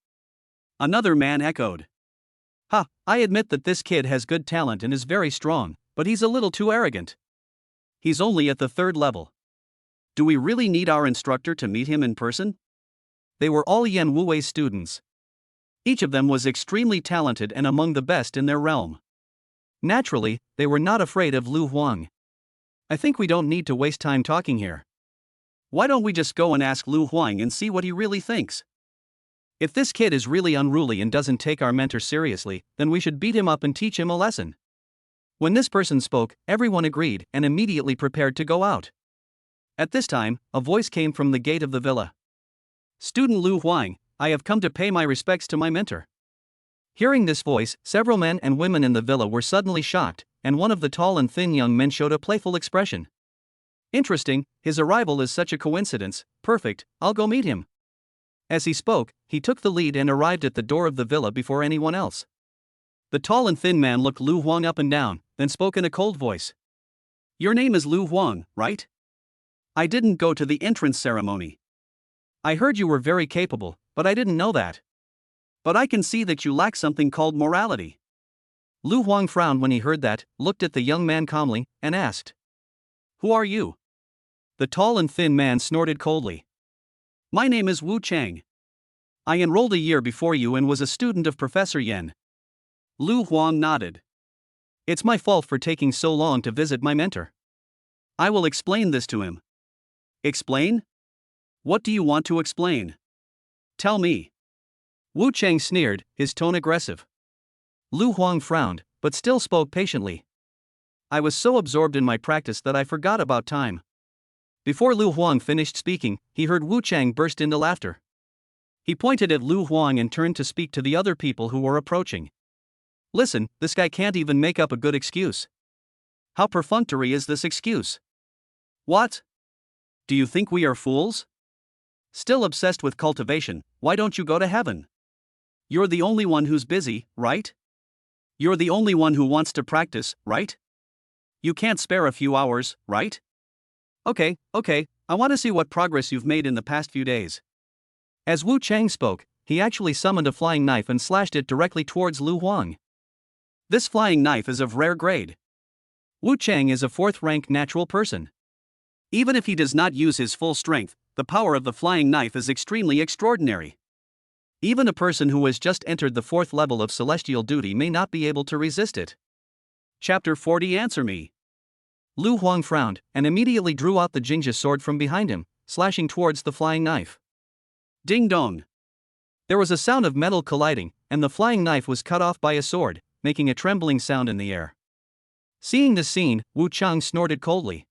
Another man echoed. Ha, I admit that this kid has good talent and is very strong, but he's a little too arrogant. He's only at the 3rd level. Do we really need our instructor to meet him in person? They were all Yan Wuwei's students. Each of them was extremely talented and among the best in their realm. Naturally, they were not afraid of Lu Huang. I think we don't need to waste time talking here. Why don't we just go and ask Lu Huang and see what he really thinks? If this kid is really unruly and doesn't take our mentor seriously, then we should beat him up and teach him a lesson. When this person spoke, everyone agreed and immediately prepared to go out. At this time, a voice came from the gate of the villa. Student Lu Huang, I have come to pay my respects to my mentor. Hearing this voice, several men and women in the villa were suddenly shocked, and one of the tall and thin young men showed a playful expression. Interesting, his arrival is such a coincidence, perfect, I'll go meet him. As he spoke, he took the lead and arrived at the door of the villa before anyone else. The tall and thin man looked Lu Huang up and down, then spoke in a cold voice. Your name is Lu Huang, right? I didn't go to the entrance ceremony. I heard you were very capable, but I didn't know that. But I can see that you lack something called morality. Lu Huang frowned when he heard that, looked at the young man calmly, and asked. Who are you? The tall and thin man snorted coldly. My name is Wu Chang. I enrolled a year before you and was a student of Professor Yen. Lu Huang nodded. It's my fault for taking so long to visit my mentor. I will explain this to him. Explain? What do you want to explain? Tell me. Wu Chang sneered, his tone aggressive. Lu Huang frowned, but still spoke patiently. I was so absorbed in my practice that I forgot about time. Before Lu Huang finished speaking, he heard Wu Chang burst into laughter. He pointed at Lu Huang and turned to speak to the other people who were approaching. Listen, this guy can't even make up a good excuse. How perfunctory is this excuse? What? Do you think we are fools? Still obsessed with cultivation, why don't you go to heaven? You're the only one who's busy, right? You're the only one who wants to practice, right? You can't spare a few hours, right? Okay, I want to see what progress you've made in the past few days. As Wu Chang spoke, he actually summoned a flying knife and slashed it directly towards Lu Huang. This flying knife is of rare grade. Wu Chang is a 4th-rank natural person. Even if he does not use his full strength, the power of the flying knife is extremely extraordinary. Even a person who has just entered the 4th level of celestial duty may not be able to resist it. Chapter 40 Answer me. Lu Huang frowned, and immediately drew out the Jingja sword from behind him, slashing towards the flying knife. Ding dong! There was a sound of metal colliding, and the flying knife was cut off by a sword, making a trembling sound in the air. Seeing this scene, Wu Chang snorted coldly.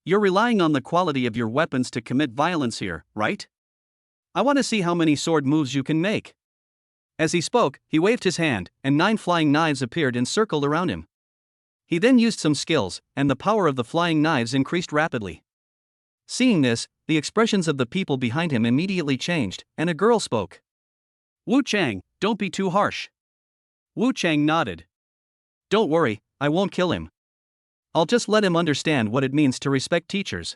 You're relying on the quality of your weapons to commit violence here, right? I want to see how many sword moves you can make. As he spoke, he waved his hand, and 9 flying knives appeared and circled around him. He then used some skills, and the power of the flying knives increased rapidly. Seeing this, the expressions of the people behind him immediately changed, and a girl spoke. Wu Chang, don't be too harsh. Wu Chang nodded. Don't worry, I won't kill him. I'll just let him understand what it means to respect teachers.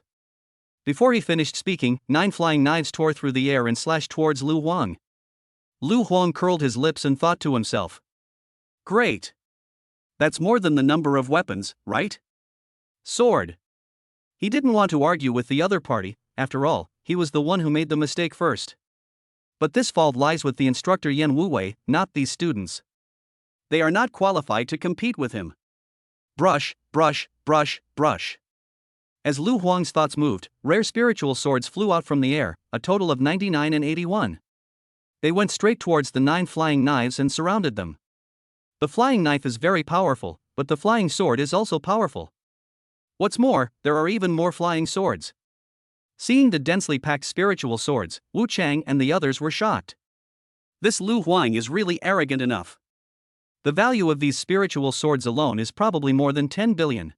Before he finished speaking, 9 flying knives tore through the air and slashed towards Lu Huang. Lu Huang curled his lips and thought to himself. Great. That's more than the number of weapons, right? Sword. He didn't want to argue with the other party, after all, he was the one who made the mistake first. But this fault lies with the instructor Yan Wuwei, not these students. They are not qualified to compete with him. Brush, brush, brush, brush. As Lu Huang's thoughts moved, rare spiritual swords flew out from the air, a total of 99 and 81. They went straight towards the 9 flying knives and surrounded them. The flying knife is very powerful, but the flying sword is also powerful. What's more, there are even more flying swords. Seeing the densely packed spiritual swords, Wu Chang and the others were shocked. This Lu Huang is really arrogant enough. The value of these spiritual swords alone is probably more than 10 billion.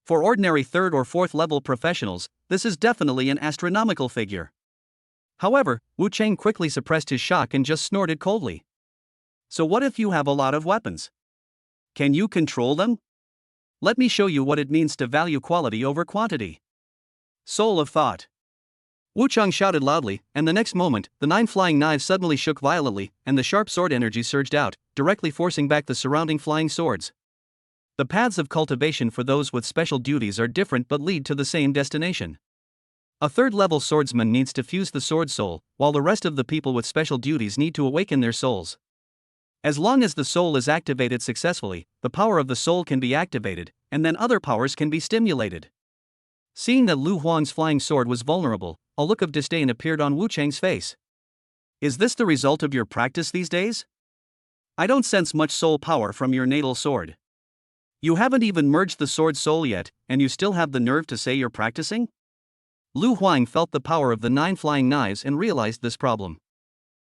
For ordinary 3rd or 4th level professionals, this is definitely an astronomical figure. However, Wu Chang quickly suppressed his shock and just snorted coldly. So what if you have a lot of weapons? Can you control them? Let me show you what it means to value quality over quantity. Soul of thought. Wu Chang shouted loudly, and the next moment, the 9 flying knives suddenly shook violently, and the sharp sword energy surged out, directly forcing back the surrounding flying swords. The paths of cultivation for those with special duties are different but lead to the same destination. A 3rd level swordsman needs to fuse the sword soul, while the rest of the people with special duties need to awaken their souls. As long as the soul is activated successfully, the power of the soul can be activated, and then other powers can be stimulated. Seeing that Lu Huang's flying sword was vulnerable, a look of disdain appeared on Wu Chang's face. Is this the result of your practice these days? I don't sense much soul power from your natal sword. You haven't even merged the sword soul yet, and you still have the nerve to say you're practicing? Lu Huang felt the power of the 9 flying knives and realized this problem.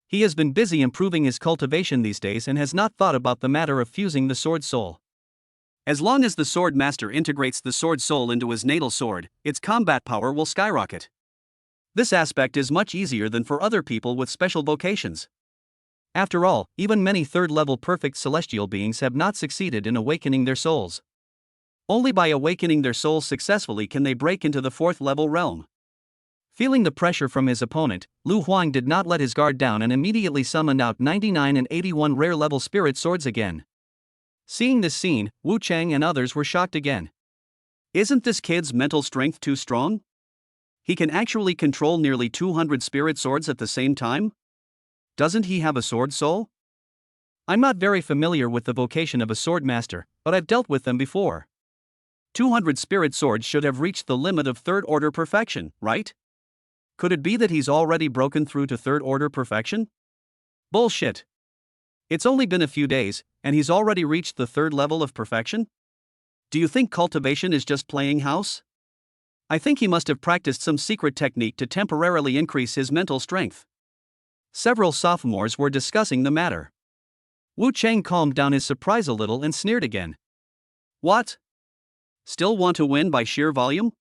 He has been busy improving his cultivation these days and has not thought about the matter of fusing the sword soul. As long as the Swordmaster integrates the sword soul into his natal sword, its combat power will skyrocket. This aspect is much easier than for other people with special vocations. After all, even many 3rd level perfect celestial beings have not succeeded in awakening their souls. Only by awakening their souls successfully can they break into the 4th level realm. Feeling the pressure from his opponent, Lu Huang did not let his guard down and immediately summoned out 99 and 81 rare level spirit swords again. Seeing this scene, Wu Chang and others were shocked again. Isn't this kid's mental strength too strong? He can actually control nearly 200 spirit swords at the same time? Doesn't he have a sword soul? I'm not very familiar with the vocation of a swordmaster, but I've dealt with them before. 200 spirit swords should have reached the limit of 3rd order perfection, right? Could it be that he's already broken through to 3rd order perfection? Bullshit. It's only been a few days, and he's already reached the 3rd level of perfection? Do you think cultivation is just playing house? I think he must have practiced some secret technique to temporarily increase his mental strength. Several sophomores were discussing the matter. Wu Chang calmed down his surprise a little and sneered again. What? Still want to win by sheer volume?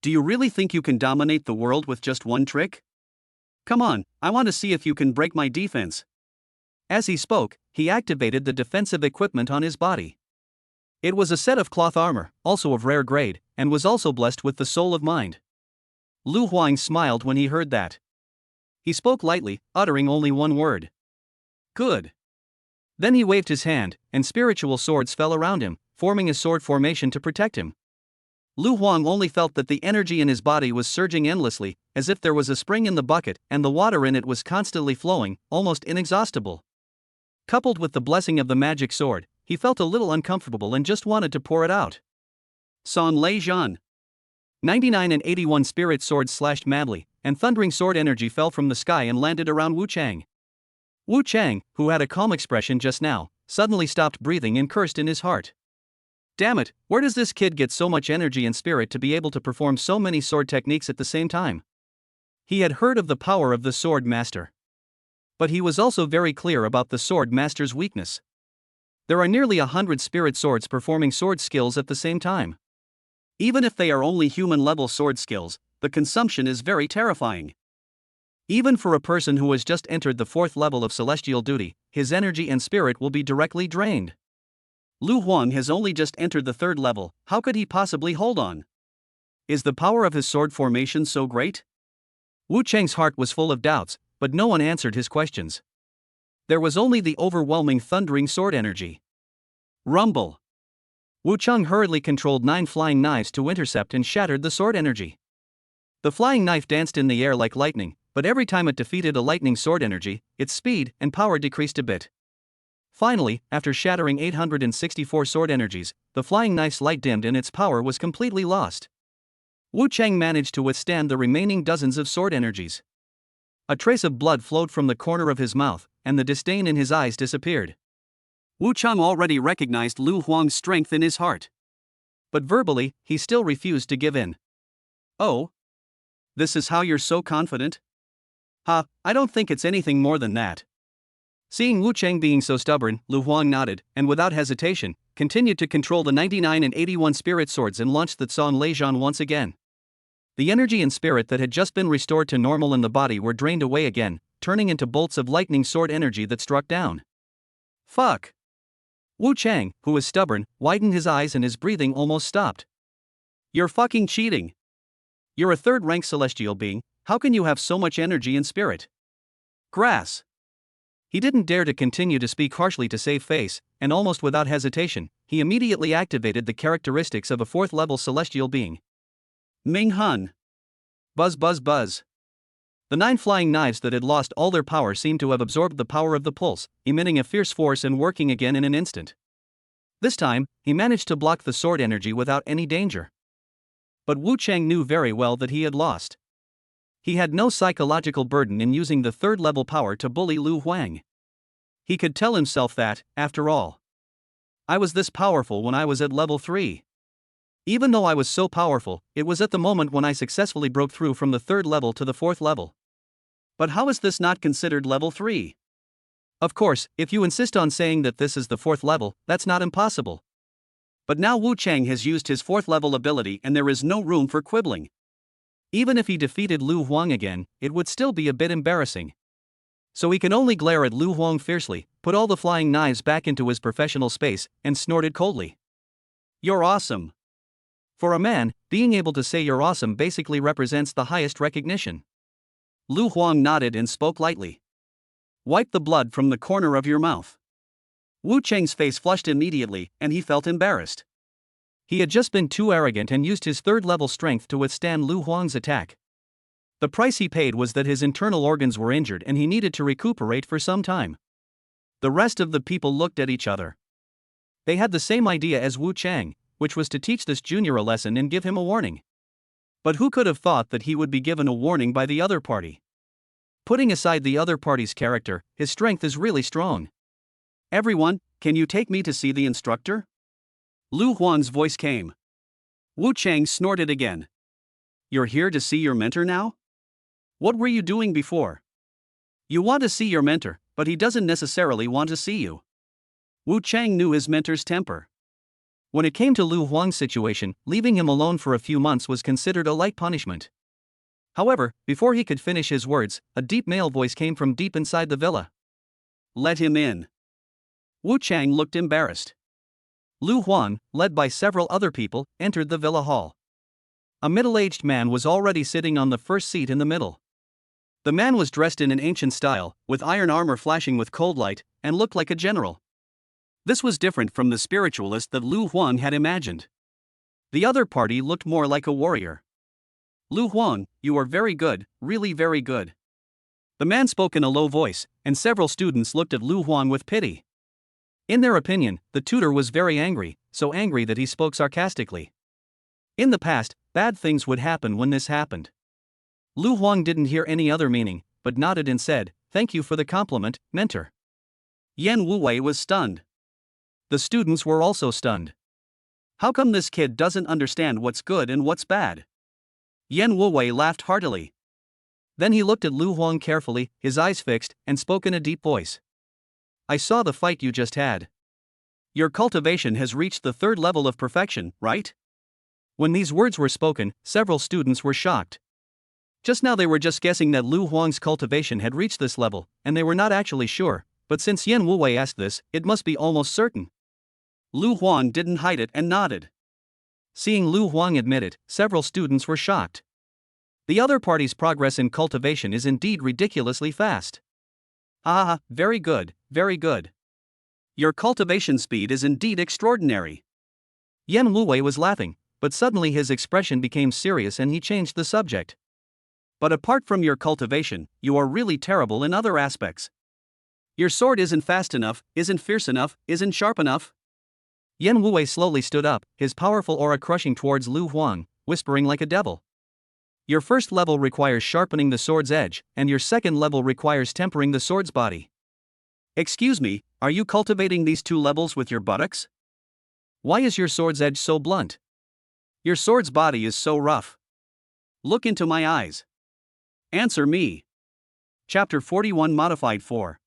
Do you really think you can dominate the world with just one trick? Come on, I want to see if you can break my defense. As he spoke, he activated the defensive equipment on his body. It was a set of cloth armor, also of rare grade, and was also blessed with the soul of mind. Lu Huang smiled when he heard that. He spoke lightly, uttering only one word. Good. Then he waved his hand, and spiritual swords fell around him, forming a sword formation to protect him. Lu Huang only felt that the energy in his body was surging endlessly, as if there was a spring in the bucket and the water in it was constantly flowing, almost inexhaustible. Coupled with the blessing of the magic sword, he felt a little uncomfortable and just wanted to pour it out. San Lei Zhan. 99 and 81 spirit swords slashed madly, and thundering sword energy fell from the sky and landed around Wu Chang. Wu Chang, who had a calm expression just now, suddenly stopped breathing and cursed in his heart. Damn it, where does this kid get so much energy and spirit to be able to perform so many sword techniques at the same time? He had heard of the power of the Swordmaster. But he was also very clear about the Swordmaster's weakness. There are nearly 100 spirit swords performing sword skills at the same time. Even if they are only human-level sword skills, the consumption is very terrifying. Even for a person who has just entered the 4th level of celestial duty, his energy and spirit will be directly drained. Lu Huang has only just entered the 3rd level, how could he possibly hold on? Is the power of his sword formation so great? Wu Chang's heart was full of doubts, but no one answered his questions. There was only the overwhelming thundering sword energy. Rumble! Wu Chang hurriedly controlled 9 flying knives to intercept and shattered the sword energy. The flying knife danced in the air like lightning, but every time it defeated a lightning sword energy, its speed and power decreased a bit. Finally, after shattering 864 sword energies, the flying knife's light dimmed and its power was completely lost. Wu Chang managed to withstand the remaining dozens of sword energies. A trace of blood flowed from the corner of his mouth, and the disdain in his eyes disappeared. Wu Chang already recognized Lu Huang's strength in his heart. But verbally, he still refused to give in. Oh? This is how you're so confident? I don't think it's anything more than that. Seeing Wu Chang being so stubborn, Lu Huang nodded, and without hesitation, continued to control the 99 and 81 spirit swords and launched the Tsan Leijian once again. The energy and spirit that had just been restored to normal in the body were drained away again, turning into bolts of lightning sword energy that struck down. Fuck! Wu Chang, who was stubborn, widened his eyes and his breathing almost stopped. You're fucking cheating! You're a 3rd-rank celestial being, how can you have so much energy and spirit? Grass! He didn't dare to continue to speak harshly to save face, and almost without hesitation, he immediately activated the characteristics of a 4th-level celestial being. Ming Hun! Buzz buzz buzz! The 9 flying knives that had lost all their power seemed to have absorbed the power of the pulse, emitting a fierce force and working again in an instant. This time, he managed to block the sword energy without any danger. But Wu Chang knew very well that he had lost. He had no psychological burden in using the 3rd-level power to bully Lu Huang. He could tell himself that, after all, I was this powerful when I was at level 3. Even though I was so powerful, it was at the moment when I successfully broke through from the 3rd level to the 4th level. But how is this not considered level 3? Of course, if you insist on saying that this is the 4th level, that's not impossible. But now Wu Chang has used his 4th level ability and there is no room for quibbling. Even if he defeated Lu Huang again, it would still be a bit embarrassing. So he can only glare at Lu Huang fiercely, put all the flying knives back into his professional space, and snorted coldly. You're awesome! For a man, being able to say you're awesome basically represents the highest recognition. Lu Huang nodded and spoke lightly. Wipe the blood from the corner of your mouth. Wu Chang's face flushed immediately, and he felt embarrassed. He had just been too arrogant and used his 3rd-level strength to withstand Lu Huang's attack. The price he paid was that his internal organs were injured and he needed to recuperate for some time. The rest of the people looked at each other. They had the same idea as Wu Chang, which was to teach this junior a lesson and give him a warning. But who could have thought that he would be given a warning by the other party? Putting aside the other party's character, his strength is really strong. Everyone, can you take me to see the instructor? Lu Huang's voice came. Wu Chang snorted again. You're here to see your mentor now? What were you doing before? You want to see your mentor, but he doesn't necessarily want to see you. Wu Chang knew his mentor's temper. When it came to Lu Huang's situation, leaving him alone for a few months was considered a light punishment. However, before he could finish his words, a deep male voice came from deep inside the villa. Let him in. Wu Chang looked embarrassed. Lu Huang, led by several other people, entered the villa hall. A middle-aged man was already sitting on the first seat in the middle. The man was dressed in an ancient style, with iron armor flashing with cold light, and looked like a general. This was different from the spiritualist that Lu Huang had imagined. The other party looked more like a warrior. Lu Huang, you are very good, really very good. The man spoke in a low voice, and several students looked at Lu Huang with pity. In their opinion, the tutor was very angry, so angry that he spoke sarcastically. In the past, bad things would happen when this happened. Lu Huang didn't hear any other meaning, but nodded and said, "Thank you for the compliment, mentor." Yan Wuwei was stunned. The students were also stunned. How come this kid doesn't understand what's good and what's bad? Yan Wuwei laughed heartily. Then he looked at Lu Huang carefully, his eyes fixed, and spoke in a deep voice. "I saw the fight you just had. Your cultivation has reached the 3rd level of perfection, right?" When these words were spoken, several students were shocked. Just now they were just guessing that Lu Huang's cultivation had reached this level, and they were not actually sure, but since Yan Wuwei asked this, it must be almost certain. Lu Huang didn't hide it and nodded. Seeing Lu Huang admit it, several students were shocked. The other party's progress in cultivation is indeed ridiculously fast. Ah, very good, very good. Your cultivation speed is indeed extraordinary. Yan Wuwei was laughing, but suddenly his expression became serious and he changed the subject. But apart from your cultivation, you are really terrible in other aspects. Your sword isn't fast enough, isn't fierce enough, isn't sharp enough. Yan Wuwei slowly stood up, his powerful aura crushing towards Lu Huang, whispering like a devil. Your 1st level requires sharpening the sword's edge, and your 2nd level requires tempering the sword's body. Excuse me, are you cultivating these 2 levels with your buttocks? Why is your sword's edge so blunt? Your sword's body is so rough. Look into my eyes. Answer me. Chapter 41 Modified 4.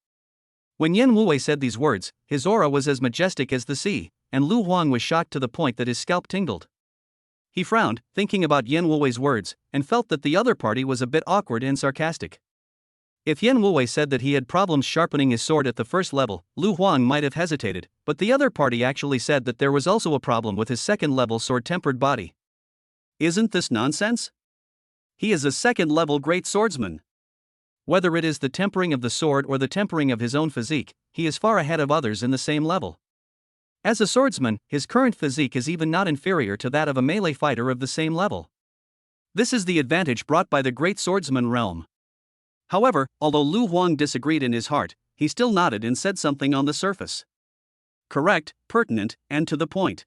When Yan Wuwei said these words, his aura was as majestic as the sea, and Lu Huang was shocked to the point that his scalp tingled. He frowned, thinking about Yan Wuwei's words, and felt that the other party was a bit awkward and sarcastic. If Yan Wuwei said that he had problems sharpening his sword at the 1st level, Lu Huang might have hesitated, but the other party actually said that there was also a problem with his 2nd level sword-tempered body. Isn't this nonsense? He is a 2nd level great swordsman. Whether it is the tempering of the sword or the tempering of his own physique, he is far ahead of others in the same level. As a swordsman, his current physique is even not inferior to that of a melee fighter of the same level. This is the advantage brought by the great swordsman realm. However, although Lu Huang disagreed in his heart, he still nodded and said something on the surface. Correct, pertinent, and to the point.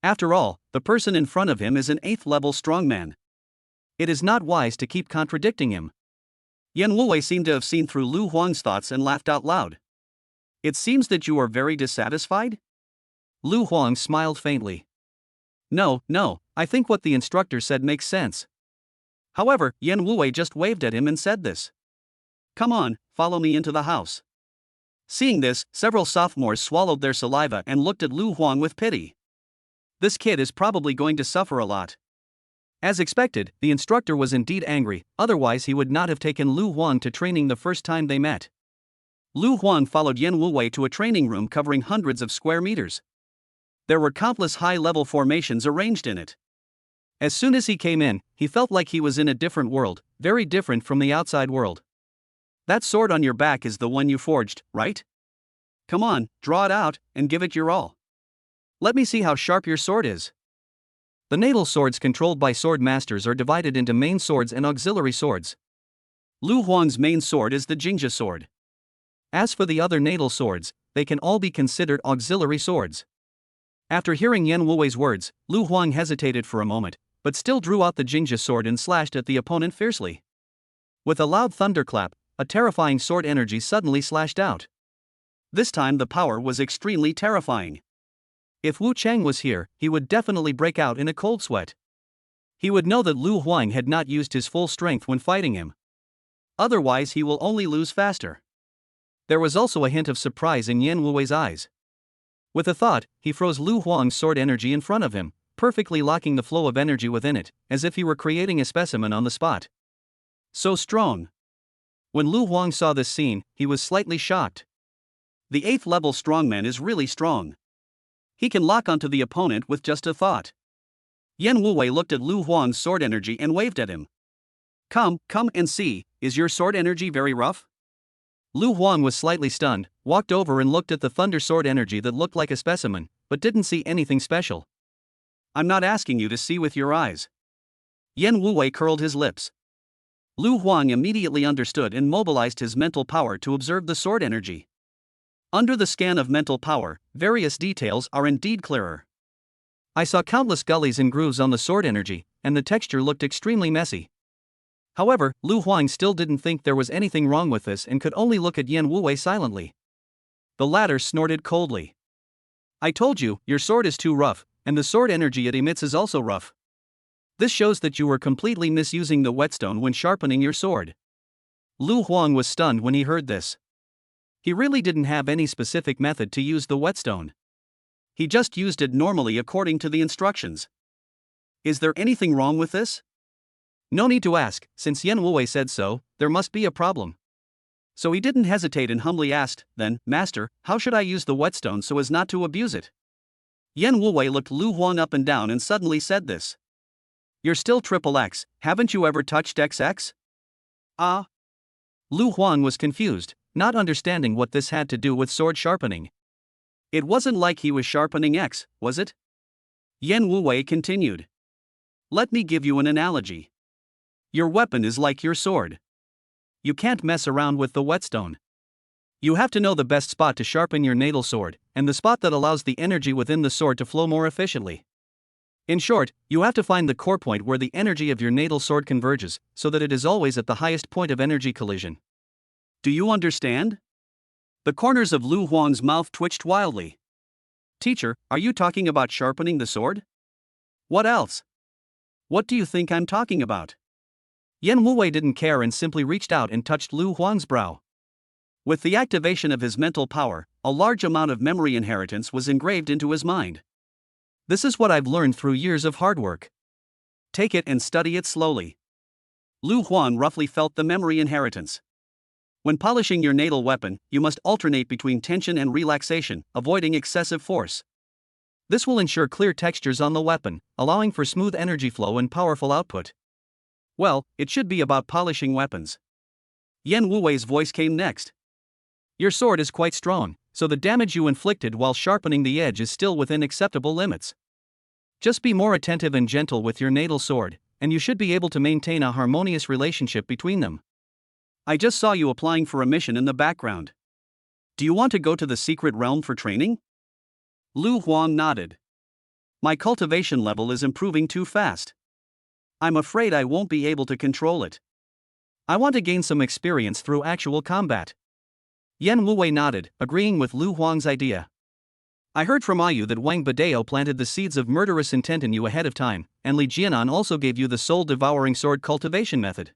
After all, the person in front of him is an 8th level strongman. It is not wise to keep contradicting him. Yan Wuwei seemed to have seen through Lu Huang's thoughts and laughed out loud. It seems that you are very dissatisfied? Lu Huang smiled faintly. No, I think what the instructor said makes sense. However, Yan Wuwei just waved at him and said this. Come on, follow me into the house. Seeing this, several sophomores swallowed their saliva and looked at Lu Huang with pity. This kid is probably going to suffer a lot. As expected, the instructor was indeed angry, otherwise he would not have taken Lu Huang to training the first time they met. Lu Huang followed Yan Wuwei to a training room covering hundreds of square meters. There were countless high-level formations arranged in it. As soon as he came in, he felt like he was in a different world, very different from the outside world. That sword on your back is the one you forged, right? Come on, draw it out, and give it your all. Let me see how sharp your sword is. The natal swords controlled by Swordmasters are divided into main swords and auxiliary swords. Lu Huang's main sword is the Jingja sword. As for the other natal swords, they can all be considered auxiliary swords. After hearing Yan Wuwei's words, Lu Huang hesitated for a moment, but still drew out the Jingja sword and slashed at the opponent fiercely. With a loud thunderclap, a terrifying sword energy suddenly slashed out. This time the power was extremely terrifying. If Wu Chang was here, he would definitely break out in a cold sweat. He would know that Lu Huang had not used his full strength when fighting him. Otherwise he will only lose faster. There was also a hint of surprise in Yan Wuwei's eyes. With a thought, he froze Lu Huang's sword energy in front of him, perfectly locking the flow of energy within it, as if he were creating a specimen on the spot. So strong. When Lu Huang saw this scene, he was slightly shocked. The 8th level strongman is really strong. He can lock onto the opponent with just a thought. Yan Wuwei looked at Lu Huang's sword energy and waved at him. Come and see, is your sword energy very rough? Lu Huang was slightly stunned, walked over and looked at the thunder sword energy that looked like a specimen, but didn't see anything special. I'm not asking you to see with your eyes. Yan Wuwei curled his lips. Lu Huang immediately understood and mobilized his mental power to observe the sword energy. Under the scan of mental power, various details are indeed clearer. I saw countless gullies and grooves on the sword energy, and the texture looked extremely messy. However, Lu Huang still didn't think there was anything wrong with this and could only look at Yan Wuwei silently. The latter snorted coldly. I told you, your sword is too rough, and the sword energy it emits is also rough. This shows that you were completely misusing the whetstone when sharpening your sword. Lu Huang was stunned when he heard this. He really didn't have any specific method to use the whetstone. He just used it normally according to the instructions. Is there anything wrong with this? No need to ask, since Yan Wuwei said so, there must be a problem. So he didn't hesitate and humbly asked, then, Master, how should I use the whetstone so as not to abuse it? Yan Wuwei looked Lu Huang up and down and suddenly said this. You're still XXX, haven't you ever touched XX? Ah? Lu Huang was confused, not understanding what this had to do with sword sharpening. It wasn't like he was sharpening X, was it? Yan Wuwei continued. Let me give you an analogy. Your weapon is like your sword. You can't mess around with the whetstone. You have to know the best spot to sharpen your natal sword, and the spot that allows the energy within the sword to flow more efficiently. In short, you have to find the core point where the energy of your natal sword converges, so that it is always at the highest point of energy collision. Do you understand? The corners of Lu Huang's mouth twitched wildly. Teacher, are you talking about sharpening the sword? What else? What do you think I'm talking about? Yan Wuwei didn't care and simply reached out and touched Lu Huang's brow. With the activation of his mental power, a large amount of memory inheritance was engraved into his mind. This is what I've learned through years of hard work. Take it and study it slowly. Lu Huang roughly felt the memory inheritance. When polishing your natal weapon, you must alternate between tension and relaxation, avoiding excessive force. This will ensure clear textures on the weapon, allowing for smooth energy flow and powerful output. Well, it should be about polishing weapons. Yan Wuwei's voice came next. Your sword is quite strong, so the damage you inflicted while sharpening the edge is still within acceptable limits. Just be more attentive and gentle with your natal sword, and you should be able to maintain a harmonious relationship between them. I just saw you applying for a mission in the background. Do you want to go to the secret realm for training? Lu Huang nodded. My cultivation level is improving too fast. I'm afraid I won't be able to control it. I want to gain some experience through actual combat. Yan Wuwei nodded, agreeing with Lu Huang's idea. I heard from Ayu that Wang Badeo planted the seeds of murderous intent in you ahead of time, and Li Jianan also gave you the soul-devouring sword cultivation method.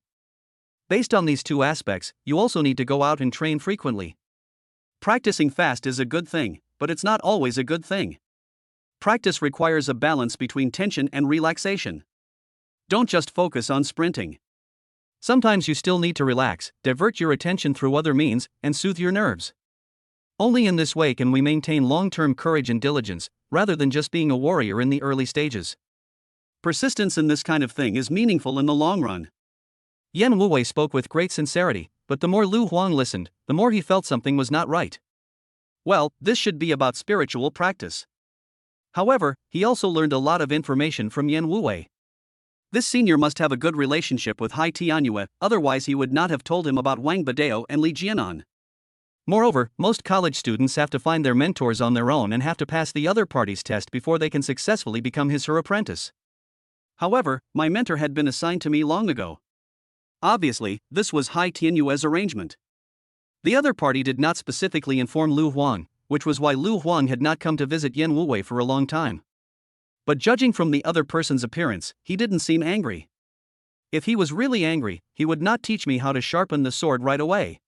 Based on these two aspects, you also need to go out and train frequently. Practicing fast is a good thing, but it's not always a good thing. Practice requires a balance between tension and relaxation. Don't just focus on sprinting. Sometimes you still need to relax, divert your attention through other means, and soothe your nerves. Only in this way can we maintain long-term courage and diligence, rather than just being a warrior in the early stages. Persistence in this kind of thing is meaningful in the long run. Yan Wuwei spoke with great sincerity, but the more Lu Huang listened, the more he felt something was not right. Well, this should be about spiritual practice. However, he also learned a lot of information from Yan Wuwei. This senior must have a good relationship with Hai Tianyue, otherwise he would not have told him about Wang Badeo and Li Jianan. Moreover, most college students have to find their mentors on their own and have to pass the other party's test before they can successfully become his/her apprentice. However, my mentor had been assigned to me long ago. Obviously, this was Hai Tianyue's arrangement. The other party did not specifically inform Lu Huang, which was why Lu Huang had not come to visit Yan Wuwei for a long time. But judging from the other person's appearance, he didn't seem angry. If he was really angry, he would not teach me how to sharpen the sword right away.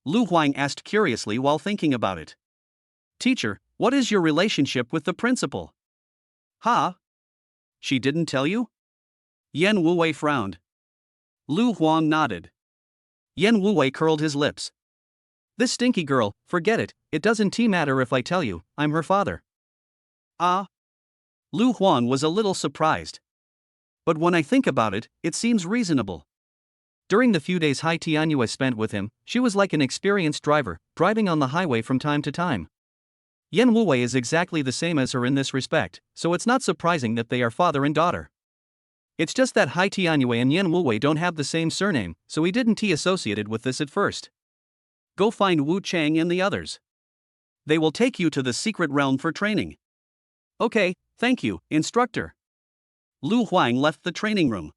Lu Huang asked curiously while thinking about it. Teacher, what is your relationship with the principal? Huh? She didn't tell you? Yan Wuwei frowned. Lu Huang nodded. Yan Wuwei curled his lips. This stinky girl, forget it, it doesn't matter if I tell you, I'm her father. Ah? Lu Huang was a little surprised. But when I think about it, it seems reasonable. During the few days Hai Tianyue spent with him, she was like an experienced driver, driving on the highway from time to time. Yan Wuwei is exactly the same as her in this respect, so it's not surprising that they are father and daughter. It's just that Hai Tianyue and Yan Wuwei don't have the same surname, so he didn't associated with this at first. Go find Wu Chang and the others. They will take you to the secret realm for training. Okay, Thank you, instructor. Lu Huang left the training room.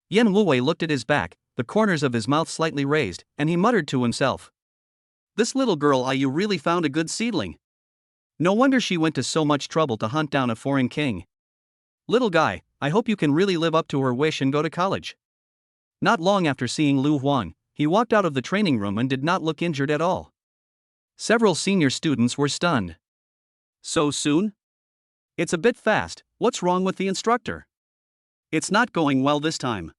Yan Wuwei looked at his back, the corners of his mouth slightly raised, and he muttered to himself. This little girl you really found a good seedling. No wonder she went to so much trouble to hunt down a foreign king. Little guy, I hope you can really live up to her wish and go to college. Not long after seeing Lu Huang, he walked out of the training room and did not look injured at all. Several senior students were stunned. So soon? It's a bit fast. What's wrong with the instructor? It's not going well this time.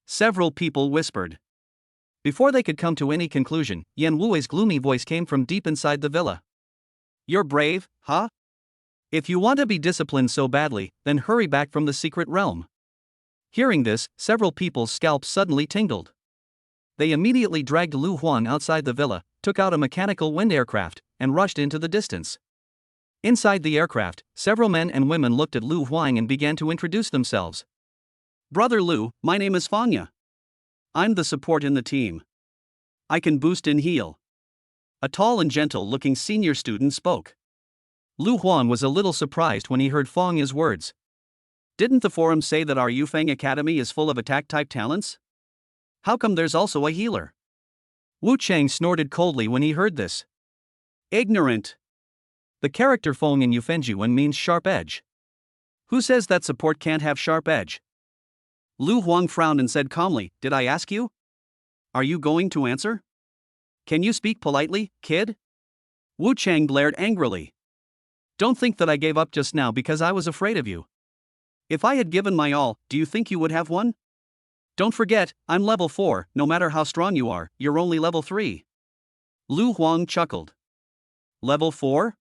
Several people whispered. Before they could come to any conclusion, Yan Wui's gloomy voice came from deep inside the villa. You're brave, huh? If you want to be disciplined so badly, then hurry back from the secret realm. Hearing this, several people's scalps suddenly tingled. They immediately dragged Lu Huang outside the villa, took out a mechanical wind aircraft, and rushed into the distance. Inside the aircraft, several men and women looked at Lu Huang and began to introduce themselves. Brother Lu, my name is Fanya. I'm the support in the team. I can boost and heal. A tall and gentle-looking senior student spoke. Lu Huang was a little surprised when he heard Fanya's words. Didn't the forum say that our Yufeng Academy is full of attack-type talents? How come there's also a healer? Wu Chang snorted coldly when he heard this. Ignorant. The character Feng in Yufenjuan means sharp edge. Who says that support can't have sharp edge? Lu Huang frowned and said calmly, Did I ask you? Are you going to answer? Can you speak politely, kid? Wu Chang blared angrily. Don't think that I gave up just now because I was afraid of you. If I had given my all, do you think you would have won? Don't forget, I'm level 4, no matter how strong you are, you're only level 3. Lu Huang chuckled. Level 4?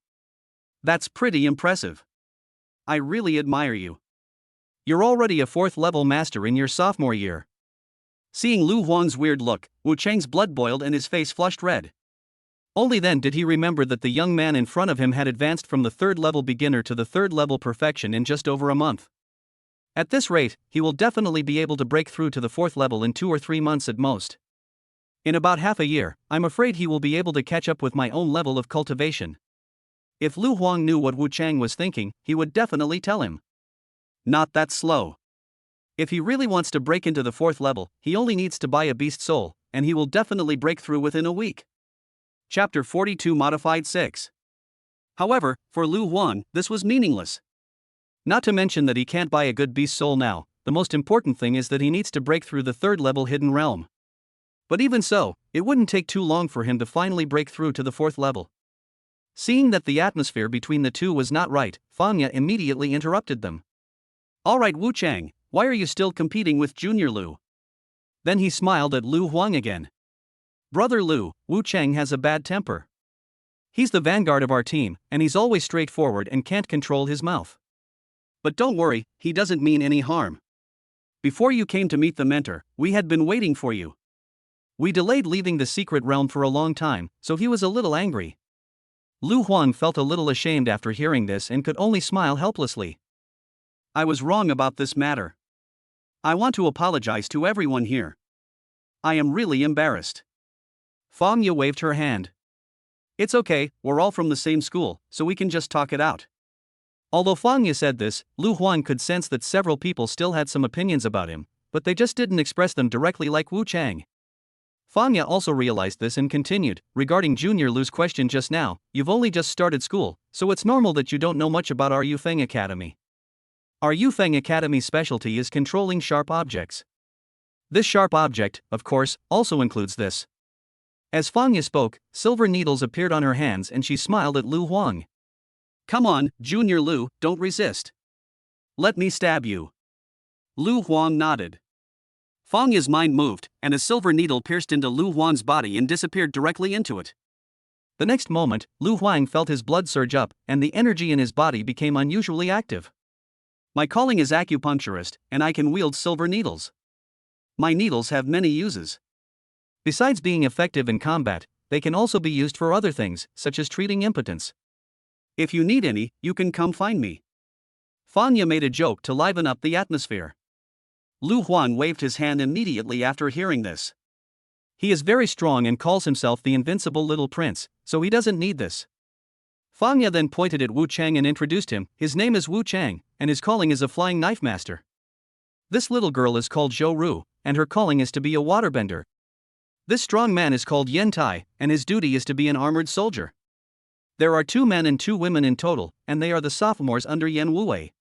That's pretty impressive. I really admire you. You're already a 4th level master in your sophomore year. Seeing Lu Huang's weird look, Wu Chang's blood boiled and his face flushed red. Only then did he remember that the young man in front of him had advanced from the 3rd level beginner to the 3rd level perfection in just over a month. At this rate, he will definitely be able to break through to the 4th level in 2 or 3 months at most. In about half a year, I'm afraid he will be able to catch up with my own level of cultivation. If Lu Huang knew what Wu Chang was thinking, he would definitely tell him. Not that slow. If he really wants to break into the 4th level, he only needs to buy a beast soul, and he will definitely break through within a week. Chapter 42 Modified 6. However, for Lu Huang, this was meaningless. Not to mention that he can't buy a good beast soul now, the most important thing is that he needs to break through the 3rd level hidden realm. But even so, it wouldn't take too long for him to finally break through to the 4th level. Seeing that the atmosphere between the two was not right, Fanya immediately interrupted them. Alright Wu Chang, why are you still competing with Junior Lu? Then he smiled at Lu Huang again. Brother Lu, Wu Chang has a bad temper. He's the vanguard of our team, and he's always straightforward and can't control his mouth. But don't worry, he doesn't mean any harm. Before you came to meet the mentor, we had been waiting for you. We delayed leaving the secret realm for a long time, so he was a little angry. Lu Huang felt a little ashamed after hearing this and could only smile helplessly. I was wrong about this matter. I want to apologize to everyone here. I am really embarrassed. Fanya waved her hand. It's okay, we're all from the same school, so we can just talk it out. Although Fanya said this, Lu Huang could sense that several people still had some opinions about him, but they just didn't express them directly like Wu Chang. Fanya also realized this and continued, regarding Junior Lu's question just now, you've only just started school, so it's normal that you don't know much about our Yufeng Academy. Our Yufeng Academy's specialty is controlling sharp objects. This sharp object, of course, also includes this. As Fanya spoke, silver needles appeared on her hands and she smiled at Lu Huang. Come on, Junior Lu, don't resist. Let me stab you. Lu Huang nodded. Fanya's mind moved, and a silver needle pierced into Lu Huang's body and disappeared directly into it. The next moment, Lu Huang felt his blood surge up, and the energy in his body became unusually active. My calling is acupuncturist, and I can wield silver needles. My needles have many uses. Besides being effective in combat, they can also be used for other things, such as treating impotence. If you need any, you can come find me. Fanya made a joke to liven up the atmosphere. Lu Huang waved his hand immediately after hearing this. He is very strong and calls himself the invincible little prince, so he doesn't need this. Fangya then pointed at Wu Chang and introduced him. His name is Wu Chang, and his calling is a flying knife master. This little girl is called Zhou Ru, and her calling is to be a waterbender. This strong man is called Yen Tai, and his duty is to be an armored soldier. There are 2 men and 2 women in total, and they are the sophomores under Yen Wuwei.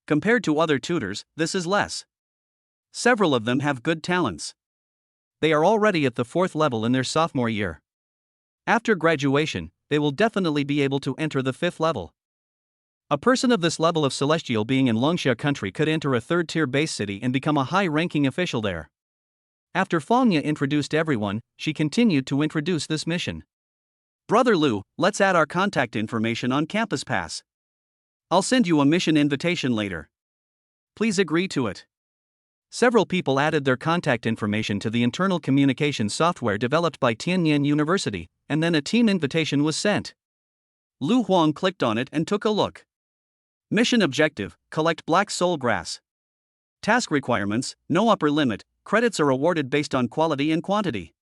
Compared to other tutors, this is less. Several of them have good talents. They are already at the 4th level in their sophomore year. After graduation, they will definitely be able to enter the 5th level. A person of this level of celestial being in Longxia country could enter a 3rd-tier base city and become a high-ranking official there. After Fangya introduced everyone, she continued to introduce this mission. Brother Lu, let's add our contact information on Campus Pass. I'll send you a mission invitation later. Please agree to it. Several people added their contact information to the internal communication software developed by Tianyan University, and then a team invitation was sent. Lu Huang clicked on it and took a look. Mission objective: collect black soul grass. Task requirements: no upper limit, credits are awarded based on quality and quantity.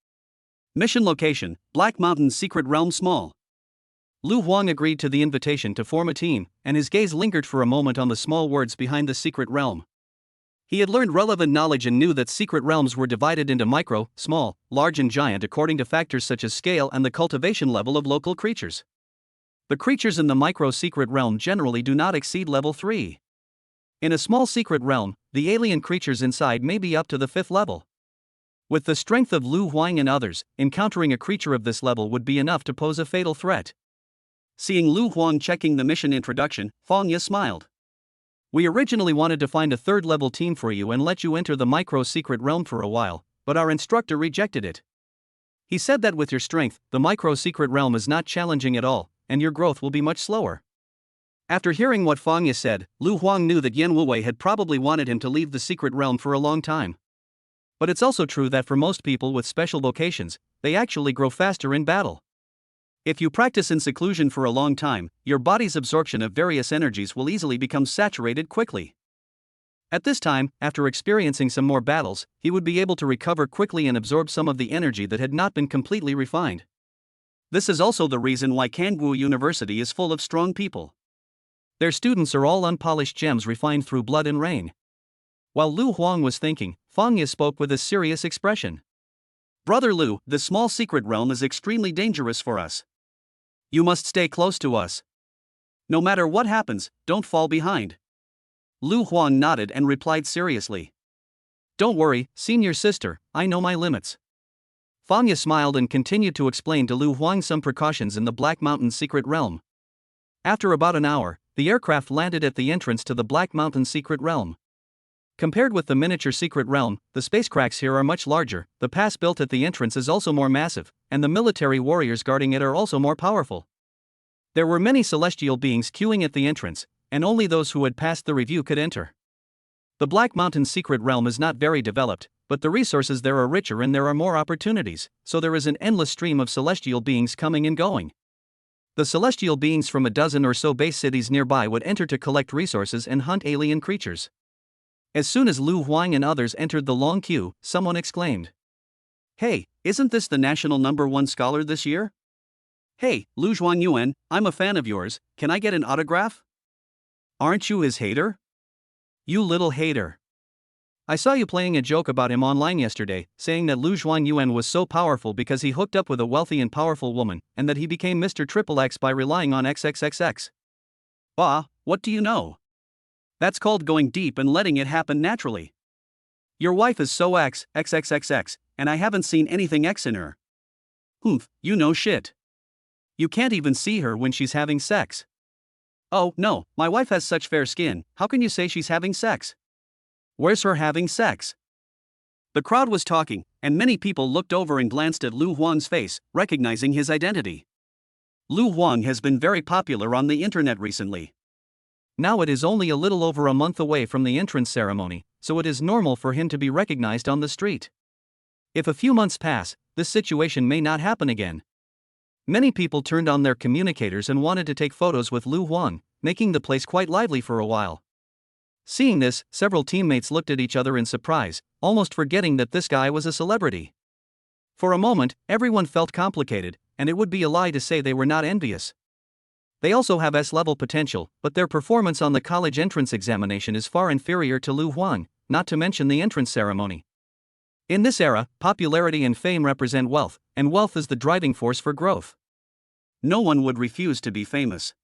Mission location: Black Mountain Secret Realm Small. Lu Huang agreed to the invitation to form a team, and his gaze lingered for a moment on the small words behind the secret realm. He had learned relevant knowledge and knew that secret realms were divided into micro, small, large and giant according to factors such as scale and the cultivation level of local creatures. The creatures in the micro secret realm generally do not exceed level 3. In a small secret realm, the alien creatures inside may be up to the 5th level. With the strength of Lu Huang and others, encountering a creature of this level would be enough to pose a fatal threat. Seeing Lu Huang checking the mission introduction, Fangya smiled. We originally wanted to find a 3rd-level team for you and let you enter the micro-secret realm for a while, but our instructor rejected it. He said that with your strength, the micro-secret realm is not challenging at all, and your growth will be much slower. After hearing what Fangya said, Lu Huang knew that Yen Wuwei had probably wanted him to leave the secret realm for a long time. But it's also true that for most people with special vocations, they actually grow faster in battle. If you practice in seclusion for a long time, your body's absorption of various energies will easily become saturated quickly. At this time, after experiencing some more battles, he would be able to recover quickly and absorb some of the energy that had not been completely refined. This is also the reason why Kangwu University is full of strong people. Their students are all unpolished gems refined through blood and rain. While Lu Huang was thinking, Fangya spoke with a serious expression. Brother Lu, this small secret realm is extremely dangerous for us. You must stay close to us. No matter what happens, don't fall behind. Lu Huang nodded and replied seriously. Don't worry, senior sister, I know my limits. Fangya smiled and continued to explain to Lu Huang some precautions in the Black Mountain secret realm. After about an hour, the aircraft landed at the entrance to the Black Mountain secret realm. Compared with the miniature secret realm, the spacecrafts here are much larger, the pass built at the entrance is also more massive, and the military warriors guarding it are also more powerful. There were many celestial beings queuing at the entrance, and only those who had passed the review could enter. The Black Mountain secret realm is not very developed, but the resources there are richer and there are more opportunities, so there is an endless stream of celestial beings coming and going. The celestial beings from a dozen or so base cities nearby would enter to collect resources and hunt alien creatures. As soon as Lu Huang and others entered the long queue, someone exclaimed, Hey, isn't this the national #1 scholar this year? Hey, Lu Zhuangyuan, I'm a fan of yours, can I get an autograph? Aren't you his hater? You little hater. I saw you playing a joke about him online yesterday, saying that Lu Zhuangyuan was so powerful because he hooked up with a wealthy and powerful woman, and that he became Mr. XXX by relying on XXXX. Bah, what do you know? That's called going deep and letting it happen naturally. Your wife is so XXXX, and I haven't seen anything X in her. Humph, you know shit. You can't even see her when she's having sex. Oh, no, my wife has such fair skin, how can you say she's having sex? Where's her having sex? The crowd was talking, and many people looked over and glanced at Lu Huang's face, recognizing his identity. Lu Huang has been very popular on the internet recently. Now it is only a little over a month away from the entrance ceremony, so it is normal for him to be recognized on the street. If a few months pass, this situation may not happen again. Many people turned on their communicators and wanted to take photos with Lu Huang, making the place quite lively for a while. Seeing this, several teammates looked at each other in surprise, almost forgetting that this guy was a celebrity. For a moment, everyone felt complicated, and it would be a lie to say they were not envious. They also have S-level potential, but their performance on the college entrance examination is far inferior to Lu Huang, not to mention the entrance ceremony. In this era, popularity and fame represent wealth, and wealth is the driving force for growth. No one would refuse to be famous.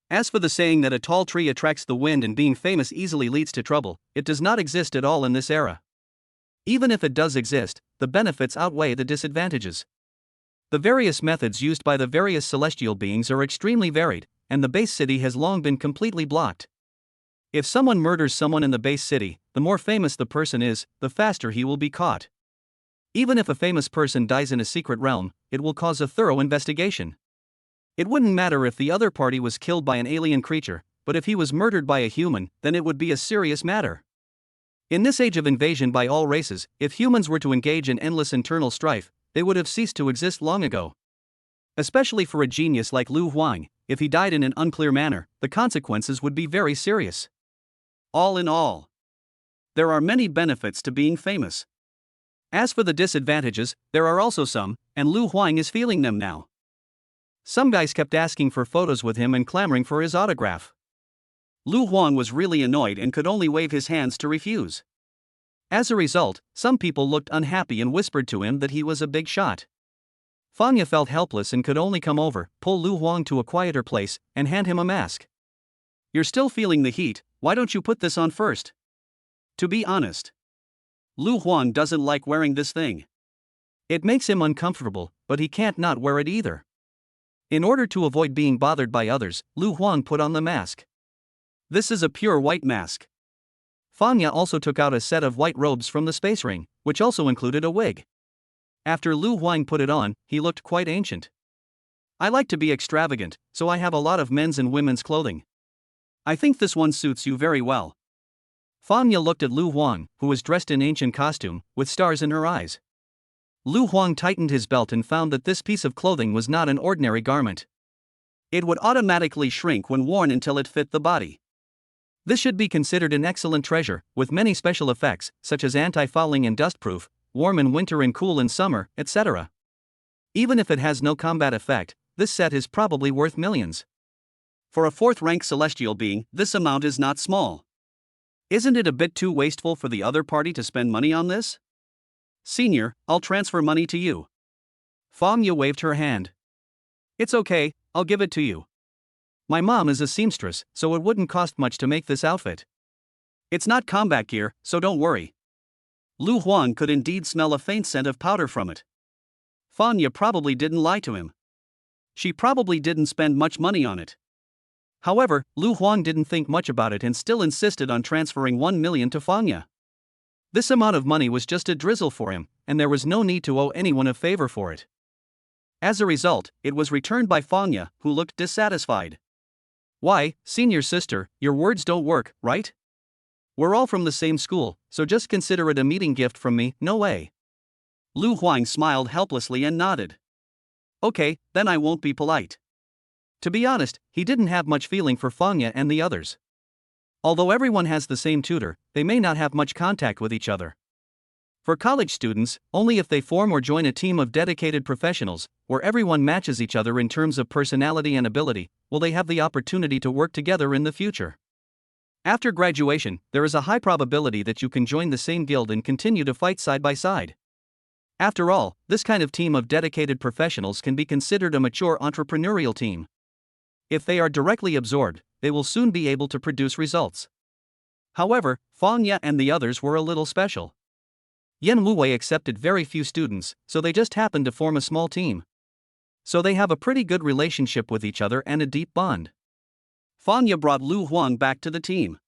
As for the saying that a tall tree attracts the wind and being famous easily leads to trouble, it does not exist at all in this era. Even if it does exist, the benefits outweigh the disadvantages. The various methods used by the various celestial beings are extremely varied, and the base city has long been completely blocked. If someone murders someone in the base city, the more famous the person is, the faster he will be caught. Even if a famous person dies in a secret realm, it will cause a thorough investigation. It wouldn't matter if the other party was killed by an alien creature, but if he was murdered by a human, then it would be a serious matter. In this age of invasion by all races, if humans were to engage in endless internal strife, they would have ceased to exist long ago. Especially for a genius like Lu Huang, if he died in an unclear manner, the consequences would be very serious. All in all, there are many benefits to being famous. As for the disadvantages, there are also some, and Lu Huang is feeling them now. Some guys kept asking for photos with him and clamoring for his autograph. Lu Huang was really annoyed and could only wave his hands to refuse. As a result, some people looked unhappy and whispered to him that he was a big shot. Fanya felt helpless and could only come over, pull Lu Huang to a quieter place, and hand him a mask. "You're still feeling the heat, why don't you put this on first?" To be honest, Lu Huang doesn't like wearing this thing. It makes him uncomfortable, but he can't not wear it either. In order to avoid being bothered by others, Lu Huang put on the mask. This is a pure white mask. Fanya also took out a set of white robes from the space ring, which also included a wig. After Lu Huang put it on, he looked quite ancient. "I like to be extravagant, so I have a lot of men's and women's clothing. I think this one suits you very well." Fanya looked at Lu Huang, who was dressed in ancient costume, with stars in her eyes. Lu Huang tightened his belt and found that this piece of clothing was not an ordinary garment. It would automatically shrink when worn until it fit the body. This should be considered an excellent treasure, with many special effects, such as anti-fouling and dust-proof, warm in winter and cool in summer, etc. Even if it has no combat effect, this set is probably worth millions. For a 4th-rank celestial being, this amount is not small. Isn't it a bit too wasteful for the other party to spend money on this? "Senior, I'll transfer money to you." Fanya waved her hand. "It's okay, I'll give it to you. My mom is a seamstress, so it wouldn't cost much to make this outfit. It's not combat gear, so don't worry." Lu Huang could indeed smell a faint scent of powder from it. Fanya probably didn't lie to him. She probably didn't spend much money on it. However, Lu Huang didn't think much about it and still insisted on transferring 1 million to Fanya. This amount of money was just a drizzle for him, and there was no need to owe anyone a favor for it. As a result, it was returned by Fanya, who looked dissatisfied. "Why, senior sister, your words don't work, right? We're all from the same school, so just consider it a meeting gift from me, no way." Lu Huang smiled helplessly and nodded. "Okay, then I won't be polite." To be honest, he didn't have much feeling for Fanya and the others. Although everyone has the same tutor, they may not have much contact with each other. For college students, only if they form or join a team of dedicated professionals, where everyone matches each other in terms of personality and ability, will they have the opportunity to work together in the future. After graduation, there is a high probability that you can join the same guild and continue to fight side by side. After all, this kind of team of dedicated professionals can be considered a mature entrepreneurial team. If they are directly absorbed, they will soon be able to produce results. However, Fanya and the others were a little special. Yen Wuwei accepted very few students, so they just happened to form a small team. So they have a pretty good relationship with each other and a deep bond. Fanya brought Lu Huang back to the team.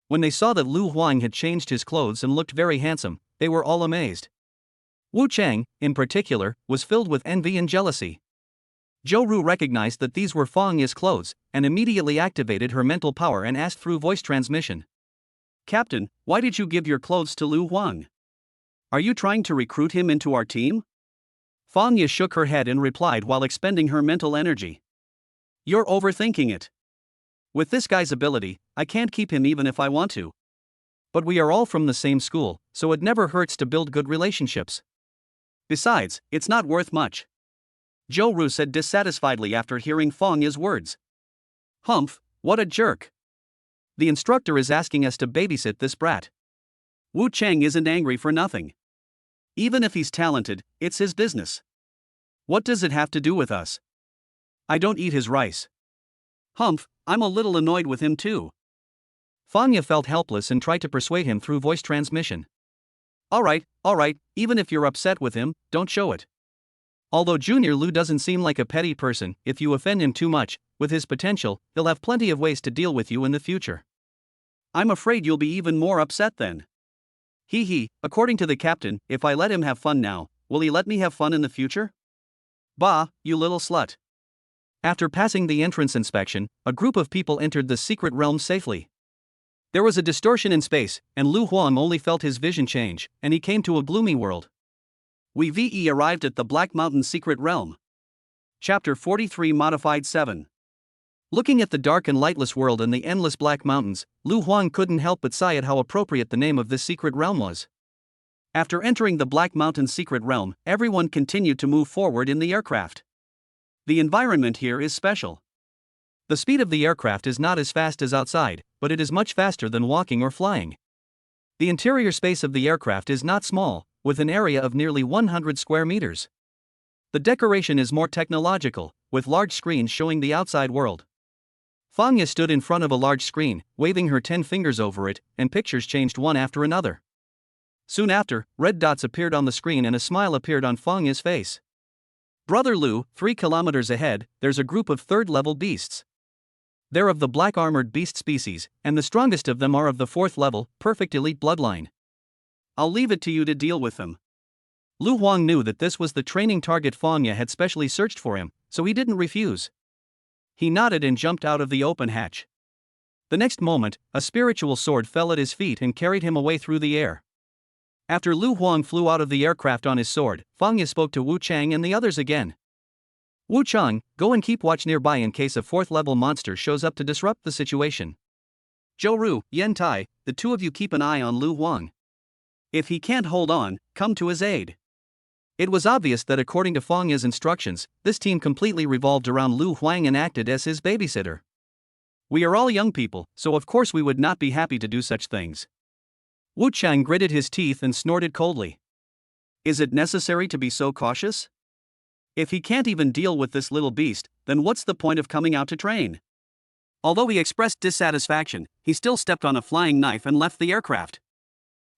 When they saw that Lu Huang had changed his clothes and looked very handsome, they were all amazed. Wu Chang, in particular, was filled with envy and jealousy. Zhou Ru recognized that these were Fanya's clothes, and immediately activated her mental power and asked through voice transmission. "Captain, why did you give your clothes to Lu Huang? Are you trying to recruit him into our team?" Fanya shook her head and replied while expending her mental energy. "You're overthinking it. With this guy's ability, I can't keep him even if I want to. But we are all from the same school, so it never hurts to build good relationships. Besides, it's not worth much," Zhou Ru said dissatisfiedly after hearing Fanya's words. Humph, what a jerk. The instructor is asking us to babysit this brat. Wu Chang isn't angry for nothing. Even if he's talented, it's his business. What does it have to do with us? I don't eat his rice. Humph, I'm a little annoyed with him too. Fanya felt helpless and tried to persuade him through voice transmission. Alright, even if you're upset with him, don't show it. Although Junior Lu doesn't seem like a petty person, if you offend him too much, with his potential, he'll have plenty of ways to deal with you in the future. I'm afraid you'll be even more upset then. According to the captain, if I let him have fun now, will he let me have fun in the future? Bah, you little slut. After passing the entrance inspection, a group of people entered the secret realm safely. There was a distortion in space, and Lu Huang only felt his vision change, and he came to a gloomy world. We arrived at the Black Mountain Secret Realm. Chapter 43 Modified 7. Looking at the dark and lightless world and the endless black mountains, Lu Huang couldn't help but sigh at how appropriate the name of this secret realm was. After entering the Black Mountain Secret Realm, everyone continued to move forward in the aircraft. The environment here is special. The speed of the aircraft is not as fast as outside, but it is much faster than walking or flying. The interior space of the aircraft is not small, with an area of nearly 100 square meters. The decoration is more technological, with large screens showing the outside world. Fanya stood in front of a large screen, waving her 10 fingers over it, and pictures changed one after another. Soon after, red dots appeared on the screen and a smile appeared on Fanya's face. Brother Lu, 3 kilometers ahead, there's a group of third-level beasts. They're of the black armored beast species, and the strongest of them are of the 4th level, perfect elite bloodline. I'll leave it to you to deal with them. Lu Huang knew that this was the training target Fanya had specially searched for him, so he didn't refuse. He nodded and jumped out of the open hatch. The next moment, a spiritual sword fell at his feet and carried him away through the air. After Lu Huang flew out of the aircraft on his sword, Fanya spoke to Wu Chang and the others again. Wu Chang, go and keep watch nearby in case a 4th-level monster shows up to disrupt the situation. Zhou Ru, Yen Tai, the 2 of you keep an eye on Lu Huang. If he can't hold on, come to his aid. It was obvious that according to Fanya's instructions, this team completely revolved around Lu Huang and acted as his babysitter. We are all young people, so of course we would not be happy to do such things. Wu Chang gritted his teeth and snorted coldly. Is it necessary to be so cautious? If he can't even deal with this little beast, then what's the point of coming out to train? Although he expressed dissatisfaction, he still stepped on a flying knife and left the aircraft.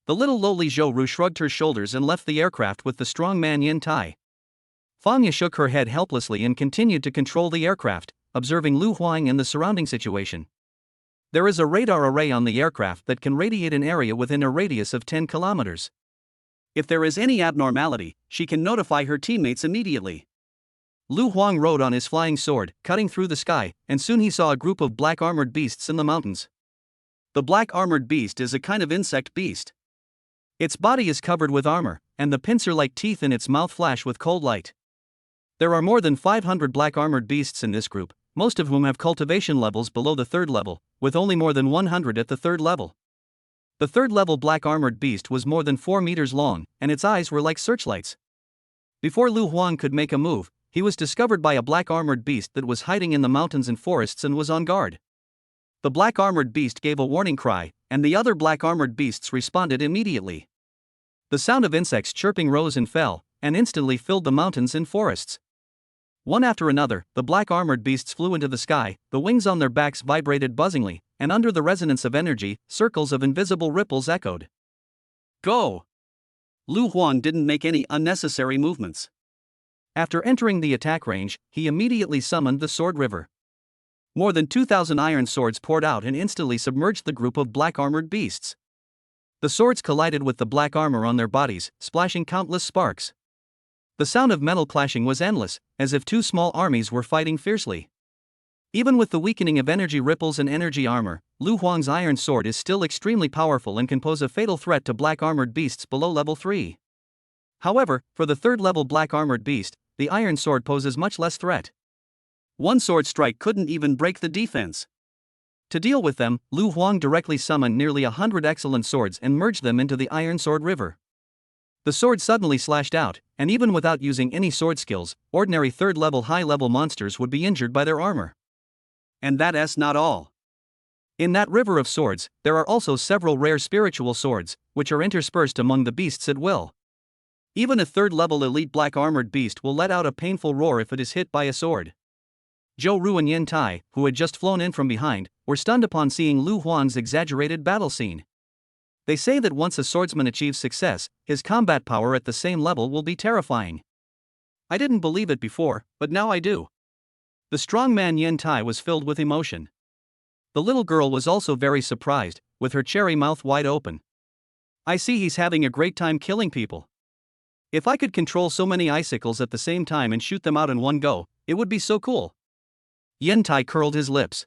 The little lowly Zhou Ru shrugged her shoulders and left the aircraft with the strong man Yen Tai. Fanya shook her head helplessly and continued to control the aircraft, observing Lu Huang and the surrounding situation. There is a radar array on the aircraft that can radiate an area within a radius of 10 kilometers. If there is any abnormality, she can notify her teammates immediately. Lu Huang rode on his flying sword, cutting through the sky, and soon he saw a group of black armored beasts in the mountains. The black armored beast is a kind of insect beast. Its body is covered with armor, and the pincer-like teeth in its mouth flash with cold light. There are more than 500 black armored beasts in this group, most of whom have cultivation levels below the 3rd level, with only more than 100 at the 3rd level. The 3rd level black armored beast was more than 4 meters long, and its eyes were like searchlights. Before Lu Huang could make a move, he was discovered by a black armored beast that was hiding in the mountains and forests and was on guard. The black armored beast gave a warning cry, and the other black armored beasts responded immediately. The sound of insects chirping rose and fell, and instantly filled the mountains and forests. One after another, the black armored beasts flew into the sky, the wings on their backs vibrated buzzingly, and under the resonance of energy, circles of invisible ripples echoed. Go! Lu Huang didn't make any unnecessary movements. After entering the attack range, he immediately summoned the Sword River. More than 2,000 iron swords poured out and instantly submerged the group of black armored beasts. The swords collided with the black armor on their bodies, splashing countless sparks. The sound of metal clashing was endless, as if 2 small armies were fighting fiercely. Even with the weakening of energy ripples and energy armor, Lu Huang's iron sword is still extremely powerful and can pose a fatal threat to black armored beasts below level 3. However, for the 3rd level black armored beast, the iron sword poses much less threat. One sword strike couldn't even break the defense. To deal with them, Lu Huang directly summoned nearly 100 excellent swords and merged them into the Iron Sword River. The sword suddenly slashed out, and even without using any sword skills, ordinary 3rd-level high-level monsters would be injured by their armor. And that's not all. In that river of swords, there are also several rare spiritual swords, which are interspersed among the beasts at will. Even a third-level elite black armored beast will let out a painful roar if it is hit by a sword. Zhou Ru and Yin Tai, who had just flown in from behind, were stunned upon seeing Lu Huang's exaggerated battle scene. They say that once a swordsman achieves success, his combat power at the same level will be terrifying. I didn't believe it before, but now I do. The strong man Yin Tai was filled with emotion. The little girl was also very surprised, with her cherry mouth wide open. I see he's having a great time killing people. If I could control so many icicles at the same time and shoot them out in one go, it would be so cool. Yin Tai curled his lips.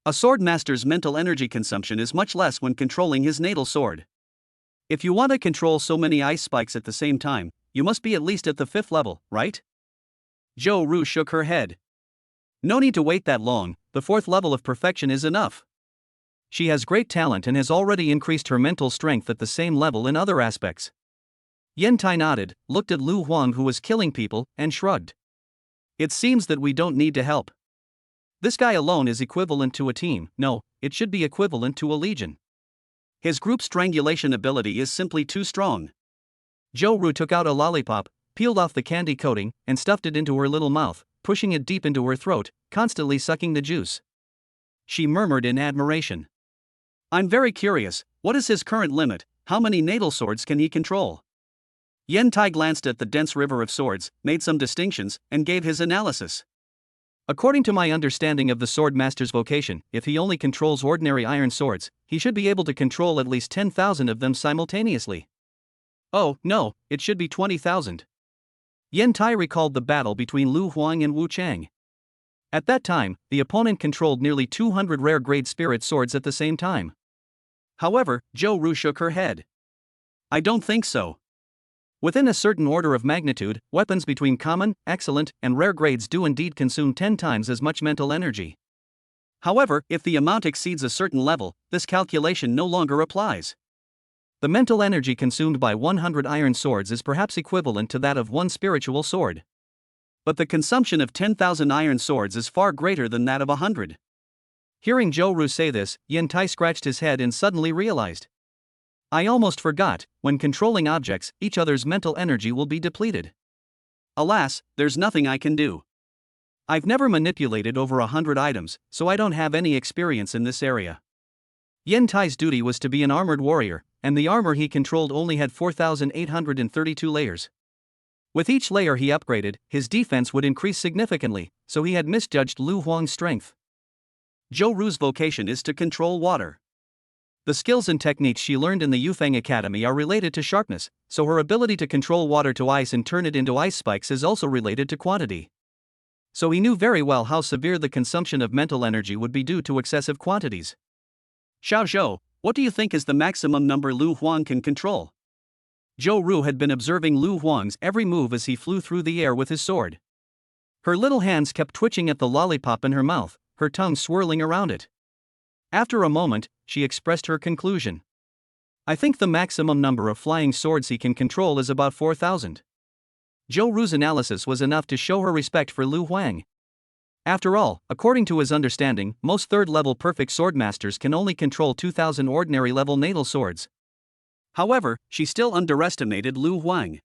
A swordmaster's mental energy consumption is much less when controlling his natal sword. If you want to control so many ice spikes at the same time, you must be at least at the 5th level, right? Zhou Ru shook her head. No need to wait that long, the 4th level of perfection is enough. She has great talent and has already increased her mental strength at the same level in other aspects. Yin Tai nodded, looked at Lu Huang who was killing people, and shrugged. It seems that we don't need to help. This guy alone is equivalent to a team, no, it should be equivalent to a legion. His group strangulation ability is simply too strong. Zhou Ru took out a lollipop, peeled off the candy coating, and stuffed it into her little mouth, pushing it deep into her throat, constantly sucking the juice. She murmured in admiration. I'm very curious, what is his current limit? How many natal swords can he control? Yin Tai glanced at the dense river of swords, made some distinctions, and gave his analysis. According to my understanding of the Swordmaster's vocation, if he only controls ordinary iron swords, he should be able to control at least 10,000 of them simultaneously. Oh, no, it should be 20,000. Yin Tai recalled the battle between Lu Huang and Wu Chang. At that time, the opponent controlled nearly 200 rare-grade spirit swords at the same time. However, Zhou Ru shook her head. I don't think so. Within a certain order of magnitude, weapons between common, excellent, and rare grades do indeed consume 10 times as much mental energy. However, if the amount exceeds a certain level, this calculation no longer applies. The mental energy consumed by 100 iron swords is perhaps equivalent to that of one spiritual sword. But the consumption of 10,000 iron swords is far greater than that of 100. Hearing Zhou Ru say this, Yin Tai scratched his head and suddenly realized. I almost forgot, when controlling objects, each other's mental energy will be depleted. Alas, there's nothing I can do. I've never manipulated over 100 items, so I don't have any experience in this area. Yin Tai's duty was to be an armored warrior, and the armor he controlled only had 4,832 layers. With each layer he upgraded, his defense would increase significantly, so he had misjudged Lu Huang's strength. Zhou Ru's vocation is to control water. The skills and techniques she learned in the Yufeng Academy are related to sharpness, so her ability to control water to ice and turn it into ice spikes is also related to quantity. So he knew very well how severe the consumption of mental energy would be due to excessive quantities. Xiao Zhou, what do you think is the maximum number Lu Huang can control? Zhou Ru had been observing Lu Huang's every move as he flew through the air with his sword. Her little hands kept twitching at the lollipop in her mouth, her tongue swirling around it. After a moment, she expressed her conclusion. I think the maximum number of flying swords he can control is about 4,000. Zhou Ru's analysis was enough to show her respect for Lu Huang. After all, according to his understanding, most third-level perfect swordmasters can only control 2,000 ordinary-level natal swords. However, she still underestimated Lu Huang.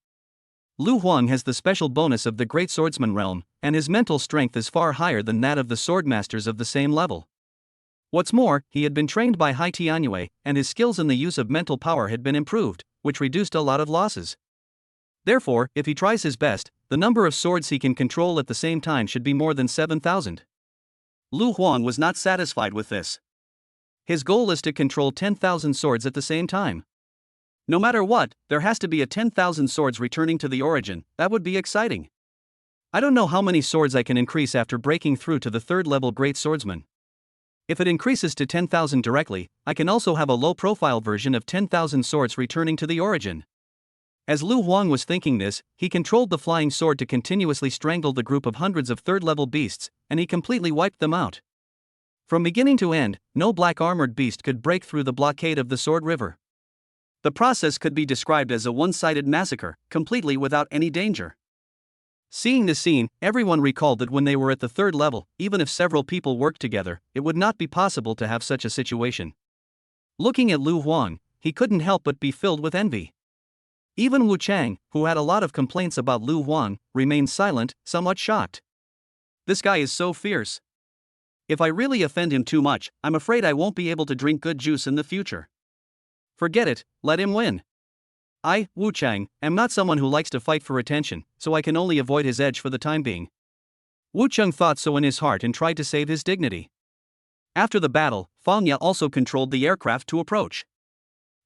Lu Huang has the special bonus of the great swordsman realm, and his mental strength is far higher than that of the swordmasters of the same level. What's more, he had been trained by Hai Tianyue, and his skills in the use of mental power had been improved, which reduced a lot of losses. Therefore, if he tries his best, the number of swords he can control at the same time should be more than 7,000. Lu Huang was not satisfied with this. His goal is to control 10,000 swords at the same time. No matter what, there has to be a 10,000 swords returning to the origin. That would be exciting. I don't know how many swords I can increase after breaking through to the third-level great swordsman. If it increases to 10,000 directly, I can also have a low-profile version of 10,000 swords returning to the origin. As Lu Huang was thinking this, he controlled the flying sword to continuously strangle the group of hundreds of third-level beasts, and he completely wiped them out. From beginning to end, no black armored beast could break through the blockade of the Sword River. The process could be described as a one-sided massacre, completely without any danger. Seeing this scene, everyone recalled that when they were at the third level, even if several people worked together, it would not be possible to have such a situation. Looking at Lu Huang, he couldn't help but be filled with envy. Even Wu Chang, who had a lot of complaints about Lu Huang, remained silent, somewhat shocked. This guy is so fierce. If I really offend him too much, I'm afraid I won't be able to drink good juice in the future. Forget it, let him win. I, Wu Chang, am not someone who likes to fight for attention, so I can only avoid his edge for the time being. Wu Chang thought so in his heart and tried to save his dignity. After the battle, Fang Ya also controlled the aircraft to approach.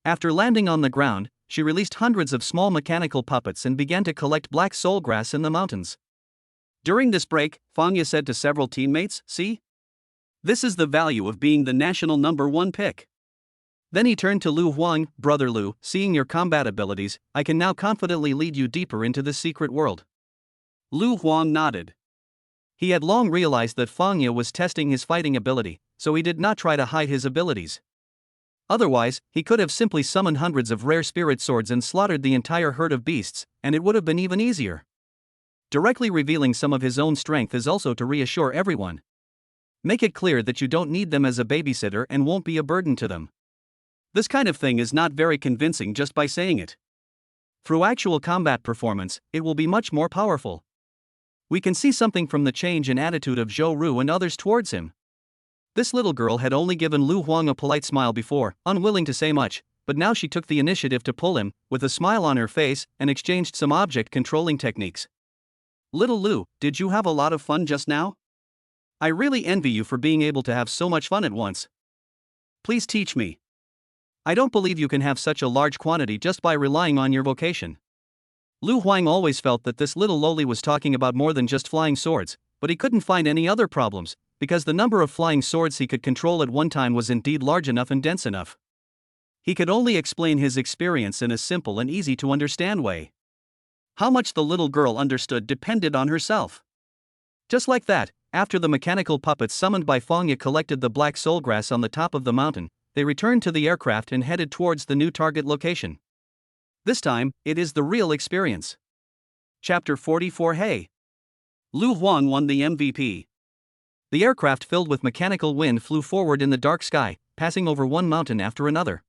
After landing on the ground, she released hundreds of small mechanical puppets and began to collect black soul grass in the mountains. During this break, Fang Ya said to several teammates, "See? This is the value of being the national #1 pick." Then he turned to Lu Huang, "Brother Lu, seeing your combat abilities, I can now confidently lead you deeper into this secret world." Lu Huang nodded. He had long realized that Fang Ya was testing his fighting ability, so he did not try to hide his abilities. Otherwise, he could have simply summoned hundreds of rare spirit swords and slaughtered the entire herd of beasts, and it would have been even easier. Directly revealing some of his own strength is also to reassure everyone. Make it clear that you don't need them as a babysitter and won't be a burden to them. This kind of thing is not very convincing just by saying it. Through actual combat performance, it will be much more powerful. We can see something from the change in attitude of Zhou Ru and others towards him. This little girl had only given Lu Huang a polite smile before, unwilling to say much, but now she took the initiative to pull him, with a smile on her face, and exchanged some object controlling techniques. "Little Lu, did you have a lot of fun just now? I really envy you for being able to have so much fun at once. Please teach me. I don't believe you can have such a large quantity just by relying on your vocation." Lu Huang always felt that this little loli was talking about more than just flying swords, but he couldn't find any other problems, because the number of flying swords he could control at one time was indeed large enough and dense enough. He could only explain his experience in a simple and easy to understand way. How much the little girl understood depended on herself. Just like that, after the mechanical puppets summoned by Fang Ya collected the black soul grass on the top of the mountain, they returned to the aircraft and headed towards the new target location. This time, it is the real experience. Chapter 44. Hey! Lu Huang won the MVP. The aircraft filled with mechanical wind flew forward in the dark sky, passing over one mountain after another.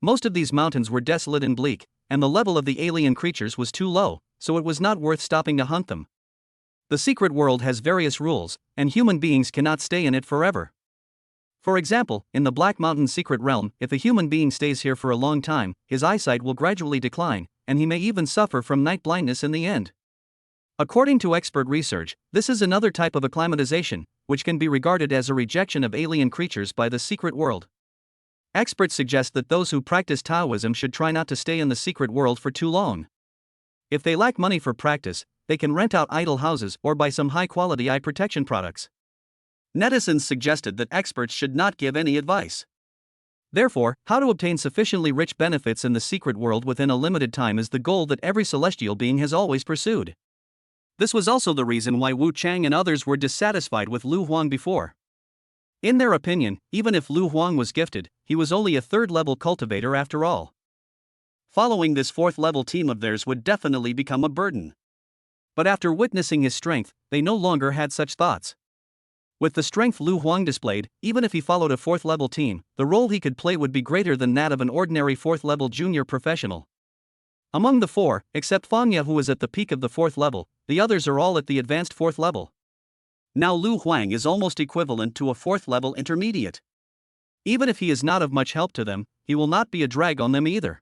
Most of these mountains were desolate and bleak, and the level of the alien creatures was too low, so it was not worth stopping to hunt them. The secret world has various rules, and human beings cannot stay in it forever. For example, in the Black Mountain secret realm, if a human being stays here for a long time, his eyesight will gradually decline, and he may even suffer from night blindness in the end. According to expert research, this is another type of acclimatization, which can be regarded as a rejection of alien creatures by the secret world. Experts suggest that those who practice Taoism should try not to stay in the secret world for too long. If they lack money for practice, they can rent out idle houses or buy some high-quality eye protection products. Netizens suggested that experts should not give any advice. Therefore, how to obtain sufficiently rich benefits in the secret world within a limited time is the goal that every celestial being has always pursued. This was also the reason why Wu Chang and others were dissatisfied with Lu Huang before. In their opinion, even if Lu Huang was gifted, he was only a third-level cultivator after all. Following this fourth-level team of theirs would definitely become a burden. But after witnessing his strength, they no longer had such thoughts. With the strength Lu Huang displayed, even if he followed a fourth-level team, the role he could play would be greater than that of an ordinary fourth-level junior professional. Among the four, except Fang Ya who was at the peak of the fourth level, the others are all at the advanced fourth level. Now Lu Huang is almost equivalent to a fourth-level intermediate. Even if he is not of much help to them, he will not be a drag on them either.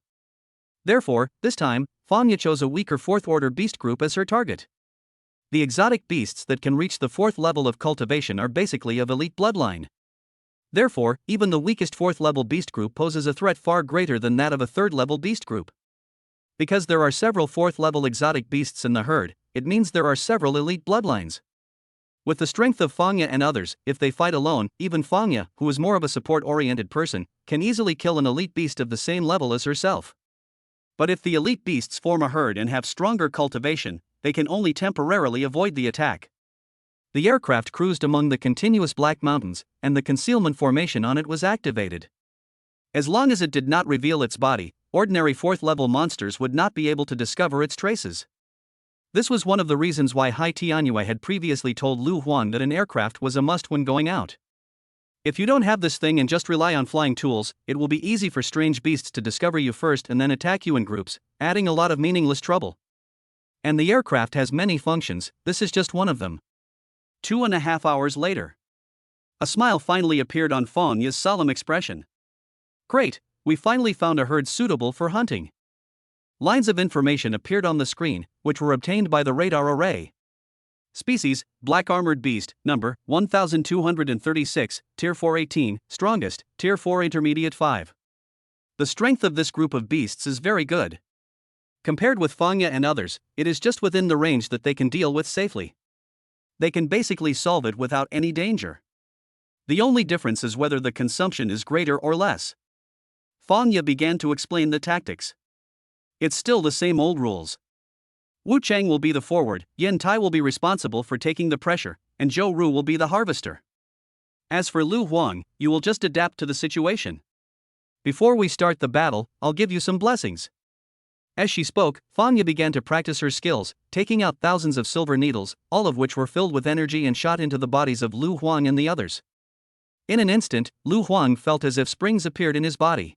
Therefore, this time, Fang Ya chose a weaker fourth-order beast group as her target. The exotic beasts that can reach the fourth level of cultivation are basically of elite bloodline. Therefore, even the weakest fourth-level beast group poses a threat far greater than that of a third-level beast group. Because there are several fourth-level exotic beasts in the herd, it means there are several elite bloodlines. With the strength of Fang Ya and others, if they fight alone, even Fang Ya, who is more of a support-oriented person, can easily kill an elite beast of the same level as herself. But if the elite beasts form a herd and have stronger cultivation, they can only temporarily avoid the attack. The aircraft cruised among the continuous black mountains, and the concealment formation on it was activated. As long as it did not reveal its body, ordinary fourth-level monsters would not be able to discover its traces. This was one of the reasons why Hai Tianyue had previously told Lu Huang that an aircraft was a must when going out. If you don't have this thing and just rely on flying tools, it will be easy for strange beasts to discover you first and then attack you in groups, adding a lot of meaningless trouble. And the aircraft has many functions, this is just one of them. 2.5 hours later. A smile finally appeared on Fanya's solemn expression. Great, we finally found a herd suitable for hunting. Lines of information appeared on the screen, which were obtained by the radar array. Species, Black Armored Beast, number, 1236, Tier 418, strongest, Tier 4 intermediate 5. The strength of this group of beasts is very good. Compared with Fanya and others, it is just within the range that they can deal with safely. They can basically solve it without any danger. The only difference is whether the consumption is greater or less. Fanya began to explain the tactics. It's still the same old rules. Wu Chang will be the forward, Yin Tai will be responsible for taking the pressure, and Zhou Ru will be the harvester. As for Lu Huang, you will just adapt to the situation. Before we start the battle, I'll give you some blessings. As she spoke, Fanya began to practice her skills, taking out thousands of silver needles, all of which were filled with energy and shot into the bodies of Lu Huang and the others. In an instant, Lu Huang felt as if springs appeared in his body.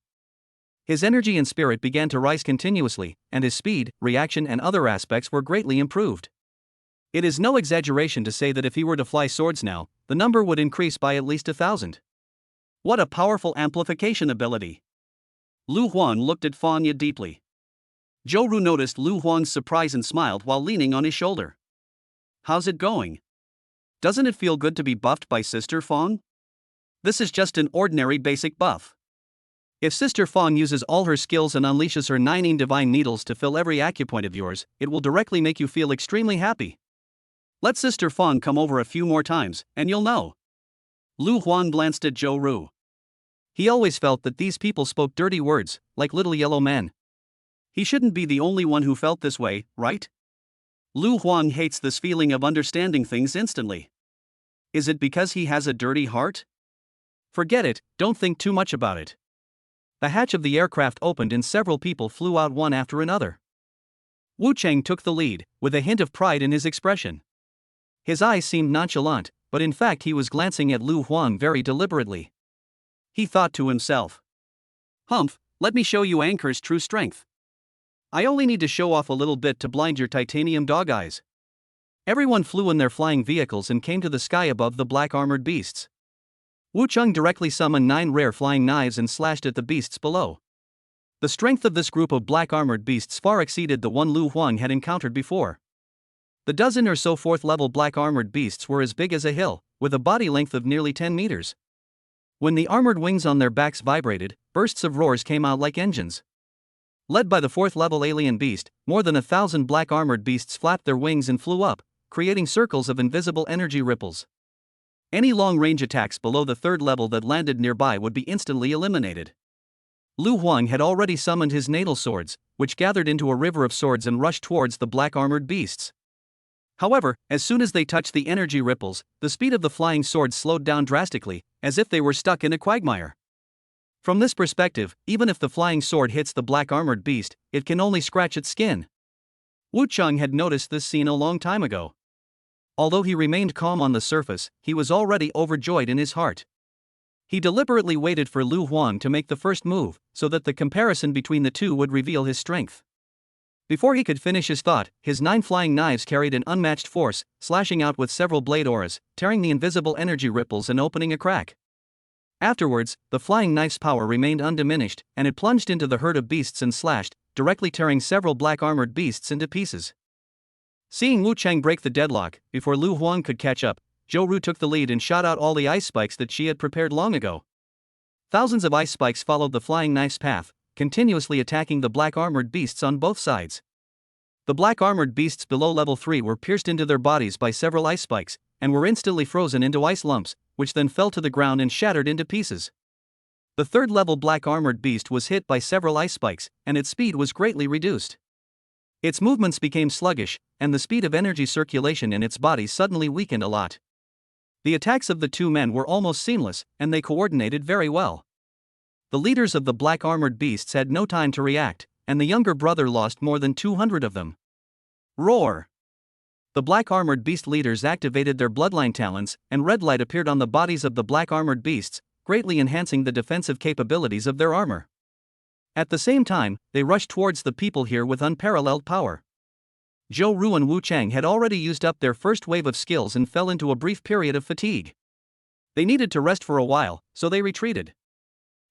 His energy and spirit began to rise continuously, and his speed, reaction and other aspects were greatly improved. It is no exaggeration to say that if he were to fly swords now, the number would increase by at least 1,000. What a powerful amplification ability! Lu Huang looked at Fanya deeply. Zhou Ru noticed Lu Huang's surprise and smiled while leaning on his shoulder. How's it going? Doesn't it feel good to be buffed by Sister Fang? This is just an ordinary basic buff. If Sister Fang uses all her skills and unleashes her 19 divine needles to fill every acupoint of yours, it will directly make you feel extremely happy. Let Sister Fang come over a few more times, and you'll know. Lu Huang glanced at Zhou Ru. He always felt that these people spoke dirty words, like little yellow men. He shouldn't be the only one who felt this way, right? Lu Huang hates this feeling of understanding things instantly. Is it because he has a dirty heart? Forget it, don't think too much about it. The hatch of the aircraft opened and several people flew out one after another. Wu Chang took the lead, with a hint of pride in his expression. His eyes seemed nonchalant, but in fact he was glancing at Lu Huang very deliberately. He thought to himself. Humph, let me show you Anchor's true strength. I only need to show off a little bit to blind your titanium dog eyes. Everyone flew in their flying vehicles and came to the sky above the black armored beasts. Wu Chang directly summoned 9 rare flying knives and slashed at the beasts below. The strength of this group of black armored beasts far exceeded the one Lu Huang had encountered before. The dozen or so 4th level black armored beasts were as big as a hill, with a body length of nearly 10 meters. When the armored wings on their backs vibrated, bursts of roars came out like engines. Led by the 4th level alien beast, more than 1,000 black armored beasts flapped their wings and flew up, creating circles of invisible energy ripples. Any long-range attacks below the 3rd level that landed nearby would be instantly eliminated. Lu Huang had already summoned his natal swords, which gathered into a river of swords and rushed towards the black armored beasts. However, as soon as they touched the energy ripples, the speed of the flying swords slowed down drastically, as if they were stuck in a quagmire. From this perspective, even if the flying sword hits the black armored beast, it can only scratch its skin. Wu Chang had noticed this scene a long time ago. Although he remained calm on the surface, he was already overjoyed in his heart. He deliberately waited for Lu Huang to make the first move, so that the comparison between the two would reveal his strength. Before he could finish his thought, his 9 flying knives carried an unmatched force, slashing out with several blade auras, tearing the invisible energy ripples and opening a crack. Afterwards, the flying knife's power remained undiminished, and it plunged into the herd of beasts and slashed, directly tearing several black armored beasts into pieces. Seeing Wu Chang break the deadlock, before Lu Huang could catch up, Zhou Ru took the lead and shot out all the ice spikes that she had prepared long ago. Thousands of ice spikes followed the flying knife's path, continuously attacking the black armored beasts on both sides. The black armored beasts below level 3 were pierced into their bodies by several ice spikes, and were instantly frozen into ice lumps, which then fell to the ground and shattered into pieces. The 3rd level black armored beast was hit by several ice spikes, and its speed was greatly reduced. Its movements became sluggish, and the speed of energy circulation in its body suddenly weakened a lot. The attacks of the two men were almost seamless, and they coordinated very well. The leaders of the black armored beasts had no time to react, and the younger brother lost more than 200 of them. Roar! The black armored beast leaders activated their bloodline talents, and red light appeared on the bodies of the black armored beasts, greatly enhancing the defensive capabilities of their armor. At the same time, they rushed towards the people here with unparalleled power. Zhou Ru and Wu Chang had already used up their first wave of skills and fell into a brief period of fatigue. They needed to rest for a while, so they retreated.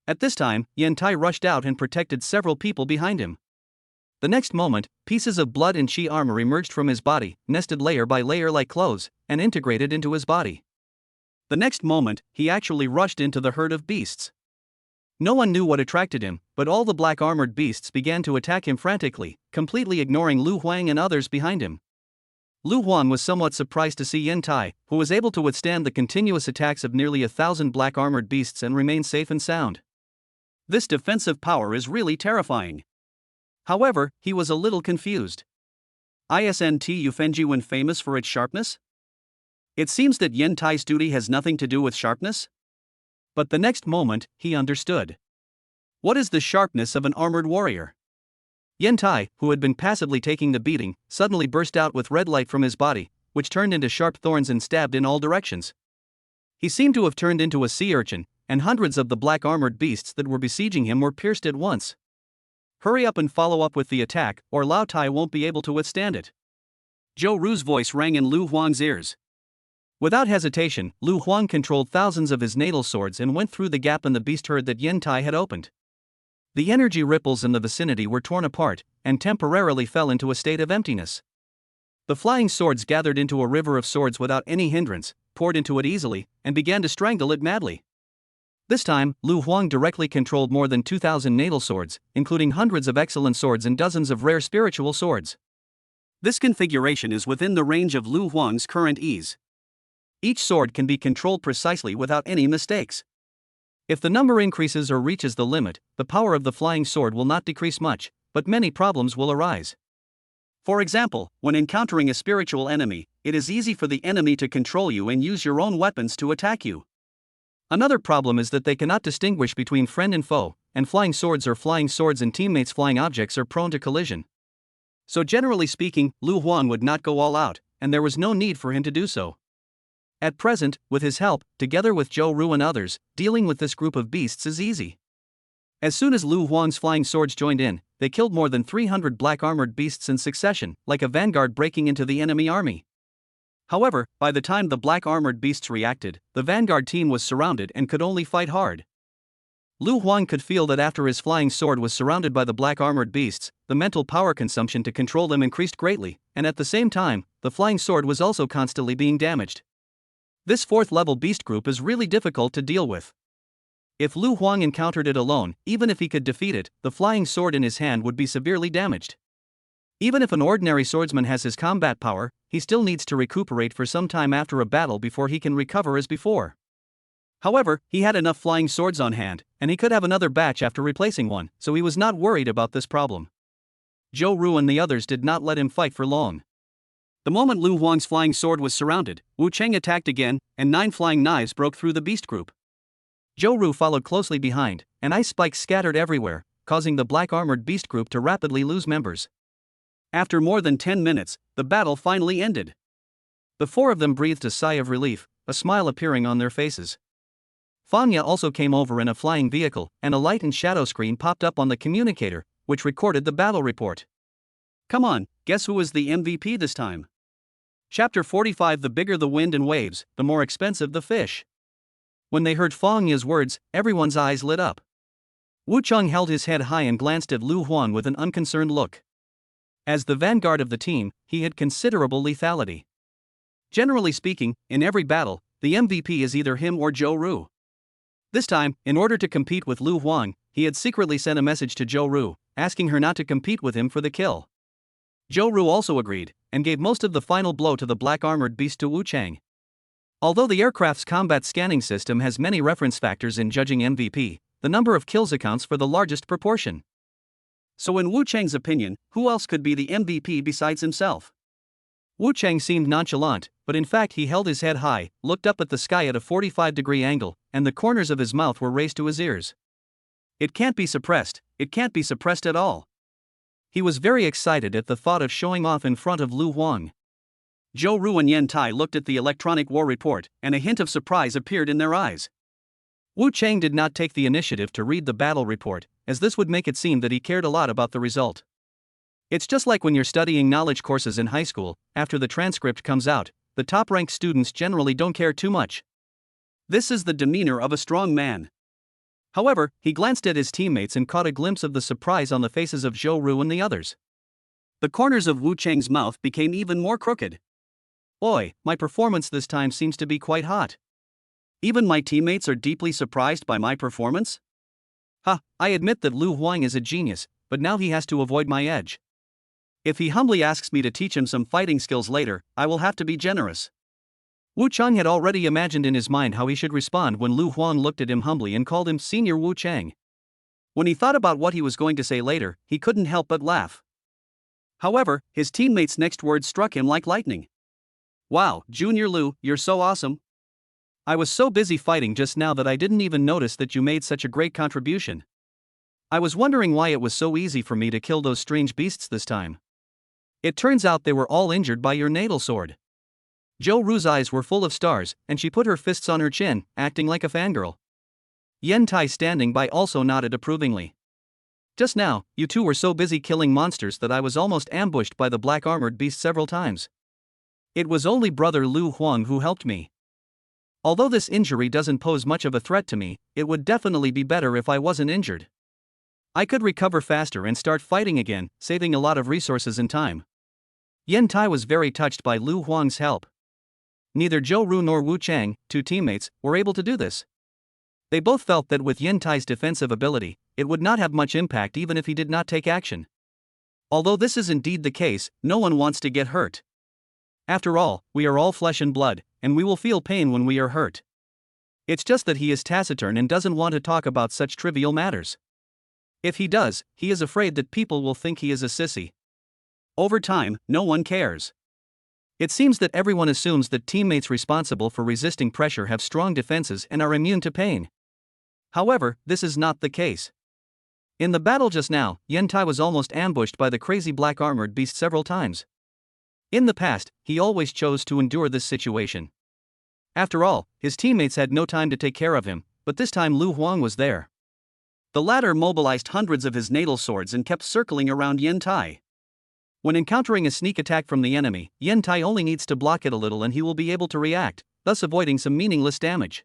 At this time, Yan Tai rushed out and protected several people behind him. The next moment, pieces of blood and chi armor emerged from his body, nested layer by layer like clothes, and integrated into his body. The next moment, he actually rushed into the herd of beasts. No one knew what attracted him, but all the black armored beasts began to attack him frantically, completely ignoring Lu Huang and others behind him. Lu Huang was somewhat surprised to see Yan Tai, who was able to withstand the continuous attacks of nearly 1,000 black armored beasts and remain safe and sound. This defensive power is really terrifying. However, he was a little confused. Isn't Yufengjiwen famous for its sharpness? It seems that Yan Tai's duty has nothing to do with sharpness? But the next moment, he understood. What is the sharpness of an armored warrior? Yan Tai, who had been passively taking the beating, suddenly burst out with red light from his body, which turned into sharp thorns and stabbed in all directions. He seemed to have turned into a sea urchin, and hundreds of the black armored beasts that were besieging him were pierced at once. Hurry up and follow up with the attack, or Lao Tai won't be able to withstand it. Zhou Ru's voice rang in Lu Huang's ears. Without hesitation, Lu Huang controlled thousands of his natal swords and went through the gap in the beast herd that Yan Tai had opened. The energy ripples in the vicinity were torn apart, and temporarily fell into a state of emptiness. The flying swords gathered into a river of swords without any hindrance, poured into it easily, and began to strangle it madly. This time, Lu Huang directly controlled more than 2,000 natal swords, including hundreds of excellent swords and dozens of rare spiritual swords. This configuration is within the range of Lu Huang's current ease. Each sword can be controlled precisely without any mistakes. If the number increases or reaches the limit, the power of the flying sword will not decrease much, but many problems will arise. For example, when encountering a spiritual enemy, it is easy for the enemy to control you and use your own weapons to attack you. Another problem is that they cannot distinguish between friend and foe, and flying swords or flying swords and teammates' flying objects are prone to collision. So generally speaking, Lu Huang would not go all out, and there was no need for him to do so. At present, with his help, together with Zhou Ru and others, dealing with this group of beasts is easy. As soon as Lu Huang's flying swords joined in, they killed more than 300 black armored beasts in succession, like a vanguard breaking into the enemy army. However, by the time the black armored beasts reacted, the vanguard team was surrounded and could only fight hard. Lu Huang could feel that after his flying sword was surrounded by the black armored beasts, the mental power consumption to control them increased greatly, and at the same time, the flying sword was also constantly being damaged. This 4th level beast group is really difficult to deal with. If Lu Huang encountered it alone, even if he could defeat it, the flying sword in his hand would be severely damaged. Even if an ordinary swordsman has his combat power, he still needs to recuperate for some time after a battle before he can recover as before. However, he had enough flying swords on hand, and he could have another batch after replacing one, so he was not worried about this problem. Zhou Ru and the others did not let him fight for long. The moment Lu Huang's flying sword was surrounded, Wu Cheng attacked again, and 9 flying knives broke through the beast group. Zhou Ru followed closely behind, and ice spikes scattered everywhere, causing the black armored beast group to rapidly lose members. After more than 10 minutes, the battle finally ended. The 4 of them breathed a sigh of relief, a smile appearing on their faces. Fanya also came over in a flying vehicle, and a light and shadow screen popped up on the communicator, which recorded the battle report. Come on, guess who is the MVP this time? Chapter 45. The bigger the wind and waves, the more expensive the fish. When they heard Fanya's words, everyone's eyes lit up. Wu Cheng held his head high and glanced at Lu Huang with an unconcerned look. As the vanguard of the team, he had considerable lethality. Generally speaking, in every battle, the MVP is either him or Zhou Ru. This time, in order to compete with Lu Huang, he had secretly sent a message to Zhou Ru, asking her not to compete with him for the kill. Zhou Ru also agreed, and gave most of the final blow to the black armored beast to Wu Cheng. Although the aircraft's combat scanning system has many reference factors in judging MVP, the number of kills accounts for the largest proportion. So in Wu Cheng's opinion, who else could be the MVP besides himself? Wu Cheng seemed nonchalant, but in fact he held his head high, looked up at the sky at a 45-degree angle, and the corners of his mouth were raised to his ears. It can't be suppressed at all. He was very excited at the thought of showing off in front of Lu Huang. Zhou Ru and Yen Tai looked at the electronic war report, and a hint of surprise appeared in their eyes. Wu Chang did not take the initiative to read the battle report, as this would make it seem that he cared a lot about the result. It's just like when you're studying knowledge courses in high school, after the transcript comes out, the top-ranked students generally don't care too much. This is the demeanor of a strong man. However, he glanced at his teammates and caught a glimpse of the surprise on the faces of Zhou Ru and the others. The corners of Wu Chang's mouth became even more crooked. Oi, my performance this time seems to be quite hot. Even my teammates are deeply surprised by my performance? I admit that Lu Huang is a genius, but now he has to avoid my edge. If he humbly asks me to teach him some fighting skills later, I will have to be generous. Wu Chang had already imagined in his mind how he should respond when Lu Huang looked at him humbly and called him Senior Wu Chang. When he thought about what he was going to say later, he couldn't help but laugh. However, his teammate's next words struck him like lightning. Wow, Junior Lu, you're so awesome. I was so busy fighting just now that I didn't even notice that you made such a great contribution. I was wondering why it was so easy for me to kill those strange beasts this time. It turns out they were all injured by your natal sword. Zhou Ru's eyes were full of stars, and she put her fists on her chin, acting like a fangirl. Yen Tai standing by also nodded approvingly. Just now, you two were so busy killing monsters that I was almost ambushed by the black armored beast several times. It was only brother Lu Huang who helped me. Although this injury doesn't pose much of a threat to me, it would definitely be better if I wasn't injured. I could recover faster and start fighting again, saving a lot of resources and time. Yen Tai was very touched by Lu Huang's help. Neither Zhou Ru nor Wu Chang, two teammates, were able to do this. They both felt that with Yen Tai's defensive ability, it would not have much impact even if he did not take action. Although this is indeed the case, no one wants to get hurt. After all, we are all flesh and blood, and we will feel pain when we are hurt. It's just that he is taciturn and doesn't want to talk about such trivial matters. If he does, he is afraid that people will think he is a sissy. Over time, no one cares. It seems that everyone assumes that teammates responsible for resisting pressure have strong defenses and are immune to pain. However, this is not the case. In the battle just now, Yen Tai was almost ambushed by the crazy black armored beast several times. In the past, he always chose to endure this situation. After all, his teammates had no time to take care of him, but this time Lu Huang was there. The latter mobilized hundreds of his natal swords and kept circling around Yen Tai. When encountering a sneak attack from the enemy, Yen Tai only needs to block it a little and he will be able to react, thus avoiding some meaningless damage.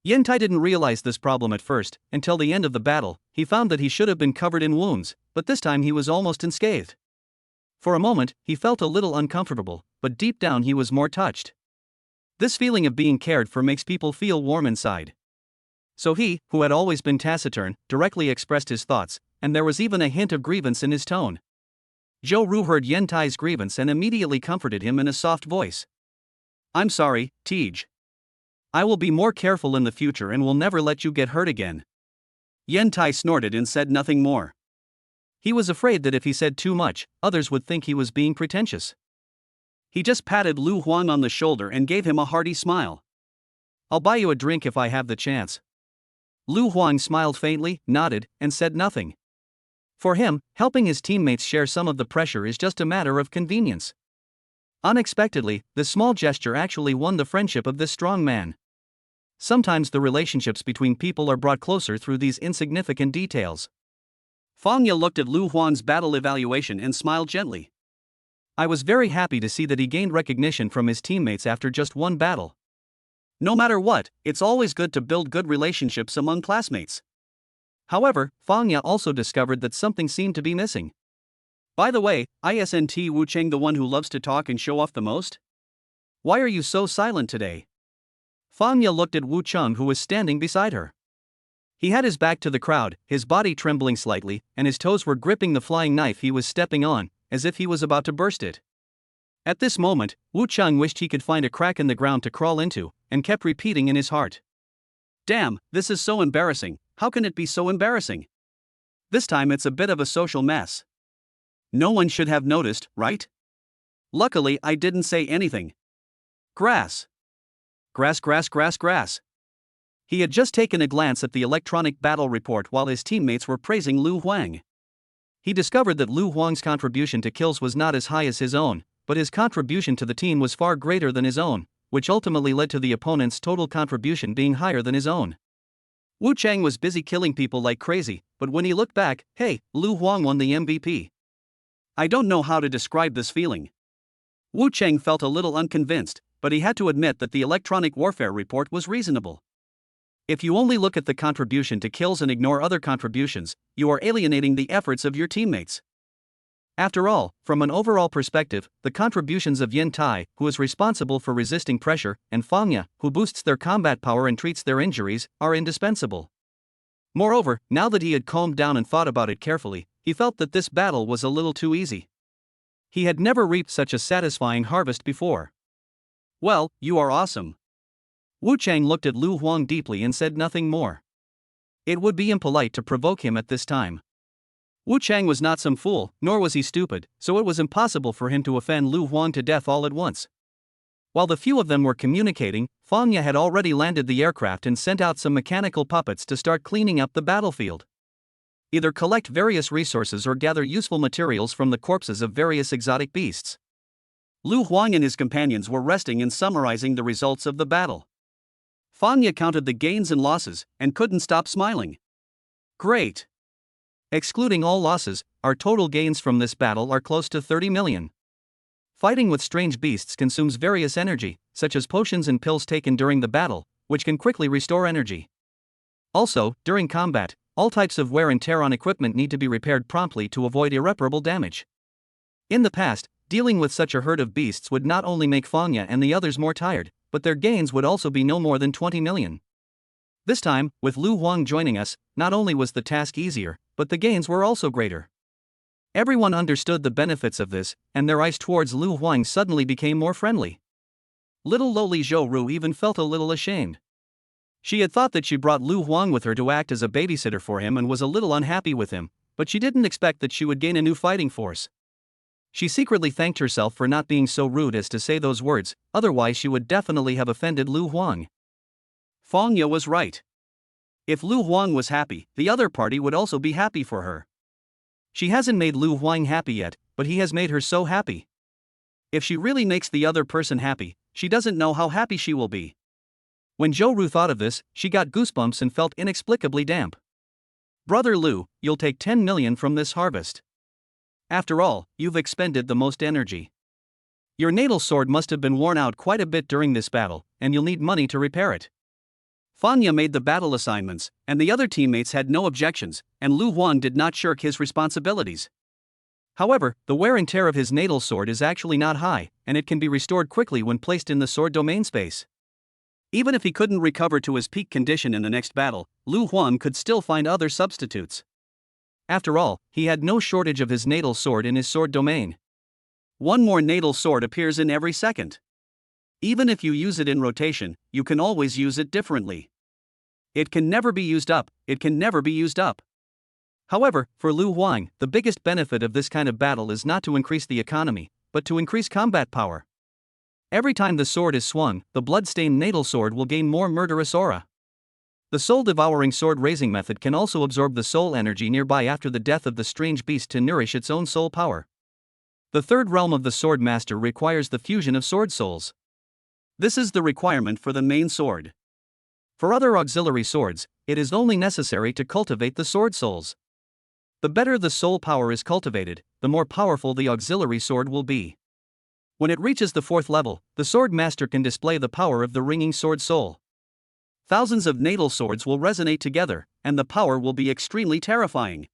Yen Tai didn't realize this problem at first. Until the end of the battle, he found that he should have been covered in wounds, but this time he was almost unscathed. For a moment, he felt a little uncomfortable, but deep down he was more touched. This feeling of being cared for makes people feel warm inside. So he, who had always been taciturn, directly expressed his thoughts, and there was even a hint of grievance in his tone. Zhou Ru heard Yen Tai's grievance and immediately comforted him in a soft voice. I'm sorry, Tej. I will be more careful in the future and will never let you get hurt again. Yen Tai snorted and said nothing more. He was afraid that if he said too much, others would think he was being pretentious. He just patted Lu Huang on the shoulder and gave him a hearty smile. I'll buy you a drink if I have the chance. Lu Huang smiled faintly, nodded, and said nothing. For him, helping his teammates share some of the pressure is just a matter of convenience. Unexpectedly, this small gesture actually won the friendship of this strong man. Sometimes the relationships between people are brought closer through these insignificant details. Fang Ye looked at Lu Huang's battle evaluation and smiled gently. I was very happy to see that he gained recognition from his teammates after just one battle. No matter what, it's always good to build good relationships among classmates. However, Fang Ye also discovered that something seemed to be missing. By the way, isn't Wu Cheng the one who loves to talk and show off the most? Why are you so silent today? Fang Ye looked at Wu Cheng, who was standing beside her. He had his back to the crowd, his body trembling slightly, and his toes were gripping the flying knife he was stepping on, as if he was about to burst it. At this moment, Wu Cheng wished he could find a crack in the ground to crawl into, and kept repeating in his heart. Damn, this is so embarrassing. How can it be so embarrassing? This time it's a bit of a social mess. No one should have noticed, right? Luckily, I didn't say anything. Grass. Grass, grass, grass, grass. He had just taken a glance at the electronic battle report while his teammates were praising Lu Huang. He discovered that Lu Huang's contribution to kills was not as high as his own, but his contribution to the team was far greater than his own, which ultimately led to the opponent's total contribution being higher than his own. Wu Chang was busy killing people like crazy, but when he looked back, hey, Lu Huang won the MVP. I don't know how to describe this feeling. Wu Chang felt a little unconvinced, but he had to admit that the electronic warfare report was reasonable. If you only look at the contribution to kills and ignore other contributions, you are alienating the efforts of your teammates. After all, from an overall perspective, the contributions of Yin Tai, who is responsible for resisting pressure, and Fangya, who boosts their combat power and treats their injuries, are indispensable. Moreover, now that he had calmed down and thought about it carefully, he felt that this battle was a little too easy. He had never reaped such a satisfying harvest before. Well, you are awesome. Wu Chang looked at Lu Huang deeply and said nothing more. It would be impolite to provoke him at this time. Wu Chang was not some fool, nor was he stupid, so it was impossible for him to offend Lu Huang to death all at once. While the few of them were communicating, Fangya had already landed the aircraft and sent out some mechanical puppets to start cleaning up the battlefield. Either collect various resources or gather useful materials from the corpses of various exotic beasts. Lu Huang and his companions were resting and summarizing the results of the battle. Fangya counted the gains and losses, and couldn't stop smiling. Great! Excluding all losses, our total gains from this battle are close to 30 million. Fighting with strange beasts consumes various energy, such as potions and pills taken during the battle, which can quickly restore energy. Also, during combat, all types of wear and tear on equipment need to be repaired promptly to avoid irreparable damage. In the past, dealing with such a herd of beasts would not only make Fangya and the others more tired, but their gains would also be no more than 20 million. This time, with Lu Huang joining us, not only was the task easier, but the gains were also greater. Everyone understood the benefits of this, and their eyes towards Lu Huang suddenly became more friendly. Little lowly Zhou Ru even felt a little ashamed. She had thought that she brought Lu Huang with her to act as a babysitter for him and was a little unhappy with him, but she didn't expect that she would gain a new fighting force. She secretly thanked herself for not being so rude as to say those words, otherwise she would definitely have offended Lu Huang. Fangya was right. If Lu Huang was happy, the other party would also be happy for her. She hasn't made Lu Huang happy yet, but he has made her so happy. If she really makes the other person happy, she doesn't know how happy she will be. When Zhou Ru thought of this, she got goosebumps and felt inexplicably damp. Brother Lu, you'll take 10 million from this harvest. After all, you've expended the most energy. Your natal sword must have been worn out quite a bit during this battle, and you'll need money to repair it. Fangya made the battle assignments, and the other teammates had no objections, and Lu Huang did not shirk his responsibilities. However, the wear and tear of his natal sword is actually not high, and it can be restored quickly when placed in the sword domain space. Even if he couldn't recover to his peak condition in the next battle, Lu Huang could still find other substitutes. After all, he had no shortage of his natal sword in his sword domain. One more natal sword appears in every second. Even if you use it in rotation, you can always use it differently. It can never be used up, it can never be used up. However, for Lu Huang, the biggest benefit of this kind of battle is not to increase the economy, but to increase combat power. Every time the sword is swung, the blood-stained natal sword will gain more murderous aura. The soul-devouring sword-raising method can also absorb the soul energy nearby after the death of the strange beast to nourish its own soul power. The third realm of the Swordmaster requires the fusion of sword souls. This is the requirement for the main sword. For other auxiliary swords, it is only necessary to cultivate the sword souls. The better the soul power is cultivated, the more powerful the auxiliary sword will be. When it reaches the 4th level, the Swordmaster can display the power of the ringing sword soul. Thousands of natal swords will resonate together, and the power will be extremely terrifying.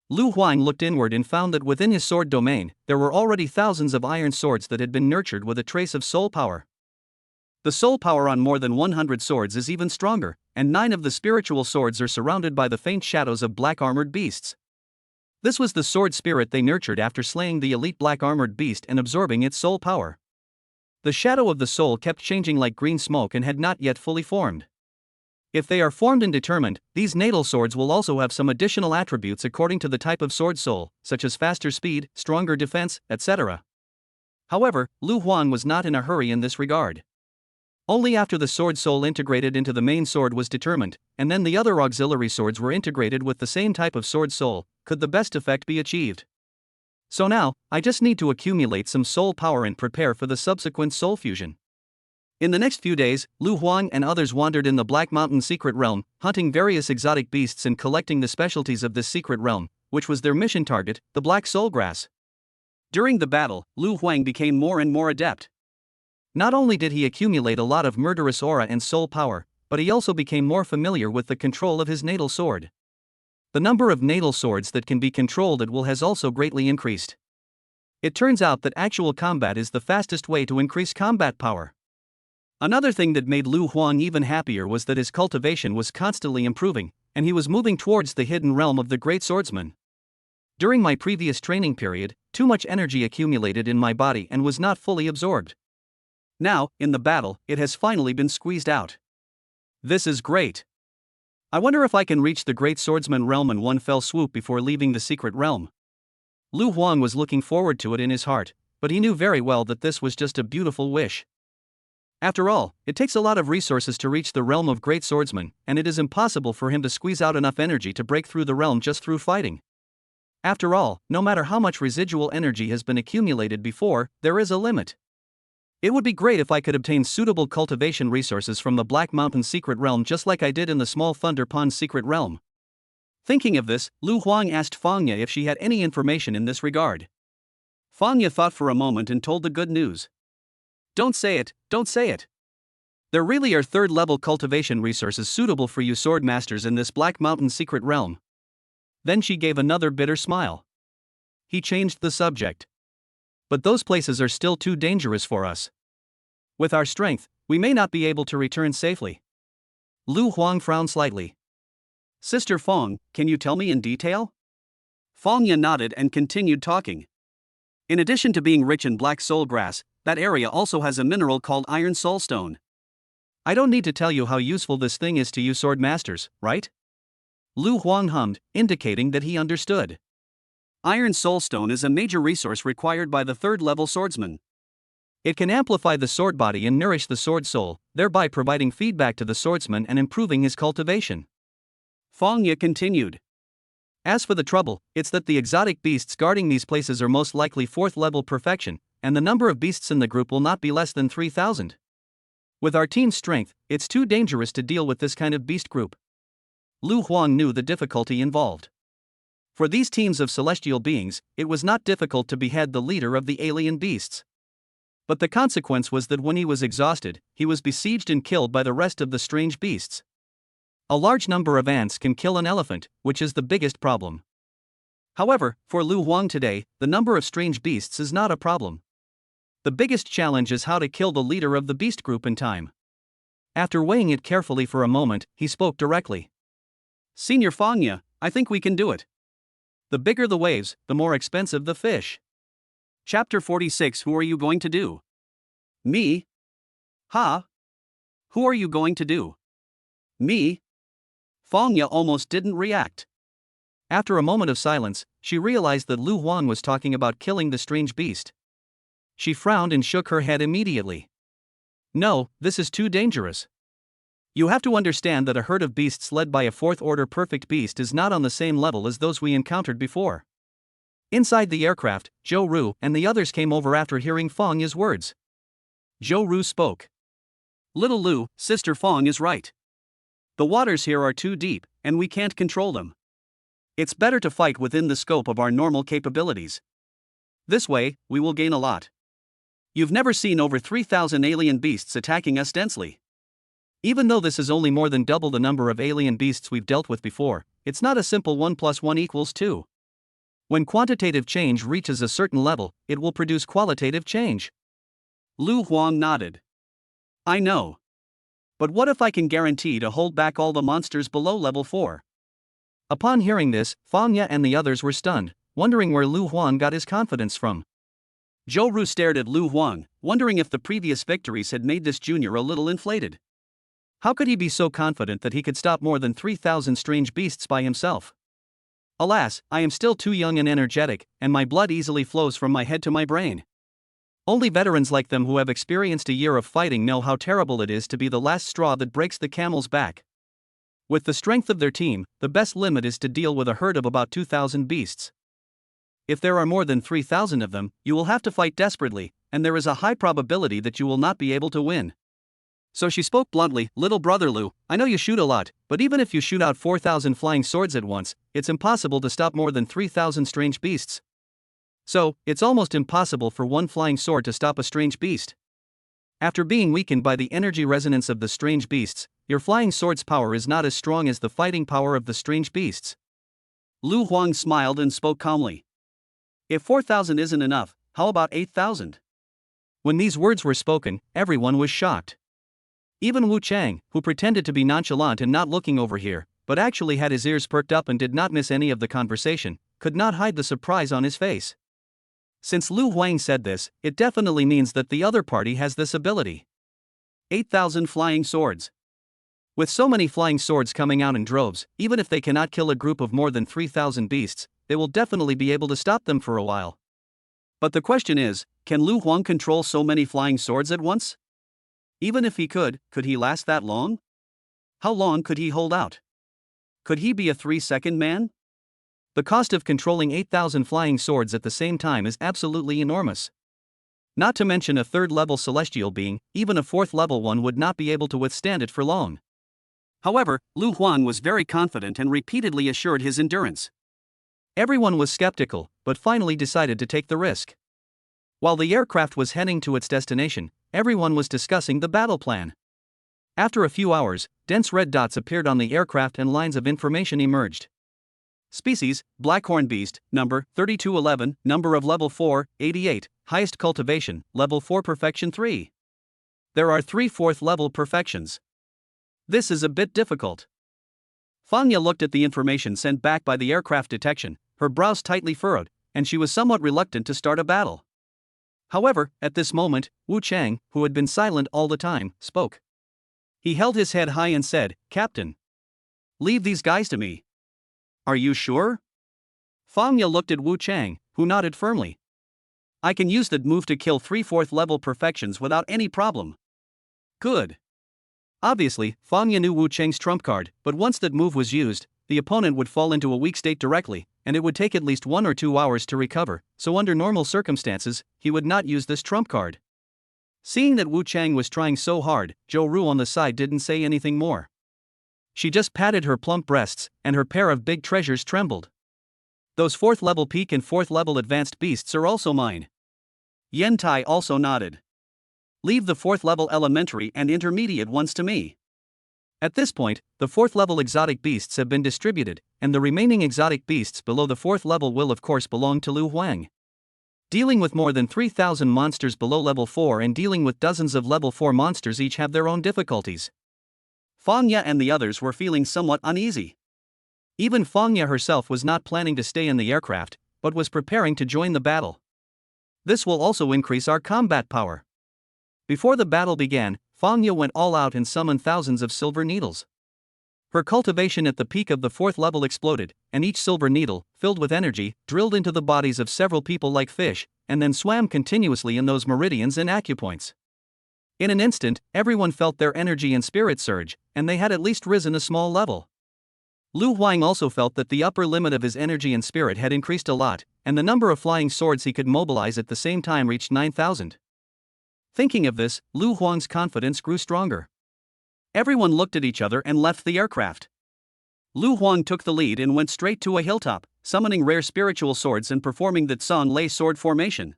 Lu Huang looked inward and found that within his sword domain, there were already thousands of iron swords that had been nurtured with a trace of soul power. The soul power on more than 100 swords is even stronger, and 9 of the spiritual swords are surrounded by the faint shadows of black armored beasts. This was the sword spirit they nurtured after slaying the elite black armored beast and absorbing its soul power. The shadow of the soul kept changing like green smoke and had not yet fully formed. If they are formed and determined, these natal swords will also have some additional attributes according to the type of sword soul, such as faster speed, stronger defense, etc. However, Lu Huang was not in a hurry in this regard. Only after the sword soul integrated into the main sword was determined, and then the other auxiliary swords were integrated with the same type of sword soul, could the best effect be achieved. So now, I just need to accumulate some soul power and prepare for the subsequent soul fusion. In the next few days, Lu Huang and others wandered in the Black Mountain secret realm, hunting various exotic beasts and collecting the specialties of this secret realm, which was their mission target, the black soul grass. During the battle, Lu Huang became more and more adept. Not only did he accumulate a lot of murderous aura and soul power, but he also became more familiar with the control of his natal sword. The number of natal swords that can be controlled at will has also greatly increased. It turns out that actual combat is the fastest way to increase combat power. Another thing that made Lu Huang even happier was that his cultivation was constantly improving, and he was moving towards the hidden realm of the great swordsman. During my previous training period, too much energy accumulated in my body and was not fully absorbed. Now, in the battle, it has finally been squeezed out. This is great. I wonder if I can reach the great swordsman realm in one fell swoop before leaving the secret realm. Lu Huang was looking forward to it in his heart, but he knew very well that this was just a beautiful wish. After all, it takes a lot of resources to reach the realm of great swordsmen, and it is impossible for him to squeeze out enough energy to break through the realm just through fighting. After all, no matter how much residual energy has been accumulated before, there is a limit. It would be great if I could obtain suitable cultivation resources from the Black Mountain secret realm just like I did in the Small Thunder Pond secret realm. Thinking of this, Lu Huang asked Fangya if she had any information in this regard. Fangya thought for a moment and told the good news. Don't say it, don't say it. There really are third-level cultivation resources suitable for you swordmasters in this Black Mountain secret realm. Then she gave another bitter smile. He changed the subject. But those places are still too dangerous for us. With our strength, we may not be able to return safely. Lu Huang frowned slightly. Sister Fong, can you tell me in detail? Fangya nodded and continued talking. In addition to being rich in black soul grass, that area also has a mineral called iron soulstone. I don't need to tell you how useful this thing is to you swordmasters, right? Lu Huang hummed, indicating that he understood. Iron soulstone is a major resource required by the third-level swordsman. It can amplify the sword body and nourish the sword soul, thereby providing feedback to the swordsman and improving his cultivation. Fangya continued. As for the trouble, it's that the exotic beasts guarding these places are most likely 4th-level perfection, and the number of beasts in the group will not be less than 3,000. With our team's strength, it's too dangerous to deal with this kind of beast group. Lu Huang knew the difficulty involved. For these teams of celestial beings, it was not difficult to behead the leader of the alien beasts. But the consequence was that when he was exhausted, he was besieged and killed by the rest of the strange beasts. A large number of ants can kill an elephant, which is the biggest problem. However, for Lu Huang today, the number of strange beasts is not a problem. The biggest challenge is how to kill the leader of the beast group in time. After weighing it carefully for a moment, he spoke directly. Senior Fangya, I think we can do it. The bigger the waves, the more expensive the fish. Chapter 46. Who are you going to do? Me? Ha? Who are you going to do? Me? Fangya almost didn't react. After a moment of silence, she realized that Lu Huang was talking about killing the strange beast. She frowned and shook her head immediately. No, this is too dangerous. You have to understand that a herd of beasts led by a 4th-order perfect beast is not on the same level as those we encountered before. Inside the aircraft, Zhou Ru and the others came over after hearing Fangya's words. Zhou Ru spoke. Little Lu, Sister Fong is right. The waters here are too deep, and we can't control them. It's better to fight within the scope of our normal capabilities. This way, we will gain a lot. You've never seen over 3,000 alien beasts attacking us densely. Even though this is only more than double the number of alien beasts we've dealt with before, it's not a simple 1 + 1 = 2. When quantitative change reaches a certain level, it will produce qualitative change. Lu Huang nodded. I know. But what if I can guarantee to hold back all the monsters below level 4? Upon hearing this, Fangya and the others were stunned, wondering where Lu Huang got his confidence from. Zhou Ru stared at Lu Huang, wondering if the previous victories had made this junior a little inflated. How could he be so confident that he could stop more than 3,000 strange beasts by himself? Alas, I am still too young and energetic, and my blood easily flows from my head to my brain. Only veterans like them who have experienced a year of fighting know how terrible it is to be the last straw that breaks the camel's back. With the strength of their team, the best limit is to deal with a herd of about 2,000 beasts. If there are more than 3,000 of them, you will have to fight desperately, and there is a high probability that you will not be able to win. So she spoke bluntly, "Little brother Lu, I know you shoot a lot, but even if you shoot out 4,000 flying swords at once, it's impossible to stop more than 3,000 strange beasts. So, it's almost impossible for one flying sword to stop a strange beast. After being weakened by the energy resonance of the strange beasts, your flying sword's power is not as strong as the fighting power of the strange beasts." Lu Huang smiled and spoke calmly. "If 4,000 isn't enough, how about 8,000? When these words were spoken, everyone was shocked. Even Wu Chang, who pretended to be nonchalant and not looking over here, but actually had his ears perked up and did not miss any of the conversation, could not hide the surprise on his face. Since Lu Huang said this, it definitely means that the other party has this ability. 8,000 flying swords. With so many flying swords coming out in droves, even if they cannot kill a group of more than 3,000 beasts, they will definitely be able to stop them for a while. But the question is, can Lu Huang control so many flying swords at once? Even if he could he last that long? How long could he hold out? Could he be a 3-second man? The cost of controlling 8,000 flying swords at the same time is absolutely enormous. Not to mention a 3rd-level celestial being, even a 4th-level one would not be able to withstand it for long. However, Lu Huang was very confident and repeatedly assured his endurance. Everyone was skeptical, but finally decided to take the risk. While the aircraft was heading to its destination, everyone was discussing the battle plan. After a few hours, dense red dots appeared on the aircraft and lines of information emerged. Species, Blackhorn Beast, number, 3211, number of level 4, 88, highest cultivation, level 4 perfection 3. There are 3 4th-level perfections. This is a bit difficult. Fanya looked at the information sent back by the aircraft detection, her brows tightly furrowed, and she was somewhat reluctant to start a battle. However, at this moment, Wu Chang, who had been silent all the time, spoke. He held his head high and said, "Captain, leave these guys to me." "Are you sure?" Fangya looked at Wu Chang, who nodded firmly. "I can use that move to kill 3 4th-level perfections without any problem." "Good." Obviously, Fangya knew Wu Chang's trump card, but once that move was used, the opponent would fall into a weak state directly, and it would take at least 1 or 2 hours to recover, so under normal circumstances, he would not use this trump card. Seeing that Wu Chang was trying so hard, Zhou Ru on the side didn't say anything more. She just patted her plump breasts, and her pair of big treasures trembled. "Those 4th-level peak and 4th-level advanced beasts are also mine." Yen Tai also nodded. "Leave the 4th-level elementary and intermediate ones to me." At this point, the 4th-level exotic beasts have been distributed, and the remaining exotic beasts below the 4th level will of course belong to Lu Huang. Dealing with more than 3,000 monsters below level 4 and dealing with dozens of level 4 monsters each have their own difficulties. Fangya and the others were feeling somewhat uneasy. Even Fangya herself was not planning to stay in the aircraft, but was preparing to join the battle. This will also increase our combat power. Before the battle began, Fangya went all out and summoned thousands of silver needles. Her cultivation at the peak of the 4th level exploded, and each silver needle, filled with energy, drilled into the bodies of several people like fish, and then swam continuously in those meridians and acupoints. In an instant, everyone felt their energy and spirit surge, and they had at least risen a small level. Lu Huang also felt that the upper limit of his energy and spirit had increased a lot, and the number of flying swords he could mobilize at the same time reached 9,000. Thinking of this, Lu Huang's confidence grew stronger. Everyone looked at each other and left the aircraft. Lu Huang took the lead and went straight to a hilltop, summoning rare spiritual swords and performing the Tsang Lei sword formation.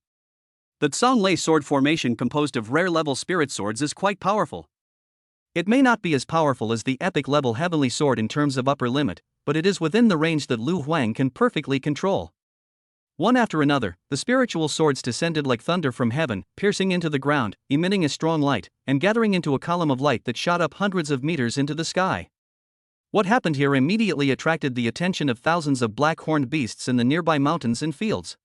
The Tsang Lei sword formation composed of rare-level spirit swords is quite powerful. It may not be as powerful as the epic-level heavenly sword in terms of upper limit, but it is within the range that Lu Huang can perfectly control. One after another, the spiritual swords descended like thunder from heaven, piercing into the ground, emitting a strong light, and gathering into a column of light that shot up hundreds of meters into the sky. What happened here immediately attracted the attention of thousands of black-horned beasts in the nearby mountains and fields.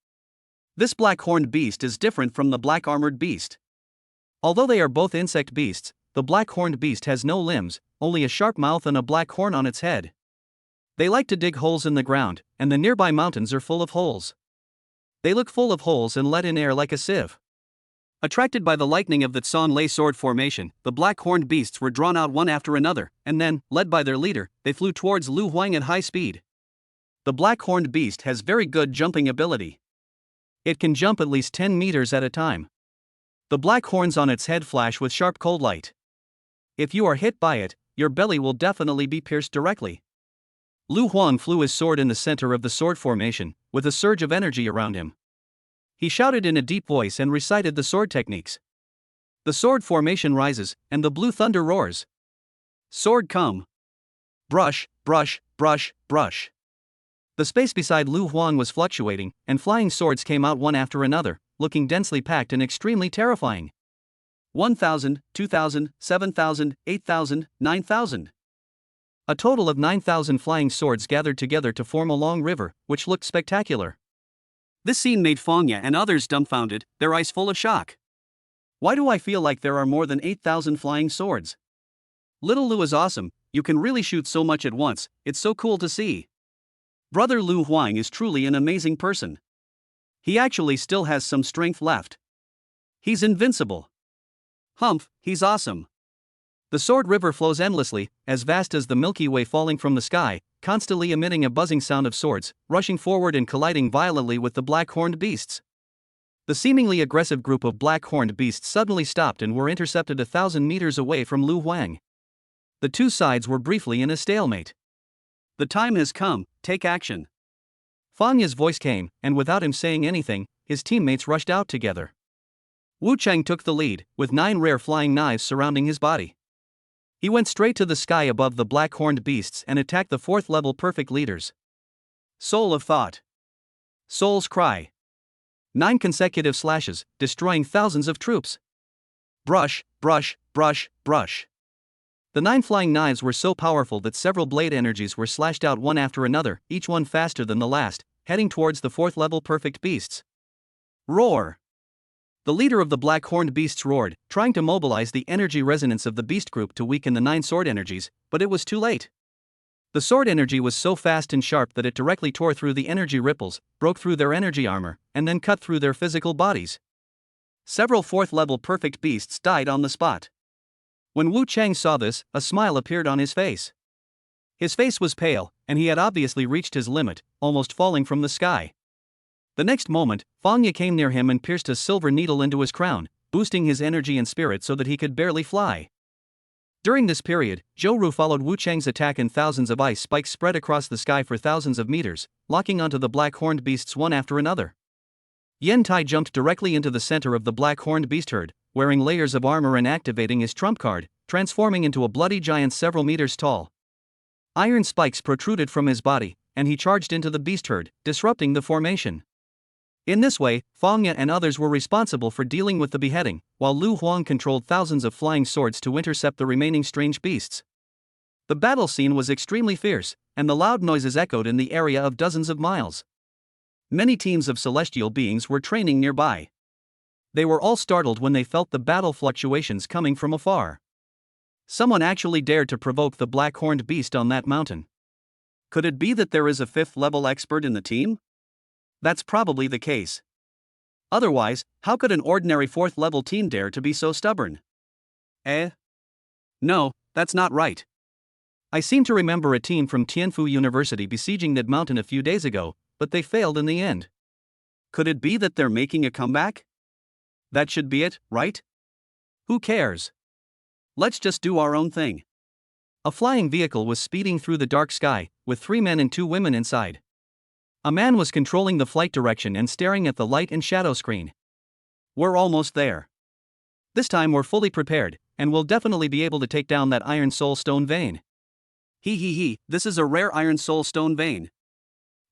This black-horned beast is different from the black-armored beast. Although they are both insect beasts, the black-horned beast has no limbs, only a sharp mouth and a black horn on its head. They like to dig holes in the ground, and the nearby mountains are full of holes. They look full of holes and let in air like a sieve. Attracted by the lightning of the Tsang Lei sword formation, the black-horned beasts were drawn out one after another, and then, led by their leader, they flew towards Lu Huang at high speed. The black-horned beast has very good jumping ability. It can jump at least 10 meters at a time. The black horns on its head flash with sharp cold light. If you are hit by it, your belly will definitely be pierced directly. Lu Huang flew his sword in the center of the sword formation, with a surge of energy around him. He shouted in a deep voice and recited the sword techniques. The sword formation rises, and the blue thunder roars. Sword come. Brush, brush, brush, brush. The space beside Lu Huang was fluctuating, and flying swords came out one after another, looking densely packed and extremely terrifying. 1,000, 2,000, 7,000, 8,000, 9,000. A total of 9,000 flying swords gathered together to form a long river, which looked spectacular. This scene made Fangya and others dumbfounded, their eyes full of shock. Why do I feel like there are more than 8,000 flying swords? Little Lu is awesome, you can really shoot so much at once, it's so cool to see. Brother Lu Huang is truly an amazing person. He actually still has some strength left. He's invincible. Humph, he's awesome. The sword river flows endlessly, as vast as the Milky Way falling from the sky, constantly emitting a buzzing sound of swords, rushing forward and colliding violently with the black-horned beasts. The seemingly aggressive group of black-horned beasts suddenly stopped and were intercepted 1,000 meters away from Lu Huang. The two sides were briefly in a stalemate. The time has come, take action. Fangya's voice came, and without him saying anything, his teammates rushed out together. Wu Cheng took the lead, with 9 rare flying knives surrounding his body. He went straight to the sky above the black-horned beasts and attacked the 4th-level perfect leaders. Soul of Thought. Soul's Cry. 9 consecutive slashes, destroying thousands of troops. Brush, brush, brush, brush. The 9 flying knives were so powerful that several blade energies were slashed out one after another, each one faster than the last, heading towards the 4th-level perfect beasts. Roar! The leader of the black-horned beasts roared, trying to mobilize the energy resonance of the beast group to weaken the 9 sword energies, but it was too late. The sword energy was so fast and sharp that it directly tore through the energy ripples, broke through their energy armor, and then cut through their physical bodies. Several 4th-level perfect beasts died on the spot. When Wu Cheng saw this, a smile appeared on his face. His face was pale, and he had obviously reached his limit, almost falling from the sky. The next moment, Fangya came near him and pierced a silver needle into his crown, boosting his energy and spirit so that he could barely fly. During this period, Zhou followed Wu Cheng's attack and thousands of ice spikes spread across the sky for thousands of meters, locking onto the black-horned beasts one after another. Yen Tai jumped directly into the center of the black-horned beast herd, wearing layers of armor and activating his trump card, transforming into a bloody giant several meters tall. Iron spikes protruded from his body, and he charged into the beast herd, disrupting the formation. In this way, Fangya and others were responsible for dealing with the beheading, while Lu Huang controlled thousands of flying swords to intercept the remaining strange beasts. The battle scene was extremely fierce, and the loud noises echoed in the area of dozens of miles. Many teams of celestial beings were training nearby. They were all startled when they felt the battle fluctuations coming from afar. Someone actually dared to provoke the black-horned beast on that mountain. Could it be that there is a 5th-level expert in the team? That's probably the case. Otherwise, how could an ordinary 4th-level team dare to be so stubborn? No, that's not right. I seem to remember a team from Tianfu University besieging that mountain a few days ago, but they failed in the end. Could it be that they're making a comeback? That should be it, right? Who cares? Let's just do our own thing. A flying vehicle was speeding through the dark sky, with 3 men and 2 women inside. A man was controlling the flight direction and staring at the light and shadow screen. We're almost there. This time we're fully prepared, and we'll definitely be able to take down that iron soul stone vein. This is a rare iron soul stone vein.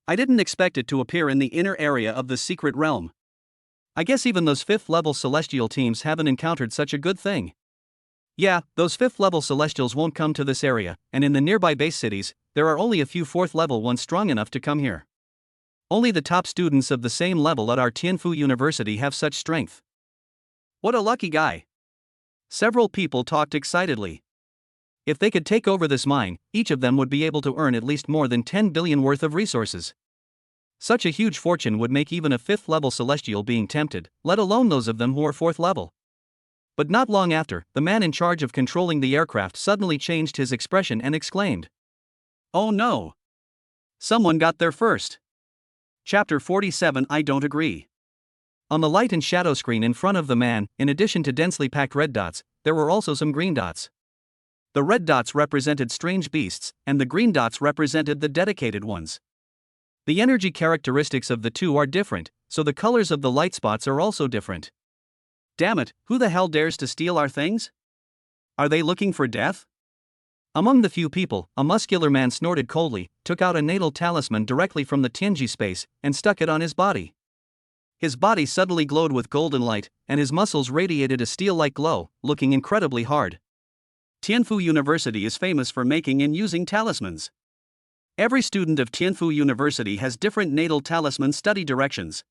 I didn't expect it to appear in the inner area of the secret realm. I guess even those 5th-level celestial teams haven't encountered such a good thing. Yeah, those 5th-level celestials won't come to this area, and in the nearby base cities, there are only a few 4th-level ones strong enough to come here. Only the top students of the same level at our Tianfu University have such strength. What a lucky guy. Several people talked excitedly. If they could take over this mine, each of them would be able to earn at least more than 10 billion worth of resources. Such a huge fortune would make even a 5th-level celestial being tempted, let alone those of them who are 4th level. But not long after, the man in charge of controlling the aircraft suddenly changed his expression and exclaimed, "Oh no! Someone got there first." Chapter 47 I don't agree. On the light and shadow screen in front of the man, in addition to densely packed red dots, there were also some green dots. The red dots represented strange beasts, and the green dots represented the dedicated ones. The energy characteristics of the two are different, so the colors of the light spots are also different. Damn it, who the hell dares to steal our things? Are they looking for death? Among the few people, a muscular man snorted coldly, took out a natal talisman directly from the Tianji space, and stuck it on his body. His body suddenly glowed with golden light, and his muscles radiated a steel-like glow, looking incredibly hard. Tianfu University is famous for making and using talismans. Every student of Tianfu University has different natal talisman study directions.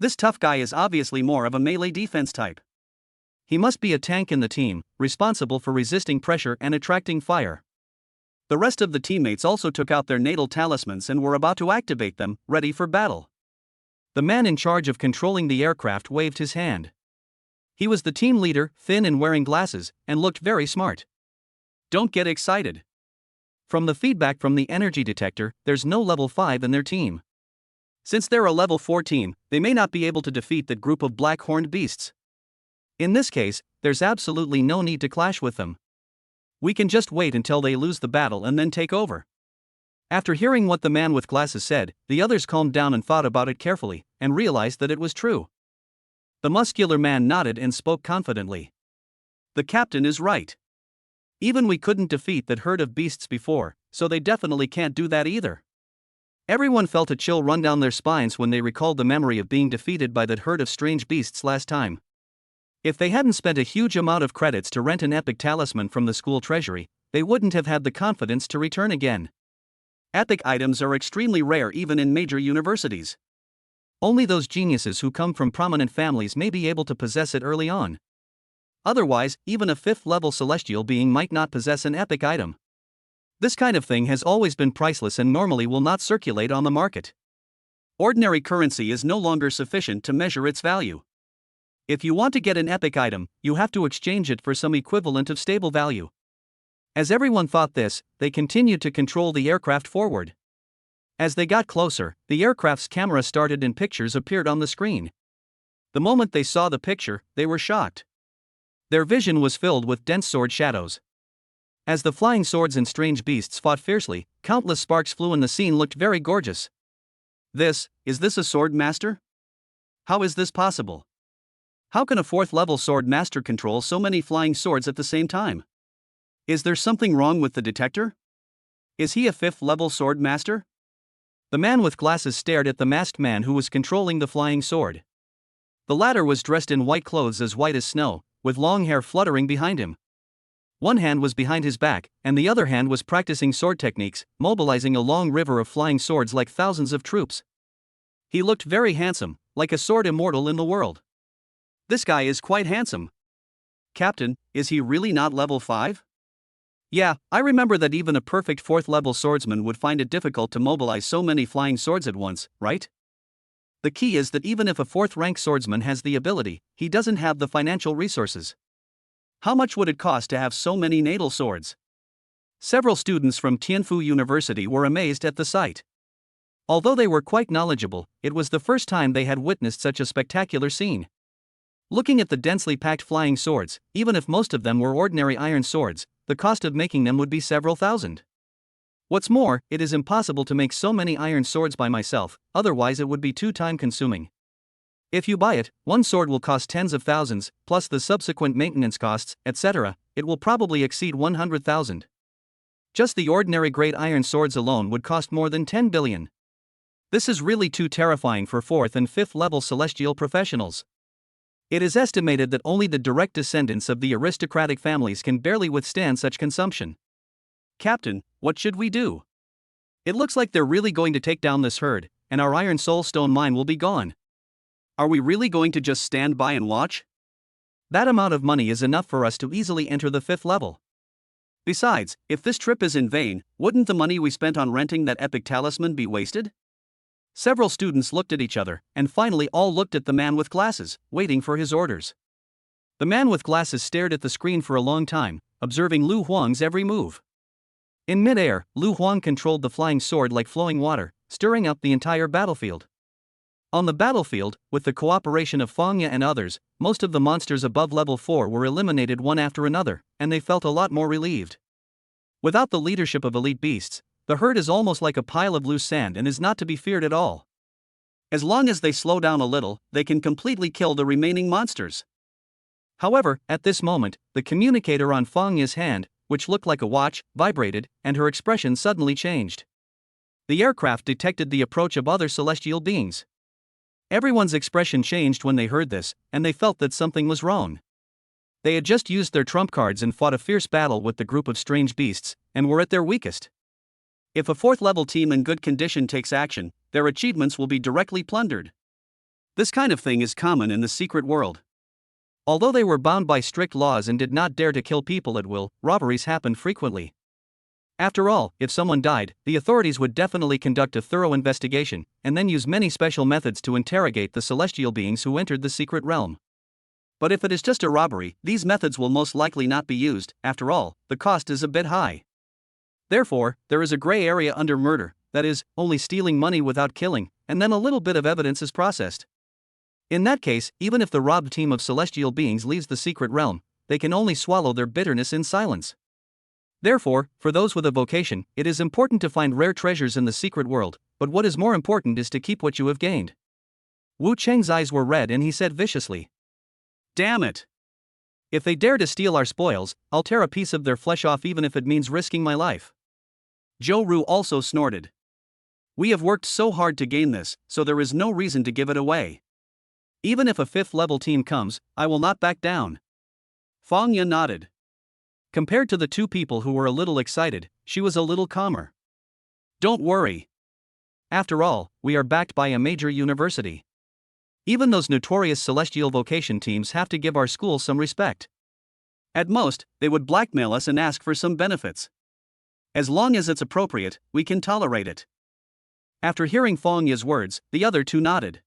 This tough guy is obviously more of a melee defense type. He must be a tank in the team, responsible for resisting pressure and attracting fire. The rest of the teammates also took out their natal talismans and were about to activate them, ready for battle. The man in charge of controlling the aircraft waved his hand. He was the team leader, thin and wearing glasses, and looked very smart. Don't get excited. From the feedback from the energy detector, there's no level 5 in their team. Since they're a level 4 team, they may not be able to defeat that group of black-horned beasts. In this case, there's absolutely no need to clash with them. We can just wait until they lose the battle and then take over. After hearing what the man with glasses said, the others calmed down and thought about it carefully, and realized that it was true. The muscular man nodded and spoke confidently. The captain is right. Even we couldn't defeat that herd of beasts before, so they definitely can't do that either. Everyone felt a chill run down their spines when they recalled the memory of being defeated by that herd of strange beasts last time. If they hadn't spent a huge amount of credits to rent an epic talisman from the school treasury, they wouldn't have had the confidence to return again. Epic items are extremely rare even in major universities. Only those geniuses who come from prominent families may be able to possess it early on. Otherwise, even a 5th-level celestial being might not possess an epic item. This kind of thing has always been priceless and normally will not circulate on the market. Ordinary currency is no longer sufficient to measure its value. If you want to get an epic item, you have to exchange it for some equivalent of stable value. As everyone thought this, they continued to control the aircraft forward. As they got closer, the aircraft's camera started and pictures appeared on the screen. The moment they saw the picture, they were shocked. Their vision was filled with dense sword shadows. As the flying swords and strange beasts fought fiercely, countless sparks flew and the scene looked very gorgeous. Is this a Swordmaster? How is this possible? How can a 4th-level Swordmaster control so many flying swords at the same time? Is there something wrong with the detector? Is he a 5th-level Swordmaster? The man with glasses stared at the masked man who was controlling the flying sword. The latter was dressed in white clothes as white as snow, with long hair fluttering behind him. One hand was behind his back, and the other hand was practicing sword techniques, mobilizing a long river of flying swords like thousands of troops. He looked very handsome, like a sword immortal in the world. This guy is quite handsome. Captain, is he really not level 5? Yeah, I remember that even a perfect 4th-level swordsman would find it difficult to mobilize so many flying swords at once, right? The key is that even if a 4th-rank swordsman has the ability, he doesn't have the financial resources. How much would it cost to have so many natal swords? Several students from Tianfu University were amazed at the sight. Although they were quite knowledgeable, it was the first time they had witnessed such a spectacular scene. Looking at the densely packed flying swords, even if most of them were ordinary iron swords, the cost of making them would be several thousand. What's more, it is impossible to make so many iron swords by myself, otherwise it would be too time-consuming. If you buy it, one sword will cost tens of thousands, plus the subsequent maintenance costs, etc., it will probably exceed 100,000. Just the ordinary great iron swords alone would cost more than 10 billion. This is really too terrifying for 4th and 5th level celestial professionals. It is estimated that only the direct descendants of the aristocratic families can barely withstand such consumption. Captain, what should we do? It looks like they're really going to take down this herd, and our iron soulstone mine will be gone. Are we really going to just stand by and watch? That amount of money is enough for us to easily enter the 5th level. Besides, if this trip is in vain, wouldn't the money we spent on renting that epic talisman be wasted? Several students looked at each other, and finally all looked at the man with glasses, waiting for his orders. The man with glasses stared at the screen for a long time, observing Lu Huang's every move. In mid-air, Lu Huang controlled the flying sword like flowing water, stirring up the entire battlefield. On the battlefield, with the cooperation of Fangya and others, most of the monsters above level 4 were eliminated one after another, and they felt a lot more relieved. Without the leadership of elite beasts, the herd is almost like a pile of loose sand and is not to be feared at all. As long as they slow down a little, they can completely kill the remaining monsters. However, at this moment, the communicator on Fangya's hand, which looked like a watch, vibrated, and her expression suddenly changed. The aircraft detected the approach of other celestial beings. Everyone's expression changed when they heard this, and they felt that something was wrong. They had just used their trump cards and fought a fierce battle with the group of strange beasts, and were at their weakest. If a 4th level team in good condition takes action, their achievements will be directly plundered. This kind of thing is common in the secret world. Although they were bound by strict laws and did not dare to kill people at will, robberies happened frequently. After all, if someone died, the authorities would definitely conduct a thorough investigation, and then use many special methods to interrogate the celestial beings who entered the secret realm. But if it is just a robbery, these methods will most likely not be used. After all, the cost is a bit high. Therefore, there is a gray area under murder, that is, only stealing money without killing, and then a little bit of evidence is processed. In that case, even if the robbed team of celestial beings leaves the secret realm, they can only swallow their bitterness in silence. Therefore, for those with a vocation, it is important to find rare treasures in the secret world, but what is more important is to keep what you have gained. Wu Cheng's eyes were red and he said viciously, "Damn it! If they dare to steal our spoils, I'll tear a piece of their flesh off even if it means risking my life." Zhou Ru also snorted. "We have worked so hard to gain this, so there is no reason to give it away. Even if a 5th level team comes, I will not back down." Fangya nodded. Compared to the two people who were a little excited, she was a little calmer. "Don't worry. After all, we are backed by a major university. Even those notorious celestial vocation teams have to give our school some respect. At most, they would blackmail us and ask for some benefits. As long as it's appropriate, we can tolerate it." After hearing Fangya's words, the other two nodded.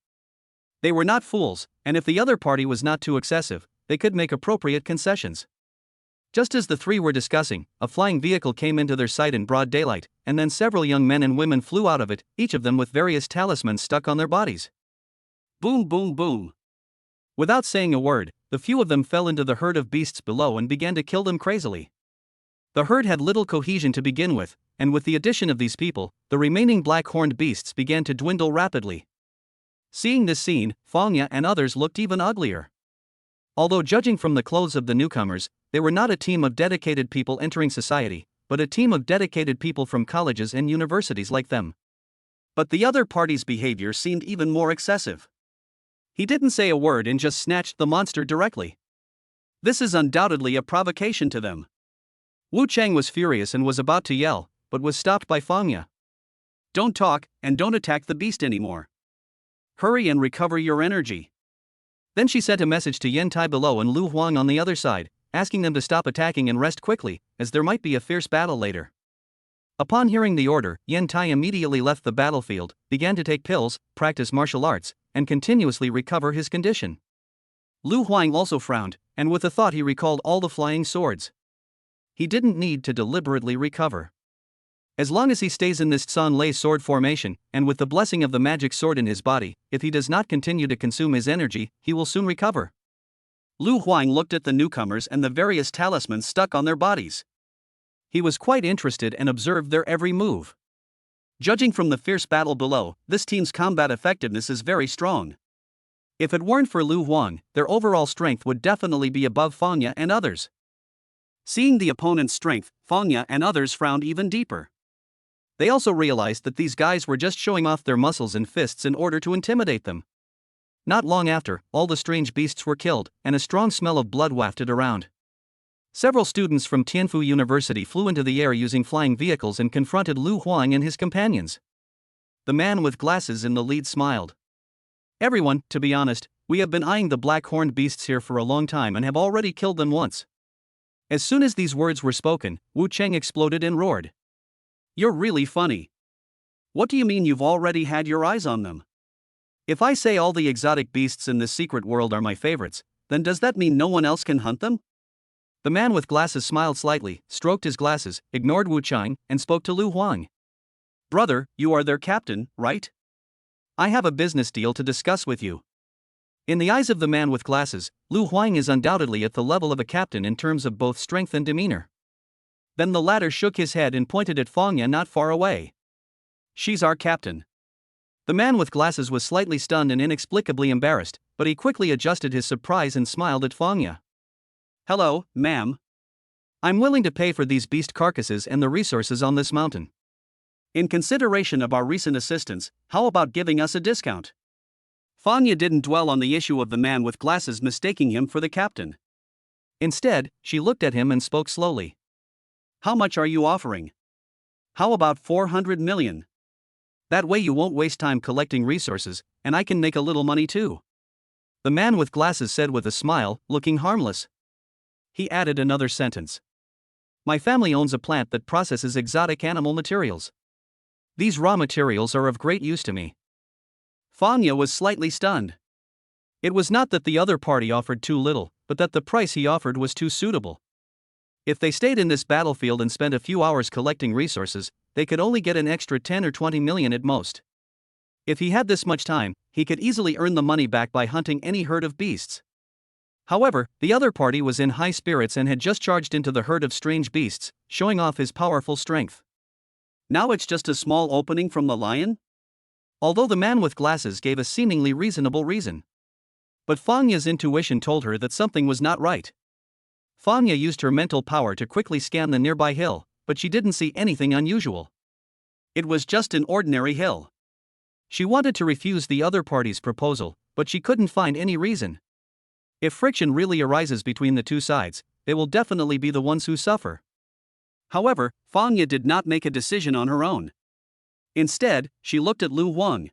They were not fools, and if the other party was not too excessive, they could make appropriate concessions. Just as the three were discussing, a flying vehicle came into their sight in broad daylight, and then several young men and women flew out of it, each of them with various talismans stuck on their bodies. Boom, boom, boom. Without saying a word, the few of them fell into the herd of beasts below and began to kill them crazily. The herd had little cohesion to begin with, and with the addition of these people, the remaining black-horned beasts began to dwindle rapidly. Seeing this scene, Fangya and others looked even uglier. Although judging from the clothes of the newcomers, they were not a team of dedicated people entering society, but a team of dedicated people from colleges and universities like them. But the other party's behavior seemed even more excessive. He didn't say a word and just snatched the monster directly. This is undoubtedly a provocation to them. Wu Cheng was furious and was about to yell, but was stopped by Fangya. "Don't talk, and don't attack the beast anymore. Hurry and recover your energy." Then she sent a message to Yen Tai below and Lu Huang on the other side, asking them to stop attacking and rest quickly, as there might be a fierce battle later. Upon hearing the order, Yen Tai immediately left the battlefield, began to take pills, practice martial arts, and continuously recover his condition. Lu Huang also frowned, and with a thought he recalled all the flying swords. He didn't need to deliberately recover. As long as he stays in this San Lei sword formation, and with the blessing of the magic sword in his body, if he does not continue to consume his energy, he will soon recover. Lu Huang looked at the newcomers and the various talismans stuck on their bodies. He was quite interested and observed their every move. Judging from the fierce battle below, this team's combat effectiveness is very strong. If it weren't for Lu Huang, their overall strength would definitely be above Fangya and others. Seeing the opponent's strength, Fangya and others frowned even deeper. They also realized that these guys were just showing off their muscles and fists in order to intimidate them. Not long after, all the strange beasts were killed, and a strong smell of blood wafted around. Several students from Tianfu University flew into the air using flying vehicles and confronted Lu Huang and his companions. The man with glasses in the lead smiled. "Everyone, to be honest, we have been eyeing the black-horned beasts here for a long time and have already killed them once." As soon as these words were spoken, Wu Cheng exploded and roared. "You're really funny. What do you mean you've already had your eyes on them? If I say all the exotic beasts in this secret world are my favorites, then does that mean no one else can hunt them?" The man with glasses smiled slightly, stroked his glasses, ignored Wu Cheng, and spoke to Lu Huang. "Brother, you are their captain, right? I have a business deal to discuss with you. In the eyes of the man with glasses, Lu Huang is undoubtedly at the level of a captain in terms of both strength and demeanor. Then the latter shook his head and pointed at Fangya not far away. She's our captain. The man with glasses was slightly stunned and inexplicably embarrassed, but he quickly adjusted his surprise and smiled at Fangya. Hello, ma'am. I'm willing to pay for these beast carcasses and the resources on this mountain. In consideration of our recent assistance, how about giving us a discount? Fangya didn't dwell on the issue of the man with glasses mistaking him for the captain. Instead, she looked at him and spoke slowly. How much are you offering? How about 400 million? That way you won't waste time collecting resources, and I can make a little money too. The man with glasses said with a smile, looking harmless. He added another sentence. My family owns a plant that processes exotic animal materials. These raw materials are of great use to me. Fangya was slightly stunned. It was not that the other party offered too little, but that the price he offered was too suitable. If they stayed in this battlefield and spent a few hours collecting resources, they could only get an extra 10 or 20 million at most. If he had this much time, he could easily earn the money back by hunting any herd of beasts. However, the other party was in high spirits and had just charged into the herd of strange beasts, showing off his powerful strength. Now it's just a small opening from the lion? Although the man with glasses gave a seemingly reasonable reason. But Fangya's intuition told her that something was not right. Fangya used her mental power to quickly scan the nearby hill, but she didn't see anything unusual. It was just an ordinary hill. She wanted to refuse the other party's proposal, but she couldn't find any reason. If friction really arises between the two sides, they will definitely be the ones who suffer. However, Fangya did not make a decision on her own. Instead, she looked at Lu Huang.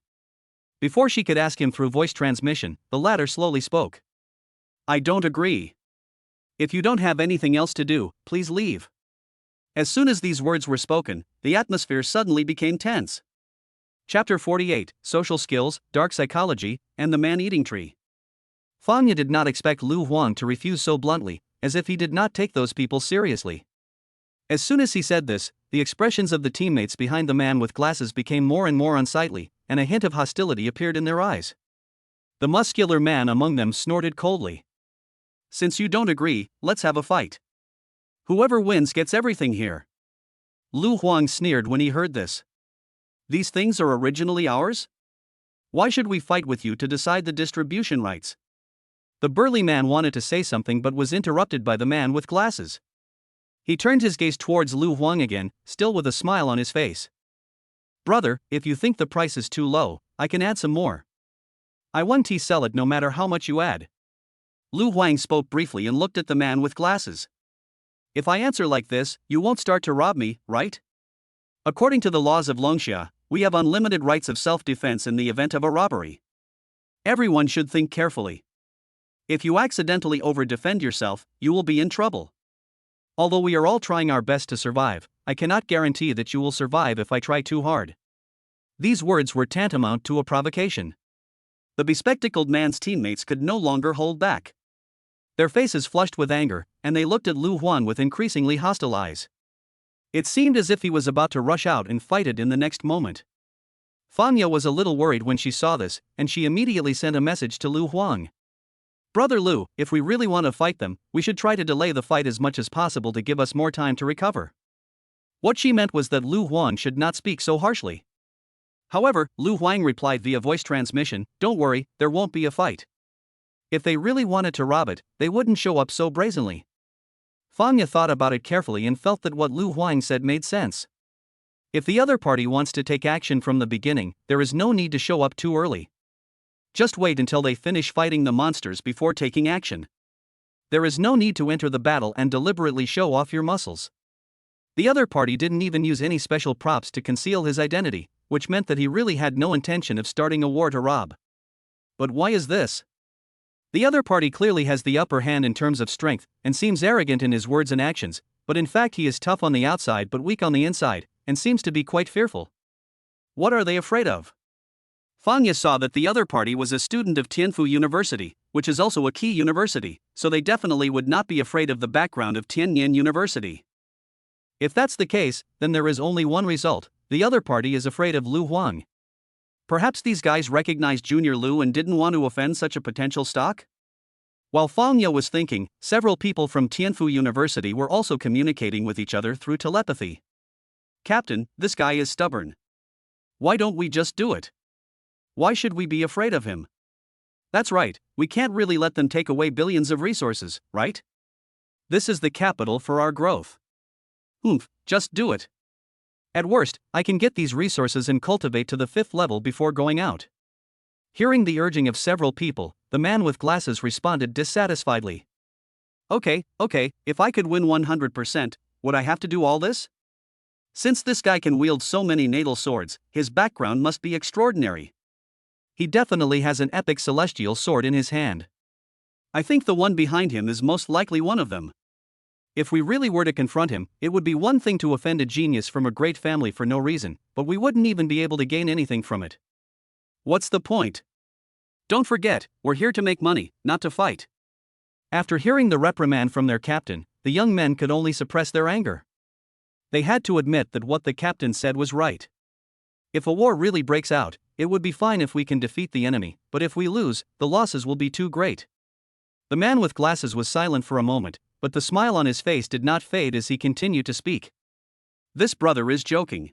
Before she could ask him through voice transmission, the latter slowly spoke. I don't agree. If you don't have anything else to do, please leave. As soon as these words were spoken, the atmosphere suddenly became tense. Chapter 48, Social Skills, Dark Psychology, and the Man-Eating Tree. Fangya did not expect Lu Huang to refuse so bluntly, as if he did not take those people seriously. As soon as he said this, the expressions of the teammates behind the man with glasses became more and more unsightly, and a hint of hostility appeared in their eyes. The muscular man among them snorted coldly. Since you don't agree, let's have a fight. Whoever wins gets everything here. Lu Huang sneered when he heard this. These things are originally ours? Why should we fight with you to decide the distribution rights? The burly man wanted to say something but was interrupted by the man with glasses. He turned his gaze towards Lu Huang again, still with a smile on his face. Brother, if you think the price is too low, I can add some more. I want to sell it no matter how much you add. Lu Huang spoke briefly and looked at the man with glasses. If I answer like this, you won't start to rob me, right? According to the laws of Longxia, we have unlimited rights of self-defense in the event of a robbery. Everyone should think carefully. If you accidentally over-defend yourself, you will be in trouble. Although we are all trying our best to survive, I cannot guarantee that you will survive if I try too hard. These words were tantamount to a provocation. The bespectacled man's teammates could no longer hold back. Their faces flushed with anger, and they looked at Lu Huang with increasingly hostile eyes. It seemed as if he was about to rush out and fight it in the next moment. Fangya was a little worried when she saw this, and she immediately sent a message to Lu Huang. Brother Lu, if we really want to fight them, we should try to delay the fight as much as possible to give us more time to recover. What she meant was that Lu Huang should not speak so harshly. However, Lu Huang replied via voice transmission, don't worry, there won't be a fight. If they really wanted to rob it, they wouldn't show up so brazenly. Fangya thought about it carefully and felt that what Lu Huang said made sense. If the other party wants to take action from the beginning, there is no need to show up too early. Just wait until they finish fighting the monsters before taking action. There is no need to enter the battle and deliberately show off your muscles. The other party didn't even use any special props to conceal his identity, which meant that he really had no intention of starting a war to rob. But why is this? The other party clearly has the upper hand in terms of strength, and seems arrogant in his words and actions, but in fact he is tough on the outside but weak on the inside, and seems to be quite fearful. What are they afraid of? Fangya saw that the other party was a student of Tianfu University, which is also a key university, so they definitely would not be afraid of the background of Tianyin University. If that's the case, then there is only one result: the other party is afraid of Lu Huang. Perhaps these guys recognized Junior Lu and didn't want to offend such a potential stock? While Fang Ye was thinking, several people from Tianfu University were also communicating with each other through telepathy. Captain, this guy is stubborn. Why don't we just do it? Why should we be afraid of him? That's right, we can't really let them take away billions of resources, right? This is the capital for our growth. Just do it. At worst, I can get these resources and cultivate to the 5th level before going out. Hearing the urging of several people, the man with glasses responded dissatisfiedly. Okay, if I could win 100%, would I have to do all this? Since this guy can wield so many natal swords, his background must be extraordinary. He definitely has an epic celestial sword in his hand. I think the one behind him is most likely one of them. If we really were to confront him, it would be one thing to offend a genius from a great family for no reason, but we wouldn't even be able to gain anything from it. What's the point? Don't forget, we're here to make money, not to fight. After hearing the reprimand from their captain, the young men could only suppress their anger. They had to admit that what the captain said was right. If a war really breaks out, it would be fine if we can defeat the enemy, but if we lose, the losses will be too great. The man with glasses was silent for a moment, but the smile on his face did not fade as he continued to speak. This brother is joking.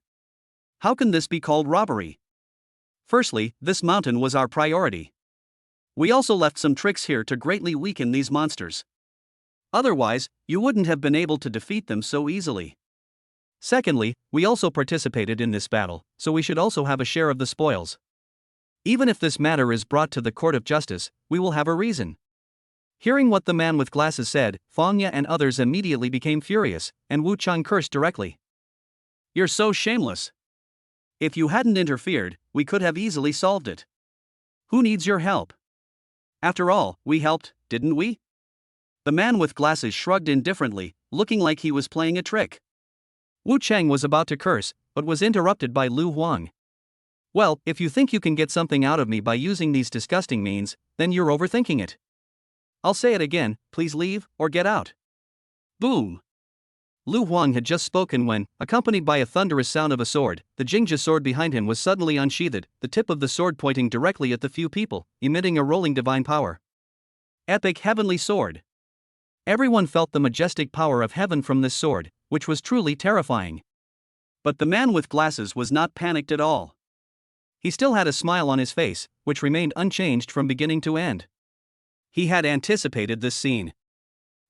How can this be called robbery? Firstly, this mountain was our priority. We also left some tricks here to greatly weaken these monsters. Otherwise, you wouldn't have been able to defeat them so easily. Secondly, we also participated in this battle, so we should also have a share of the spoils. Even if this matter is brought to the court of justice, we will have a reason. Hearing what the man with glasses said, Fang Ye and others immediately became furious, and Wu Chang cursed directly. You're so shameless. If you hadn't interfered, we could have easily solved it. Who needs your help? After all, we helped, didn't we? The man with glasses shrugged indifferently, looking like he was playing a trick. Wu Chang was about to curse, but was interrupted by Lu Huang. Well, if you think you can get something out of me by using these disgusting means, then you're overthinking it. I'll say it again, please leave, or get out. Boom! Lu Huang had just spoken when, accompanied by a thunderous sound of a sword, the Jingja sword behind him was suddenly unsheathed, the tip of the sword pointing directly at the few people, emitting a rolling divine power. Epic heavenly sword. Everyone felt the majestic power of heaven from this sword, which was truly terrifying. But the man with glasses was not panicked at all. He still had a smile on his face, which remained unchanged from beginning to end. He had anticipated this scene.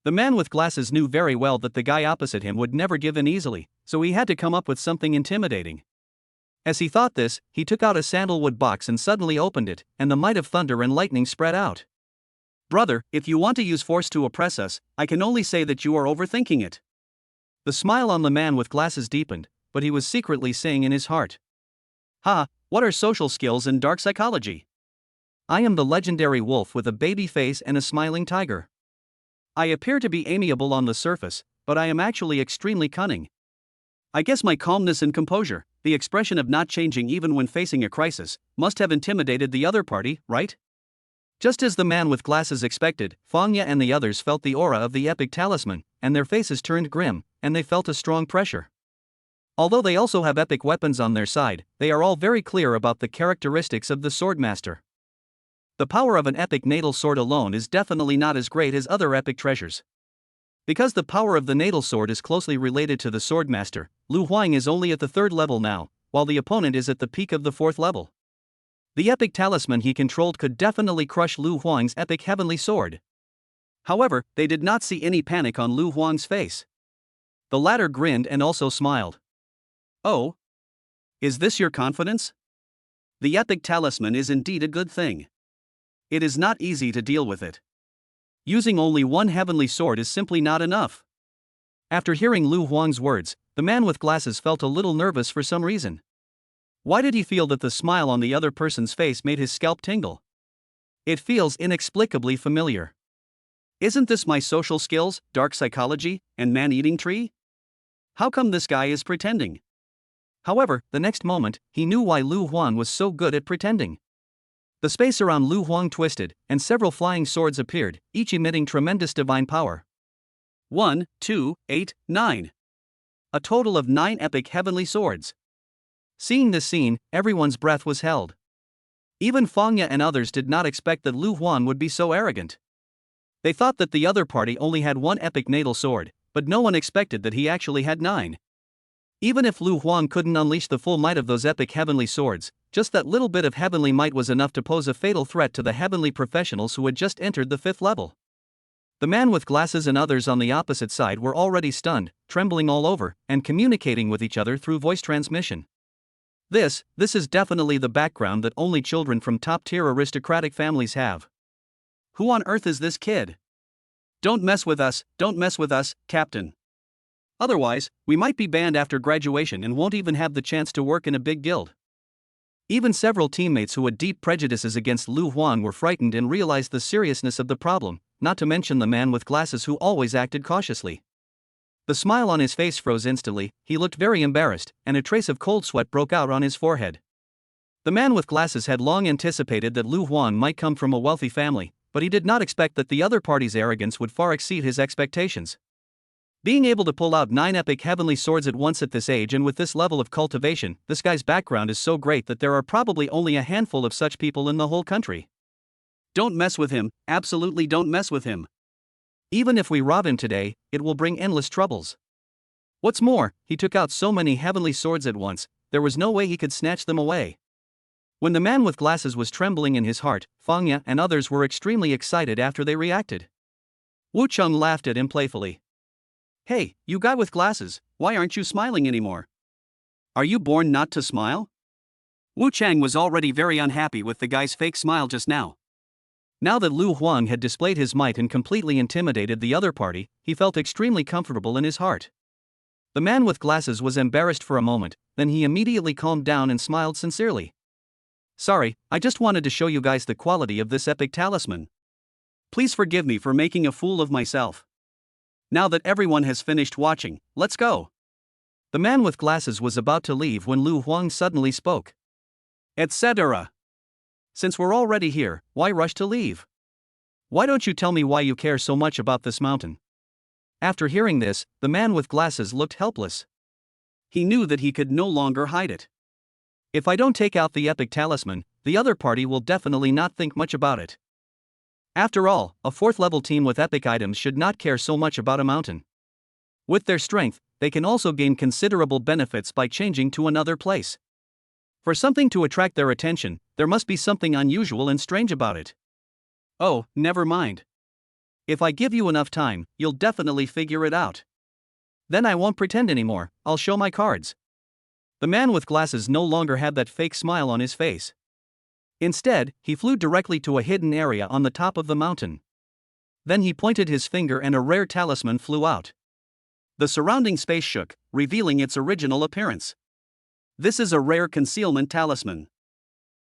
The man with glasses knew very well that the guy opposite him would never give in easily, so he had to come up with something intimidating. As he thought this, he took out a sandalwood box and suddenly opened it, and the might of thunder and lightning spread out. Brother, if you want to use force to oppress us, I can only say that you are overthinking it. The smile on the man with glasses deepened, but he was secretly saying in his heart. What are social skills and dark psychology? I am the legendary wolf with a baby face and a smiling tiger. I appear to be amiable on the surface, but I am actually extremely cunning. I guess my calmness and composure, the expression of not changing even when facing a crisis, must have intimidated the other party, right? Just as the man with glasses expected, Fang Ye and the others felt the aura of the epic talisman, and their faces turned grim, and they felt a strong pressure. Although they also have epic weapons on their side, they are all very clear about the characteristics of the Swordmaster. The power of an epic natal sword alone is definitely not as great as other epic treasures. Because the power of the natal sword is closely related to the Swordmaster, Lu Huang is only at the 3rd level now, while the opponent is at the peak of the 4th level. The epic talisman he controlled could definitely crush Lu Huang's epic heavenly sword. However, they did not see any panic on Lu Huang's face. The latter grinned and also smiled. Oh? Is this your confidence? The epic talisman is indeed a good thing. It is not easy to deal with it. Using only one heavenly sword is simply not enough. After hearing Lu Huang's words, the man with glasses felt a little nervous for some reason. Why did he feel that the smile on the other person's face made his scalp tingle? It feels inexplicably familiar. Isn't this my social skills, dark psychology, and man-eating tree? How come this guy is pretending? However, the next moment, he knew why Lu Huang was so good at pretending. The space around Lu Huang twisted, and several flying swords appeared, each emitting tremendous divine power. 1, 2, 8, 9. A total of 9 epic heavenly swords. Seeing this scene, everyone's breath was held. Even Fangya and others did not expect that Lu Huan would be so arrogant. They thought that the other party only had one epic natal sword, but no one expected that he actually had 9. Even if Lu Huan couldn't unleash the full might of those epic heavenly swords, just that little bit of heavenly might was enough to pose a fatal threat to the heavenly professionals who had just entered the 5th level. The man with glasses and others on the opposite side were already stunned, trembling all over, and communicating with each other through voice transmission. This is definitely the background that only children from top-tier aristocratic families have. Who on earth is this kid? Don't mess with us, Captain. Otherwise, we might be banned after graduation and won't even have the chance to work in a big guild. Even several teammates who had deep prejudices against Lu Huan were frightened and realized the seriousness of the problem, not to mention the man with glasses who always acted cautiously. The smile on his face froze instantly, he looked very embarrassed, and a trace of cold sweat broke out on his forehead. The man with glasses had long anticipated that Lu Huan might come from a wealthy family, but he did not expect that the other party's arrogance would far exceed his expectations. Being able to pull out 9 epic heavenly swords at once at this age and with this level of cultivation, this guy's background is so great that there are probably only a handful of such people in the whole country. Don't mess with him, absolutely don't mess with him. Even if we rob him today, it will bring endless troubles. What's more, he took out so many heavenly swords at once, there was no way he could snatch them away. When the man with glasses was trembling in his heart, Fangya and others were extremely excited after they reacted. Wu Cheng laughed at him playfully. Hey, you guy with glasses, why aren't you smiling anymore? Are you born not to smile? Wu Chang was already very unhappy with the guy's fake smile just now. Now that Lu Huang had displayed his might and completely intimidated the other party, he felt extremely comfortable in his heart. The man with glasses was embarrassed for a moment, then he immediately calmed down and smiled sincerely. Sorry, I just wanted to show you guys the quality of this epic talisman. Please forgive me for making a fool of myself. Now that everyone has finished watching, let's go. The man with glasses was about to leave when Lu Huang suddenly spoke. Etc. Since we're already here, why rush to leave? Why don't you tell me why you care so much about this mountain? After hearing this, the man with glasses looked helpless. He knew that he could no longer hide it. If I don't take out the epic talisman, the other party will definitely not think much about it. After all, a 4th level team with epic items should not care so much about a mountain. With their strength, they can also gain considerable benefits by changing to another place. For something to attract their attention, there must be something unusual and strange about it. Oh, never mind. If I give you enough time, you'll definitely figure it out. Then I won't pretend anymore, I'll show my cards. The man with glasses no longer had that fake smile on his face. Instead, he flew directly to a hidden area on the top of the mountain. Then he pointed his finger and a rare talisman flew out. The surrounding space shook, revealing its original appearance. This is a rare concealment talisman.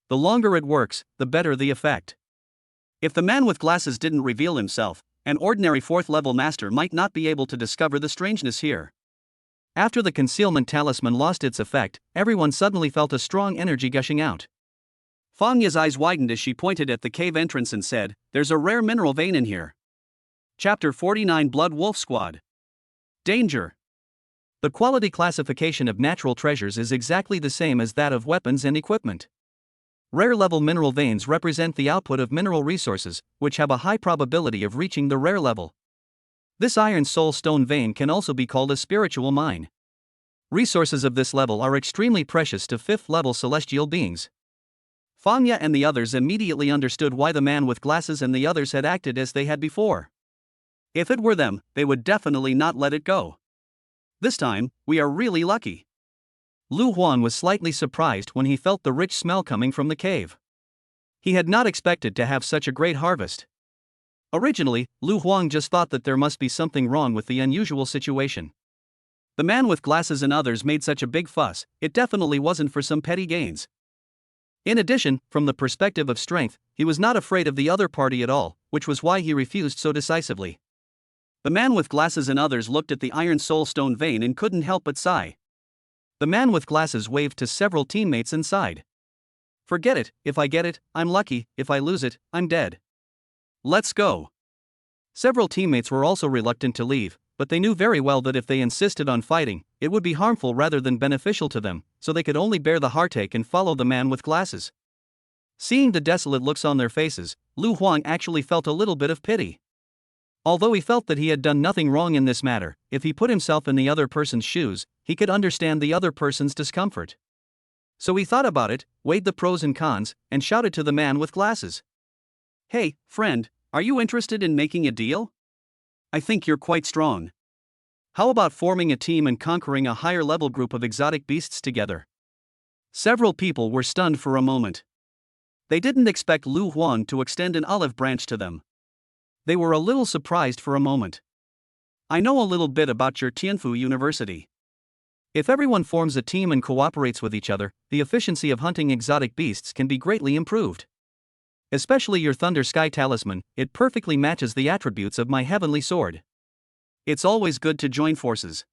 The longer it works, the better the effect. If the man with glasses didn't reveal himself, an ordinary 4th level master might not be able to discover the strangeness here. After the concealment talisman lost its effect, everyone suddenly felt a strong energy gushing out. Fangya's eyes widened as she pointed at the cave entrance and said, "There's a rare mineral vein in here." Chapter 49 Blood Wolf Squad. Danger. The quality classification of natural treasures is exactly the same as that of weapons and equipment. Rare level mineral veins represent the output of mineral resources, which have a high probability of reaching the rare level. This iron soul stone vein can also be called a spiritual mine. Resources of this level are extremely precious to 5th level celestial beings. Fangya and the others immediately understood why the man with glasses and the others had acted as they had before. If it were them, they would definitely not let it go. This time, we are really lucky. Lu Huan was slightly surprised when he felt the rich smell coming from the cave. He had not expected to have such a great harvest. Originally, Lu Huang just thought that there must be something wrong with the unusual situation. The man with glasses and others made such a big fuss, it definitely wasn't for some petty gains. In addition, from the perspective of strength, he was not afraid of the other party at all, which was why he refused so decisively. The man with glasses and others looked at the iron soulstone vein and couldn't help but sigh. The man with glasses waved to several teammates and sighed. "Forget it, if I get it, I'm lucky, if I lose it, I'm dead. Let's go." Several teammates were also reluctant to leave, but they knew very well that if they insisted on fighting, it would be harmful rather than beneficial to them, so they could only bear the heartache and follow the man with glasses. Seeing the desolate looks on their faces, Lu Huang actually felt a little bit of pity. Although he felt that he had done nothing wrong in this matter, if he put himself in the other person's shoes, he could understand the other person's discomfort. So he thought about it, weighed the pros and cons, and shouted to the man with glasses. "Hey, friend, are you interested in making a deal? I think you're quite strong. How about forming a team and conquering a higher level group of exotic beasts together?" Several people were stunned for a moment. They didn't expect Lu Huang to extend an olive branch to them. They were a little surprised for a moment. "I know a little bit about your Tianfu University. If everyone forms a team and cooperates with each other, the efficiency of hunting exotic beasts can be greatly improved. Especially your Thunder Sky Talisman, it perfectly matches the attributes of my heavenly sword. It's always good to join forces."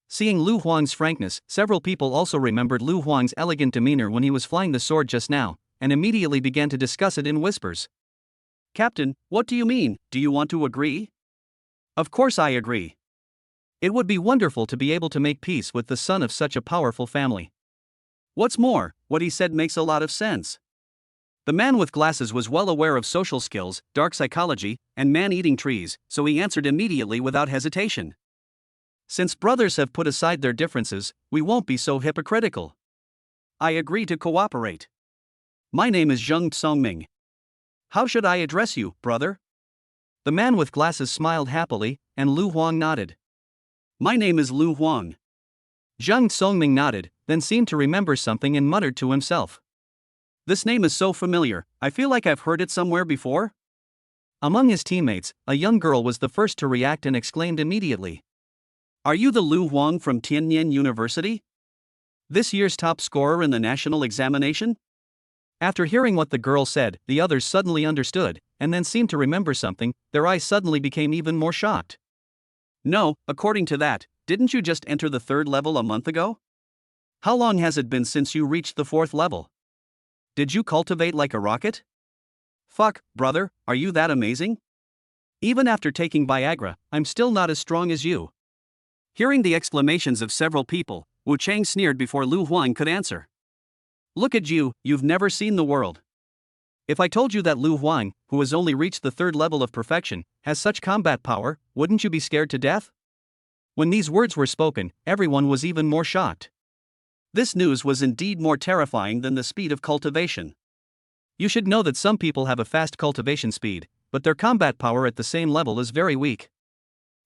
Seeing Lu Huang's frankness, several people also remembered Lu Huang's elegant demeanor when he was flying the sword just now, and immediately began to discuss it in whispers. "Captain, what do you mean? Do you want to agree?" "Of course I agree. It would be wonderful to be able to make peace with the son of such a powerful family. What's more, what he said makes a lot of sense." The man with glasses was well aware of social skills, dark psychology, and man-eating trees, so he answered immediately without hesitation. "Since brothers have put aside their differences, we won't be so hypocritical. I agree to cooperate. My name is Zheng Songming. How should I address you, brother?" The man with glasses smiled happily, and Lu Huang nodded. "My name is Lu Huang." Zheng Songming nodded, then seemed to remember something and muttered to himself. "This name is so familiar, I feel like I've heard it somewhere before." Among his teammates, a young girl was the first to react and exclaimed immediately. "Are you the Lu Huang from Tianyan University? This year's top scorer in the national examination?" After hearing what the girl said, the others suddenly understood, and then seemed to remember something. Their eyes suddenly became even more shocked. "No, according to that, didn't you just enter the 3rd level a month ago? How long has it been since you reached the 4th level? Did you cultivate like a rocket? Fuck, brother, are you that amazing? Even after taking Viagra, I'm still not as strong as you." Hearing the exclamations of several people, Wu Chang sneered before Lu Huang could answer. "Look at you, you've never seen the world. If I told you that Lu Huang, who has only reached the 3rd level of perfection, has such combat power, wouldn't you be scared to death?" When these words were spoken, everyone was even more shocked. This news was indeed more terrifying than the speed of cultivation. You should know that some people have a fast cultivation speed, but their combat power at the same level is very weak.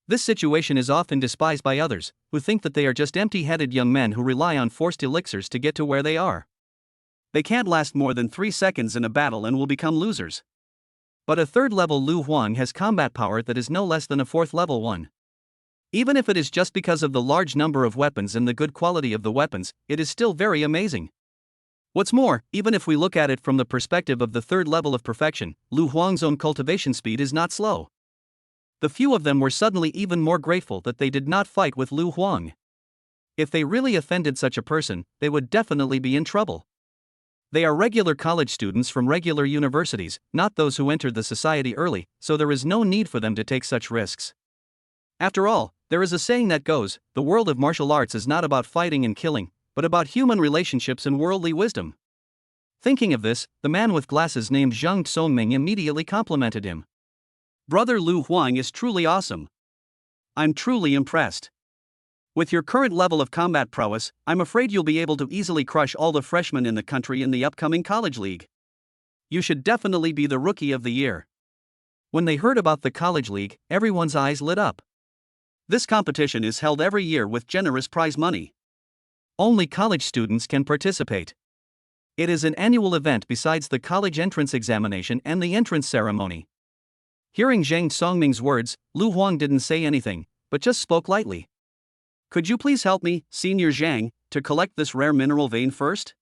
This situation is often despised by others, who think that they are just empty-headed young men who rely on forced elixirs to get to where they are. They can't last more than 3 seconds in a battle and will become losers. But a 3rd level Lu Huang has combat power that is no less than a 4th level one. Even if it is just because of the large number of weapons and the good quality of the weapons, it is still very amazing. What's more, even if we look at it from the perspective of the 3rd level of perfection, Lu Huang's own cultivation speed is not slow. The few of them were suddenly even more grateful that they did not fight with Lu Huang. If they really offended such a person, they would definitely be in trouble. They are regular college students from regular universities, not those who entered the society early, so there is no need for them to take such risks. After all, there is a saying that goes, the world of martial arts is not about fighting and killing, but about human relationships and worldly wisdom. Thinking of this, the man with glasses named Zheng Songming immediately complimented him. "Brother Lu Huang is truly awesome. I'm truly impressed. With your current level of combat prowess, I'm afraid you'll be able to easily crush all the freshmen in the country in the upcoming college league. You should definitely be the rookie of the year." When they heard about the college league, everyone's eyes lit up. This competition is held every year with generous prize money. Only college students can participate. It is an annual event besides the college entrance examination and the entrance ceremony. Hearing Zheng Songming's words, Lu Huang didn't say anything, but just spoke lightly. "Could you please help me, Senior Zhang, to collect this rare mineral vein first?"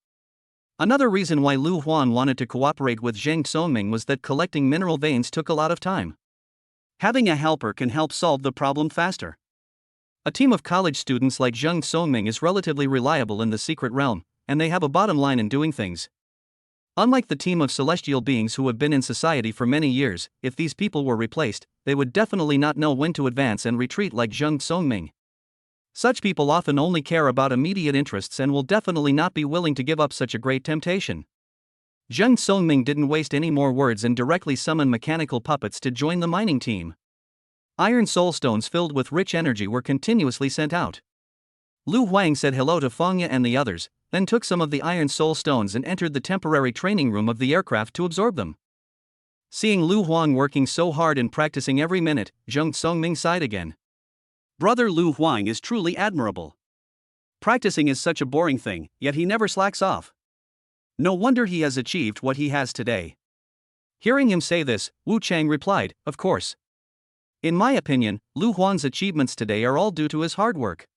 Another reason why Lu Huang wanted to cooperate with Zheng Songming was that collecting mineral veins took a lot of time. Having a helper can help solve the problem faster. A team of college students like Zheng Songming is relatively reliable in the secret realm, and they have a bottom line in doing things. Unlike the team of celestial beings who have been in society for many years, if these people were replaced, they would definitely not know when to advance and retreat like Zheng Songming. Such people often only care about immediate interests and will definitely not be willing to give up such a great temptation. Zheng Songming didn't waste any more words and directly summoned mechanical puppets to join the mining team. Iron soul stones filled with rich energy were continuously sent out. Lu Huang said hello to Fangya and the others, then took some of the iron soul stones and entered the temporary training room of the aircraft to absorb them. Seeing Lu Huang working so hard and practicing every minute, Zheng Songming sighed again. Brother Lu Huang is truly admirable. Practicing is such a boring thing, yet he never slacks off. No wonder he has achieved what he has today. Hearing him say this, Wu Chang replied, of course. In my opinion, Lu Huang's achievements today are all due to his hard work.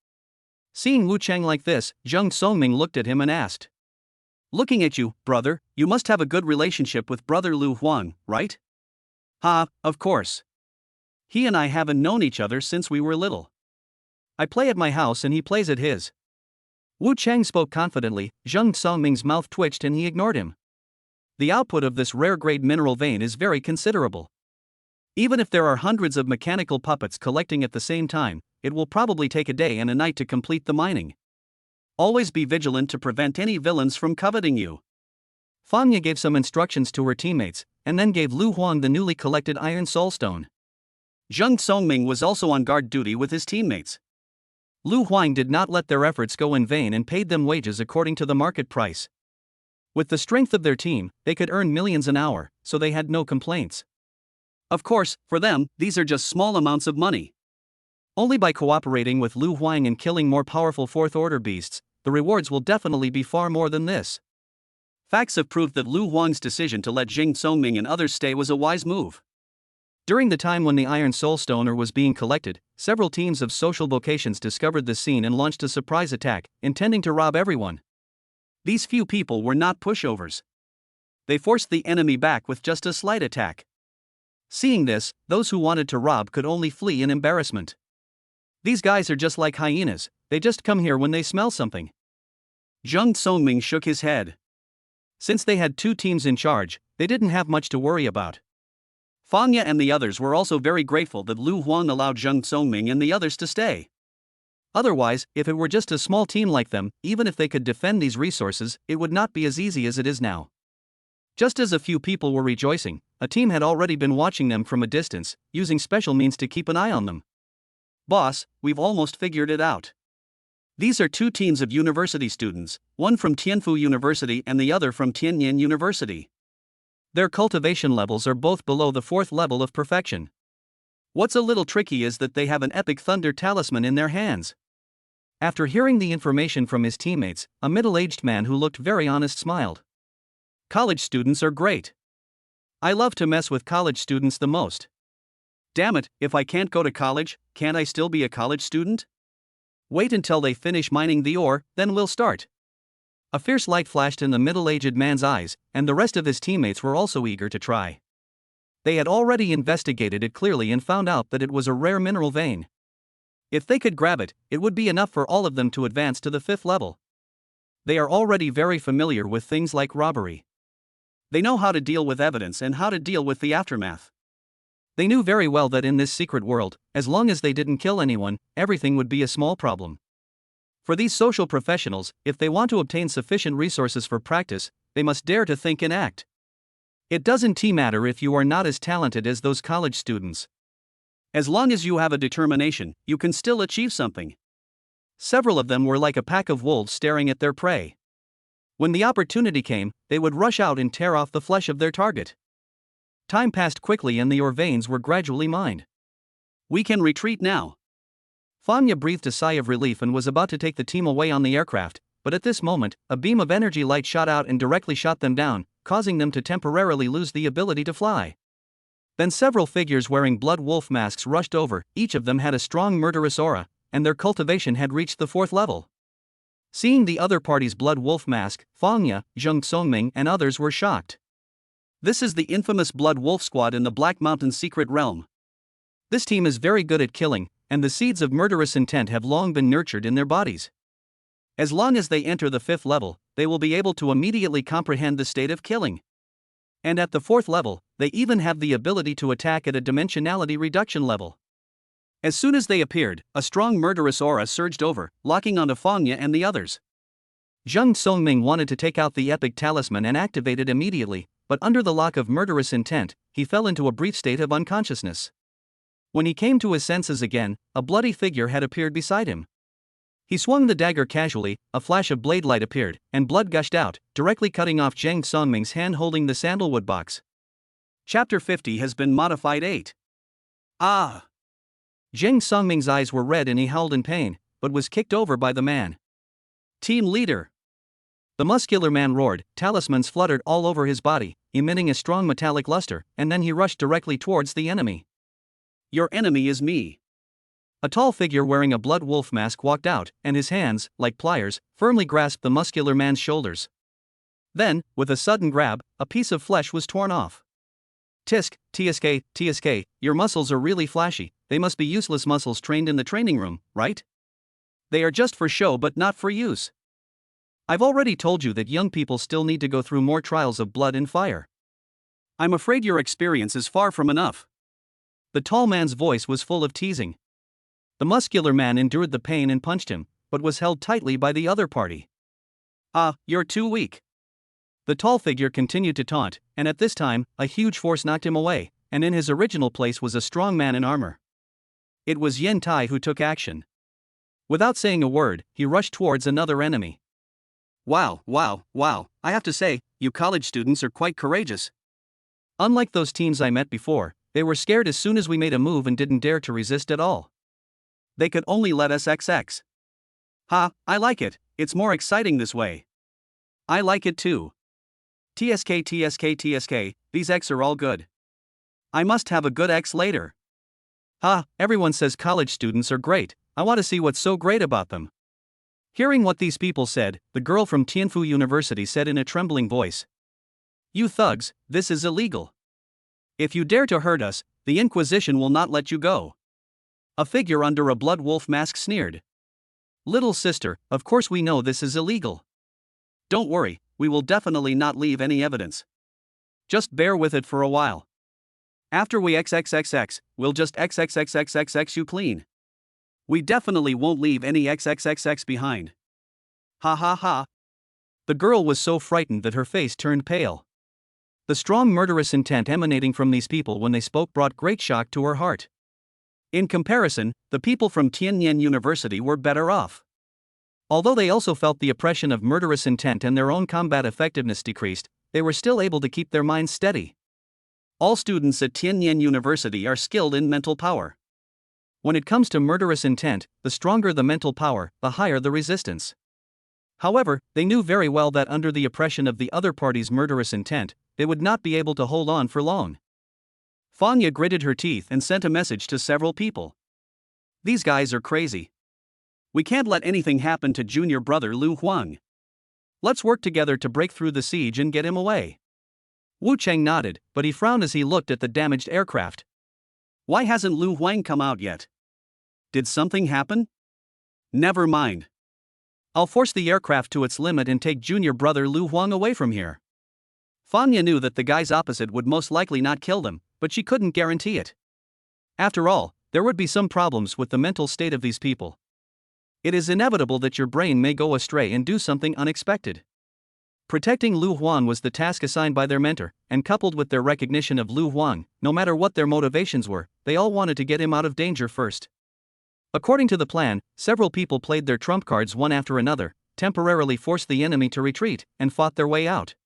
Seeing Wu Chang like this, Zheng Songming looked at him and asked. Looking at you, brother, you must have a good relationship with brother Lu Huang, right? Ha, of course. He and I haven't known each other since we were little. I play at my house and he plays at his. Wu Chang spoke confidently. Zheng Songming's mouth twitched and he ignored him. The output of this rare-grade mineral vein is very considerable. Even if there are hundreds of mechanical puppets collecting at the same time, it will probably take a day and a night to complete the mining. Always be vigilant to prevent any villains from coveting you. Fangya gave some instructions to her teammates, and then gave Lu Huang the newly collected iron soul stone. Zheng Songming was also on guard duty with his teammates. Lu Huang did not let their efforts go in vain and paid them wages according to the market price. With the strength of their team, they could earn millions an hour, so they had no complaints. Of course, for them, these are just small amounts of money. Only by cooperating with Lu Huang and killing more powerful fourth-order beasts, the rewards will definitely be far more than this. Facts have proved that Lu Huang's decision to let Zheng Songming and others stay was a wise move. During the time when the Iron Soul Stone was being collected, several teams of social vocations discovered the scene and launched a surprise attack, intending to rob everyone. These few people were not pushovers. They forced the enemy back with just a slight attack. Seeing this, those who wanted to rob could only flee in embarrassment. These guys are just like hyenas, they just come here when they smell something. Zheng Songming shook his head. Since they had two teams in charge, they didn't have much to worry about. Fangya and the others were also very grateful that Lu Huang allowed Zheng Songming and the others to stay. Otherwise, if it were just a small team like them, even if they could defend these resources, it would not be as easy as it is now. Just as a few people were rejoicing, a team had already been watching them from a distance, using special means to keep an eye on them. Boss, we've almost figured it out. These are two teams of university students, one from Tianfu University and the other from Tianyin University. Their cultivation levels are both below the 4th level of perfection. What's a little tricky is that they have an epic thunder talisman in their hands. After hearing the information from his teammates, a middle-aged man who looked very honest smiled. College students are great. I love to mess with college students the most. Damn it, if I can't go to college, can't I still be a college student? Wait until they finish mining the ore, then we'll start. A fierce light flashed in the middle-aged man's eyes, and the rest of his teammates were also eager to try. They had already investigated it clearly and found out that it was a rare mineral vein. If they could grab it, it would be enough for all of them to advance to the 5th level. They are already very familiar with things like robbery. They know how to deal with evidence and how to deal with the aftermath. They knew very well that in this secret world, as long as they didn't kill anyone, everything would be a small problem. For these social professionals, if they want to obtain sufficient resources for practice, they must dare to think and act. It doesn't matter if you are not as talented as those college students. As long as you have a determination, you can still achieve something. Several of them were like a pack of wolves staring at their prey. When the opportunity came, they would rush out and tear off the flesh of their target. Time passed quickly and the ore veins were gradually mined. We can retreat now. Fanya breathed a sigh of relief and was about to take the team away on the aircraft, but at this moment, a beam of energy light shot out and directly shot them down, causing them to temporarily lose the ability to fly. Then several figures wearing blood wolf masks rushed over, each of them had a strong murderous aura, and their cultivation had reached the 4th level. Seeing the other party's blood wolf mask, Fangya, Zheng Songming and others were shocked. This is the infamous Blood Wolf Squad in the Black Mountain Secret Realm. This team is very good at killing, and the seeds of murderous intent have long been nurtured in their bodies. As long as they enter the 5th level, they will be able to immediately comprehend the state of killing. And at the 4th level, they even have the ability to attack at a dimensionality reduction level. As soon as they appeared, a strong murderous aura surged over, locking onto Fangya and the others. Zheng Songming wanted to take out the epic talisman and activate it immediately, but under the lock of murderous intent, he fell into a brief state of unconsciousness. When he came to his senses again, a bloody figure had appeared beside him. He swung the dagger casually, a flash of blade light appeared, and blood gushed out, directly cutting off Zheng Songming's hand holding the sandalwood box. Chapter 50 has been modified 8. Ah! Zheng Songming's eyes were red and he howled in pain, but was kicked over by the man. Team leader! The muscular man roared, talismans fluttered all over his body, emitting a strong metallic luster, and then he rushed directly towards the enemy. Your enemy is me. A tall figure wearing a blood wolf mask walked out, and his hands, like pliers, firmly grasped the muscular man's shoulders. Then, with a sudden grab, a piece of flesh was torn off. Tisk, TSK, your muscles are really flashy, they must be useless muscles trained in the training room, right? They are just for show but not for use. I've already told you that young people still need to go through more trials of blood and fire. I'm afraid your experience is far from enough. The tall man's voice was full of teasing. The muscular man endured the pain and punched him, but was held tightly by the other party. Ah, you're too weak. The tall figure continued to taunt, and at this time, a huge force knocked him away, and in his original place was a strong man in armor. It was Yen Tai who took action. Without saying a word, he rushed towards another enemy. Wow, I have to say, you college students are quite courageous. Unlike those teams I met before, they were scared as soon as we made a move and didn't dare to resist at all. They could only let us XX. Ha, I like it, it's more exciting this way. I like it too. TSK, these X are all good. I must have a good X later. Ha, everyone says college students are great, I want to see what's so great about them. Hearing what these people said, the girl from Tianfu University said in a trembling voice. You thugs, this is illegal. If you dare to hurt us, the Inquisition will not let you go. A figure under a blood wolf mask sneered. Little sister, of course we know this is illegal. Don't worry, we will definitely not leave any evidence. Just bear with it for a while. After we XXXX, we'll just XXXXXX you clean. We definitely won't leave any XXXX behind. Ha ha ha. The girl was so frightened that her face turned pale. The strong murderous intent emanating from these people when they spoke brought great shock to her heart. In comparison, the people from Tianyan University were better off. Although they also felt the oppression of murderous intent and their own combat effectiveness decreased, they were still able to keep their minds steady. All students at Tianyan University are skilled in mental power. When it comes to murderous intent, the stronger the mental power, the higher the resistance. However, they knew very well that under the oppression of the other party's murderous intent, they would not be able to hold on for long. Fanya gritted her teeth and sent a message to several people. These guys are crazy. We can't let anything happen to junior brother Lu Huang. Let's work together to break through the siege and get him away. Wu Cheng nodded, but he frowned as he looked at the damaged aircraft. Why hasn't Lu Huang come out yet? Did something happen? Never mind. I'll force the aircraft to its limit and take junior brother Lu Huang away from here. Fanya knew that the guys opposite would most likely not kill them, but she couldn't guarantee it. After all, there would be some problems with the mental state of these people. It is inevitable that your brain may go astray and do something unexpected. Protecting Lu Huang was the task assigned by their mentor, and coupled with their recognition of Lu Huang, no matter what their motivations were, they all wanted to get him out of danger first. According to the plan, several people played their trump cards one after another, temporarily forced the enemy to retreat, and fought their way out.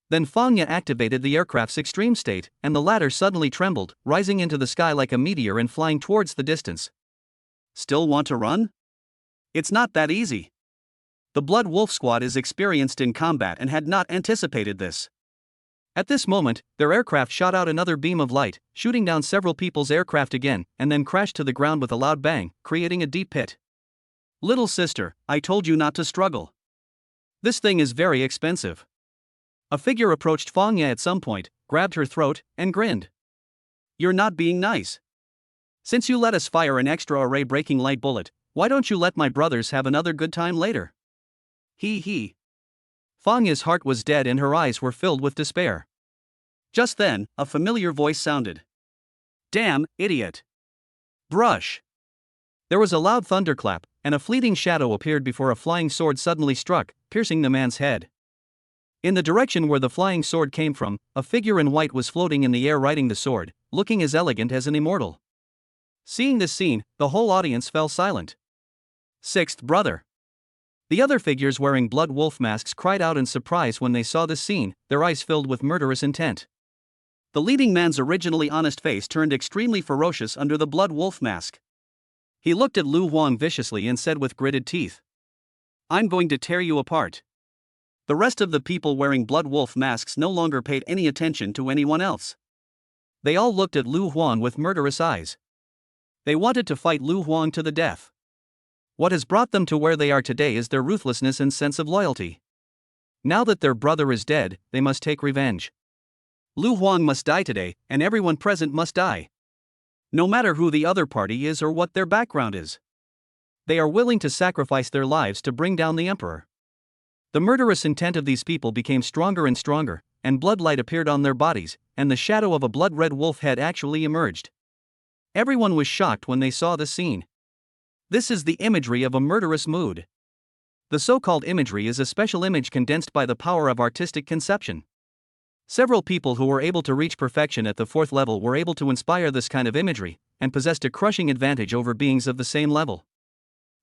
Then Fanya activated the aircraft's extreme state, and the latter suddenly trembled, rising into the sky like a meteor and flying towards the distance. Still want to run? It's not that easy. The Blood Wolf Squad is experienced in combat and had not anticipated this. At this moment, their aircraft shot out another beam of light, shooting down several people's aircraft again, and then crashed to the ground with a loud bang, creating a deep pit. Little sister, I told you not to struggle. This thing is very expensive. A figure approached Fanya at some point, grabbed her throat, and grinned. You're not being nice. Since you let us fire an extra array-breaking light bullet, why don't you let my brothers have another good time later? He. Fanya's heart was dead and her eyes were filled with despair. Just then, a familiar voice sounded. Damn, idiot. Brush. There was a loud thunderclap, and a fleeting shadow appeared before a flying sword suddenly struck, piercing the man's head. In the direction where the flying sword came from, a figure in white was floating in the air riding the sword, looking as elegant as an immortal. Seeing this scene, the whole audience fell silent. Sixth brother. The other figures wearing blood wolf masks cried out in surprise when they saw this scene, their eyes filled with murderous intent. The leading man's originally honest face turned extremely ferocious under the blood wolf mask. He looked at Lu Huang viciously and said with gritted teeth, "I'm going to tear you apart." The rest of the people wearing blood wolf masks no longer paid any attention to anyone else. They all looked at Lu Huang with murderous eyes. They wanted to fight Lu Huang to the death. What has brought them to where they are today is their ruthlessness and sense of loyalty. Now that their brother is dead, they must take revenge. Lu Huang must die today, and everyone present must die. No matter who the other party is or what their background is. They are willing to sacrifice their lives to bring down the emperor. The murderous intent of these people became stronger and stronger, and bloodlight appeared on their bodies, and the shadow of a blood-red wolf head actually emerged. Everyone was shocked when they saw the scene. This is the imagery of a murderous mood. The so-called imagery is a special image condensed by the power of artistic conception. Several people who were able to reach perfection at the 4th level were able to inspire this kind of imagery, and possessed a crushing advantage over beings of the same level.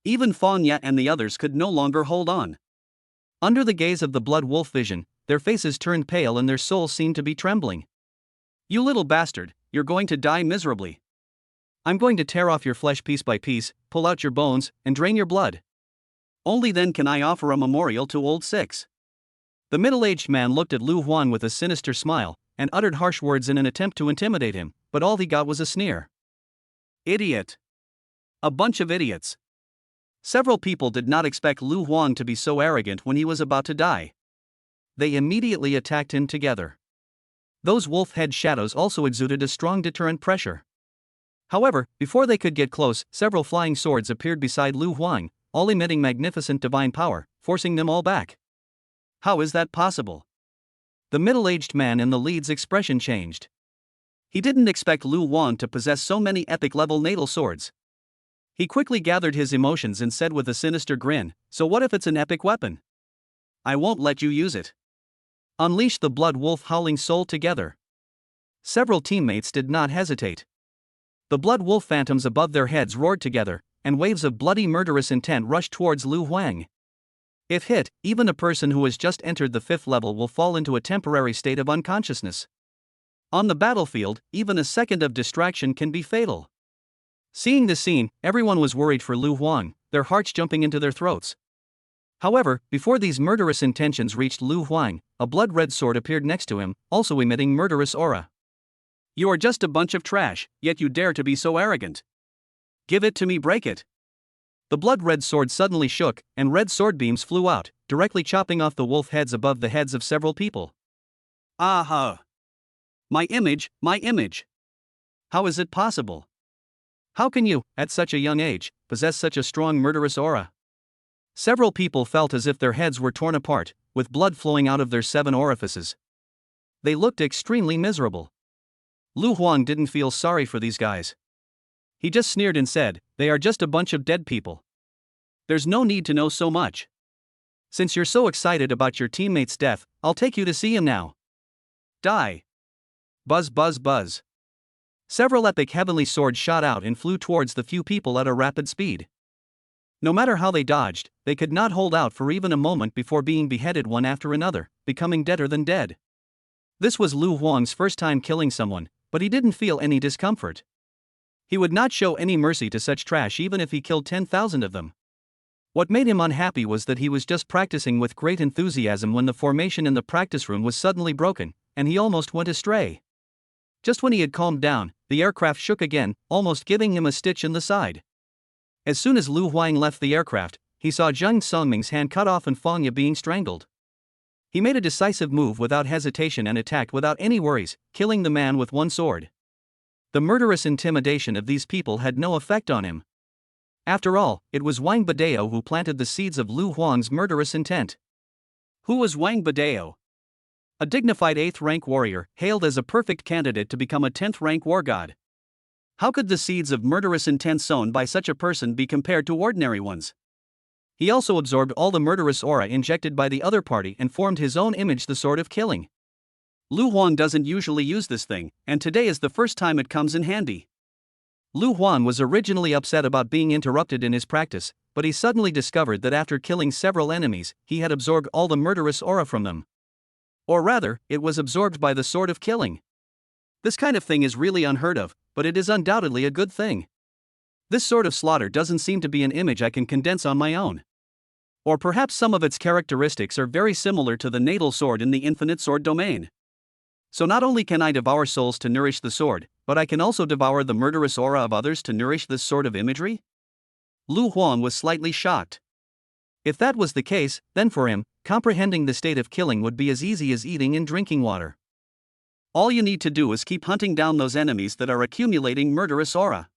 Even Fanya and the others could no longer hold on. Under the gaze of the blood wolf vision, their faces turned pale and their souls seemed to be trembling. "You little bastard, you're going to die miserably. I'm going to tear off your flesh piece by piece, pull out your bones, and drain your blood. Only then can I offer a memorial to old Six." The middle-aged man looked at Lu Huang with a sinister smile, and uttered harsh words in an attempt to intimidate him, but all he got was a sneer. "Idiot. A bunch of idiots." Several people did not expect Lu Huang to be so arrogant when he was about to die. They immediately attacked him together. Those wolf head shadows also exuded a strong deterrent pressure. However, before they could get close, several flying swords appeared beside Lu Huang, all emitting magnificent divine power, forcing them all back. How is that possible? The middle-aged man in the lead's expression changed. He didn't expect Lu Huang to possess so many epic-level natal swords. He quickly gathered his emotions and said with a sinister grin, "So what if it's an epic weapon? I won't let you use it. Unleash the blood wolf howling soul together." Several teammates did not hesitate. The blood wolf phantoms above their heads roared together, and waves of bloody murderous intent rushed towards Lu Huang. If hit, even a person who has just entered the 5th level will fall into a temporary state of unconsciousness. On the battlefield, even a second of distraction can be fatal. Seeing this scene, everyone was worried for Lu Huang, their hearts jumping into their throats. However, before these murderous intentions reached Lu Huang, a blood-red sword appeared next to him, also emitting murderous aura. "You are just a bunch of trash, yet you dare to be so arrogant. Give it to me, break it." The blood-red sword suddenly shook, and red sword beams flew out, directly chopping off the wolf heads above the heads of several people. "Aha! My image, my image! How is it possible? How can you, at such a young age, possess such a strong murderous aura?" Several people felt as if their heads were torn apart, with blood flowing out of their 7 orifices. They looked extremely miserable. Lu Huang didn't feel sorry for these guys. He just sneered and said, "They are just a bunch of dead people. There's no need to know so much. Since you're so excited about your teammate's death, I'll take you to see him now. Die." Buzz buzz buzz. Several epic heavenly swords shot out and flew towards the few people at a rapid speed. No matter how they dodged, they could not hold out for even a moment before being beheaded one after another, becoming deader than dead. This was Lu Huang's first time killing someone, but he didn't feel any discomfort. He would not show any mercy to such trash even if he killed 10,000 of them. What made him unhappy was that he was just practicing with great enthusiasm when the formation in the practice room was suddenly broken, and he almost went astray. Just when he had calmed down, the aircraft shook again, almost giving him a stitch in the side. As soon as Lu Huang left the aircraft, he saw Zhang Songming's hand cut off and Fanya being strangled. He made a decisive move without hesitation and attacked without any worries, killing the man with one sword. The murderous intimidation of these people had no effect on him. After all, it was Wang Badeo who planted the seeds of Lu Huang's murderous intent. Who was Wang Badeo? A dignified 8th rank warrior, hailed as a perfect candidate to become a 10th rank war god. How could the seeds of murderous intent sown by such a person be compared to ordinary ones? He also absorbed all the murderous aura injected by the other party and formed his own image, the Sword of Killing. Lu Huan doesn't usually use this thing, and today is the first time it comes in handy. Lu Huan was originally upset about being interrupted in his practice, but he suddenly discovered that after killing several enemies, he had absorbed all the murderous aura from them. Or rather, it was absorbed by the Sword of Killing. This kind of thing is really unheard of, but it is undoubtedly a good thing. This sort of slaughter doesn't seem to be an image I can condense on my own. Or perhaps some of its characteristics are very similar to the natal sword in the infinite sword domain. So not only can I devour souls to nourish the sword, but I can also devour the murderous aura of others to nourish this sort of imagery? Lu Huan was slightly shocked. If that was the case, then for him, comprehending the state of killing would be as easy as eating and drinking water. All you need to do is keep hunting down those enemies that are accumulating murderous aura.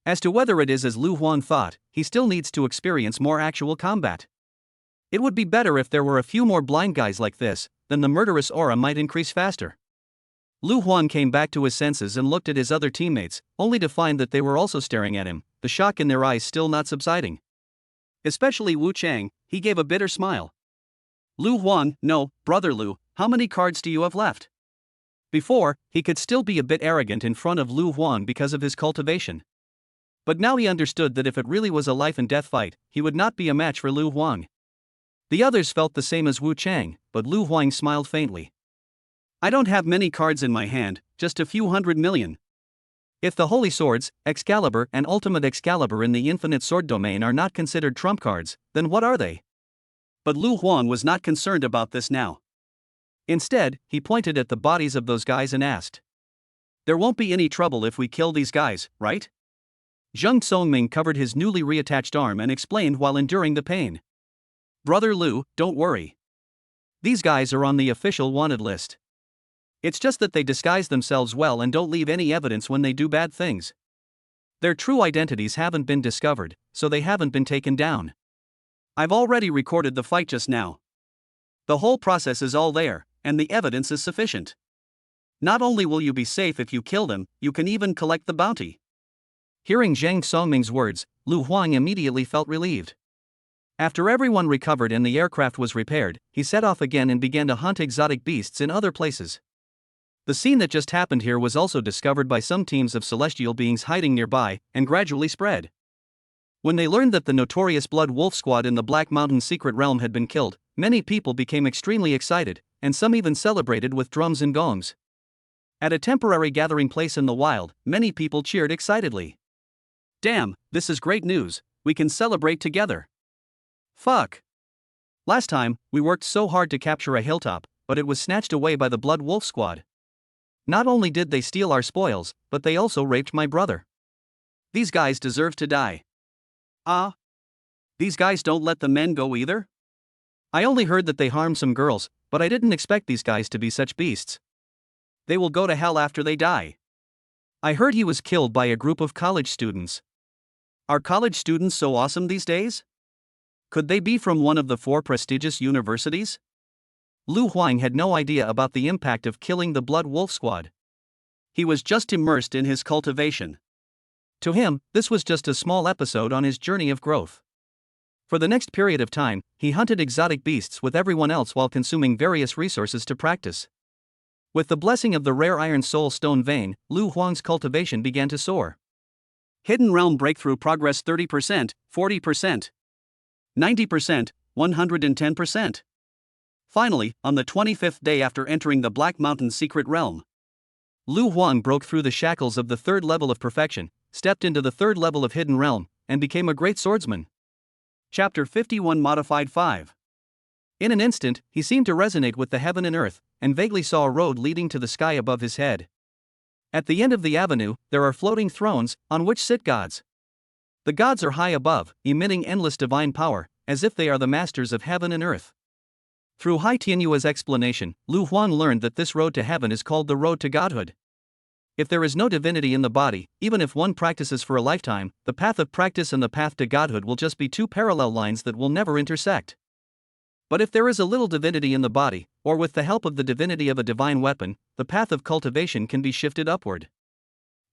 As to whether it is as Lu Huan thought, he still needs to experience more actual combat. It would be better if there were a few more blind guys like this, then the murderous aura might increase faster. Lu Huan came back to his senses and looked at his other teammates, only to find that they were also staring at him, the shock in their eyes still not subsiding. Especially Wu Chang, he gave a bitter smile. Lu Huan, no, brother Lu, how many cards do you have left? Before, he could still be a bit arrogant in front of Lu Huan because of his cultivation. But now he understood that if it really was a life and death fight, he would not be a match for Lu Huang. The others felt the same as Wu Chang, but Lu Huang smiled faintly. I don't have many cards in my hand, just a few 100 million. If the Holy Swords, Excalibur and Ultimate Excalibur in the Infinite Sword domain are not considered trump cards, then what are they? But Lu Huan was not concerned about this now. Instead, he pointed at the bodies of those guys and asked. There won't be any trouble if we kill these guys, right? Zheng Songming covered his newly reattached arm and explained while enduring the pain. Brother Lu, don't worry. These guys are on the official wanted list. It's just that they disguise themselves well and don't leave any evidence when they do bad things. Their true identities haven't been discovered, so they haven't been taken down. I've already recorded the fight just now. The whole process is all there, and the evidence is sufficient. Not only will you be safe if you kill them, you can even collect the bounty. Hearing Zhang Songming's words, Lu Huang immediately felt relieved. After everyone recovered and the aircraft was repaired, he set off again and began to hunt exotic beasts in other places. The scene that just happened here was also discovered by some teams of celestial beings hiding nearby, and gradually spread. When they learned that the notorious Blood Wolf Squad in the Black Mountain Secret Realm had been killed, many people became extremely excited, and some even celebrated with drums and gongs. At a temporary gathering place in the wild, many people cheered excitedly. Damn, this is great news, we can celebrate together. Fuck. Last time, we worked so hard to capture a hilltop, but it was snatched away by the Blood Wolf Squad. Not only did they steal our spoils, but they also raped my brother. These guys deserve to die. Ah? These guys don't let the men go either? I only heard that they harmed some girls, but I didn't expect these guys to be such beasts. They will go to hell after they die. I heard he was killed by a group of college students. Are college students so awesome these days? Could they be from one of the 4 prestigious universities? Lu Huang had no idea about the impact of killing the Blood Wolf Squad. He was just immersed in his cultivation. To him, this was just a small episode on his journey of growth. For the next period of time, he hunted exotic beasts with everyone else while consuming various resources to practice. With the blessing of the rare Iron Soul Stone vein, Lu Huang's cultivation began to soar. Hidden Realm Breakthrough Progress 30%, 40%. 90%, 110%. Finally, on the 25th day after entering the Black Mountain Secret Realm, Lu Huang broke through the shackles of the 3rd level of perfection, stepped into the 3rd level of Hidden Realm, and became a great swordsman. Chapter 51 Modified 5. In an instant, he seemed to resonate with the heaven and earth, and vaguely saw a road leading to the sky above his head. At the end of the avenue, there are floating thrones, on which sit gods. The gods are high above, emitting endless divine power, as if they are the masters of heaven and earth. Through Hai Tianyua's explanation, Lu Huang learned that this road to heaven is called the road to godhood. If there is no divinity in the body, even if one practices for a lifetime, the path of practice and the path to godhood will just be 2 parallel lines that will never intersect. But if there is a little divinity in the body, or with the help of the divinity of a divine weapon, the path of cultivation can be shifted upward.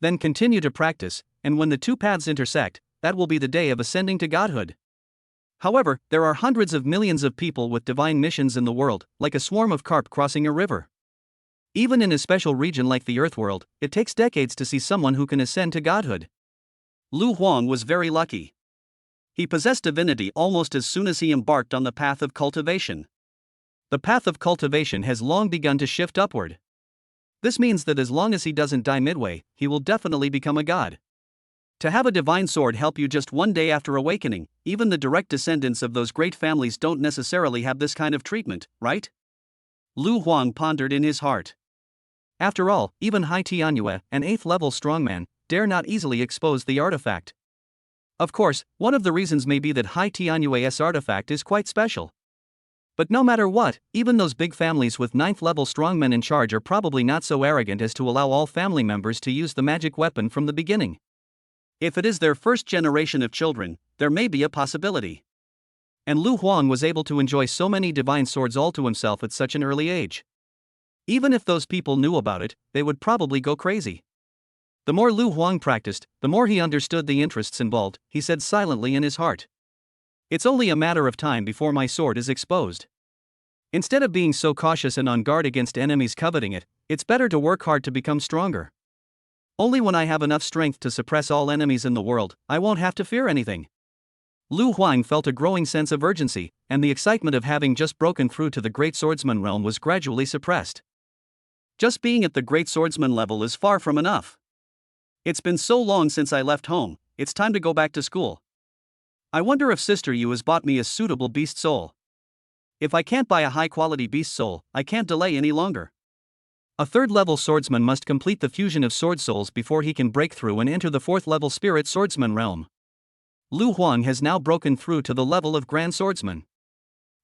Then continue to practice, and when the 2 paths intersect, that will be the day of ascending to godhood. However, there are hundreds of millions of people with divine missions in the world, like a swarm of carp crossing a river. Even in a special region like the Earth world, it takes decades to see someone who can ascend to godhood. Lu Huang was very lucky. He possessed divinity almost as soon as he embarked on the path of cultivation. The path of cultivation has long begun to shift upward. This means that as long as he doesn't die midway, he will definitely become a god. To have a divine sword help you just one day after awakening, even the direct descendants of those great families don't necessarily have this kind of treatment, right? Lu Huang pondered in his heart. After all, even Hai Tianyue, an 8th level strongman, dare not easily expose the artifact. Of course, one of the reasons may be that Hai Tianyue's artifact is quite special. But no matter what, even those big families with 9th level strongmen in charge are probably not so arrogant as to allow all family members to use the magic weapon from the beginning. If it is their first generation of children, there may be a possibility. And Lu Huang was able to enjoy so many divine swords all to himself at such an early age. Even if those people knew about it, they would probably go crazy. The more Lu Huang practiced, the more he understood the interests involved, he said silently in his heart. It's only a matter of time before my sword is exposed. Instead of being so cautious and on guard against enemies coveting it, it's better to work hard to become stronger. Only when I have enough strength to suppress all enemies in the world, I won't have to fear anything. Lu Huang felt a growing sense of urgency, and the excitement of having just broken through to the Great Swordsman realm was gradually suppressed. Just being at the Great Swordsman level is far from enough. It's been so long since I left home, it's time to go back to school. I wonder if Sister Yu has bought me a suitable beast soul. If I can't buy a high-quality beast soul, I can't delay any longer. A 3rd level swordsman must complete the fusion of sword souls before he can break through and enter the 4th level spirit swordsman realm. Lu Huang has now broken through to the level of Grand Swordsman.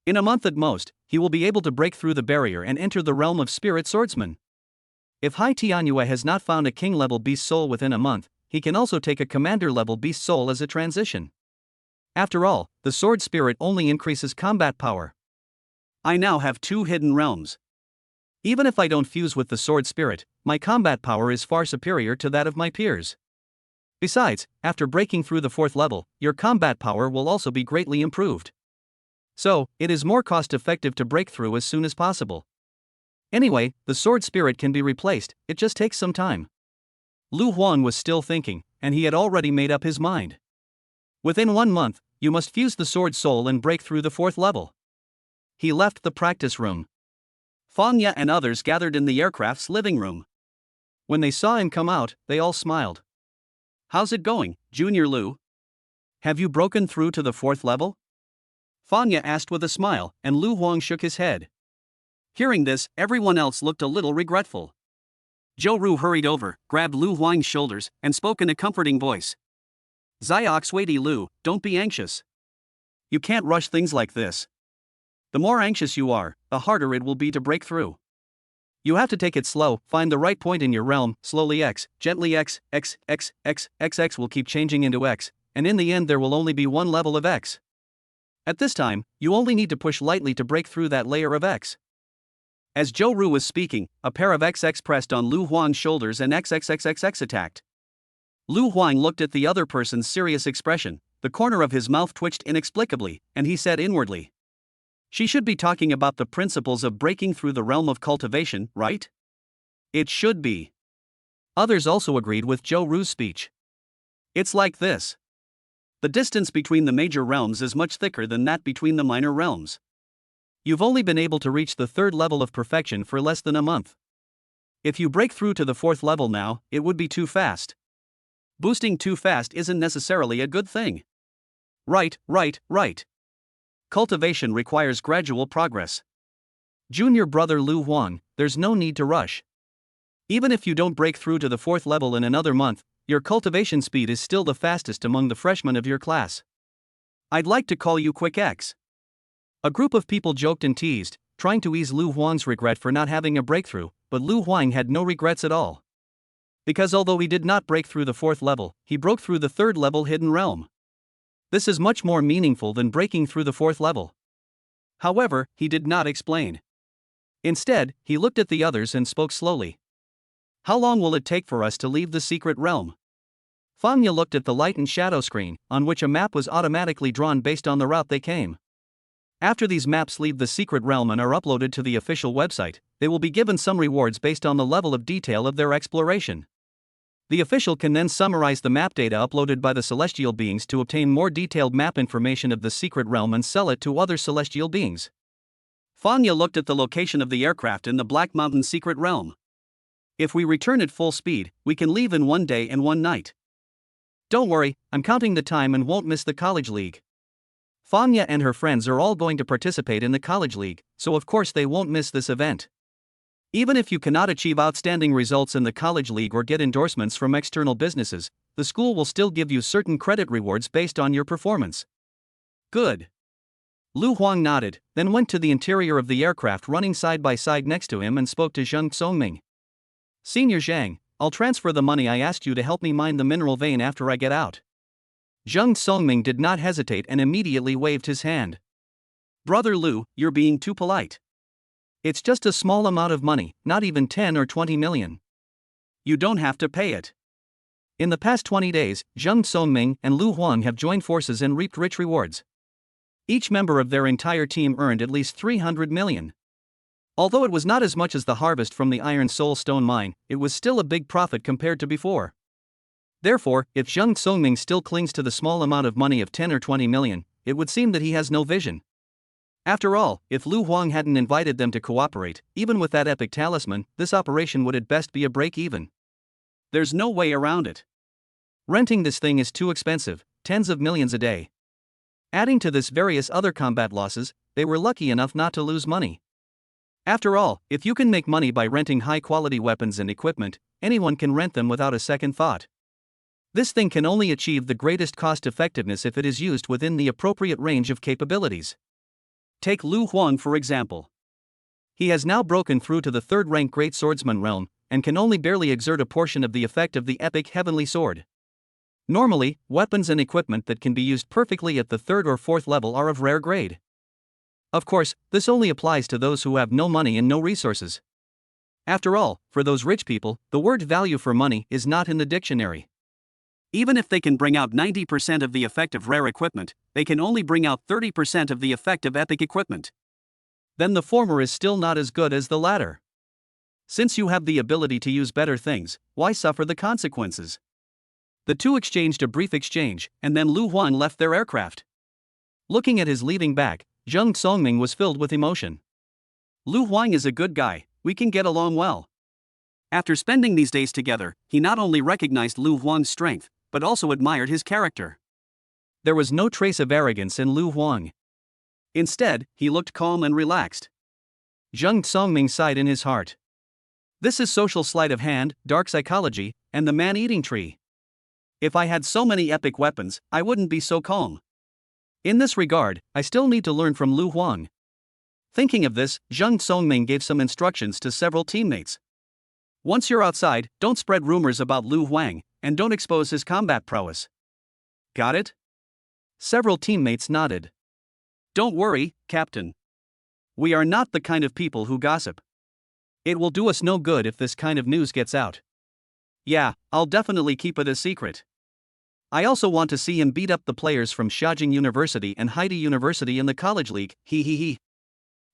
In a month at most, he will be able to break through the barrier and enter the realm of Spirit Swordsman. If Hai Tianyue has not found a king-level beast soul within a month, he can also take a commander-level beast soul as a transition. After all, the sword spirit only increases combat power. I now have 2 hidden realms. Even if I don't fuse with the sword spirit, my combat power is far superior to that of my peers. Besides, after breaking through the 4th level, your combat power will also be greatly improved. So, it is more cost-effective to break through as soon as possible. Anyway, the sword spirit can be replaced, it just takes some time. Lu Huang was still thinking, and he had already made up his mind. Within 1 month, you must fuse the sword soul and break through the 4th level. He left the practice room. Fangya and others gathered in the aircraft's living room. When they saw him come out, they all smiled. How's it going, Junior Lu? Have you broken through to the 4th level? Fangya asked with a smile, and Lu Huang shook his head. Hearing this, everyone else looked a little regretful. Zhou Ru hurried over, grabbed Lu Huang's shoulders, and spoke in a comforting voice. Xiaoxuedi Lu, don't be anxious. You can't rush things like this. The more anxious you are, the harder it will be to break through. You have to take it slow, find the right point in your realm, slowly X, gently X will keep changing into X, and in the end there will only be one level of X. At this time, you only need to push lightly to break through that layer of X. As Zhou Ru was speaking, a pair of XX pressed on Lu Huang's shoulders and XXXXX attacked. Lu Huang looked at the other person's serious expression, the corner of his mouth twitched inexplicably, and he said inwardly. She should be talking about the principles of breaking through the realm of cultivation, right? It should be. Others also agreed with Zhou Ru's speech. It's like this. The distance between the major realms is much thicker than that between the minor realms. You've only been able to reach the 3rd level of perfection for less than a month. If you break through to the 4th level now, it would be too fast. Boosting too fast isn't necessarily a good thing. Right. Cultivation requires gradual progress. Junior brother Lu Huang, there's no need to rush. Even if you don't break through to the 4th level in another month, your cultivation speed is still the fastest among the freshmen of your class. I'd like to call you Quick X. A group of people joked and teased, trying to ease Lu Huang's regret for not having a breakthrough, but Lu Huang had no regrets at all. Because although he did not break through the 4th level, he broke through the 3rd level hidden realm. This is much more meaningful than breaking through the 4th level. However, he did not explain. Instead, he looked at the others and spoke slowly. How long will it take for us to leave the secret realm? Fanya looked at the light and shadow screen, on which a map was automatically drawn based on the route they came. After these maps leave the secret realm and are uploaded to the official website, they will be given some rewards based on the level of detail of their exploration. The official can then summarize the map data uploaded by the celestial beings to obtain more detailed map information of the secret realm and sell it to other celestial beings. Fanya looked at the location of the aircraft in the Black Mountain secret realm. If we return at full speed, we can leave in 1 day and 1 night. Don't worry, I'm counting the time and won't miss the college league. Fanya and her friends are all going to participate in the college league, so of course they won't miss this event. Even if you cannot achieve outstanding results in the college league or get endorsements from external businesses, the school will still give you certain credit rewards based on your performance. Good. Lu Huang nodded, then went to the interior of the aircraft running side by side next to him and spoke to Zheng Songming. Senior Zhang, I'll transfer the money I asked you to help me mine the mineral vein after I get out. Zheng Songming did not hesitate and immediately waved his hand. Brother Lu, you're being too polite. It's just a small amount of money, not even 10 or 20 million. You don't have to pay it. In the past 20 days, Zheng Songming and Lu Huang have joined forces and reaped rich rewards. Each member of their entire team earned at least 300 million. Although it was not as much as the harvest from the Iron Soul Stone mine, it was still a big profit compared to before. Therefore, if Zheng Songming still clings to the small amount of money of 10 or 20 million, it would seem that he has no vision. After all, if Lu Huang hadn't invited them to cooperate, even with that epic talisman, this operation would at best be a break-even. There's no way around it. Renting this thing is too expensive, tens of millions a day. Adding to this various other combat losses, they were lucky enough not to lose money. After all, if you can make money by renting high-quality weapons and equipment, anyone can rent them without a second thought. This thing can only achieve the greatest cost-effectiveness if it is used within the appropriate range of capabilities. Take Lu Huang for example. He has now broken through to the third-rank Great Swordsman realm, and can only barely exert a portion of the effect of the epic Heavenly Sword. Normally, weapons and equipment that can be used perfectly at the 3rd or 4th level are of rare grade. Of course, this only applies to those who have no money and no resources. After all, for those rich people, the word value for money is not in the dictionary. Even if they can bring out 90% of the effect of rare equipment, they can only bring out 30% of the effect of epic equipment. Then the former is still not as good as the latter. Since you have the ability to use better things, why suffer the consequences? The two exchanged a brief exchange, and then Lu Huang left their aircraft. Looking at his leaving back, Zheng Songming was filled with emotion. Lu Huang is a good guy, we can get along well. After spending these days together, he not only recognized Lu Huang's strength, but also admired his character. There was no trace of arrogance in Lu Huang. Instead, he looked calm and relaxed. Zheng Songming sighed in his heart. This is social sleight of hand, dark psychology, and the man-eating tree. If I had so many epic weapons, I wouldn't be so calm. In this regard, I still need to learn from Lu Huang. Thinking of this, Zheng Songming gave some instructions to several teammates. Once you're outside, don't spread rumors about Lu Huang, and don't expose his combat prowess. Got it? Several teammates nodded. Don't worry, Captain. We are not the kind of people who gossip. It will do us no good if this kind of news gets out. Yeah, I'll definitely keep it a secret. I also want to see him beat up the players from Xiaojing University and Haidi University in the college league, he.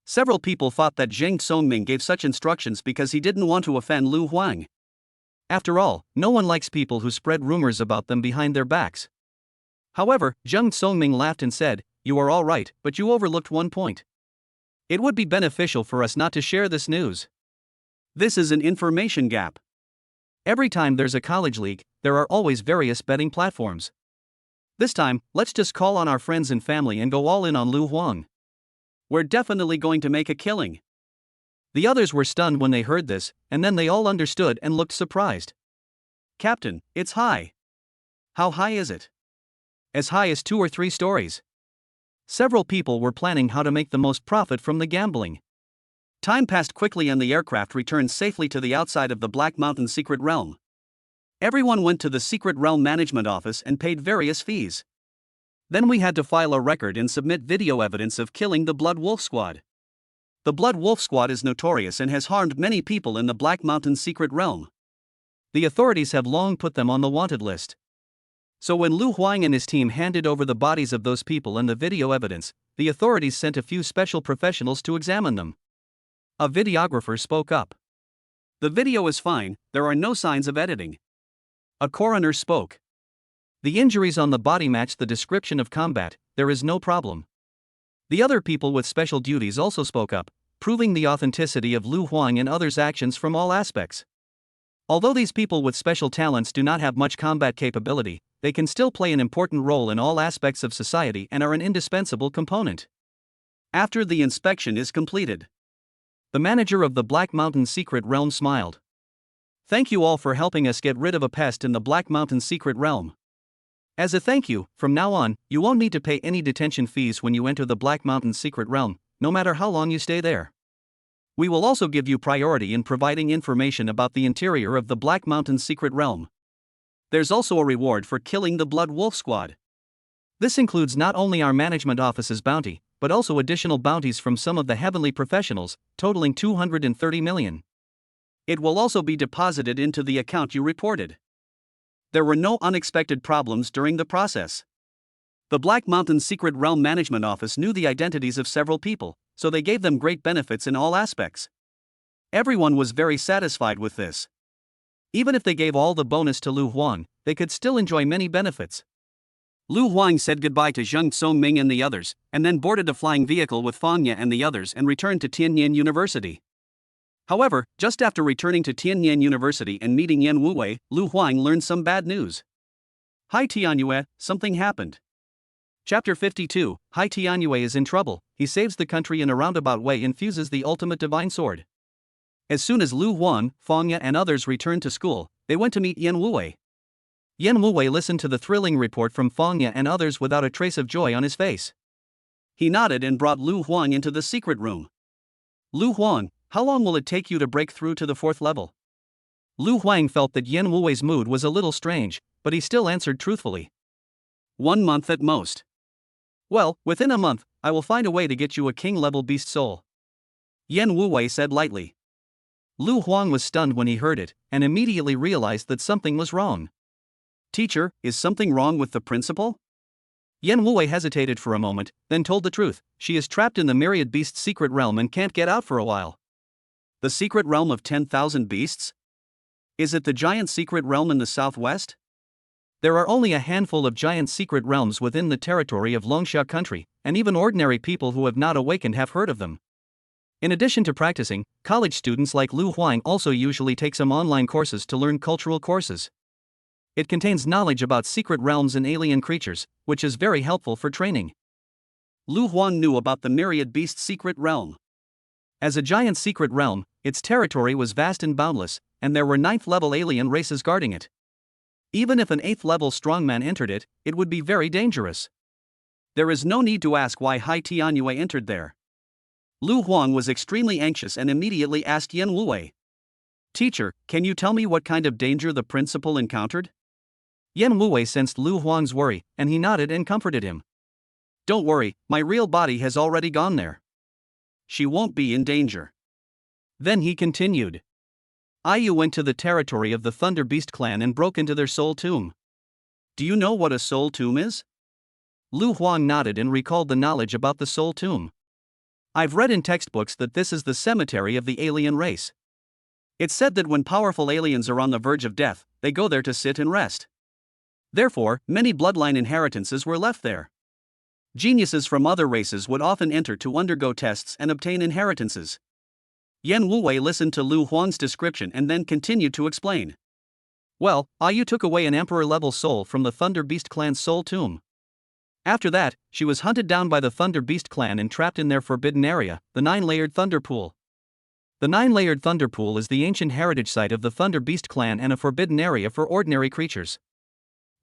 Several people thought that Zheng Songming gave such instructions because he didn't want to offend Lu Huang. After all, no one likes people who spread rumors about them behind their backs. However, Zheng Songming laughed and said, "You are all right, but you overlooked one point. It would be beneficial for us not to share this news. This is an information gap. Every time there's a college league, there are always various betting platforms. This time, let's just call on our friends and family and go all in on Lu Huang. We're definitely going to make a killing." The others were stunned when they heard this, and then they all understood and looked surprised. Captain, it's high. How high is it? As high as 2 or 3 stories. Several people were planning how to make the most profit from the gambling. Time passed quickly and the aircraft returned safely to the outside of the Black Mountain secret realm. Everyone went to the secret realm management office and paid various fees. Then we had to file a record and submit video evidence of killing the Blood Wolf Squad. The Blood Wolf Squad is notorious and has harmed many people in the Black Mountain secret realm. The authorities have long put them on the wanted list. So when Lu Huang and his team handed over the bodies of those people and the video evidence, the authorities sent a few special professionals to examine them. A videographer spoke up. The video is fine, there are no signs of editing. A coroner spoke. The injuries on the body match the description of combat, there is no problem. The other people with special duties also spoke up, proving the authenticity of Lu Huang and others' actions from all aspects. Although these people with special talents do not have much combat capability, they can still play an important role in all aspects of society and are an indispensable component. After the inspection is completed, the manager of the Black Mountain Secret Realm smiled. Thank you all for helping us get rid of a pest in the Black Mountain Secret Realm. As a thank you, from now on, you won't need to pay any detention fees when you enter the Black Mountain Secret Realm, no matter how long you stay there. We will also give you priority in providing information about the interior of the Black Mountain Secret Realm. There's also a reward for killing the Blood Wolf Squad. This includes not only our management office's bounty, but also additional bounties from some of the heavenly professionals, totaling 230 million. It will also be deposited into the account you reported. There were no unexpected problems during the process. The Black Mountain Secret Realm Management Office knew the identities of several people, so they gave them great benefits in all aspects. Everyone was very satisfied with this. Even if they gave all the bonus to Lu Huang, they could still enjoy many benefits. Lu Huang said goodbye to Zheng Tsongming and the others, and then boarded a flying vehicle with Fang Ye and the others and returned to Tianyan University. However, just after returning to Tianyan University and meeting Yan Wuwei, Lu Huang learned some bad news. Hai Tianyue, something happened. Chapter 52, Hai Tianyue is in trouble, he saves the country in a roundabout way and fuses the ultimate divine sword. As soon as Lu Huang, Fang Ye and others returned to school, they went to meet Yan Wuwei. Yan Wuwei listened to the thrilling report from Fang Ye and others without a trace of joy on his face. He nodded and brought Lu Huang into the secret room. Lu Huang, how long will it take you to break through to the 4th level? Lu Huang felt that Yan Wuwei's mood was a little strange, but he still answered truthfully. 1 month at most. Well, within a month, I will find a way to get you a king-level beast soul. Yan Wuwei said lightly. Lu Huang was stunned when he heard it, and immediately realized that something was wrong. Teacher, is something wrong with the principal? Yan Wuwei hesitated for a moment, then told the truth. She is trapped in the myriad beasts secret realm and can't get out for a while. The secret realm of 10,000 beasts? Is it the giant secret realm in the southwest? There are only a handful of giant secret realms within the territory of Longsha country, and even ordinary people who have not awakened have heard of them. In addition to practicing, college students like Lu Huang also usually take some online courses to learn cultural courses. It contains knowledge about secret realms and alien creatures, which is very helpful for training. Lu Huang knew about the myriad beast secret realm. As a giant secret realm, its territory was vast and boundless, and there were 9th-level alien races guarding it. Even if an 8th-level strongman entered it, it would be very dangerous. There is no need to ask why Hai Tianyue entered there. Lu Huang was extremely anxious and immediately asked Yan Wuwei. Teacher, can you tell me what kind of danger the principal encountered? Yan Wuwei sensed Lu Huang's worry, and he nodded and comforted him. Don't worry, my real body has already gone there. She won't be in danger. Then he continued. Ayu went to the territory of the Thunder Beast clan and broke into their soul tomb. Do you know what a soul tomb is? Lu Huang nodded and recalled the knowledge about the soul tomb. I've read in textbooks that this is the cemetery of the alien race. It's said that when powerful aliens are on the verge of death, they go there to sit and rest. Therefore, many bloodline inheritances were left there. Geniuses from other races would often enter to undergo tests and obtain inheritances. Yan Wuwei listened to Lu Huang's description and then continued to explain. Well, Ayu took away an emperor-level soul from the Thunder Beast clan's soul tomb. After that, she was hunted down by the Thunder Beast clan and trapped in their forbidden area, the 9-layered Thunder Pool. The 9-layered Thunder Pool is the ancient heritage site of the Thunder Beast clan and a forbidden area for ordinary creatures.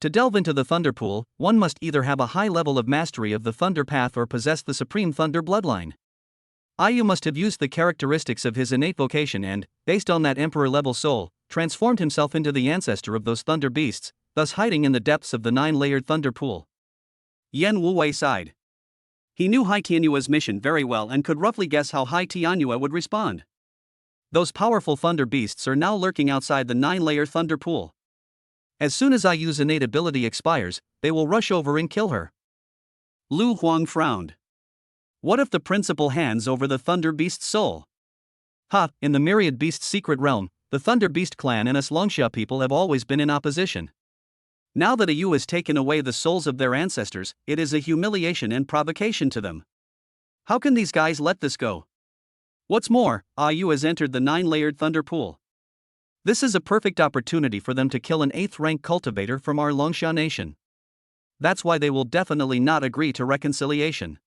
To delve into the Thunder Pool, one must either have a high level of mastery of the Thunder Path or possess the Supreme Thunder bloodline. Ayu must have used the characteristics of his innate vocation and, based on that emperor-level soul, transformed himself into the ancestor of those Thunder Beasts, thus hiding in the depths of the 9-layered Thunder Pool. Yan Wuwei sighed. He knew Hai Tianyue's mission very well and could roughly guess how Hai Tianyue would respond. Those powerful Thunder Beasts are now lurking outside the 9-layer Thunder Pool. As soon as Ayu's innate ability expires, they will rush over and kill her. Lu Huang frowned. What if the principal hands over the Thunder Beast's soul? In the Myriad Beast's secret realm, the Thunder Beast clan and us Longsha people have always been in opposition. Now that Ayu has taken away the souls of their ancestors, it is a humiliation and provocation to them. How can these guys let this go? What's more, Ayu has entered the 9-layered Thunder Pool. This is a perfect opportunity for them to kill an 8th-rank cultivator from our Longsha nation. That's why they will definitely not agree to reconciliation.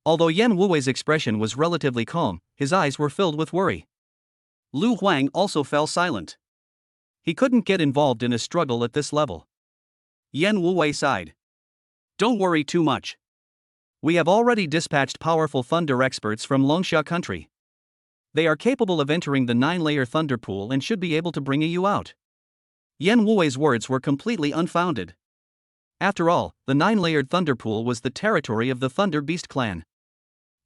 Although Yan Wuwei's expression was relatively calm, his eyes were filled with worry. Lu Huang also fell silent. He couldn't get involved in a struggle at this level. Yan Wuwei sighed. Don't worry too much. We have already dispatched powerful thunder experts from Longsha country. They are capable of entering the 9-layer thunder pool and should be able to bring you out. Yan Wuwei's words were completely unfounded. After all, the 9-layered thunder pool was the territory of the Thunder Beast clan.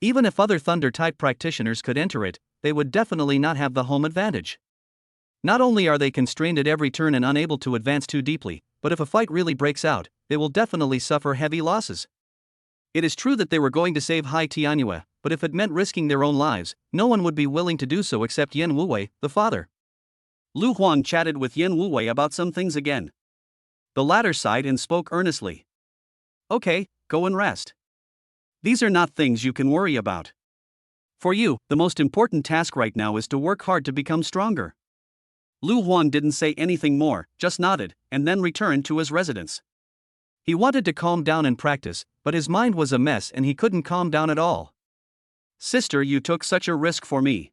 Even if other thunder-type practitioners could enter it, they would definitely not have the home advantage. Not only are they constrained at every turn and unable to advance too deeply, but if a fight really breaks out, they will definitely suffer heavy losses. It is true that they were going to save Hai Tianhua, but if it meant risking their own lives, no one would be willing to do so except Yan Wuwei, the father. Lu Huang chatted with Yan Wuwei about some things again. The latter sighed and spoke earnestly. Okay, go and rest. These are not things you can worry about. For you, the most important task right now is to work hard to become stronger. Lu Huang didn't say anything more, just nodded, and then returned to his residence. He wanted to calm down and practice, but his mind was a mess and he couldn't calm down at all. Sister, you took such a risk for me.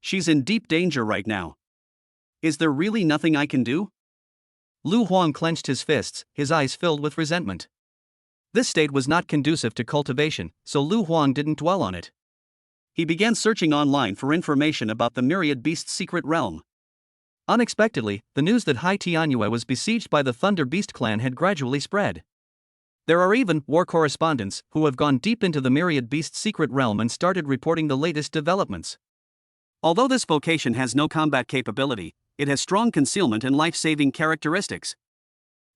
She's in deep danger right now. Is there really nothing I can do? Lu Huang clenched his fists, his eyes filled with resentment. This state was not conducive to cultivation, so Lu Huang didn't dwell on it. He began searching online for information about the Myriad Beast's secret realm. Unexpectedly, the news that Hai Tianhua was besieged by the Thunder Beast clan had gradually spread. There are even war correspondents who have gone deep into the Myriad Beast's secret realm and started reporting the latest developments. Although this vocation has no combat capability, it has strong concealment and life-saving characteristics.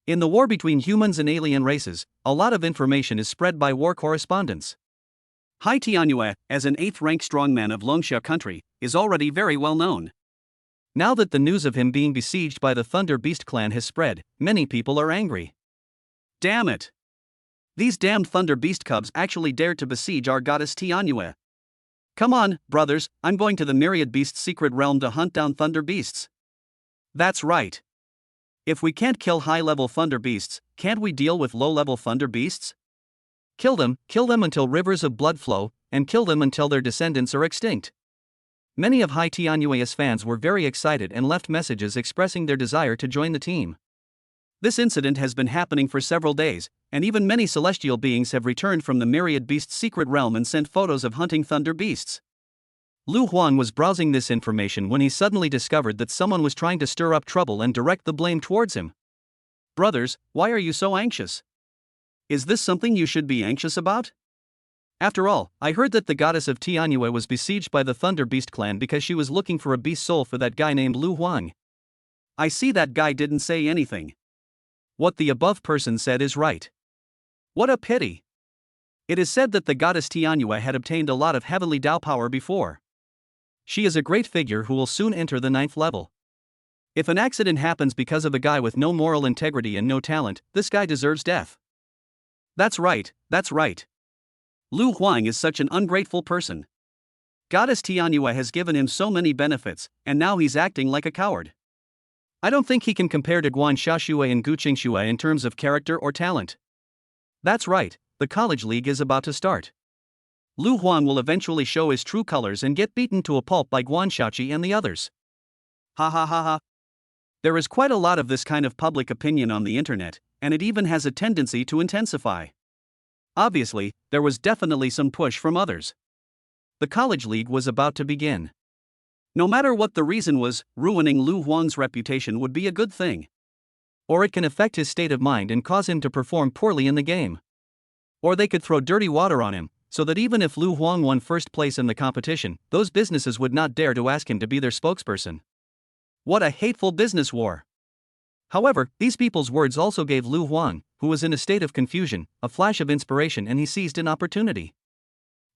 In the war between humans and alien races, a lot of information is spread by war correspondents. Hai Tianhua, as an 8th-rank strongman of Longsha country, is already very well known. Now that the news of him being besieged by the Thunder Beast clan has spread, many people are angry. Damn it! These damned Thunder Beast cubs actually dared to besiege our goddess Tianhua. Come on, brothers, I'm going to the Myriad Beast's secret realm to hunt down Thunder Beasts. That's right. If we can't kill high-level Thunder Beasts, can't we deal with low-level Thunder Beasts? Kill them until rivers of blood flow, and kill them until their descendants are extinct. Many of Hai Tianhua's fans were very excited and left messages expressing their desire to join the team. This incident has been happening for several days, and even many celestial beings have returned from the Myriad Beast's secret realm and sent photos of hunting Thunder Beasts. Lu Huang was browsing this information when he suddenly discovered that someone was trying to stir up trouble and direct the blame towards him. Brothers, why are you so anxious? Is this something you should be anxious about? After all, I heard that the goddess of Tianhua was besieged by the Thunder Beast clan because she was looking for a beast soul for that guy named Lu Huang. I see that guy didn't say anything. What the above person said is right. What a pity. It is said that the goddess Tianhua had obtained a lot of heavenly Dao power before. She is a great figure who will soon enter the 9th level. If an accident happens because of a guy with no moral integrity and no talent, this guy deserves death. That's right, that's right. Lu Huang is such an ungrateful person. Goddess Tianhua has given him so many benefits, and now he's acting like a coward. I don't think he can compare to Guan Xiaoshui and Gu Qingshui in terms of character or talent. That's right, the college league is about to start. Lu Huang will eventually show his true colors and get beaten to a pulp by Guan Xiaoqi and the others. Ha ha ha ha. There is quite a lot of this kind of public opinion on the internet, and it even has a tendency to intensify. Obviously, there was definitely some push from others. The college league was about to begin. No matter what the reason was, ruining Lu Huang's reputation would be a good thing. Or it can affect his state of mind and cause him to perform poorly in the game. Or they could throw dirty water on him, so that even if Lu Huang won first place in the competition, those businesses would not dare to ask him to be their spokesperson. What a hateful business war! However, these people's words also gave Lu Huang, who was in a state of confusion, a flash of inspiration, and he seized an opportunity.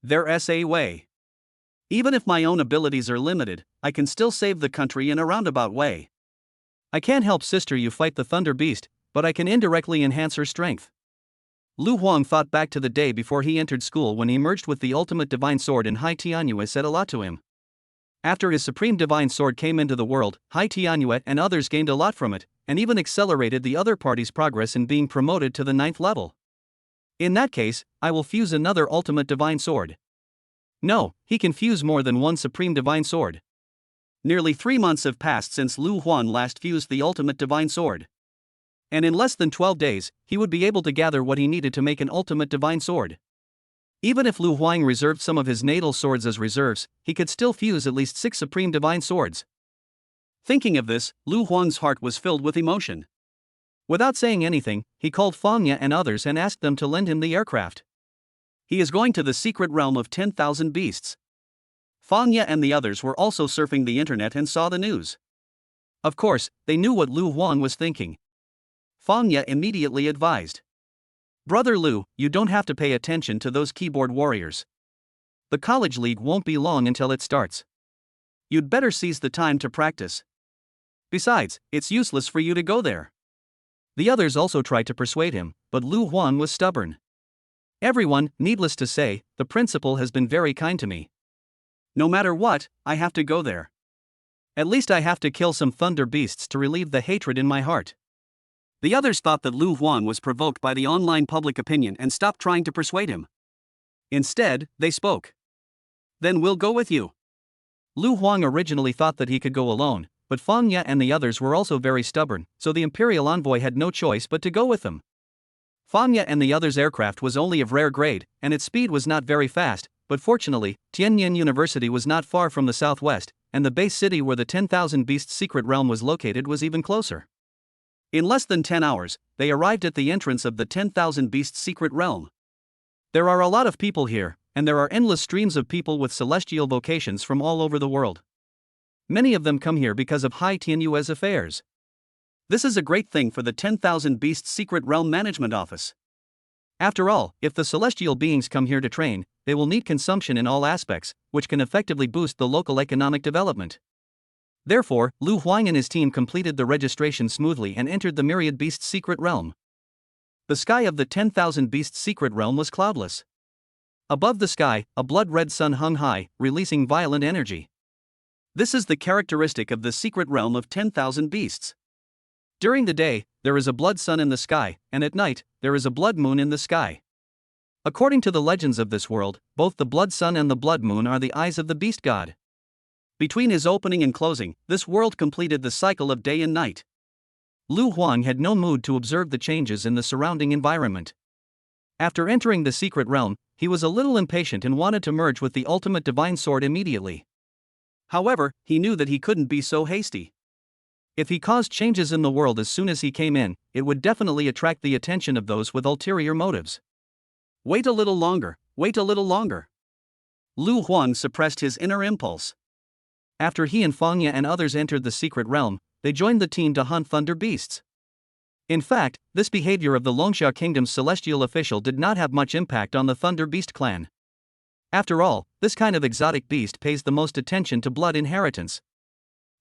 There's a way. Even if my own abilities are limited, I can still save the country in a roundabout way. I can't help Sister Yu fight the Thunder Beast, but I can indirectly enhance her strength. Lu Huang thought back to the day before he entered school when he merged with the ultimate divine sword, and Hai Tianyue said a lot to him. After his supreme divine sword came into the world, Hai Tianyue and others gained a lot from it, and even accelerated the other party's progress in being promoted to the 9th level. In that case, I will fuse another ultimate divine sword. No, he can fuse more than one supreme divine sword. Nearly 3 months have passed since Lu Huang last fused the ultimate divine sword. And in less than 12 days, he would be able to gather what he needed to make an ultimate divine sword. Even if Lu Huang reserved some of his natal swords as reserves, he could still fuse at least 6 supreme divine swords. Thinking of this, Lu Huang's heart was filled with emotion. Without saying anything, he called Fangya and others and asked them to lend him the aircraft. He is going to the secret realm of 10,000 beasts. Fangya and the others were also surfing the internet and saw the news. Of course, they knew what Lu Huang was thinking. Fangya immediately advised. Brother Lu, you don't have to pay attention to those keyboard warriors. The college league won't be long until it starts. You'd better seize the time to practice. Besides, it's useless for you to go there. The others also tried to persuade him, but Lu Huang was stubborn. Everyone, needless to say, the principal has been very kind to me. No matter what, I have to go there. At least I have to kill some thunder beasts to relieve the hatred in my heart. The others thought that Lu Huang was provoked by the online public opinion and stopped trying to persuade him. Instead, they spoke. Then we'll go with you. Lu Huang originally thought that he could go alone, but Fangya and the others were also very stubborn, so the imperial envoy had no choice but to go with them. Fangya and the others' aircraft was only of rare grade, and its speed was not very fast, but fortunately, Tianyin University was not far from the southwest, and the base city where the 10,000 Beasts secret realm was located was even closer. In less than 10 hours, they arrived at the entrance of the 10,000 Beasts secret realm. There are a lot of people here, and there are endless streams of people with celestial vocations from all over the world. Many of them come here because of Hai Tianyue's affairs. This is a great thing for the 10,000 Beasts Secret Realm Management Office. After all, if the celestial beings come here to train, they will need consumption in all aspects, which can effectively boost the local economic development. Therefore, Lu Huang and his team completed the registration smoothly and entered the Myriad Beasts Secret Realm. The sky of the 10,000 Beasts Secret Realm was cloudless. Above the sky, a blood-red sun hung high, releasing violent energy. This is the characteristic of the secret realm of 10,000 beasts. During the day, there is a blood sun in the sky, and at night, there is a blood moon in the sky. According to the legends of this world, both the blood sun and the blood moon are the eyes of the beast god. Between his opening and closing, this world completed the cycle of day and night. Lu Huang had no mood to observe the changes in the surrounding environment. After entering the secret realm, he was a little impatient and wanted to merge with the ultimate divine sword immediately. However, he knew that he couldn't be so hasty. If he caused changes in the world as soon as he came in, it would definitely attract the attention of those with ulterior motives. Wait a little longer, wait a little longer. Lu Huang suppressed his inner impulse. After he and Fangya and others entered the secret realm, they joined the team to hunt thunder beasts. In fact, this behavior of the Longsha Kingdom's celestial official did not have much impact on the Thunder Beast clan. After all, this kind of exotic beast pays the most attention to blood inheritance.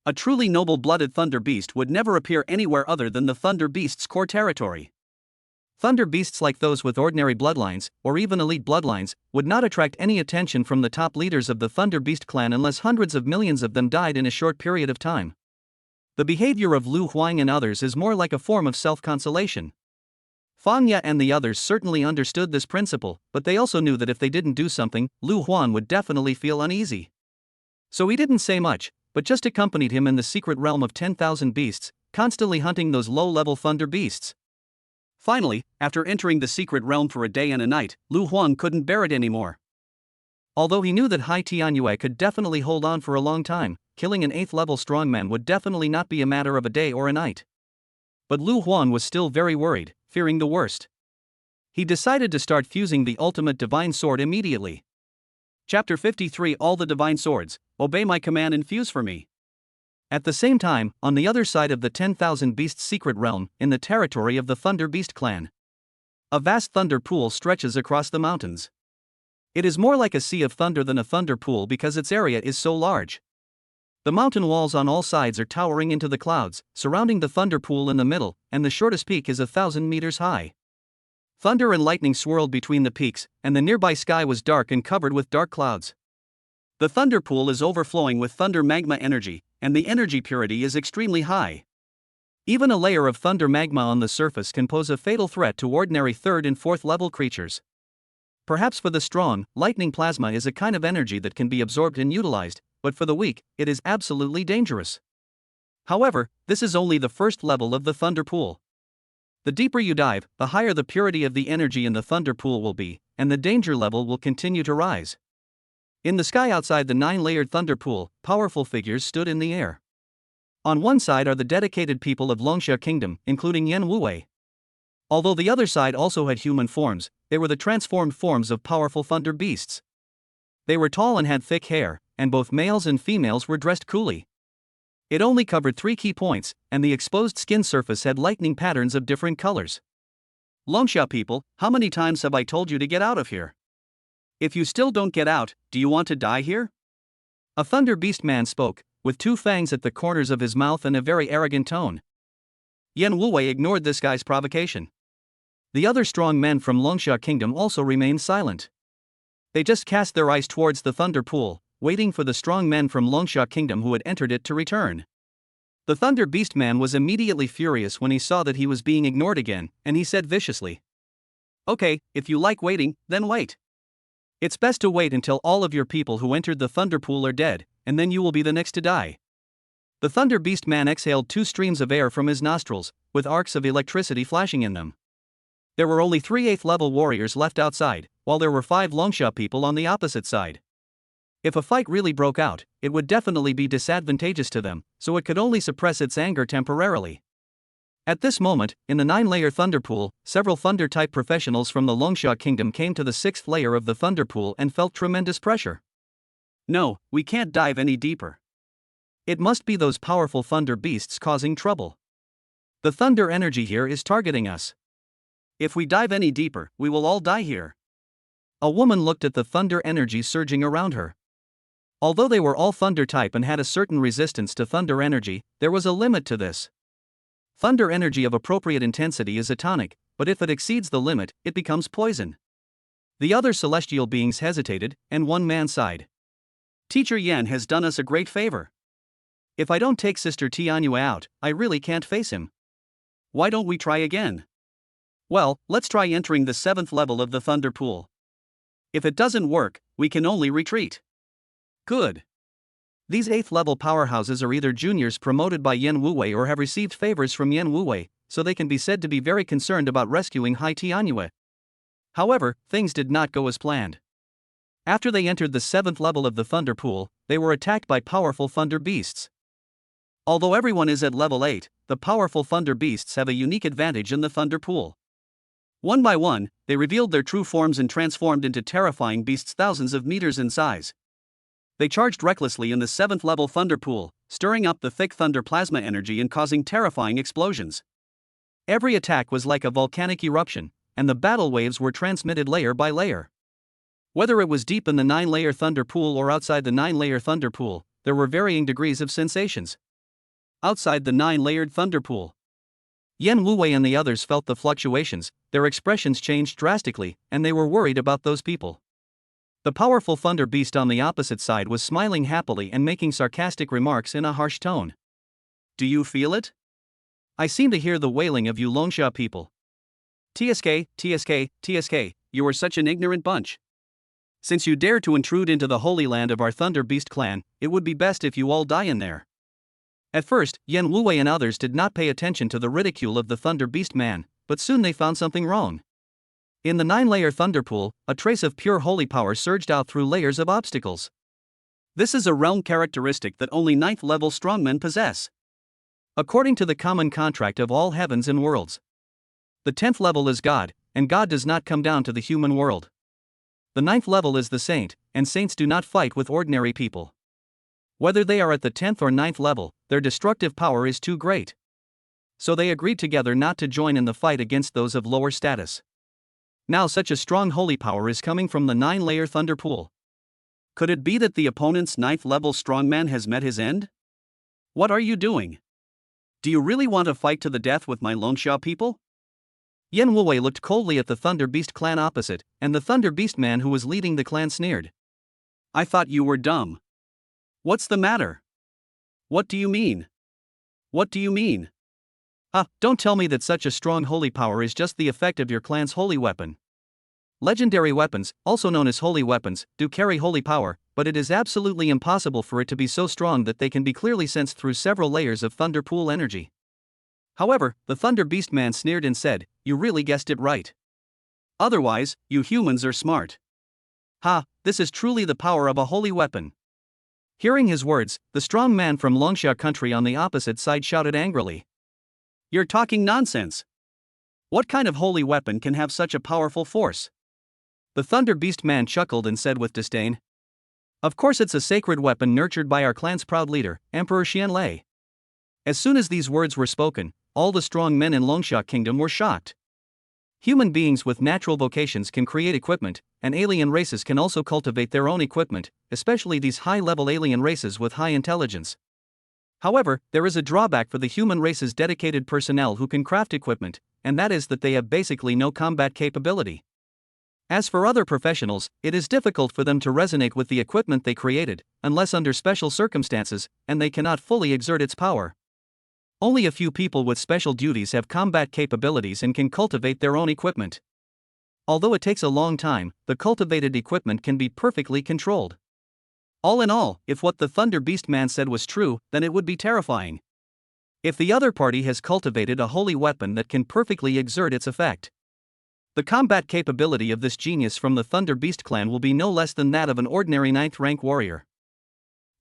A truly noble-blooded thunder beast would never appear anywhere other than the thunder beast's core territory. Thunder beasts like those with ordinary bloodlines, or even elite bloodlines, would not attract any attention from the top leaders of the Thunder Beast clan unless hundreds of millions of them died in a short period of time. The behavior of Lu Huang and others is more like a form of self-consolation. Fangya and the others certainly understood this principle, but they also knew that if they didn't do something, Lu Huang would definitely feel uneasy. So he didn't say much, but just accompanied him in the secret realm of 10,000 beasts, constantly hunting those low-level thunder beasts. Finally, after entering the secret realm for a day and a night, Lu Huang couldn't bear it anymore. Although he knew that Hai Tianyue could definitely hold on for a long time, killing an 8th-level strongman would definitely not be a matter of a day or a night. But Lu Huang was still very worried, fearing the worst. He decided to start fusing the ultimate divine sword immediately. Chapter 53 All the divine swords, obey my command and fuse for me. At the same time, on the other side of the 10,000 Beasts secret realm, in the territory of the Thunder Beast clan, a vast thunder pool stretches across the mountains. It is more like a sea of thunder than a thunder pool because its area is so large. The mountain walls on all sides are towering into the clouds, surrounding the thunder pool in the middle, and the shortest peak is 1,000 meters high. Thunder and lightning swirled between the peaks, and the nearby sky was dark and covered with dark clouds. The thunder pool is overflowing with thunder magma energy, and the energy purity is extremely high. Even a layer of thunder magma on the surface can pose a fatal threat to ordinary 3rd and 4th level creatures. Perhaps for the strong, lightning plasma is a kind of energy that can be absorbed and utilized, but for the weak, it is absolutely dangerous. However, this is only the first level of the thunder pool. The deeper you dive, the higher the purity of the energy in the thunder pool will be, and the danger level will continue to rise. In the sky outside the 9-layered thunder pool, powerful figures stood in the air. On one side are the dedicated people of Longsha Kingdom, including Yan Wuwei. Although the other side also had human forms, they were the transformed forms of powerful thunder beasts. They were tall and had thick hair, and both males and females were dressed coolly. It only covered 3 key points, and the exposed skin surface had lightning patterns of different colors. Longsha people, how many times have I told you to get out of here? If you still don't get out, do you want to die here? A thunder beast man spoke, with 2 fangs at the corners of his mouth and a very arrogant tone. Yan Wuwei ignored this guy's provocation. The other strong men from Longsha Kingdom also remained silent. They just cast their eyes towards the thunder pool, waiting for the strong men from Longsha Kingdom who had entered it to return. The thunder beast man was immediately furious when he saw that he was being ignored again, and he said viciously, "Okay, if you like waiting, then wait. It's best to wait until all of your people who entered the thunder pool are dead, and then you will be the next to die." The thunder beast man exhaled 2 streams of air from his nostrils, with arcs of electricity flashing in them. There were only 3 8th level warriors left outside, while there were 5 Longsha people on the opposite side. If a fight really broke out, it would definitely be disadvantageous to them, so it could only suppress its anger temporarily. At this moment, in the 9-layer thunder pool, several thunder-type professionals from the Longsha Kingdom came to the 6th layer of the thunder pool and felt tremendous pressure. No, we can't dive any deeper. It must be those powerful thunder beasts causing trouble. The thunder energy here is targeting us. If we dive any deeper, we will all die here. A woman looked at the thunder energy surging around her. Although they were all thunder type and had a certain resistance to thunder energy, there was a limit to this. Thunder energy of appropriate intensity is a tonic, but if it exceeds the limit, it becomes poison. The other celestial beings hesitated, and one man sighed. Teacher Yan has done us a great favor. If I don't take Sister Tianyue out, I really can't face him. Why don't we try again? Well, let's try entering the 7th level of the thunder pool. If it doesn't work, we can only retreat. Good. These 8th level powerhouses are either juniors promoted by Yan Wuwei or have received favors from Yan Wuwei, so they can be said to be very concerned about rescuing Hai Tianyue. However, things did not go as planned. After they entered the 7th level of the thunder pool, they were attacked by powerful thunder beasts. Although everyone is at level 8, the powerful thunder beasts have a unique advantage in the thunder pool. One by one, they revealed their true forms and transformed into terrifying beasts thousands of meters in size. They charged recklessly in the 7th level thunder pool, stirring up the thick thunder plasma energy and causing terrifying explosions. Every attack was like a volcanic eruption, and the battle waves were transmitted layer by layer. Whether it was deep in the 9-layer thunder pool or outside the 9-layer thunder pool, there were varying degrees of sensations. Outside the 9-layered thunder pool, Yan Wuwei and the others felt the fluctuations, their expressions changed drastically, and they were worried about those people. The powerful thunder beast on the opposite side was smiling happily and making sarcastic remarks in a harsh tone. Do you feel it? I seem to hear the wailing of you Longsha people. TSK, TSK, TSK, you are such an ignorant bunch. Since you dare to intrude into the holy land of our Thunder Beast clan, it would be best if you all die in there. At first, Yan Wuwei and others did not pay attention to the ridicule of the Thunder Beast man, but soon they found something wrong. In the 9-layer thunder pool, a trace of pure holy power surged out through layers of obstacles. This is a realm characteristic that only 9th level strongmen possess. According to the common contract of all heavens and worlds, the 10th level is God, and God does not come down to the human world. The 9th level is the saint, and saints do not fight with ordinary people. Whether they are at the 10th or 9th level, their destructive power is too great. So they agreed together not to join in the fight against those of lower status. Now such a strong holy power is coming from the 9-layer thunder pool. Could it be that the opponent's 9th level strongman has met his end? What are you doing? Do you really want to fight to the death with my Longsha people? Yan Wuwei looked coldly at the Thunder Beast clan opposite, and the Thunder Beast man who was leading the clan sneered. I thought you were dumb. What's the matter? What do you mean? What do you mean? Don't tell me that such a strong holy power is just the effect of your clan's holy weapon. Legendary weapons, also known as holy weapons, do carry holy power, but it is absolutely impossible for it to be so strong that they can be clearly sensed through several layers of thunder pool energy. However, the Thunder Beast man sneered and said, you really guessed it right. Otherwise, you humans are smart. This is truly the power of a holy weapon. Hearing his words, the strong man from Longsha country on the opposite side shouted angrily. You're talking nonsense. What kind of holy weapon can have such a powerful force? The Thunder Beast man chuckled and said with disdain. Of course it's a sacred weapon nurtured by our clan's proud leader, Emperor Xianlei. As soon as these words were spoken, all the strong men in Longsha Kingdom were shocked. Human beings with natural vocations can create equipment, and alien races can also cultivate their own equipment, especially these high-level alien races with high intelligence. However, there is a drawback for the human race's dedicated personnel who can craft equipment, and that is that they have basically no combat capability. As for other professionals, it is difficult for them to resonate with the equipment they created, unless under special circumstances, and they cannot fully exert its power. Only a few people with special duties have combat capabilities and can cultivate their own equipment. Although it takes a long time, the cultivated equipment can be perfectly controlled. All in all, if what the Thunder Beast man said was true, then it would be terrifying. If the other party has cultivated a holy weapon that can perfectly exert its effect, the combat capability of this genius from the Thunder Beast clan will be no less than that of an ordinary 9th rank warrior.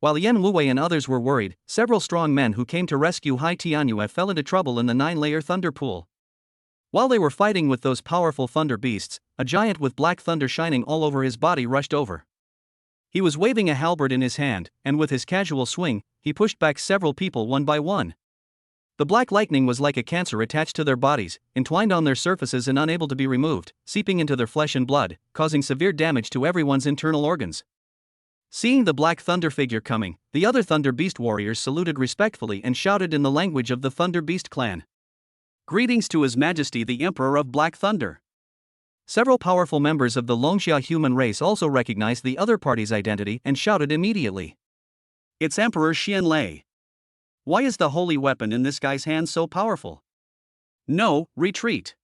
While Yan Wuwei and others were worried, several strong men who came to rescue Hai Tianyue fell into trouble in the 9-layer thunder pool. While they were fighting with those powerful thunder beasts, a giant with black thunder shining all over his body rushed over. He was waving a halberd in his hand, and with his casual swing, he pushed back several people one by one. The black lightning was like a cancer attached to their bodies, entwined on their surfaces and unable to be removed, seeping into their flesh and blood, causing severe damage to everyone's internal organs. Seeing the black thunder figure coming, the other Thunder Beast warriors saluted respectfully and shouted in the language of the Thunder Beast clan. Greetings to His Majesty the Emperor of Black Thunder. Several powerful members of the Longsha human race also recognized the other party's identity and shouted immediately. It's Emperor Xianlei. Why is the holy weapon in this guy's hand so powerful? No, retreat.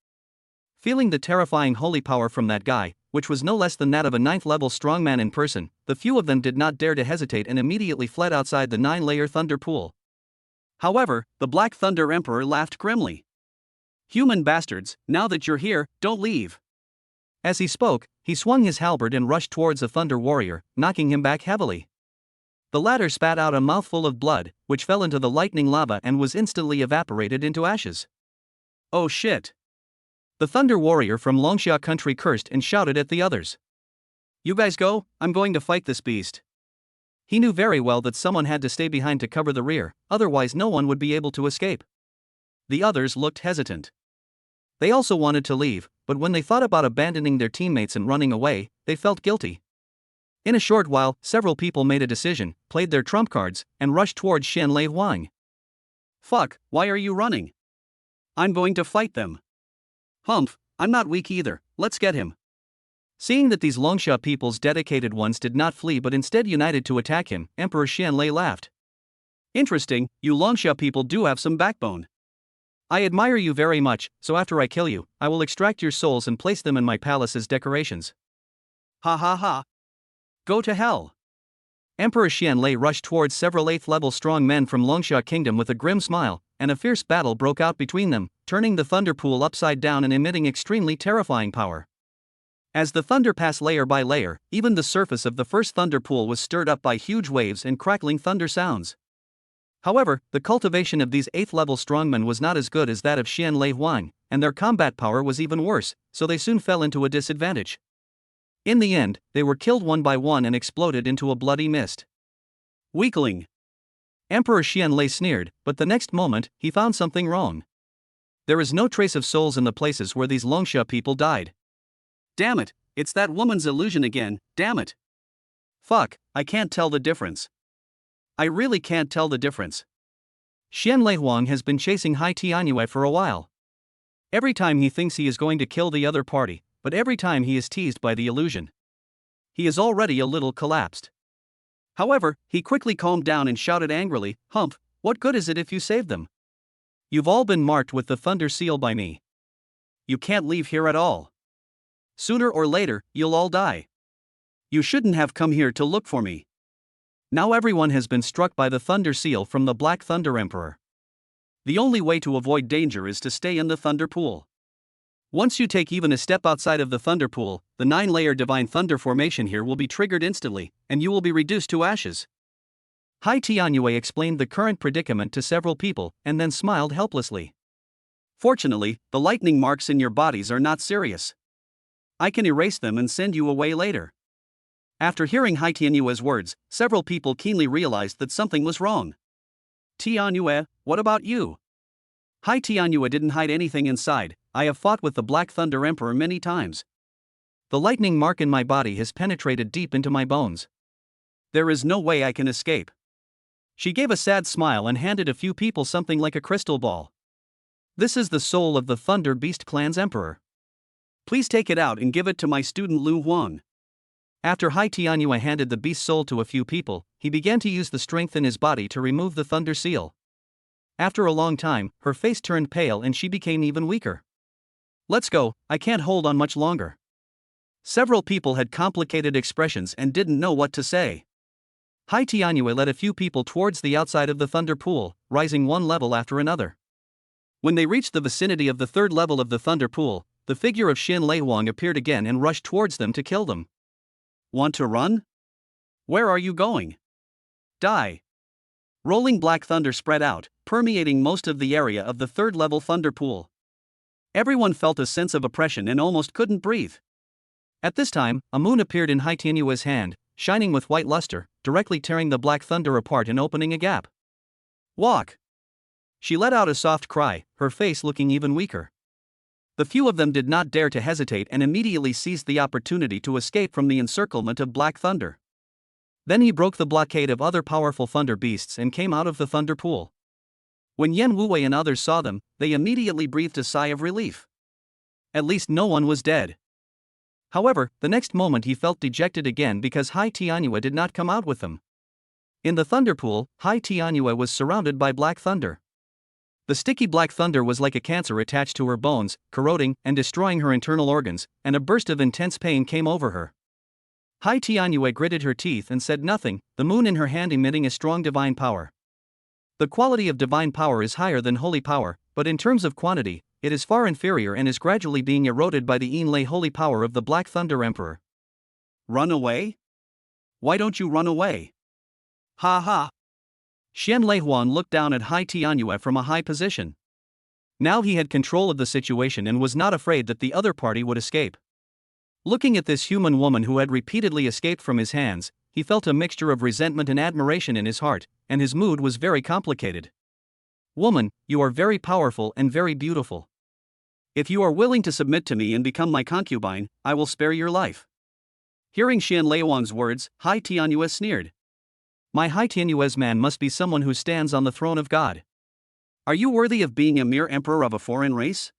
Feeling the terrifying holy power from that guy, which was no less than that of a 9th level strongman in person, the few of them did not dare to hesitate and immediately fled outside the 9-layer thunder pool. However, the Black Thunder Emperor laughed grimly. Human bastards, now that you're here, don't leave. As he spoke, he swung his halberd and rushed towards the Thunder Warrior, knocking him back heavily. The latter spat out a mouthful of blood, which fell into the lightning lava and was instantly evaporated into ashes. Oh shit! The Thunder Warrior from Longsha country cursed and shouted at the others. You guys go, I'm going to fight this beast. He knew very well that someone had to stay behind to cover the rear, otherwise no one would be able to escape. The others looked hesitant. They also wanted to leave, but when they thought about abandoning their teammates and running away, they felt guilty. In a short while, several people made a decision, played their trump cards, and rushed towards Xianlei Huang. Fuck, why are you running? I'm going to fight them. Humph, I'm not weak either, let's get him. Seeing that these Longsha people's dedicated ones did not flee but instead united to attack him, Emperor Xianlei laughed. Interesting, you Longsha people do have some backbone. I admire you very much, so after I kill you, I will extract your souls and place them in my palace as decorations. Ha ha ha. Go to hell. Emperor Xianlei rushed towards several 8th level strong men from Longsha Kingdom with a grim smile, and a fierce battle broke out between them, turning the thunder pool upside down and emitting extremely terrifying power. As the thunder passed layer by layer, even the surface of the first thunder pool was stirred up by huge waves and crackling thunder sounds. However, the cultivation of these 8th level strongmen was not as good as that of Xianlei Huang, and their combat power was even worse, so they soon fell into a disadvantage. In the end, they were killed one by one and exploded into a bloody mist. Weakling. Emperor Xianlei sneered, but the next moment, he found something wrong. There is no trace of souls in the places where these Longsha people died. Damn it, it's that woman's illusion again, damn it. Fuck, I can't tell the difference. I really can't tell the difference. Xianlei Huang has been chasing Hai Tianyue for a while. Every time he thinks he is going to kill the other party, but every time he is teased by the illusion. He is already a little collapsed. However, he quickly calmed down and shouted angrily, "Humph, what good is it if you save them? You've all been marked with the thunder seal by me. You can't leave here at all. Sooner or later, you'll all die. You shouldn't have come here to look for me." Now everyone has been struck by the thunder seal from the Black Thunder Emperor. The only way to avoid danger is to stay in the thunder pool. Once you take even a step outside of the thunder pool, the 9-layer divine thunder formation here will be triggered instantly, and you will be reduced to ashes. Hai Tianyue explained the current predicament to several people, and then smiled helplessly. Fortunately, the lightning marks in your bodies are not serious. I can erase them and send you away later. After hearing Hai Tianyue's words, several people keenly realized that something was wrong. Tianyue, what about you? Hai Tianyue didn't hide anything inside. I have fought with the Black Thunder Emperor many times. The lightning mark in my body has penetrated deep into my bones. There is no way I can escape. She gave a sad smile and handed a few people something like a crystal ball. This is the soul of the Thunder Beast Clan's emperor. Please take it out and give it to my student Lu Huang. After Hai Tianyue handed the beast soul to a few people, he began to use the strength in his body to remove the thunder seal. After a long time, her face turned pale and she became even weaker. Let's go, I can't hold on much longer. Several people had complicated expressions and didn't know what to say. Hai Tianyue led a few people towards the outside of the thunder pool, rising one level after another. When they reached the vicinity of the third level of the thunder pool, the figure of Xianlei Huang appeared again and rushed towards them to kill them. Want to run? Where are you going? Die. Rolling black thunder spread out, permeating most of the area of the third level thunder pool. Everyone felt a sense of oppression and almost couldn't breathe. At this time, a moon appeared in Hai Tianyue's hand, shining with white luster, directly tearing the black thunder apart and opening a gap. Walk! She let out a soft cry, her face looking even weaker. The few of them did not dare to hesitate and immediately seized the opportunity to escape from the encirclement of black thunder. Then he broke the blockade of other powerful thunder beasts and came out of the thunder pool. When Yan Wuwei and others saw them, they immediately breathed a sigh of relief. At least no one was dead. However, the next moment he felt dejected again because Hai Tianyue did not come out with them. In the thunder pool, Hai Tianyue was surrounded by black thunder. The sticky black thunder was like a cancer attached to her bones, corroding and destroying her internal organs, and a burst of intense pain came over her. Hai Tianyue gritted her teeth and said nothing, the moon in her hand emitting a strong divine power. The quality of divine power is higher than holy power, but in terms of quantity, it is far inferior and is gradually being eroded by the Yinlei holy power of the Black Thunder Emperor. Run away? Why don't you run away? Ha ha! Xianlei Huan looked down at Hai Tianyue from a high position. Now he had control of the situation and was not afraid that the other party would escape. Looking at this human woman who had repeatedly escaped from his hands, he felt a mixture of resentment and admiration in his heart, and his mood was very complicated. Woman, you are very powerful and very beautiful. If you are willing to submit to me and become my concubine, I will spare your life. Hearing Xianlei Huan's words, Hai Tianyue sneered. My Hai Tianyue's man must be someone who stands on the throne of God. Are you worthy of being a mere emperor of a foreign race?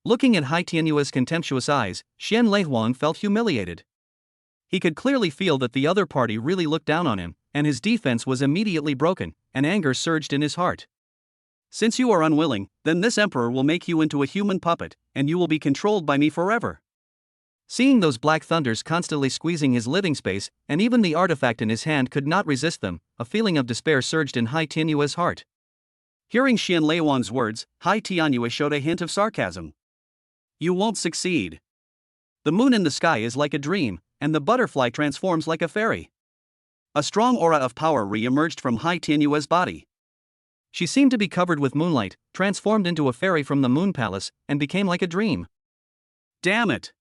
Looking at Hai Tianyue's contemptuous eyes, Xianlei Huan felt humiliated. He could clearly feel that the other party really looked down on him, and his defense was immediately broken, and anger surged in his heart. Since you are unwilling, then this emperor will make you into a human puppet, and you will be controlled by me forever. Seeing those black thunders constantly squeezing his living space, and even the artifact in his hand could not resist them, a feeling of despair surged in Hai Tianyue's heart. Hearing Xianlei Huan's words, Hai Tianyue showed a hint of sarcasm. You won't succeed. The moon in the sky is like a dream, and the butterfly transforms like a fairy. A strong aura of power re-emerged from Hai Tianyue's body. She seemed to be covered with moonlight, transformed into a fairy from the moon palace, and became like a dream. Damn it!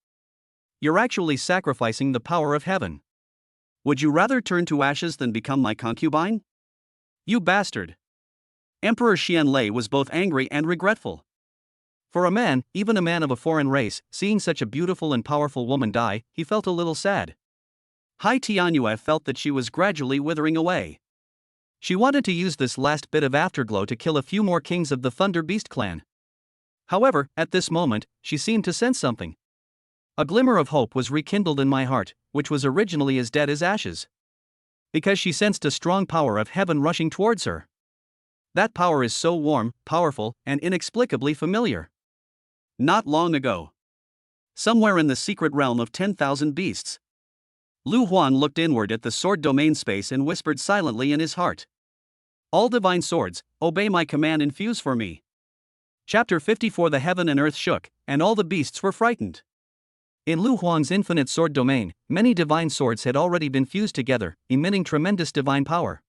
You're actually sacrificing the power of heaven. Would you rather turn to ashes than become my concubine? You bastard! Emperor Xianlei was both angry and regretful. For a man, even a man of a foreign race, seeing such a beautiful and powerful woman die, he felt a little sad. Hai Tianyue felt that she was gradually withering away. She wanted to use this last bit of afterglow to kill a few more kings of the Thunder Beast clan. However, at this moment, she seemed to sense something. A glimmer of hope was rekindled in my heart, which was originally as dead as ashes. Because she sensed a strong power of heaven rushing towards her. That power is so warm, powerful, and inexplicably familiar. Not long ago, somewhere in the secret realm of 10,000 beasts, Lu Huan looked inward at the sword domain space and whispered silently in his heart. All divine swords, obey my command and fuse for me. Chapter 54. The heaven and earth shook, and all the beasts were frightened. In Lu Huang's infinite sword domain, many divine swords had already been fused together, emitting tremendous divine power.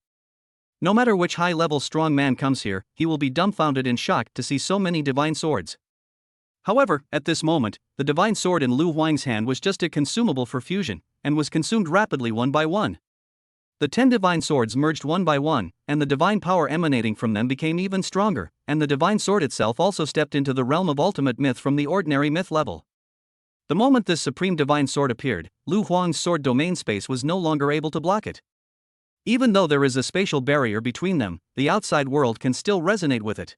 No matter which high-level strong man comes here, he will be dumbfounded and shocked to see so many divine swords. However, at this moment, the divine sword in Lu Huang's hand was just a consumable for fusion, and was consumed rapidly one by one. The 10 divine swords merged one by one, and the divine power emanating from them became even stronger, and the divine sword itself also stepped into the realm of ultimate myth from the ordinary myth level. The moment this supreme divine sword appeared, Lu Huang's sword domain space was no longer able to block it. Even though there is a spatial barrier between them, the outside world can still resonate with it.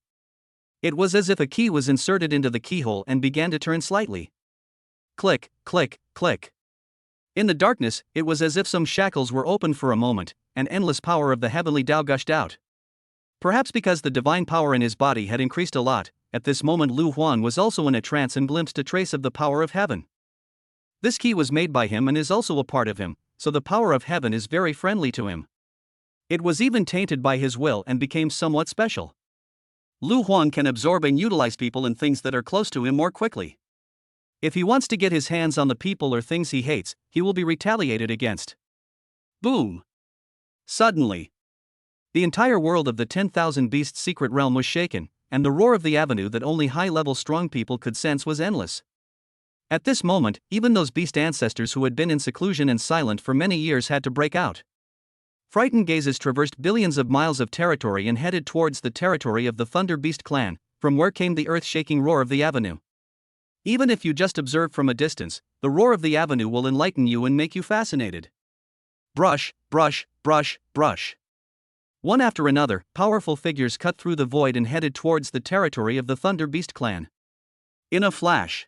It was as if a key was inserted into the keyhole and began to turn slightly. Click, click, click. In the darkness, it was as if some shackles were opened for a moment, and endless power of the heavenly Tao gushed out. Perhaps because the divine power in his body had increased a lot, at this moment Lu Huan was also in a trance and glimpsed a trace of the power of heaven. This key was made by him and is also a part of him, so the power of heaven is very friendly to him. It was even tainted by his will and became somewhat special. Lu Huan can absorb and utilize people and things that are close to him more quickly. If he wants to get his hands on the people or things he hates, he will be retaliated against. Boom! Suddenly, the entire world of the 10,000 Beasts secret realm was shaken, and the roar of the avenue that only high-level strong people could sense was endless. At this moment, even those beast ancestors who had been in seclusion and silent for many years had to break out. Frightened gazes traversed billions of miles of territory and headed towards the territory of the Thunder Beast clan, from where came the earth-shaking roar of the avenue. Even if you just observe from a distance, the roar of the avenue will enlighten you and make you fascinated. Brush, brush, brush, brush. One after another, powerful figures cut through the void and headed towards the territory of the Thunder Beast clan. In a flash,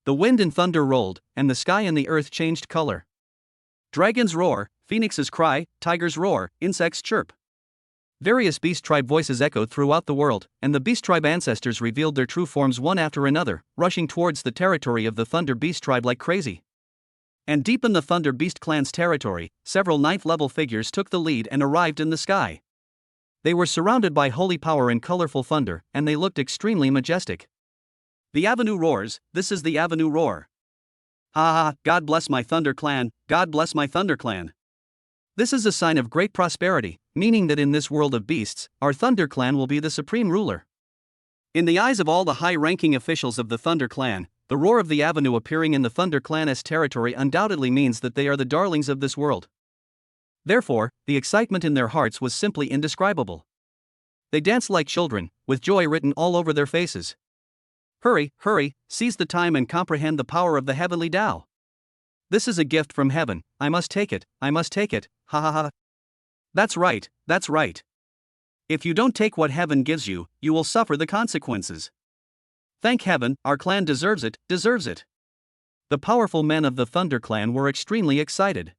the wind and thunder rolled, and the sky and the earth changed color. Dragons roar, phoenixes cry, tigers roar, insects chirp. Various beast tribe voices echoed throughout the world, and the beast tribe ancestors revealed their true forms one after another, rushing towards the territory of the Thunder Beast tribe like crazy. And deep in the Thunder Beast clan's territory, several 9th-level figures took the lead and arrived in the sky. They were surrounded by holy power and colorful thunder, and they looked extremely majestic. The avenue roars, this is the avenue roar. Ha ha, God bless my Thunder clan, God bless my Thunder clan. This is a sign of great prosperity, meaning that in this world of beasts, our Thunder clan will be the supreme ruler. In the eyes of all the high-ranking officials of the Thunder clan, the roar of the avenue appearing in the Thunder clan's territory undoubtedly means that they are the darlings of this world. Therefore, the excitement in their hearts was simply indescribable. They danced like children, with joy written all over their faces. Hurry, hurry, seize the time and comprehend the power of the heavenly Tao. This is a gift from heaven, I must take it, I must take it, ha ha ha. That's right, that's right. If you don't take what heaven gives you, you will suffer the consequences. Thank heaven, our clan deserves it, deserves it. The powerful men of the Thunder clan were extremely excited.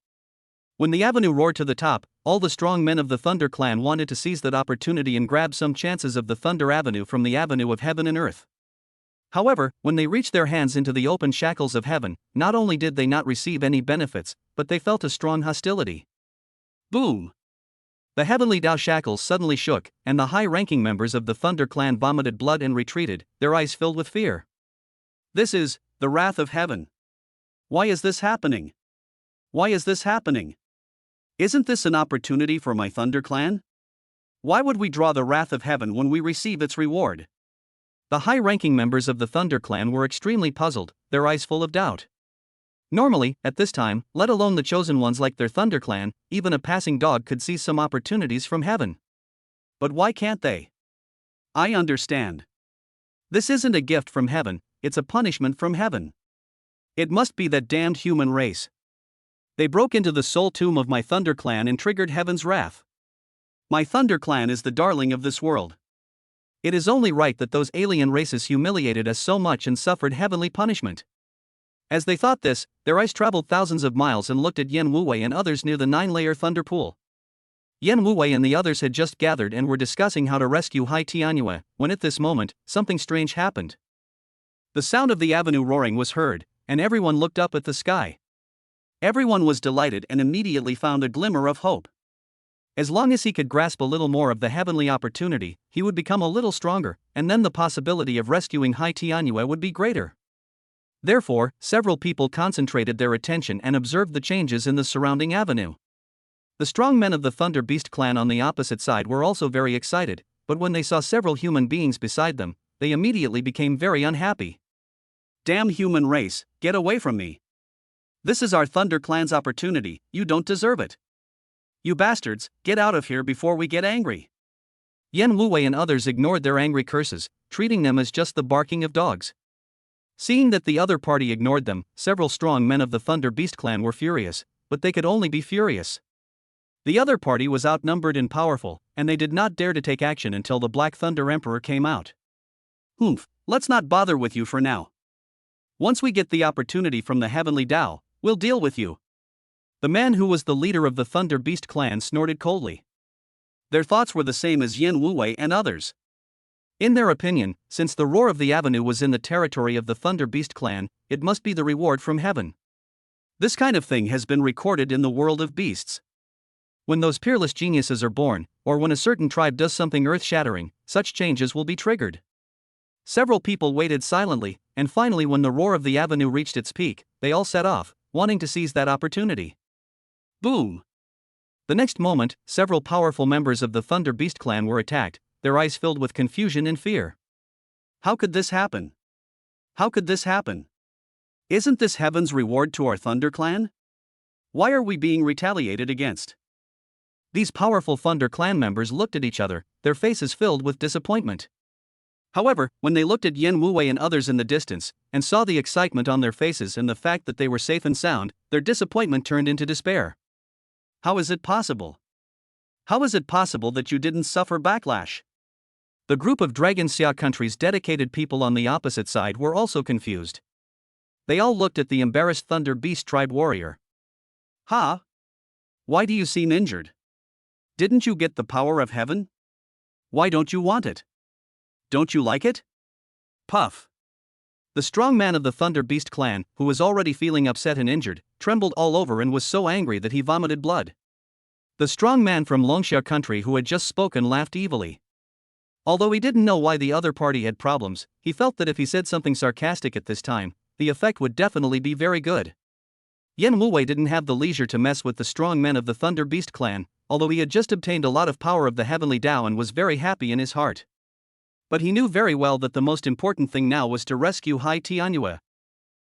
When the avenue roared to the top, all the strong men of the Thunder clan wanted to seize that opportunity and grab some chances of the Thunder Avenue from the avenue of heaven and earth. However, when they reached their hands into the open shackles of heaven, not only did they not receive any benefits, but they felt a strong hostility. Boom! The heavenly Tao shackles suddenly shook, and the high-ranking members of the Thunder clan vomited blood and retreated, their eyes filled with fear. This is the wrath of heaven. Why is this happening? Why is this happening? Isn't this an opportunity for my Thunder clan? Why would we draw the wrath of heaven when we receive its reward? The high-ranking members of the Thunder clan were extremely puzzled, their eyes full of doubt. Normally, at this time, let alone the chosen ones like their Thunder Clan, even a passing dog could see some opportunities from heaven. But why can't they? I understand. This isn't a gift from heaven, it's a punishment from heaven. It must be that damned human race. They broke into the soul tomb of my Thunder Clan and triggered heaven's wrath. My Thunder Clan is the darling of this world. It is only right that those alien races humiliated us so much and suffered heavenly punishment. As they thought this, their eyes traveled thousands of miles and looked at Yen Wuwei and others near the 9-layer thunder pool. Yen Wuwei and the others had just gathered and were discussing how to rescue Hai Tianyue, when at this moment, something strange happened. The sound of the avenue roaring was heard, and everyone looked up at the sky. Everyone was delighted and immediately found a glimmer of hope. As long as he could grasp a little more of the heavenly opportunity, he would become a little stronger, and then the possibility of rescuing Hai Tianyue would be greater. Therefore, several people concentrated their attention and observed the changes in the surrounding avenue. The strong men of the Thunder Beast clan on the opposite side were also very excited, but when they saw several human beings beside them, they immediately became very unhappy. Damn human race, get away from me. This is our Thunder Clan's opportunity, you don't deserve it. You bastards, get out of here before we get angry. Yen Wuwei and others ignored their angry curses, treating them as just the barking of dogs. Seeing that the other party ignored them, several strong men of the Thunder Beast clan were furious, but they could only be furious. The other party was outnumbered and powerful, and they did not dare to take action until the Black Thunder Emperor came out. Let's not bother with you for now. Once we get the opportunity from the Heavenly Tao, we'll deal with you. The man who was the leader of the Thunder Beast clan snorted coldly. Their thoughts were the same as Yen Wuwei and others. In their opinion, since the roar of the avenue was in the territory of the Thunder Beast clan, it must be the reward from heaven. This kind of thing has been recorded in the world of beasts. When those peerless geniuses are born, or when a certain tribe does something earth-shattering, such changes will be triggered. Several people waited silently, and finally when the roar of the avenue reached its peak, they all set off, wanting to seize that opportunity. Boom! The next moment, several powerful members of the Thunder Beast clan were attacked, their eyes filled with confusion and fear. How could this happen? How could this happen? Isn't this heaven's reward to our Thunder clan? Why are we being retaliated against? These powerful Thunder clan members looked at each other, their faces filled with disappointment. However, when they looked at Yen Wuwei and others in the distance, and saw the excitement on their faces and the fact that they were safe and sound, their disappointment turned into despair. How is it possible? How is it possible that you didn't suffer backlash? The group of Dragon Xia country's dedicated people on the opposite side were also confused. They all looked at the embarrassed Thunder Beast tribe warrior. Ha! Why do you seem injured? Didn't you get the power of heaven? Why don't you want it? Don't you like it? Puff. The strong man of the Thunder Beast clan, who was already feeling upset and injured, trembled all over and was so angry that he vomited blood. The strong man from Longxia country who had just spoken laughed evilly. Although he didn't know why the other party had problems, he felt that if he said something sarcastic at this time, the effect would definitely be very good. Yen Wuwei didn't have the leisure to mess with the strong men of the Thunder Beast clan, although he had just obtained a lot of power of the Heavenly Tao and was very happy in his heart. But he knew very well that the most important thing now was to rescue Hai Tianyue.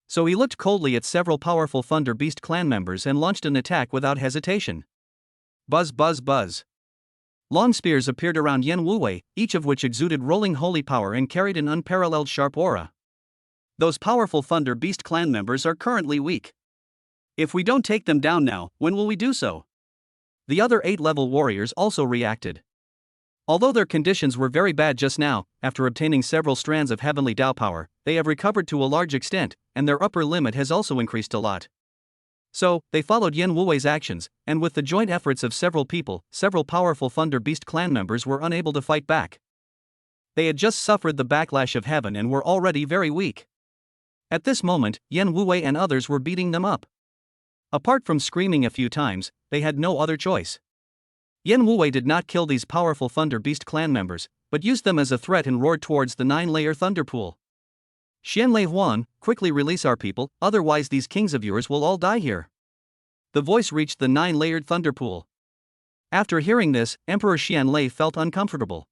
So he looked coldly at several powerful Thunder Beast clan members and launched an attack without hesitation. Buzz buzz buzz. Long spears appeared around Yen Wuwei, each of which exuded rolling holy power and carried an unparalleled sharp aura. Those powerful Thunder Beast clan members are currently weak. If we don't take them down now, when will we do so? The other 8-level warriors also reacted. Although their conditions were very bad just now, after obtaining several strands of heavenly Tao power, they have recovered to a large extent, and their upper limit has also increased a lot. So, they followed Yen Wuwei's actions, and with the joint efforts of several people, several powerful Thunder Beast clan members were unable to fight back. They had just suffered the backlash of heaven and were already very weak. At this moment, Yen Wuwei and others were beating them up. Apart from screaming a few times, they had no other choice. Yen Wuwei did not kill these powerful Thunder Beast clan members, but used them as a threat and roared towards the 9-layer thunder pool. Xianlei Huan, quickly release our people, otherwise these kings of yours will all die here. The voice reached the 9-layered thunder pool. After hearing this, Emperor Xianlei felt uncomfortable.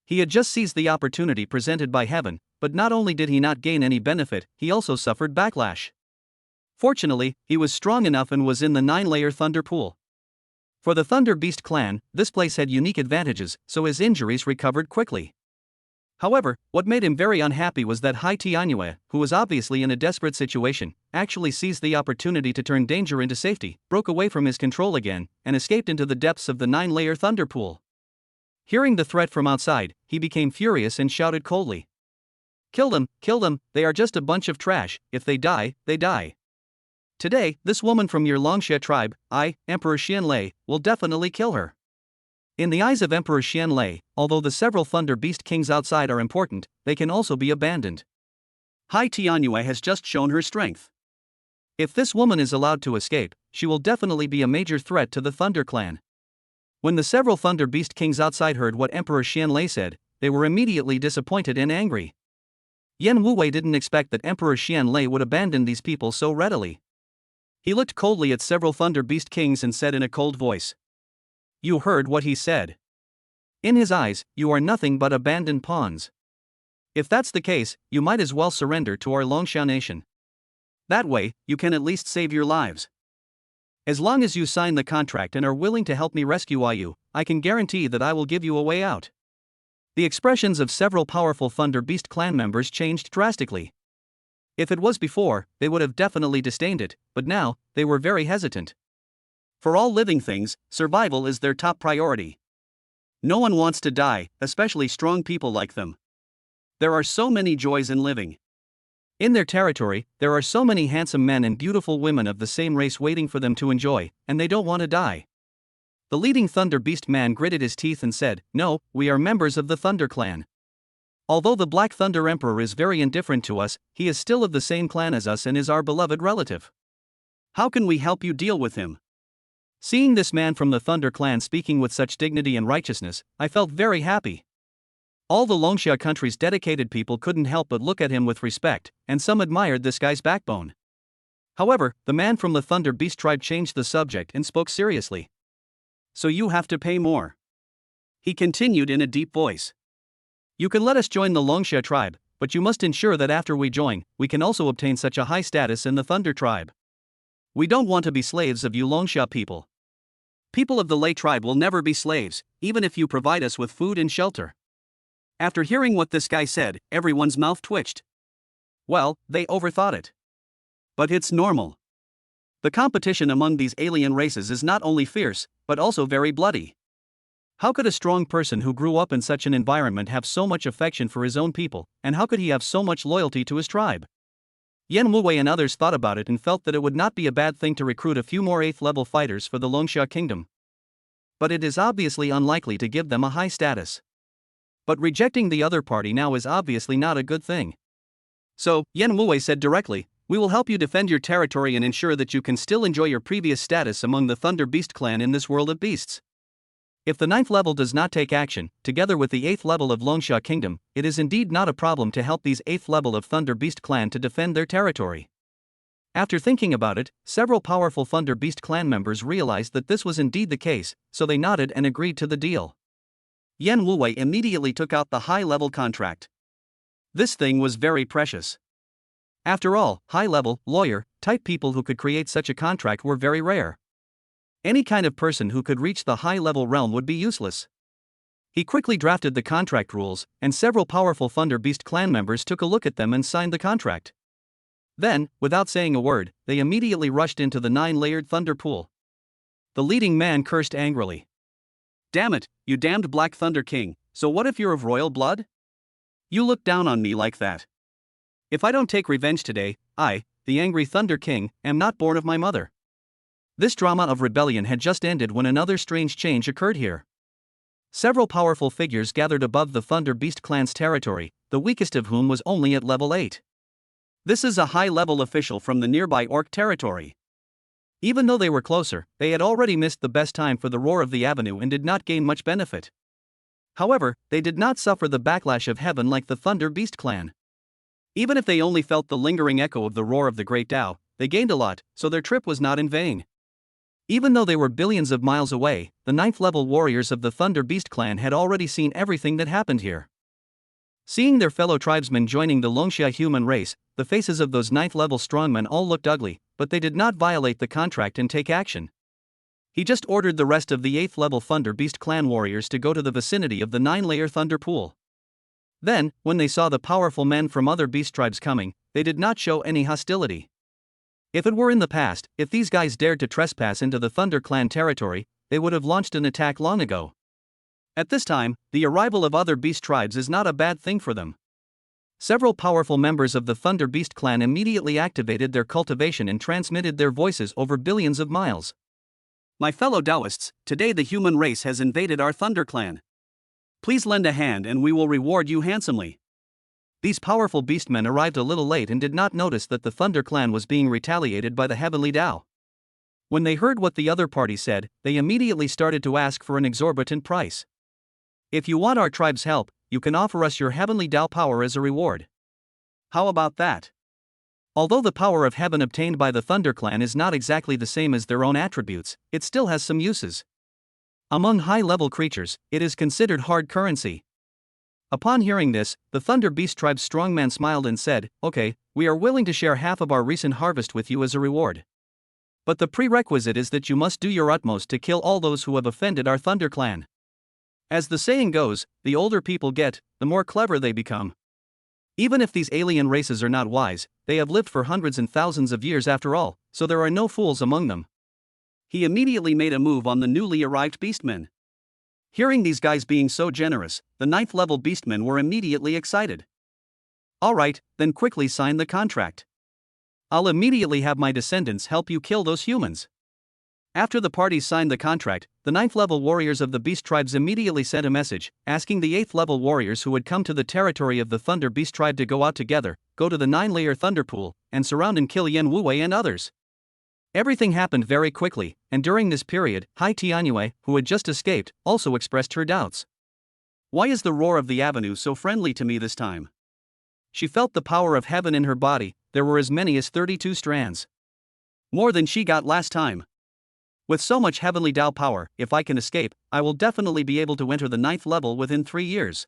He had just seized the opportunity presented by heaven, but not only did he not gain any benefit, he also suffered backlash. Fortunately, he was strong enough and was in the 9-layer Thunder Pool. For the Thunder Beast clan, this place had unique advantages, so his injuries recovered quickly. However, what made him very unhappy was that Hai Tianyue, who was obviously in a desperate situation, actually seized the opportunity to turn danger into safety, broke away from his control again, and escaped into the depths of the 9-layer Thunder Pool. Hearing the threat from outside, he became furious and shouted coldly. Kill them, they are just a bunch of trash, if they die, they die. Today, this woman from your Longsha tribe, Emperor Xianlei, will definitely kill her. In the eyes of Emperor Xianlei, although the several Thunder Beast kings outside are important, they can also be abandoned. Hai Tianyue has just shown her strength. If this woman is allowed to escape, she will definitely be a major threat to the Thunder clan. When the several Thunder Beast kings outside heard what Emperor Xianlei said, they were immediately disappointed and angry. Yan Wuwei didn't expect that Emperor Xianlei would abandon these people so readily. He looked coldly at several Thunder Beast kings and said in a cold voice. You heard what he said. In his eyes, you are nothing but abandoned pawns. If that's the case, you might as well surrender to our Longsha nation. That way, you can at least save your lives. As long as you sign the contract and are willing to help me rescue you, I can guarantee that I will give you a way out. The expressions of several powerful Thunder Beast clan members changed drastically. If it was before, they would have definitely disdained it, but now, they were very hesitant. For all living things, survival is their top priority. No one wants to die, especially strong people like them. There are so many joys in living. In their territory, there are so many handsome men and beautiful women of the same race waiting for them to enjoy, and they don't want to die. The leading Thunder Beast man gritted his teeth and said, No, we are members of the Thunder clan. Although the Black Thunder Emperor is very indifferent to us, he is still of the same clan as us and is our beloved relative. How can we help you deal with him? Seeing this man from the Thunder clan speaking with such dignity and righteousness, I felt very happy. All the Longsha country's dedicated people couldn't help but look at him with respect, and some admired this guy's backbone. However, the man from the Thunder Beast tribe changed the subject and spoke seriously. So you have to pay more. He continued in a deep voice. You can let us join the Longsha tribe, but you must ensure that after we join, we can also obtain such a high status in the Thunder tribe. We don't want to be slaves of you Longsha people. People of the Lei tribe will never be slaves, even if you provide us with food and shelter. After hearing what this guy said, everyone's mouth twitched. Well, they overthought it. But it's normal. The competition among these alien races is not only fierce, but also very bloody. How could a strong person who grew up in such an environment have so much affection for his own people, and how could he have so much loyalty to his tribe? Yan Wuwei and others thought about it and felt that it would not be a bad thing to recruit a few more 8th-level fighters for the Longsha kingdom. But it is obviously unlikely to give them a high status. But rejecting the other party now is obviously not a good thing. So, Yan Wuwei said directly, we will help you defend your territory and ensure that you can still enjoy your previous status among the Thunder Beast clan in this world of beasts. If the 9th level does not take action, together with the 8th level of Longsha Kingdom, it is indeed not a problem to help these 8th level of Thunder Beast clan to defend their territory. After thinking about it, several powerful Thunder Beast clan members realized that this was indeed the case, so they nodded and agreed to the deal. Yan Wuwei immediately took out the high-level contract. This thing was very precious. After all, high-level, lawyer-type people who could create such a contract were very rare. Any kind of person who could reach the high-level realm would be useless. He quickly drafted the contract rules, and several powerful Thunder Beast clan members took a look at them and signed the contract. Then, without saying a word, they immediately rushed into the 9-layered Thunder Pool. The leading man cursed angrily. Damn it, you damned Black Thunder King, so what if you're of royal blood? You look down on me like that. If I don't take revenge today, I, the angry Thunder King, am not born of my mother. This drama of rebellion had just ended when another strange change occurred here. Several powerful figures gathered above the Thunder Beast clan's territory, the weakest of whom was only at level 8. This is a high-level official from the nearby Orc territory. Even though they were closer, they had already missed the best time for the roar of the avenue and did not gain much benefit. However, they did not suffer the backlash of heaven like the Thunder Beast clan. Even if they only felt the lingering echo of the roar of the Great Tao, they gained a lot, so their trip was not in vain. Even though they were billions of miles away, the 9th-level warriors of the Thunder Beast clan had already seen everything that happened here. Seeing their fellow tribesmen joining the Longsha human race, the faces of those 9th level strongmen all looked ugly, but they did not violate the contract and take action. He just ordered the rest of the 8th level Thunder Beast clan warriors to go to the vicinity of the 9-layer Thunder Pool. Then, when they saw the powerful men from other beast tribes coming, they did not show any hostility. If it were in the past, if these guys dared to trespass into the Thunder Clan territory, they would have launched an attack long ago. At this time, the arrival of other beast tribes is not a bad thing for them. Several powerful members of the Thunder Beast clan immediately activated their cultivation and transmitted their voices over billions of miles. My fellow Taoists, today the human race has invaded our Thunder Clan. Please lend a hand and we will reward you handsomely. These powerful beastmen arrived a little late and did not notice that the Thunder Clan was being retaliated by the Heavenly Tao. When they heard what the other party said, they immediately started to ask for an exorbitant price. If you want our tribe's help, you can offer us your Heavenly Tao power as a reward. How about that? Although the power of heaven obtained by the Thunder Clan is not exactly the same as their own attributes, it still has some uses. Among high-level creatures, it is considered hard currency. Upon hearing this, the Thunder Beast tribe's strongman smiled and said, "Okay, we are willing to share half of our recent harvest with you as a reward. But the prerequisite is that you must do your utmost to kill all those who have offended our Thunder Clan." As the saying goes, the older people get, the more clever they become. Even if these alien races are not wise, they have lived for hundreds and thousands of years after all, so there are no fools among them. He immediately made a move on the newly arrived beastmen. Hearing these guys being so generous, the 9th level beastmen were immediately excited. Alright, then quickly sign the contract. I'll immediately have my descendants help you kill those humans. After the parties signed the contract, the 9th level warriors of the beast tribes immediately sent a message, asking the 8th level warriors who had come to the territory of the Thunder Beast tribe to go out together, go to the 9-layer Thunder Pool, and surround and kill Yen Wuwei and others. Everything happened very quickly, and during this period, Hai Tianyue, who had just escaped, also expressed her doubts. Why is the roar of the avenue so friendly to me this time? She felt the power of heaven in her body. There were as many as 32 strands. More than she got last time. With so much heavenly Tao power, if I can escape, I will definitely be able to enter the 9th level within 3 years.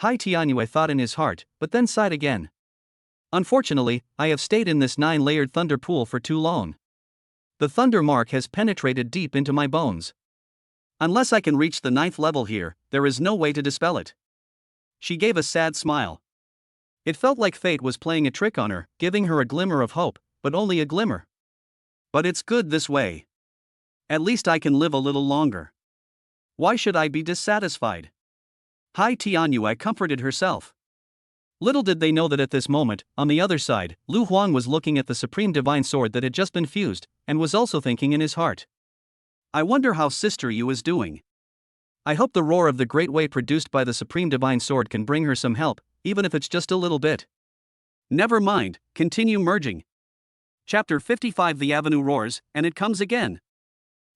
Hai Tianyue thought in his heart, but then sighed again. Unfortunately, I have stayed in this 9-layered thunder pool for too long. The thunder mark has penetrated deep into my bones. Unless I can reach the 9th level here, there is no way to dispel it. She gave a sad smile. It felt like fate was playing a trick on her, giving her a glimmer of hope, but only a glimmer. But it's good this way. At least I can live a little longer. Why should I be dissatisfied? Hai Tianyue comforted herself. Little did they know that at this moment, on the other side, Lu Huang was looking at the supreme divine sword that had just been fused, and was also thinking in his heart. I wonder how Sister Yu is doing. I hope the roar of the great way produced by the supreme divine sword can bring her some help, even if it's just a little bit. Never mind, continue merging. Chapter 55 The Avenue roars, and it comes again.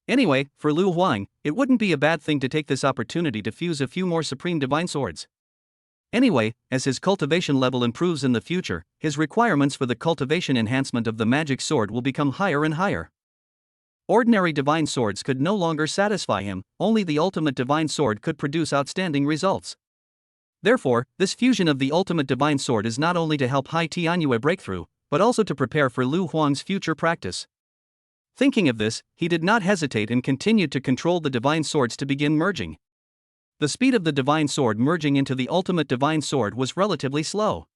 Anyway, for Lu Huang, it wouldn't be a bad thing to take this opportunity to fuse a few more supreme divine swords. Anyway, as his cultivation level improves in the future, his requirements for the cultivation enhancement of the magic sword will become higher and higher. Ordinary divine swords could no longer satisfy him, only the ultimate divine sword could produce outstanding results. Therefore, this fusion of the ultimate divine sword is not only to help Hai Tianyue break through, but also to prepare for Lu Huang's future practice. Thinking of this, he did not hesitate and continued to control the divine swords to begin merging. The speed of the divine sword merging into the ultimate divine sword was relatively slow.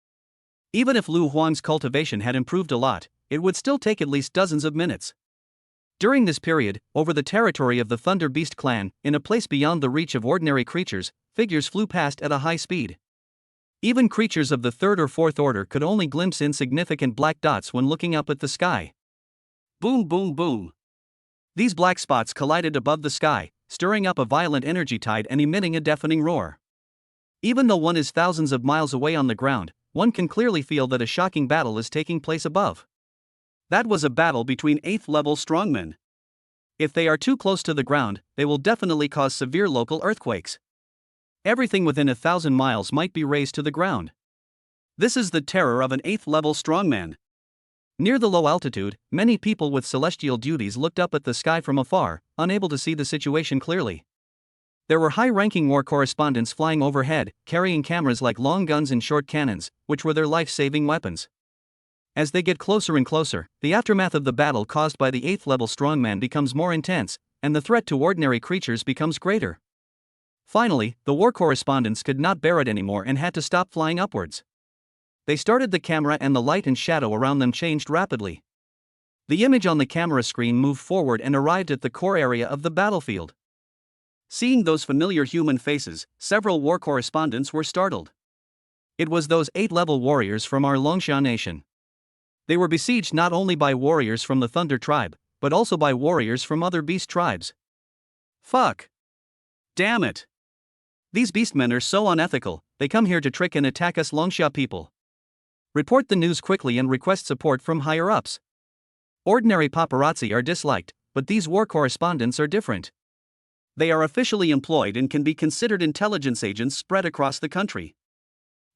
Even if Lu Huang's cultivation had improved a lot, it would still take at least dozens of minutes. During this period, over the territory of the Thunder Beast clan, in a place beyond the reach of ordinary creatures, figures flew past at a high speed. Even creatures of the 3rd or 4th order could only glimpse insignificant black dots when looking up at the sky. Boom, boom, boom. These black spots collided above the sky, stirring up a violent energy tide and emitting a deafening roar. Even though one is thousands of miles away on the ground, one can clearly feel that a shocking battle is taking place above. That was a battle between 8th level strongmen. If they are too close to the ground, they will definitely cause severe local earthquakes. Everything within 1,000 miles might be razed to the ground. This is the terror of an 8th level strongman. Near the low altitude, many people with celestial duties looked up at the sky from afar, unable to see the situation clearly. There were high-ranking war correspondents flying overhead, carrying cameras like long guns and short cannons, which were their life-saving weapons. As they get closer and closer, the aftermath of the battle caused by the 8th level strongman becomes more intense, and the threat to ordinary creatures becomes greater. Finally, the war correspondents could not bear it anymore and had to stop flying upwards. They started the camera and the light and shadow around them changed rapidly. The image on the camera screen moved forward and arrived at the core area of the battlefield. Seeing those familiar human faces, several war correspondents were startled. It was those 8th-level warriors from our Longsha nation. They were besieged not only by warriors from the Thunder tribe, but also by warriors from other beast tribes. Fuck. Damn it. These beastmen are so unethical, they come here to trick and attack us Longsha people. Report the news quickly and request support from higher-ups. Ordinary paparazzi are disliked, but these war correspondents are different. They are officially employed and can be considered intelligence agents spread across the country.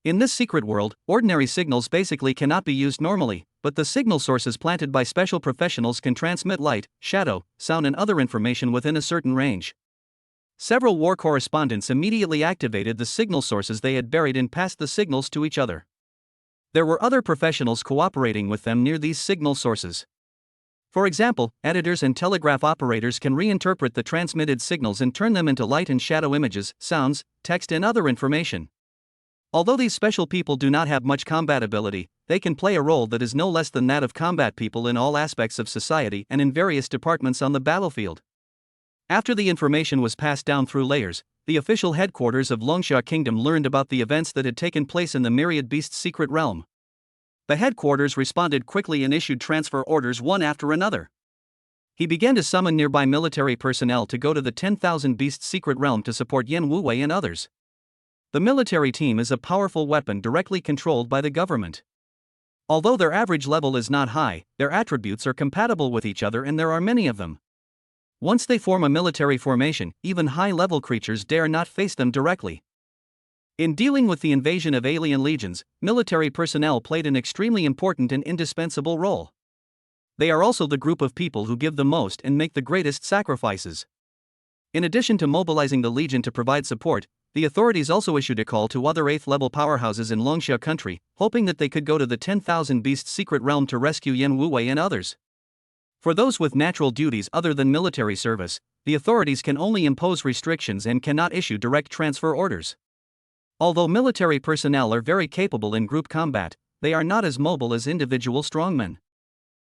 In this secret world, ordinary signals basically cannot be used normally, but the signal sources planted by special professionals can transmit light, shadow, sound and other information within a certain range. Several war correspondents immediately activated the signal sources they had buried and passed the signals to each other. There were other professionals cooperating with them near these signal sources. For example, editors and telegraph operators can reinterpret the transmitted signals and turn them into light and shadow images, sounds, text and other information. Although these special people do not have much combat ability, they can play a role that is no less than that of combat people in all aspects of society and in various departments on the battlefield. After the information was passed down through layers, the official headquarters of Longsha Kingdom learned about the events that had taken place in the Myriad Beast's secret realm. The headquarters responded quickly and issued transfer orders one after another. He began to summon nearby military personnel to go to the 10,000 Beasts secret realm to support Yen Wuwei and others. The military team is a powerful weapon directly controlled by the government. Although their average level is not high, their attributes are compatible with each other and there are many of them. Once they form a military formation, even high-level creatures dare not face them directly. In dealing with the invasion of alien legions, military personnel played an extremely important and indispensable role. They are also the group of people who give the most and make the greatest sacrifices. In addition to mobilizing the legion to provide support, the authorities also issued a call to other 8th-level powerhouses in Longsha country, hoping that they could go to the 10,000 Beasts secret realm to rescue Yen Wuwei and others. For those with natural duties other than military service, the authorities can only impose restrictions and cannot issue direct transfer orders. Although military personnel are very capable in group combat, they are not as mobile as individual strongmen.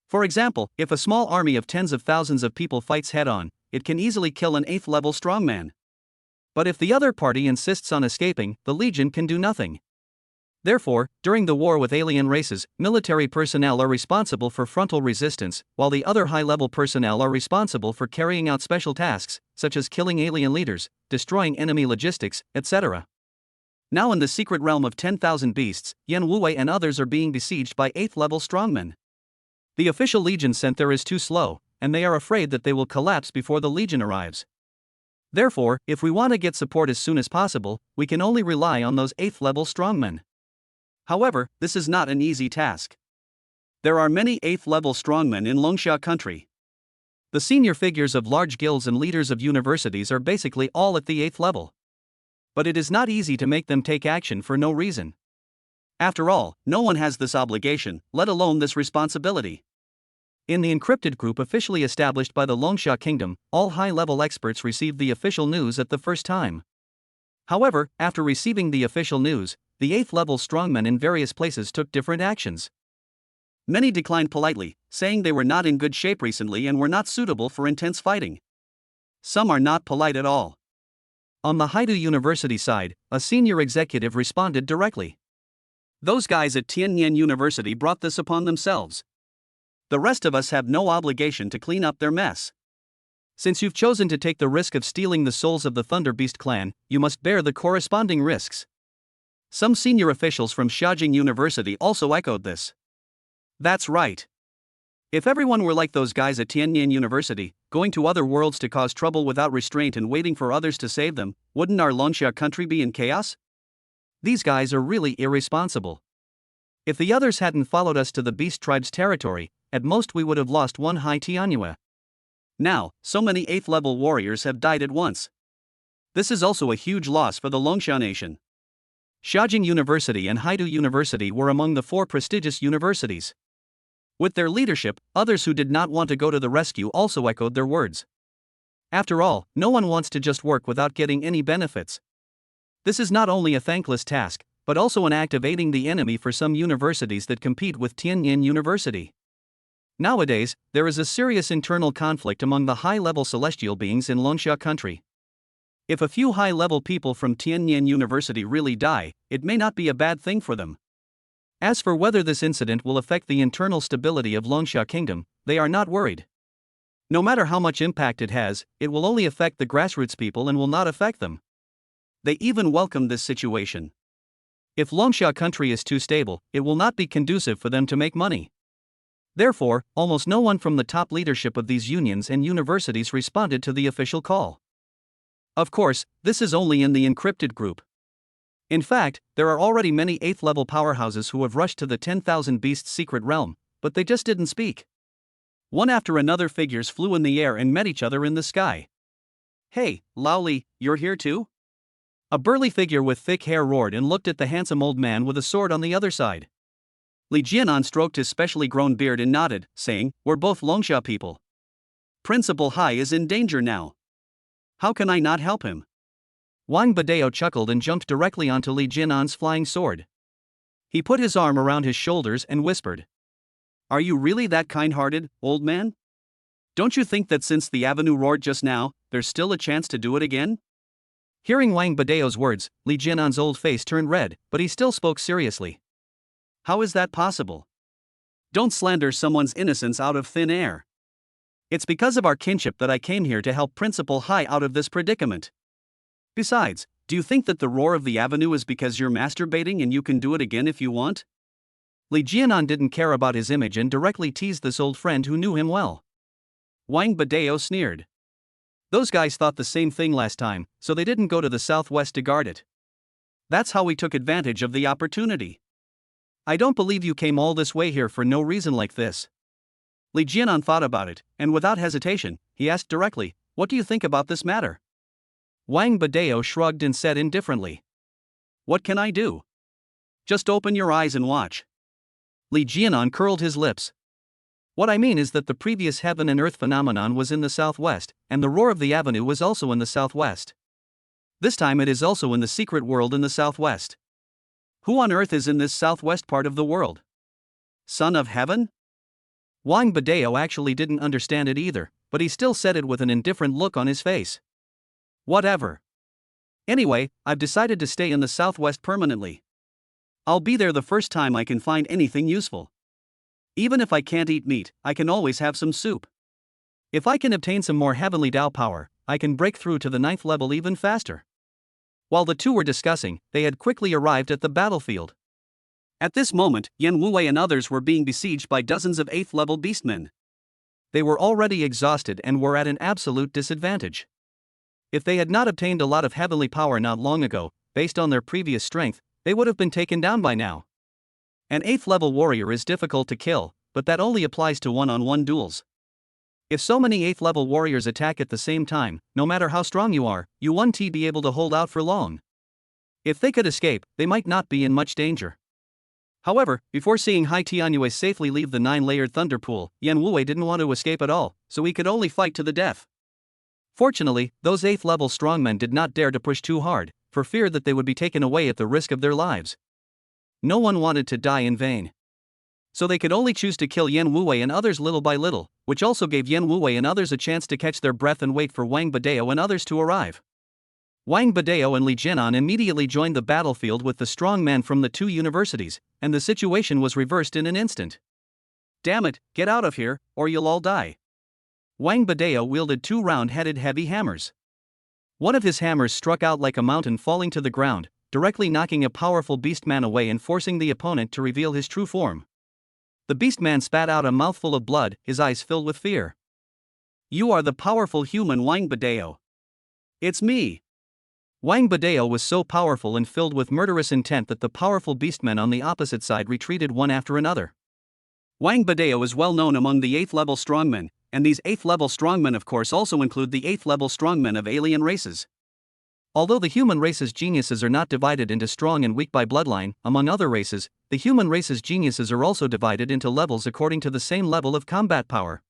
For example, if a small army of tens of thousands of people fights head-on, it can easily kill an 8th-level strongman. But if the other party insists on escaping, the Legion can do nothing. Therefore, during the war with alien races, military personnel are responsible for frontal resistance, while the other high-level personnel are responsible for carrying out special tasks, such as killing alien leaders, destroying enemy logistics, etc. Now in the secret realm of 10,000 beasts, Yen Wuwei and others are being besieged by 8th-level strongmen. The official legion sent there is too slow, and they are afraid that they will collapse before the legion arrives. Therefore, if we want to get support as soon as possible, we can only rely on those 8th-level strongmen. However, this is not an easy task. There are many 8th-level strongmen in Longsha country. The senior figures of large guilds and leaders of universities are basically all at the 8th level. But it is not easy to make them take action for no reason. After all, no one has this obligation, let alone this responsibility. In the encrypted group officially established by the Longsha Kingdom, all high-level experts received the official news at the first time. However, after receiving the official news, the 8th-level strongmen in various places took different actions. Many declined politely, saying they were not in good shape recently and were not suitable for intense fighting. Some are not polite at all. On the Haidu University side, a senior executive responded directly. Those guys at Tianyan University brought this upon themselves. The rest of us have no obligation to clean up their mess. Since you've chosen to take the risk of stealing the souls of the Thunder Beast clan, you must bear the corresponding risks. Some senior officials from Xiaojing University also echoed this. That's right. If everyone were like those guys at Tianyan University, going to other worlds to cause trouble without restraint and waiting for others to save them, wouldn't our Longsha country be in chaos? These guys are really irresponsible. If the others hadn't followed us to the Beast Tribe's territory, at most we would have lost one Hai Tianhua. Now, so many 8th-level warriors have died at once. This is also a huge loss for the Longsha nation. Xiaojing University and Haidu University were among the 4 prestigious universities. With their leadership, others who did not want to go to the rescue also echoed their words. After all, no one wants to just work without getting any benefits. This is not only a thankless task, but also an act of aiding the enemy for some universities that compete with Tianyin University. Nowadays, there is a serious internal conflict among the high-level celestial beings in Longsha country. If a few high-level people from Tianyin University really die, it may not be a bad thing for them. As for whether this incident will affect the internal stability of Longsha Kingdom, they are not worried. No matter how much impact it has, it will only affect the grassroots people and will not affect them. They even welcome this situation. If Longsha country is too stable, it will not be conducive for them to make money. Therefore, almost no one from the top leadership of these unions and universities responded to the official call. Of course, this is only in the encrypted group. In fact, there are already many 8th level powerhouses who have rushed to the 10,000 Beasts secret realm, but they just didn't speak. One after another figures flew in the air and met each other in the sky. "Hey, Laoli, you're here too?" A burly figure with thick hair roared and looked at the handsome old man with a sword on the other side. Li Jianan stroked his specially grown beard and nodded, saying, "We're both Longsha people. Principal Hai is in danger now. How can I not help him?" Wang Badeo chuckled and jumped directly onto Li Jianan's flying sword. He put his arm around his shoulders and whispered, "Are you really that kind-hearted, old man? Don't you think that since the avenue roared just now, there's still a chance to do it again?" Hearing Wang Badeo's words, Li Jianan's old face turned red, but he still spoke seriously. "How is that possible? Don't slander someone's innocence out of thin air. It's because of our kinship that I came here to help Principal Hai out of this predicament. Besides, do you think that the roar of the avenue is because you're masturbating and you can do it again if you want?" Li Jianan didn't care about his image and directly teased this old friend who knew him well. Wang Badeo sneered. "Those guys thought the same thing last time, so they didn't go to the southwest to guard it. That's how we took advantage of the opportunity. I don't believe you came all this way here for no reason like this." Li Jianan thought about it, and without hesitation, he asked directly, "What do you think about this matter?" Wang Badeo shrugged and said indifferently, "What can I do? Just open your eyes and watch." Li Jianan curled his lips. "What I mean is that the previous heaven and earth phenomenon was in the southwest, and the roar of the avenue was also in the southwest. This time it is also in the secret world in the southwest. Who on earth is in this southwest part of the world? Son of heaven?" Wang Badeo actually didn't understand it either, but he still said it with an indifferent look on his face. "Whatever. Anyway, I've decided to stay in the southwest permanently. I'll be there the first time I can find anything useful. Even if I can't eat meat, I can always have some soup. If I can obtain some more heavenly Dao power, I can break through to the 9th level even faster." While the two were discussing, they had quickly arrived at the battlefield. At this moment, Yan Wuwei and others were being besieged by dozens of 8th level beastmen. They were already exhausted and were at an absolute disadvantage. If they had not obtained a lot of heavenly power not long ago, based on their previous strength, they would have been taken down by now. An 8th level warrior is difficult to kill, but that only applies to one-on-one duels. If so many 8th level warriors attack at the same time, no matter how strong you are, you won't be able to hold out for long. If they could escape, they might not be in much danger. However, before seeing Hai Tianyue safely leave the 9-layered thunder pool, Yan Wuwei didn't want to escape at all, so he could only fight to the death. Fortunately, those 8th level strongmen did not dare to push too hard, for fear that they would be taken away at the risk of their lives. No one wanted to die in vain. So they could only choose to kill Yan Wuwei and others little by little, which also gave Yan Wuwei and others a chance to catch their breath and wait for Wang Badeo and others to arrive. Wang Badeo and Li Jianan immediately joined the battlefield with the strong men from the two universities, and the situation was reversed in an instant. "Damn it, get out of here, or you'll all die." Wang Badeo wielded 2 round-headed heavy hammers. One of his hammers struck out like a mountain falling to the ground, directly knocking a powerful beastman away and forcing the opponent to reveal his true form. The beastman spat out a mouthful of blood, his eyes filled with fear. "You are the powerful human Wang Badeo." "It's me." Wang Badeo was so powerful and filled with murderous intent that the powerful beastmen on the opposite side retreated one after another. Wang Badeo is well known among the 8th level strongmen, and these 8th level strongmen of course also include the 8th level strongmen of alien races. Although the human race's geniuses are not divided into strong and weak by bloodline, among other races, the human race's geniuses are also divided into levels according to the same level of combat power.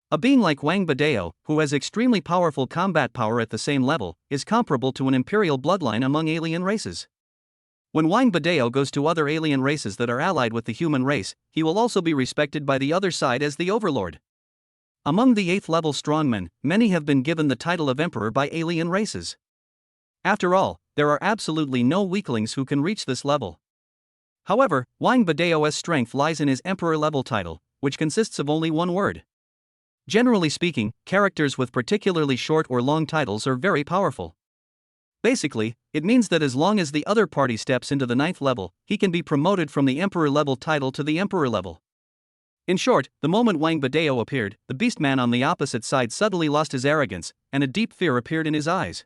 A being like Wang Badeo, who has extremely powerful combat power at the same level, is comparable to an imperial bloodline among alien races. When Wang Badeo goes to other alien races that are allied with the human race, he will also be respected by the other side as the overlord. Among the 8th level strongmen, many have been given the title of emperor by alien races. After all, there are absolutely no weaklings who can reach this level. However, Wang Badeo's strength lies in his emperor level title, which consists of only one word. Generally speaking, characters with particularly short or long titles are very powerful. Basically, it means that as long as the other party steps into the 9th level, he can be promoted from the emperor level title to the emperor level. In short, the moment Wang Badeo appeared, the beastman on the opposite side suddenly lost his arrogance, and a deep fear appeared in his eyes.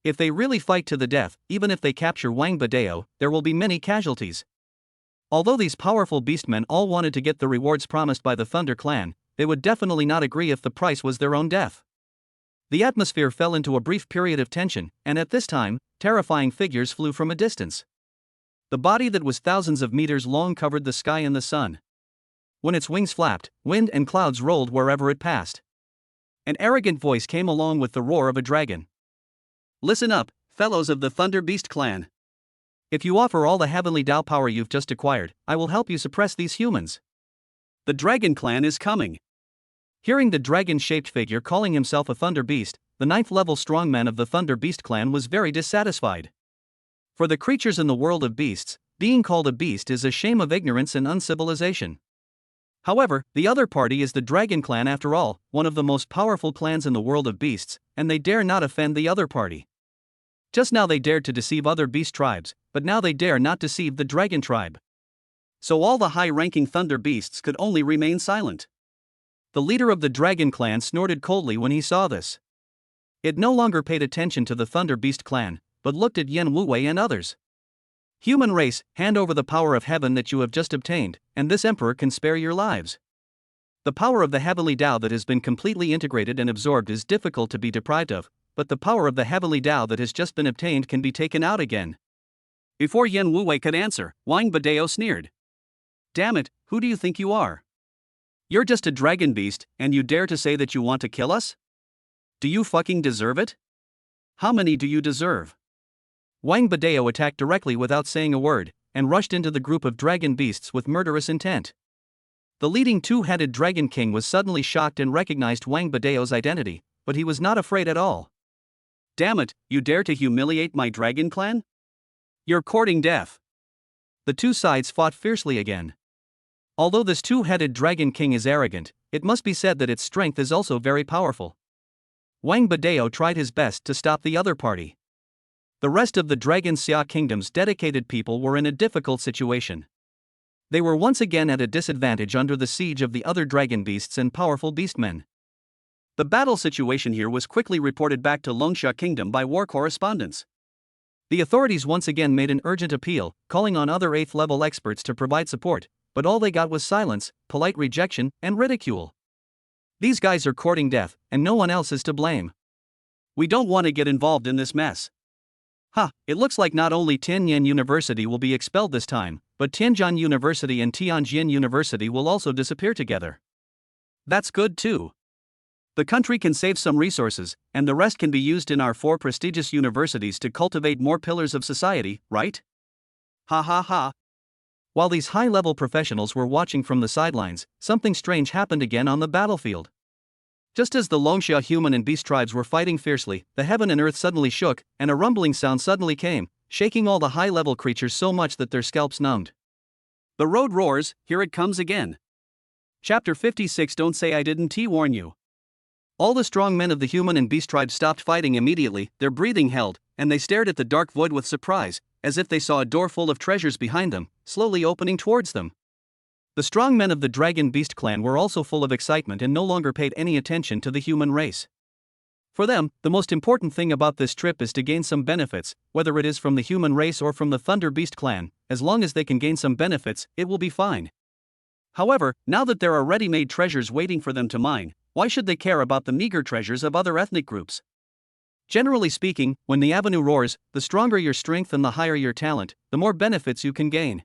If they really fight to the death, even if they capture Wang Badeo, there will be many casualties. Although these powerful beastmen all wanted to get the rewards promised by the Thunder Clan, they would definitely not agree if the price was their own death. The atmosphere fell into a brief period of tension, and at this time, terrifying figures flew from a distance. The body that was thousands of meters long covered the sky and the sun. When its wings flapped, wind and clouds rolled wherever it passed. An arrogant voice came along with the roar of a dragon. Listen up, fellows of the Thunder Beast clan. If you offer all the heavenly Tao power you've just acquired, I will help you suppress these humans. The Dragon Clan is coming. Hearing the dragon-shaped figure calling himself a Thunder Beast, the 9th level strongman of the Thunder Beast clan was very dissatisfied. For the creatures in the world of beasts, being called a beast is a shame of ignorance and uncivilization. However, the other party is the Dragon Clan after all, one of the most powerful clans in the world of beasts, and they dare not offend the other party. Just now they dared to deceive other beast tribes, but now they dare not deceive the Dragon tribe. So all the high-ranking Thunder Beasts could only remain silent. The leader of the Dragon Clan snorted coldly when he saw this. It no longer paid attention to the Thunder Beast clan, but looked at Yan Wuwei and others. Human race, hand over the power of heaven that you have just obtained, and this emperor can spare your lives. The power of the heavenly Tao that has been completely integrated and absorbed is difficult to be deprived of, but the power of the heavenly Tao that has just been obtained can be taken out again. Before Yan Wuwei could answer, Wang Badeo sneered. Damn it, who do you think you are? You're just a dragon beast, and you dare to say that you want to kill us? Do you fucking deserve it? How many do you deserve? Wang Badeo attacked directly without saying a word, and rushed into the group of dragon beasts with murderous intent. The leading two-headed dragon king was suddenly shocked and recognized Wang Badeo's identity, but he was not afraid at all. Damn it, you dare to humiliate my dragon clan? You're courting death. The two sides fought fiercely again. Although this two-headed dragon king is arrogant, it must be said that its strength is also very powerful. Wang Badeo tried his best to stop the other party. The rest of the Dragon Xia Kingdom's dedicated people were in a difficult situation. They were once again at a disadvantage under the siege of the other dragon beasts and powerful beastmen. The battle situation here was quickly reported back to Longsha Kingdom by war correspondents. The authorities once again made an urgent appeal, calling on other 8th level experts to provide support, but all they got was silence, polite rejection, and ridicule. These guys are courting death, and no one else is to blame. We don't want to get involved in this mess. It looks like not only Tianyan University will be expelled this time, but Tianjin University and Tianjin University will also disappear together. That's good too. The country can save some resources, and the rest can be used in our 4 prestigious universities to cultivate more pillars of society, right? Ha ha ha. While these high-level professionals were watching from the sidelines, something strange happened again on the battlefield. Just as the Longsha human and beast tribes were fighting fiercely, the heaven and earth suddenly shook, and a rumbling sound suddenly came, shaking all the high-level creatures so much that their scalps numbed. The road roars, here it comes again. Chapter 56. Don't say I didn't warn you. All the strong men of the human and beast tribes stopped fighting immediately, their breathing held, and they stared at the dark void with surprise, as if they saw a door full of treasures behind them, slowly opening towards them. The strong men of the Dragon Beast clan were also full of excitement and no longer paid any attention to the human race. For them, the most important thing about this trip is to gain some benefits, whether it is from the human race or from the Thunder Beast clan. As long as they can gain some benefits, it will be fine. However, now that there are ready-made treasures waiting for them to mine, why should they care about the meager treasures of other ethnic groups? Generally speaking, when the avenue roars, the stronger your strength and the higher your talent, the more benefits you can gain.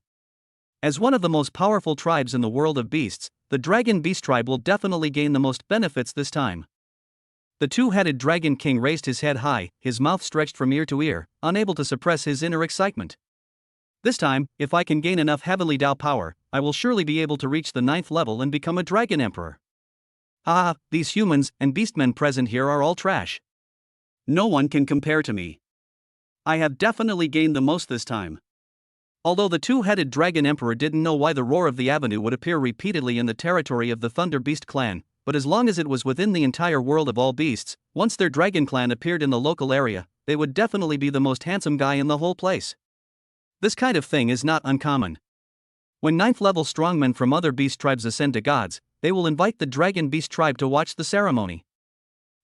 As one of the most powerful tribes in the world of beasts, the Dragon Beast tribe will definitely gain the most benefits this time. The two-headed Dragon King raised his head high, his mouth stretched from ear to ear, unable to suppress his inner excitement. This time, if I can gain enough Heavenly Tao power, I will surely be able to reach the 9th level and become a Dragon Emperor. Ah, these humans and beastmen present here are all trash. No one can compare to me. I have definitely gained the most this time. Although the two-headed Dragon Emperor didn't know why the roar of the avenue would appear repeatedly in the territory of the Thunder Beast clan, but as long as it was within the entire world of all beasts, once their dragon clan appeared in the local area, they would definitely be the most handsome guy in the whole place. This kind of thing is not uncommon. When 9th level strongmen from other beast tribes ascend to gods, they will invite the Dragon Beast tribe to watch the ceremony.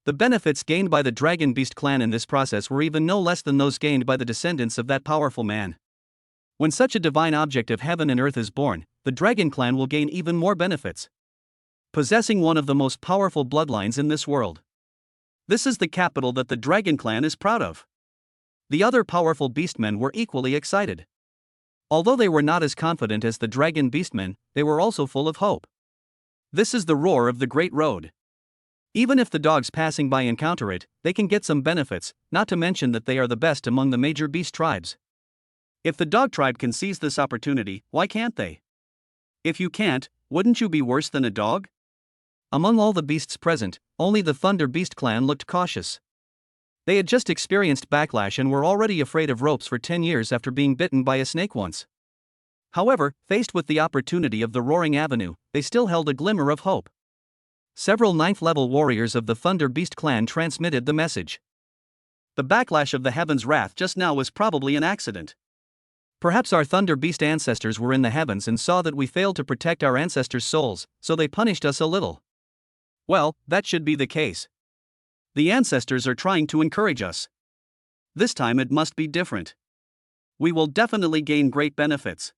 The benefits gained by the Dragon Beast clan in this process were even no less than those gained by the descendants of that powerful man. When such a divine object of heaven and earth is born, the Dragon clan will gain even more benefits. Possessing one of the most powerful bloodlines in this world. This is the capital that the Dragon clan is proud of. The other powerful beastmen were equally excited. Although they were not as confident as the Dragon Beastmen, they were also full of hope. This is the roar of the Great Road. Even if the dogs passing by encounter it, they can get some benefits, not to mention that they are the best among the major beast tribes. If the dog tribe can seize this opportunity, why can't they? If you can't, wouldn't you be worse than a dog? Among all the beasts present, only the Thunder Beast clan looked cautious. They had just experienced backlash and were already afraid of ropes for 10 years after being bitten by a snake once. However, faced with the opportunity of the Roaring Avenue, they still held a glimmer of hope. Several 9th level warriors of the Thunder Beast clan transmitted the message. The backlash of the heavens' wrath just now was probably an accident. Perhaps our Thunder Beast ancestors were in the heavens and saw that we failed to protect our ancestors' souls, so they punished us a little. Well, that should be the case. The ancestors are trying to encourage us. This time it must be different. We will definitely gain great benefits.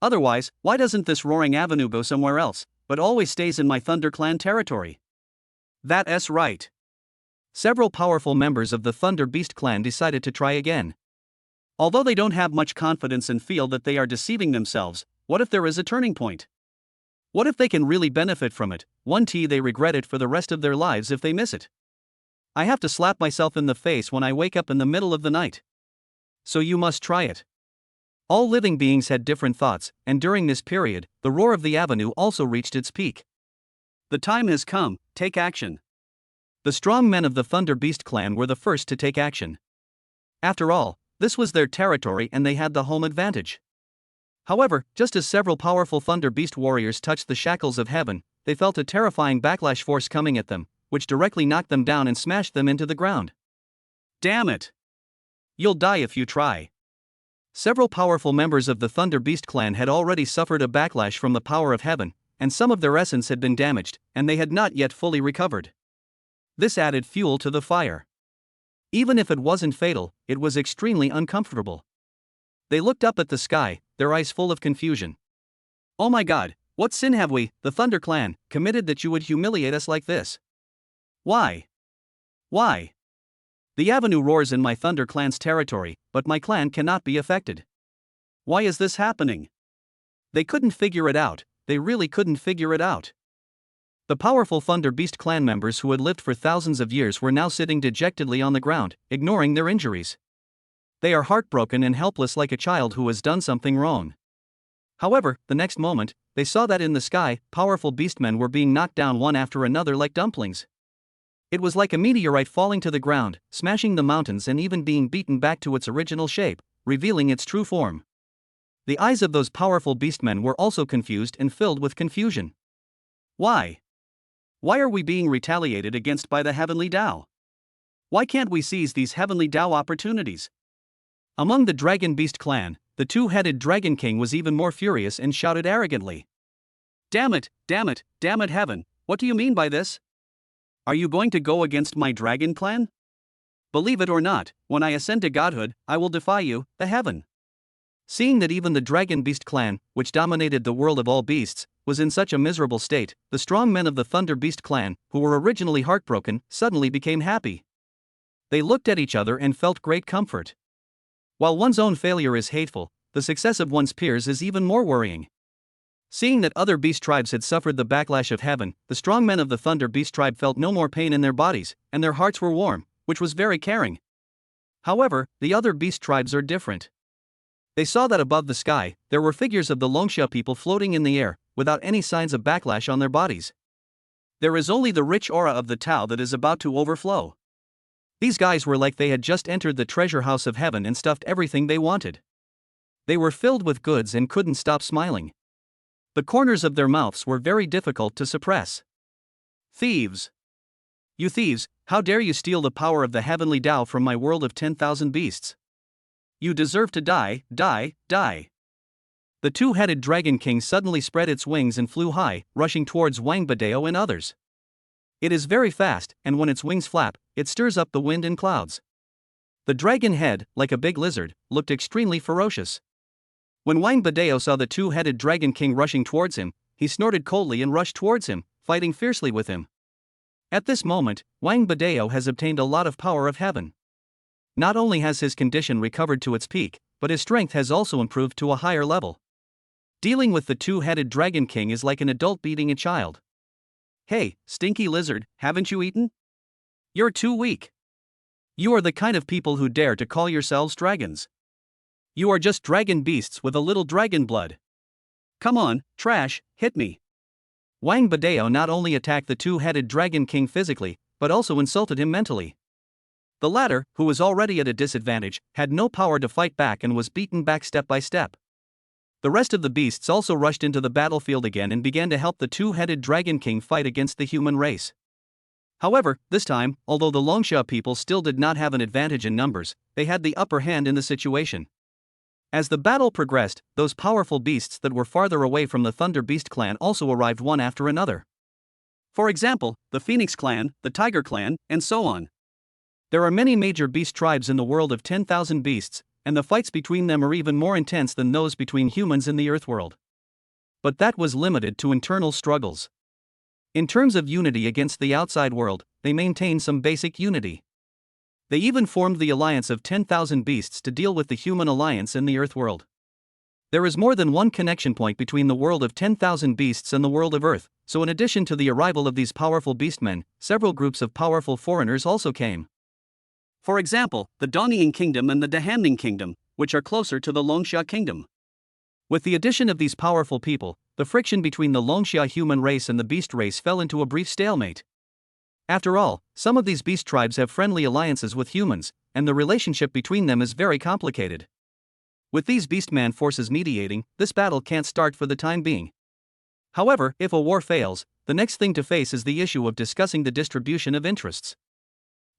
Otherwise, why doesn't this Roaring Avenue go somewhere else, but always stays in my Thunder Clan territory? That's right. Several powerful members of the Thunder Beast clan decided to try again. Although they don't have much confidence and feel that they are deceiving themselves, what if there is a turning point? What if they can really benefit from it? They regret it for the rest of their lives if they miss it. I have to slap myself in the face when I wake up in the middle of the night. So you must try it. All living beings had different thoughts, and during this period, the roar of the avenue also reached its peak. The time has come, take action. The strong men of the Thunder Beast clan were the first to take action. After all, this was their territory and they had the home advantage. However, just as several powerful Thunder Beast warriors touched the shackles of heaven, they felt a terrifying backlash force coming at them, which directly knocked them down and smashed them into the ground. Damn it! You'll die if you try. Several powerful members of the Thunder Beast clan had already suffered a backlash from the power of heaven, and some of their essence had been damaged, and they had not yet fully recovered. This added fuel to the fire. Even if it wasn't fatal, it was extremely uncomfortable. They looked up at the sky, their eyes full of confusion. Oh my god, what sin have we, the Thunder Clan, committed that you would humiliate us like this? Why? Why? The avenue roars in my Thunder Clan's territory, but my clan cannot be affected. Why is this happening? They couldn't figure it out, they really couldn't figure it out. The powerful Thunder Beast clan members who had lived for thousands of years were now sitting dejectedly on the ground, ignoring their injuries. They are heartbroken and helpless like a child who has done something wrong. However, the next moment, they saw that in the sky, powerful beastmen were being knocked down one after another like dumplings. It was like a meteorite falling to the ground, smashing the mountains and even being beaten back to its original shape, revealing its true form. The eyes of those powerful beastmen were also confused and filled with confusion. Why? Why are we being retaliated against by the Heavenly Tao? Why can't we seize these Heavenly Tao opportunities? Among the Dragon Beast clan, the two-headed Dragon King was even more furious and shouted arrogantly. Damn it, heaven, what do you mean by this? Are you going to go against my Dragon Clan? Believe it or not, when I ascend to godhood, I will defy you, the heaven. Seeing that even the Dragon Beast clan, which dominated the world of all beasts, was in such a miserable state, the strong men of the Thunder Beast clan, who were originally heartbroken, suddenly became happy. They looked at each other and felt great comfort. While one's own failure is hateful, the success of one's peers is even more worrying. Seeing that other beast tribes had suffered the backlash of heaven, the strong men of the Thunder Beast tribe felt no more pain in their bodies, and their hearts were warm, which was very caring. However, the other beast tribes are different. They saw that above the sky, there were figures of the Longsha people floating in the air, without any signs of backlash on their bodies. There is only the rich aura of the Tao that is about to overflow. These guys were like they had just entered the treasure house of heaven and stuffed everything they wanted. They were filled with goods and couldn't stop smiling. The corners of their mouths were very difficult to suppress. Thieves! You thieves, how dare you steal the power of the heavenly Tao from my world of 10,000 beasts? You deserve to die, die, die. The two-headed Dragon King suddenly spread its wings and flew high, rushing towards Wang Badeo and others. It is very fast, and when its wings flap, it stirs up the wind and clouds. The dragon head, like a big lizard, looked extremely ferocious. When Wang Badeo saw the two-headed Dragon King rushing towards him, he snorted coldly and rushed towards him, fighting fiercely with him. At this moment, Wang Badeo has obtained a lot of power of heaven. Not only has his condition recovered to its peak, but his strength has also improved to a higher level. Dealing with the two-headed Dragon King is like an adult beating a child. Hey, stinky lizard, haven't you eaten? You're too weak. You are the kind of people who dare to call yourselves dragons. You are just dragon beasts with a little dragon blood. Come on, trash, hit me. Wang Badeo not only attacked the two-headed Dragon King physically, but also insulted him mentally. The latter, who was already at a disadvantage, had no power to fight back and was beaten back step by step. The rest of the beasts also rushed into the battlefield again and began to help the two-headed Dragon King fight against the human race. However, this time, although the Longsha people still did not have an advantage in numbers, they had the upper hand in the situation. As the battle progressed, those powerful beasts that were farther away from the Thunder Beast clan also arrived one after another. For example, the Phoenix clan, the Tiger clan, and so on. There are many major beast tribes in the world of 10,000 beasts, and the fights between them are even more intense than those between humans in the Earth world. But that was limited to internal struggles. In terms of unity against the outside world, they maintained some basic unity. They even formed the alliance of 10,000 beasts to deal with the human alliance in the Earth world. There is more than one connection point between the world of 10,000 beasts and the world of Earth, so in addition to the arrival of these powerful beastmen, several groups of powerful foreigners also came. For example, the Dongyin Kingdom and the Dahanding Kingdom, which are closer to the Longsha Kingdom. With the addition of these powerful people, the friction between the Longsha human race and the beast race fell into a brief stalemate. After all, some of these beast tribes have friendly alliances with humans, and the relationship between them is very complicated. With these beastman forces mediating, this battle can't start for the time being. However, if a war fails, the next thing to face is the issue of discussing the distribution of interests.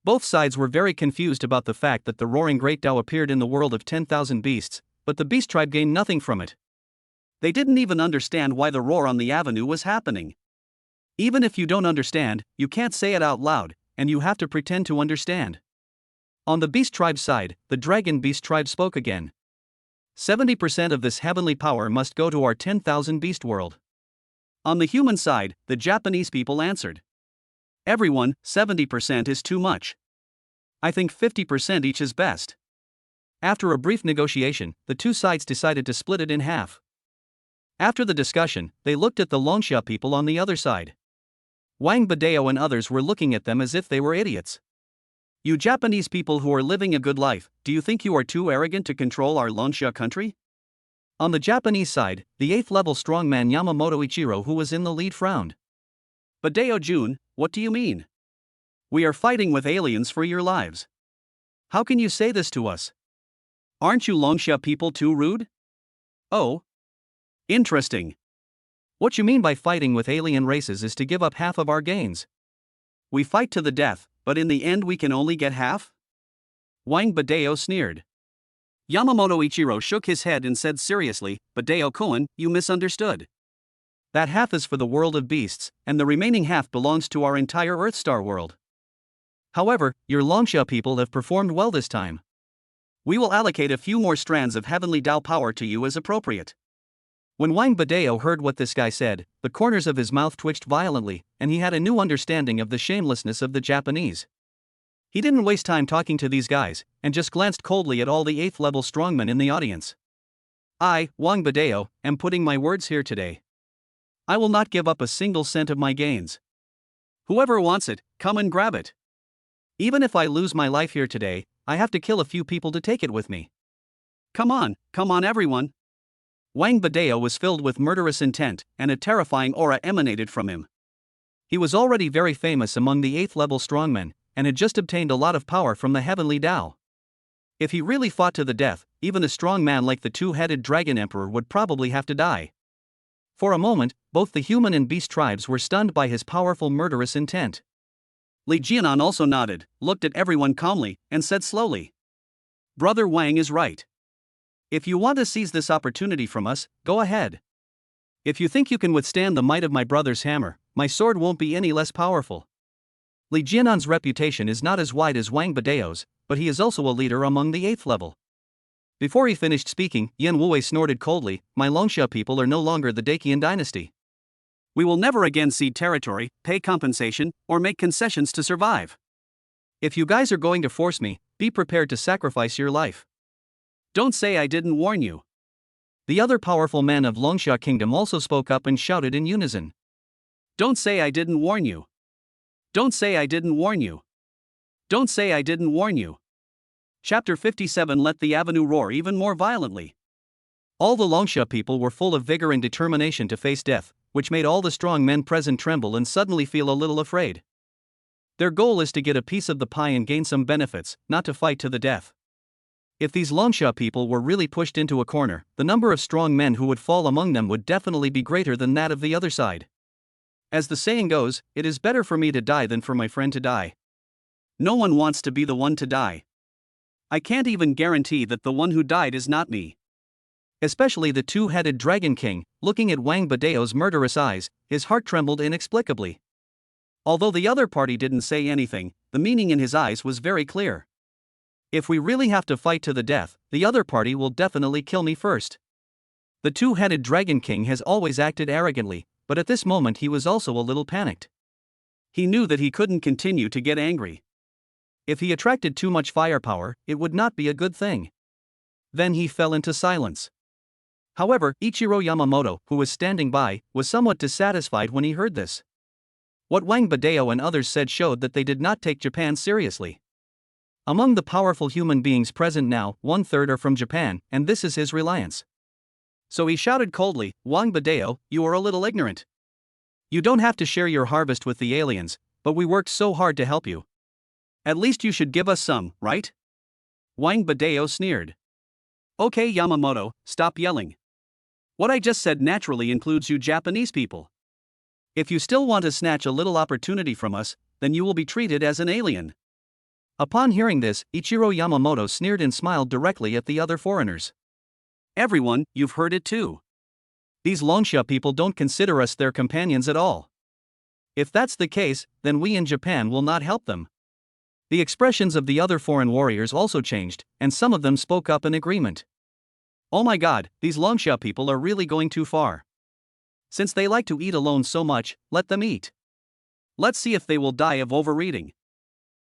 Both sides were very confused about the fact that the roaring great Tao appeared in the world of 10,000 beasts, but the beast tribe gained nothing from it. They didn't even understand why the roar on the avenue was happening. Even if you don't understand, you can't say it out loud, and you have to pretend to understand. On the beast tribe side, the dragon beast tribe spoke again. 70% of this heavenly power must go to our 10,000 beast world. On the human side, the Japanese people answered. Everyone, 70% is too much. I think 50% each is best. After a brief negotiation, the two sides decided to split it in half. After the discussion, they looked at the Longsha people on the other side. Wang Badeo and others were looking at them as if they were idiots. You Japanese people who are living a good life, do you think you are too arrogant to control our Longsha country? On the Japanese side, the 8th level strongman Yamamoto Ichiro, who was in the lead, frowned. Badeo Jun, what do you mean? We are fighting with aliens for your lives. How can you say this to us? Aren't you Longsha people too rude? Oh. Interesting. What you mean by fighting with alien races is to give up half of our gains. We fight to the death, but in the end we can only get half? Wang Badeo sneered. Yamamoto Ichiro shook his head and said seriously, Badeo-kun, you misunderstood. That half is for the world of beasts, and the remaining half belongs to our entire Earthstar world. However, your Longsha people have performed well this time. We will allocate a few more strands of heavenly Tao power to you as appropriate. When Wang Badeo heard what this guy said, the corners of his mouth twitched violently, and he had a new understanding of the shamelessness of the Japanese. He didn't waste time talking to these guys, and just glanced coldly at all the 8th level strongmen in the audience. I, Wang Badeo, am putting my words here today. I will not give up a single cent of my gains. Whoever wants it, come and grab it. Even if I lose my life here today, I have to kill a few people to take it with me. Come on everyone. Wang Badeo was filled with murderous intent, and a terrifying aura emanated from him. He was already very famous among the 8th level strongmen, and had just obtained a lot of power from the heavenly Tao. If he really fought to the death, even a strong man like the two-headed dragon emperor would probably have to die. For a moment, both the human and beast tribes were stunned by his powerful murderous intent. Li Jianan also nodded, looked at everyone calmly, and said slowly, "Brother Wang is right. If you want to seize this opportunity from us, go ahead. If you think you can withstand the might of my brother's hammer, my sword won't be any less powerful." Li Jianan's reputation is not as wide as Wang Badeo's, but he is also a leader among the 8th level. Before he finished speaking, Yan Wei snorted coldly, "My Longsha people are no longer the Dakian dynasty. We will never again cede territory, pay compensation, or make concessions to survive. If you guys are going to force me, be prepared to sacrifice your life. Don't say I didn't warn you." The other powerful men of Longsha Kingdom also spoke up and shouted in unison. "Don't say I didn't warn you. Don't say I didn't warn you. Don't say I didn't warn you." Chapter 57 let the avenue roar even more violently. All the Longsha people were full of vigor and determination to face death, which made all the strong men present tremble and suddenly feel a little afraid. Their goal is to get a piece of the pie and gain some benefits, not to fight to the death. If these Longsha people were really pushed into a corner, the number of strong men who would fall among them would definitely be greater than that of the other side. As the saying goes, it is better for me to die than for my friend to die. No one wants to be the one to die. I can't even guarantee that the one who died is not me. Especially the two-headed Dragon King, looking at Wang Badeo's murderous eyes, his heart trembled inexplicably. Although the other party didn't say anything, the meaning in his eyes was very clear. If we really have to fight to the death, the other party will definitely kill me first. The two-headed Dragon King has always acted arrogantly, but at this moment he was also a little panicked. He knew that he couldn't continue to get angry. If he attracted too much firepower, it would not be a good thing. Then he fell into silence. However, Ichiro Yamamoto, who was standing by, was somewhat dissatisfied when he heard this. What Wang Badeo and others said showed that they did not take Japan seriously. Among the powerful human beings present now, 1/3 are from Japan, and this is his reliance. So he shouted coldly, "Wang Badeo, you are a little ignorant. You don't have to share your harvest with the aliens, but we worked so hard to help you. At least you should give us some, right?" Wang Badeo sneered. "Okay Yamamoto, stop yelling. What I just said naturally includes you Japanese people. If you still want to snatch a little opportunity from us, then you will be treated as an alien." Upon hearing this, Ichiro Yamamoto sneered and smiled directly at the other foreigners. "Everyone, you've heard it too. These Longsha people don't consider us their companions at all. If that's the case, then we in Japan will not help them." The expressions of the other foreign warriors also changed, and some of them spoke up in agreement. "Oh my god, these Longsha people are really going too far. Since they like to eat alone so much, let them eat. Let's see if they will die of overeating."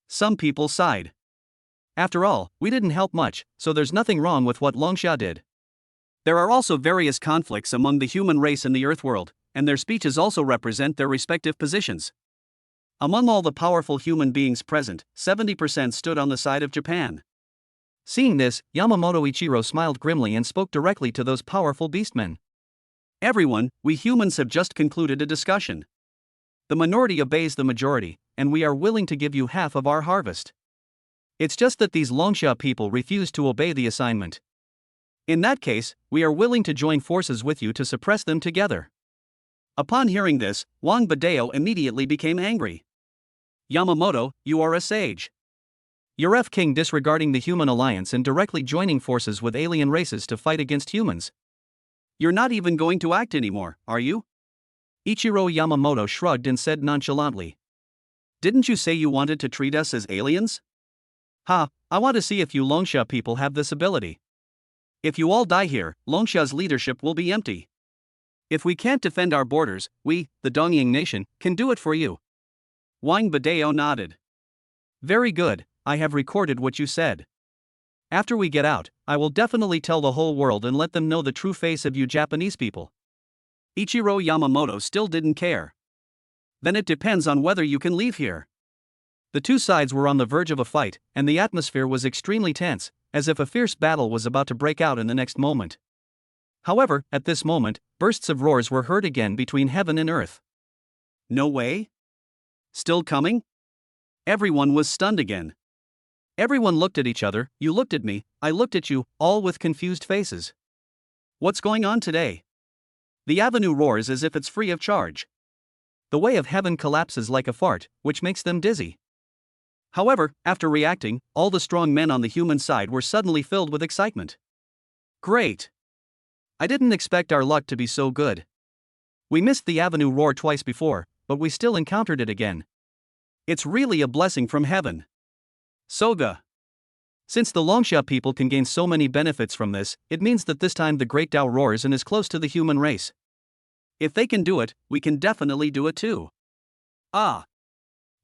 Some people sighed. After all, we didn't help much, so there's nothing wrong with what Longsha did. There are also various conflicts among the human race in the Earth world, and their speeches also represent their respective positions. Among all the powerful human beings present, 70% stood on the side of Japan. Seeing this, Yamamoto Ichiro smiled grimly and spoke directly to those powerful beastmen. "Everyone, we humans have just concluded a discussion. The minority obeys the majority, and we are willing to give you half of our harvest. It's just that these Longsha people refuse to obey the assignment. In that case, we are willing to join forces with you to suppress them together." Upon hearing this, Wang Badeo immediately became angry. "Yamamoto, you are a sage. You're F-King disregarding the human alliance and directly joining forces with alien races to fight against humans. You're not even going to act anymore, are you?" Ichiro Yamamoto shrugged and said nonchalantly. "Didn't you say you wanted to treat us as aliens? Ha, I want to see if you Longsha people have this ability. If you all die here, Longsha's leadership will be empty. If we can't defend our borders, we, the Dongying nation, can do it for you." Wang Badeo nodded. "Very good, I have recorded what you said. After we get out, I will definitely tell the whole world and let them know the true face of you Japanese people. Ichiro Yamamoto still didn't care. Then it depends on whether you can leave here. The two sides were on the verge of a fight, and the atmosphere was extremely tense, as if a fierce battle was about to break out in the next moment. However, at this moment, bursts of roars were heard again between heaven and earth. No way? Still coming? Everyone was stunned again. Everyone looked at each other, you looked at me, I looked at you, all with confused faces. What's going on today? The avenue roars as if it's free of charge. The way of heaven collapses like a fart, which makes them dizzy. However, after reacting, all the strong men on the human side were suddenly filled with excitement. Great! I didn't expect our luck to be so good. We missed the avenue roar twice before, but we still encountered it again. It's really a blessing from heaven. Soga. Since the Longsha people can gain so many benefits from this, it means that this time the Great Tao roars and is close to the human race. If they can do it, we can definitely do it too. Ah!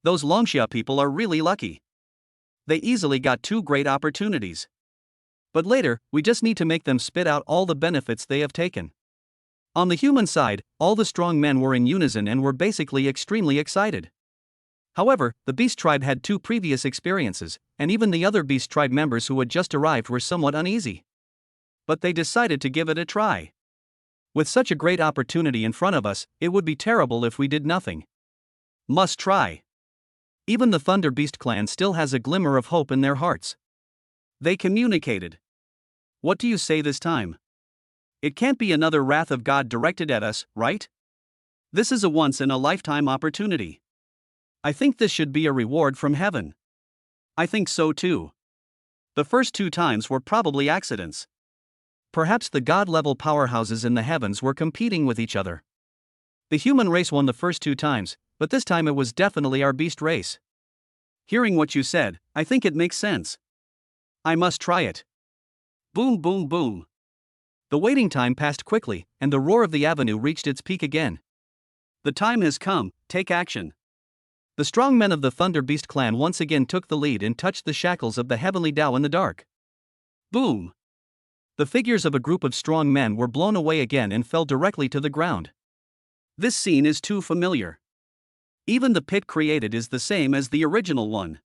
Those Longsha people are really lucky. They easily got two great opportunities. But later, we just need to make them spit out all the benefits they have taken. On the human side, all the strong men were in unison and were basically extremely excited. However, the Beast Tribe had two previous experiences, and even the other Beast Tribe members who had just arrived were somewhat uneasy. But they decided to give it a try. With such a great opportunity in front of us, it would be terrible if we did nothing. Must try. Even the Thunder Beast clan still has a glimmer of hope in their hearts. They communicated. What do you say this time? It can't be another wrath of God directed at us, right? This is a once-in-a-lifetime opportunity. I think this should be a reward from heaven. I think so too. The first two times were probably accidents. Perhaps the god-level powerhouses in the heavens were competing with each other. The human race won the first two times, but this time it was definitely our beast race. Hearing what you said, I think it makes sense. I must try it. Boom, boom, boom. The waiting time passed quickly, and the roar of the avenue reached its peak again. The time has come, take action. The strong men of the Thunder Beast clan once again took the lead and touched the shackles of the heavenly Tao in the dark. Boom! The figures of a group of strong men were blown away again and fell directly to the ground. This scene is too familiar. Even the pit created is the same as the original one.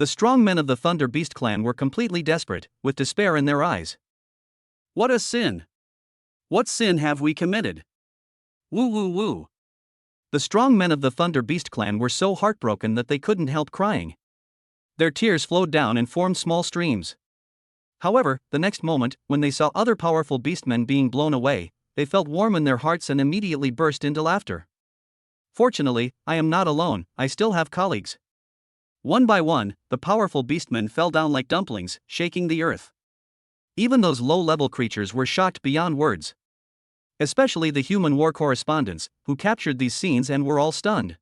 The strong men of the Thunder Beast clan were completely desperate, with despair in their eyes. What a sin! What sin have we committed? Woo woo woo! The strong men of the Thunder Beast clan were so heartbroken that they couldn't help crying. Their tears flowed down and formed small streams. However, the next moment, when they saw other powerful beastmen being blown away, they felt warm in their hearts and immediately burst into laughter. Fortunately, I am not alone, I still have colleagues. One by one, the powerful beastmen fell down like dumplings, shaking the earth. Even those low-level creatures were shocked beyond words. Especially the human war correspondents, who captured these scenes and were all stunned.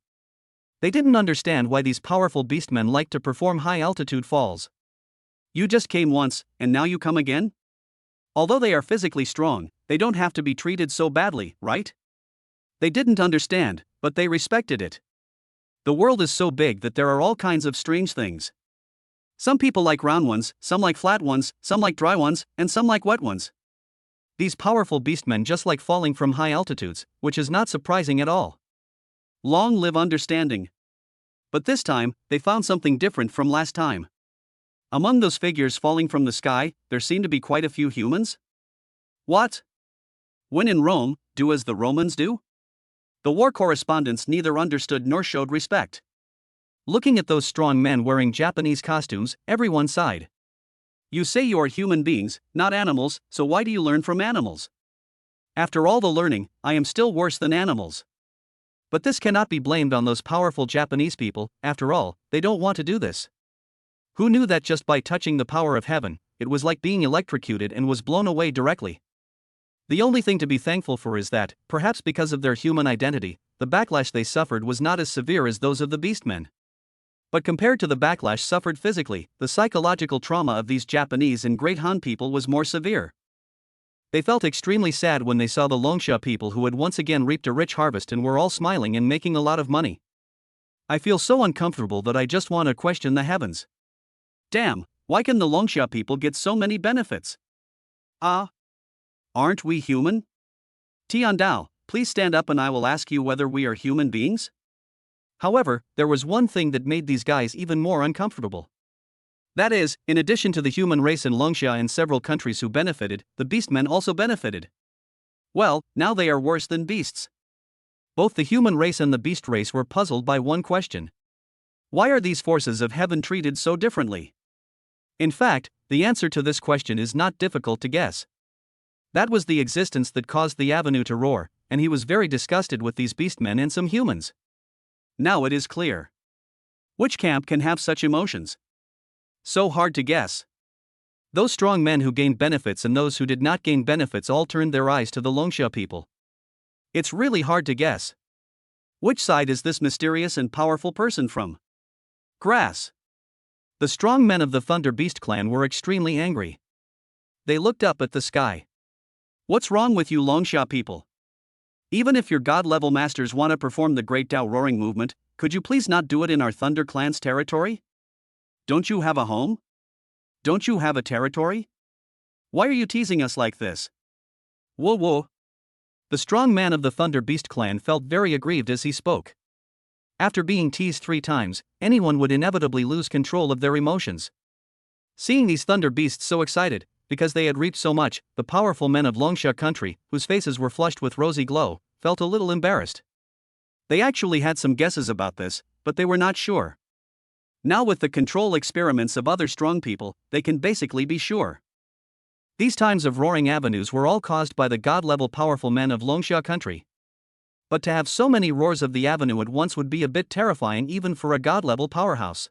They didn't understand why these powerful beastmen liked to perform high-altitude falls. You just came once, and now you come again? Although they are physically strong, they don't have to be treated so badly, right? They didn't understand, but they respected it. The world is so big that there are all kinds of strange things. Some people like round ones, some like flat ones, some like dry ones, and some like wet ones. These powerful beastmen just like falling from high altitudes, which is not surprising at all. Long live understanding. But this time, they found something different from last time. Among those figures falling from the sky, there seemed to be quite a few humans. What? When in Rome, do as the Romans do? The war correspondents neither understood nor showed respect. Looking at those strong men wearing Japanese costumes, everyone sighed. You say you are human beings, not animals, so why do you learn from animals? After all the learning, I am still worse than animals. But this cannot be blamed on those powerful Japanese people, after all, they don't want to do this. Who knew that just by touching the power of heaven, it was like being electrocuted and was blown away directly? The only thing to be thankful for is that, perhaps because of their human identity, the backlash they suffered was not as severe as those of the beastmen. But compared to the backlash suffered physically, the psychological trauma of these Japanese and Great Han people was more severe. They felt extremely sad when they saw the Longsha people who had once again reaped a rich harvest and were all smiling and making a lot of money. I feel so uncomfortable that I just want to question the heavens. Damn, Why can the Longsha people get so many benefits? Ah, aren't we human? Tiandao, please stand up and I will ask you whether we are human beings? However, there was one thing that made these guys even more uncomfortable. That is, in addition to the human race in Longsha and several countries who benefited, the beastmen also benefited. Well, now they are worse than beasts. Both the human race and the beast race were puzzled by one question. Why are these forces of heaven treated so differently? In fact, the answer to this question is not difficult to guess. That was the existence that caused the avenue to roar, and he was very disgusted with these beastmen and some humans. Now it is clear. Which camp can have such emotions? So hard to guess. Those strong men who gained benefits and those who did not gain benefits all turned their eyes to the Longsha people. It's really hard to guess. Which side is this mysterious and powerful person from? Grass. The strong men of the Thunder Beast clan were extremely angry. They looked up at the sky. What's wrong with you Longsha people? Even if your god-level masters want to perform the Great Tao Roaring movement, could you please not do it in our Thunder clan's territory? Don't you have a home? Don't you have a territory? Why are you teasing us like this? Whoa whoa. The strong man of the Thunder Beast clan felt very aggrieved as he spoke. After being teased 3 times, anyone would inevitably lose control of their emotions. Seeing these Thunder Beasts so excited, because they had reaped so much, the powerful men of Longsha country, whose faces were flushed with rosy glow, felt a little embarrassed. They actually had some guesses about this, but they were not sure. Now with the control experiments of other strong people, they can basically be sure. These times of roaring avenues were all caused by the god-level powerful men of Longsha country. But to have so many roars of the avenue at once would be a bit terrifying even for a god-level powerhouse.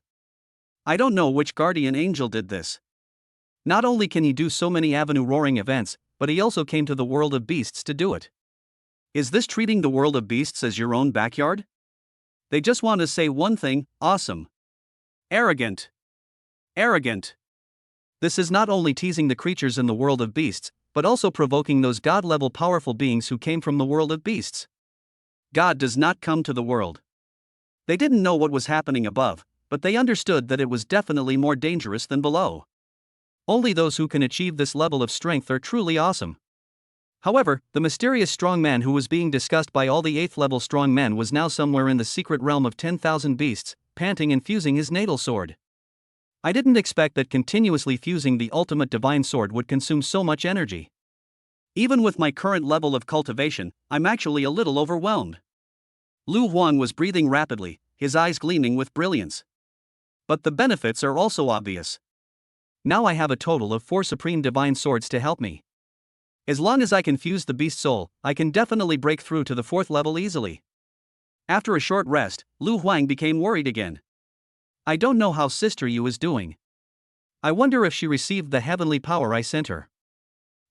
I don't know which guardian angel did this. Not only can he do so many avenue roaring events, but he also came to the world of beasts to do it. Is this treating the world of beasts as your own backyard? They just want to say one thing, awesome. Arrogant. Arrogant. This is not only teasing the creatures in the world of beasts, but also provoking those god-level powerful beings who came from the world of beasts. God does not come to the world. They didn't know what was happening above, but they understood that it was definitely more dangerous than below. Only those who can achieve this level of strength are truly awesome. However, the mysterious strong man who was being discussed by all the 8th level strong men was now somewhere in the secret realm of 10,000 beasts, panting and fusing his natal sword. I didn't expect that continuously fusing the ultimate divine sword would consume so much energy. Even with my current level of cultivation, I'm actually a little overwhelmed. Lu Huang was breathing rapidly, his eyes gleaming with brilliance. But the benefits are also obvious. Now I have a total of 4 supreme divine swords to help me. As long as I can fuse the beast soul, I can definitely break through to the 4th level easily. After a short rest, Lu Huang became worried again. I don't know how Sister Yu is doing. I wonder if she received the heavenly power I sent her.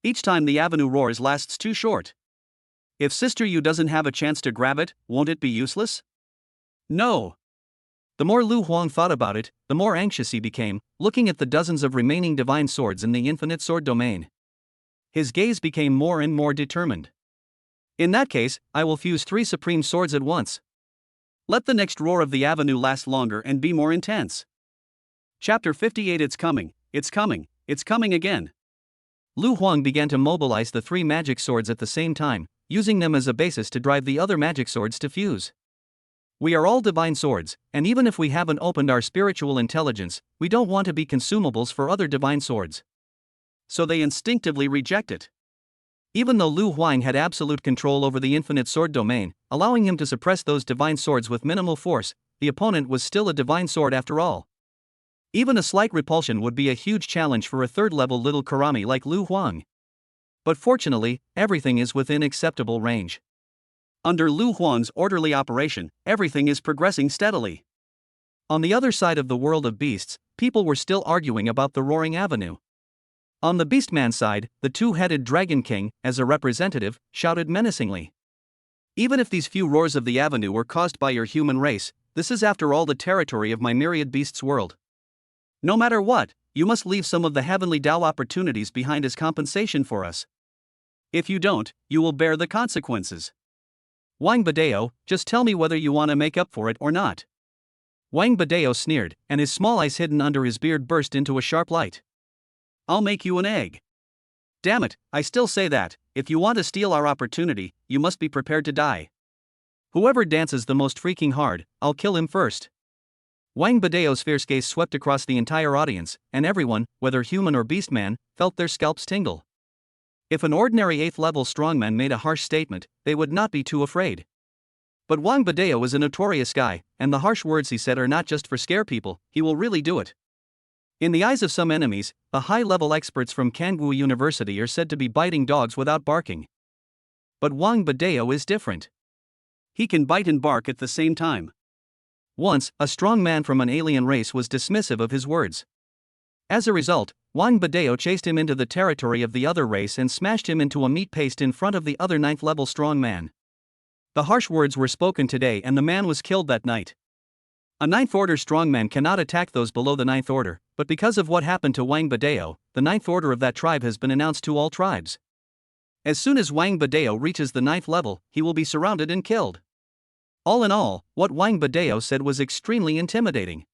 Each time the avenue roars lasts too short. If Sister Yu doesn't have a chance to grab it, won't it be useless? No. The more Lu Huang thought about it, the more anxious he became, looking at the dozens of remaining divine swords in the infinite sword domain. His gaze became more and more determined. In that case, I will fuse 3 supreme swords at once. Let the next roar of the avenue last longer and be more intense. Chapter 58. It's coming, it's coming, it's coming again. Lu Huang began to mobilize the 3 magic swords at the same time, using them as a basis to drive the other magic swords to fuse. We are all divine swords, and even if we haven't opened our spiritual intelligence, we don't want to be consumables for other divine swords. So they instinctively reject it. Even though Lu Huang had absolute control over the infinite sword domain, allowing him to suppress those divine swords with minimal force, the opponent was still a divine sword after all. Even a slight repulsion would be a huge challenge for a 3rd-level little Karami like Lu Huang. But fortunately, everything is within acceptable range. Under Lu Huang's orderly operation, everything is progressing steadily. On the other side of the world of beasts, people were still arguing about the Roaring Avenue. On the Beastman side, the 2-headed Dragon King, as a representative, shouted menacingly. Even if these few roars of the avenue were caused by your human race, this is after all the territory of my myriad beasts world. No matter what, you must leave some of the heavenly Tao opportunities behind as compensation for us. If you don't, you will bear the consequences. Wang Badeo, just tell me whether you want to make up for it or not. Wang Badeo sneered, and his small eyes hidden under his beard burst into a sharp light. I'll make you an egg. Damn it, I still say that, if you want to steal our opportunity, you must be prepared to die. Whoever dances the most freaking hard, I'll kill him first. Wang Badeo's fierce gaze swept across the entire audience, and everyone, whether human or beastman, felt their scalps tingle. If an ordinary 8th level strongman made a harsh statement, they would not be too afraid. But Wang Badeo is a notorious guy, and the harsh words he said are not just for scare people, he will really do it. In the eyes of some enemies, the high-level experts from Kangwoo University are said to be biting dogs without barking. But Wang Badeo is different. He can bite and bark at the same time. Once, a strong man from an alien race was dismissive of his words. As a result, Wang Badeo chased him into the territory of the other race and smashed him into a meat paste in front of the other 9th level strong man. The harsh words were spoken today and the man was killed that night. A 9th order strongman cannot attack those below the 9th order, but because of what happened to Wang Badeo, the 9th order of that tribe has been announced to all tribes. As soon as Wang Badeo reaches the 9th level, he will be surrounded and killed. All in all, what Wang Badeo said was extremely intimidating.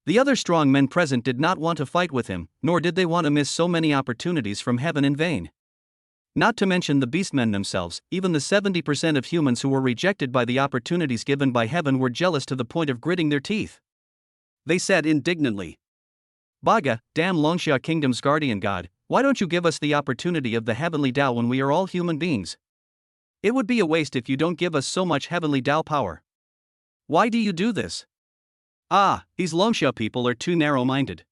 The other strong men present did not want to fight with him, nor did they want to miss so many opportunities from heaven in vain. Not to mention the beastmen themselves, even the 70% of humans who were rejected by the opportunities given by heaven were jealous to the point of gritting their teeth. They said indignantly, "Baga, damn Longxia Kingdom's guardian god, why don't you give us the opportunity of the heavenly Tao when we are all human beings? It would be a waste if you don't give us so much heavenly Tao power. Why do you do this? These Longxia people are too narrow-minded.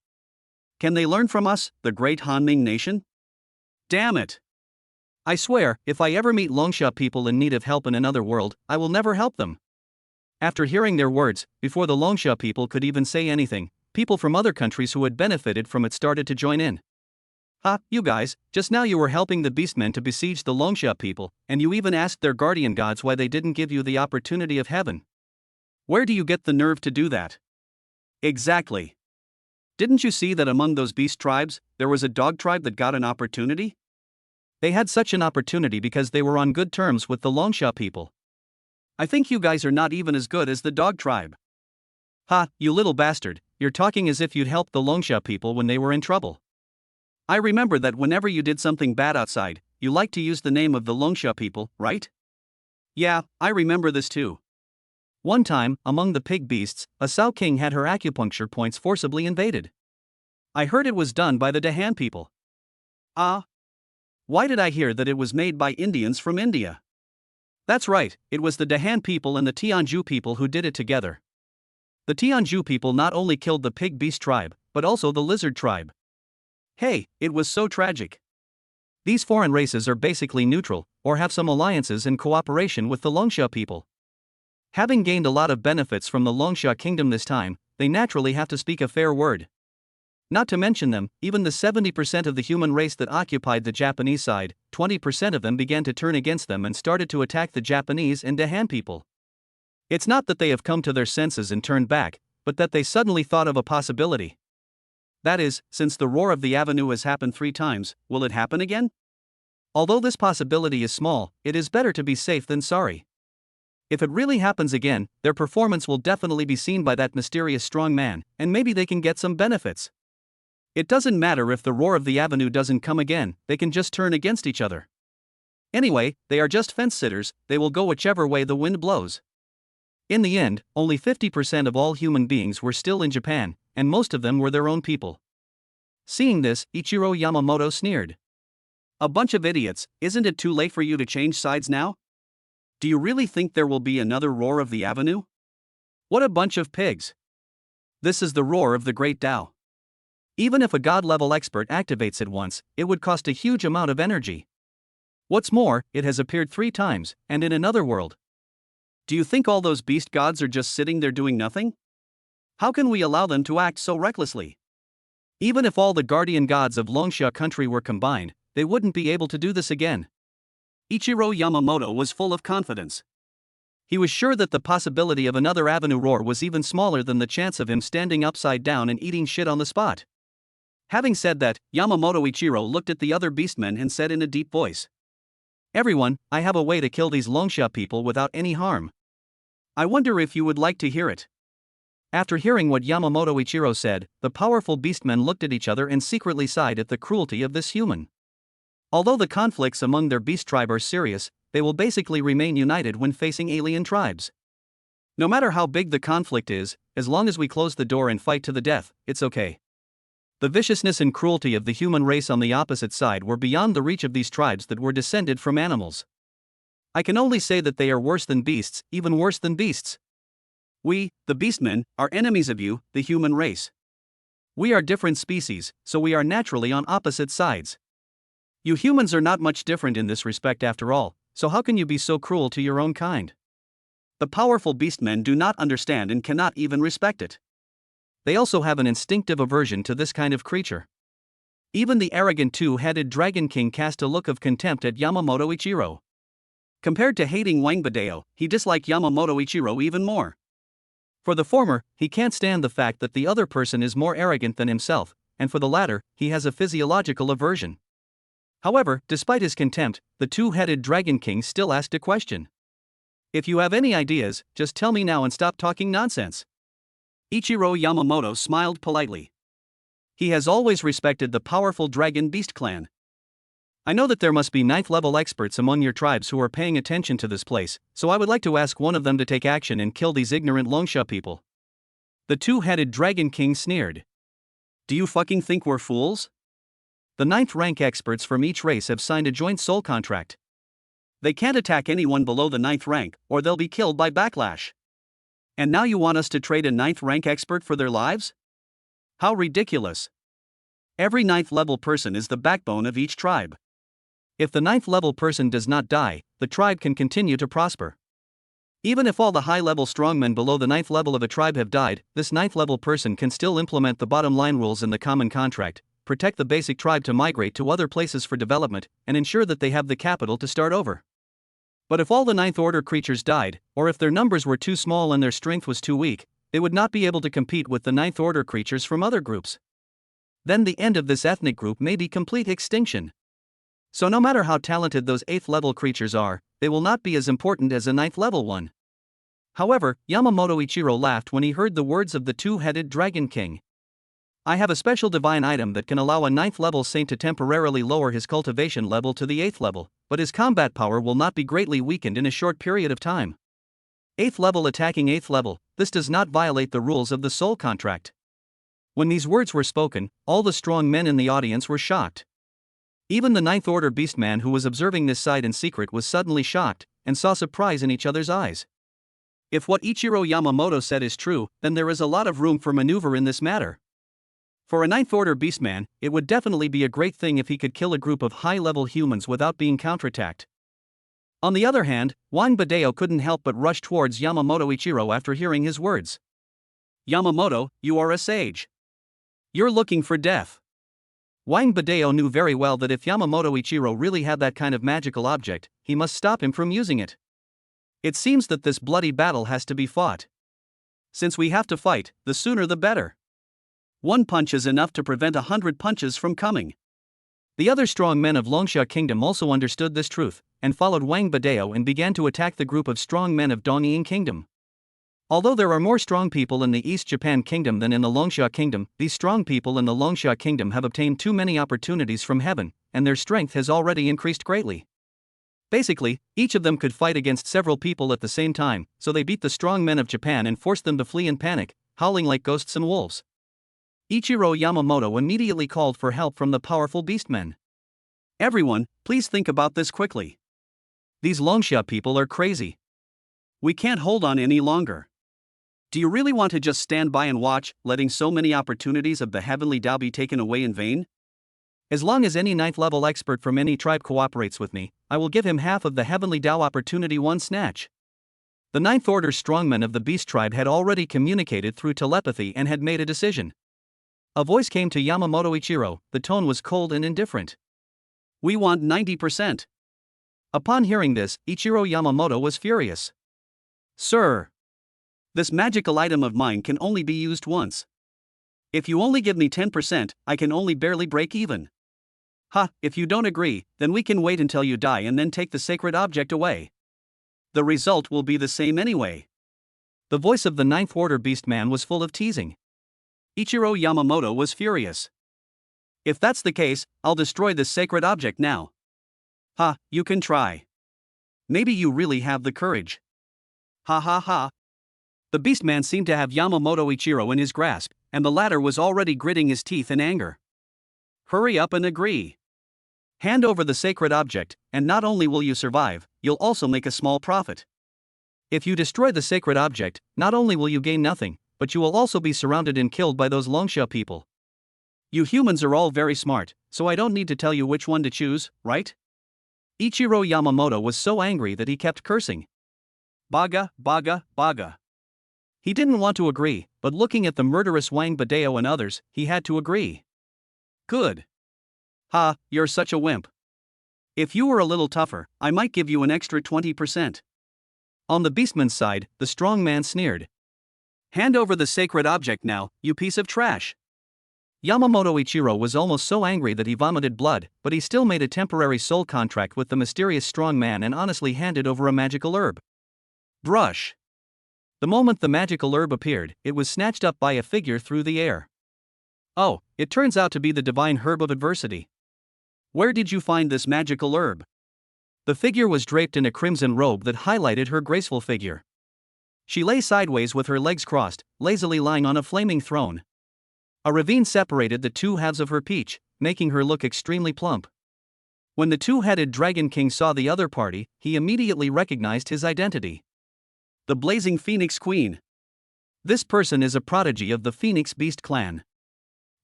Can they learn from us, the great Hanming nation? Damn it! I swear, if I ever meet Longxia people in need of help in another world, I will never help them." After hearing their words, before the Longxia people could even say anything, people from other countries who had benefited from it started to join in. You guys, just now you were helping the beastmen to besiege the Longxia people, and you even asked their guardian gods why they didn't give you the opportunity of heaven. Where do you get the nerve to do that? Exactly. Didn't you see that among those beast tribes, there was a dog tribe that got an opportunity? They had such an opportunity because they were on good terms with the Longxia people. I think you guys are not even as good as the dog tribe. You little bastard, you're talking as if you'd helped the Longxia people when they were in trouble. I remember that whenever you did something bad outside, you liked to use the name of the Longxia people, right? Yeah, I remember this too. One time, among the pig beasts, a Sao King had her acupuncture points forcibly invaded. I heard it was done by the Dahan people. Why did I hear that it was made by Indians from India? That's right, it was the Dahan people and the Tianju people who did it together. The Tianju people not only killed the pig beast tribe, but also the lizard tribe. Hey, it was so tragic. These foreign races are basically neutral, or have some alliances and cooperation with the Longxia people. Having gained a lot of benefits from the Longxia kingdom this time, they naturally have to speak a fair word. Not to mention them, even the 70% of the human race that occupied the Japanese side, 20% of them began to turn against them and started to attack the Japanese and Dahan people. It's not that they have come to their senses and turned back, but that they suddenly thought of a possibility. That is, since the roar of the avenue has happened 3 times, will it happen again? Although this possibility is small, it is better to be safe than sorry. If it really happens again, their performance will definitely be seen by that mysterious strong man, and maybe they can get some benefits. It doesn't matter if the roar of the avenue doesn't come again, they can just turn against each other. Anyway, they are just fence-sitters, they will go whichever way the wind blows. In the end, only 50% of all human beings were still in Japan, and most of them were their own people. Seeing this, Ichiro Yamamoto sneered. A bunch of idiots, isn't it too late for you to change sides now? Do you really think there will be another roar of the avenue? What a bunch of pigs. This is the roar of the great Tao. Even if a god-level expert activates it once, it would cost a huge amount of energy. What's more, it has appeared 3 times, and in another world. Do you think all those beast gods are just sitting there doing nothing? How can we allow them to act so recklessly? Even if all the guardian gods of Longxia country were combined, they wouldn't be able to do this again. Ichiro Yamamoto was full of confidence. He was sure that the possibility of another avenue roar was even smaller than the chance of him standing upside down and eating shit on the spot. Having said that, Yamamoto Ichiro looked at the other beastmen and said in a deep voice, "Everyone, I have a way to kill these Longxia people without any harm. I wonder if you would like to hear it." After hearing what Yamamoto Ichiro said, the powerful beastmen looked at each other and secretly sighed at the cruelty of this human. Although the conflicts among their beast tribe are serious, they will basically remain united when facing alien tribes. No matter how big the conflict is, as long as we close the door and fight to the death, it's okay. The viciousness and cruelty of the human race on the opposite side were beyond the reach of these tribes that were descended from animals. I can only say that they are worse than beasts, even worse than beasts. We, the beastmen, are enemies of you, the human race. We are different species, so we are naturally on opposite sides. You humans are not much different in this respect after all, so how can you be so cruel to your own kind? The powerful beastmen do not understand and cannot even respect it. They also have an instinctive aversion to this kind of creature. Even the arrogant two-headed Dragon King cast a look of contempt at Yamamoto Ichiro. Compared to hating Wangbadeo, he disliked Yamamoto Ichiro even more. For the former, he can't stand the fact that the other person is more arrogant than himself, and for the latter, he has a physiological aversion. However, despite his contempt, the two-headed Dragon King still asked a question. If you have any ideas, just tell me now and stop talking nonsense. Ichiro Yamamoto smiled politely. He has always respected the powerful Dragon Beast clan. I know that there must be 9th level experts among your tribes who are paying attention to this place, so I would like to ask one of them to take action and kill these ignorant Longsha people. The two-headed Dragon King sneered. Do you fucking think we're fools? The 9th rank experts from each race have signed a joint soul contract. They can't attack anyone below the 9th rank, or they'll be killed by backlash. And now you want us to trade a 9th rank expert for their lives? How ridiculous. Every 9th level person is the backbone of each tribe. If the 9th level person does not die, the tribe can continue to prosper. Even if all the high-level strongmen below the 9th level of a tribe have died, this 9th level person can still implement the bottom line rules in the common contract, protect the basic tribe to migrate to other places for development, and ensure that they have the capital to start over. But if all the 9th order creatures died, or if their numbers were too small and their strength was too weak, they would not be able to compete with the 9th order creatures from other groups. Then the end of this ethnic group may be complete extinction. So no matter how talented those 8th level creatures are, they will not be as important as a 9th level one. However, Yamamoto Ichiro laughed when he heard the words of the two-headed Dragon King. I have a special divine item that can allow a 9th level saint to temporarily lower his cultivation level to the 8th level, but his combat power will not be greatly weakened in a short period of time. 8th level attacking 8th level, this does not violate the rules of the soul contract. When these words were spoken, all the strong men in the audience were shocked. Even the 9th order beastman who was observing this sight in secret was suddenly shocked, and saw surprise in each other's eyes. If what Ichiro Yamamoto said is true, then there is a lot of room for maneuver in this matter. For a 9th order beastman, it would definitely be a great thing if he could kill a group of high-level humans without being counterattacked. On the other hand, Wangbadeo couldn't help but rush towards Yamamoto Ichiro after hearing his words. Yamamoto, you are a sage. You're looking for death. Wangbadeo knew very well that if Yamamoto Ichiro really had that kind of magical object, he must stop him from using it. It seems that this bloody battle has to be fought. Since we have to fight, the sooner the better. One punch is enough to prevent 100 punches from coming. The other strong men of Longsha Kingdom also understood this truth, and followed Wangbadeo and began to attack the group of strong men of Dongying Kingdom. Although there are more strong people in the East Japan Kingdom than in the Longsha Kingdom, these strong people in the Longsha Kingdom have obtained too many opportunities from heaven, and their strength has already increased greatly. Basically, each of them could fight against several people at the same time, so they beat the strong men of Japan and forced them to flee in panic, howling like ghosts and wolves. Ichiro Yamamoto immediately called for help from the powerful beastmen. Everyone, please think about this quickly. These Longsha people are crazy. We can't hold on any longer. Do you really want to just stand by and watch, letting so many opportunities of the heavenly Tao be taken away in vain? As long as any 9th level expert from any tribe cooperates with me, I will give him half of the heavenly Tao opportunity one snatch. The 9th order strongmen of the beast tribe had already communicated through telepathy and had made a decision. A voice came to Yamamoto Ichiro, the tone was cold and indifferent. We want 90%. Upon hearing this, Ichiro Yamamoto was furious. Sir, this magical item of mine can only be used once. If you only give me 10%, I can only barely break even. Ha, if you don't agree, then we can wait until you die and then take the sacred object away. The result will be the same anyway. The voice of the Ninth Order Beastman was full of teasing. Ichiro Yamamoto was furious. If that's the case, I'll destroy this sacred object now. Ha, you can try. Maybe you really have the courage. Ha ha ha. The Beastman seemed to have Yamamoto Ichiro in his grasp, and the latter was already gritting his teeth in anger. Hurry up and agree. Hand over the sacred object, and not only will you survive, you'll also make a small profit. If you destroy the sacred object, not only will you gain nothing, but you will also be surrounded and killed by those Longsha people. You humans are all very smart, so I don't need to tell you which one to choose, right? Ichiro Yamamoto was so angry that he kept cursing. Baga, baga, baga. He didn't want to agree, but looking at the murderous Wang Badeo and others, he had to agree. Good. Ha, you're such a wimp. If you were a little tougher, I might give you an extra 20%. On the Beastman's side, the strong man sneered. Hand over the sacred object now, you piece of trash. Yamamoto Ichiro was almost so angry that he vomited blood, but he still made a temporary soul contract with the mysterious strong man and honestly handed over a magical herb. Brush. The moment the magical herb appeared, it was snatched up by a figure through the air. Oh, it turns out to be the divine herb of adversity. Where did you find this magical herb? The figure was draped in a crimson robe that highlighted her graceful figure. She lay sideways with her legs crossed, lazily lying on a flaming throne. A ravine separated the two halves of her peach, making her look extremely plump. When the two-headed Dragon King saw the other party, he immediately recognized his identity. The Blazing Phoenix Queen. This person is a prodigy of the Phoenix Beast clan.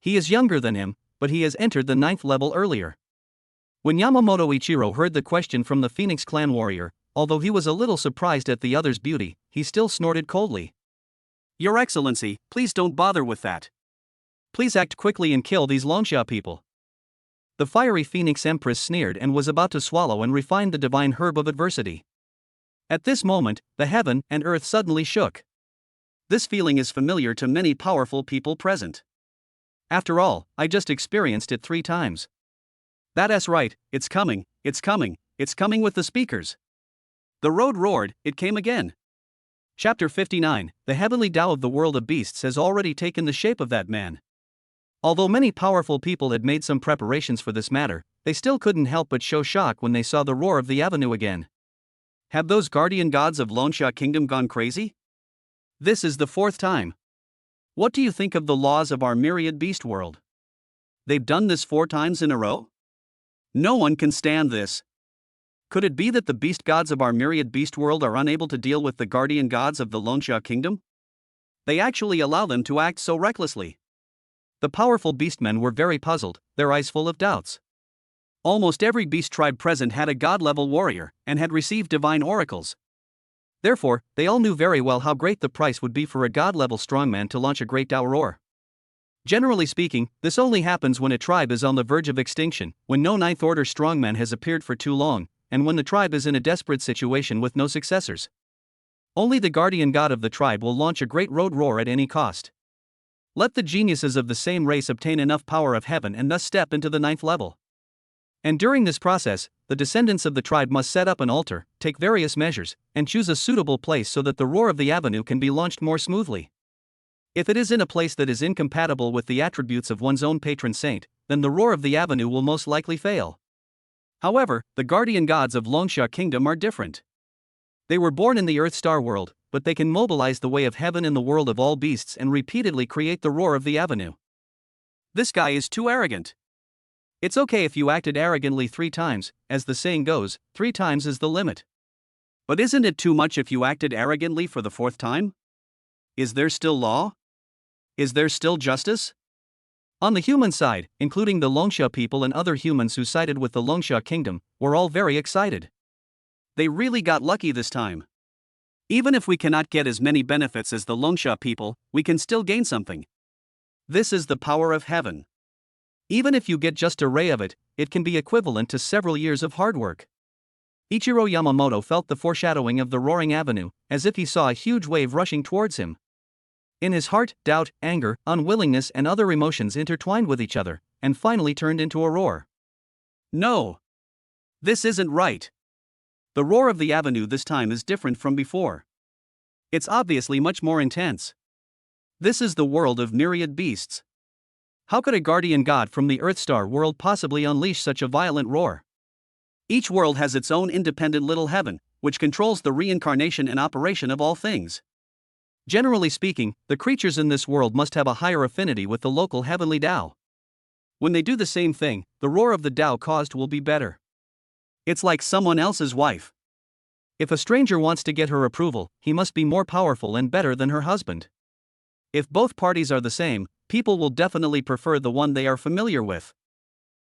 He is younger than him, but he has entered the 9th level earlier. When Yamamoto Ichiro heard the question from the Phoenix clan warrior, although he was a little surprised at the other's beauty, he still snorted coldly. Your Excellency, please don't bother with that. Please act quickly and kill these Longsha people. The fiery Phoenix Empress sneered and was about to swallow and refine the divine herb of adversity. At this moment, the heaven and earth suddenly shook. This feeling is familiar to many powerful people present. After all, I just experienced it 3 times. That's right, it's coming, it's coming, it's coming with the speakers. The road roared, it came again. Chapter 59, the heavenly Tao of the world of beasts has already taken the shape of that man. Although many powerful people had made some preparations for this matter, they still couldn't help but show shock when they saw the roar of the avenue again. Have those guardian gods of Longsha Kingdom gone crazy? This is the 4th time. What do you think of the laws of our myriad beast world? They've done this 4 times in a row? No one can stand this. Could it be that the beast gods of our myriad beast world are unable to deal with the guardian gods of the Longsha Kingdom? They actually allow them to act so recklessly. The powerful beastmen were very puzzled, their eyes full of doubts. Almost every beast tribe present had a god-level warrior, and had received divine oracles. Therefore, they all knew very well how great the price would be for a god-level strongman to launch a great Tao roar. Generally speaking, this only happens when a tribe is on the verge of extinction, when no 9th Order strongman has appeared for too long, and when the tribe is in a desperate situation with no successors. Only the guardian god of the tribe will launch a great road roar at any cost. Let the geniuses of the same race obtain enough power of heaven and thus step into the 9th level. And during this process, the descendants of the tribe must set up an altar, take various measures, and choose a suitable place so that the roar of the avenue can be launched more smoothly. If it is in a place that is incompatible with the attributes of one's own patron saint, then the roar of the avenue will most likely fail. However, the guardian gods of Longsha Kingdom are different. They were born in the Earth Star world, but they can mobilize the way of heaven in the world of all beasts and repeatedly create the roar of the avenue. This guy is too arrogant. It's okay if you acted arrogantly 3 times, as the saying goes, 3 times is the limit. But isn't it too much if you acted arrogantly for the 4th time? Is there still law? Is there still justice? On the human side, including the Longsha people and other humans who sided with the Longsha Kingdom, were all very excited. They really got lucky this time. Even if we cannot get as many benefits as the Longsha people, we can still gain something. This is the power of heaven. Even if you get just a ray of it, it can be equivalent to several years of hard work. Ichiro Yamamoto felt the foreshadowing of the roaring avenue, as if he saw a huge wave rushing towards him. In his heart, doubt, anger, unwillingness and other emotions intertwined with each other, and finally turned into a roar. No! This isn't right. The roar of the avenue this time is different from before. It's obviously much more intense. This is the world of myriad beasts. How could a guardian god from the Earthstar world possibly unleash such a violent roar? Each world has its own independent little heaven, which controls the reincarnation and operation of all things. Generally speaking, the creatures in this world must have a higher affinity with the local heavenly Tao. When they do the same thing, the roar of the Tao caused will be better. It's like someone else's wife. If a stranger wants to get her approval, he must be more powerful and better than her husband. If both parties are the same, people will definitely prefer the one they are familiar with.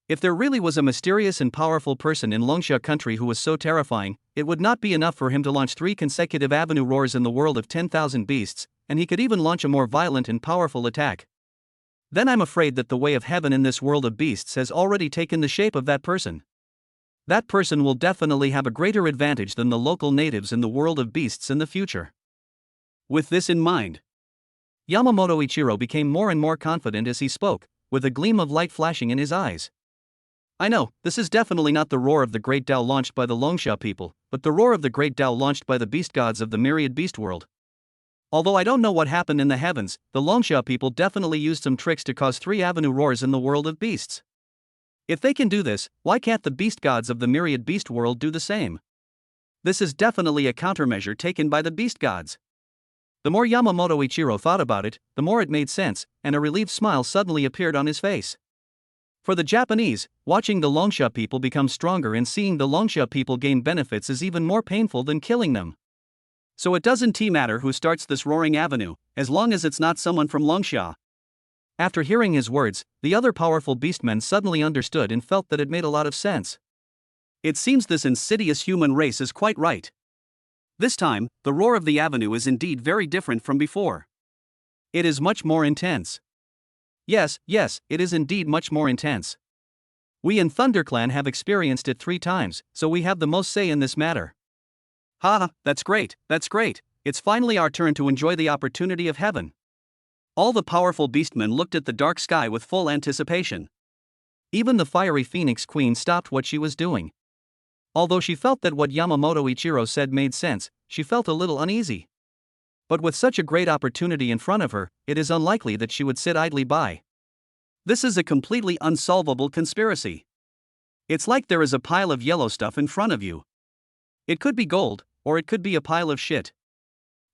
If there really was a mysterious and powerful person in Longsha country who was so terrifying, it would not be enough for him to launch 3 consecutive avenue roars in the world of 10,000 beasts, and he could even launch a more violent and powerful attack. Then I'm afraid that the way of heaven in this world of beasts has already taken the shape of that person. That person will definitely have a greater advantage than the local natives in the world of beasts in the future. With this in mind, Yamamoto Ichiro became more and more confident as he spoke, with a gleam of light flashing in his eyes. I know, this is definitely not the roar of the great Tao launched by the Longsha people, but the roar of the great Tao launched by the beast gods of the myriad beast world. Although I don't know what happened in the heavens, the Longsha people definitely used some tricks to cause 3 avenue roars in the world of beasts. If they can do this, why can't the beast gods of the myriad beast world do the same? This is definitely a countermeasure taken by the beast gods. The more Yamamoto Ichiro thought about it, the more it made sense, and a relieved smile suddenly appeared on his face. For the Japanese, watching the Longsha people become stronger and seeing the Longsha people gain benefits is even more painful than killing them. So it doesn't matter who starts this roaring avenue, as long as it's not someone from Longsha. After hearing his words, the other powerful beastmen suddenly understood and felt that it made a lot of sense. It seems this insidious human race is quite right. This time, the roar of the avenue is indeed very different from before. It is much more intense. Yes, it is indeed much more intense. We in ThunderClan have experienced it 3 times, so we have the most say in this matter. Ha, that's great, it's finally our turn to enjoy the opportunity of heaven. All the powerful beastmen looked at the dark sky with full anticipation. Even the fiery Phoenix Queen stopped what she was doing. Although she felt that what Yamamoto Ichiro said made sense, she felt a little uneasy. But with such a great opportunity in front of her, it is unlikely that she would sit idly by. This is a completely unsolvable conspiracy. It's like there is a pile of yellow stuff in front of you. It could be gold, or it could be a pile of shit.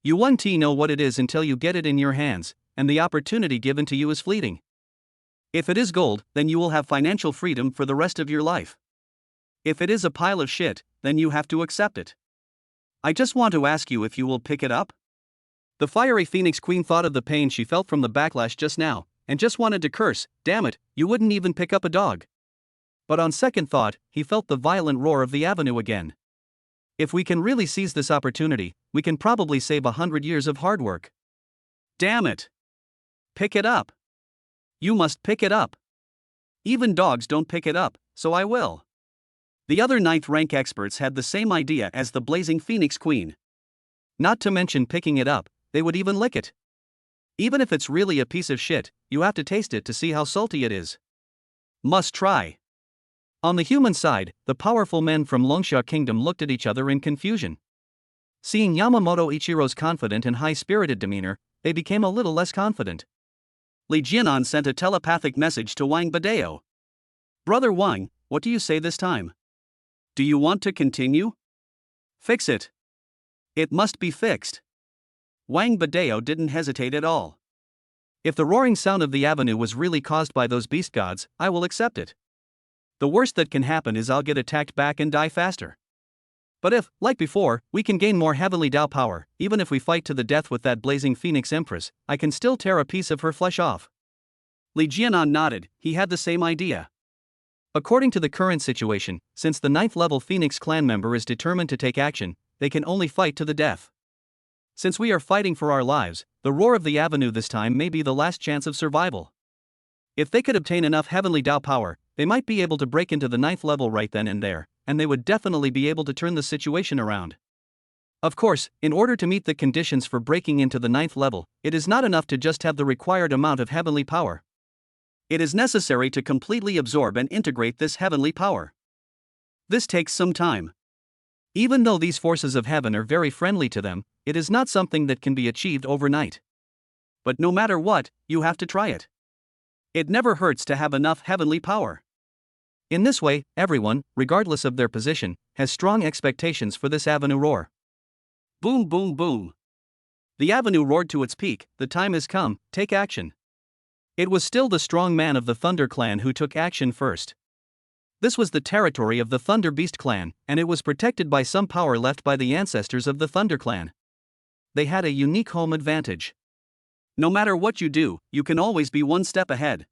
You won't know what it is until you get it in your hands, and the opportunity given to you is fleeting. If it is gold, then you will have financial freedom for the rest of your life. If it is a pile of shit, then you have to accept it. I just want to ask you if you will pick it up. The fiery Phoenix Queen thought of the pain she felt from the backlash just now, and just wanted to curse, damn it, you wouldn't even pick up a dog. But on second thought, he felt the violent roar of the avenue again. If we can really seize this opportunity, we can probably save 100 years of hard work. Damn it. Pick it up. You must pick it up. Even dogs don't pick it up, so I will. The other 9th rank experts had the same idea as the blazing Phoenix Queen. Not to mention picking it up, they would even lick it. Even if it's really a piece of shit, you have to taste it to see how salty it is. Must try. On the human side, the powerful men from Longsha Kingdom looked at each other in confusion. Seeing Yamamoto Ichiro's confident and high-spirited demeanor, they became a little less confident. Li Jianan sent a telepathic message to Wang Badeo. Brother Wang, what do you say this time? Do you want to continue? Fix it. It must be fixed. Wang Badeo didn't hesitate at all. If the roaring sound of the avenue was really caused by those beast gods, I will accept it. The worst that can happen is I'll get attacked back and die faster. But if, like before, we can gain more heavenly Tao power, even if we fight to the death with that blazing Phoenix Empress, I can still tear a piece of her flesh off. Li Jianan nodded, he had the same idea. According to the current situation, since the 9th level Phoenix clan member is determined to take action, they can only fight to the death. Since we are fighting for our lives, the roar of the avenue this time may be the last chance of survival. If they could obtain enough heavenly Tao power, they might be able to break into the 9th level right then and there, and they would definitely be able to turn the situation around. Of course, in order to meet the conditions for breaking into the 9th level, it is not enough to just have the required amount of heavenly power. It is necessary to completely absorb and integrate this heavenly power. This takes some time. Even though these forces of heaven are very friendly to them, it is not something that can be achieved overnight. But no matter what, you have to try it. It never hurts to have enough heavenly power. In this way, everyone, regardless of their position, has strong expectations for this avenue roar. Boom, boom, boom. The avenue roared to its peak. The time has come, take action. It was still the strong man of the Thunder Clan who took action first. This was the territory of the Thunder Beast Clan, and it was protected by some power left by the ancestors of the Thunder Clan. They had a unique home advantage. No matter what you do, you can always be one step ahead.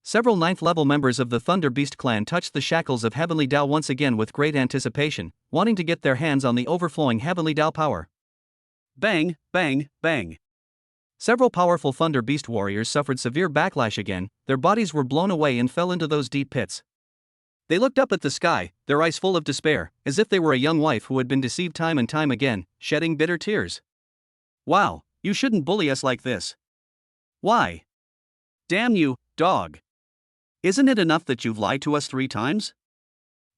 Several 9th-level members of the Thunder Beast Clan touched the shackles of Heavenly Tao once again with great anticipation, wanting to get their hands on the overflowing Heavenly Tao power. Bang, bang, bang. Several powerful Thunder Beast warriors suffered severe backlash again, their bodies were blown away and fell into those deep pits. They looked up at the sky, their eyes full of despair, as if they were a young wife who had been deceived time and time again, shedding bitter tears. Wow, you shouldn't bully us like this. Why? Damn you, dog. Isn't it enough that you've lied to us 3 times?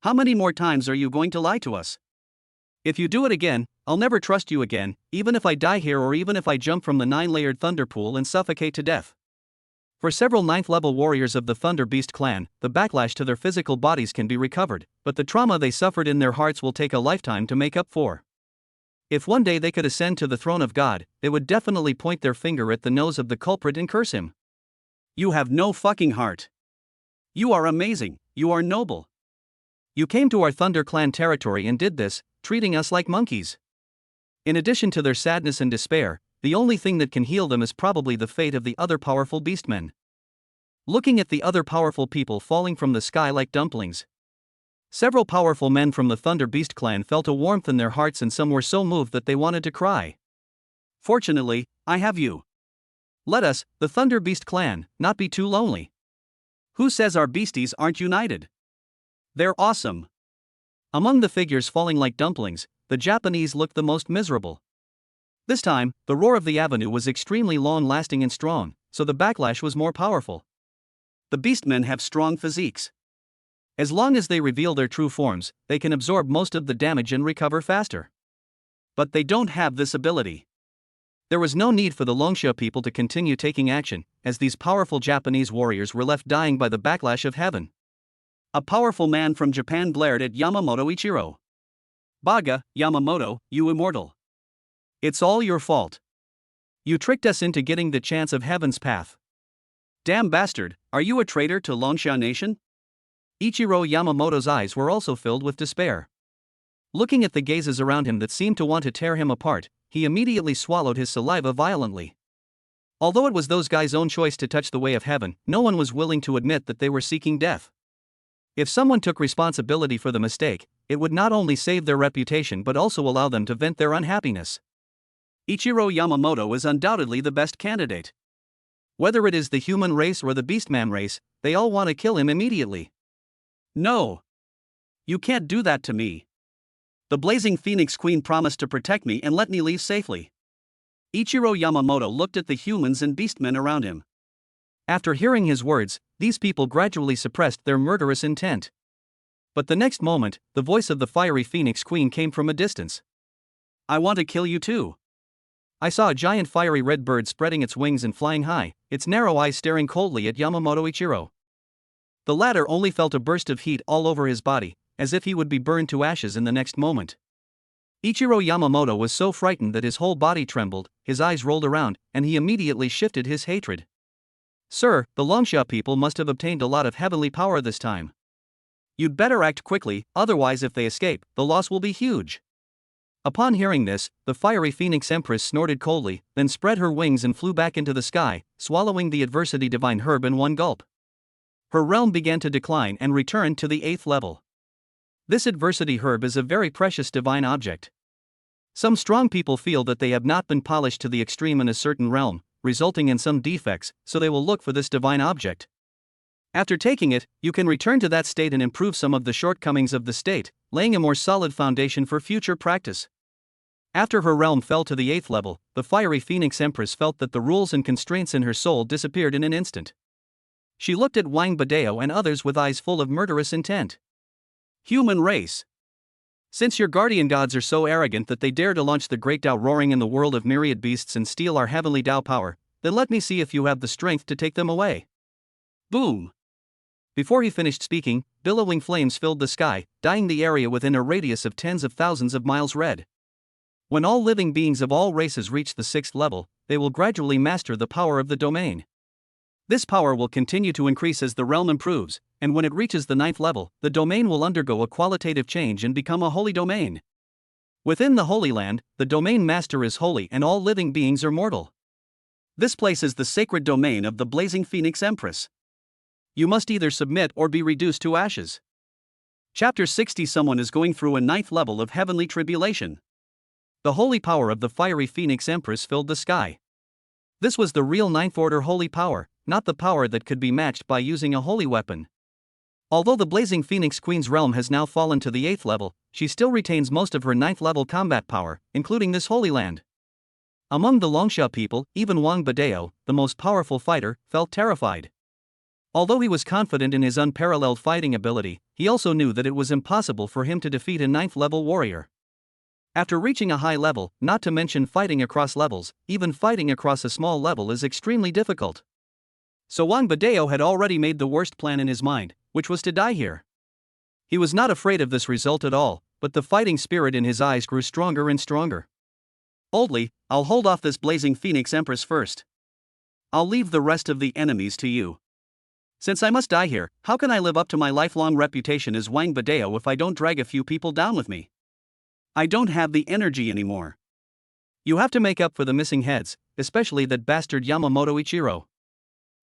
How many more times are you going to lie to us? If you do it again, I'll never trust you again, even if I die here or even if I jump from the 9-layered thunder pool and suffocate to death. For several 9th-level warriors of the Thunder Beast Clan, the backlash to their physical bodies can be recovered, but the trauma they suffered in their hearts will take a lifetime to make up for. If one day they could ascend to the throne of God, they would definitely point their finger at the nose of the culprit and curse him. You have no fucking heart. You are amazing, you are noble. You came to our Thunder Clan territory and did this, treating us like monkeys. In addition to their sadness and despair, the only thing that can heal them is probably the fate of the other powerful beastmen. Looking at the other powerful people falling from the sky like dumplings. Several powerful men from the Thunder Beast Clan felt a warmth in their hearts and some were so moved that they wanted to cry. Fortunately, I have you. Let us, the Thunder Beast Clan, not be too lonely. Who says our beasties aren't united? They're awesome. Among the figures falling like dumplings, the Japanese looked the most miserable. This time, the roar of the avenue was extremely long-lasting and strong, so the backlash was more powerful. The beastmen have strong physiques. As long as they reveal their true forms, they can absorb most of the damage and recover faster. But they don't have this ability. There was no need for the Longsha people to continue taking action, as these powerful Japanese warriors were left dying by the backlash of heaven. A powerful man from Japan glared at Yamamoto Ichiro. Baga, Yamamoto, you immortal. It's all your fault. You tricked us into getting the chance of heaven's path. Damn bastard, are you a traitor to Longsha Nation? Ichiro Yamamoto's eyes were also filled with despair. Looking at the gazes around him that seemed to want to tear him apart, he immediately swallowed his saliva violently. Although it was those guys' own choice to touch the way of heaven, no one was willing to admit that they were seeking death. If someone took responsibility for the mistake, it would not only save their reputation but also allow them to vent their unhappiness. Ichiro Yamamoto is undoubtedly the best candidate. Whether it is the human race or the beastman race, they all want to kill him immediately. No. You can't do that to me. The Blazing Phoenix Queen promised to protect me and let me leave safely. Ichiro Yamamoto looked at the humans and beastmen around him. After hearing his words, these people gradually suppressed their murderous intent. But the next moment, the voice of the fiery Phoenix Queen came from a distance. I want to kill you too. I saw a giant fiery red bird spreading its wings and flying high, its narrow eyes staring coldly at Yamamoto Ichiro. The latter only felt a burst of heat all over his body, as if he would be burned to ashes in the next moment. Ichiro Yamamoto was so frightened that his whole body trembled, his eyes rolled around, and he immediately shifted his hatred. Sir, the Longsha people must have obtained a lot of heavenly power this time. You'd better act quickly, otherwise if they escape, the loss will be huge. Upon hearing this, the fiery Phoenix Empress snorted coldly, then spread her wings and flew back into the sky, swallowing the adversity divine herb in one gulp. Her realm began to decline and returned to the 8th level. This adversity herb is a very precious divine object. Some strong people feel that they have not been polished to the extreme in a certain realm, resulting in some defects, so they will look for this divine object. After taking it, you can return to that state and improve some of the shortcomings of the state, laying a more solid foundation for future practice. After her realm fell to the 8th level, the fiery Phoenix Empress felt that the rules and constraints in her soul disappeared in an instant. She looked at Wang Badeo and others with eyes full of murderous intent. Human race. Since your guardian gods are so arrogant that they dare to launch the great Tao roaring in the world of myriad beasts and steal our heavenly Tao power, then let me see if you have the strength to take them away. Boom! Before he finished speaking, billowing flames filled the sky, dyeing the area within a radius of tens of thousands of miles red. When all living beings of all races reach the 6th level, they will gradually master the power of the domain. This power will continue to increase as the realm improves, and when it reaches the 9th level, the domain will undergo a qualitative change and become a holy domain. Within the Holy Land, the domain master is holy and all living beings are mortal. This place is the sacred domain of the blazing Phoenix Empress. You must either submit or be reduced to ashes. Chapter 60. Someone is going through a 9th level of heavenly tribulation. The holy power of the fiery Phoenix Empress filled the sky. This was the real 9th order holy power, not the power that could be matched by using a holy weapon. Although the blazing Phoenix Queen's realm has now fallen to the 8th level, she still retains most of her 9th level combat power, including this holy land. Among the Longsha people, even Wang Badeo, the most powerful fighter, felt terrified. Although he was confident in his unparalleled fighting ability, he also knew that it was impossible for him to defeat a 9th level warrior. After reaching a high level, not to mention fighting across levels, even fighting across a small level is extremely difficult. So Wang Badeo had already made the worst plan in his mind, which was to die here. He was not afraid of this result at all, but the fighting spirit in his eyes grew stronger and stronger. Boldly, I'll hold off this blazing Phoenix Empress first. I'll leave the rest of the enemies to you. Since I must die here, how can I live up to my lifelong reputation as Wang Badeo if I don't drag a few people down with me? I don't have the energy anymore. You have to make up for the missing heads, especially that bastard Yamamoto Ichiro.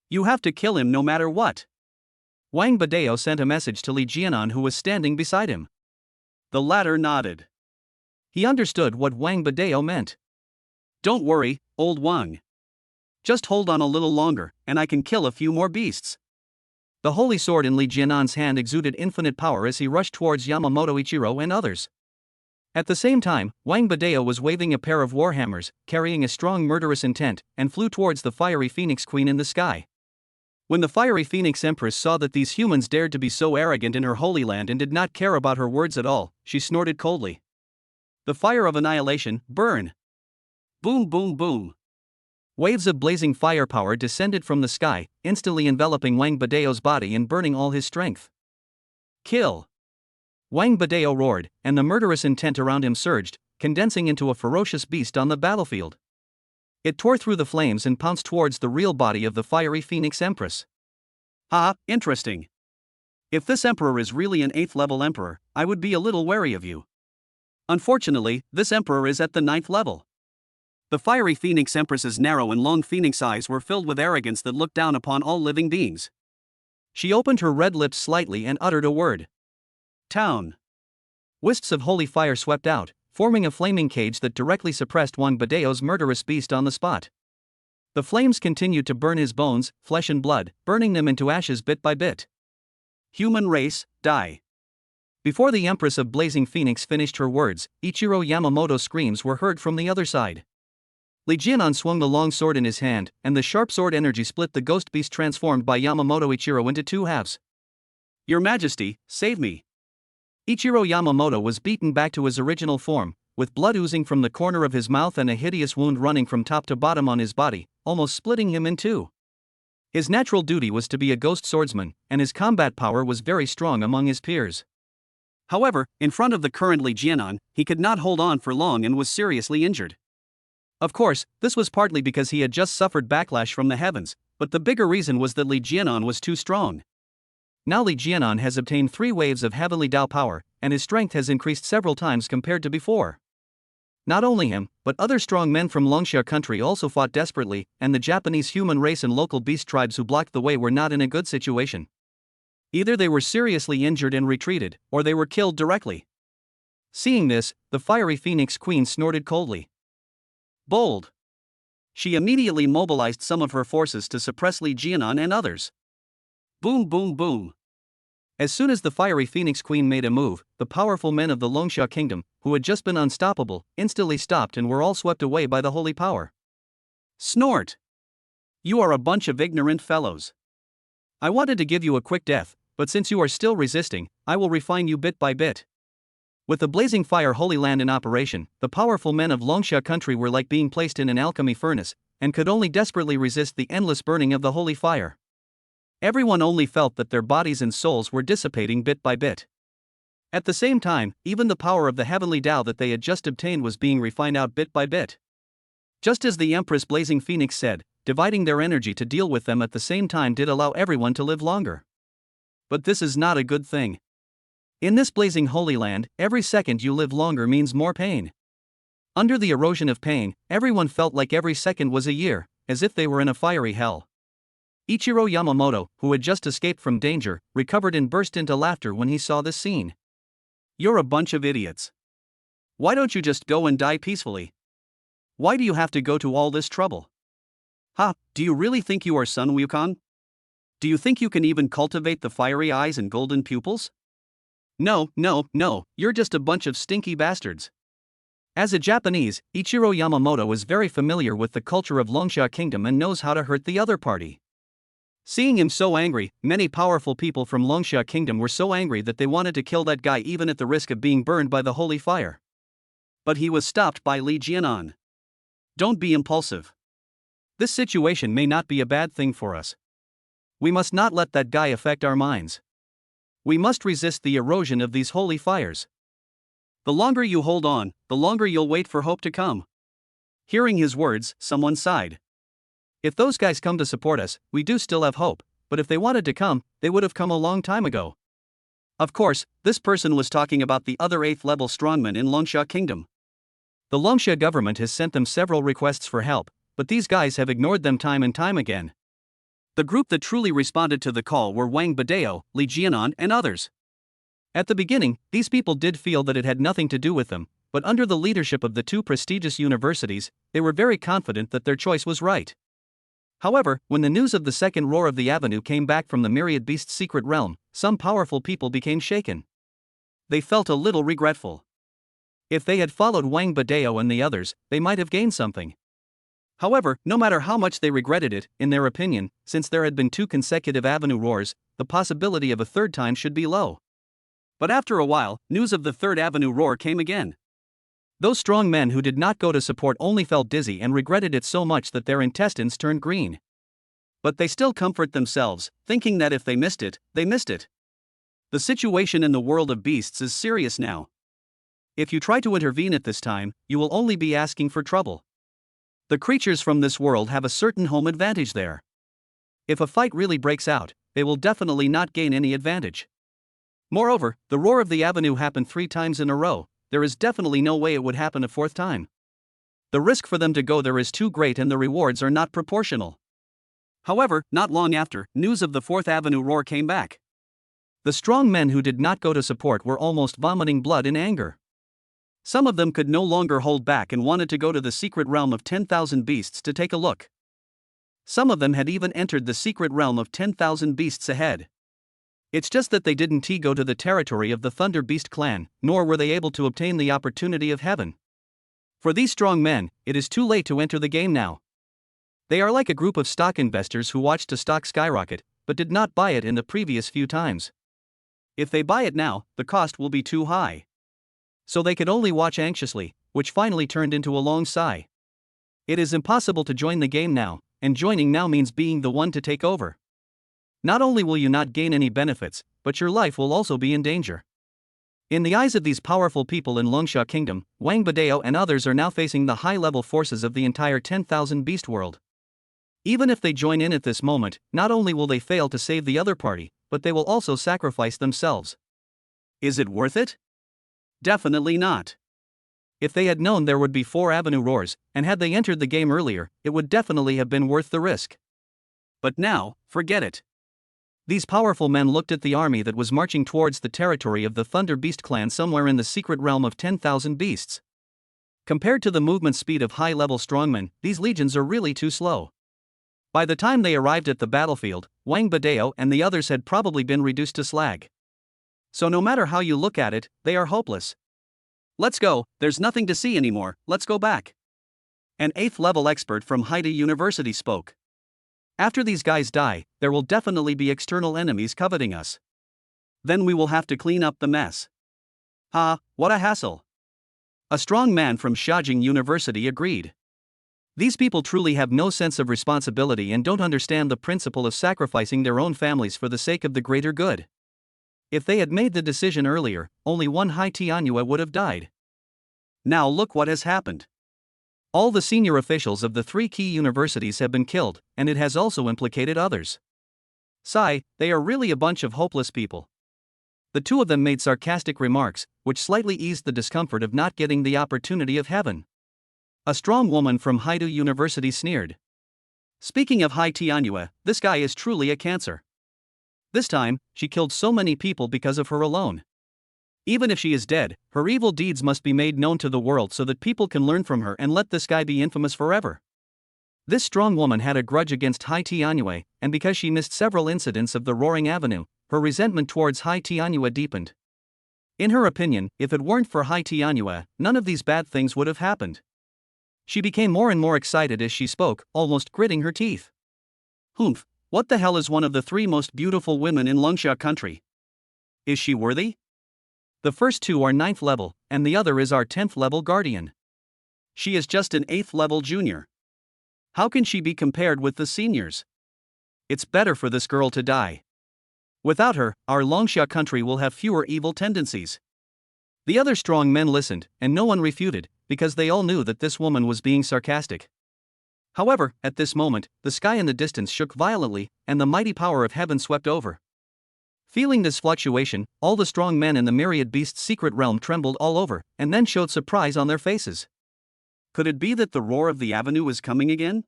You have to kill him no matter what. Wang Badeo sent a message to Li Jianan, who was standing beside him. The latter nodded. He understood what Wang Badeo meant. Don't worry, old Wang. Just hold on a little longer, and I can kill a few more beasts. The holy sword in Li Jianan's hand exuded infinite power as he rushed towards Yamamoto Ichiro and others. At the same time, Wang Badeo was waving a pair of warhammers, carrying a strong murderous intent, and flew towards the fiery Phoenix Queen in the sky. When the fiery Phoenix Empress saw that these humans dared to be so arrogant in her holy land and did not care about her words at all, she snorted coldly. The fire of annihilation, burn! Boom, boom, boom! Waves of blazing firepower descended from the sky, instantly enveloping Wang Badeo's body and burning all his strength. Kill! Wang Badeo roared, and the murderous intent around him surged, condensing into a ferocious beast on the battlefield. It tore through the flames and pounced towards the real body of the fiery Phoenix Empress. Ah, interesting. If this emperor is really an 8th level emperor, I would be a little wary of you. Unfortunately, this emperor is at the 9th level. The fiery Phoenix Empress's narrow and long phoenix eyes were filled with arrogance that looked down upon all living beings. She opened her red lips slightly and uttered a word. Town. Wisps of holy fire swept out, forming a flaming cage that directly suppressed Wang Badeo's murderous beast on the spot. The flames continued to burn his bones, flesh and blood, burning them into ashes bit by bit. Human race, die. Before the Empress of Blazing Phoenix finished her words, Ichiro Yamamoto's screams were heard from the other side. Li Jianan swung the long sword in his hand, and the sharp sword energy split the ghost beast transformed by Yamamoto Ichiro into 2 halves. Your Majesty, save me. Ichiro Yamamoto was beaten back to his original form, with blood oozing from the corner of his mouth and a hideous wound running from top to bottom on his body, almost splitting him in 2. His natural duty was to be a ghost swordsman, and his combat power was very strong among his peers. However, in front of the current Li Jianan, he could not hold on for long and was seriously injured. Of course, this was partly because he had just suffered backlash from the heavens, but the bigger reason was that Li Jianan was too strong. Now Li Jianan has obtained 3 waves of heavenly Tao power, and his strength has increased several times compared to before. Not only him, but other strong men from Longsha country also fought desperately, and the Japanese human race and local beast tribes who blocked the way were not in a good situation. Either they were seriously injured and retreated, or they were killed directly. Seeing this, the fiery Phoenix Queen snorted coldly. Bold. She immediately mobilized some of her forces to suppress Li Jianan and others. Boom, boom, boom. As soon as the fiery Phoenix Queen made a move, the powerful men of the Longsha kingdom, who had just been unstoppable, instantly stopped and were all swept away by the holy power. Snort! You are a bunch of ignorant fellows. I wanted to give you a quick death, but since you are still resisting, I will refine you bit by bit. With the blazing fire Holy Land in operation, the powerful men of Longsha country were like being placed in an alchemy furnace, and could only desperately resist the endless burning of the holy fire. Everyone only felt that their bodies and souls were dissipating bit by bit. At the same time, even the power of the heavenly Tao that they had just obtained was being refined out bit by bit. Just as the Empress Blazing Phoenix said, dividing their energy to deal with them at the same time did allow everyone to live longer. But this is not a good thing. In this blazing holy land, every second you live longer means more pain. Under the erosion of pain, everyone felt like every second was a year, as if they were in a fiery hell. Ichiro Yamamoto, who had just escaped from danger, recovered and burst into laughter when he saw this scene. "You're a bunch of idiots. Why don't you just go and die peacefully? Why do you have to go to all this trouble? Ha, do you really think you are Sun Wukong? Do you think you can even cultivate the fiery eyes and golden pupils? No, you're just a bunch of stinky bastards." As a Japanese, Ichiro Yamamoto is very familiar with the culture of Longsha Kingdom and knows how to hurt the other party. Seeing him so angry, many powerful people from Longsha Kingdom were so angry that they wanted to kill that guy even at the risk of being burned by the holy fire. But he was stopped by Li Jianan. "Don't be impulsive. This situation may not be a bad thing for us. We must not let that guy affect our minds. We must resist the erosion of these holy fires. The longer you hold on, the longer you'll wait for hope to come." Hearing his words, someone sighed. "If those guys come to support us, we do still have hope, but if they wanted to come, they would have come a long time ago." Of course, this person was talking about the other 8th level strongmen in Longsha Kingdom. The Longsha government has sent them several requests for help, but these guys have ignored them time and time again. The group that truly responded to the call were Wang Badeo, Li Jianan, and others. At the beginning, these people did feel that it had nothing to do with them, but under the leadership of the 2 prestigious universities, they were very confident that their choice was right. However, when the news of the second roar of the avenue came back from the myriad beast's secret realm, some powerful people became shaken. They felt a little regretful. If they had followed Wang Badeo and the others, they might have gained something. However, no matter how much they regretted it, in their opinion, since there had been 2 consecutive avenue roars, the possibility of a third time should be low. But after a while, news of the 3rd avenue roar came again. Those strong men who did not go to support only felt dizzy and regretted it so much that their intestines turned green. But they still comfort themselves, thinking that if they missed it, they missed it. The situation in the world of beasts is serious now. If you try to intervene at this time, you will only be asking for trouble. The creatures from this world have a certain home advantage there. If a fight really breaks out, they will definitely not gain any advantage. Moreover, the roar of the avenue happened 3 times in a row. There is definitely no way it would happen a 4th time. The risk for them to go there is too great and the rewards are not proportional. However, not long after, news of the 4th avenue roar came back. The strong men who did not go to support were almost vomiting blood in anger. Some of them could no longer hold back and wanted to go to the secret realm of 10,000 beasts to take a look. Some of them had even entered the secret realm of 10,000 beasts ahead. It's just that they didn't go to the territory of the Thunder Beast clan, nor were they able to obtain the opportunity of heaven. For these strong men, it is too late to enter the game now. They are like a group of stock investors who watched a stock skyrocket, but did not buy it in the previous few times. If they buy it now, the cost will be too high. So they could only watch anxiously, which finally turned into a long sigh. It is impossible to join the game now, and joining now means being the one to take over. Not only will you not gain any benefits, but your life will also be in danger. In the eyes of these powerful people in Longsha Kingdom, Wang Badeo and others are now facing the high-level forces of the entire 10,000 beast world. Even if they join in at this moment, not only will they fail to save the other party, but they will also sacrifice themselves. Is it worth it? Definitely not. If they had known there would be 4 avenue roars, and had they entered the game earlier, it would definitely have been worth the risk. But now, forget it. These powerful men looked at the army that was marching towards the territory of the Thunder Beast clan somewhere in the secret realm of 10,000 beasts. Compared to the movement speed of high-level strongmen, these legions are really too slow. By the time they arrived at the battlefield, Wang Badeo and the others had probably been reduced to slag. So no matter how you look at it, they are hopeless. "Let's go, there's nothing to see anymore, let's go back." An 8th level expert from Haida University spoke. "After these guys die, there will definitely be external enemies coveting us. Then we will have to clean up the mess. Ha, what a hassle. A strong man from Shajing University agreed. These people truly have no sense of responsibility and don't understand the principle of sacrificing their own families for the sake of the greater good. If they had made the decision earlier, only one Hai Tianhua would have died. Now look what has happened. All the senior officials of the three key universities have been killed, and it has also implicated others. Sigh, they are really a bunch of hopeless people. The two of them made sarcastic remarks, which slightly eased the discomfort of not getting the opportunity of heaven. A strong woman from Haidu University sneered. Speaking of Hai Tianhua, this guy is truly a cancer. This time, she killed so many people because of her alone. Even if she is dead, her evil deeds must be made known to the world so that people can learn from her and let this guy be infamous forever. This strong woman had a grudge against Hai Tianhua, and because she missed several incidents of the Roaring Avenue, her resentment towards Hai Tianhua deepened. In her opinion, if it weren't for Hai Tianhua, none of these bad things would have happened. She became more and more excited as she spoke, almost gritting her teeth. Humph, what the hell is one of the three most beautiful women in Longxia country? Is she worthy? The first two are 9th level, and the other is our 10th level guardian. She is just an 8th level junior. How can she be compared with the seniors? It's better for this girl to die. Without her, our Longxia country will have fewer evil tendencies. The other strong men listened, and no one refuted, because they all knew that this woman was being sarcastic. However, at this moment, the sky in the distance shook violently, and the mighty power of heaven swept over. Feeling this fluctuation, all the strong men in the myriad beasts' secret realm trembled all over, and then showed surprise on their faces. Could it be that the roar of the avenue is coming again?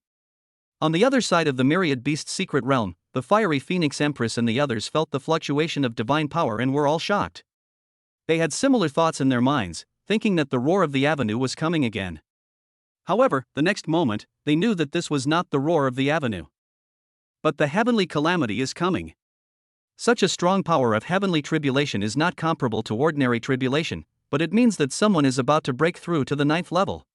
On the other side of the myriad beasts' secret realm, the fiery Phoenix Empress and the others felt the fluctuation of divine power and were all shocked. They had similar thoughts in their minds, thinking that the roar of the avenue was coming again. However, the next moment, they knew that this was not the roar of the avenue. But the heavenly calamity is coming. Such a strong power of heavenly tribulation is not comparable to ordinary tribulation, but it means that someone is about to break through to the 9th level.